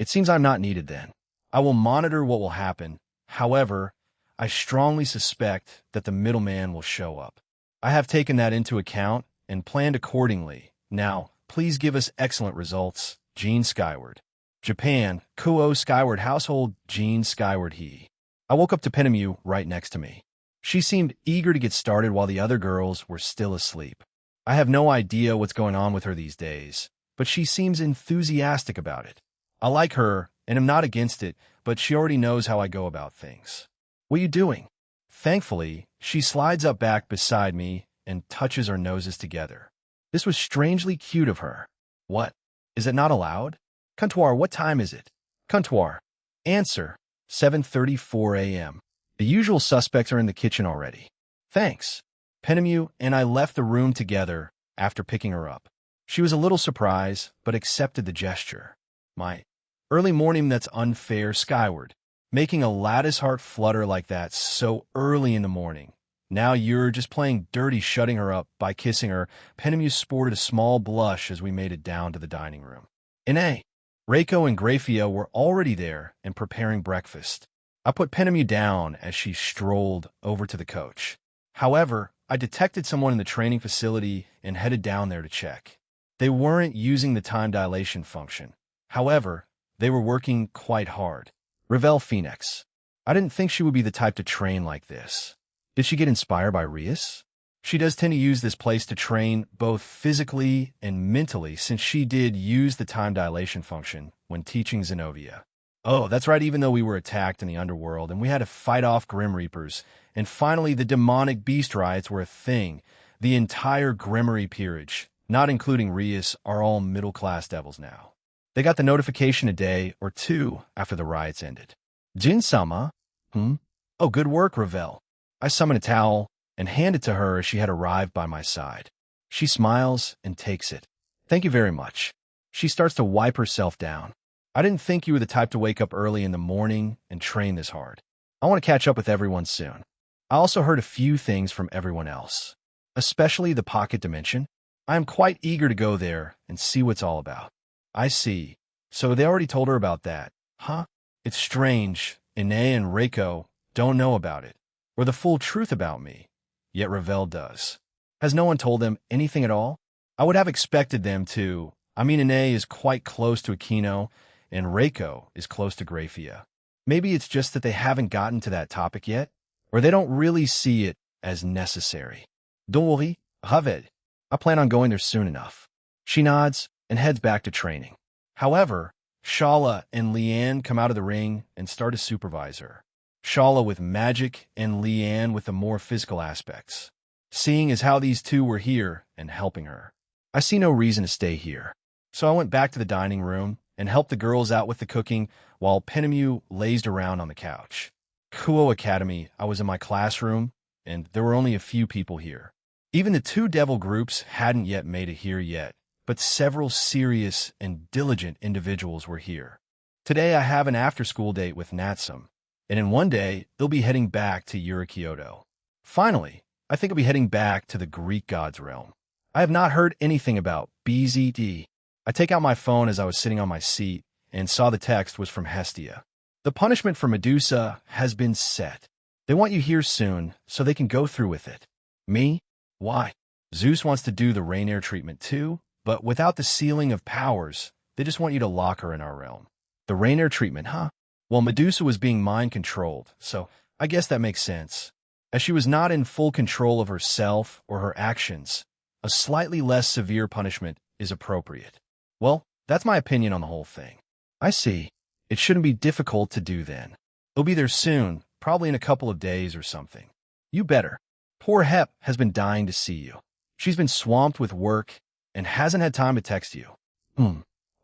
It seems I'm not needed then. I will monitor what will happen. However, I strongly suspect that the middleman will show up. I have taken that into account and planned accordingly. Now, please give us excellent results. Gene Skyward. Japan, Kuo Skyward Household, Gene Skyward He. I woke up to Penemu right next to me. She seemed eager to get started while the other girls were still asleep. I have no idea what's going on with her these days, but she seems enthusiastic about it. I like her and am not against it, but she already knows how I go about things. What are you doing? Thankfully, she slides up back beside me and touches our noses together. This was strangely cute of her. What? Is it not allowed? Comptoir, what time is it? Comptoir. Answer. 7:34 a.m. The usual suspects are in the kitchen already. Thanks. Penemu and I left the room together after picking her up. She was a little surprised, but accepted the gesture. My early morning, that's unfair, Skyward. Making a lattice heart flutter like that so early in the morning. Now you're just playing dirty shutting her up by kissing her. Penemu sported a small blush as we made it down to the dining room. Ine, Reiko and Grafia were already there and preparing breakfast. I put Penemu down as she strolled over to the coach. However, I detected someone in the training facility and headed down there to check. They weren't using the time dilation function. However, they were working quite hard. Ravel Phoenix. I didn't think she would be the type to train like this. Did she get inspired by Rias? She does tend to use this place to train both physically and mentally, since she did use the time dilation function when teaching Zenobia. Oh, that's right, even though we were attacked in the underworld and we had to fight off Grim Reapers, and finally the demonic beast riots were a thing, the entire Grimmery peerage, not including Rias, are all middle-class devils now. They got the notification a day or two after the riots ended. Jin-sama? Oh, good work, Ravel. I summon a towel and hand it to her as she had arrived by my side. She smiles and takes it. Thank you very much. She starts to wipe herself down. I didn't think you were the type to wake up early in the morning and train this hard. I want to catch up with everyone soon. I also heard a few things from everyone else, especially the pocket dimension. I am quite eager to go there and see what's all about. I see. So they already told her about that, huh? It's strange. Ine and Reiko don't know about it, or the full truth about me. Yet Ravel does. Has no one told them anything at all? I would have expected them to. I mean, Ine is quite close to Aquino, and Reiko is close to Grafia. Maybe it's just that they haven't gotten to that topic yet, or they don't really see it as necessary. Don't worry, Haved. I plan on going there soon enough. She nods and heads back to training. However, Shala and Leanne come out of the ring and start to supervise her. Shala with magic and Leanne with the more physical aspects. Seeing as how these two were here and helping her, I see no reason to stay here. So I went back to the dining room and helped the girls out with the cooking while Penemu lazed around on the couch. Kuo Academy, I was in my classroom, and there were only a few people here. Even the two devil groups hadn't yet made it here yet, but several serious and diligent individuals were here. Today I have an after-school date with Natsum, and in one day they'll be heading back to Yurikyoto. Finally, I think I'll be heading back to the Greek god's realm. I have not heard anything about BZD. I take out my phone as I was sitting on my seat and saw the text was from Hestia. The punishment for Medusa has been set. They want you here soon so they can go through with it. Me? Why? Zeus wants to do the Rainier treatment too, but without the sealing of powers, they just want you to lock her in our realm. The Rainier treatment, huh? Well, Medusa was being mind-controlled, so I guess that makes sense. As she was not in full control of herself or her actions, a slightly less severe punishment is appropriate. Well, that's my opinion on the whole thing. I see. It shouldn't be difficult to do then. It'll be there soon, probably in a couple of days or something. You better. Poor Hep has been dying to see you. She's been swamped with work and hasn't had time to text you.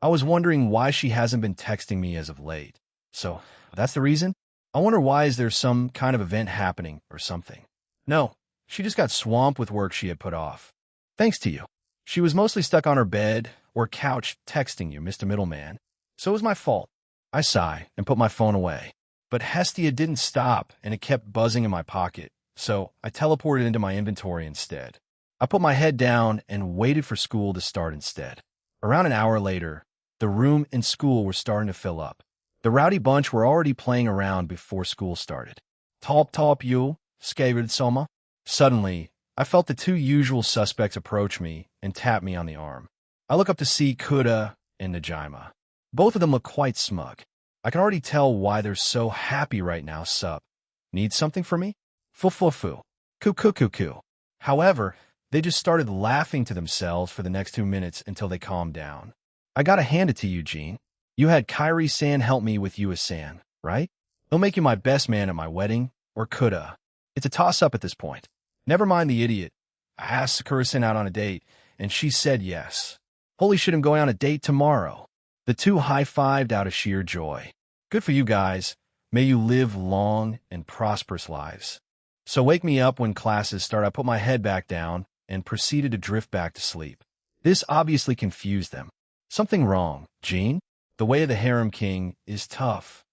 I was wondering why she hasn't been texting me as of late. So, that's the reason? I wonder why is there some kind of event happening or something. No, she just got swamped with work she had put off. Thanks to you. She was mostly stuck on her bed or couch texting you, Mr. Middleman. So it was my fault. I sigh and put my phone away. But Hestia didn't stop and it kept buzzing in my pocket, so I teleported into my inventory instead. I put my head down and waited for school to start instead. Around an hour later, the room and school were starting to fill up. The rowdy bunch were already playing around before school started. Top, you, scared Soma. Suddenly, I felt the two usual suspects approach me and tap me on the arm. I look up to see Kuda and Najima. Both of them look quite smug. I can already tell why they're so happy right now, sup. Need something for me? Fu. Coo. However, they just started laughing to themselves for the next 2 minutes until they calmed down. I gotta hand it to you, Gene. You had Kairi-san help me with Yua-san, right? He'll make you my best man at my wedding, or Kuda. It's a toss-up at this point. Never mind the idiot. I asked Sakura-san out on a date, and she said yes. Holy shit, I'm going on a date tomorrow. The two high-fived out of sheer joy. Good for you guys. May you live long and prosperous lives. So wake me up when classes start. I put my head back down and proceeded to drift back to sleep. This obviously confused them. Something wrong, Gene? The way of the harem king is tough.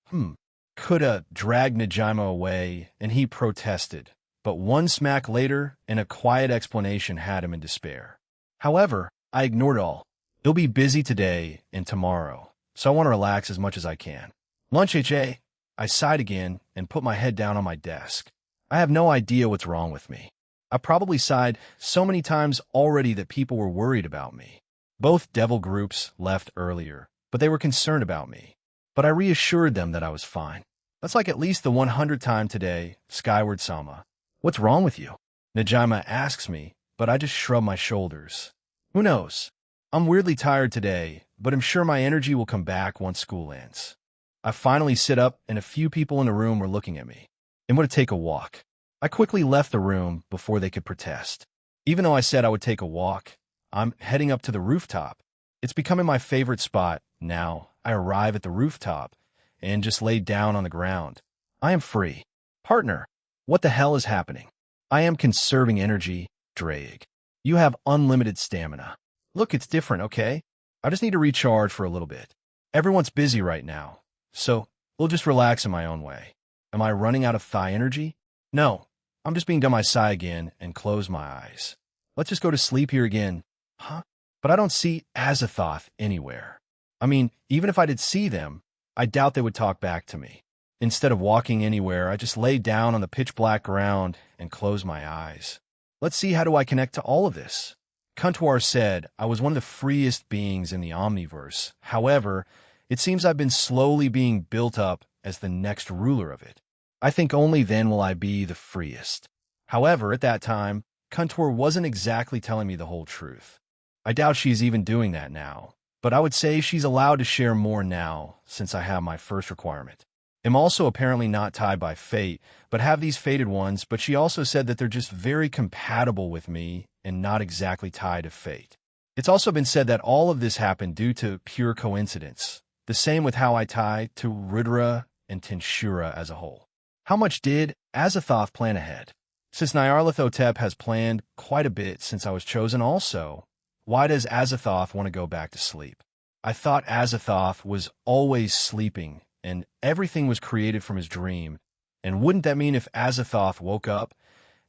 Kuda dragged Najima away, and he protested. But one smack later, and a quiet explanation had him in despair. However, I ignored it all. He'll be busy today and tomorrow, so I want to relax as much as I can. Lunch, HA. I sighed again and put my head down on my desk. I have no idea what's wrong with me. I probably sighed so many times already that people were worried about me. Both devil groups left earlier, but they were concerned about me. But I reassured them that I was fine. That's like at least the 100th time today, Skyward Sama. What's wrong with you? Najima asks me, but I just shrug my shoulders. Who knows? I'm weirdly tired today, but I'm sure my energy will come back once school ends. I finally sit up, and a few people in the room were looking at me. I'm going to take a walk. I quickly left the room before they could protest. Even though I said I would take a walk, I'm heading up to the rooftop. It's becoming my favorite spot now. I arrive at the rooftop and just lay down on the ground. I am free. Partner, what the hell is happening? I am conserving energy, Drake. You have unlimited stamina. Look, it's different, okay? I just need to recharge for a little bit. Everyone's busy right now, so we'll just relax in my own way. Am I running out of thigh energy? No, I'm just being done my sigh again and close my eyes. Let's just go to sleep here again. Huh? But I don't see Azathoth anywhere. I mean, even if I did see them, I doubt they would talk back to me. Instead of walking anywhere, I just lay down on the pitch-black ground and close my eyes. Let's see, how do I connect to all of this? Kuntuar said I was one of the freest beings in the Omniverse. However, it seems I've been slowly being built up as the next ruler of it. I think only then will I be the freest. However, at that time, Kuntuar wasn't exactly telling me the whole truth. I doubt she's even doing that now, but I would say she's allowed to share more now since I have my first requirement. I'm also apparently not tied by fate, but have these fated ones, but she also said that they're just very compatible with me and not exactly tied to fate. It's also been said that all of this happened due to pure coincidence, the same with how I tie to Rudra and Tinshura as a whole. How much did Azathoth plan ahead? Since Nyarlathotep has planned quite a bit since I was chosen also, why does Azathoth want to go back to sleep? I thought Azathoth was always sleeping and everything was created from his dream, and wouldn't that mean if Azathoth woke up,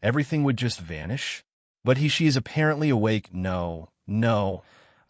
everything would just vanish? But she is apparently awake. No,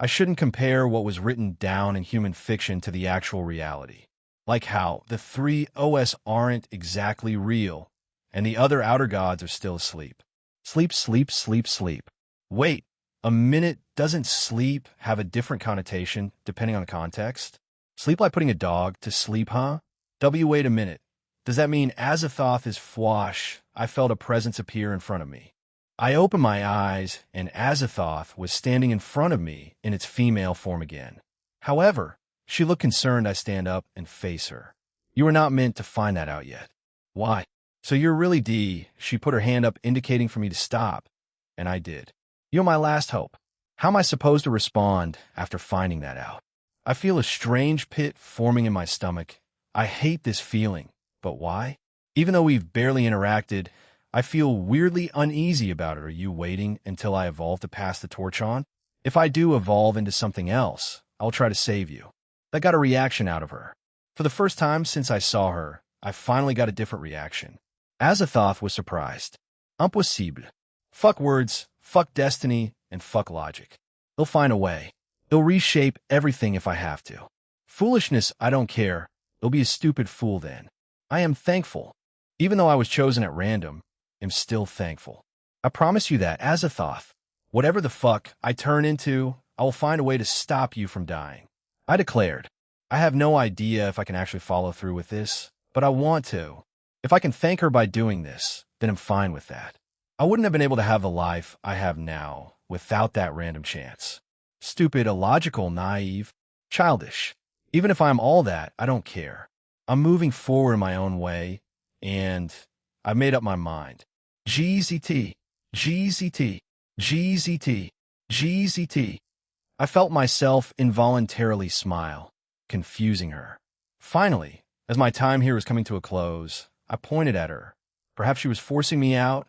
I shouldn't compare what was written down in human fiction to the actual reality. Like how the three OS aren't exactly real, and the other outer gods are still asleep. Sleep, sleep, sleep, sleep. Wait, a minute, doesn't sleep have a different connotation depending on the context? Sleep like putting a dog to sleep, huh? Wait a minute. Does that mean Azathoth is fwash? I felt a presence appear in front of me. I opened my eyes, and Azathoth was standing in front of me in its female form again. However, she looked concerned. I stand up and face her. You were not meant to find that out yet. Why? So you're really D. She put her hand up, indicating for me to stop, and I did. You're my last hope. How am I supposed to respond after finding that out? I feel a strange pit forming in my stomach. I hate this feeling, but why? Even though we've barely interacted, I feel weirdly uneasy about it. Are you waiting until I evolve to pass the torch on? If I do evolve into something else, I'll try to save you. That got a reaction out of her. For the first time since I saw her, I finally got a different reaction. Azathoth was surprised. Impossible. Fuck words, fuck destiny, and fuck logic. They'll find a way. They'll reshape everything if I have to. Foolishness, I don't care. They'll be a stupid fool then. I am thankful. Even though I was chosen at random, I'm still thankful. I promise you that, Azathoth. Whatever the fuck I turn into, I will find a way to stop you from dying. I declared. I have no idea if I can actually follow through with this, but I want to. If I can thank her by doing this, then I'm fine with that. I wouldn't have been able to have the life I have now without that random chance. Stupid, illogical, naive, childish. Even if I'm all that, I don't care. I'm moving forward in my own way, and I've made up my mind. GZT, GZT, GZT, GZT. I felt myself involuntarily smile, confusing her. Finally, as my time here was coming to a close, I pointed at her. Perhaps she was forcing me out,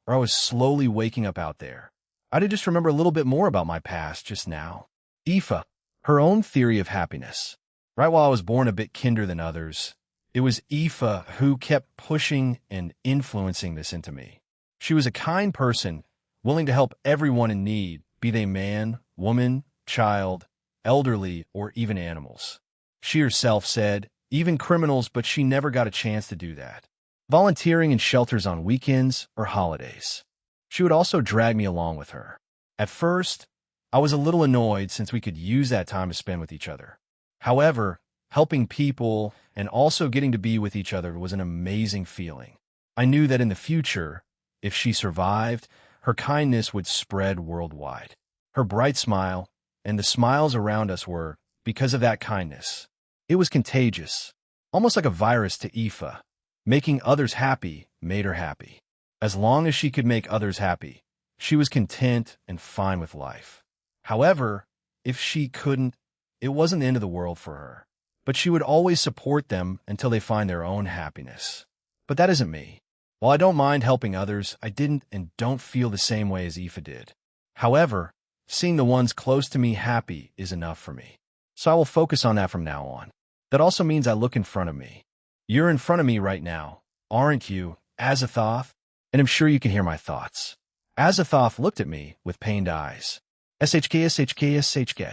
or I was slowly waking up out there. I did just remember a little bit more about my past just now. Aoife, her own theory of happiness. Right while I was born a bit kinder than others, it was Aoife who kept pushing and influencing this into me. She was a kind person, willing to help everyone in need, be they man, woman, child, elderly, or even animals. She herself said, even criminals, but she never got a chance to do that. Volunteering in shelters on weekends or holidays. She would also drag me along with her. At first, I was a little annoyed since we could use that time to spend with each other. However, helping people and also getting to be with each other was an amazing feeling. I knew that in the future, if she survived, her kindness would spread worldwide. Her bright smile and the smiles around us were because of that kindness. It was contagious, almost like a virus to Aoife. Making others happy made her happy. As long as she could make others happy, she was content and fine with life. However, if she couldn't, it wasn't the end of the world for her. But she would always support them until they find their own happiness. But that isn't me. While I don't mind helping others, I didn't and don't feel the same way as Aoife did. However, seeing the ones close to me happy is enough for me. So I will focus on that from now on. That also means I look in front of me. You're in front of me right now, aren't you, Azathoth? And I'm sure you can hear my thoughts. Azathoth looked at me with pained eyes. SHK, SHK, SHK.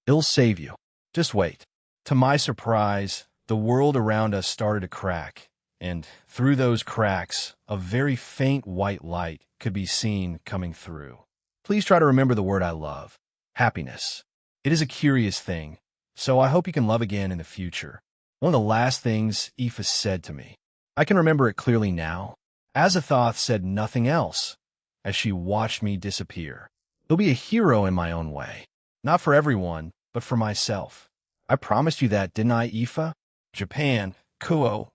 It'll save you. Just wait. To my surprise, the world around us started to crack, and through those cracks, a very faint white light could be seen coming through. Please try to remember the word I love, happiness. It is a curious thing, so I hope you can love again in the future. One of the last things Aoife said to me. I can remember it clearly now. Azathoth said nothing else as she watched me disappear. I'll be a hero in my own way. Not for everyone, but for myself. I promised you that, didn't I, Aoife? Japan, Kuo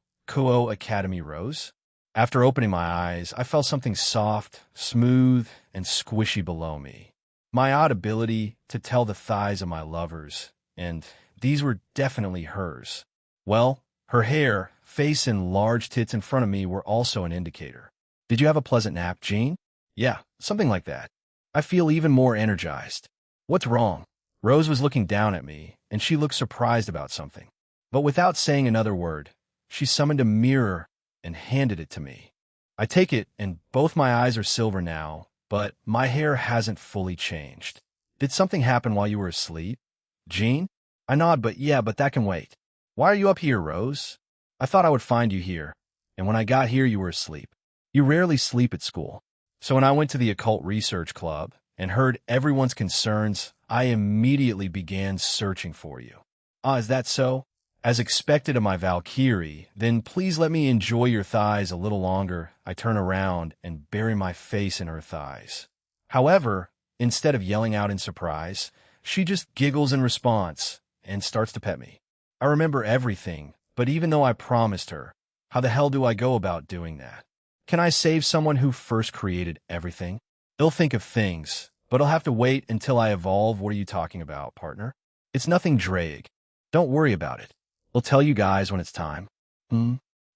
Academy Rose. After opening my eyes, I felt something soft, smooth, and squishy below me. My odd ability to tell the thighs of my lovers, and these were definitely hers. Well, her hair, face, and large tits in front of me were also an indicator. Did you have a pleasant nap, Jean? Yeah, something like that. I feel even more energized. What's wrong? Rose was looking down at me, and she looked surprised about something. But without saying another word, she summoned a mirror and handed it to me. I take it, and both my eyes are silver now, but my hair hasn't fully changed. Did something happen while you were asleep? Jean? I nod, but that can wait. Why are you up here, Rose? I thought I would find you here, and when I got here you were asleep. You rarely sleep at school. So when I went to the Occult Research Club and heard everyone's concerns, I immediately began searching for you. Ah, is that so? As expected of my Valkyrie, then please let me enjoy your thighs a little longer. I turn around and bury my face in her thighs. However, instead of yelling out in surprise, she just giggles in response and starts to pet me. I remember everything, but even though I promised her, how the hell do I go about doing that? Can I save someone who first created everything? They'll think of things, but I'll have to wait until I evolve. What are you talking about, partner? It's nothing Drake. Don't worry about it. We'll tell you guys when it's time.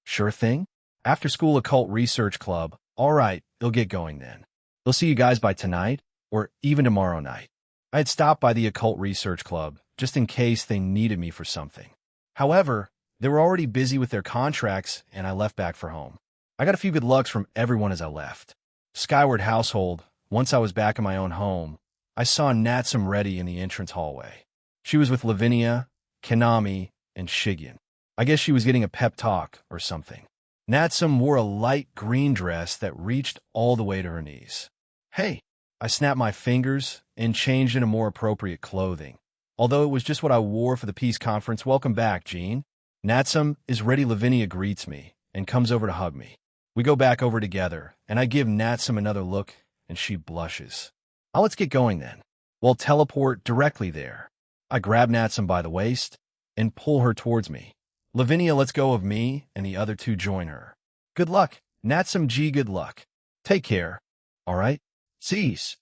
Sure thing. After school occult research club. All right, they'll get going then. They'll see you guys by tonight or even tomorrow night. I had stopped by the occult research club just in case they needed me for something. However, they were already busy with their contracts and I left back for home. I got a few good looks from everyone as I left. Skyward household, once I was back in my own home, I saw Natsum ready in the entrance hallway. She was with Lavinia, Kanami, and Shigen. I guess she was getting a pep talk or something. Natsum wore a light green dress that reached all the way to her knees. Hey, I snapped my fingers and changed into more appropriate clothing. Although it was just what I wore for the peace conference. Welcome back, Jean. Natsum is ready. Lavinia greets me and comes over to hug me. We go back over together, and I give Natsum another look, and she blushes. Let's get going then. We'll teleport directly there. I grab Natsum by the waist and pull her towards me. Lavinia lets go of me, and the other two join her. Good luck, Natsum G. Good luck. Take care. All right? Cease.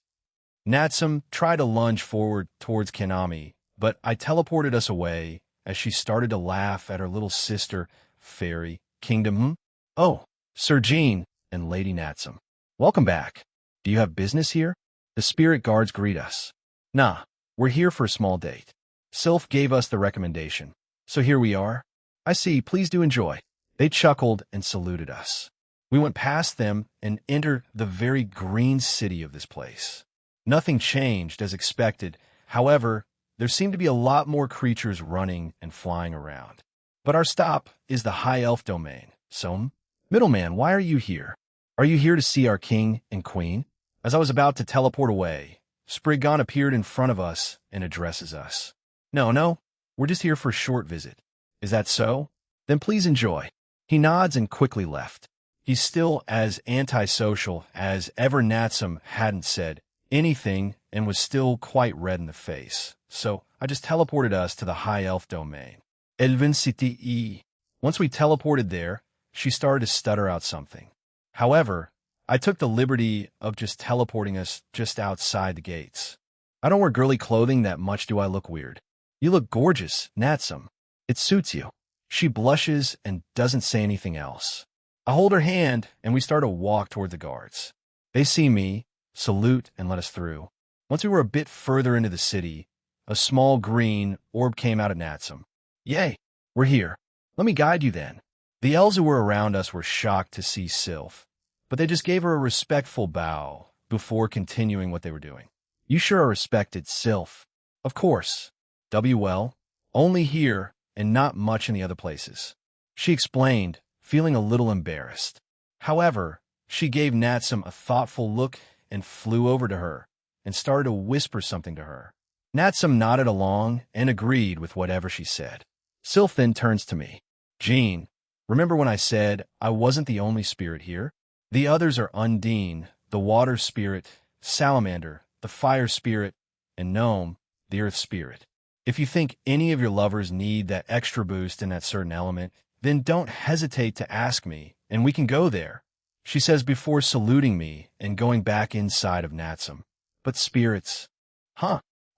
Natsum tried to lunge forward towards Kanami, but I teleported us away as she started to laugh at her little sister, Fairy Kingdom. Oh, Sir Jean and Lady Natsum. Welcome back. Do you have business here? The spirit guards greet us. Nah, we're here for a small date. Sylph gave us the recommendation, so here we are. I see, please do enjoy. They chuckled and saluted us. We went past them and entered the very green city of this place. Nothing changed as expected. However, there seemed to be a lot more creatures running and flying around. But our stop is the High Elf domain. So, middleman, why are you here? Are you here to see our king and queen? As I was about to teleport away, Spriggan appeared in front of us and addresses us. No, we're just here for a short visit. Is that so? Then please enjoy. He nods and quickly left. He's still as antisocial as ever. Natsum hadn't said anything and was still quite red in the face. So I just teleported us to the High Elf domain. Elven City E. Once we teleported there, she started to stutter out something. However, I took the liberty of just teleporting us just outside the gates. I don't wear girly clothing that much. Do I look weird? You look gorgeous, Natsum. It suits you. She blushes and doesn't say anything else. I hold her hand and we start to walk toward the guards. They see me, salute, and let us through. Once we were a bit further into the city, a small green orb came out at Natsum. Yay, we're here. Let me guide you then. The elves who were around us were shocked to see Sylph, but they just gave her a respectful bow before continuing what they were doing. You sure are respected, Sylph. Of course. Well, only here and not much in the other places. She explained, feeling a little embarrassed. However, she gave Natsum a thoughtful look and flew over to her and started to whisper something to her. Natsum nodded along and agreed with whatever she said. Sylph then turns to me. Jean, remember when I said I wasn't the only spirit here? The others are Undine, the water spirit, Salamander, the fire spirit, and Gnome, the earth spirit. If you think any of your lovers need that extra boost in that certain element, then don't hesitate to ask me, and we can go there, she says before saluting me and going back inside of Natsum. But spirits.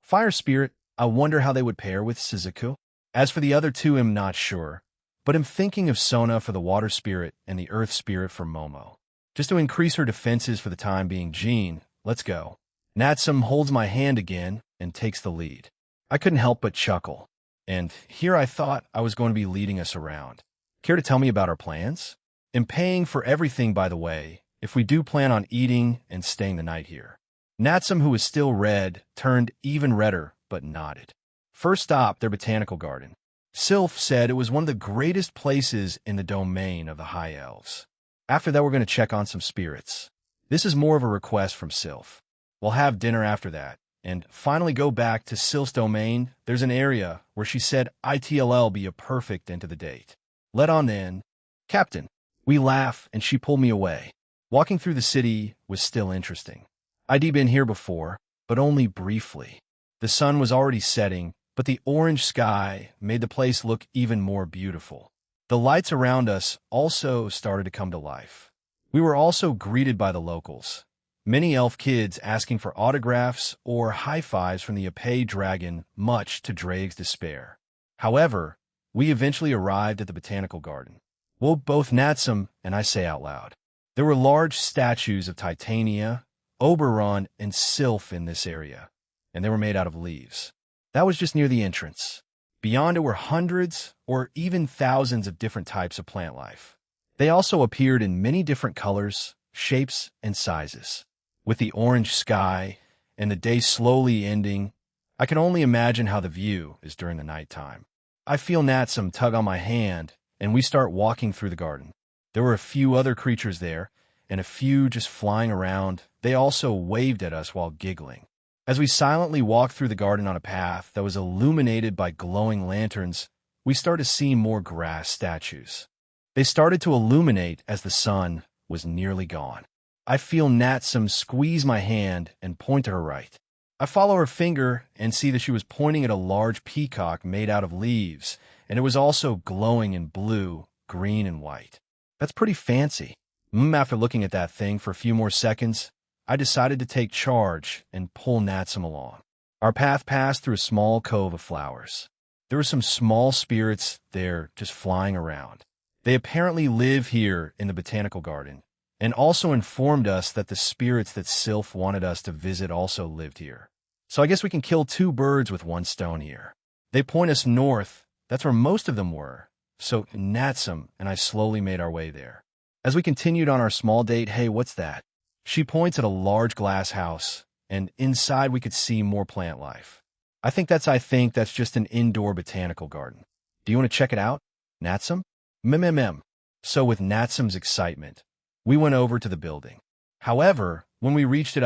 Fire spirit, I wonder how they would pair with Shizuku. As for the other two, I'm not sure, but I'm thinking of Sona for the water spirit and the earth spirit for Momo. Just to increase her defenses for the time being. Jean, let's go. Natsum holds my hand again and takes the lead. I couldn't help but chuckle, and here I thought I was going to be leading us around. Care to tell me about our plans? I'm paying for everything, by the way, if we do plan on eating and staying the night here. Natsum, who was still red, turned even redder, but nodded. First stop, their botanical garden. Sylph said it was one of the greatest places in the domain of the High Elves. After that, we're going to check on some spirits. This is more of a request from Sylph. We'll have dinner after that, and finally go back to Sylph's domain. There's an area where she said ITLL be a perfect end to the date. Let on in. Captain. We laugh, and she pulled me away. Walking through the city was still interesting. I'd been here before, but only briefly. The sun was already setting, but the orange sky made the place look even more beautiful. The lights around us also started to come to life. We were also greeted by the locals. Many elf kids asking for autographs or high fives from the Epee dragon, much to Drake's despair. However, we eventually arrived at the botanical garden. Well, both Natsum and I say out loud. There were large statues of Titania, Oberon, and Sylph in this area, and they were made out of leaves. That was just near the entrance. Beyond it were hundreds or even thousands of different types of plant life. They also appeared in many different colors, shapes, and sizes. With the orange sky and the day slowly ending, I can only imagine how the view is during the nighttime. I feel Natsum tug on my hand, and we start walking through the garden. There were a few other creatures there, and a few just flying around. They also waved at us while giggling. As we silently walked through the garden on a path that was illuminated by glowing lanterns, we started to see more grass statues. They started to illuminate as the sun was nearly gone. I feel Natsum squeeze my hand and point to her right. I follow her finger and see that she was pointing at a large peacock made out of leaves, and it was also glowing in blue, green, and white. That's pretty fancy. After looking at that thing for a few more seconds, I decided to take charge and pull Natsum along. Our path passed through a small cove of flowers. There were some small spirits there just flying around. They apparently live here in the botanical garden, and also informed us that the spirits that Sylph wanted us to visit also lived here. So I guess we can kill two birds with one stone here. They point us north. That's where most of them were. So Natsum and I slowly made our way there. As we continued on our small date, hey, what's that? She points at a large glass house, and inside we could see more plant life. I think that's just an indoor botanical garden. Do you want to check it out, Natsum? Mmm. So with Natsum's excitement, we went over to the building. However, when we reached it,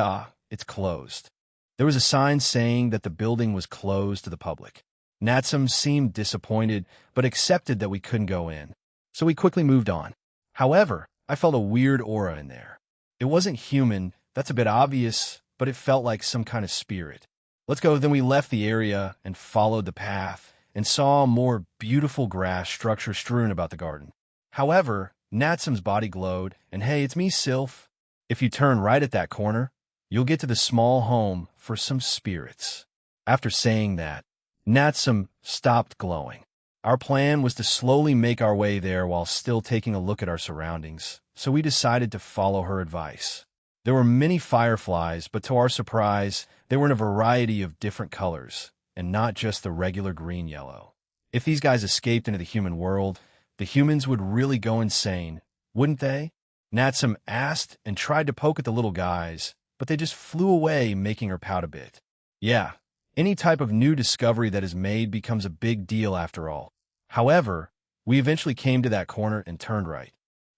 it's closed. There was a sign saying that the building was closed to the public. Natsum seemed disappointed, but accepted that we couldn't go in. So we quickly moved on. However, I felt a weird aura in there. It wasn't human, that's a bit obvious, but it felt like some kind of spirit. Let's go. Then we left the area and followed the path and saw more beautiful grass structure strewn about the garden. However, Natsum's body glowed, and hey, it's me, Sylph. If you turn right at that corner, you'll get to the small home for some spirits. After saying that, Natsum stopped glowing. Our plan was to slowly make our way there while still taking a look at our surroundings, so we decided to follow her advice. There were many fireflies, but to our surprise, they were in a variety of different colors, and not just the regular green-yellow. If these guys escaped into the human world, the humans would really go insane, wouldn't they? Natsum asked and tried to poke at the little guys, but they just flew away, making her pout a bit. Yeah, any type of new discovery that is made becomes a big deal after all. However, we eventually came to that corner and turned right.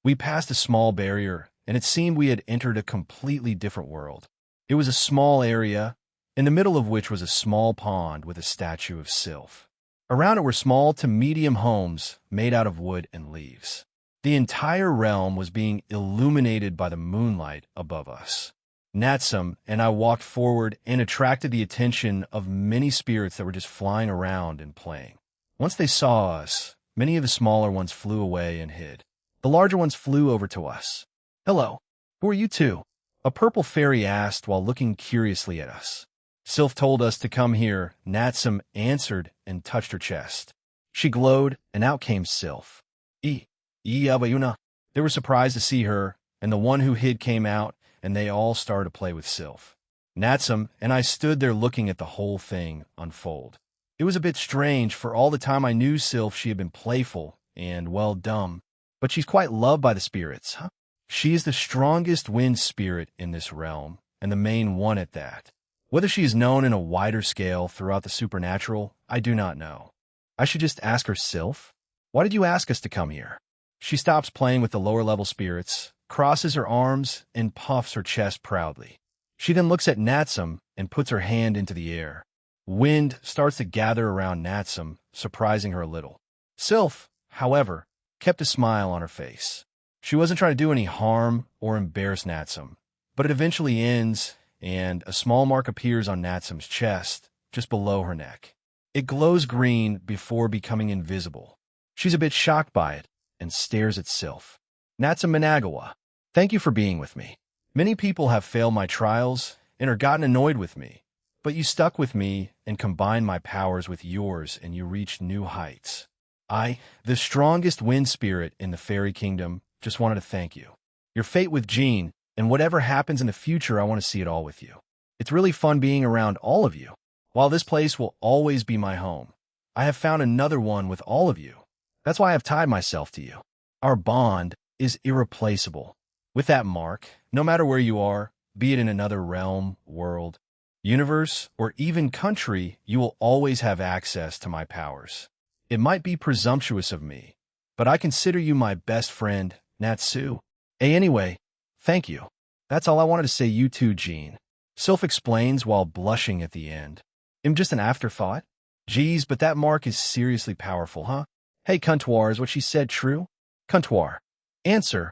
We passed a small barrier, and it seemed we had entered a completely different world. It was a small area, in the middle of which was a small pond with a statue of Sylph. Around it were small to medium homes made out of wood and leaves. The entire realm was being illuminated by the moonlight above us. Natsum and I walked forward and attracted the attention of many spirits that were just flying around and playing. Once they saw us, many of the smaller ones flew away and hid. The larger ones flew over to us. Hello, who are you two? A purple fairy asked while looking curiously at us. Sylph told us to come here. Natsum answered and touched her chest. She glowed, and out came Sylph. Abayuna. They were surprised to see her, and the one who hid came out, and they all started to play with Sylph. Natsum and I stood there looking at the whole thing unfold. It was a bit strange, for all the time I knew Sylph, she had been playful and, well, dumb. But she's quite loved by the spirits, huh? She is the strongest wind spirit in this realm, and the main one at that. Whether she is known in a wider scale throughout the supernatural, I do not know. I should just ask her, Sylph? Why did you ask us to come here? She stops playing with the lower-level spirits, crosses her arms, and puffs her chest proudly. She then looks at Natsum and puts her hand into the air. Wind starts to gather around Natsum, surprising her a little. Sylph, however, kept a smile on her face. She wasn't trying to do any harm or embarrass Natsum, but it eventually ends, and a small mark appears on Natsum's chest, just below her neck. It glows green before becoming invisible. She's a bit shocked by it and stares at Sylph. Natsum Managawa, thank you for being with me. Many people have failed my trials and are gotten annoyed with me, but you stuck with me and combined my powers with yours, and you reached new heights. I, the strongest wind spirit in the fairy kingdom, just wanted to thank you. Your fate with Jean, and whatever happens in the future, I want to see it all with you. It's really fun being around all of you. While this place will always be my home, I have found another one with all of you. That's why I've tied myself to you. Our bond is irreplaceable. With that mark, no matter where you are, be it in another realm, world, universe, or even country, you will always have access to my powers. It might be presumptuous of me, but I consider you my best friend, Natsu. Anyway, thank you. That's all I wanted to say. You too, Jean. Sylph explains while blushing at the end. I'm just an afterthought? Geez, but that mark is seriously powerful, huh? Hey, Comptoir, is what she said true? Comptoir. Answer.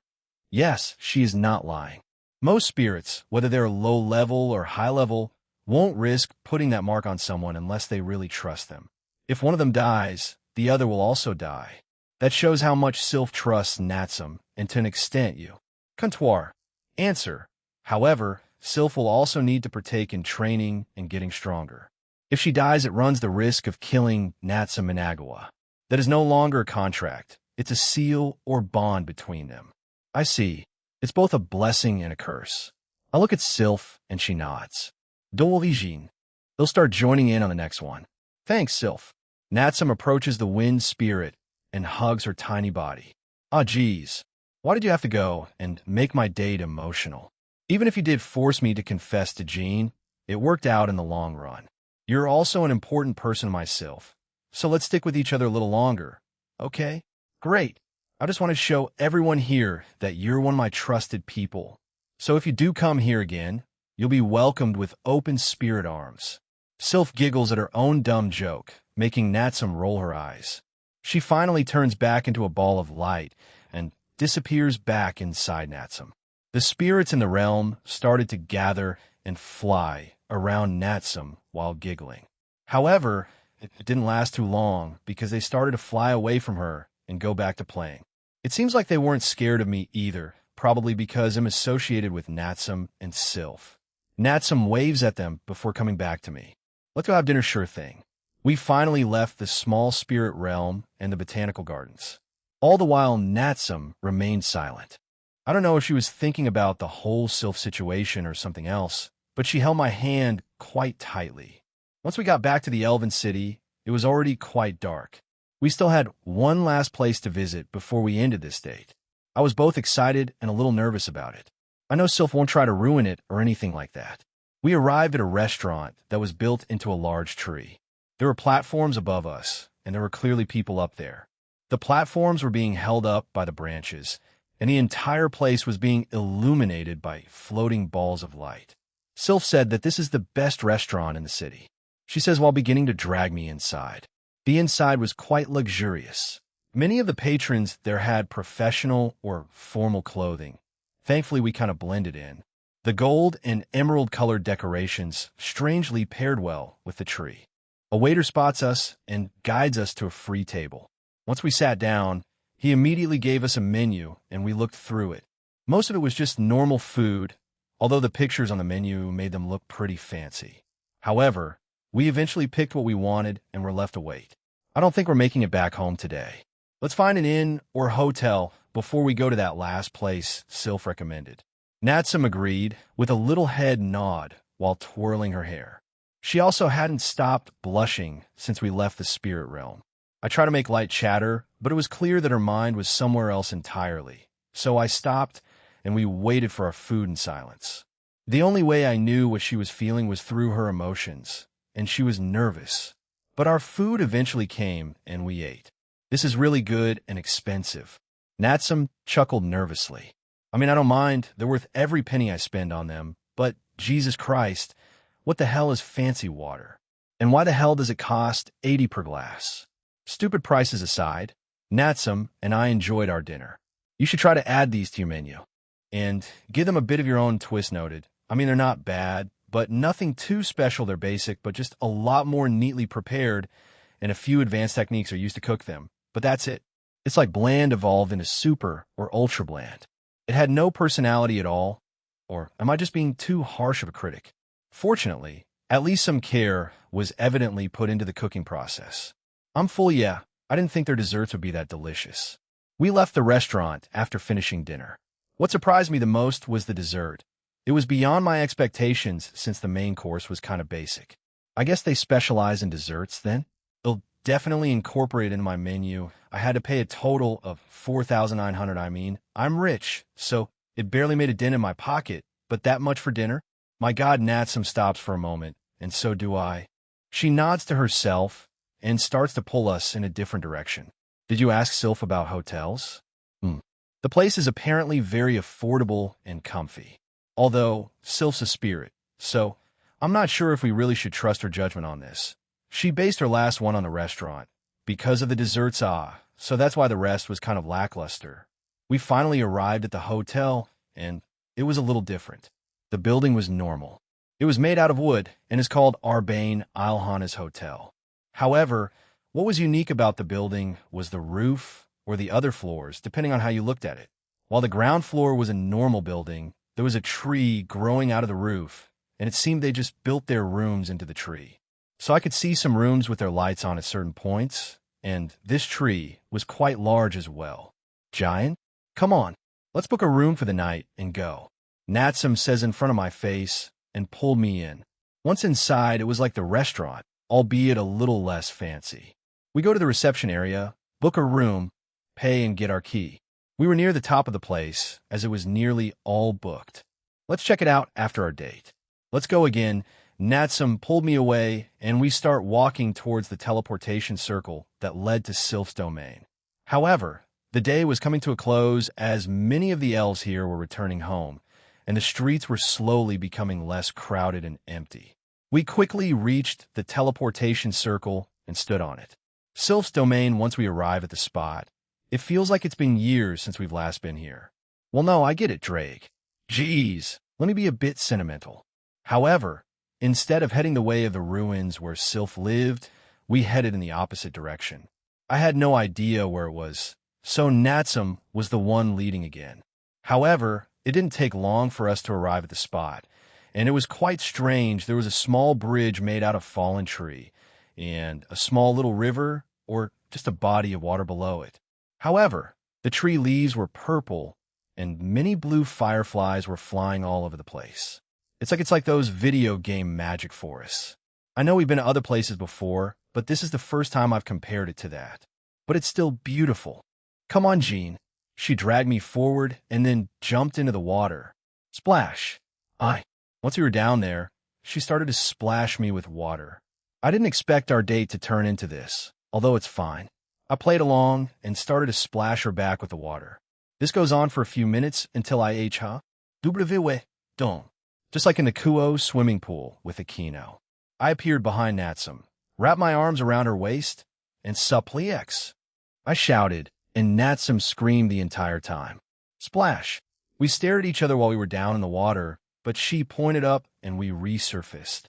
Yes, she is not lying. Most spirits, whether they're low level or high level, won't risk putting that mark on someone unless they really trust them. If one of them dies, the other will also die. That shows how much Sylph trusts Natsum, and to an extent you. Comptoir. Answer. However, Sylph will also need to partake in training and getting stronger. If she dies, it runs the risk of killing Natsum Managawa. That is no longer a contract. It's a seal or bond between them. I see. It's both a blessing and a curse. I look at Sylph, and she nods. Jean. They'll start joining in on the next one. Thanks, Sylph. Natsum approaches the wind spirit and hugs her tiny body. Ah, geez. Why did you have to go and make my date emotional? Even if you did force me to confess to Jean, it worked out in the long run. You're also an important person to myself, so let's stick with each other a little longer, okay? Great. I just want to show everyone here that you're one of my trusted people. So if you do come here again, you'll be welcomed with open spirit arms. Sylph giggles at her own dumb joke, making Natsum roll her eyes. She finally turns back into a ball of light and disappears back inside Natsum. The spirits in the realm started to gather and fly around Natsum while giggling. However, it didn't last too long because they started to fly away from her and go back to playing. It seems like they weren't scared of me either, probably because I'm associated with Natsum and Sylph. Natsum waves at them before coming back to me. Let's go have dinner, sure thing. We finally left the small spirit realm and the botanical gardens. All the while, Natsum remained silent. I don't know if she was thinking about the whole Sylph situation or something else, but she held my hand quite tightly. Once we got back to the Elven City, it was already quite dark. We still had one last place to visit before we ended this date. I was both excited and a little nervous about it. I know Sylph won't try to ruin it or anything like that. We arrived at a restaurant that was built into a large tree. There were platforms above us, and there were clearly people up there. The platforms were being held up by the branches, and the entire place was being illuminated by floating balls of light. Sylph said that this is the best restaurant in the city. She says while beginning to drag me inside. The inside was quite luxurious. Many of the patrons there had professional or formal clothing. Thankfully, we kind of blended in. The gold and emerald-colored decorations strangely paired well with the tree. A waiter spots us and guides us to a free table. Once we sat down, he immediately gave us a menu, and we looked through it. Most of it was just normal food, although the pictures on the menu made them look pretty fancy. However, we eventually picked what we wanted and were left to wait. I don't think we're making it back home today. Let's find an inn or hotel before we go to that last place Sylph recommended. Natsum agreed with a little head nod while twirling her hair. She also hadn't stopped blushing since we left the spirit realm. I tried to make light chatter, but it was clear that her mind was somewhere else entirely. So I stopped, and we waited for our food in silence. The only way I knew what she was feeling was through her emotions, and she was nervous. But our food eventually came, and we ate. This is really good and expensive. Natsum chuckled nervously. I mean, I don't mind. They're worth every penny I spend on them. But, Jesus Christ, what the hell is fancy water? And why the hell does it cost 80 per glass? Stupid prices aside, Natsum and I enjoyed our dinner. You should try to add these to your menu. And give them a bit of your own twist noted. I mean, they're not bad, but nothing too special. They're basic, but just a lot more neatly prepared, and a few advanced techniques are used to cook them. But that's it. It's like bland evolved into super or ultra bland. It had no personality at all. Or am I just being too harsh of a critic? Fortunately, at least some care was evidently put into the cooking process. I'm full, yeah. I didn't think their desserts would be that delicious. We left the restaurant after finishing dinner. What surprised me the most was the dessert. It was beyond my expectations since the main course was kind of basic. I guess they specialize in desserts then? They'll definitely incorporate it in my menu. I had to pay a total of $4,900. I mean, I'm rich, so it barely made a dent in my pocket, but that much for dinner? My God, Natsum stops for a moment, and so do I. She nods to herself and starts to pull us in a different direction. Did you ask Sylph about hotels? The place is apparently very affordable and comfy. Although, Sylph's a spirit, so I'm not sure if we really should trust her judgment on this. She based her last one on the restaurant. Because of the desserts, so that's why the rest was kind of lackluster. We finally arrived at the hotel, and it was a little different. The building was normal. It was made out of wood and is called Arbane Ilhan's Hotel. However, what was unique about the building was the roof or the other floors, depending on how you looked at it. While the ground floor was a normal building, there was a tree growing out of the roof, and it seemed they just built their rooms into the tree. So I could see some rooms with their lights on at certain points, and this tree was quite large as well. Giant? Come on, let's book a room for the night and go. Natsum says in front of my face and pulled me in. Once inside, it was like the restaurant, albeit a little less fancy. We go to the reception area, book a room, pay, and get our key. We were near the top of the place, as it was nearly all booked. Let's check it out after our date. Let's go again. Natsum pulled me away, and we start walking towards the teleportation circle that led to Sylph's domain. However, the day was coming to a close as many of the elves here were returning home, and the streets were slowly becoming less crowded and empty. We quickly reached the teleportation circle and stood on it. Sylph's domain, once we arrive at the spot, it feels like it's been years since we've last been here. Well, no, I get it, Drake. Jeez, let me be a bit sentimental. However, instead of heading the way of the ruins where Sylph lived, we headed in the opposite direction. I had no idea where it was, so Natsum was the one leading again. However, it didn't take long for us to arrive at the spot, and it was quite strange. There was a small bridge made out of fallen tree, and a small little river, or just a body of water below it. However, the tree leaves were purple, and many blue fireflies were flying all over the place. It's like those video game magic forests. I know we've been to other places before, but this is the first time I've compared it to that. But it's still beautiful. Come on, Jean. She dragged me forward and then jumped into the water. Splash. Once we were down there, she started to splash me with water. I didn't expect our date to turn into this, although it's fine. I played along and started to splash her back with the water. This goes on for a few minutes until I don't. Just like in the Kuo swimming pool with Akino. I appeared behind Natsum, wrapped my arms around her waist, and supplies. I shouted, and Natsum screamed the entire time. Splash. We stared at each other while we were down in the water, but she pointed up and we resurfaced.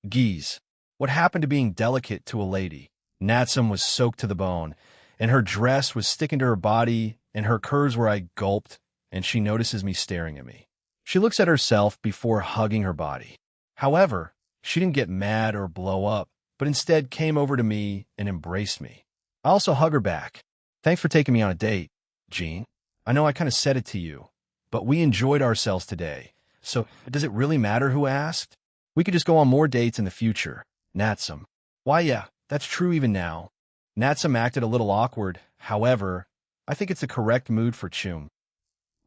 Geez. What happened to being delicate to a lady? Natsum was soaked to the bone, and her dress was sticking to her body, and her curves where I gulped, and she notices me staring at me. She looks at herself before hugging her body. However, she didn't get mad or blow up, but instead came over to me and embraced me. I also hug her back. Thanks for taking me on a date, Jean. I know I kind of said it to you, but we enjoyed ourselves today. So, does it really matter who asked? We could just go on more dates in the future. Natsum. Why, yeah, that's true even now. Natsum acted a little awkward. However, I think it's the correct mood for Chum.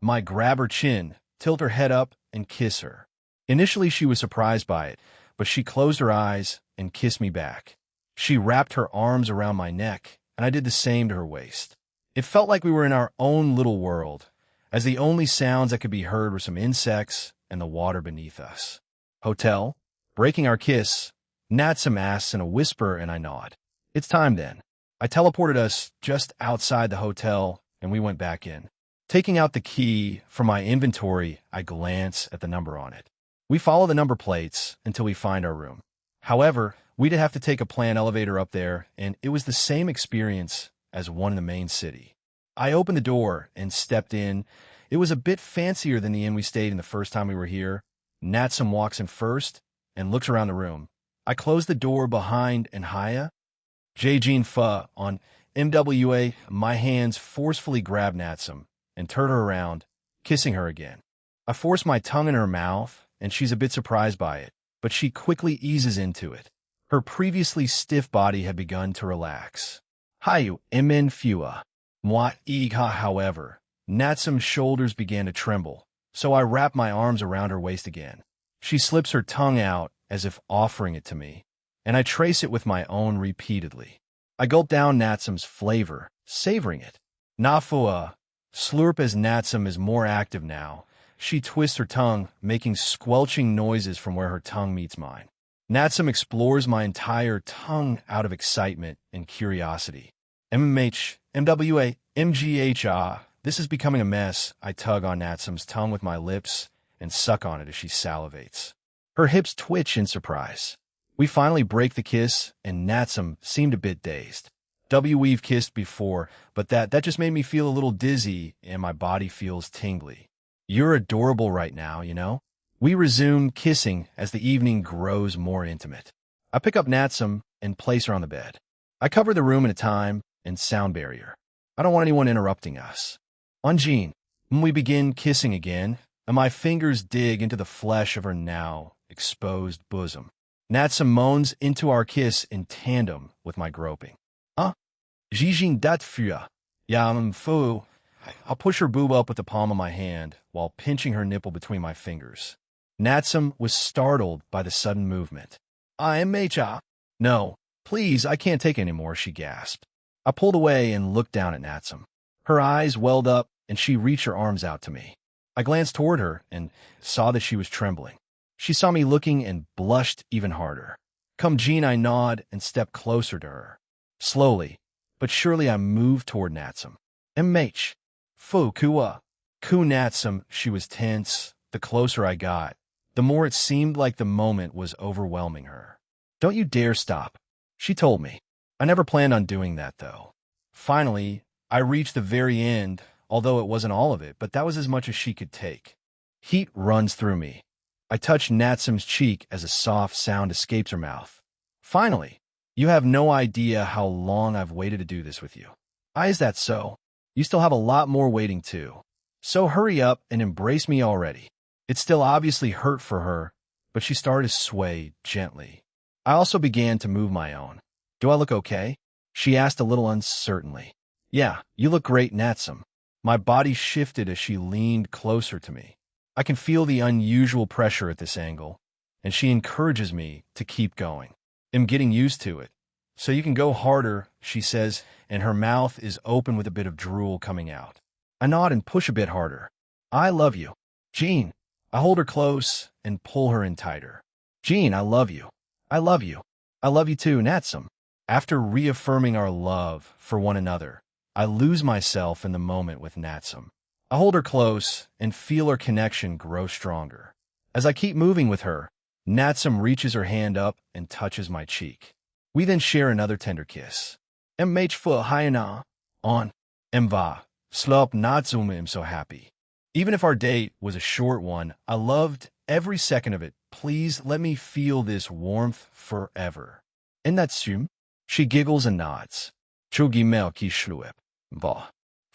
Might grab her chin, tilt her head up, and kiss her. Initially, she was surprised by it, but she closed her eyes and kissed me back. She wrapped her arms around my neck, and I did the same to her waist. It felt like we were in our own little world, as the only sounds that could be heard were some insects and the water beneath us. Hotel, breaking our kiss, Natsum asks in a whisper, and I nod. It's time then. I teleported us just outside the hotel, and we went back in. Taking out the key from my inventory, I glance at the number on it. We follow the number plates until we find our room. However, we did have to take a planned elevator up there, and it was the same experience as one in the main city. I opened the door and stepped in. It was a bit fancier than the inn we stayed in the first time we were here. Natsum walks in first and looks around the room. I closed the door behind and Haya. Jejin Fa on MWA, my hands forcefully grabbed Natsum and turned her around, kissing her again. I force my tongue in her mouth, and she's a bit surprised by it, but she quickly eases into it. Her previously stiff body had begun to relax. Hayu Mn Fua. Moi Igha, however, Natsum's shoulders began to tremble, so I wrapped my arms around her waist again. She slips her tongue out as if offering it to me, and I trace it with my own repeatedly. I gulp down Natsum's flavor, savoring it. Nafua, slurp as Natsum is more active now. She twists her tongue, making squelching noises from where her tongue meets mine. Natsum explores my entire tongue out of excitement and curiosity. MMH, MWA, MGH, this is becoming a mess. I tug on Natsum's tongue with my lips and suck on it as she salivates. Her hips twitch in surprise. We finally break the kiss, and Natsum seemed a bit dazed. We've kissed before, but that just made me feel a little dizzy, and my body feels tingly. You're adorable right now, you know? We resume kissing as the evening grows more intimate. I pick up Natsum and place her on the bed. I cover the room in a time and sound barrier. I don't want anyone interrupting us. On Jean, when we begin kissing again, and my fingers dig into the flesh of her now exposed bosom. Natsum moans into our kiss in tandem with my groping. Jijin dat fua. Fu. I'll push her boob up with the palm of my hand while pinching her nipple between my fingers. Natsum was startled by the sudden movement. I am Mecha. No, please, I can't take any more, she gasped. I pulled away and looked down at Natsum. Her eyes welled up, and she reached her arms out to me. I glanced toward her and saw that she was trembling. She saw me looking and blushed even harder. Come Jean, I nod and step closer to her. Slowly, but surely I moved toward Natsum. MH. Fu Kua. Ku Natsum, she was tense. The closer I got, the more it seemed like the moment was overwhelming her. Don't you dare stop, she told me. I never planned on doing that, though. Finally, I reached the very end, although it wasn't all of it, but that was as much as she could take. Heat runs through me. I touch Natsum's cheek as a soft sound escapes her mouth. Finally, you have no idea how long I've waited to do this with you. Is that so? You still have a lot more waiting too. So hurry up and embrace me already. It still obviously hurt for her, but she started to sway gently. I also began to move my own. Do I look okay? She asked a little uncertainly. Yeah, you look great, Natsum. My body shifted as she leaned closer to me. I can feel the unusual pressure at this angle, and she encourages me to keep going. I'm getting used to it. So you can go harder, she says, and her mouth is open with a bit of drool coming out. I nod and push a bit harder. I love you. Jean. I hold her close and pull her in tighter. Jean, I love you. I love you. I love you too, Natsum. After reaffirming our love for one another, I lose myself in the moment with Natsum. I hold her close and feel our connection grow stronger. As I keep moving with her, Natsum reaches her hand up and touches my cheek. We then share another tender kiss. MH fu hayana. On. Mva. Slup Natsum am so happy. Even if our date was a short one, I loved every second of it. Please let me feel this warmth forever. And Natsum? She giggles and nods. Chugi mel ki shluep. Va.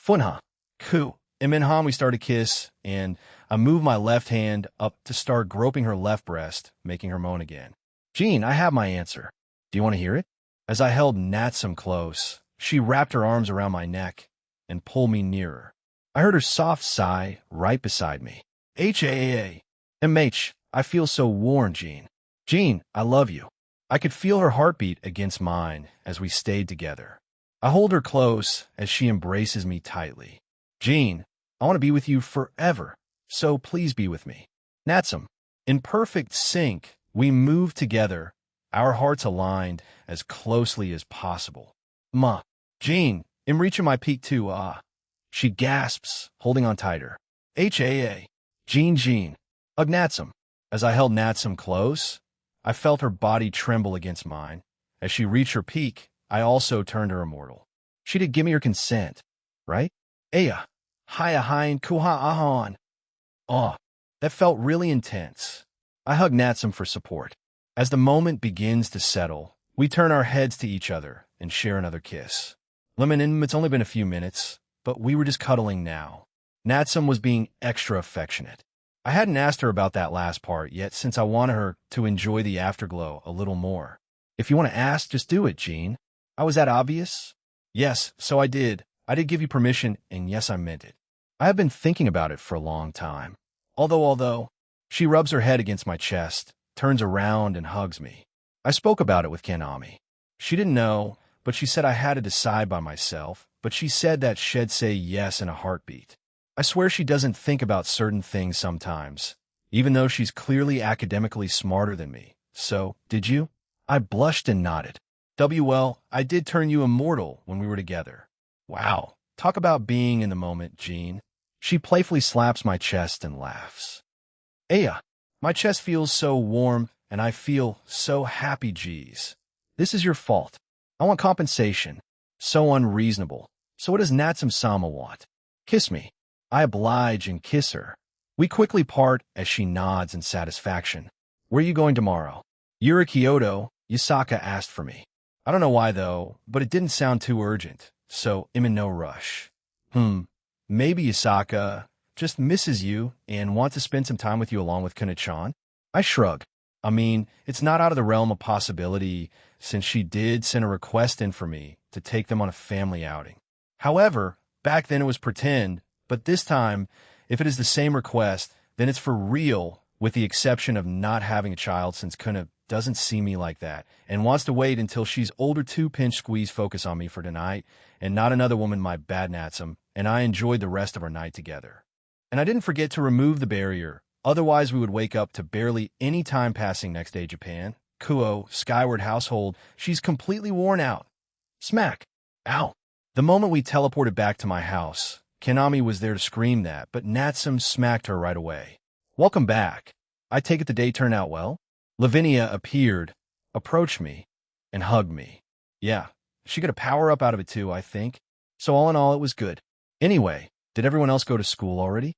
Funha. Ku. And Minham, we start a kiss, and I move my left hand up to start groping her left breast, making her moan again. Jean, I have my answer. Do you want to hear it? As I held Natsum close, she wrapped her arms around my neck and pulled me nearer. I heard her soft sigh right beside me. HAAA. MH, I feel so worn, Jean. Jean, I love you. I could feel her heartbeat against mine as we stayed together. I hold her close as she embraces me tightly. Jean, I want to be with you forever, so please be with me. Natsum. In perfect sync, we moved together, our hearts aligned as closely as possible. Ma. Jean, I'm reaching my peak too, She gasps, holding on tighter. H-A-A. Jean. Ugh, Natsum. As I held Natsum close, I felt her body tremble against mine. As she reached her peak, I also turned her immortal. She did give me her consent, right? Aya. Hiya hein kuha ahon. Oh, that felt really intense. I hugged Natsum for support. As the moment begins to settle, we turn our heads to each other and share another kiss. Lemon, it's only been a few minutes, but we were just cuddling now. Natsum was being extra affectionate. I hadn't asked her about that last part yet since I wanted her to enjoy the afterglow a little more. If you want to ask, just do it, Jean. Was that obvious? Yes, so I did. I did give you permission, and yes, I meant it. I have been thinking about it for a long time. Although, she rubs her head against my chest, turns around, and hugs me. I spoke about it with Kanami. She didn't know, but she said I had to decide by myself, but she said that she'd say yes in a heartbeat. I swear she doesn't think about certain things sometimes, even though she's clearly academically smarter than me. So, did you? I blushed and nodded. Well, I did turn you immortal when we were together. Wow, talk about being in the moment, Jean. She playfully slaps my chest and laughs. Aya, my chest feels so warm, and I feel so happy, geez. This is your fault. I want compensation. So unreasonable. So what does Natsum-sama want? Kiss me. I oblige and kiss her. We quickly part as she nods in satisfaction. Where are you going tomorrow? Kyoto, Yasaka asked for me. I don't know why, though, but it didn't sound too urgent, so I'm in no rush. Maybe Yasaka just misses you and wants to spend some time with you along with Kuna-chan? I shrug. I mean, it's not out of the realm of possibility since she did send a request in for me to take them on a family outing. However, back then it was pretend, but this time, if it is the same request, then it's for real, with the exception of not having a child since Kuna doesn't see me like that and wants to wait until she's older to pinch squeeze focus on me for tonight and not another woman my bad Natsum, and I enjoyed the rest of our night together. And I didn't forget to remove the barrier, otherwise we would wake up to barely any time passing next day Japan. Kuo, Skyward household, she's completely worn out. Smack. Ow. The moment we teleported back to my house, Kanami was there to scream that, but Natsum smacked her right away. Welcome back. I take it the day turned out well? Lavinia appeared, approached me, and hugged me. Yeah, she got a power-up out of it too, I think. So all in all, it was good. Anyway, did everyone else go to school already?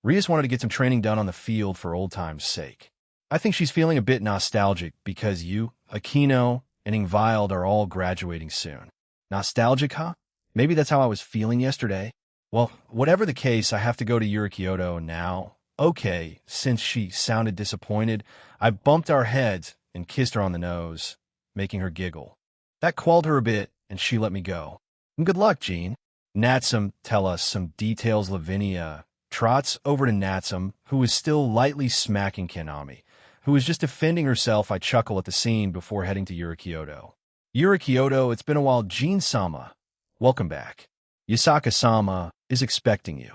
Rias wanted to get some training done on the field for old time's sake. I think she's feeling a bit nostalgic because you, Aquino, and Ingvild are all graduating soon. Nostalgic, huh? Maybe that's how I was feeling yesterday. Well, whatever the case, I have to go to Kyoto now. Okay, since she sounded disappointed, I bumped our heads and kissed her on the nose, making her giggle. That quelled her a bit, and she let me go. And good luck, Jean. Natsum, tell us some details. Lavinia trots over to Natsum, who is still lightly smacking Kanami, who is just defending herself. I chuckle at the scene before heading to Kyoto. Kyoto, it's been a while. Jean-sama, welcome back. Yasaka-sama is expecting you.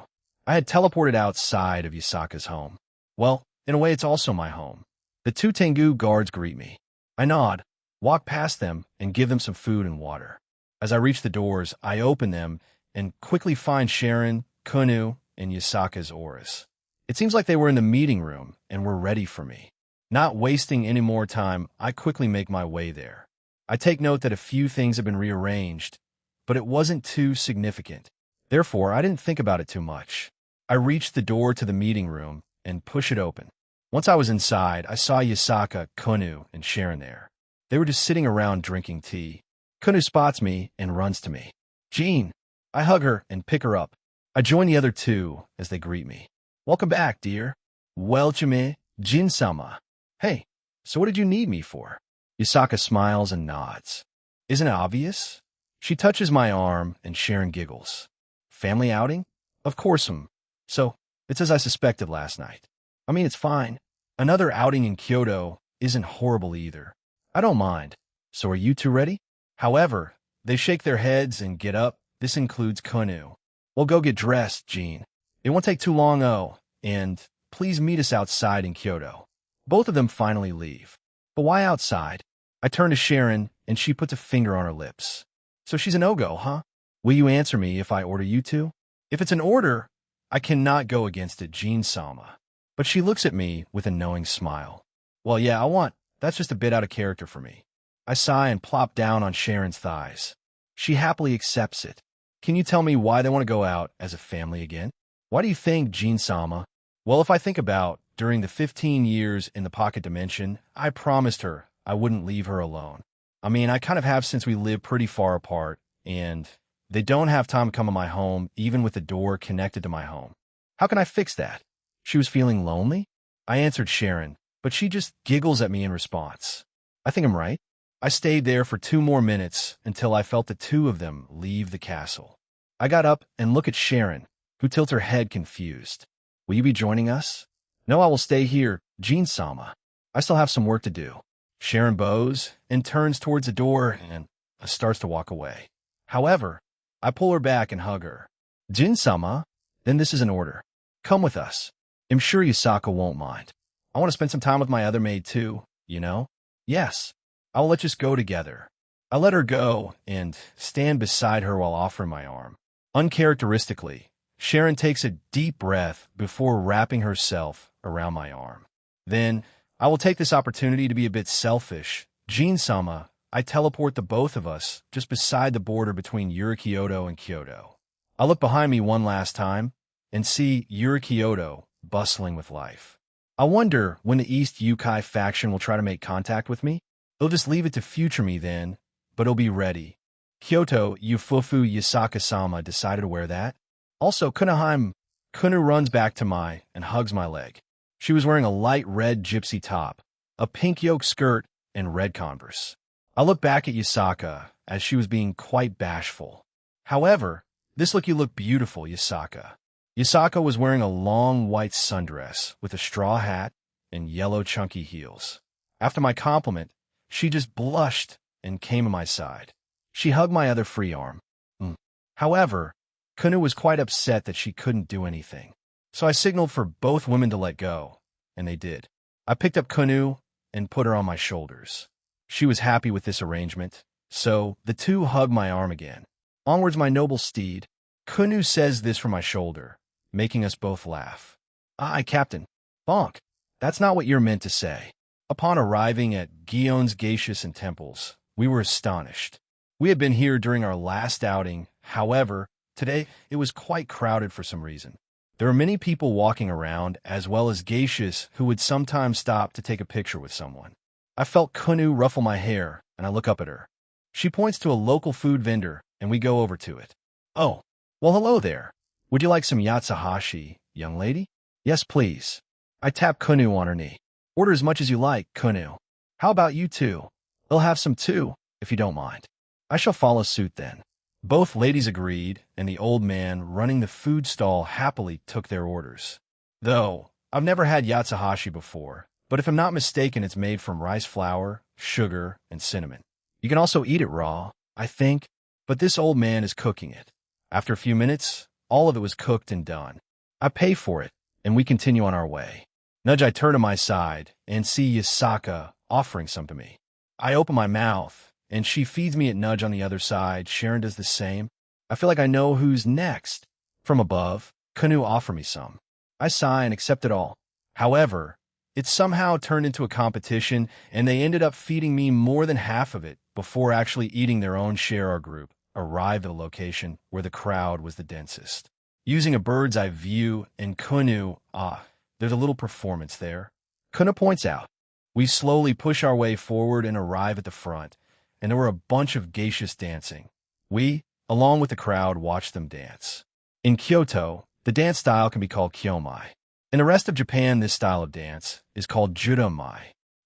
I had teleported outside of Yasaka's home. Well, in a way, it's also my home. The two Tengu guards greet me. I nod, walk past them, and give them some food and water. As I reach the doors, I open them and quickly find Sharon, Kunu, and Yasaka's Oris. It seems like they were in the meeting room and were ready for me. Not wasting any more time, I quickly make my way there. I take note that a few things have been rearranged, but it wasn't too significant. Therefore, I didn't think about it too much. I reached the door to the meeting room and pushed it open. Once I was inside, I saw Yasaka, Kunu, and Sharon there. They were just sitting around drinking tea. Kunu spots me and runs to me. Jean! I hug her and pick her up. I join the other two as they greet me. Welcome back, dear. Welcome, Jin-sama. Hey, so what did you need me for? Yasaka smiles and nods. Isn't it obvious? She touches my arm and Sharon giggles. Family outing? Of course, So, it's as I suspected last night. I mean, it's fine. Another outing in Kyoto isn't horrible either. I don't mind. So are you two ready? However, they shake their heads and get up. This includes Kunu. We'll go get dressed, Jean. It won't take too long, and please meet us outside in Kyoto. Both of them finally leave. But why outside? I turn to Sharon, and she puts a finger on her lips. So she's an Ogo, huh? Will you answer me if I order you two? If it's an order, I cannot go against it, Jean-sama. But she looks at me with a knowing smile. Well, yeah, that's just a bit out of character for me. I sigh and plop down on Sharon's thighs. She happily accepts it. Can you tell me why they want to go out as a family again? Why do you think, Jean-sama? Well, if I think about, during the 15 years in the pocket dimension, I promised her I wouldn't leave her alone. I mean, I kind of have since we live pretty far apart, and they don't have time to come to my home, even with the door connected to my home. How can I fix that? She was feeling lonely? I answered Sharon, but she just giggles at me in response. I think I'm right. I stayed there for 2 more minutes until I felt the two of them leave the castle. I got up and look at Sharon, who tilts her head confused. Will you be joining us? No, I will stay here, Jean-sama. I still have some work to do. Sharon bows and turns towards the door and starts to walk away. However, I pull her back and hug her. Jin-sama, then this is an order. Come with us. I'm sure Yusaka won't mind. I want to spend some time with my other maid too, you know? Yes, I'll let us go together. I let her go and stand beside her while offering my arm. Uncharacteristically, Sharon takes a deep breath before wrapping herself around my arm. Then, I will take this opportunity to be a bit selfish. Jean-sama, I teleport the both of us just beside the border between Yurikyoto and Kyoto. I look behind me one last time and see Yurikyoto bustling with life. I wonder when the East Yukai faction will try to make contact with me. They'll just leave it to future me then, but it'll be ready. Kyoto Yufufu Yusaka-sama decided to wear that. Also, Kunu runs back to my and hugs my leg. She was wearing a light red gypsy top, a pink yoke skirt, and red Converse. I look back at Yusaka as she was being quite bashful. However, this look beautiful, Yusaka. Yusaka was wearing a long white sundress with a straw hat and yellow chunky heels. After my compliment, she just blushed and came to my side. She hugged my other free arm. However, Kunu was quite upset that she couldn't do anything. So I signaled for both women to let go, and they did. I picked up Kunu and put her on my shoulders. She was happy with this arrangement, so the two hugged my arm again. Onwards, my noble steed. Kunu says this from my shoulder, making us both laugh. Aye, Captain. Bonk. That's not what you're meant to say. Upon arriving at Gion's Geishas and temples, we were astonished. We had been here during our last outing, however, today it was quite crowded for some reason. There were many people walking around, as well as geishas who would sometimes stop to take a picture with someone. I felt Kunu ruffle my hair, and I look up at her. She points to a local food vendor, and we go over to it. Oh, well, hello there. Would you like some yatsuhashi, young lady? Yes, please. I tap Kunu on her knee. Order as much as you like, Kunu. How about you two? They'll have some too, if you don't mind. I shall follow suit then. Both ladies agreed, and the old man running the food stall happily took their orders. Though, I've never had yatsuhashi before, but if I'm not mistaken, it's made from rice flour, sugar, and cinnamon. You can also eat it raw, I think, but this old man is cooking it. After a few minutes, all of it was cooked and done. I pay for it, and we continue on our way. Nudge, I turn to my side and see Yusaka offering some to me. I open my mouth, and she feeds me at Nudge on the other side. Sharon does the same. I feel like I know who's next. From above, Kunu offer me some. I sigh and accept it all. However, it somehow turned into a competition, and they ended up feeding me more than half of it before actually eating their own share. Our group arrived at a location where the crowd was the densest. Using a bird's eye view, and Kunu, there's a little performance there. Kunu points out. We slowly push our way forward and arrive at the front, and there were a bunch of geishas dancing. We, along with the crowd, watched them dance. In Kyoto, the dance style can be called kyomai. In the rest of Japan, this style of dance is called judamai.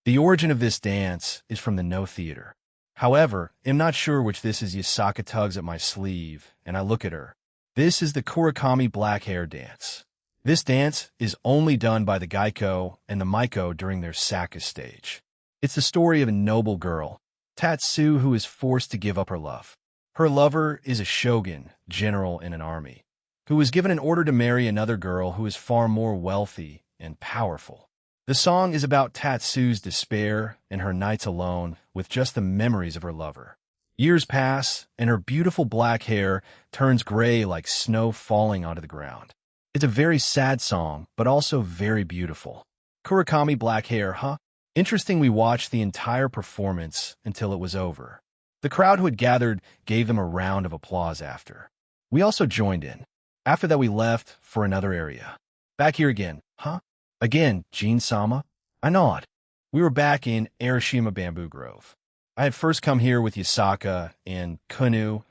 The origin of this dance is from the No theater. However, I'm not sure which this is. Yusaka tugs at my sleeve, and I look at her. This is the Kurakami black hair dance. This dance is only done by the Geiko and the Maiko during their Saka stage. It's the story of a noble girl, Tatsu, who is forced to give up her love. Her lover is a shogun, general in an army, who was given an order to marry another girl who is far more wealthy and powerful. The song is about Tatsu's despair and her nights alone with just the memories of her lover. Years pass, and her beautiful black hair turns gray like snow falling onto the ground. It's a very sad song, but also very beautiful. Kurakami black hair, huh? Interesting. We watched the entire performance until it was over. The crowd who had gathered gave them a round of applause after. We also joined in. After that, we left for another area. Back here again, huh? Again, Jin-sama? I nod. We were back in Arashima Bamboo Grove. I had first come here with Yasaka and Kunu,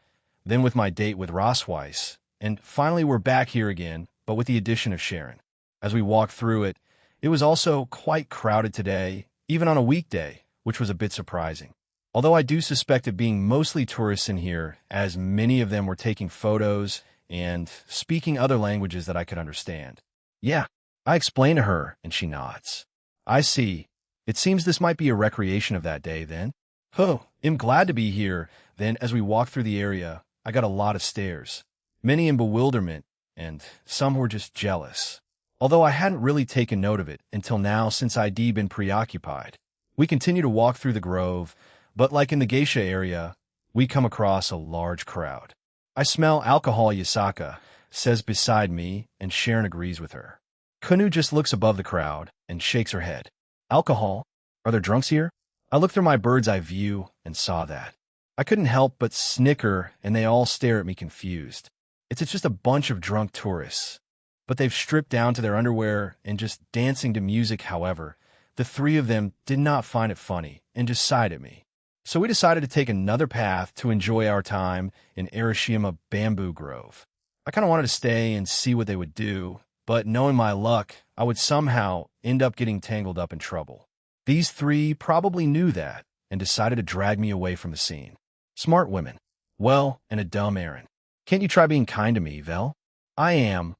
then with my date with Rosweiss, and finally we're back here again, but with the addition of Sharon. As we walked through it, it was also quite crowded today, even on a weekday, which was a bit surprising. Although I do suspect it being mostly tourists in here, as many of them were taking photos and speaking other languages that I could understand. Yeah, I explained to her, and she nods. I see. It seems this might be a recreation of that day, then. Oh, I'm glad to be here. Then, as we walked through the area, I got a lot of stares. Many in bewilderment, and some were just jealous. Although I hadn't really taken note of it until now since I'd been preoccupied. We continue to walk through the grove, but like in the geisha area, we come across a large crowd. I smell alcohol, Yasaka says beside me, and Sharon agrees with her. Kunu just looks above the crowd and shakes her head. Alcohol? Are there drunks here? I looked through my bird's eye view and saw that. I couldn't help but snicker, and they all stare at me confused. It's just a bunch of drunk tourists. But they've stripped down to their underwear and just dancing to music. However, the three of them did not find it funny and just sighed at me. So we decided to take another path to enjoy our time in Arashima Bamboo Grove. I kind of wanted to stay and see what they would do, but knowing my luck, I would somehow end up getting tangled up in trouble. These three probably knew that and decided to drag me away from the scene. Smart women. Well, and a dumb errand. Can't you try being kind to me, Vel? I'm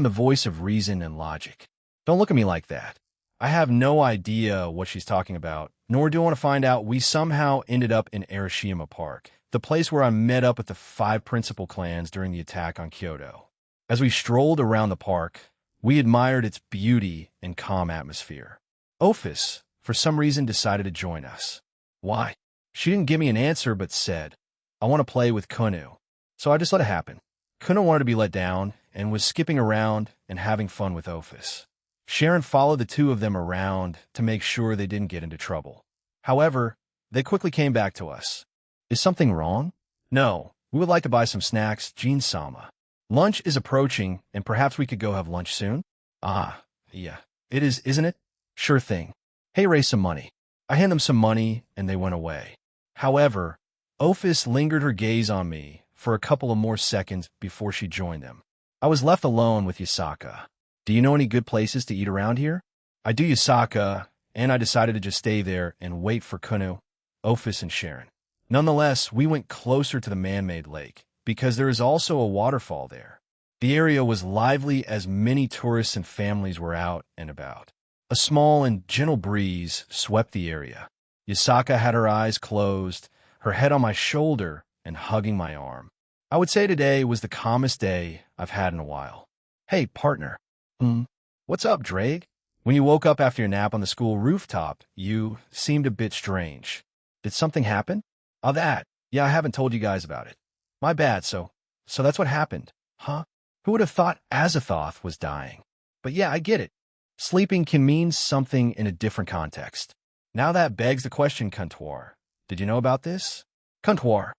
the voice of reason and logic. Don't look at me like that. I have no idea what she's talking about, nor do I want to find out. We somehow ended up in Arashima Park, the place where I met up with the 5 principal clans during the attack on Kyoto. As we strolled around the park, we admired its beauty and calm atmosphere. Ophis, for some reason, decided to join us. Why? She didn't give me an answer, but said, I want to play with Kunu. So I just let it happen. Kunu wanted to be let down and was skipping around and having fun with Ophis. Sharon followed the two of them around to make sure they didn't get into trouble. However, they quickly came back to us. Is something wrong? No, we would like to buy some snacks, Jin-sama. Lunch is approaching, and perhaps we could go have lunch soon? Ah, yeah. It is, isn't it? Sure thing. Hey, raise some money. I hand them some money, and they went away. However, Ophis lingered her gaze on me for a couple of more seconds before she joined them. I was left alone with Yasaka. Do you know any good places to eat around here? I do, Yasaka, and I decided to just stay there and wait for Kunu, Ophis, and Sharon. Nonetheless, we went closer to the man-made lake, because there is also a waterfall there. The area was lively as many tourists and families were out and about. A small and gentle breeze swept the area. Yasaka had her eyes closed, her head on my shoulder, and hugging my arm. I would say today was the calmest day I've had in a while. Hey, partner. What's up, Drake? When you woke up after your nap on the school rooftop, you seemed a bit strange. Did something happen? Oh, that. Yeah, I haven't told you guys about it. My bad, so that's what happened. Huh? Who would have thought Azathoth was dying? But yeah, I get it. Sleeping can mean something in a different context. Now that begs the question, Comptoir. Did you know about this? Comptoir.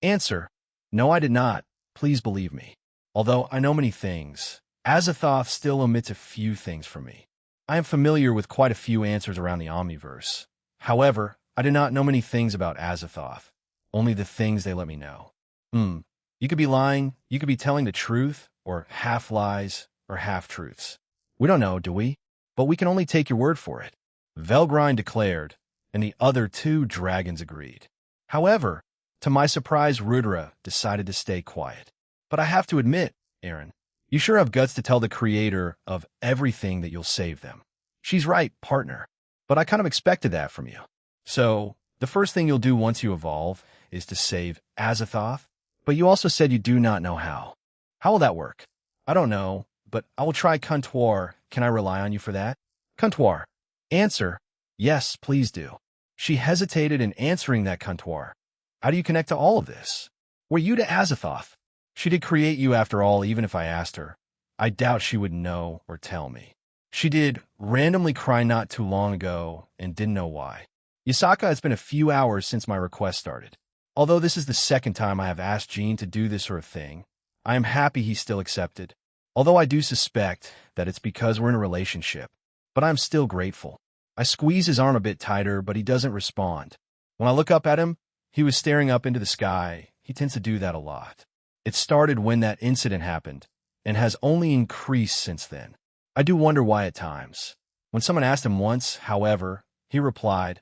Answer. No, I did not. Please believe me. Although I know many things, Azathoth still omits a few things from me. I am familiar with quite a few answers around the Omniverse. However, I do not know many things about Azathoth. Only the things they let me know. You could be lying, you could be telling the truth, or half-lies, or half-truths. We don't know, do we? But we can only take your word for it. Velgrind declared, and the other 2 dragons agreed. However, to my surprise, Rudra decided to stay quiet. But I have to admit, Aaron, You sure have guts to tell the creator of everything that you'll save them. She's right, partner. But I kind of expected that from you. So, the first thing you'll do once you evolve is to save Azathoth, but you also said you do not know how. How will that work? I don't know, but I will try Comptoir. Can I rely on you for that? Comptoir. Answer. Yes, please do. She hesitated in answering that Comptoir. How do you connect to all of this? Were you to Azathoth? She did create you after all, even if I asked her. I doubt she would know or tell me. She did randomly cry not too long ago and didn't know why. Yasaka, it's been a few hours since my request started. Although this is the second time I have asked Jean to do this sort of thing, I am happy he still accepted. Although I do suspect that it's because we're in a relationship, but I'm still grateful. I squeeze his arm a bit tighter, but he doesn't respond. When I look up at him, he was staring up into the sky. He tends to do that a lot. It started when that incident happened, and has only increased since then. I do wonder why at times. When someone asked him once, however, he replied,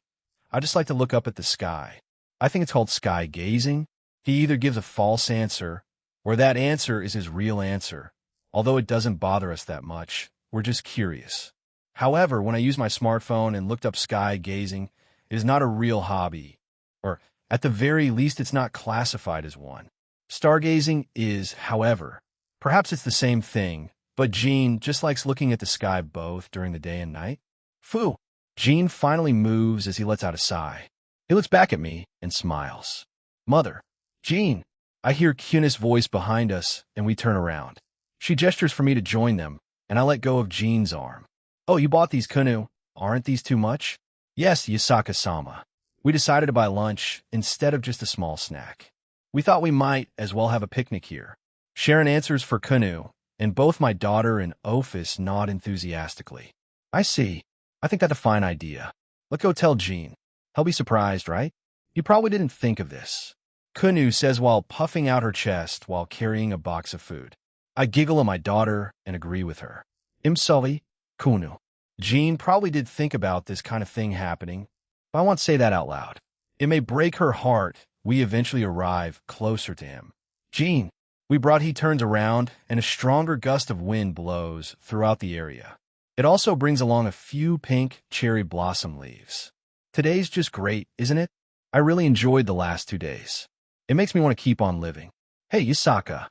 I just like to look up at the sky. I think it's called sky gazing. He either gives a false answer, or that answer is his real answer. Although it doesn't bother us that much, we're just curious. However, when I use my smartphone and looked up sky gazing, it is not a real hobby, or at the very least it's not classified as one. Stargazing is, however. Perhaps it's the same thing, but Jean just likes looking at the sky both during the day and night. Phew! Jean finally moves as he lets out a sigh. He looks back at me and smiles. Mother. Jean. I hear Kunis' voice behind us, and we turn around. She gestures for me to join them, and I let go of Jean's arm. Oh, you bought these Kunu. Aren't these too much? Yes, Yasaka-sama. We decided to buy lunch instead of just a small snack. We thought we might as well have a picnic here. Sharon answers for Kunu, and both my daughter and Ophis nod enthusiastically. I see. I think that's a fine idea. Let's go tell Jean. He'll be surprised, right? You probably didn't think of this. Kunu says while puffing out her chest while carrying a box of food. I giggle at my daughter and agree with her. Imsully, Kunu. Jean probably did think about this kind of thing happening, but I won't say that out loud. It may break her heart. We eventually arrive closer to him. Jean. He turns around, and a stronger gust of wind blows throughout the area. It also brings along a few pink cherry blossom leaves. Today's just great, isn't it? I really enjoyed the last 2 days. It makes me want to keep on living. Hey, Yasaka.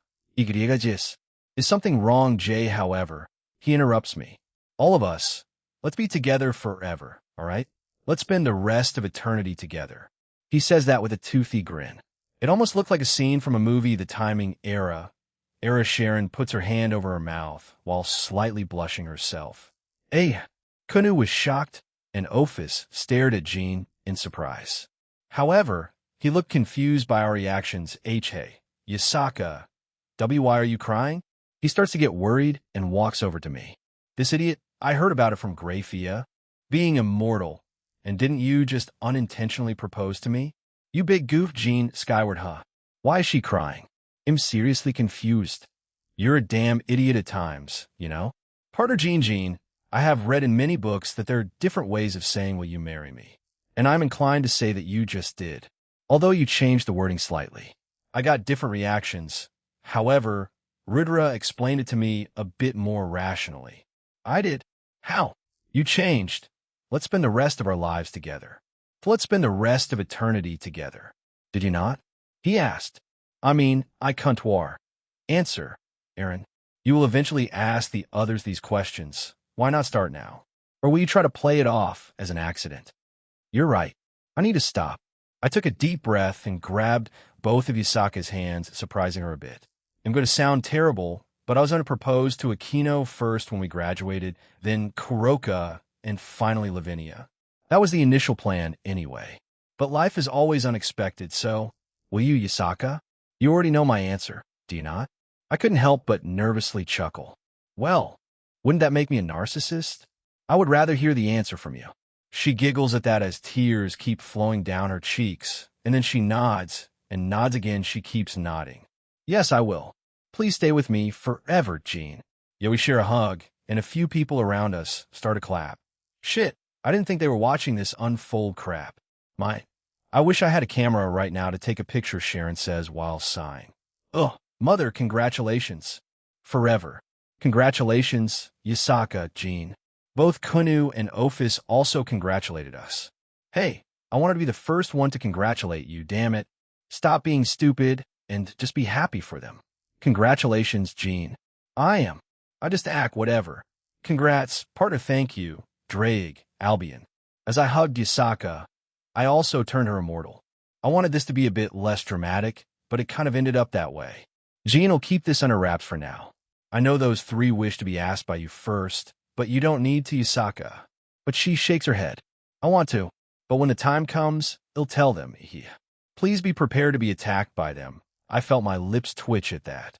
Is something wrong, Jay? However, he interrupts me. All of us, let's be together forever, all right? Let's spend the rest of eternity together. He says that with a toothy grin. It almost looked like a scene from a movie, The Timing Era. Sharon puts her hand over her mouth while slightly blushing herself. Hey, Kunu was shocked, and Ophis stared at Jean in surprise. However, he looked confused by our reactions. Hey, Yasaka, why are you crying? He starts to get worried and walks over to me. This idiot, I heard about it from Grafia. Being immortal, and didn't you just unintentionally propose to me? You big goof, Jean, skyward, huh? Why is she crying? I'm seriously confused. You're a damn idiot at times, you know? Partner Jean, I have read in many books that there are different ways of saying will you marry me. And I'm inclined to say that you just did. Although you changed the wording slightly. I got different reactions. However, Rudra explained it to me a bit more rationally. I did. How? You changed. Let's spend the rest of our lives together. Let's spend the rest of eternity together. Did you not? He asked. I Comptoir. Answer, Aaron. You will eventually ask the others these questions. Why not start now? Or will you try to play it off as an accident? You're right. I need to stop. I took a deep breath and grabbed both of Yasaka's hands, surprising her a bit. I'm going to sound terrible, but I was going to propose to Aquino first when we graduated, then Kuroka, and finally Lavinia. That was the initial plan anyway. But life is always unexpected, so, will you, Yasaka? You already know my answer, do you not? I couldn't help but nervously chuckle. Well, wouldn't that make me a narcissist? I would rather hear the answer from you. She giggles at that as tears keep flowing down her cheeks, and then she nods, and nods again. She keeps nodding. Yes, I will. Please stay with me forever, Jean. Yeah, we share a hug, and a few people around us start to clap. Shit. I didn't think they were watching this unfold crap. I wish I had a camera right now to take a picture, Sharon says while sighing. Ugh, mother, congratulations. Forever. Congratulations, Yasaka, Jean. Both Kunu and Ophis also congratulated us. Hey, I wanted to be the first one to congratulate you, damn it. Stop being stupid and just be happy for them. Congratulations, Jean. I just act whatever. Congrats, partner, thank you, Drake, Albion. As I hugged Yasaka, I also turned her immortal. I wanted this to be a bit less dramatic, but it kind of ended up that way. Jean will keep this under wraps for now. I know those three wish to be asked by you first, but you don't need to, Yasaka. But she shakes her head. I want to, but when the time comes, I'll tell them. Please be prepared to be attacked by them. I felt my lips twitch at that.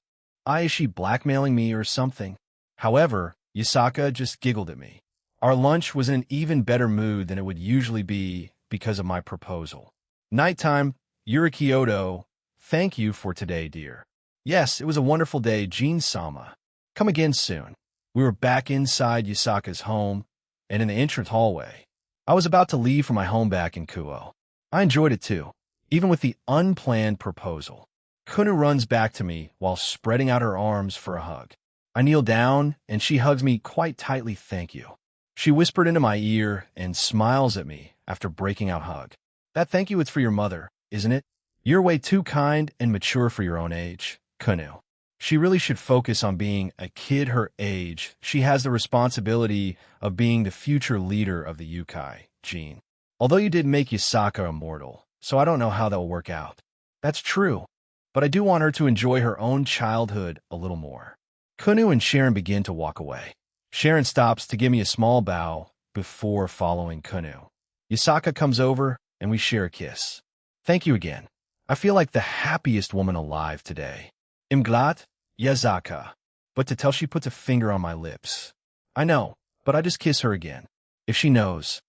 Is she blackmailing me or something? However, Yasaka just giggled at me. Our lunch was in an even better mood than it would usually be because of my proposal. Nighttime, Yurikyoto, thank you for today, dear. Yes, it was a wonderful day, Jean-sama. Come again soon. We were back inside Yasaka's home and in the entrance hallway. I was about to leave for my home back in Kuo. I enjoyed it too, even with the unplanned proposal. Kunu runs back to me while spreading out her arms for a hug. I kneel down and she hugs me quite tightly, thank you. She whispered into my ear and smiles at me after breaking out hug. That thank you is for your mother, isn't it? You're way too kind and mature for your own age, Kunu. She really should focus on being a kid her age. She has the responsibility of being the future leader of the Yukai, Jean. Although you did make Yasaka immortal, so I don't know how that will work out. That's true, but I do want her to enjoy her own childhood a little more. Kunu and Sharon begin to walk away. Sharon stops to give me a small bow before following Kunu. Yasaka comes over and we share a kiss. Thank you again. I feel like the happiest woman alive today. Im glad, Yasaka. But to tell she puts a finger on my lips. I know, but I just kiss her again. If she knows,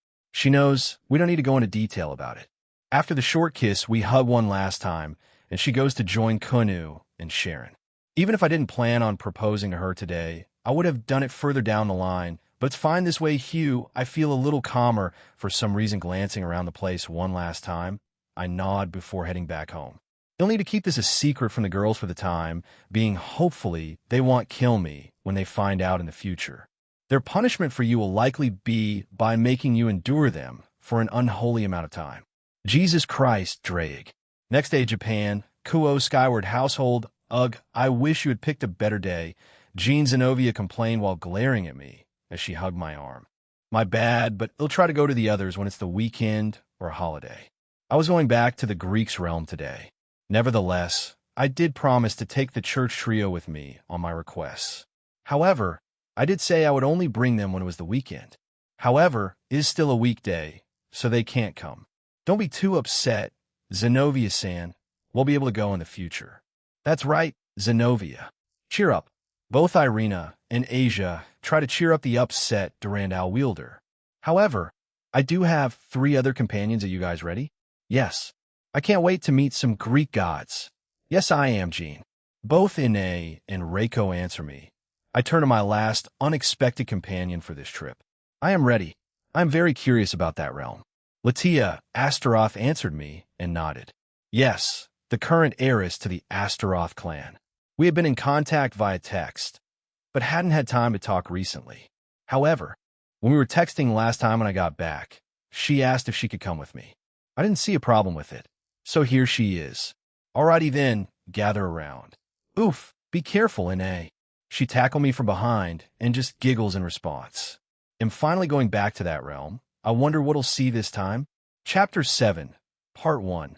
we don't need to go into detail about it. After the short kiss, we hug one last time, and she goes to join Kunu and Sharon. Even if I didn't plan on proposing to her today, I would have done it further down the line, but it's fine this way, Hugh. I feel a little calmer for some reason glancing around the place one last time. I nod before heading back home. You'll need to keep this a secret from the girls for the time being. Hopefully, they won't kill me when they find out in the future. Their punishment for you will likely be by making you endure them for an unholy amount of time. Jesus Christ, Drake. Next day, Japan, Kuo Skyward Household. Ugh, I wish you had picked a better day. Jean Zenobia complained while glaring at me as she hugged my arm. My bad, but I'll try to go to the others when it's the weekend or a holiday. I was going back to the Greeks' realm today. Nevertheless, I did promise to take the church trio with me on my requests. However, I did say I would only bring them when it was the weekend. However, it is still a weekday, so they can't come. Don't be too upset, Zenobia-san. We'll be able to go in the future. That's right, Zenobia. Cheer up. Both Irina and Asia try to cheer up the upset Durandal wielder. However, I do have 3 other companions. Are you guys ready? Yes. I can't wait to meet some Greek gods. Yes, I am, Jean. Both Ine and Reiko answer me. I turn to my last unexpected companion for this trip. I am ready. I am very curious about that realm. Latia Astaroth answered me and nodded. Yes, the current heiress to the Astaroth clan. We had been in contact via text, but hadn't had time to talk recently. However, when we were texting last time when I got back, she asked if she could come with me. I didn't see a problem with it, so here she is. Alrighty then, gather around. Oof, be careful, Ine. She tackled me from behind and just giggles in response. I'm finally going back to that realm. I wonder what'll see this time. Chapter 7, Part 1.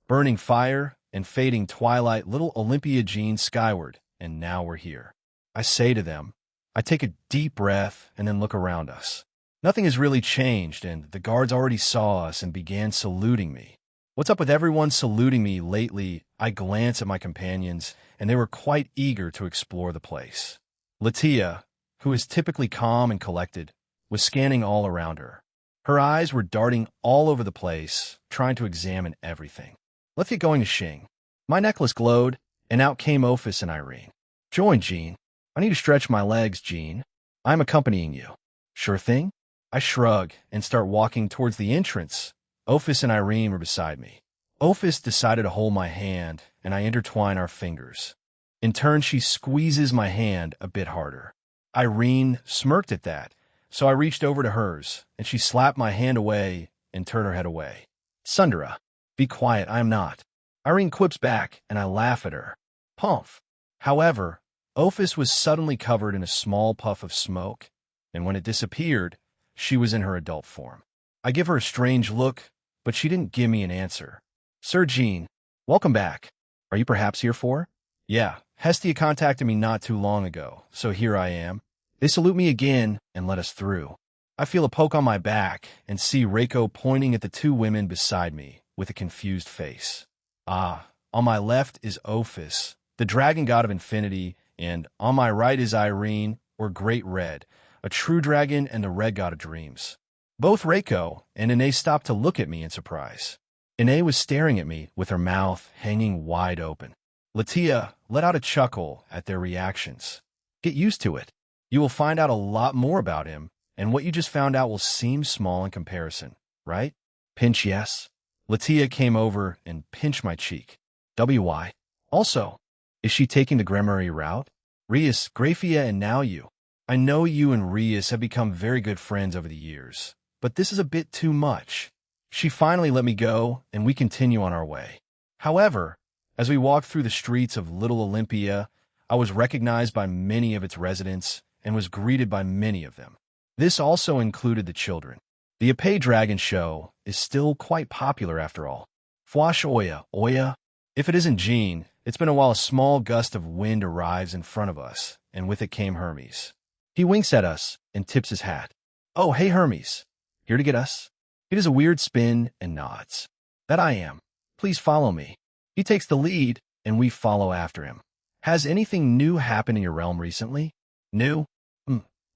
Burning fire and fading twilight, little Olympia Jean skyward, and now we're here. I say to them. I take a deep breath and then look around us. Nothing has really changed, and the guards already saw us and began saluting me. What's up with everyone saluting me lately? I glance at my companions, and they were quite eager to explore the place. Latia, who is typically calm and collected, was scanning all around her. Her eyes were darting all over the place, trying to examine everything. Let's get going to Xing. My necklace glowed, and out came Ophis and Irene. Join, Jean. I need to stretch my legs, Jean. I'm accompanying you. Sure thing? I shrug and start walking towards the entrance. Ophis and Irene were beside me. Ophis decided to hold my hand, and I intertwine our fingers. In turn, she squeezes my hand a bit harder. Irene smirked at that, so I reached over to hers, and she slapped my hand away and turned her head away. Sundara, be quiet, I am not. Irene quips back, and I laugh at her. Pumph. However, Ophis was suddenly covered in a small puff of smoke, and when it disappeared, she was in her adult form. I give her a strange look, but she didn't give me an answer. Sir Jean, welcome back. Are you perhaps here for? Yeah, Hestia contacted me not too long ago, so here I am. They salute me again and let us through. I feel a poke on my back and see Reiko pointing at the two women beside me with a confused face. Ah, on my left is Ophis, the dragon god of infinity, and on my right is Irene, or Great Red, a true dragon and the red god of dreams. Both Reiko and Ine stopped to look at me in surprise. Ine was staring at me with her mouth hanging wide open. Latia let out a chuckle at their reactions. Get used to it. You will find out a lot more about him, and what you just found out will seem small in comparison, right? Pinch yes. Latia came over and pinched my cheek. WY. Also, is she taking the Gremory route? Rias, Grafia, and now you. I know you and Rias have become very good friends over the years, but this is a bit too much. She finally let me go, and we continue on our way. However, as we walked through the streets of Little Olympia, I was recognized by many of its residents and was greeted by many of them. This also included the children. The Epee Dragon Show is still quite popular after all. Fwash Oya. If it isn't Jean, it's been a while. A small gust of wind arrives in front of us, and with it came Hermes. He winks at us and tips his hat. Oh, hey Hermes. Here to get us? He does a weird spin and nods. That I am. Please follow me. He takes the lead, and we follow after him. Has anything new happened in your realm recently? New?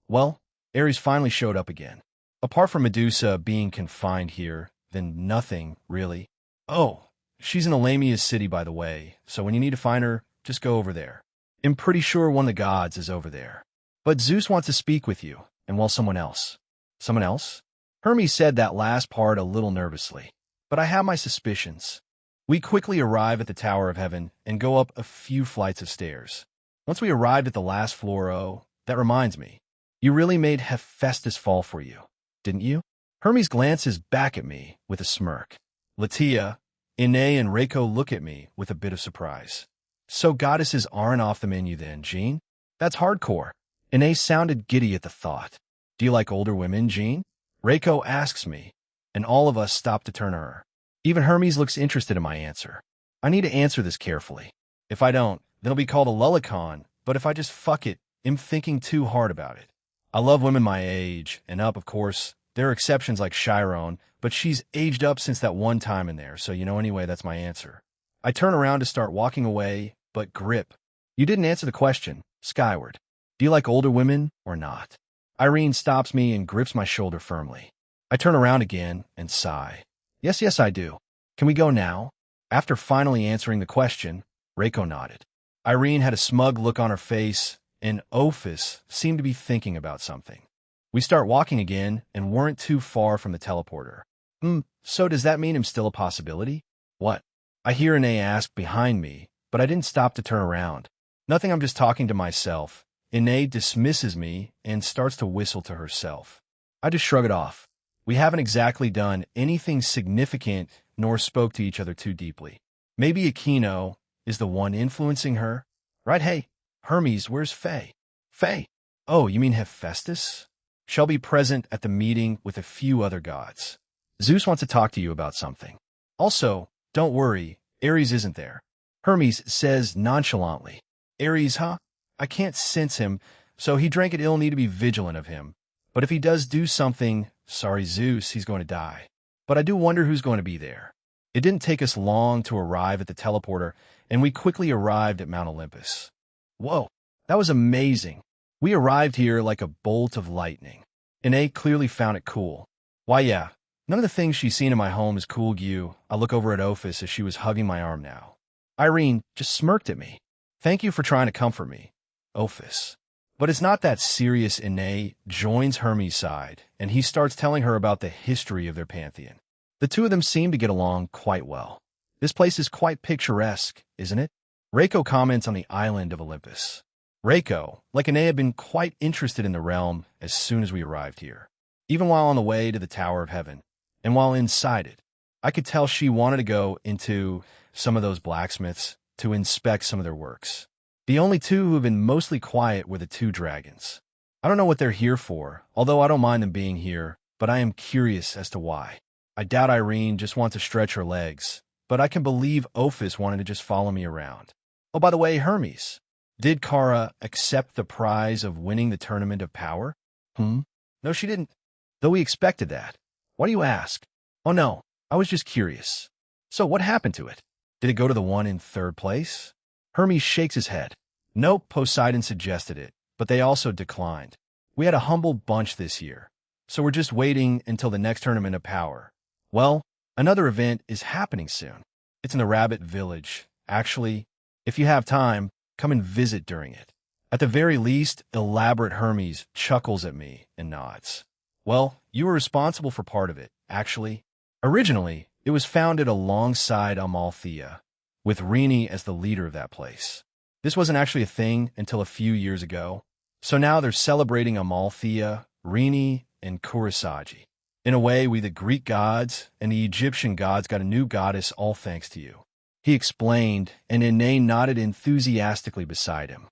Well, Ares finally showed up again. Apart from Medusa being confined here, then nothing, really. Oh, she's in Elamia's city, by the way, so when you need to find her, just go over there. I'm pretty sure one of the gods is over there. But Zeus wants to speak with you, and well, someone else. Someone else? Hermes said that last part a little nervously, but I have my suspicions. We quickly arrive at the Tower of Heaven and go up a few flights of stairs. Once we arrived at the last floor, that reminds me. You really made Hephaestus fall for you, didn't you? Hermes glances back at me with a smirk. Latia, Ine, and Reiko look at me with a bit of surprise. So goddesses aren't off the menu then, Jean? That's hardcore. Ine sounded giddy at the thought. Do you like older women, Jean? Reiko asks me, and all of us stop to turn to her. Even Hermes looks interested in my answer. I need to answer this carefully. If I don't, then it'll be called a lullicon, but if I just fuck it, I'm thinking too hard about it. I love women my age, and up, of course. There are exceptions like Chiron, but she's aged up since that one time in there, so anyway, that's my answer. I turn around to start walking away, but Grip. You didn't answer the question. Skyward. Do you like older women or not? Irene stops me and grips my shoulder firmly. I turn around again and sigh. Yes, I do. Can we go now? After finally answering the question, Reiko nodded. Irene had a smug look on her face, and Ophis seemed to be thinking about something. We start walking again and weren't too far from the teleporter. So does that mean I'm still a possibility? What? I hear Ine ask behind me, but I didn't stop to turn around. Nothing, I'm just talking to myself. Ine dismisses me and starts to whistle to herself. I just shrug it off. We haven't exactly done anything significant nor spoke to each other too deeply. Maybe Aquino is the one influencing her? Right, hey, Hermes, where's Faye? Faye? Oh, you mean Hephaestus? Shall be present at the meeting with a few other gods. Zeus wants to talk to you about something. Also, don't worry, Ares isn't there. Hermes says nonchalantly. Ares, huh? I can't sense him, so he drank it ill, need to be vigilant of him. But if he does do something, sorry Zeus, he's going to die. But I do wonder who's going to be there. It didn't take us long to arrive at the teleporter, and we quickly arrived at Mount Olympus. Whoa, that was amazing. We arrived here like a bolt of lightning. Ine clearly found it cool. Why, yeah, none of the things she's seen in my home is cool, you. I look over at Ophis as she was hugging my arm now. Irene just smirked at me. Thank you for trying to comfort me, Ophis. But it's not that serious. Ine joins Hermes' side, and he starts telling her about the history of their pantheon. The two of them seem to get along quite well. This place is quite picturesque, isn't it? Reiko comments on the island of Olympus. Reiko, like Ine, had been quite interested in the realm as soon as we arrived here. Even while on the way to the Tower of Heaven, and while inside it, I could tell she wanted to go into some of those blacksmiths to inspect some of their works. The only two who have been mostly quiet were the two dragons. I don't know what they're here for, although I don't mind them being here, but I am curious as to why. I doubt Irene just wants to stretch her legs, but I can believe Ophis wanted to just follow me around. Oh, by the way, Hermes, did Kara accept the prize of winning the Tournament of Power? No, she didn't, though we expected that. Why do you ask? Oh no, I was just curious. So what happened to it? Did it go to the one in third place? Hermes shakes his head. Nope, Poseidon suggested it, but they also declined. We had a humble bunch this year, so we're just waiting until the next Tournament of Power. Well, another event is happening soon. It's in the Rabbit Village. Actually, if you have time, come and visit during it. At the very least, elaborate Hermes chuckles at me and nods. Well, you were responsible for part of it, actually. Originally, it was founded alongside Amalthea, with Rini as the leader of that place. This wasn't actually a thing until a few years ago, so now they're celebrating Amalthea, Rini, and Kurosagi. In a way, we the Greek gods and the Egyptian gods got a new goddess all thanks to you. He explained, and Ine nodded enthusiastically beside him.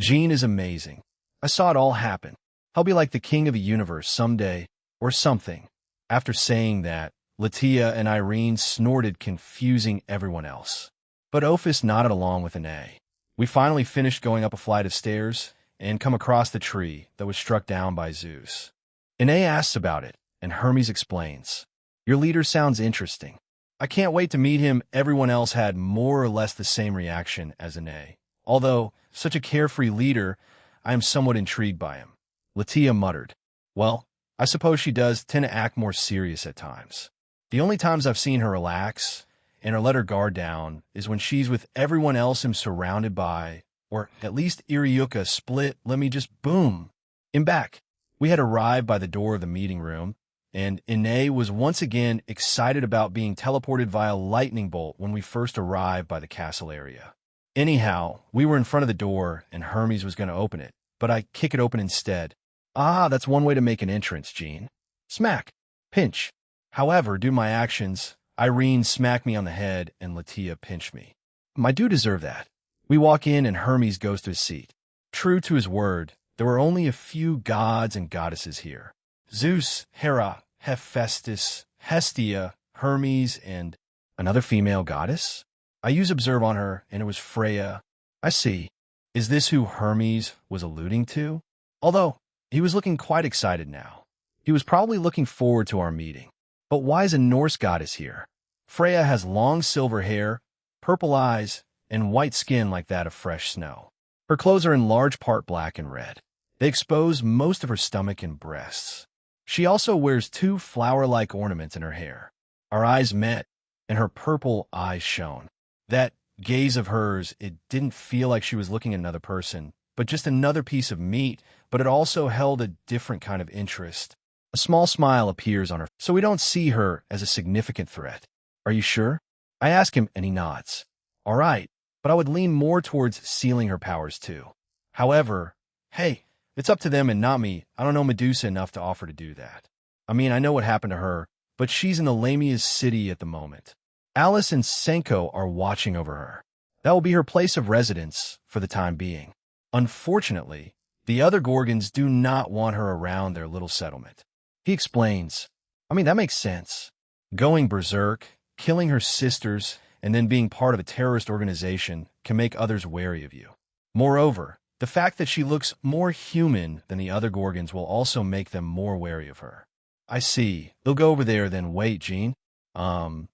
Jean is amazing. I saw it all happen. I'll be like the king of the universe someday, or something. After saying that, Latia and Irene snorted, confusing everyone else. But Ophis nodded along with Ine. We finally finished going up a flight of stairs and come across the tree that was struck down by Zeus. Ine asks about it, and Hermes explains. Your leader sounds interesting. I can't wait to meet him. Everyone else had more or less the same reaction as Ine. Although, such a carefree leader, I am somewhat intrigued by him. Latia muttered. Well, I suppose she does tend to act more serious at times. The only times I've seen her relax and or let her guard down is when she's with everyone else and surrounded by, or at least Iriuka split, let me just boom. In back. We had arrived by the door of the meeting room, and Ine was once again excited about being teleported via lightning bolt when we first arrived by the castle area. Anyhow, we were in front of the door, and Hermes was going to open it, but I kick it open instead. Ah, that's one way to make an entrance, Jean. Smack. Pinch. However, due to my actions, Irene smacked me on the head, and Latia pinched me. I do deserve that. We walk in, and Hermes goes to his seat. True to his word, there were only a few gods and goddesses here. Zeus, Hera, Hephaestus, Hestia, Hermes, and another female goddess? I use observe on her, and it was Freya. I see. Is this who Hermes was alluding to? Although, he was looking quite excited now. He was probably looking forward to our meeting. But why is a Norse goddess here? Freya has long silver hair, purple eyes, and white skin like that of fresh snow. Her clothes are in large part black and red. They expose most of her stomach and breasts. She also wears two flower-like ornaments in her hair. Our eyes met, and her purple eyes shone. That gaze of hers, it didn't feel like she was looking at another person, but just another piece of meat, but it also held a different kind of interest. A small smile appears on her, so we don't see her as a significant threat. Are you sure? I ask him, and he nods. All right, but I would lean more towards sealing her powers too. However, hey, it's up to them and not me. I don't know Medusa enough to offer to do that. I mean, I know what happened to her, but she's in the Lamia's city at the moment. Alice and Senko are watching over her. That will be her place of residence for the time being. Unfortunately, the other Gorgons do not want her around their little settlement. He explains, I mean, that makes sense. Going berserk, killing her sisters, and then being part of a terrorist organization can make others wary of you. Moreover, the fact that she looks more human than the other Gorgons will also make them more wary of her. I see. They'll go over there then. Wait, Jean. And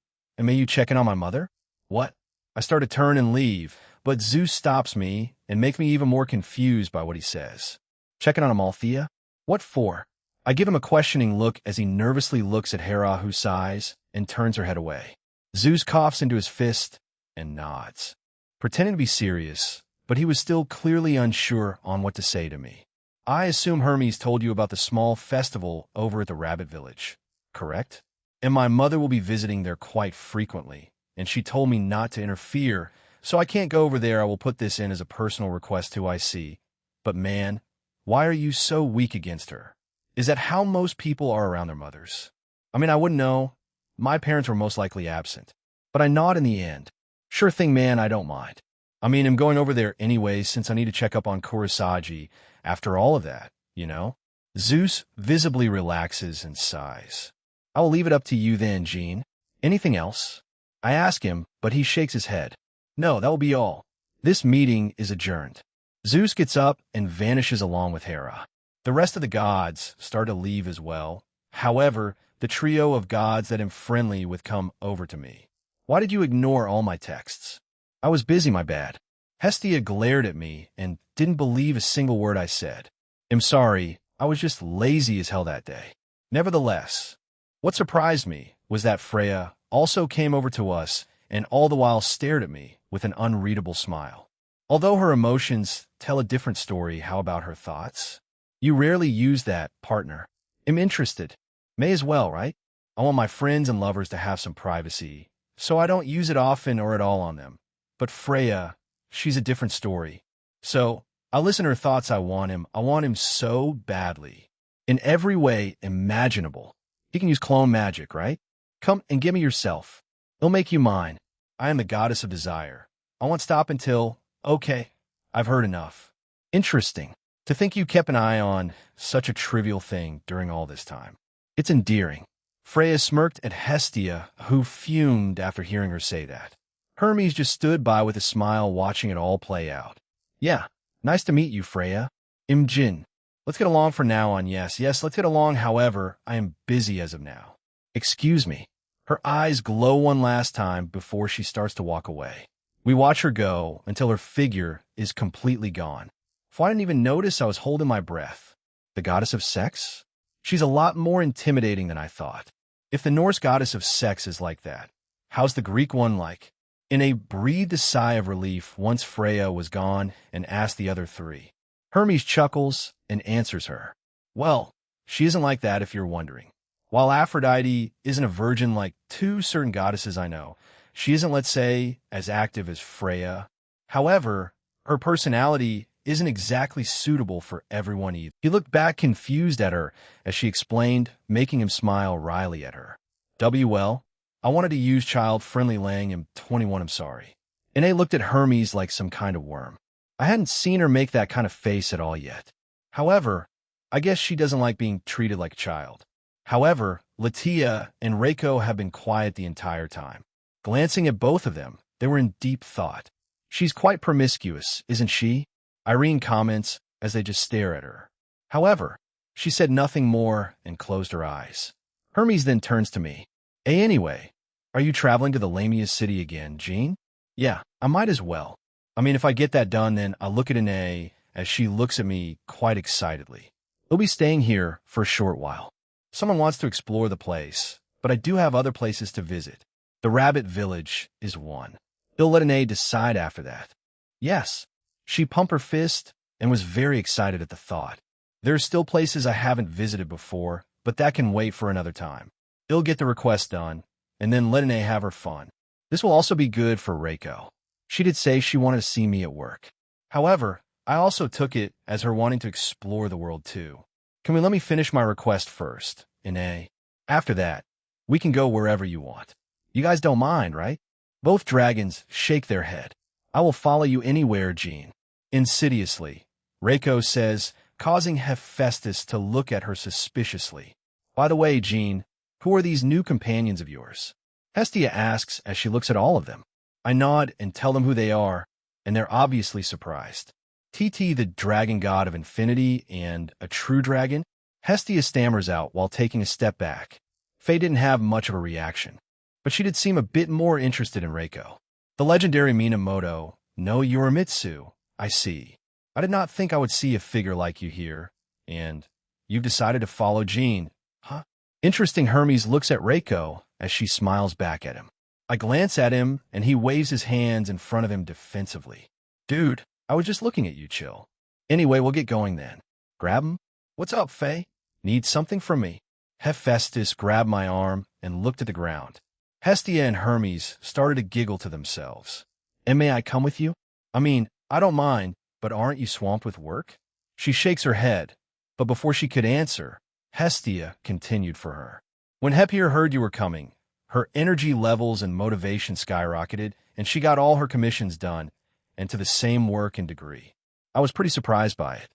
may you check in on my mother? What? I start to turn and leave, but Zeus stops me and makes me even more confused by what he says. Checking on Amalthea? What for? I give him a questioning look as he nervously looks at Hera, who sighs and turns her head away. Zeus coughs into his fist and nods, pretending to be serious, but he was still clearly unsure on what to say to me. I assume Hermes told you about the small festival over at the Rabbit Village, correct? And my mother will be visiting there quite frequently, and she told me not to interfere, So I can't go over there. I will put this in as a personal request to IC. But man, why are you so weak against her? Is that how most people are around their mothers? I mean, I wouldn't know. My parents were most likely absent. But I nod in the end. Sure thing, man, I don't mind. I mean, I'm going over there anyways since I need to check up on Kurosagi after all of that, you know? Zeus visibly relaxes and sighs. I will leave it up to you then, Jean. Anything else? I ask him, but he shakes his head. No, that will be all. This meeting is adjourned. Zeus gets up and vanishes along with Hera. The rest of the gods start to leave as well. However, the trio of gods that am friendly with come over to me. Why did you ignore all my texts? I was busy, my bad. Hestia glared at me and didn't believe a single word I said. I'm sorry, I was just lazy as hell that day. Nevertheless, what surprised me was that Freya also came over to us and all the while stared at me with an unreadable smile. Although her emotions tell a different story, how about her thoughts? You rarely use that, partner. I'm interested. May as well, right? I want my friends and lovers to have some privacy, so I don't use it often or at all on them. But Freya, she's a different story. So, I'll listen to her thoughts. I want him so badly. In every way imaginable. He can use clone magic, right? Come and give me yourself. It'll make you mine. I am the goddess of desire. I won't stop until... Okay, I've heard enough. Interesting. To think you kept an eye on such a trivial thing during all this time. It's endearing. Freya smirked at Hestia, who fumed after hearing her say that. Hermes just stood by with a smile watching it all play out. Yeah, nice to meet you, Freya. Imjin. Let's get along for now on. Yes, let's get along. However, I am busy as of now. Excuse me. Her eyes glow one last time before she starts to walk away. We watch her go until her figure is completely gone. If I didn't even notice I was holding my breath. The goddess of sex? She's a lot more intimidating than I thought. If the Norse goddess of sex is like that, how's the Greek one like? Ine breathed a sigh of relief once Freya was gone and asked the other three. Hermes chuckles and answers her. Well, she isn't like that if you're wondering. While Aphrodite isn't a virgin like two certain goddesses I know, she isn't, let's say, as active as Freya. However, her personality isn't exactly suitable for everyone either. He looked back confused at her as she explained, making him smile wryly at her. WL, I wanted to use child-friendly laying. I'm 21, I'm sorry. Ine looked at Hermes like some kind of worm. I hadn't seen her make that kind of face at all yet. However, I guess she doesn't like being treated like a child. However, Latia and Reiko have been quiet the entire time. Glancing at both of them, they were in deep thought. She's quite promiscuous, isn't she? Irene comments as they just stare at her. However, she said nothing more and closed her eyes. Hermes then turns to me. Hey, anyway, are you traveling to the Lamia city again, Jean? Yeah, I might as well. I mean, if I get that done, then I'll look at Ine as she looks at me quite excitedly. We'll be staying here for a short while. Someone wants to explore the place, but I do have other places to visit. The Rabbit Village is one. They'll let Ine decide after that. Yes. She pumped her fist and was very excited at the thought. There are still places I haven't visited before, but that can wait for another time. They'll get the request done, and then let Ine have her fun. This will also be good for Reiko. She did say she wanted to see me at work. However, I also took it as her wanting to explore the world too. Can we let me finish my request first, Ine? After that, we can go wherever you want. You guys don't mind, right? Both dragons shake their head. I will follow you anywhere, Jean. Insidiously, Reiko says, causing Hephaestus to look at her suspiciously. By the way, Jean, who are these new companions of yours? Hestia asks as she looks at all of them. I nod and tell them who they are, and they're obviously surprised. TT, the dragon god of infinity and a true dragon? Hestia stammers out while taking a step back. Faye didn't have much of a reaction, but she did seem a bit more interested in Reiko. The legendary Minamoto, no Yorimitsu, I see. I did not think I would see a figure like you here, and you've decided to follow Jean, huh? Interesting. Hermes looks at Reiko as she smiles back at him. I glance at him, and he waves his hands in front of him defensively. Dude, I was just looking at you, chill. Anyway, we'll get going then. Grab him? What's up, Faye? Need something from me? Hephaestus grabbed my arm and looked at the ground. Hestia and Hermes started to giggle to themselves. And may I come with you? I mean, I don't mind, but aren't you swamped with work? She shakes her head, but before she could answer, Hestia continued for her. When Hepir heard you were coming, her energy levels and motivation skyrocketed, and she got all her commissions done, and to the same work and degree. I was pretty surprised by it.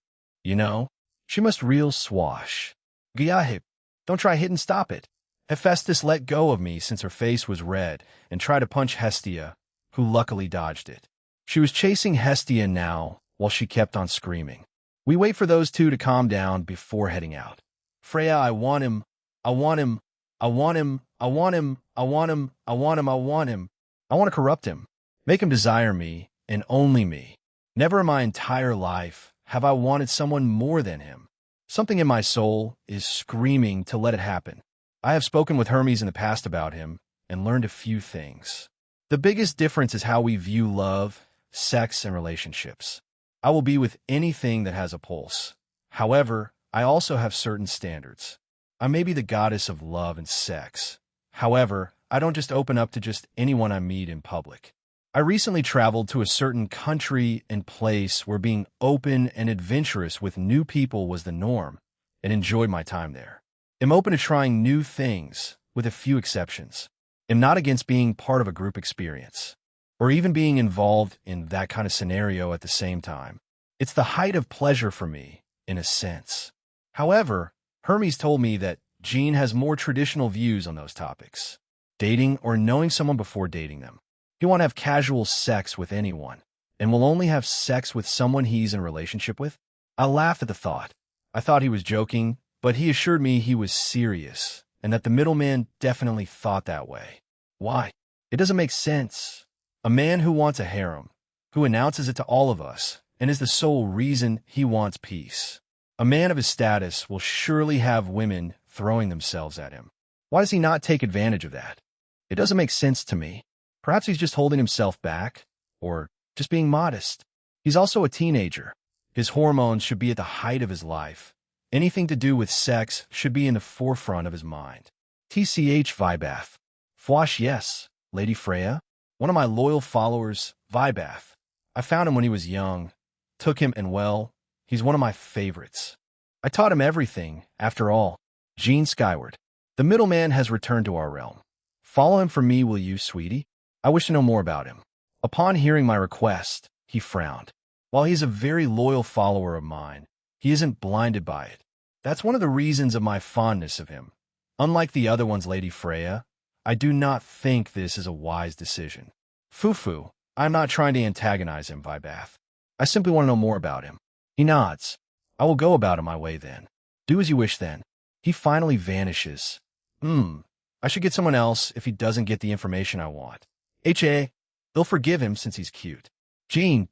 You know, she must reel swash. Gyahip, don't try hit and stop it. Hephaestus let go of me since her face was red and tried to punch Hestia, who luckily dodged it. She was chasing Hestia now while she kept on screaming. We wait for those two to calm down before heading out. Freya, I want him. I want him. I want him. I want him. I want him. I want him. I want him. I want to corrupt him. Make him desire me and only me. Never in my entire life have I wanted someone more than him. Something in my soul is screaming to let it happen. I have spoken with Hermes in the past about him and learned a few things. The biggest difference is how we view love, sex, and relationships. I will be with anything that has a pulse. However, I also have certain standards. I may be the goddess of love and sex. However, I don't just open up to just anyone I meet in public. I recently traveled to a certain country and place where being open and adventurous with new people was the norm, and enjoyed my time there. I'm open to trying new things, with a few exceptions. I'm not against being part of a group experience, or even being involved in that kind of scenario at the same time. It's the height of pleasure for me, in a sense. However, Hermes told me that Jean has more traditional views on those topics. Dating or knowing someone before dating them. He won't have casual sex with anyone, and will only have sex with someone he's in a relationship with. I laughed at the thought. I thought he was joking, but he assured me he was serious, and that the middleman definitely thought that way. Why? It doesn't make sense. A man who wants a harem, who announces it to all of us, and is the sole reason he wants peace. A man of his status will surely have women throwing themselves at him. Why does he not take advantage of that? It doesn't make sense to me. Perhaps he's just holding himself back, or just being modest. He's also a teenager. His hormones should be at the height of his life. Anything to do with sex should be in the forefront of his mind. TCH Vibath. Fwash, yes, Lady Freya. One of my loyal followers, Vibath. I found him when he was young. Took him, and well, he's one of my favorites. I taught him everything, after all. Jean Skyward. The middleman has returned to our realm. Follow him for me, will you, sweetie? I wish to know more about him. Upon hearing my request, he frowned. While he is a very loyal follower of mine, he isn't blinded by it. That's one of the reasons of my fondness of him. Unlike the other ones, Lady Freya, I do not think this is a wise decision. Fufu, I'm not trying to antagonize him, Vibath. I simply want to know more about him. He nods. I will go about it my way then. Do as you wish then. He finally vanishes. I should get someone else if he doesn't get the information I want. H.A. They'll forgive him since he's cute. Jean.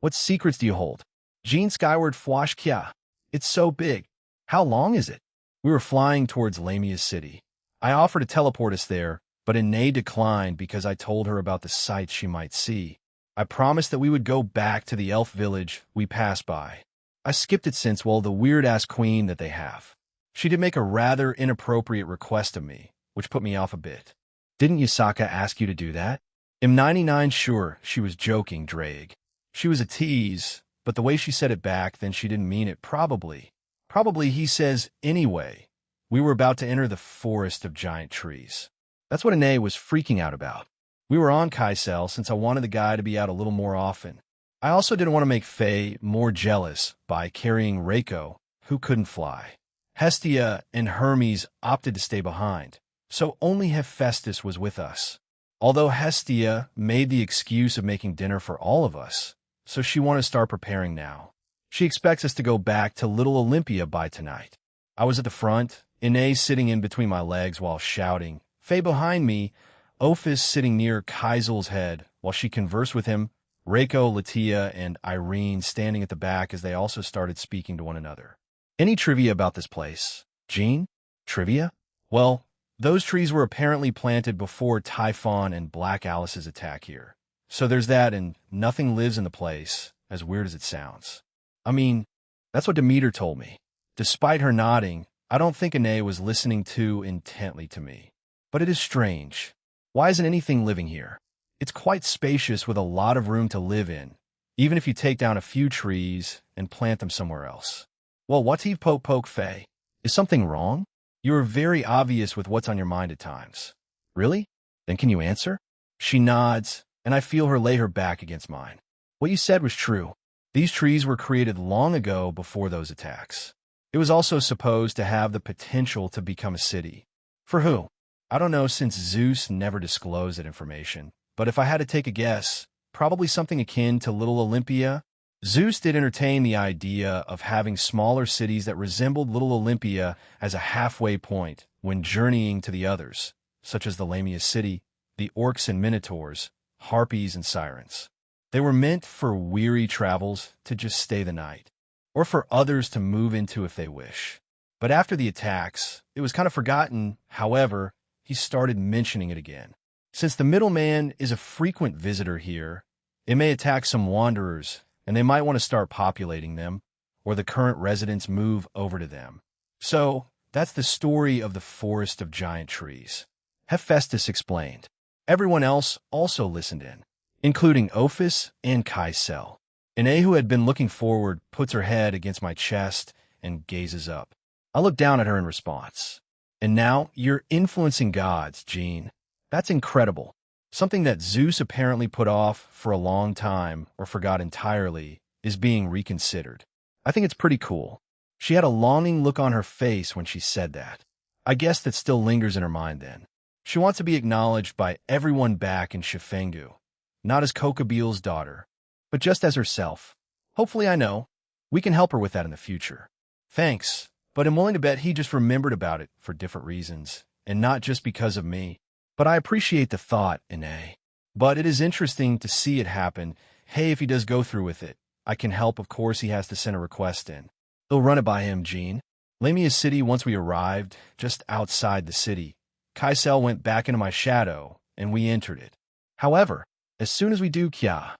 What secrets do you hold? Jean Skyward Fwash Kya. It's so big. How long is it? We were flying towards Lamia's city. I offered to teleport us there, but Ine declined because I told her about the sights she might see. I promised that we would go back to the elf village we passed by. I skipped it since, well, the weird-ass queen that they have. She did make a rather inappropriate request of me, which put me off a bit. Didn't Yusaka ask you to do that? I'm 99 sure she was joking, Drake. She was a tease, but the way she said it back, then she didn't mean it, probably. Probably, he says, anyway. We were about to enter the forest of giant trees. That's what Ine was freaking out about. We were on Kaisel since I wanted the guy to be out a little more often. I also didn't want to make Faye more jealous by carrying Reiko, who couldn't fly. Hestia and Hermes opted to stay behind, so only Hephaestus was with us. Although Hestia made the excuse of making dinner for all of us, so she wanted to start preparing now. She expects us to go back to Little Olympia by tonight. I was at the front, Ine sitting in between my legs while shouting, Faye behind me, Ophis sitting near Kaisel's head while she conversed with him, Reiko, Latia, and Irene standing at the back as they also started speaking to one another. Any trivia about this place? Jean? Trivia? Well, those trees were apparently planted before Typhon and Black Alice's attack here. So there's that, and nothing lives in the place, as weird as it sounds. I mean, that's what Demeter told me. Despite her nodding, I don't think Ine was listening too intently to me. But it is strange. Why isn't anything living here? It's quite spacious with a lot of room to live in, even if you take down a few trees and plant them somewhere else. Well, what's he poke fey? Is something wrong? You are very obvious with what's on your mind at times. Really? Then can you answer? She nods, and I feel her lay her back against mine. What you said was true. These trees were created long ago before those attacks. It was also supposed to have the potential to become a city. For who? I don't know, since Zeus never disclosed that information. But if I had to take a guess, probably something akin to Little Olympia. Zeus did entertain the idea of having smaller cities that resembled Little Olympia as a halfway point when journeying to the others, such as the Lamia's city, the orcs and minotaurs, harpies and sirens. They were meant for weary travels to just stay the night, or for others to move into if they wish. But after the attacks, it was kind of forgotten. However, he started mentioning it again. Since the middleman is a frequent visitor here, it may attack some wanderers, and they might want to start populating them, or the current residents move over to them. So, that's the story of the Forest of Giant Trees. Hephaestus explained. Everyone else also listened in, including Ophis and Kaisel. Ine, who had been looking forward, puts her head against my chest and gazes up. I look down at her in response. And now, you're influencing gods, Jean. That's incredible. Something that Zeus apparently put off for a long time or forgot entirely is being reconsidered. I think it's pretty cool. She had a longing look on her face when she said that. I guess that still lingers in her mind then. She wants to be acknowledged by everyone back in Shifengu, not as Kokobil's daughter, but just as herself. Hopefully I know. We can help her with that in the future. Thanks, but I'm willing to bet he just remembered about it for different reasons, and not just because of me. But I appreciate the thought, Ine. But it is interesting to see it happen. Hey, if he does go through with it, I can help. Of course, he has to send a request in. They'll run it by him, Jean. Lamia's city, once we arrived, just outside the city. Kaisel went back into my shadow, and we entered it. However, as soon as we do, Kya,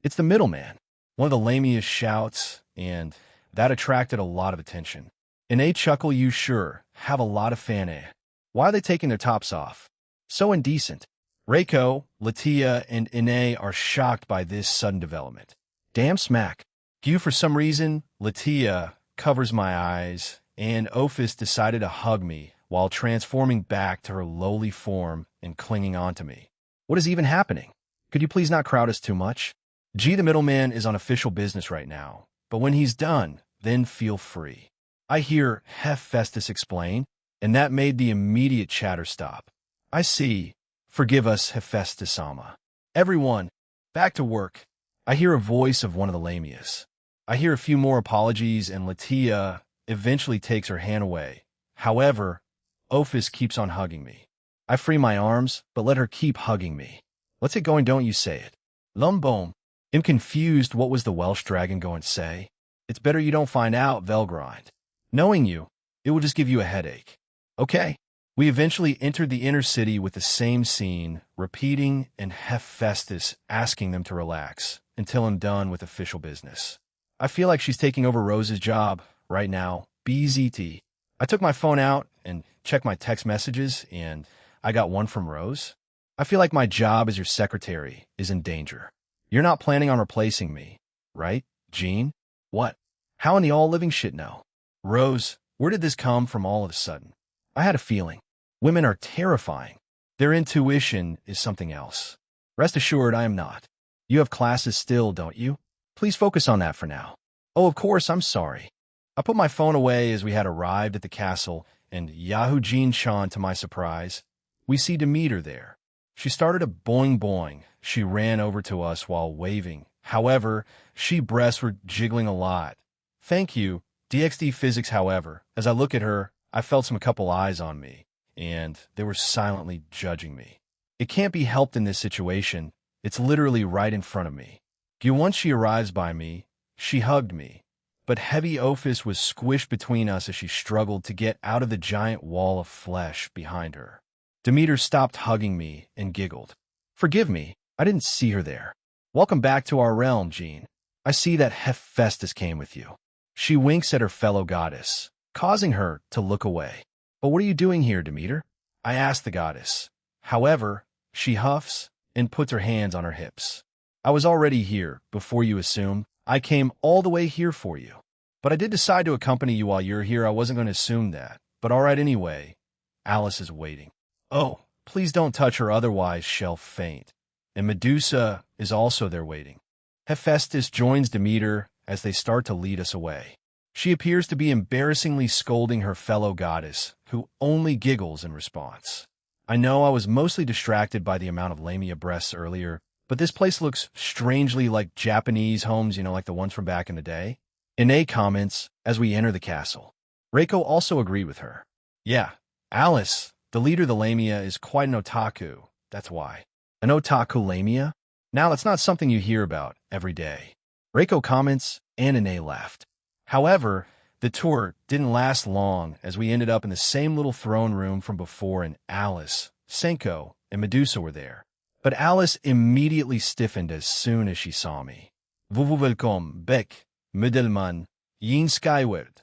it's the middleman. One of the Lamia's shouts, and that attracted a lot of attention. Ine chuckle, you sure have a lot of fan. Why are they taking their tops off? So indecent. Reiko, Latia, and Ine are shocked by this sudden development. Damn smack. Gu, for some reason, Latia covers my eyes, and Ophis decided to hug me while transforming back to her lowly form and clinging onto me. What is even happening? Could you please not crowd us too much? G, the middleman, is on official business right now, but when he's done, then feel free. I hear Hephaestus explain, and that made the immediate chatter stop. I see. Forgive us, Hephaestus-sama. Everyone, back to work. I hear a voice of one of the Lamias. I hear a few more apologies, and Latia eventually takes her hand away. However, Ophis keeps on hugging me. I free my arms, but let her keep hugging me. Let's get going, don't you say it. Lumbom. I'm confused. What was the Welsh dragon going to say? It's better you don't find out, Velgrind. Knowing you, it will just give you a headache. Okay. We eventually entered the inner city with the same scene, repeating, and Hephaestus asking them to relax until I'm done with official business. I feel like she's taking over Rose's job right now. BZT. I took my phone out and checked my text messages, and I got one from Rose. I feel like my job as your secretary is in danger. You're not planning on replacing me, right, Jean? What? How in the all-living shit no? Rose, where did this come from all of a sudden? I had a feeling. Women are terrifying. Their intuition is something else. Rest assured, I am not. You have classes still, don't you? Please focus on that for now. Oh, of course, I'm sorry. I put my phone away as we had arrived at the castle, and Yahoo Jean-chan, to my surprise, we see Demeter there. She started a boing-boing. She ran over to us while waving. However, she breasts were jiggling a lot. Thank you, DxD Physics. However, as I look at her, I felt a couple eyes on me, and they were silently judging me. It can't be helped in this situation. It's literally right in front of me. Once she arrives by me, she hugged me, but heavy Ophis was squished between us as she struggled to get out of the giant wall of flesh behind her. Demeter stopped hugging me and giggled. Forgive me, I didn't see her there. Welcome back to our realm, Jean. I see that Hephaestus came with you. She winks at her fellow goddess, causing her to look away. But what are you doing here, Demeter? I asked the goddess. However, she huffs, and puts her hands on her hips. I was already here, before you assume. I came all the way here for you. But I did decide to accompany you while you're here. I wasn't going to assume that. But all right anyway. Alice is waiting. Oh, please don't touch her, otherwise she'll faint. And Medusa is also there waiting. Hephaestus joins Demeter as they start to lead us away. She appears to be embarrassingly scolding her fellow goddess, who only giggles in response. I know I was mostly distracted by the amount of lamia breasts earlier, but this place looks strangely like Japanese homes, like the ones from back in the day. Ine comments as we enter the castle. Reiko also agreed with her. Yeah, Alice, the leader of the lamia, is quite an otaku. That's why. An otaku lamia? Now, that's not something you hear about every day. Reiko comments, and Ine laughed. However, the tour didn't last long as we ended up in the same little throne room from before, and Alice, Senko, and Medusa were there. But Alice immediately stiffened as soon as she saw me. Vous welcome, Beck, Middelman, Yin Skyward.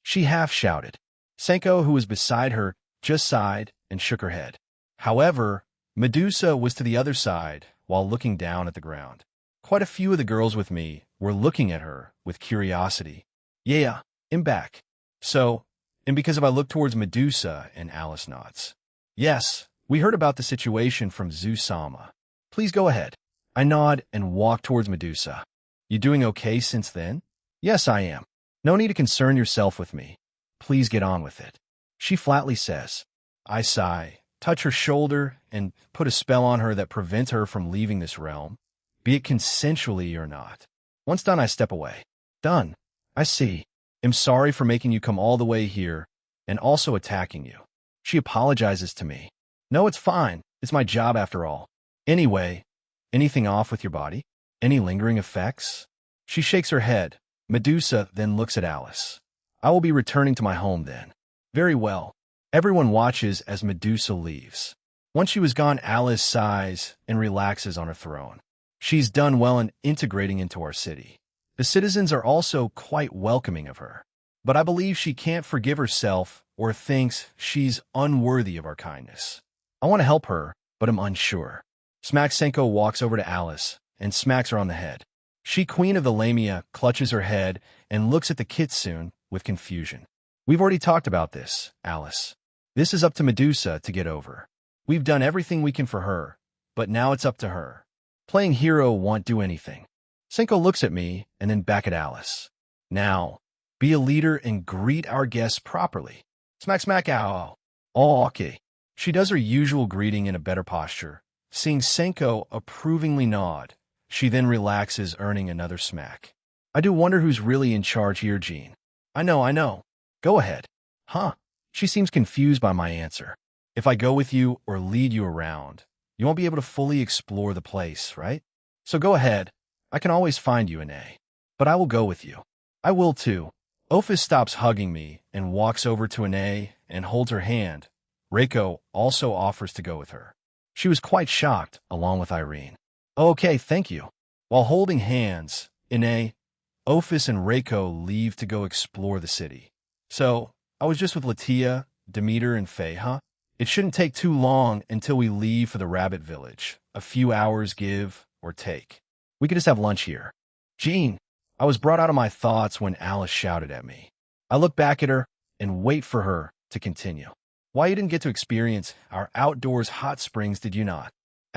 She half-shouted. Senko, who was beside her, just sighed and shook her head. However, Medusa was to the other side while looking down at the ground. Quite a few of the girls with me were looking at her with curiosity. Yeah, I'm back. So, and because if I look towards Medusa, and Alice nods. Yes, we heard about the situation from Zeus-sama. Please go ahead. I nod and walk towards Medusa. You doing okay since then? Yes, I am. No need to concern yourself with me. Please get on with it. She flatly says. I sigh, touch her shoulder, and put a spell on her that prevents her from leaving this realm, be it consensually or not. Once done, I step away. Done. I see. I'm sorry for making you come all the way here, and also attacking you. She apologizes to me. No, it's fine. It's my job after all. Anyway, anything off with your body? Any lingering effects? She shakes her head. Medusa then looks at Alice. I will be returning to my home then. Very well. Everyone watches as Medusa leaves. Once she was gone, Alice sighs and relaxes on her throne. She's done well in integrating into our city. The citizens are also quite welcoming of her. But I believe she can't forgive herself or thinks she's unworthy of our kindness. I want to help her, but I'm unsure. Smack Senko walks over to Alice and smacks her on the head. She, queen of the Lamia, clutches her head and looks at the kitsune with confusion. We've already talked about this, Alice. This is up to Medusa to get over. We've done everything we can for her, but now it's up to her. Playing hero won't do anything. Senko looks at me and then back at Alice. Now, be a leader and greet our guests properly. Smack, smack, ow. Oh, okay. She does her usual greeting in a better posture. Seeing Senko approvingly nod, she then relaxes, earning another smack. I do wonder who's really in charge here, Jean. I know. Go ahead. Huh? She seems confused by my answer. If I go with you or lead you around, you won't be able to fully explore the place, right? So go ahead. I can always find you, Ine. But I will go with you. I will too. Ophis stops hugging me and walks over to Ine and holds her hand. Reiko also offers to go with her. She was quite shocked, along with Irene. Okay, thank you. While holding hands, Ine, Ophis, and Reiko leave to go explore the city. So, I was just with Latia, Demeter, and Faye, huh? It shouldn't take too long until we leave for the rabbit village. A few hours, give or take. We could just have lunch here. Jean, I was brought out of my thoughts when Alice shouted at me. I look back at her and wait for her to continue. Why you didn't get to experience our outdoors hot springs, did you not?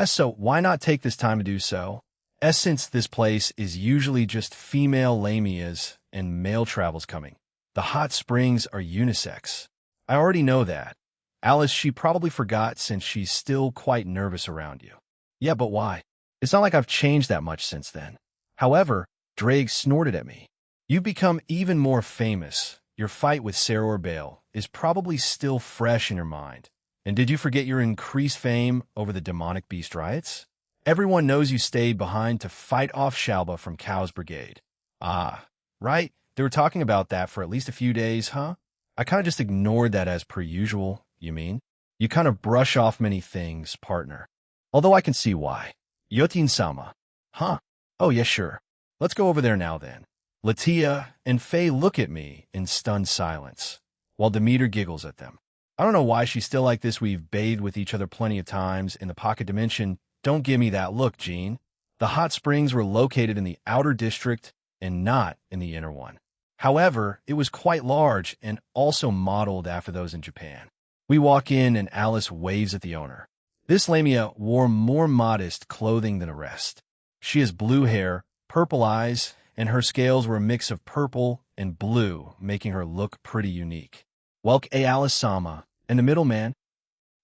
So why not take this time to do so? Since this place is usually just female lamias and male travels coming. The hot springs are unisex. I already know that. Alice, she probably forgot since she's still quite nervous around you. Yeah, but why? It's not like I've changed that much since then. However, Drake snorted at me. You've become even more famous. Your fight with Sarah Bale is probably still fresh in your mind. And did you forget your increased fame over the demonic beast riots? Everyone knows you stayed behind to fight off Shalba from Cow's brigade. Ah, right? They were talking about that for at least a few days, huh? I kind of just ignored that as per usual, you mean? You kind of brush off many things, partner. Although I can see why. Yotin-sama. Huh? Oh, yeah, sure. Let's go over there now then. Latia and Faye look at me in stunned silence, while Demeter giggles at them. I don't know why she's still like this. We've bathed with each other plenty of times in the pocket dimension, Don't give me that look, Jean. The hot springs were located in the outer district and not in the inner one. However, it was quite large and also modeled after those in Japan. We walk in and Alice waves at the owner. This lamia wore more modest clothing than the rest. She has blue hair, purple eyes, and her scales were a mix of purple and blue, making her look pretty unique. Welk a Alice-sama, and the middleman.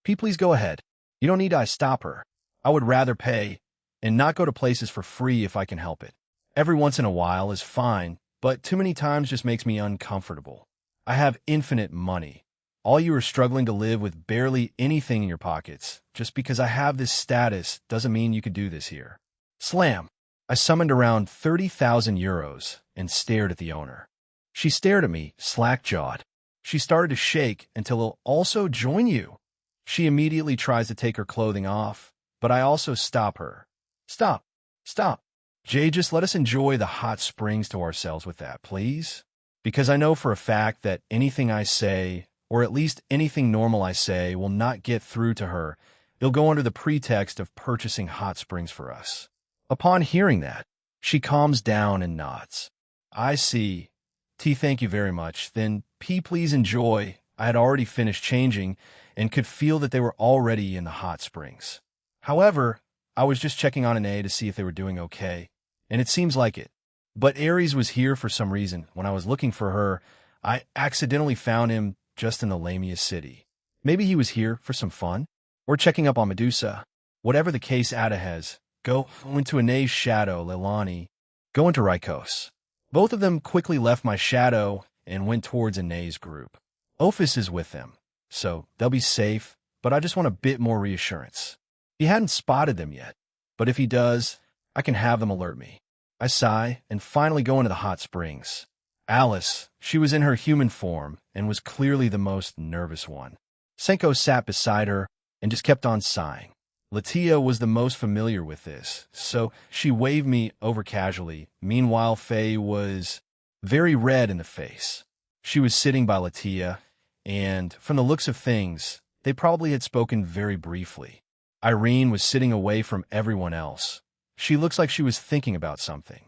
Please go ahead. You don't need to stop her. I would rather pay and not go to places for free if I can help it. Every once in a while is fine, but too many times just makes me uncomfortable. I have infinite money. All you are struggling to live with barely anything in your pockets. Just because I have this status doesn't mean you could do this here. Slam! I summoned around 30,000 euros and stared at the owner. She stared at me, slack-jawed. She started to shake until I'll also join you. She immediately tries to take her clothing off, but I also stop her. Stop. Stop. Jay, just let us enjoy the hot springs to ourselves with that, please. Because I know for a fact that anything I say, or at least anything normal I say, will not get through to her. It'll go under the pretext of purchasing hot springs for us. Upon hearing that, she calms down and nods. I see. T, thank you very much. Then, P, please enjoy. I had already finished changing and could feel that they were already in the hot springs. However, I was just checking on an A to see if they were doing okay, and it seems like it. But Aries was here for some reason. When I was looking for her, I accidentally found him just in the Lamia city. Maybe he was here for some fun, or checking up on Medusa. Whatever the case, Ada has. Go into Anae's shadow, Leilani. Go into Rykos. Both of them quickly left my shadow and went towards Anae's group. Ophis is with them, so they'll be safe, but I just want a bit more reassurance. He hadn't spotted them yet, but if he does, I can have them alert me. I sigh and finally go into the hot springs. Alice, she was in her human form and was clearly the most nervous one. Senko sat beside her and just kept on sighing. Latia was the most familiar with this, so she waved me over casually. Meanwhile, Faye was very red in the face. She was sitting by Latia, and from the looks of things, they probably had spoken very briefly. Irene was sitting away from everyone else. She looks like she was thinking about something.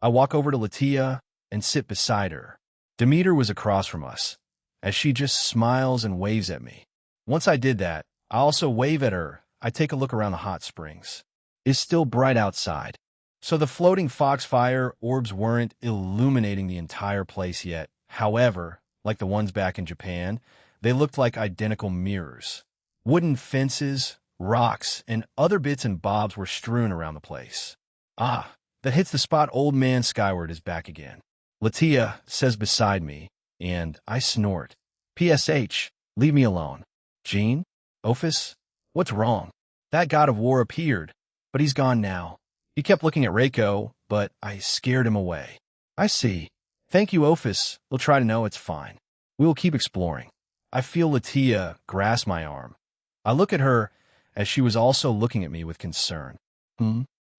I walk over to Latia and sit beside her. Demeter was across from us, as she just smiles and waves at me. Once I did that, I also wave at her. I take a look around the hot springs. It's still bright outside, so the floating foxfire orbs weren't illuminating the entire place yet. However, like the ones back in Japan, they looked like identical mirrors. Wooden fences, rocks, and other bits and bobs were strewn around the place. Ah, that hits the spot. Old man Skyward is back again. Latia says beside me, and I snort. PSH, leave me alone. Jean? Ophis? What's wrong? That god of war appeared, but he's gone now. He kept looking at Reiko, but I scared him away. I see. Thank you, Ophis. We'll try to know it's fine. We will keep exploring. I feel Latia grasp my arm. I look at her as she was also looking at me with concern.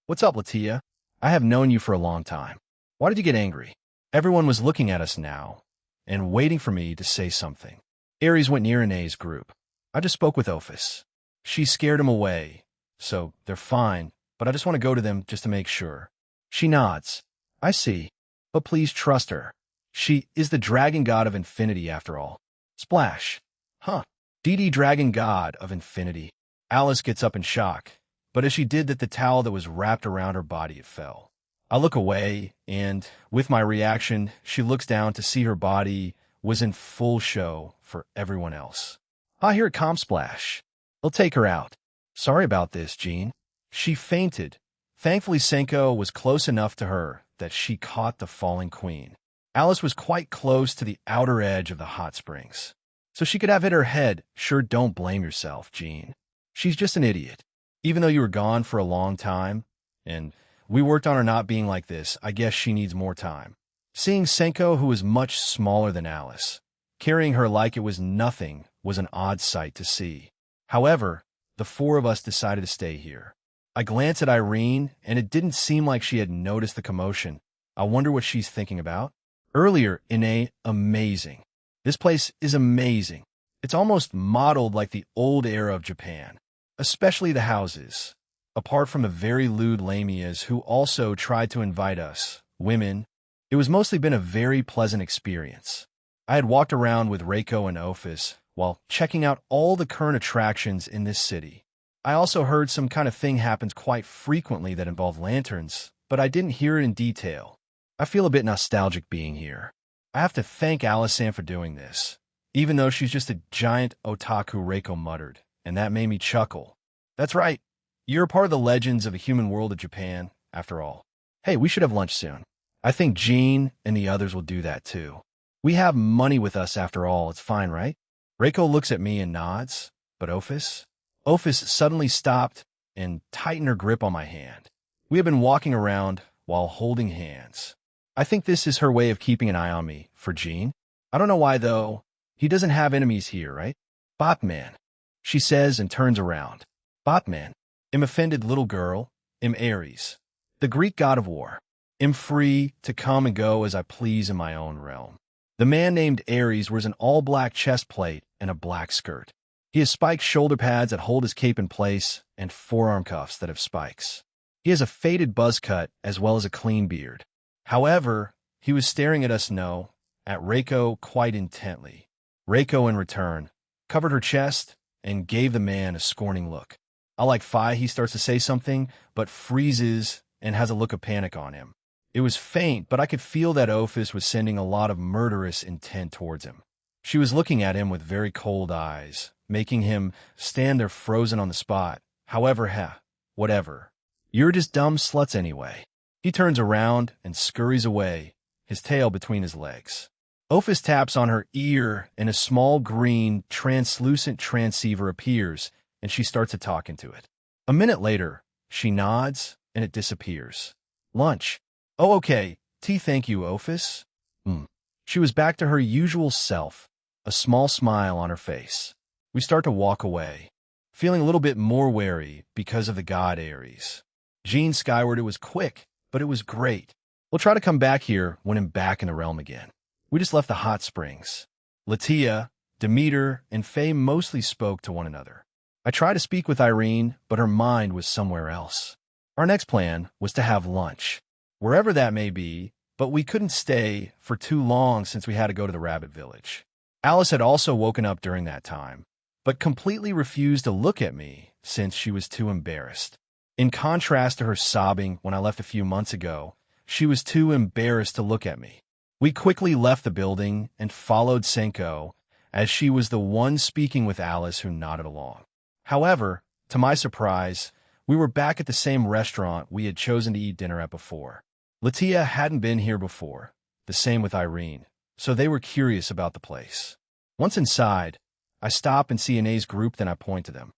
What's up, Latia? I have known you for a long time. Why did you get angry? Everyone was looking at us now and waiting for me to say something. Aries went near Anae's group. I just spoke with Ophis. She scared him away, so they're fine, but I just want to go to them just to make sure. She nods. I see, but please trust her. She is the dragon god of infinity after all. Splash. Huh. DD dragon god of infinity. Alice gets up in shock, but as she did that, the towel that was wrapped around her body fell. I look away, and with my reaction, she looks down to see her body was in full show for everyone else. I hear it come splash. They'll take her out. Sorry about this, Jean. She fainted. Thankfully, Senko was close enough to her that she caught the falling queen. Alice was quite close to the outer edge of the hot springs, so she could have hit her head. Sure, don't blame yourself, Jean. She's just an idiot. Even though you were gone for a long time, and we worked on her not being like this, I guess she needs more time. Seeing Senko, who was much smaller than Alice, carrying her like it was nothing, was an odd sight to see. However, the four of us decided to stay here. I glanced at Irene, and it didn't seem like she had noticed the commotion. I wonder what she's thinking about. Earlier, amazing. This place is amazing. It's almost modeled like the old era of Japan, especially the houses. apart from the very lewd lamias who also tried to invite us, women. It was mostly been a very pleasant experience. I had walked around with Reiko and Ophis while checking out all the current attractions in this city. I also heard some kind of thing happens quite frequently that involved lanterns, but I didn't hear it in detail. I feel a bit nostalgic being here. I have to thank Alice-san for doing this, even though she's just a giant otaku, Reiko muttered, and that made me chuckle. That's right. You're a part of the legends of the human world of Japan, after all. Hey, we should have lunch soon. I think Jean and the others will do that too. We have money with us after all, it's fine, right? Reiko looks at me and nods, but Ophis? Ophis suddenly stopped and tightened her grip on my hand. We have been walking around while holding hands. I think this is her way of keeping an eye on me, for Jean. I don't know why though. He doesn't have enemies here, right? Botman, she says and turns around. Botman, am offended little girl, am Ares, the Greek god of war. Am free to come and go as I please in my own realm. The man named Ares wears an all-black chest plate and a black skirt. He has spiked shoulder pads that hold his cape in place and forearm cuffs that have spikes. He has a faded buzz cut as well as a clean beard. However, he was staring at us at Reiko quite intently. Reiko, in return, covered her chest and gave the man a scorning look. I like Phi, he starts to say something, but freezes and has a look of panic on him. It was faint, but I could feel that Ophis was sending a lot of murderous intent towards him. She was looking at him with very cold eyes, making him stand there frozen on the spot. However, whatever. You're just dumb sluts anyway. He turns around and scurries away, his tail between his legs. Ophis taps on her ear, and a small green, translucent transceiver appears, and she starts to talk into it. A minute later, she nods, and it disappears. Lunch. Oh, okay. Tea, thank you, Ophis. She was back to her usual self, a small smile on her face. We start to walk away, feeling a little bit more wary because of the god Ares. Jean skyward, it was quick, but it was great. We'll try to come back here when I'm back in the realm again. We just left the hot springs. Latia, Demeter, and Faye mostly spoke to one another. I tried to speak with Irene, but her mind was somewhere else. Our next plan was to have lunch, wherever that may be, but we couldn't stay for too long since we had to go to the rabbit village. Alice had also woken up during that time, but completely refused to look at me since she was too embarrassed. In contrast to her sobbing when I left a few months ago, she was too embarrassed to look at me. We quickly left the building and followed Senko, as she was the one speaking with Alice who nodded along. However, to my surprise, we were back at the same restaurant we had chosen to eat dinner at before. Latia hadn't been here before, the same with Irene, so they were curious about the place. Once inside, I stop and see Anae's group, then I point to them.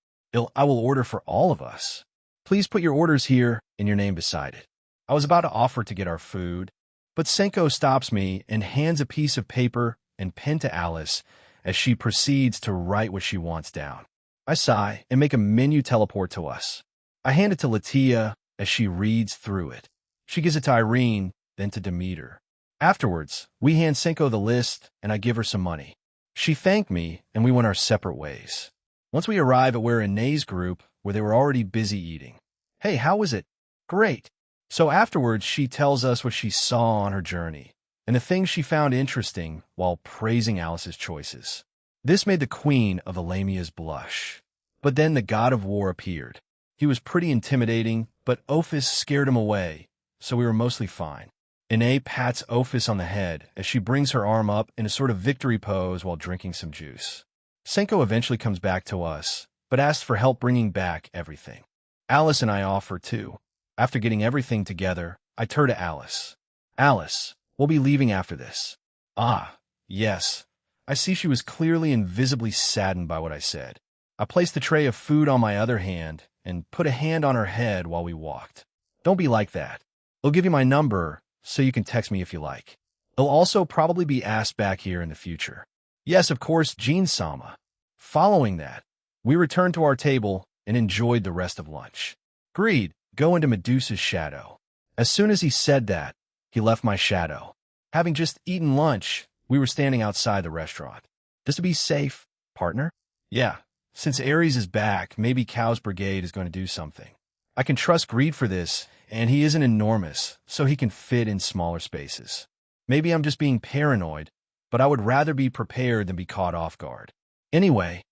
I will order for all of us. Please put your orders here and your name beside it. I was about to offer to get our food, but Senko stops me and hands a piece of paper and pen to Alice as she proceeds to write what she wants down. I sigh and make a menu teleport to us. I hand it to Latia as she reads through it. She gives it to Irene, then to Demeter. Afterwards, we hand Senko the list and I give her some money. She thanked me and we went our separate ways. Once we arrive at where Anae's group, where they were already busy eating. Hey, how was it? Great. So afterwards, she tells us what she saw on her journey and the things she found interesting while praising Alice's choices. This made the queen of the Lamias blush. But then the god of war appeared. He was pretty intimidating, but Ophis scared him away, so we were mostly fine. Anae pats Ophis on the head as she brings her arm up in a sort of victory pose while drinking some juice. Senko eventually comes back to us, but asks for help bringing back everything. Alice and I offer too. After getting everything together, I turn to Alice. Alice, we'll be leaving after this. Ah, yes. I see she was clearly and visibly saddened by what I said. I placed the tray of food on my other hand and put a hand on her head while we walked. Don't be like that. I'll give you my number so you can text me if you like. I'll also probably be asked back here in the future. Yes, of course, Jean-sama. Following that, we returned to our table and enjoyed the rest of lunch. Greed, go into Medusa's shadow. As soon as he said that, he left my shadow. Having just eaten lunch, we were standing outside the restaurant. Just to be safe, partner? Yeah, since Ares is back, maybe Cow's Brigade is going to do something. I can trust Greed for this, and he isn't enormous, so he can fit in smaller spaces. Maybe I'm just being paranoid, but I would rather be prepared than be caught off guard. Anyway,